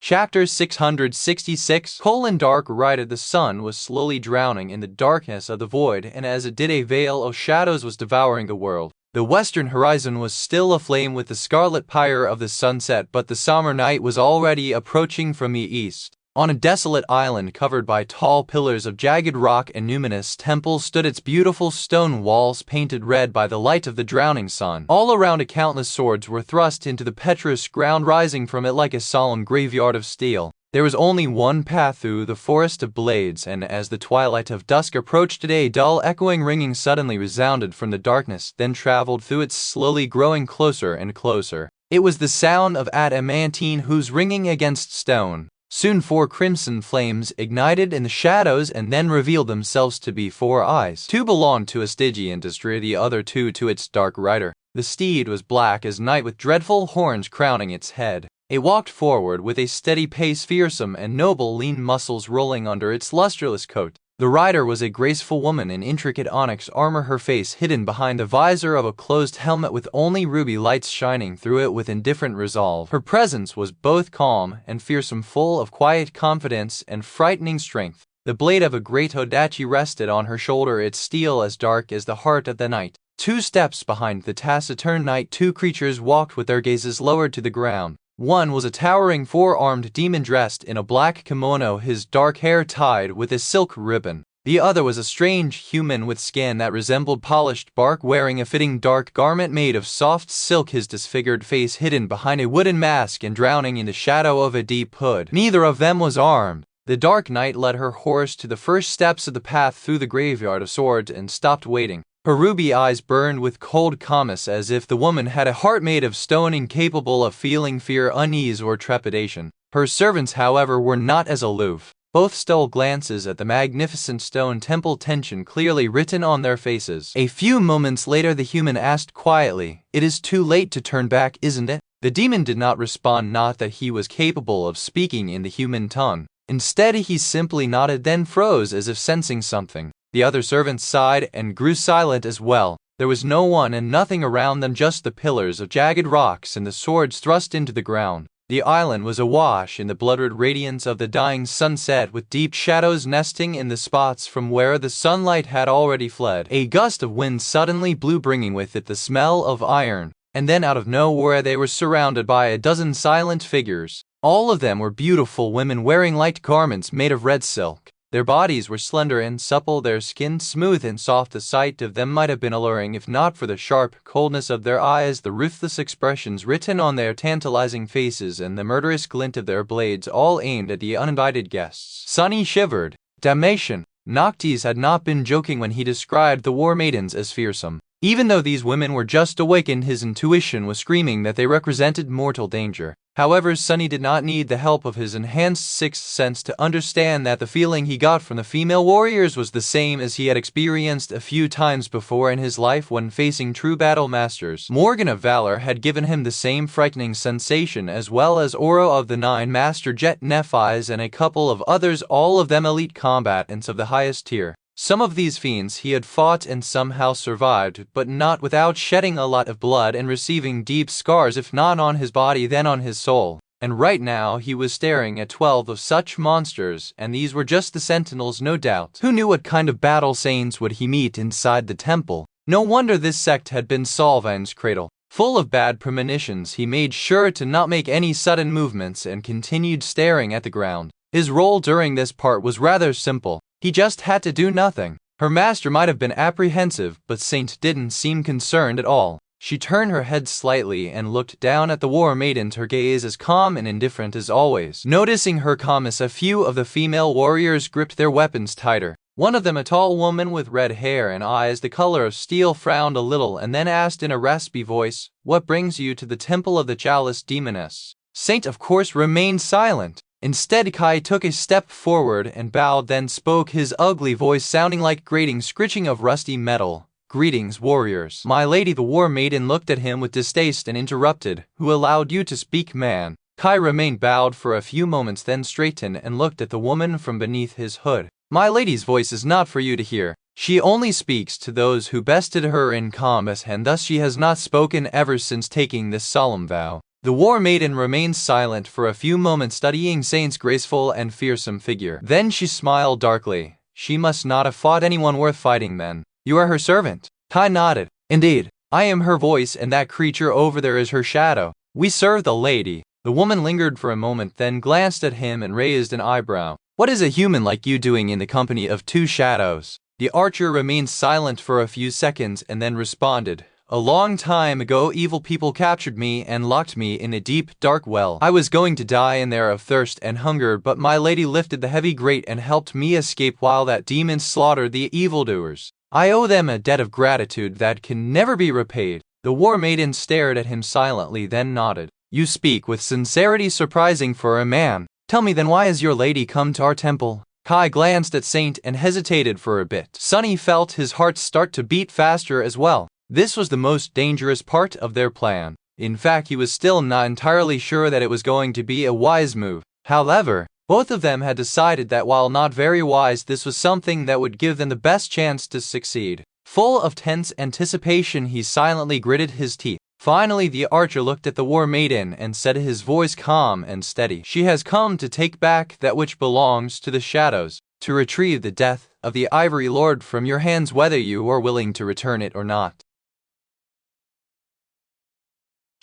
Chapter 666. Dark righted. The sun was slowly drowning in the darkness of the void, and as it did, a veil of shadows was devouring the world. The western horizon was still aflame with the scarlet pyre of the sunset, but the summer night was already approaching from the east. On a desolate island covered by tall pillars of jagged rock and numinous temples stood its beautiful stone walls painted red by the light of the drowning sun. All around it countless swords were thrust into the petrous ground, rising from it like a solemn graveyard of steel. There was only one path through the forest of blades, and as the twilight of dusk approached it, a dull echoing ringing suddenly resounded from the darkness, then traveled through it, slowly growing closer and closer. It was the sound of adamantine hooves ringing against stone. Soon 4 crimson flames ignited in the shadows and then revealed themselves to be 4 eyes. 2 belonged to a Stygian industry, the other 2 to its dark rider. The steed was black as night with dreadful horns crowning its head. It walked forward with a steady pace, fearsome and noble, lean muscles rolling under its lustreless coat. The rider was a graceful woman in intricate onyx armor, her face hidden behind the visor of a closed helmet with only ruby lights shining through it with indifferent resolve. Her presence was both calm and fearsome, full of quiet confidence and frightening strength. The blade of a great Hodachi rested on her shoulder, its steel as dark as the heart of the night. 2 steps behind the taciturn knight, 2 creatures walked with their gazes lowered to the ground. One was a towering 4-armed demon dressed in a black kimono, his dark hair tied with a silk ribbon. The other was a strange human with skin that resembled polished bark, wearing a fitting dark garment made of soft silk, his disfigured face hidden behind a wooden mask and drowning in the shadow of a deep hood. Neither of them was armed. The Dark Knight led her horse to the first steps of the path through the graveyard of swords and stopped waiting. Her ruby eyes burned with cold calmness, as if the woman had a heart made of stone, incapable of feeling fear, unease, or trepidation. Her servants, however, were not as aloof. Both stole glances at the magnificent stone temple, tension clearly written on their faces. A few moments later, the human asked quietly, "It is too late to turn back, isn't it?" The demon did not respond, not that he was capable of speaking in the human tongue. Instead, he simply nodded, then froze as if sensing something. The other servants sighed and grew silent as well. There was no one and nothing around them, just the pillars of jagged rocks and the swords thrust into the ground. The island was awash in the blood-red radiance of the dying sunset, with deep shadows nesting in the spots from where the sunlight had already fled. A gust of wind suddenly blew, bringing with it the smell of iron, and then out of nowhere they were surrounded by a dozen silent figures. All of them were beautiful women wearing light garments made of red silk. Their bodies were slender and supple, their skin smooth and soft. The sight of them might have been alluring if not for the sharp coldness of their eyes, the ruthless expressions written on their tantalizing faces, and the murderous glint of their blades, all aimed at the uninvited guests. Sunny shivered. Damnation! Noctis had not been joking when he described the war maidens as fearsome. Even though these women were just awakened, his intuition was screaming that they represented mortal danger. However, Sunny did not need the help of his enhanced sixth sense to understand that the feeling he got from the female warriors was the same as he had experienced a few times before in his life when facing true battle masters. Morgan of Valor had given him the same frightening sensation, as well as Oro of the Nine, Master Jet Nephis, and a couple of others, all of them elite combatants of the highest tier. Some of these fiends he had fought and somehow survived, but not without shedding a lot of blood and receiving deep scars, if not on his body then on his soul. And right now he was staring at 12 of such monsters, and these were just the sentinels, no doubt. Who knew what kind of battle saints would he meet inside the temple? No wonder this sect had been Solvan's cradle. Full of bad premonitions, he made sure to not make any sudden movements and continued staring at the ground. His role during this part was rather simple. He just had to do nothing. Her master might have been apprehensive, but Saint didn't seem concerned at all. She turned her head slightly and looked down at the war maidens, her gaze as calm and indifferent as always. Noticing her calmness, a few of the female warriors gripped their weapons tighter. One of them, a tall woman with red hair and eyes the color of steel, frowned a little and then asked in a raspy voice, "What brings you to the temple of the Chalice Demoness?" Saint, of course, remained silent. Instead, Kai took a step forward and bowed, then spoke, his ugly voice sounding like grating scritching of rusty metal. "Greetings, warriors." "My lady," the war maiden looked at him with distaste and interrupted. "Who allowed you to speak, man?" Kai remained bowed for a few moments, then straightened and looked at the woman from beneath his hood. "My lady's voice is not for you to hear. She only speaks to those who bested her in combat, and thus she has not spoken ever since taking this solemn vow." The war maiden remained silent for a few moments, studying Saint's graceful and fearsome figure. Then she smiled darkly. "She must not have fought anyone worth fighting then. You are her servant?" Kai nodded. "Indeed. I am her voice, and that creature over there is her shadow. We serve the lady." The woman lingered for a moment, then glanced at him and raised an eyebrow. "What is a human like you doing in the company of two shadows?" The archer remained silent for a few seconds and then responded. "A long time ago, evil people captured me and locked me in a deep, dark well. I was going to die in there of thirst and hunger, but my lady lifted the heavy grate and helped me escape while that demon slaughtered the evildoers. I owe them a debt of gratitude that can never be repaid." The war maiden stared at him silently, then nodded. "You speak with sincerity surprising for a man. Tell me then, why has your lady come to our temple?" Kai glanced at Saint and hesitated for a bit. Sunny felt his heart start to beat faster as well. This was the most dangerous part of their plan. In fact, he was still not entirely sure that it was going to be a wise move. However, both of them had decided that while not very wise, this was something that would give them the best chance to succeed. Full of tense anticipation, he silently gritted his teeth. Finally, the archer looked at the war maiden and said, his voice calm and steady, "She has come to take back that which belongs to the shadows, to retrieve the death of the Ivory Lord from your hands, whether you are willing to return it or not."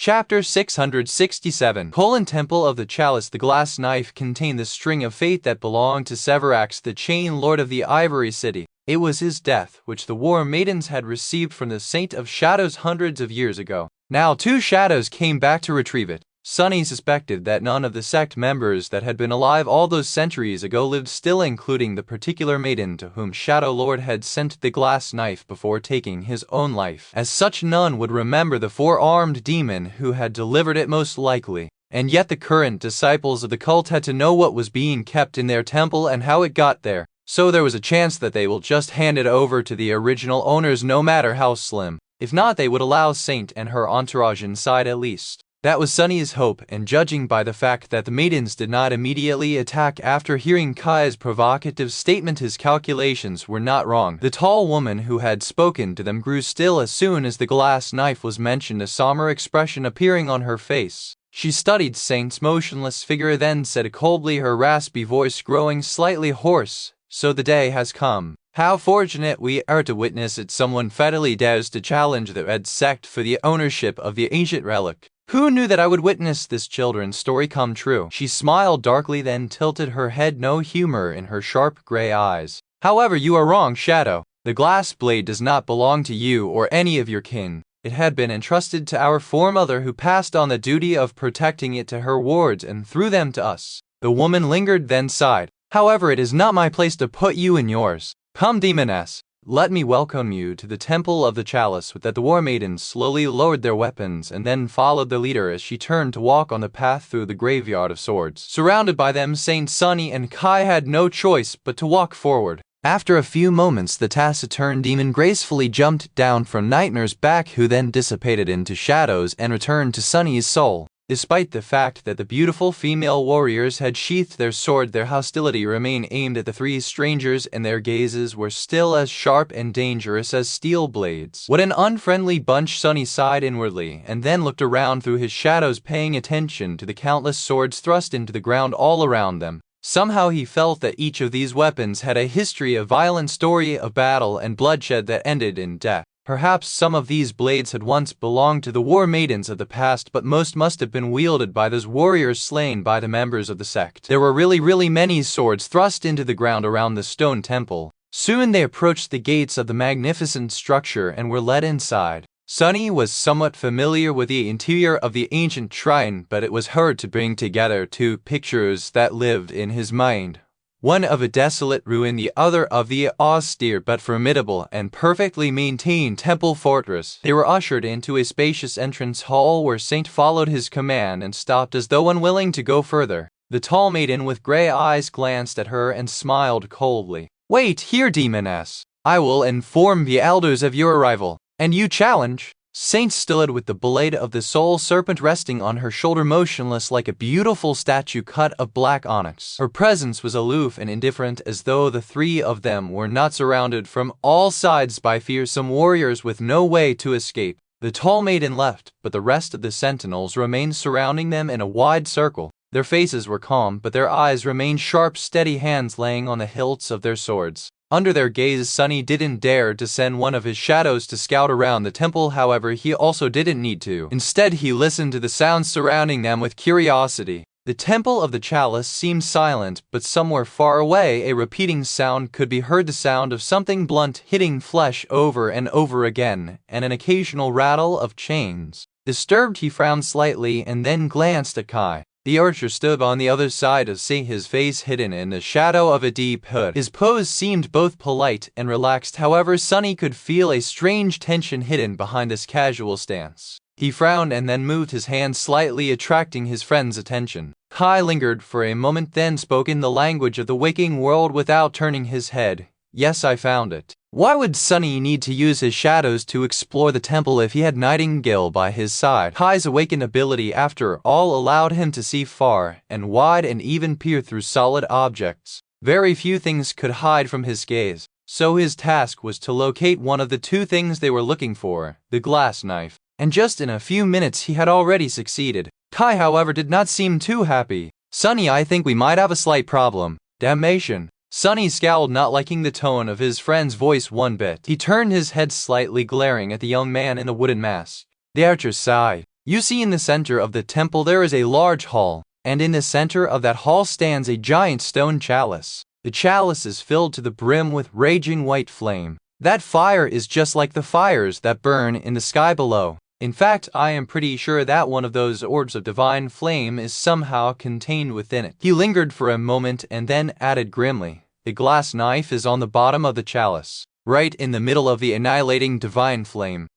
Chapter 667 Temple of the Chalice. The glass knife contained the string of fate that belonged to Severax, the Chain Lord of the Ivory City. It was his death, which the War Maidens had received from the Saint of Shadows hundreds of years ago. Now 2 shadows came back to retrieve it. Sunny suspected that none of the sect members that had been alive all those centuries ago lived still, including the particular maiden to whom Shadow Lord had sent the glass knife before taking his own life. As such, none would remember the 4-armed demon who had delivered it most likely. And yet the current disciples of the cult had to know what was being kept in their temple and how it got there. So there was a chance that they will just hand it over to the original owners, no matter how slim. If not, they would allow Saint and her entourage inside at least. That was Sunny's hope, and judging by the fact that the maidens did not immediately attack after hearing Kai's provocative statement, his calculations were not wrong. The tall woman who had spoken to them grew still as soon as the glass knife was mentioned, a somber expression appearing on her face. She studied Saint's motionless figure, then said coldly, her raspy voice growing slightly hoarse, "So the day has come. How fortunate we are to witness it. Someone fatally dares to challenge the Red Sect for the ownership of the ancient relic. Who knew that I would witness this children's story come true?" She smiled darkly, then tilted her head, no humor in her sharp gray eyes. "However, you are wrong, Shadow. The glass blade does not belong to you or any of your kin. It had been entrusted to our foremother, who passed on the duty of protecting it to her wards and through them to us." The woman lingered, then sighed. "However, it is not my place to put you in yours. Come, demoness. Let me welcome you to the Temple of the Chalice." With that, the War Maidens slowly lowered their weapons and then followed their leader as she turned to walk on the path through the graveyard of swords. Surrounded by them, Saint, Sunny, and Kai had no choice but to walk forward. After a few moments, the taciturn demon gracefully jumped down from Nightmare's back, who then dissipated into shadows and returned to Sunny's soul. Despite the fact that the beautiful female warriors had sheathed their sword, their hostility remained aimed at the 3 strangers, and their gazes were still as sharp and dangerous as steel blades. "What an unfriendly bunch!" Sunny sighed inwardly, and then looked around through his shadows, paying attention to the countless swords thrust into the ground all around them. Somehow he felt that each of these weapons had a history, a violent story of battle and bloodshed that ended in death. Perhaps some of these blades had once belonged to the War Maidens of the past, but most must have been wielded by those warriors slain by the members of the sect. There were really many swords thrust into the ground around the stone temple. Soon they approached the gates of the magnificent structure and were led inside. Sunny was somewhat familiar with the interior of the ancient shrine, but it was hard to bring together 2 pictures that lived in his mind. One of a desolate ruin, the other of the austere but formidable and perfectly maintained temple fortress. They were ushered into a spacious entrance hall where Saint followed his command and stopped as though unwilling to go further. The tall maiden with gray eyes glanced at her and smiled coldly. "Wait here, demoness. I will inform the elders of your arrival. And you challenge?" Saint stood with the blade of the soul serpent resting on her shoulder, motionless like a beautiful statue cut of black onyx. Her presence was aloof and indifferent, as though the 3 of them were not surrounded from all sides by fearsome warriors with no way to escape. The tall maiden left, but the rest of the sentinels remained surrounding them in a wide circle. Their faces were calm, but their eyes remained sharp, steady hands laying on the hilts of their swords. Under their gaze, Sunny didn't dare to send one of his shadows to scout around the temple. However, he also didn't need to. Instead, he listened to the sounds surrounding them with curiosity. The Temple of the Chalice seemed silent, but somewhere far away a repeating sound could be heard, the sound of something blunt hitting flesh over and over again, and an occasional rattle of chains. Disturbed, he frowned slightly and then glanced at Kai. The archer stood on the other side of Saint, his face hidden in the shadow of a deep hood. His pose seemed both polite and relaxed. However, Sunny could feel a strange tension hidden behind this casual stance. He frowned and then moved his hand slightly, attracting his friend's attention. Kai lingered for a moment, then spoke in the language of the waking world without turning his head. "Yes, I found it." Why would Sunny need to use his shadows to explore the temple if he had Nightingale by his side? Kai's awakened ability, after all, allowed him to see far and wide and even peer through solid objects. Very few things could hide from his gaze, so his task was to locate one of the 2 things they were looking for, the glass knife. And just in a few minutes he had already succeeded. Kai, however, did not seem too happy. "Sunny, I think we might have a slight problem." "Damnation." Sunny scowled, not liking the tone of his friend's voice one bit. He turned his head slightly, glaring at the young man in the wooden mask. The archer sighed. You see, in the center of the temple there is a large hall, and in the center of that hall stands a giant stone chalice. The chalice is filled to the brim with raging white flame. That fire is just like the fires that burn in the sky below. In fact, I am pretty sure that one of those orbs of divine flame is somehow contained within it. He lingered for a moment and then added grimly, "The glass knife is on the bottom of the chalice, right in the middle of the annihilating divine flame."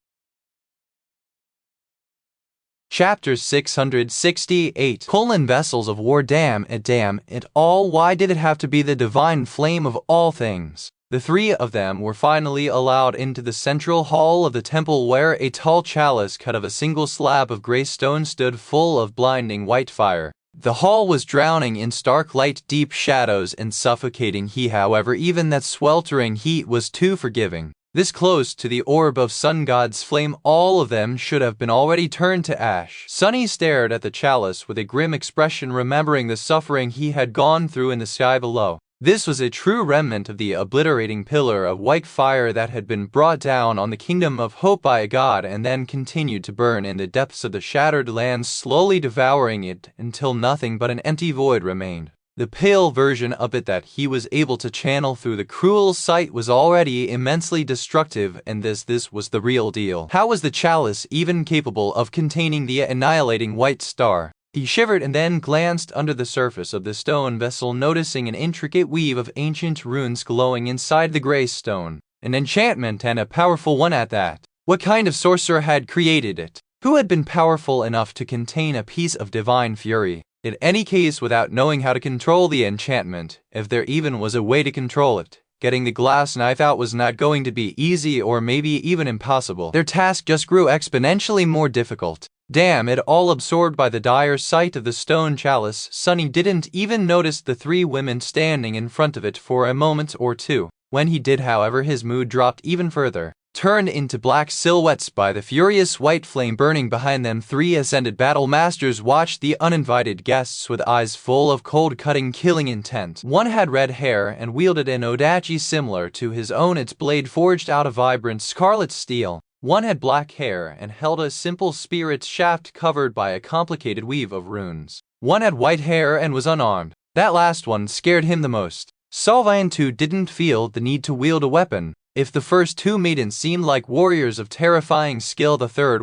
Chapter 668 Vessels of War. Damn it all, why did it have to be the divine flame of all things? The three of them were finally allowed into the central hall of the temple, where a tall chalice cut of a single slab of gray stone stood full of blinding white fire. The hall was drowning in stark light, deep shadows, and suffocating heat. However, even that sweltering heat was too forgiving. This close to the orb of Sun God's flame, all of them should have been already turned to ash. Sunny stared at the chalice with a grim expression, remembering the suffering he had gone through in the sky below. This was a true remnant of the obliterating pillar of white fire that had been brought down on the kingdom of hope by God and then continued to burn in the depths of the shattered land, slowly devouring it until nothing but an empty void remained. The pale version of it that he was able to channel through the cruel sight was already immensely destructive, and this was the real deal. How was the chalice even capable of containing the annihilating white star? He shivered and then glanced under the surface of the stone vessel, noticing an intricate weave of ancient runes glowing inside the gray stone. An enchantment, and a powerful one at that. What kind of sorcerer had created it? Who had been powerful enough to contain a piece of divine fury? In any case, without knowing how to control the enchantment, if there even was a way to control it, getting the glass knife out was not going to be easy, or maybe even impossible. Their task just grew exponentially more difficult. Damn it all, absorbed by the dire sight of the stone chalice, Sunny didn't even notice the three women standing in front of it for a moment or two. When he did, however, his mood dropped even further. Turned into black silhouettes by the furious white flame burning behind them, three ascended battle masters watched the uninvited guests with eyes full of cold, cutting, killing intent. One had red hair and wielded an odachi similar to his own, its blade forged out of vibrant scarlet steel. One had black hair and held a simple spear, its shaft covered by a complicated weave of runes. One had white hair and was unarmed. That last one scared him the most. Sylvain too didn't feel the need to wield a weapon. If the first two maidens seemed like warriors of terrifying skill, the third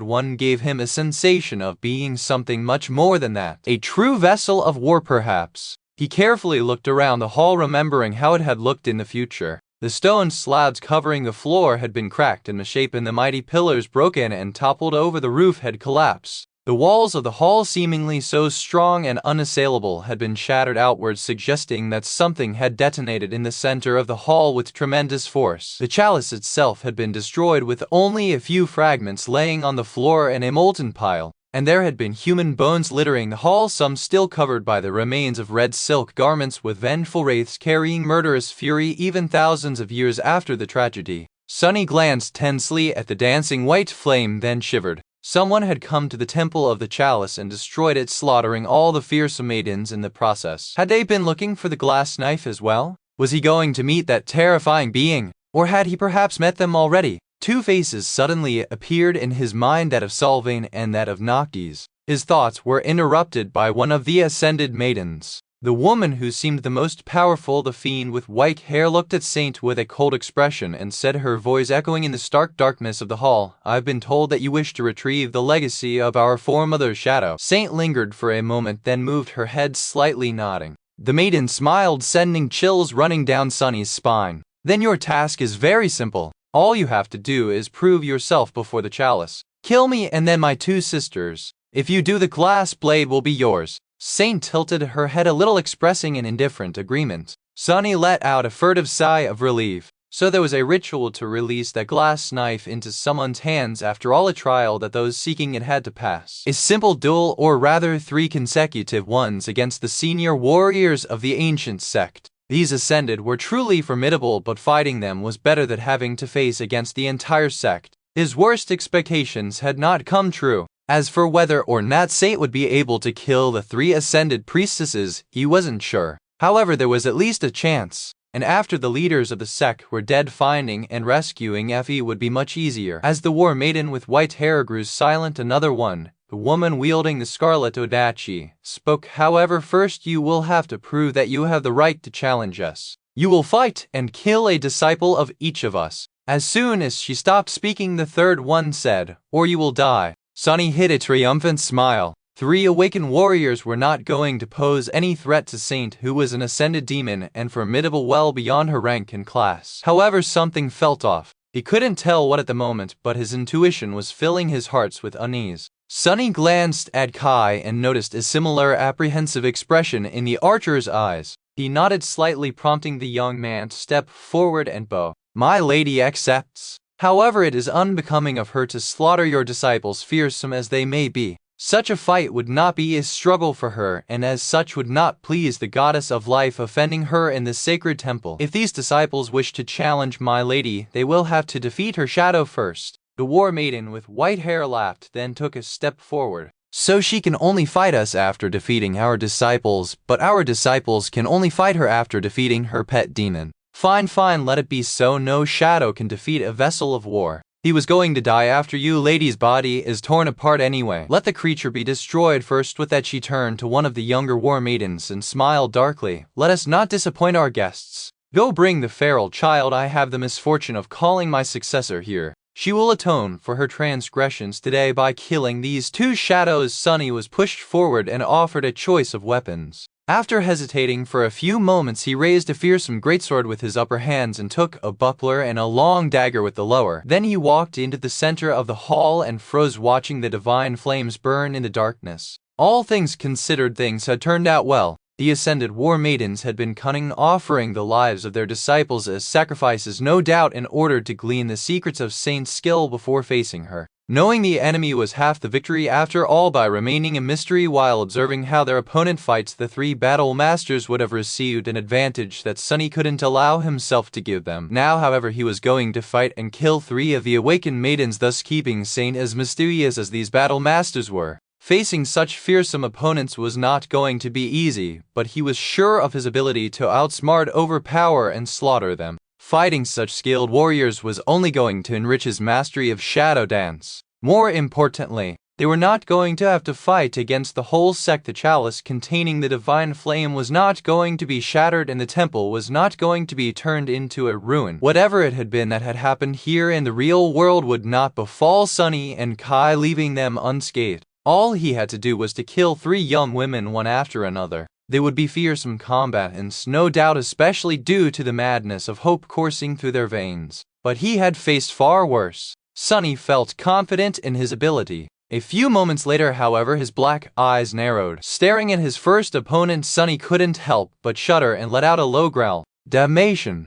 one gave him a sensation of being something much more than that. A true vessel of war, perhaps. He carefully looked around the hall, remembering how it had looked in the future. The stone slabs covering the floor had been cracked and misshapen, the mighty pillars broken and toppled over, the roof had collapsed. The walls of the hall, seemingly so strong and unassailable, had been shattered outwards, suggesting that something had detonated in the center of the hall with tremendous force. The chalice itself had been destroyed, with only a few fragments laying on the floor in a molten pile. And there had been human bones littering the hall, some still covered by the remains of red silk garments, with vengeful wraiths carrying murderous fury even thousands of years after the tragedy. Sunny glanced tensely at the dancing white flame, then shivered. Someone had come to the temple of the chalice and destroyed it, slaughtering all the fearsome maidens in the process. Had they been looking for the glass knife as well? Was he going to meet that terrifying being? Or had he perhaps met them already? Two faces suddenly appeared in his mind, that of Sylvain and that of Noctis. His thoughts were interrupted by one of the ascended maidens. The woman who seemed the most powerful, the fiend with white hair, looked at Saint with a cold expression and said, her voice echoing in the stark darkness of the hall, "I've been told that you wish to retrieve the legacy of our foremother's shadow." Saint lingered for a moment, then moved her head slightly, nodding. The maiden smiled, sending chills running down Sunny's spine. "Then your task is very simple. All you have to do is prove yourself before the chalice. Kill me and then my two sisters. If you do, the glass blade will be yours." Saint tilted her head a little, expressing an indifferent agreement. Sunny let out a furtive sigh of relief. So there was a ritual to release that glass knife into someone's hands, after all, a trial that those seeking it had to pass. A simple duel, or rather 3 consecutive ones, against the senior warriors of the ancient sect. These ascended were truly formidable, but fighting them was better than having to face against the entire sect. His worst expectations had not come true. As for whether or not Saint would be able to kill the 3 ascended priestesses, he wasn't sure. However, there was at least a chance. and after the leaders of the sect were dead, finding and rescuing Effie would be much easier. As the war maiden with white hair grew silent, another one, the woman wielding the scarlet odachi, spoke. However, first you will have to prove that you have the right to challenge us. You will fight and kill a disciple of each of us. As soon as she stopped speaking, the third one said, or you will die. Sunny hid a triumphant smile. 3 awakened warriors were not going to pose any threat to Saint, who was an ascended demon and formidable well beyond her rank and class. However, something felt off. He couldn't tell what at the moment, but his intuition was filling his heart with unease. Sunny glanced at Kai and noticed a similar apprehensive expression in the archer's eyes. He nodded slightly, prompting the young man to step forward and bow. My lady accepts. However, it is unbecoming of her to slaughter your disciples, fearsome as they may be. Such a fight would not be a struggle for her, and as such would not please the goddess of life, offending her in the sacred temple. If these disciples wish to challenge my lady, they will have to defeat her shadow first. The war maiden with white hair laughed, then took a step forward. So she can only fight us after defeating our disciples, but our disciples can only fight her after defeating her pet demon. Fine, let it be so. No shadow can defeat a vessel of war. He was going to die after you lady's body is torn apart anyway. Let the creature be destroyed first. With that, she turned to one of the younger war maidens and smiled darkly. Let us not disappoint our guests. Go bring the feral child. I have the misfortune of calling my successor here. She will atone for her transgressions today by killing these 2 shadows. Sunny was pushed forward and offered a choice of weapons. After hesitating for a few moments, he raised a fearsome greatsword with his upper hands and took a buckler and a long dagger with the lower. Then he walked into the center of the hall and froze, watching the divine flames burn in the darkness. All things considered, things had turned out well. The ascended war maidens had been cunning, offering the lives of their disciples as sacrifices, no doubt in order to glean the secrets of Saint's skill before facing her. Knowing the enemy was half the victory after all by remaining a mystery while observing how their opponent fights, the 3 battle masters would have received an advantage that Sunny couldn't allow himself to give them. Now, however, he was going to fight and kill 3 of the awakened maidens, thus keeping Saint as mysterious as these battle masters were. Facing such fearsome opponents was not going to be easy, but he was sure of his ability to outsmart, overpower, and slaughter them. Fighting such skilled warriors was only going to enrich his mastery of shadow dance. More importantly, they were not going to have to fight against the whole sect. The chalice containing the divine flame was not going to be shattered, and the temple was not going to be turned into a ruin. Whatever it had been that had happened here in the real world would not befall Sunny and Kai, leaving them unscathed. All he had to do was to kill 3 young women one after another. They would be fearsome combatants, no doubt, especially due to the madness of hope coursing through their veins. But he had faced far worse. Sunny felt confident in his ability. A few moments later, however, his black eyes narrowed. Staring at his first opponent, Sunny couldn't help but shudder and let out a low growl. Damnation!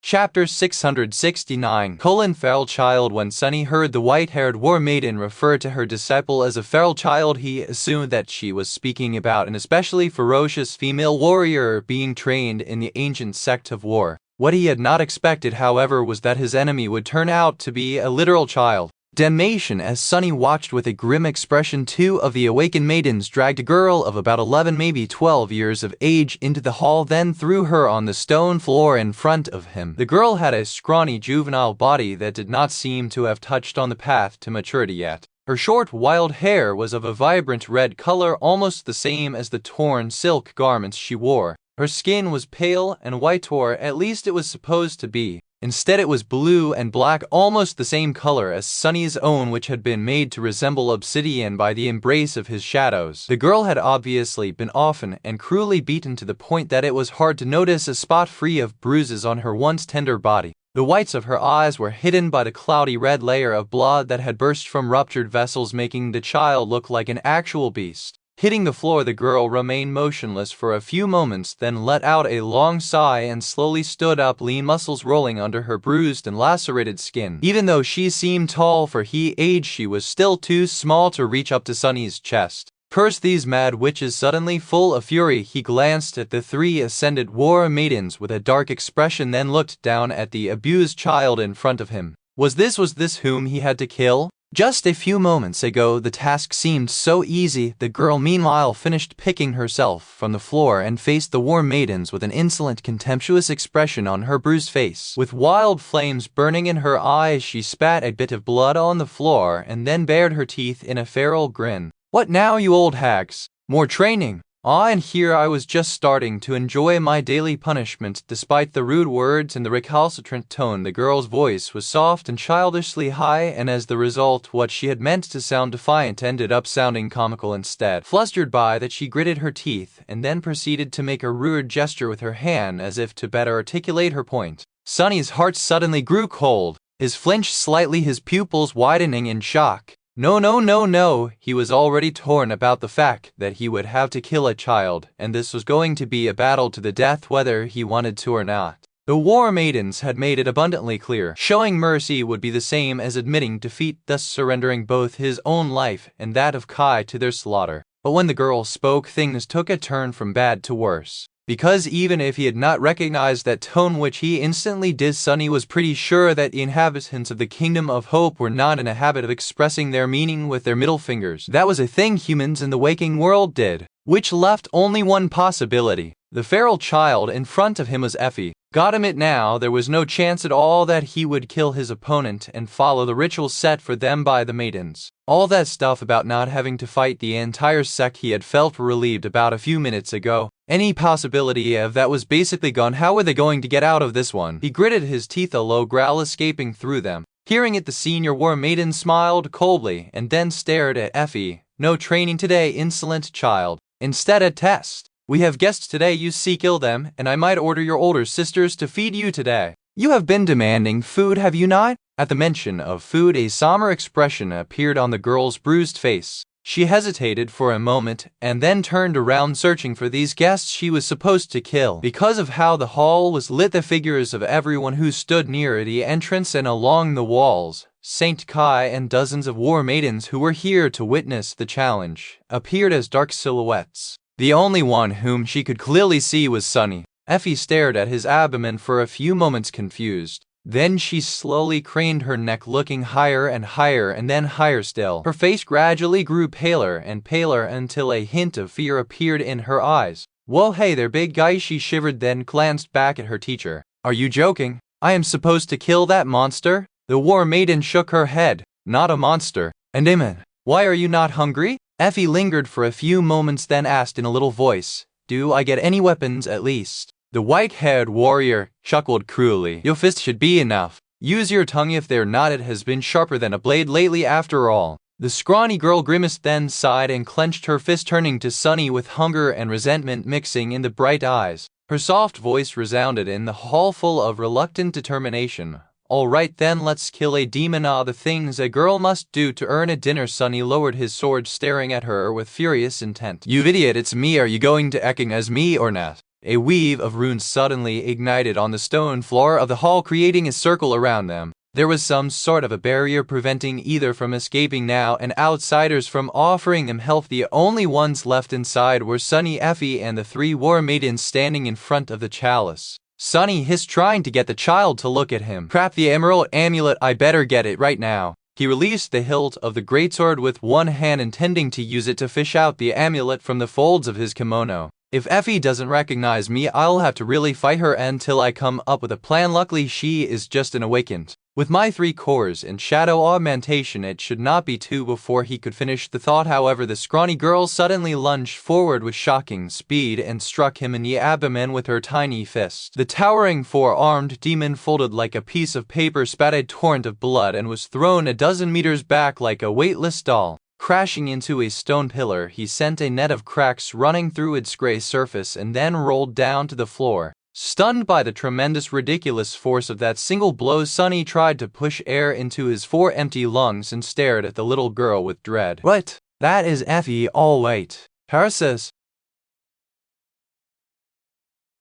Chapter 669 Feral Child. When Sunny heard the white-haired war maiden refer to her disciple as a feral child, he assumed that she was speaking about an especially ferocious female warrior being trained in the ancient sect of war. What he had not expected, however, was that his enemy would turn out to be a literal child. Damnation! As Sunny watched with a grim expression, 2 of the awakened maidens dragged a girl of about 11, maybe 12 years of age into the hall, then threw her on the stone floor in front of him. The girl had a scrawny juvenile body that did not seem to have touched on the path to maturity yet. Her short, wild hair was of a vibrant red color, almost the same as the torn silk garments she wore. Her skin was pale and white, or at least it was supposed to be. Instead, it was blue and black, almost the same color as Sunny's own, which had been made to resemble obsidian by the embrace of his shadows. The girl had obviously been often and cruelly beaten to the point that it was hard to notice a spot free of bruises on her once tender body. The whites of her eyes were hidden by the cloudy red layer of blood that had burst from ruptured vessels, making the child look like an actual beast. Hitting the floor, the girl remained motionless for a few moments, then let out a long sigh and slowly stood up, lean muscles rolling under her bruised and lacerated skin. Even though she seemed tall for her age, she was still too small to reach up to Sunny's chest. Curse these mad witches! Suddenly, full of fury, he glanced at the 3 ascended war maidens with a dark expression, then looked down at the abused child in front of him. Was this whom he had to kill? Just a few moments ago the task seemed so easy. The girl meanwhile finished picking herself from the floor and faced the war maidens with an insolent, contemptuous expression on her bruised face. With wild flames burning in her eyes, she spat a bit of blood on the floor and then bared her teeth in a feral grin. "What now, you old hags? More training? Ah, and here I was just starting to enjoy my daily punishment." Despite the rude words and the recalcitrant tone, the girl's voice was soft and childishly high, and as the result, what she had meant to sound defiant ended up sounding comical instead. Flustered by that, she gritted her teeth and then proceeded to make a rude gesture with her hand as if to better articulate her point. Sunny's heart suddenly grew cold. His flinched slightly, his pupils widening in shock. No, no, no, no, he was already torn about the fact that he would have to kill a child, and this was going to be a battle to the death whether he wanted to or not. The war maidens had made it abundantly clear. Showing mercy would be the same as admitting defeat, thus surrendering both his own life and that of Kai to their slaughter. But when the girl spoke, things took a turn from bad to worse. Because even if he had not recognized that tone, which he instantly did, Sunny was pretty sure that the inhabitants of the Kingdom of Hope were not in a habit of expressing their meaning with their middle fingers. That was a thing humans in the waking world did, which left only one possibility. The feral child in front of him was Effie. Got him it now. There was no chance at all that he would kill his opponent and follow the ritual set for them by the maidens. All that stuff about not having to fight the entire sect he had felt relieved about a few minutes ago. Any possibility of that was basically gone. How were they going to get out of this one? He gritted his teeth, a low growl escaping through them. Hearing it, the senior war maiden smiled coldly and then stared at Effie. "No training today, insolent child. Instead a test. We have guests today, you see, kill them, and I might order your older sisters to feed you today. You have been demanding food, have you not?" At the mention of food, a somber expression appeared on the girl's bruised face. She hesitated for a moment and then turned around, searching for these guests she was supposed to kill. Because of how the hall was lit, the figures of everyone who stood near the entrance and along the walls, Saint Kai and dozens of war maidens who were here to witness the challenge, appeared as dark silhouettes. The only one whom she could clearly see was Sunny. Effie stared at his abdomen for a few moments, confused. Then she slowly craned her neck, looking higher and higher and then higher still. Her face gradually grew paler and paler until a hint of fear appeared in her eyes. "Whoa, hey there, big guy," she shivered, then glanced back at her teacher. "Are you joking? I am supposed to kill that monster?" The war maiden shook her head. "Not a monster. And Eamon, why are you not hungry?" Effie lingered for a few moments, then asked in a little voice, "Do I get any weapons at least?" The white-haired warrior chuckled cruelly. "Your fist should be enough. Use your tongue if they're not. It has been sharper than a blade lately after all." The scrawny girl grimaced, then sighed and clenched her fist, turning to Sunny with hunger and resentment mixing in the bright eyes. Her soft voice resounded in the hall full of reluctant determination. "All right then, let's kill a demon. The things a girl must do to earn a dinner." Sunny lowered his sword, staring at her with furious intent. "You idiot, it's me. Are you going to acting as me or not?" A weave of runes suddenly ignited on the stone floor of the hall, creating a circle around them. There was some sort of a barrier preventing either from escaping now and outsiders from offering them help. The only ones left inside were Sunny, Effie, and the three war maidens standing in front of the chalice. Sunny hissed, trying to get the child to look at him. "Crap, the emerald amulet, I better get it right now." He released the hilt of the greatsword with one hand, intending to use it to fish out the amulet from the folds of his kimono. "If Effie doesn't recognize me, I'll have to really fight her until I come up with a plan. Luckily, she is just an awakened. With my 3 cores and shadow augmentation, it should not be 2 before he could finish the thought. However, the scrawny girl suddenly lunged forward with shocking speed and struck him in the abdomen with her tiny fist. The towering 4-armed demon folded like a piece of paper, spat a torrent of blood, and was thrown a dozen meters back like a weightless doll. Crashing into a stone pillar, he sent a net of cracks running through its gray surface and then rolled down to the floor. Stunned by the tremendous, ridiculous force of that single blow, Sunny tried to push air into his 4 empty lungs and stared at the little girl with dread. "What? That is Effie, all right." Parasis.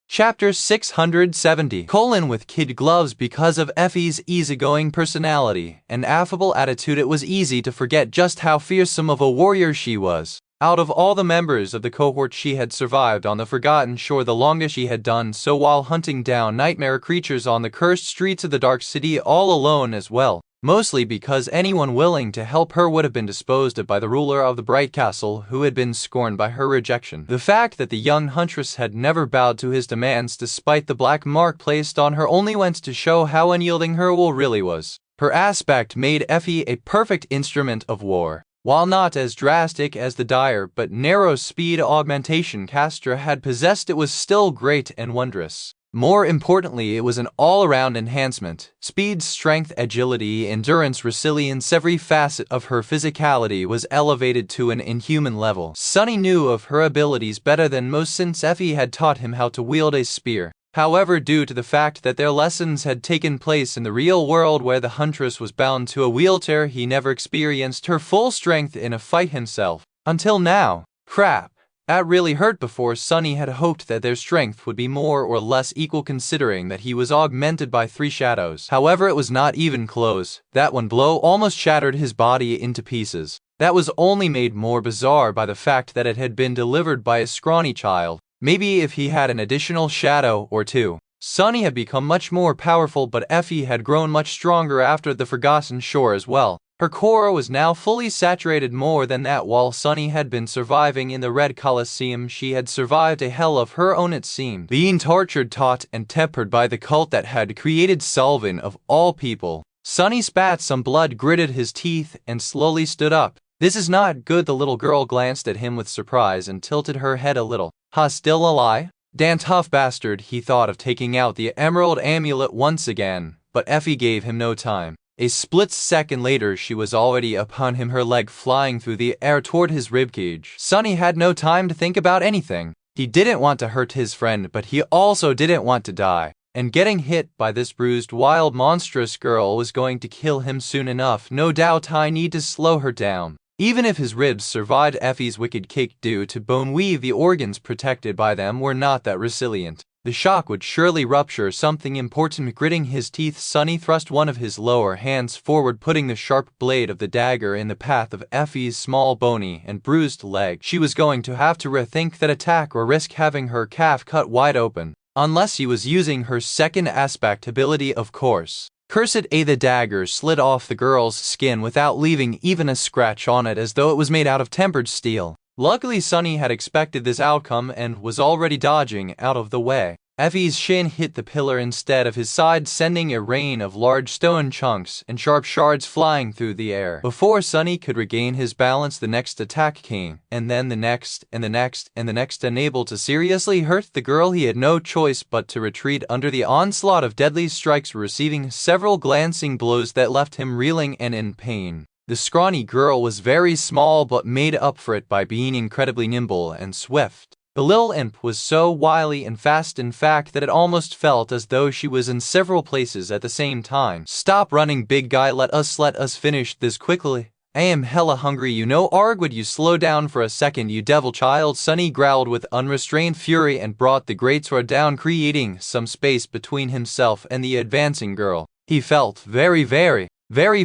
Chapter 670. With kid gloves. Because of Effie's easygoing personality and affable attitude, it was easy to forget just how fearsome of a warrior she was. Out of all the members of the cohort, she had survived on the Forgotten Shore the longest. She had done so while hunting down nightmare creatures on the cursed streets of the Dark City all alone as well. mostly because anyone willing to help her would have been disposed of by the ruler of the Bright Castle, who had been scorned by her rejection. The fact that the young huntress had never bowed to his demands despite the black mark placed on her only went to show how unyielding her will really was. Her aspect made Effie a perfect instrument of war. While not as drastic as the dire but narrow speed augmentation Castra had possessed, it was still great and wondrous. More importantly, it was an all-around enhancement. Speed, strength, agility, endurance, resilience, every facet of her physicality was elevated to an inhuman level. Sunny knew of her abilities better than most since Effie had taught him how to wield a spear. However, due to the fact that their lessons had taken place in the real world where the huntress was bound to a wheelchair, he never experienced her full strength in a fight himself. Until now. Crap. That really hurt. Before, Sunny had hoped that their strength would be more or less equal considering that he was augmented by 3 shadows. However, it was not even close. That one blow almost shattered his body into pieces. That was only made more bizarre by the fact that it had been delivered by a scrawny child. Maybe if he had an additional shadow or 2. Sunny had become much more powerful, but Effie had grown much stronger after the Forgotten Shore as well. Her core was now fully saturated. More than that, while Sunny had been surviving in the Red Colosseum, she had survived a hell of her own, it seemed. Being tortured, taught, and tempered by the cult that had created Selvin of all people. Sunny spat some blood, gritted his teeth, and slowly stood up. This is not good. The little girl glanced at him with surprise and tilted her head a little. Huh, still alive? Damn tough bastard. He thought of taking out the emerald amulet once again, but Effie gave him no time. A split second later, she was already upon him, her leg flying through the air toward his ribcage. Sunny had no time to think about anything. He didn't want to hurt his friend, but he also didn't want to die. And getting hit by this bruised, wild, monstrous girl was going to kill him soon enough. No doubt I need to slow her down. Even if his ribs survived Effie's wicked kick due to bone weave, the organs protected by them were not that resilient. The shock would surely rupture something important. Gritting his teeth, Sunny thrust one of his lower hands forward, putting the sharp blade of the dagger in the path of Effie's small, bony, and bruised leg. She was going to have to rethink that attack or risk having her calf cut wide open. Unless he was using her second aspect ability, of course. Cursed A! The dagger slid off the girl's skin without leaving even a scratch on it, as though it was made out of tempered steel. Luckily, Sunny had expected this outcome and was already dodging out of the way. Effie's shin hit the pillar instead of his side, sending a rain of large stone chunks and sharp shards flying through the air. Before Sunny could regain his balance, the next attack came, and then the next, and the next, and the next. Unable to seriously hurt the girl, he had no choice but to retreat under the onslaught of deadly strikes, receiving several glancing blows that left him reeling and in pain. The scrawny girl was very small but made up for it by being incredibly nimble and swift. The little imp was so wily and fast, in fact, that it almost felt as though she was in several places at the same time. Stop running, big guy, let us finish this quickly. I am hella hungry, you know. Arg, would you slow down for a second, you devil child? Sunny growled with unrestrained fury and brought the greatsword down, creating some space between himself and the advancing girl. He felt very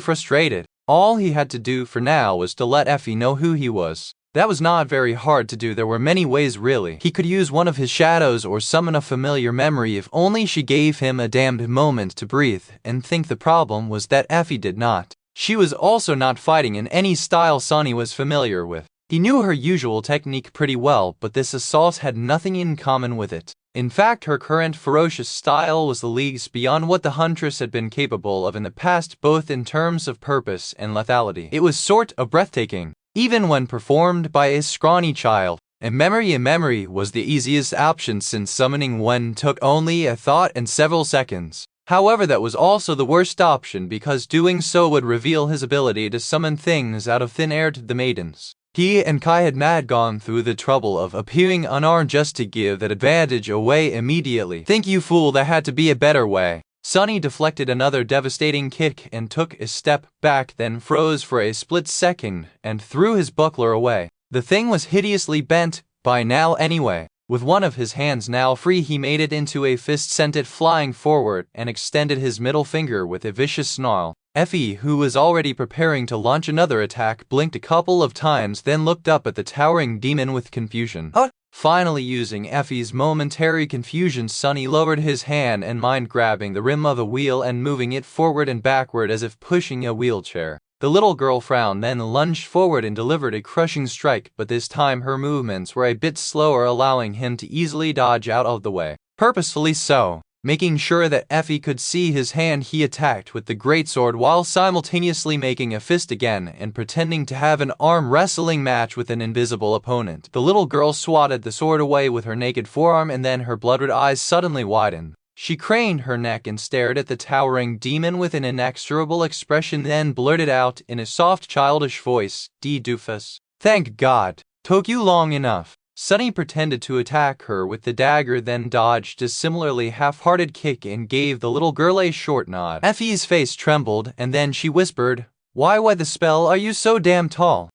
frustrated. All he had to do for now was to let Effie know who he was. That was not very hard to do. There were many ways, really. He could use one of his shadows or summon a familiar memory if only she gave him a damned moment to breathe and think. The problem was that Effie did not. She was also not fighting in any style Sunny was familiar with. He knew her usual technique pretty well, but this assault had nothing in common with it. In fact, her current ferocious style was the leagues beyond what the huntress had been capable of in the past, both in terms of purpose and lethality. It was sort of breathtaking. Even when performed by a scrawny child. And memory was the easiest option, since summoning one took only a thought and several seconds. However, that was also the worst option, because doing so would reveal his ability to summon things out of thin air to the maidens. He and Kai had gone through the trouble of appearing unarmed just to give that advantage away immediately. Think, you fool, there had to be a better way. Sunny deflected another devastating kick and took a step back, then froze for a split second and threw his buckler away. The thing was hideously bent by now anyway. With one of his hands now free, he made it into a fist, sent it flying forward, and extended his middle finger with a vicious snarl. Effie, who was already preparing to launch another attack, blinked a couple of times, then looked up at the towering demon with confusion. Finally, using Effie's momentary confusion, Sunny lowered his hand and mind grabbing the rim of a wheel and moving it forward and backward as if pushing a wheelchair. The little girl frowned, then lunged forward and delivered a crushing strike, but this time her movements were a bit slower, allowing him to easily dodge out of the way. Purposefully so. Making sure that Effie could see his hand, he attacked with the greatsword while simultaneously making a fist again and pretending to have an arm wrestling match with an invisible opponent. The little girl swatted the sword away with her naked forearm, and then her bloodred eyes suddenly widened. She craned her neck and stared at the towering demon with an inexorable expression, then blurted out in a soft, childish voice, "D doofus. Thank God. Took you long enough." Sunny pretended to attack her with the dagger, then dodged a similarly half-hearted kick and gave the little girl a short nod. Effie's face trembled, and then she whispered, Why the spell are you so damn tall?"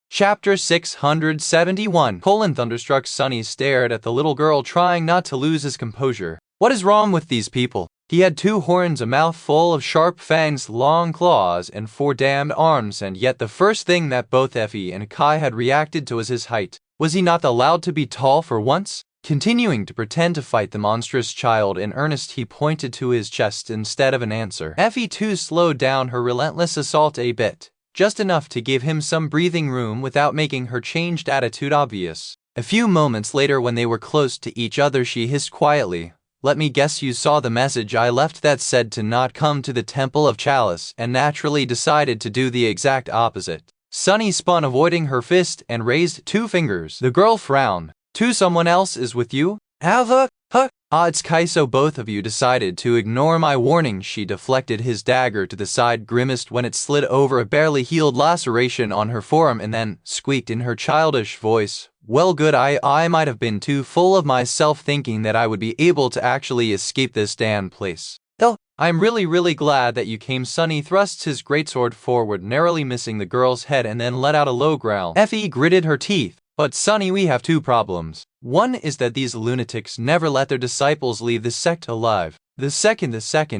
Chapter 671 Thunderstruck Sunny stared at the little girl, trying not to lose his composure. What is wrong with these people? He had 2 horns, a mouth full of sharp fangs, long claws, and 4 damned arms, and yet the first thing that both Effie and Kai had reacted to was his height. Was he not allowed to be tall for once? Continuing to pretend to fight the monstrous child in earnest, he pointed to his chest instead of an answer. Effie too slowed down her relentless assault a bit, just enough to give him some breathing room without making her changed attitude obvious. A few moments later, when they were close to each other, she hissed quietly, "Let me guess you saw the message I left that said to not come to the Temple of Chalice, and naturally decided to do the exact opposite." Sunny spun, avoiding her fist, and raised 2 fingers. The girl frowned. "To someone else is with you? How the heck? It's Kai, so both of you decided to ignore my warning." She deflected his dagger to the side, grimaced when it slid over a barely healed laceration on her forearm, and then squeaked in her childish voice, "Well, good. I might have been too full of myself thinking that I would be able to actually escape this damn place. Though, I'm really glad that you came." Sunny thrust his greatsword forward, narrowly missing the girl's head, and then let out a low growl. Effie gritted her teeth. "But Sunny, we have 2 problems. One is that these lunatics never let their disciples leave the sect alive. The second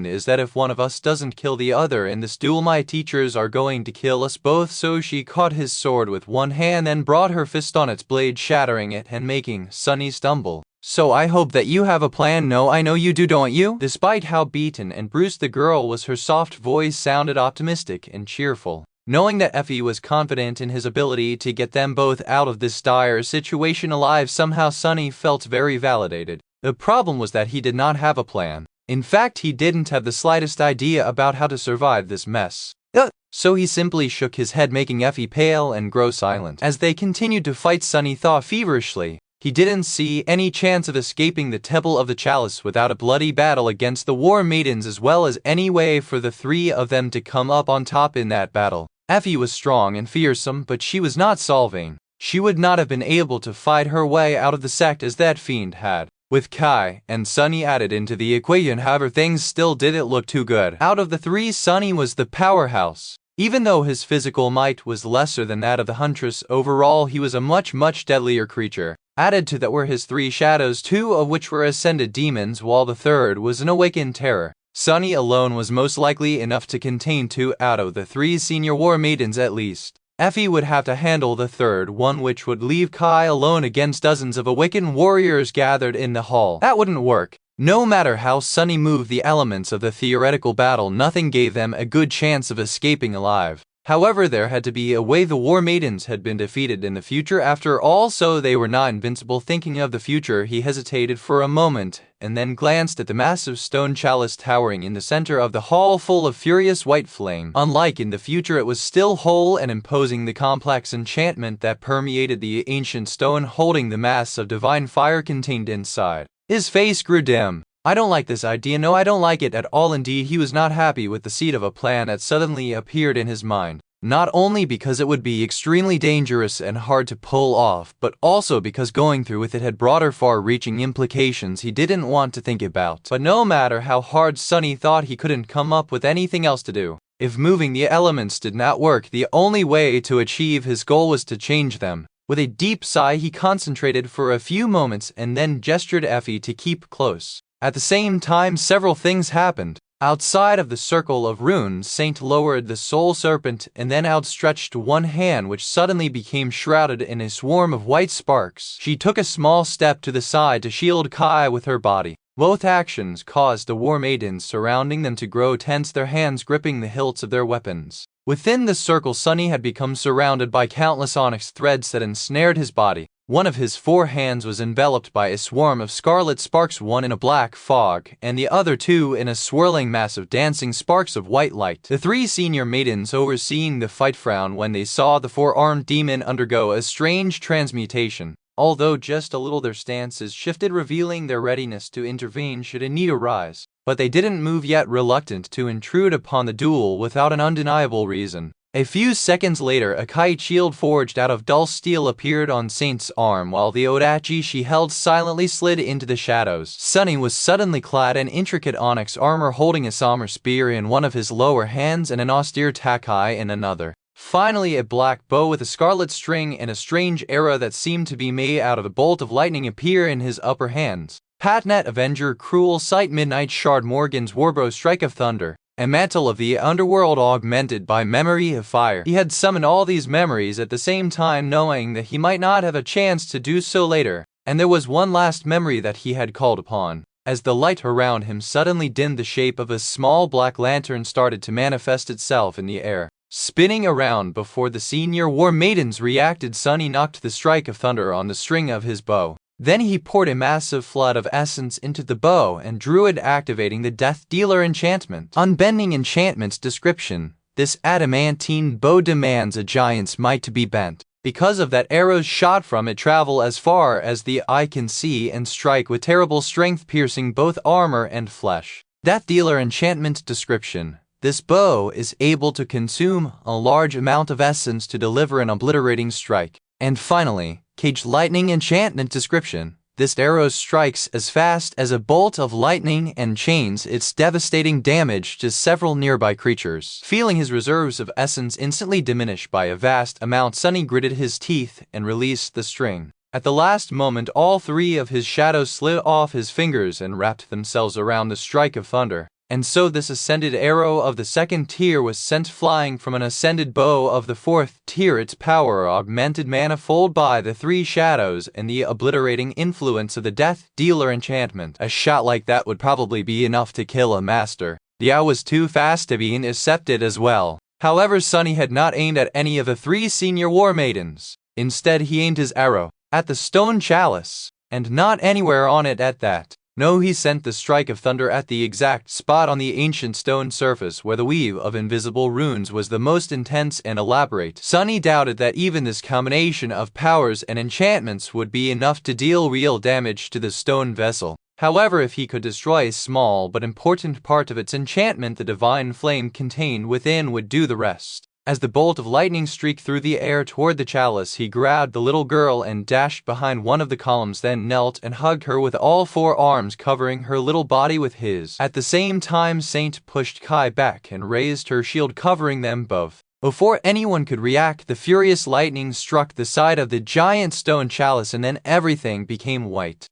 is that if one of us doesn't kill the other in this duel, my teachers are going to kill us both." So she caught his sword with one hand, then brought her fist on its blade, shattering it and making Sunny stumble. "So I hope that you have a plan." "No, I know you do, don't you?" Despite how beaten and bruised the girl was, her soft voice sounded optimistic and cheerful. Knowing that Effie was confident in his ability to get them both out of this dire situation alive, somehow Sunny felt very validated. The problem was that he did not have a plan. In fact, he didn't have the slightest idea about how to survive this mess. So he simply shook his head, making Effie pale and grow silent. As they continued to fight, Sunny thought feverishly. He didn't see any chance of escaping the Temple of the Chalice without a bloody battle against the War Maidens, as well as any way for the 3 of them to come up on top in that battle. Effie was strong and fearsome, but she was not solving. She would not have been able to fight her way out of the sect as that fiend had. With Kai and Sunny added into the equation, however, things still didn't look too good. Out of the 3, Sunny was the powerhouse. Even though his physical might was lesser than that of the Huntress, overall he was a much deadlier creature. Added to that were his 3 shadows, 2 of which were ascended demons, while the 3rd was an awakened terror. Sunny alone was most likely enough to contain 2 out of the 3 senior War Maidens at least. Effie would have to handle the 3rd one, which would leave Kai alone against dozens of awakened warriors gathered in the hall. That wouldn't work. No matter how Sunny moved the elements of the theoretical battle, nothing gave them a good chance of escaping alive. However, there had to be a way. The War Maidens had been defeated in the future after all, so they were not invincible. Thinking of the future, he hesitated for a moment, and then glanced at the massive stone chalice towering in the center of the hall, full of furious white flame. Unlike in the future, it was still whole and imposing, the complex enchantment that permeated the ancient stone holding the mass of divine fire contained inside. His face grew dim. "I don't like this idea. No, I don't like it at all." Indeed, he was not happy with the seed of a plan that suddenly appeared in his mind. Not only because it would be extremely dangerous and hard to pull off, but also because going through with it had broader, far-reaching implications he didn't want to think about. But no matter how hard Sunny thought, he couldn't come up with anything else to do. If moving the elements did not work, the only way to achieve his goal was to change them. With a deep sigh, he concentrated for a few moments and then gestured Effie to keep close. At the same time, several things happened. Outside of the circle of runes, Saint lowered the soul serpent and then outstretched one hand, which suddenly became shrouded in a swarm of white sparks. She took a small step to the side to shield Kai with her body. Both actions caused the war maidens surrounding them to grow tense, their hands gripping the hilts of their weapons. Within the circle, Sunny had become surrounded by countless onyx threads that ensnared his body. One of his 4 hands was enveloped by a swarm of scarlet sparks, one in a black fog, and the other 2 in a swirling mass of dancing sparks of white light. The 3 senior maidens overseeing the fight frowned when they saw the 4-armed demon undergo a strange transmutation. Although just a little, their stances shifted, revealing their readiness to intervene should a need arise. But they didn't move, yet reluctant to intrude upon the duel without an undeniable reason. A few seconds later, a kite shield forged out of dull steel appeared on Saint's arm, while the odachi she held silently slid into the shadows. Sunny was suddenly clad in intricate onyx armor, holding a somber spear in one of his lower hands and an austere takai in another. Finally, a black bow with a scarlet string and a strange arrow that seemed to be made out of a bolt of lightning appear in his upper hands. Patnet, Avenger, Cruel Sight, Midnight Shard, Morgan's Warbow, Strike of Thunder, a mantle of the underworld augmented by memory of fire. He had summoned all these memories at the same time, knowing that he might not have a chance to do so later. And there was one last memory that he had called upon. As the light around him suddenly dimmed, the shape of a small black lantern started to manifest itself in the air. Spinning around before the senior war maidens reacted, Sunny knocked the strike of thunder on the string of his bow. Then he poured a massive flood of essence into the bow and drew it, activating the Death Dealer enchantment. Unbending enchantment's description: this adamantine bow demands a giant's might to be bent. Because of that, arrows shot from it travel as far as the eye can see and strike with terrible strength, piercing both armor and flesh. Death Dealer enchantment description: this bow is able to consume a large amount of essence to deliver an obliterating strike. And finally, Cage Lightning enchantment description: this arrow strikes as fast as a bolt of lightning and chains its devastating damage to several nearby creatures. Feeling his reserves of essence instantly diminish by a vast amount, Sunny gritted his teeth and released the string. At the last moment, all 3 of his shadows slid off his fingers and wrapped themselves around the strike of thunder. And so this ascended arrow of the 2nd tier was sent flying from an ascended bow of the 4th tier, its power augmented manifold by the 3 shadows and the obliterating influence of the Death Dealer enchantment. A shot like that would probably be enough to kill a master. The arrow was too fast to be intercepted as well. However, Sunny had not aimed at any of the 3 senior war maidens. Instead, he aimed his arrow at the stone chalice, and not anywhere on it at that. No, he sent the strike of thunder at the exact spot on the ancient stone surface where the weave of invisible runes was the most intense and elaborate. Sunny doubted that even this combination of powers and enchantments would be enough to deal real damage to the stone vessel. However, if he could destroy a small but important part of its enchantment, the divine flame contained within would do the rest. As the bolt of lightning streaked through the air toward the chalice, he grabbed the little girl and dashed behind one of the columns, then knelt and hugged her with all 4 arms, covering her little body with his. At the same time, Saint pushed Kai back and raised her shield, covering them both. Before anyone could react, the furious lightning struck the side of the giant stone chalice, and then everything became white.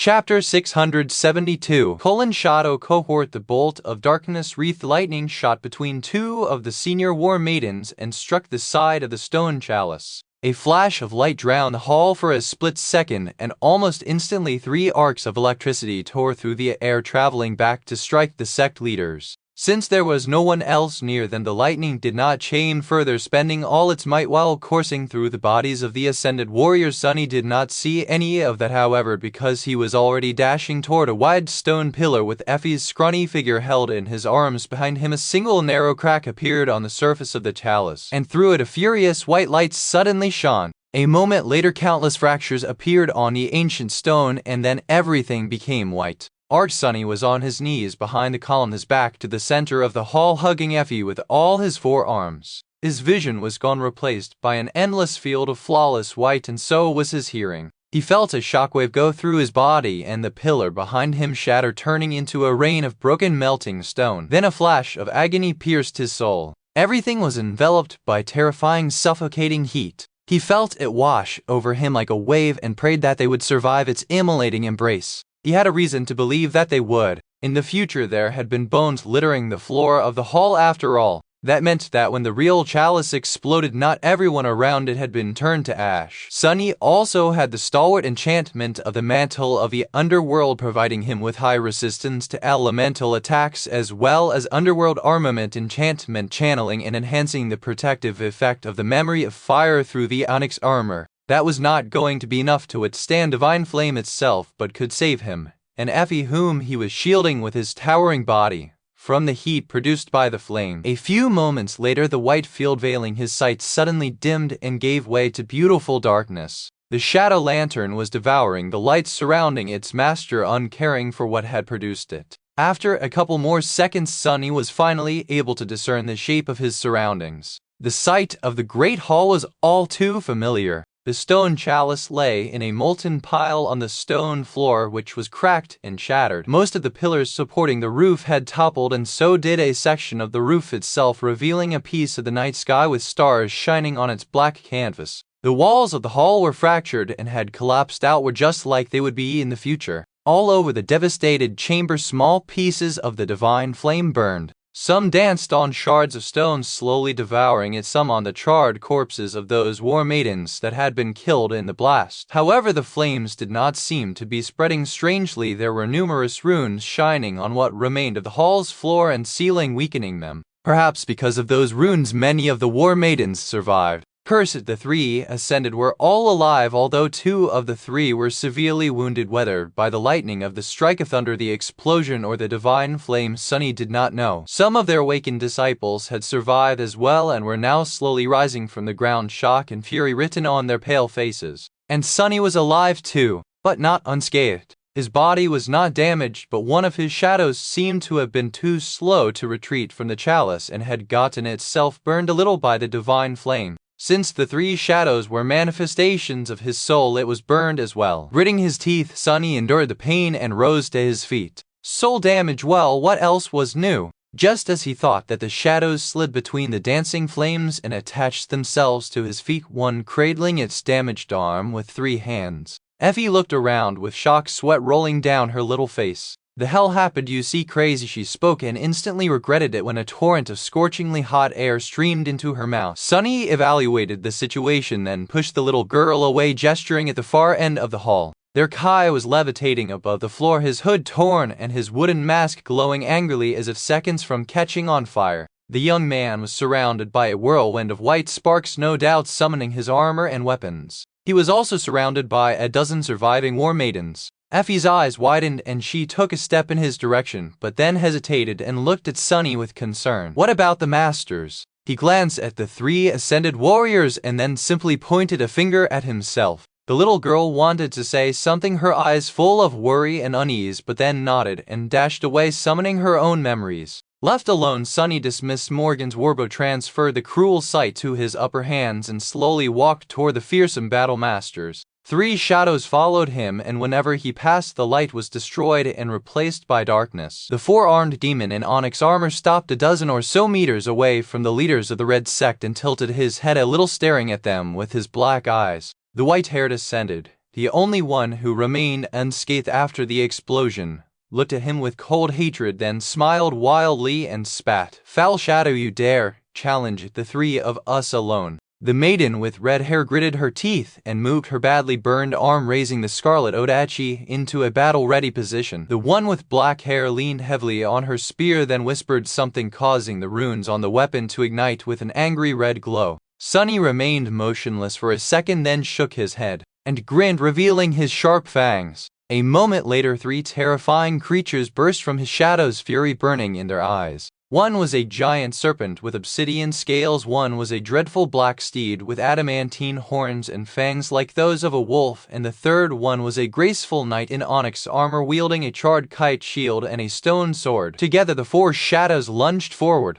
Chapter 672 Shadow Cohort. The bolt of darkness wreathed lightning shot between 2 of the senior war maidens and struck the side of the stone chalice. A flash of light drowned the hall for a split second, and almost instantly 3 arcs of electricity tore through the air, traveling back to strike the sect leaders. Since there was no one else near them, the lightning did not chain further, spending all its might while coursing through the bodies of the ascended warriors. Sunny did not see any of that, however, because he was already dashing toward a wide stone pillar with Effie's scrawny figure held in his arms. Behind him, a single narrow crack appeared on the surface of the chalice, and through it a furious white light suddenly shone. A moment later, countless fractures appeared on the ancient stone, and then everything became white. Sunny was on his knees behind the column, his back to the center of the hall, hugging Effie with all his 4 arms. His vision was gone, replaced by an endless field of flawless white, and so was his hearing. He felt a shockwave go through his body, and the pillar behind him shattered, turning into a rain of broken melting stone. Then a flash of agony pierced his soul. Everything was enveloped by terrifying, suffocating heat. He felt it wash over him like a wave and prayed that they would survive its immolating embrace. He had a reason to believe that they would. In the future there had been bones littering the floor of the hall after all. That meant that when the real chalice exploded, not everyone around it had been turned to ash. Sunny also had the stalwart enchantment of the mantle of the underworld, providing him with high resistance to elemental attacks, as well as underworld armament enchantment channeling and enhancing the protective effect of the memory of fire through the onyx armor. That was not going to be enough to withstand divine flame itself, but could save him, and Effie, whom he was shielding with his towering body, from the heat produced by the flame. A few moments later, the white field veiling his sight suddenly dimmed and gave way to beautiful darkness. The shadow lantern was devouring the light surrounding its master, uncaring for what had produced it. After a couple more seconds, Sunny was finally able to discern the shape of his surroundings. The sight of the great hall was all too familiar. The stone chalice lay in a molten pile on the stone floor, which was cracked and shattered. Most of the pillars supporting the roof had toppled, and so did a section of the roof itself, revealing a piece of the night sky with stars shining on its black canvas. The walls of the hall were fractured and had collapsed outward, just like they would be in the future. All over the devastated chamber, small pieces of the divine flame burned. Some danced on shards of stone, slowly devouring it, some on the charred corpses of those war maidens that had been killed in the blast. However, the flames did not seem to be spreading. Strangely, there were numerous runes shining on what remained of the hall's floor and ceiling, weakening them. Perhaps because of those runes, many of the war maidens survived. Cursed, the three ascended were all alive, although two of the three were severely wounded, whether by the lightning of the strike of thunder, the explosion, or the divine flame, Sunny did not know. Some of their awakened disciples had survived as well and were now slowly rising from the ground, shock and fury written on their pale faces. And Sunny was alive too, but not unscathed. His body was not damaged, but one of his shadows seemed to have been too slow to retreat from the chalice and had gotten itself burned a little by the divine flame. Since the three shadows were manifestations of his soul, it was burned as well. Gritting his teeth, Sunny endured the pain and rose to his feet. Soul damage, well, what else was new? Just as he thought that, the shadows slid between the dancing flames and attached themselves to his feet, one cradling its damaged arm with three hands. Effie looked around with shock, sweat rolling down her little face. "The hell happened, you see? Crazy," she spoke, and instantly regretted it when a torrent of scorchingly hot air streamed into her mouth. Sunny evaluated the situation, then pushed the little girl away, gesturing at the far end of the hall. Their Kai was levitating above the floor, his hood torn and his wooden mask glowing angrily as if seconds from catching on fire. The young man was surrounded by a whirlwind of white sparks, no doubt summoning his armor and weapons. He was also surrounded by a dozen surviving war maidens. Effie's eyes widened and she took a step in his direction, but then hesitated and looked at Sunny with concern. "What about the masters?" He glanced at the three ascended warriors and then simply pointed a finger at himself. The little girl wanted to say something, her eyes full of worry and unease, but then nodded and dashed away, summoning her own memories. Left alone, Sunny dismissed Morgan's warbow, transferred the cruel sight to his upper hands, and slowly walked toward the fearsome battle masters. Three shadows followed him, and whenever he passed, the light was destroyed and replaced by darkness. The four-armed demon in onyx armor stopped a dozen or so meters away from the leaders of the red sect and tilted his head a little, staring at them with his black eyes. The white-haired ascended, the only one who remained unscathed after the explosion, looked at him with cold hatred, then smiled wildly and spat. "Foul shadow, you dare challenge the three of us alone?" The maiden with red hair gritted her teeth and moved her badly burned arm, raising the scarlet odachi into a battle-ready position. The one with black hair leaned heavily on her spear, then whispered something, causing the runes on the weapon to ignite with an angry red glow. Sunny remained motionless for a second, then shook his head and grinned, revealing his sharp fangs. A moment later, three terrifying creatures burst from his shadows, fury burning in their eyes. One was a giant serpent with obsidian scales, one was a dreadful black steed with adamantine horns and fangs like those of a wolf, and the third one was a graceful knight in onyx armor wielding a charred kite shield and a stone sword. Together the four shadows lunged forward.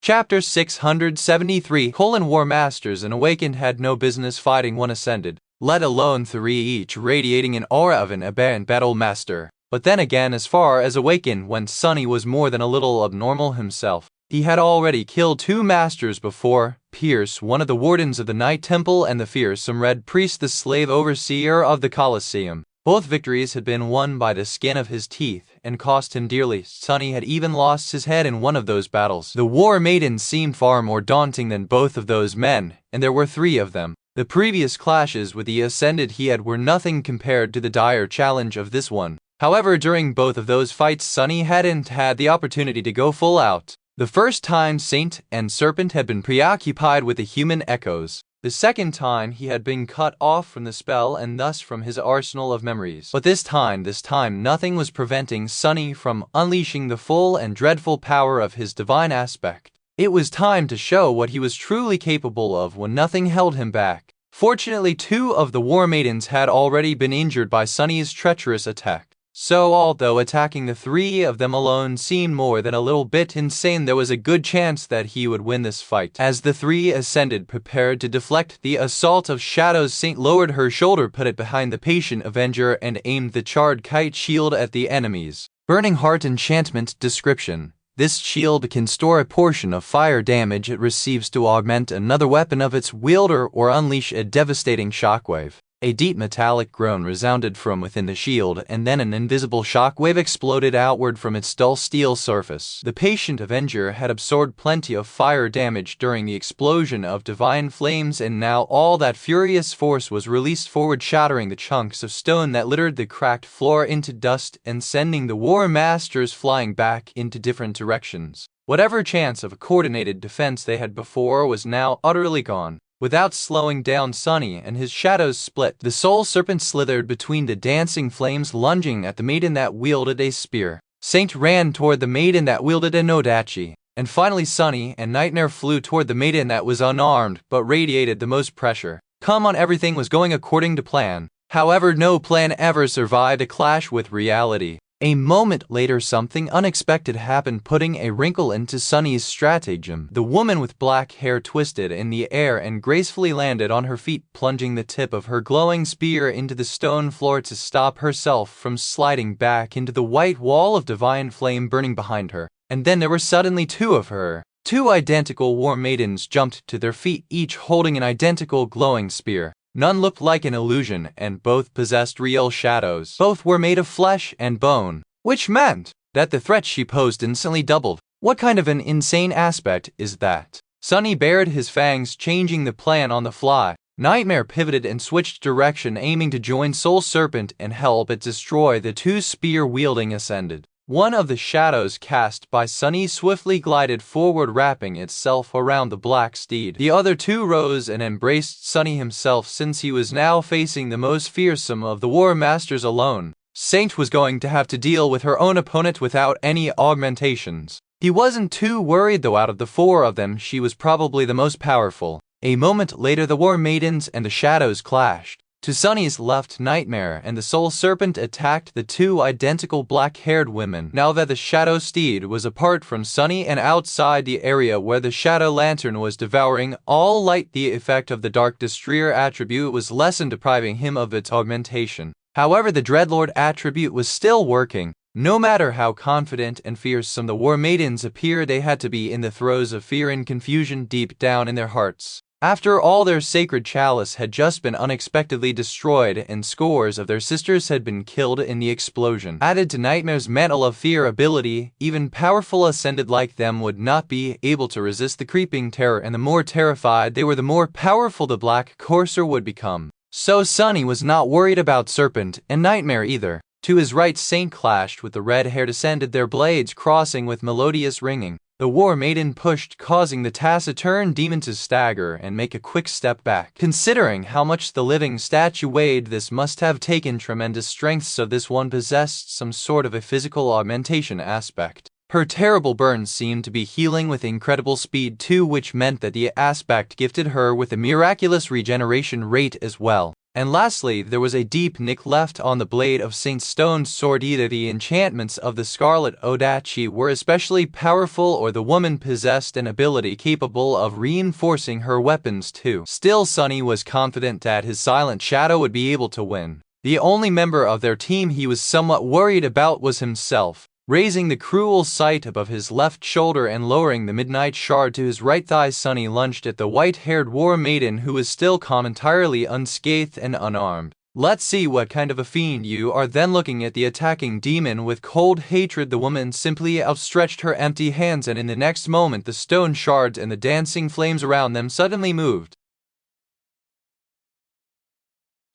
Chapter 673 War Masters and Awakened had no business fighting one ascended, let alone three, each radiating an aura of an aberrant battle master. But then again, as far as Awakened went, Sunny was more than a little abnormal himself. He had already killed two masters before, Pierce, one of the wardens of the Night Temple, and the fearsome Red Priest, the slave overseer of the Colosseum. Both victories had been won by the skin of his teeth and cost him dearly. Sonny had even lost his head in one of those battles. The War Maidens seemed far more daunting than both of those men, and there were 3 of them. The previous clashes with the Ascended he had were nothing compared to the dire challenge of this one. However, during both of those fights, Sonny hadn't had the opportunity to go full out. The first time Saint and Serpent had been preoccupied with the human echoes. The second time he had been cut off from the spell and thus from his arsenal of memories. But this time nothing was preventing Sonny from unleashing the full and dreadful power of his divine aspect. It was time to show what he was truly capable of when nothing held him back. Fortunately, 2 of the War Maidens had already been injured by Sonny's treacherous attack. So although attacking the 3 of them alone seemed more than a little bit insane, there was a good chance that he would win this fight. As the 3 Ascended prepared to deflect the assault of shadows, Saint lowered her shoulder, put it behind the patient Avenger, and aimed the charred kite shield at the enemies. Burning Heart enchantment description. This shield can store a portion of fire damage it receives to augment another weapon of its wielder or unleash a devastating shockwave. A deep metallic groan resounded from within the shield, and then an invisible shockwave exploded outward from its dull steel surface. The patient Avenger had absorbed plenty of fire damage during the explosion of divine flames, and now all that furious force was released forward, shattering the chunks of stone that littered the cracked floor into dust and sending the War Masters flying back into different directions. Whatever chance of a coordinated defense they had before was now utterly gone. Without slowing down, Sonny and his shadows split. The Soul Serpent slithered between the dancing flames, lunging at the maiden that wielded a spear. Saint ran toward the maiden that wielded a nodachi. And finally Sonny and Nightmare flew toward the maiden that was unarmed but radiated the most pressure. Come on, everything was going according to plan. However, no plan ever survived a clash with reality. A moment later, something unexpected happened, putting a wrinkle into Sonny's stratagem. The woman with black hair twisted in the air and gracefully landed on her feet, plunging the tip of her glowing spear into the stone floor to stop herself from sliding back into the white wall of divine flame burning behind her. And then there were suddenly 2 of her. 2 identical War Maidens jumped to their feet, each holding an identical glowing spear. None looked like an illusion, and both possessed real shadows. Both were made of flesh and bone, which meant that the threat she posed instantly doubled. What kind of an insane aspect is that? Sonny bared his fangs, changing the plan on the fly. Nightmare pivoted and switched direction, aiming to join Soul Serpent and help it destroy the 2 spear-wielding Ascended. One of the shadows cast by Sonny swiftly glided forward, wrapping itself around the black steed. The other 2 rose and embraced Sonny himself, since he was now facing the most fearsome of the War Masters alone. Saint was going to have to deal with her own opponent without any augmentations. He wasn't too worried though. Out of the 4 of them, she was probably the most powerful. A moment later, the War Maidens and the shadows clashed. To Sonny's left, Nightmare and the Soul Serpent attacked the 2 identical black-haired women. Now that the Shadow Steed was apart from Sonny and outside the area where the Shadow Lantern was devouring all light, the effect of the Dark Destroyer attribute was lessened, depriving him of its augmentation. However, the Dreadlord attribute was still working. No matter how confident and fearsome the War Maidens appeared, they had to be in the throes of fear and confusion deep down in their hearts. After all, their sacred chalice had just been unexpectedly destroyed, and scores of their sisters had been killed in the explosion. Added to Nightmare's Mantle of Fear ability, even powerful Ascended like them would not be able to resist the creeping terror, and the more terrified they were, the more powerful the Black Courser would become. So Sonny was not worried about Serpent and Nightmare either. To his right, Saint clashed with the red-haired Ascended, their blades crossing with melodious ringing. The War Maiden pushed, causing the taciturn demon to stagger and make a quick step back. Considering how much the living statue weighed, this must have taken tremendous strength, so this one possessed some sort of a physical augmentation aspect. Her terrible burns seemed to be healing with incredible speed too, which meant that the aspect gifted her with a miraculous regeneration rate as well. And lastly, there was a deep nick left on the blade of Saint Stone's sword. Either the enchantments of the Scarlet Odachi were especially powerful, or the woman possessed an ability capable of reinforcing her weapons too. Still, Sonny was confident that his Silent Shadow would be able to win. The only member of their team he was somewhat worried about was himself. Raising the cruel sight above his left shoulder and lowering the midnight shard to his right thigh, Sunny lunged at the white-haired war maiden, who was still calm, entirely unscathed and unarmed. "Let's see what kind of a fiend you are then." Looking at the attacking demon with cold hatred, the woman simply outstretched her empty hands, and in the next moment the stone shards and the dancing flames around them suddenly moved.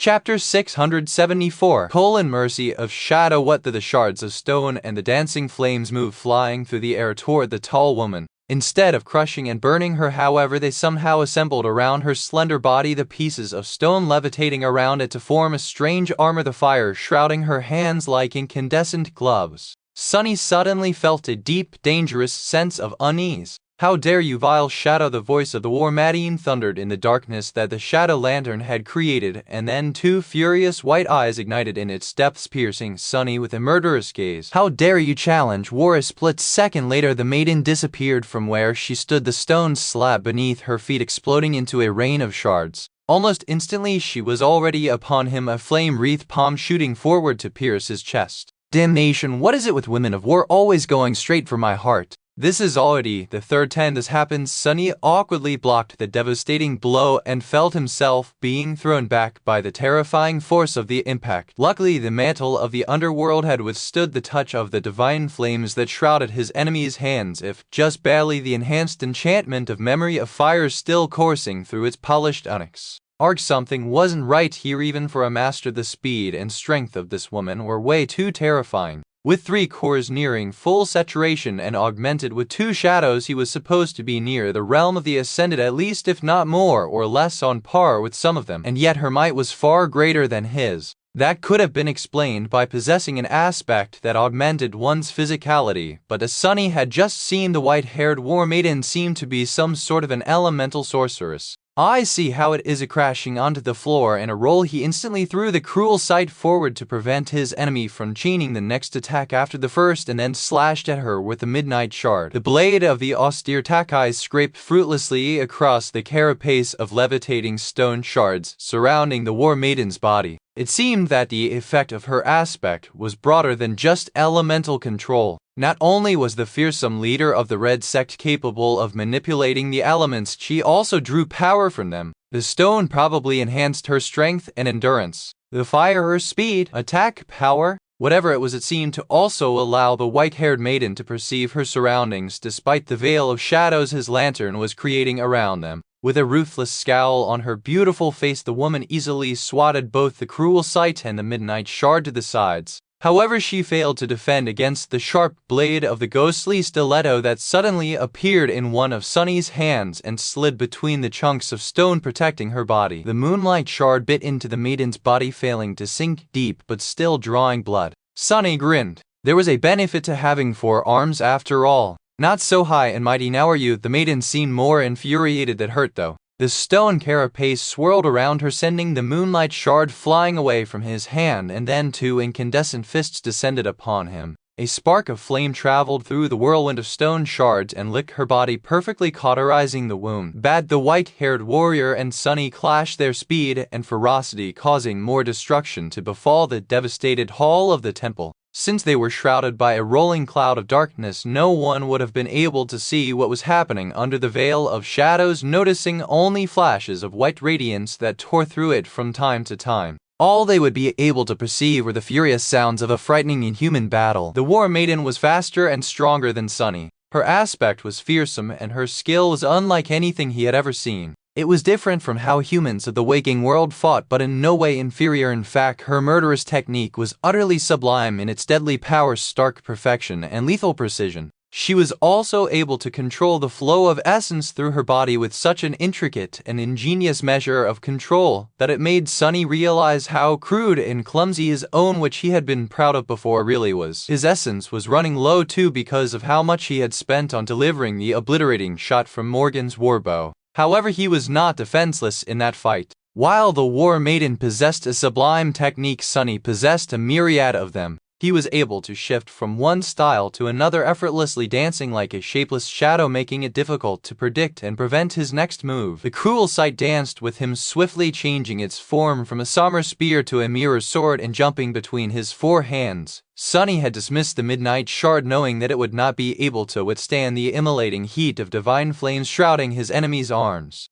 Chapter 674 Mercy of Shadow. What the shards of stone and the dancing flames moved flying through the air toward the tall woman. Instead of crushing and burning her, however, they somehow assembled around her slender body, the pieces of stone levitating around it to form a strange armor, the fire shrouding her hands like incandescent gloves. Sunny suddenly felt a deep, dangerous sense of unease. "How dare you, vile shadow!" The voice of the war maiden thundered in the darkness that the shadow lantern had created, and then two furious white eyes ignited in its depths, piercing Sunny with a murderous gaze. "How dare you challenge war!" A split second later, the maiden disappeared from where she stood, the stone slab beneath her feet exploding into a rain of shards. Almost instantly, she was already upon him, a flame-wreathed palm shooting forward to pierce his chest. "Damnation, what is it with women of war always going straight for my heart?" This is already the third time this happens. Sunny awkwardly blocked the devastating blow and felt himself being thrown back by the terrifying force of the impact. Luckily, the mantle of the underworld had withstood the touch of the divine flames that shrouded his enemy's hands, if just barely. The enhanced enchantment of memory of fire still coursing through its polished onyx. Something wasn't right here, even for a master. The speed and strength of this woman were way too terrifying. With 3 cores nearing full saturation and augmented with 2 shadows, he was supposed to be near the realm of the ascended, at least, if not more or less on par with some of them, and yet her might was far greater than his. That could have been explained by possessing an aspect that augmented one's physicality, but as Sunny had just seen, the white-haired war maiden seemed to be some sort of an elemental sorceress. "I see how it is." Crashing onto the floor in a roll, he instantly threw the cruel sight forward to prevent his enemy from chaining the next attack after the first, and then slashed at her with the midnight shard. The blade of the austere takai scraped fruitlessly across the carapace of levitating stone shards surrounding the war maiden's body. It seemed that the effect of her aspect was broader than just elemental control. Not only was the fearsome leader of the Red Sect capable of manipulating the elements, she also drew power from them. The stone probably enhanced her strength and endurance. The fire her speed, attack power, whatever it was, it seemed to also allow the white-haired maiden to perceive her surroundings despite the veil of shadows his lantern was creating around them. With a ruthless scowl on her beautiful face, the woman easily swatted both the cruel sight and the midnight shard to the sides. However, she failed to defend against the sharp blade of the ghostly stiletto that suddenly appeared in one of Sunny's hands and slid between the chunks of stone protecting her body. The moonlight shard bit into the maiden's body, failing to sink deep but still drawing blood. Sunny grinned. There was a benefit to having 4 arms after all. "Not so high and mighty now, are you?" The maiden seemed more infuriated than hurt, though. The stone carapace swirled around her, sending the moonlight shard flying away from his hand, and then 2 incandescent fists descended upon him. A spark of flame traveled through the whirlwind of stone shards and licked her body, perfectly cauterizing the wound. Bad. The white-haired warrior and Sunny clashed, their speed and ferocity causing more destruction to befall the devastated hall of the temple. Since they were shrouded by a rolling cloud of darkness, no one would have been able to see what was happening under the veil of shadows, noticing only flashes of white radiance that tore through it from time to time. All they would be able to perceive were the furious sounds of a frightening inhuman battle. The war maiden was faster and stronger than Sunny. Her aspect was fearsome, and her skill was unlike anything he had ever seen. It was different from how humans of the waking world fought, but in no way inferior. In fact, her murderous technique was utterly sublime in its deadly power, stark perfection, and lethal precision. She was also able to control the flow of essence through her body with such an intricate and ingenious measure of control that it made Sunny realize how crude and clumsy his own, which he had been proud of before, really was. His essence was running low too, because of how much he had spent on delivering the obliterating shot from Morgan's warbow. However, he was not defenseless in that fight. While the war maiden possessed a sublime technique, Sunny possessed a myriad of them. He was able to shift from one style to another effortlessly, dancing like a shapeless shadow, making it difficult to predict and prevent his next move. The cruel sight danced with him, swiftly changing its form from a somber spear to a mirror sword and jumping between his four hands. Sunny had dismissed the midnight shard, knowing that it would not be able to withstand the immolating heat of divine flames shrouding his enemy's arms.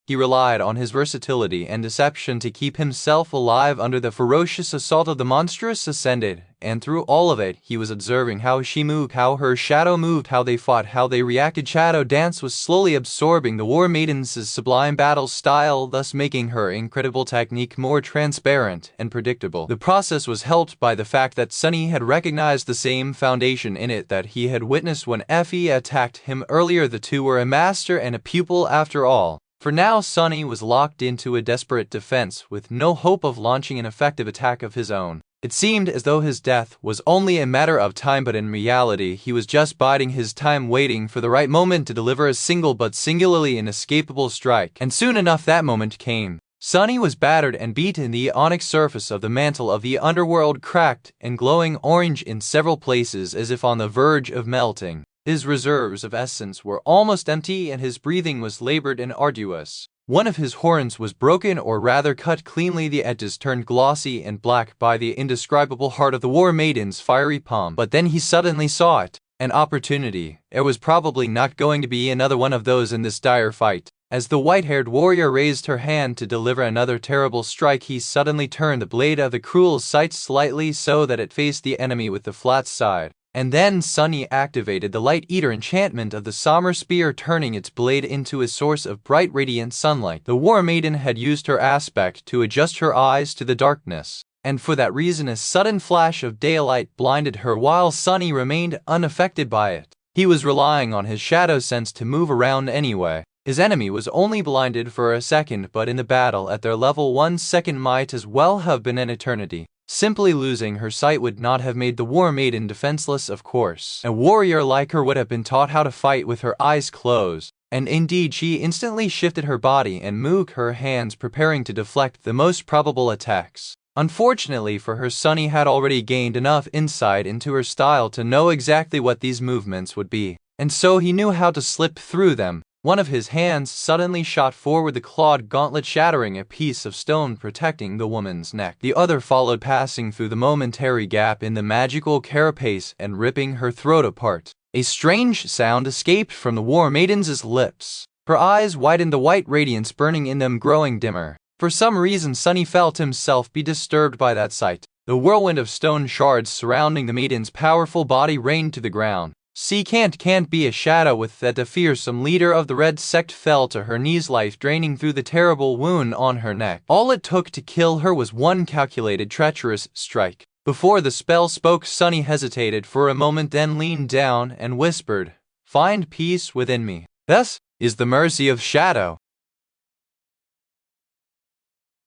He relied on his versatility and deception to keep himself alive under the ferocious assault of the monstrous ascended, and through all of it he was observing how she moved, how her shadow moved, how they fought, how they reacted. Shadow dance was slowly absorbing the War Maiden's sublime battle style, thus making her incredible technique more transparent and predictable. The process was helped by the fact that Sunny had recognized the same foundation in it that he had witnessed when Effie attacked him earlier. The two were a master and a pupil after all. For now, Sunny was locked into a desperate defense with no hope of launching an effective attack of his own. It seemed as though his death was only a matter of time, but in reality he was just biding his time, waiting for the right moment to deliver a single but singularly inescapable strike. And soon enough that moment came. Sunny was battered and beaten. The onyx surface of the mantle of the underworld cracked and glowing orange in several places as if on the verge of melting. His reserves of essence were almost empty and his breathing was labored and arduous. One of his horns was broken, or rather cut cleanly, the edges turned glossy and black by the indescribable heart of the War Maiden's fiery palm. But then he suddenly saw it. An opportunity. There was probably not going to be another one of those in this dire fight. As the white-haired warrior raised her hand to deliver another terrible strike, he suddenly turned the blade of the cruel sight slightly so that it faced the enemy with the flat side. And then Sunny activated the Light Eater enchantment of the somber spear, turning its blade into a source of bright radiant sunlight. The War Maiden had used her aspect to adjust her eyes to the darkness, and for that reason a sudden flash of daylight blinded her while Sunny remained unaffected by it. He was relying on his shadow sense to move around anyway. His enemy was only blinded for a second, but in the battle at their level 1 second might as well have been an eternity. Simply losing her sight would not have made the War Maiden defenseless, of course. A warrior like her would have been taught how to fight with her eyes closed, and indeed she instantly shifted her body and moved her hands, preparing to deflect the most probable attacks. Unfortunately for her, Sunny had already gained enough insight into her style to know exactly what these movements would be, and so he knew how to slip through them. One of his hands suddenly shot forward, the clawed gauntlet shattering a piece of stone protecting the woman's neck. The other followed, passing through the momentary gap in the magical carapace and ripping her throat apart. A strange sound escaped from the War Maiden's lips. Her eyes widened, the white radiance burning in them growing dimmer. For some reason Sunny felt himself be disturbed by that sight. The whirlwind of stone shards surrounding the maiden's powerful body rained to the ground. See, can't be a shadow with that. The fearsome leader of the Red Sect fell to her knees, life draining through the terrible wound on her neck. All it took to kill her was one calculated, treacherous strike. Before the spell spoke, Sunny hesitated for a moment, then leaned down and whispered, "Find peace within me." Thus is the mercy of Shadow.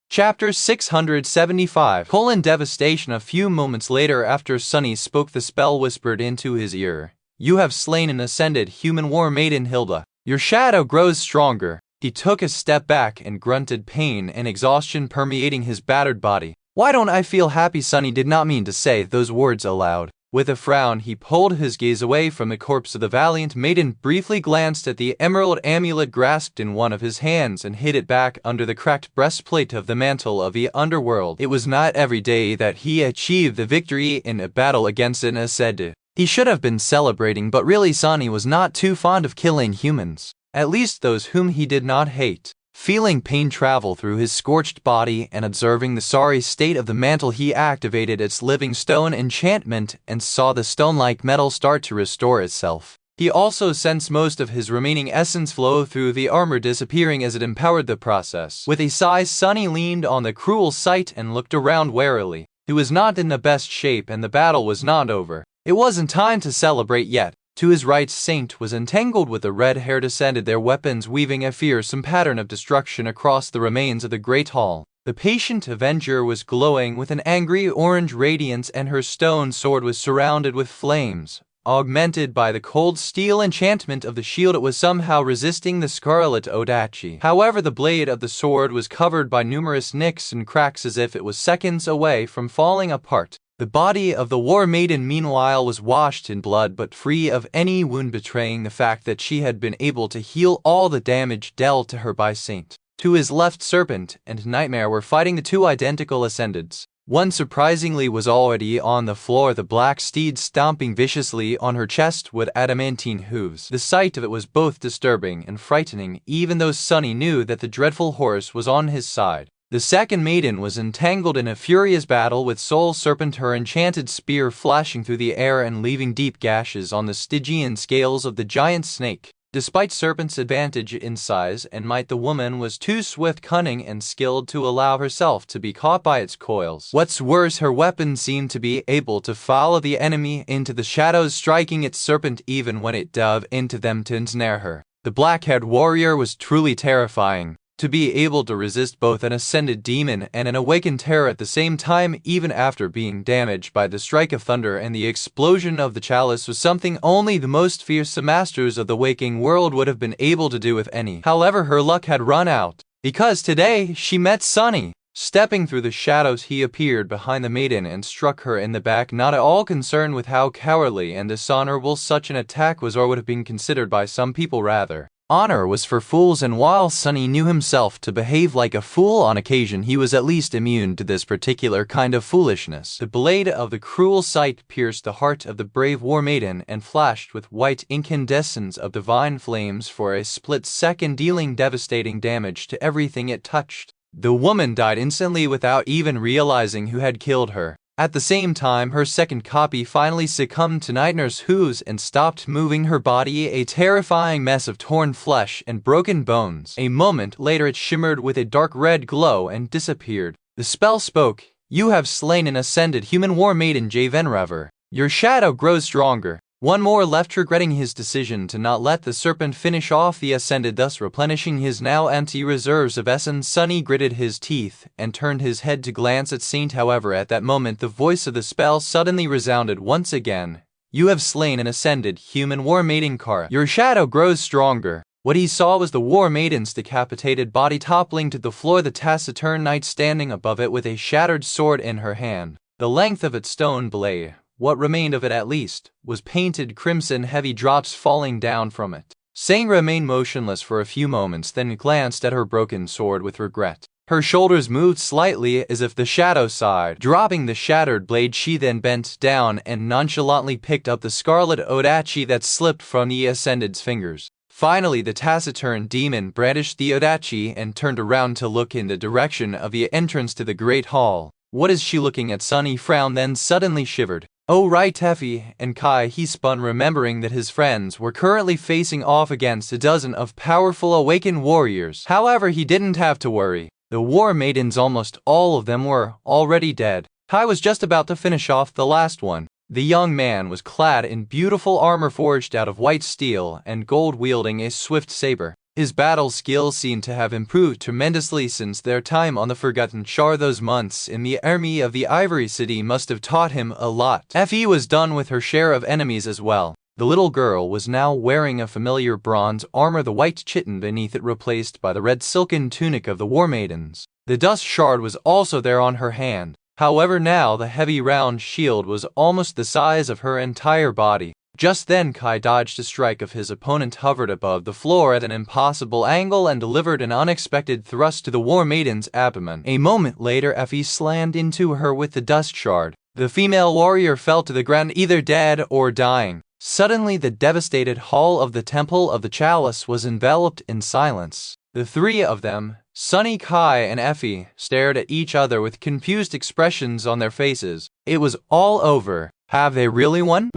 Chapter 675. Devastation. A few moments later, after Sunny spoke, the spell whispered into his ear, "You have slain an ascended human War Maiden, Hilda. Your shadow grows stronger." He took a step back and grunted, pain and exhaustion permeating his battered body. "Why don't I feel happy?" Sunny did not mean to say those words aloud. With a frown, he pulled his gaze away from the corpse of the valiant maiden, briefly glanced at the emerald amulet grasped in one of his hands, and hid it back under the cracked breastplate of the mantle of the underworld. It was not every day that he achieved the victory in a battle against an ascended. He should have been celebrating, but really Sunny was not too fond of killing humans, at least those whom he did not hate. Feeling pain travel through his scorched body and observing the sorry state of the mantle, he activated its living stone enchantment and saw the stone-like metal start to restore itself. He also sensed most of his remaining essence flow through the armor, disappearing as it empowered the process. With a sigh, Sunny leaned on the cruel sight and looked around warily. He was not in the best shape and the battle was not over. It wasn't time to celebrate yet. To his right, Saint was entangled with the red-haired ascended, their weapons weaving a fearsome pattern of destruction across the remains of the great hall. The patient avenger was glowing with an angry orange radiance, and her stone sword was surrounded with flames. Augmented by the cold steel enchantment of the shield, it was somehow resisting the scarlet odachi. However, the blade of the sword was covered by numerous nicks and cracks, as if it was seconds away from falling apart. The body of the War Maiden meanwhile was washed in blood but free of any wound, betraying the fact that she had been able to heal all the damage dealt to her by Saint. To his left, Serpent and Nightmare were fighting the two identical Ascendeds. One surprisingly was already on the floor, the black steed stomping viciously on her chest with adamantine hooves. The sight of it was both disturbing and frightening, even though Sunny knew that the dreadful horse was on his side. The second maiden was entangled in a furious battle with Soul Serpent, her enchanted spear flashing through the air and leaving deep gashes on the Stygian scales of the giant snake. Despite Serpent's advantage in size and might, the woman was too swift, cunning, and skilled to allow herself to be caught by its coils. What's worse, her weapon seemed to be able to follow the enemy into the shadows, striking its Serpent even when it dove into them to ensnare her. The black-haired warrior was truly terrifying. To be able to resist both an ascended demon and an awakened terror at the same time, even after being damaged by the strike of thunder and the explosion of the chalice, was something only the most fearsome masters of the waking world would have been able to do, if any. However, her luck had run out, because today she met Sunny. Stepping through the shadows, he appeared behind the maiden and struck her in the back, not at all concerned with how cowardly and dishonorable such an attack was, or would have been considered by some people. Rather, honor was for fools, and while Sunny knew himself to behave like a fool on occasion, he was at least immune to this particular kind of foolishness. The blade of the cruel sight pierced the heart of the brave War Maiden and flashed with white incandescence of divine flames for a split second, dealing devastating damage to everything it touched. The woman died instantly without even realizing who had killed her. At the same time, her second copy finally succumbed to Nightmare's hooves and stopped moving her body, a terrifying mess of torn flesh and broken bones. A moment later, it shimmered with a dark red glow and disappeared. The spell spoke. "You have slain an ascended human War Maiden, J. Venrever. Your shadow grows stronger." One more left, regretting his decision to not let the Serpent finish off the ascended, thus replenishing his now empty reserves of essence. Sunny gritted his teeth and turned his head to glance at Saint. However, at that moment, the voice of the spell suddenly resounded once again. "You have slain an ascended human War Maiden, Kara. Your shadow grows stronger." What he saw was the War Maiden's decapitated body toppling to the floor, the taciturn knight standing above it with a shattered sword in her hand. The length of its stone blade, what remained of it at least, was painted crimson, heavy drops falling down from it. Saint remained motionless for a few moments, then glanced at her broken sword with regret. Her shoulders moved slightly as if the shadow sighed. Dropping the shattered blade, she then bent down and nonchalantly picked up the scarlet odachi that slipped from the Ascended's fingers. Finally, the taciturn demon brandished the odachi and turned around to look in the direction of the entrance to the great hall. "What is she looking at?" Sunny frowned, then suddenly shivered. "Oh right, Teffy and Kai," he spun, remembering that his friends were currently facing off against a dozen of powerful awakened warriors. However, he didn't have to worry. The War Maidens, almost all of them, were already dead. Kai was just about to finish off the last one. The young man was clad in beautiful armor forged out of white steel and gold, wielding a swift saber. His battle skills seemed to have improved tremendously since their time on the Forgotten Shore. Those months in the army of the Ivory City must have taught him a lot. Effie was done with her share of enemies as well. The little girl was now wearing a familiar bronze armor, the white chiton beneath it replaced by the red silken tunic of the War Maidens. The dust shard was also there on her hand. However, now the heavy round shield was almost the size of her entire body. Just then, Kai dodged a strike of his opponent, hovered above the floor at an impossible angle, and delivered an unexpected thrust to the War Maiden's abdomen. A moment later, Effie slammed into her with the dust shard. The female warrior fell to the ground, either dead or dying. Suddenly, the devastated hall of the Temple of the Chalice was enveloped in silence. The three of them, Sunny, Kai, and Effie, stared at each other with confused expressions on their faces. It was all over. Have they really won?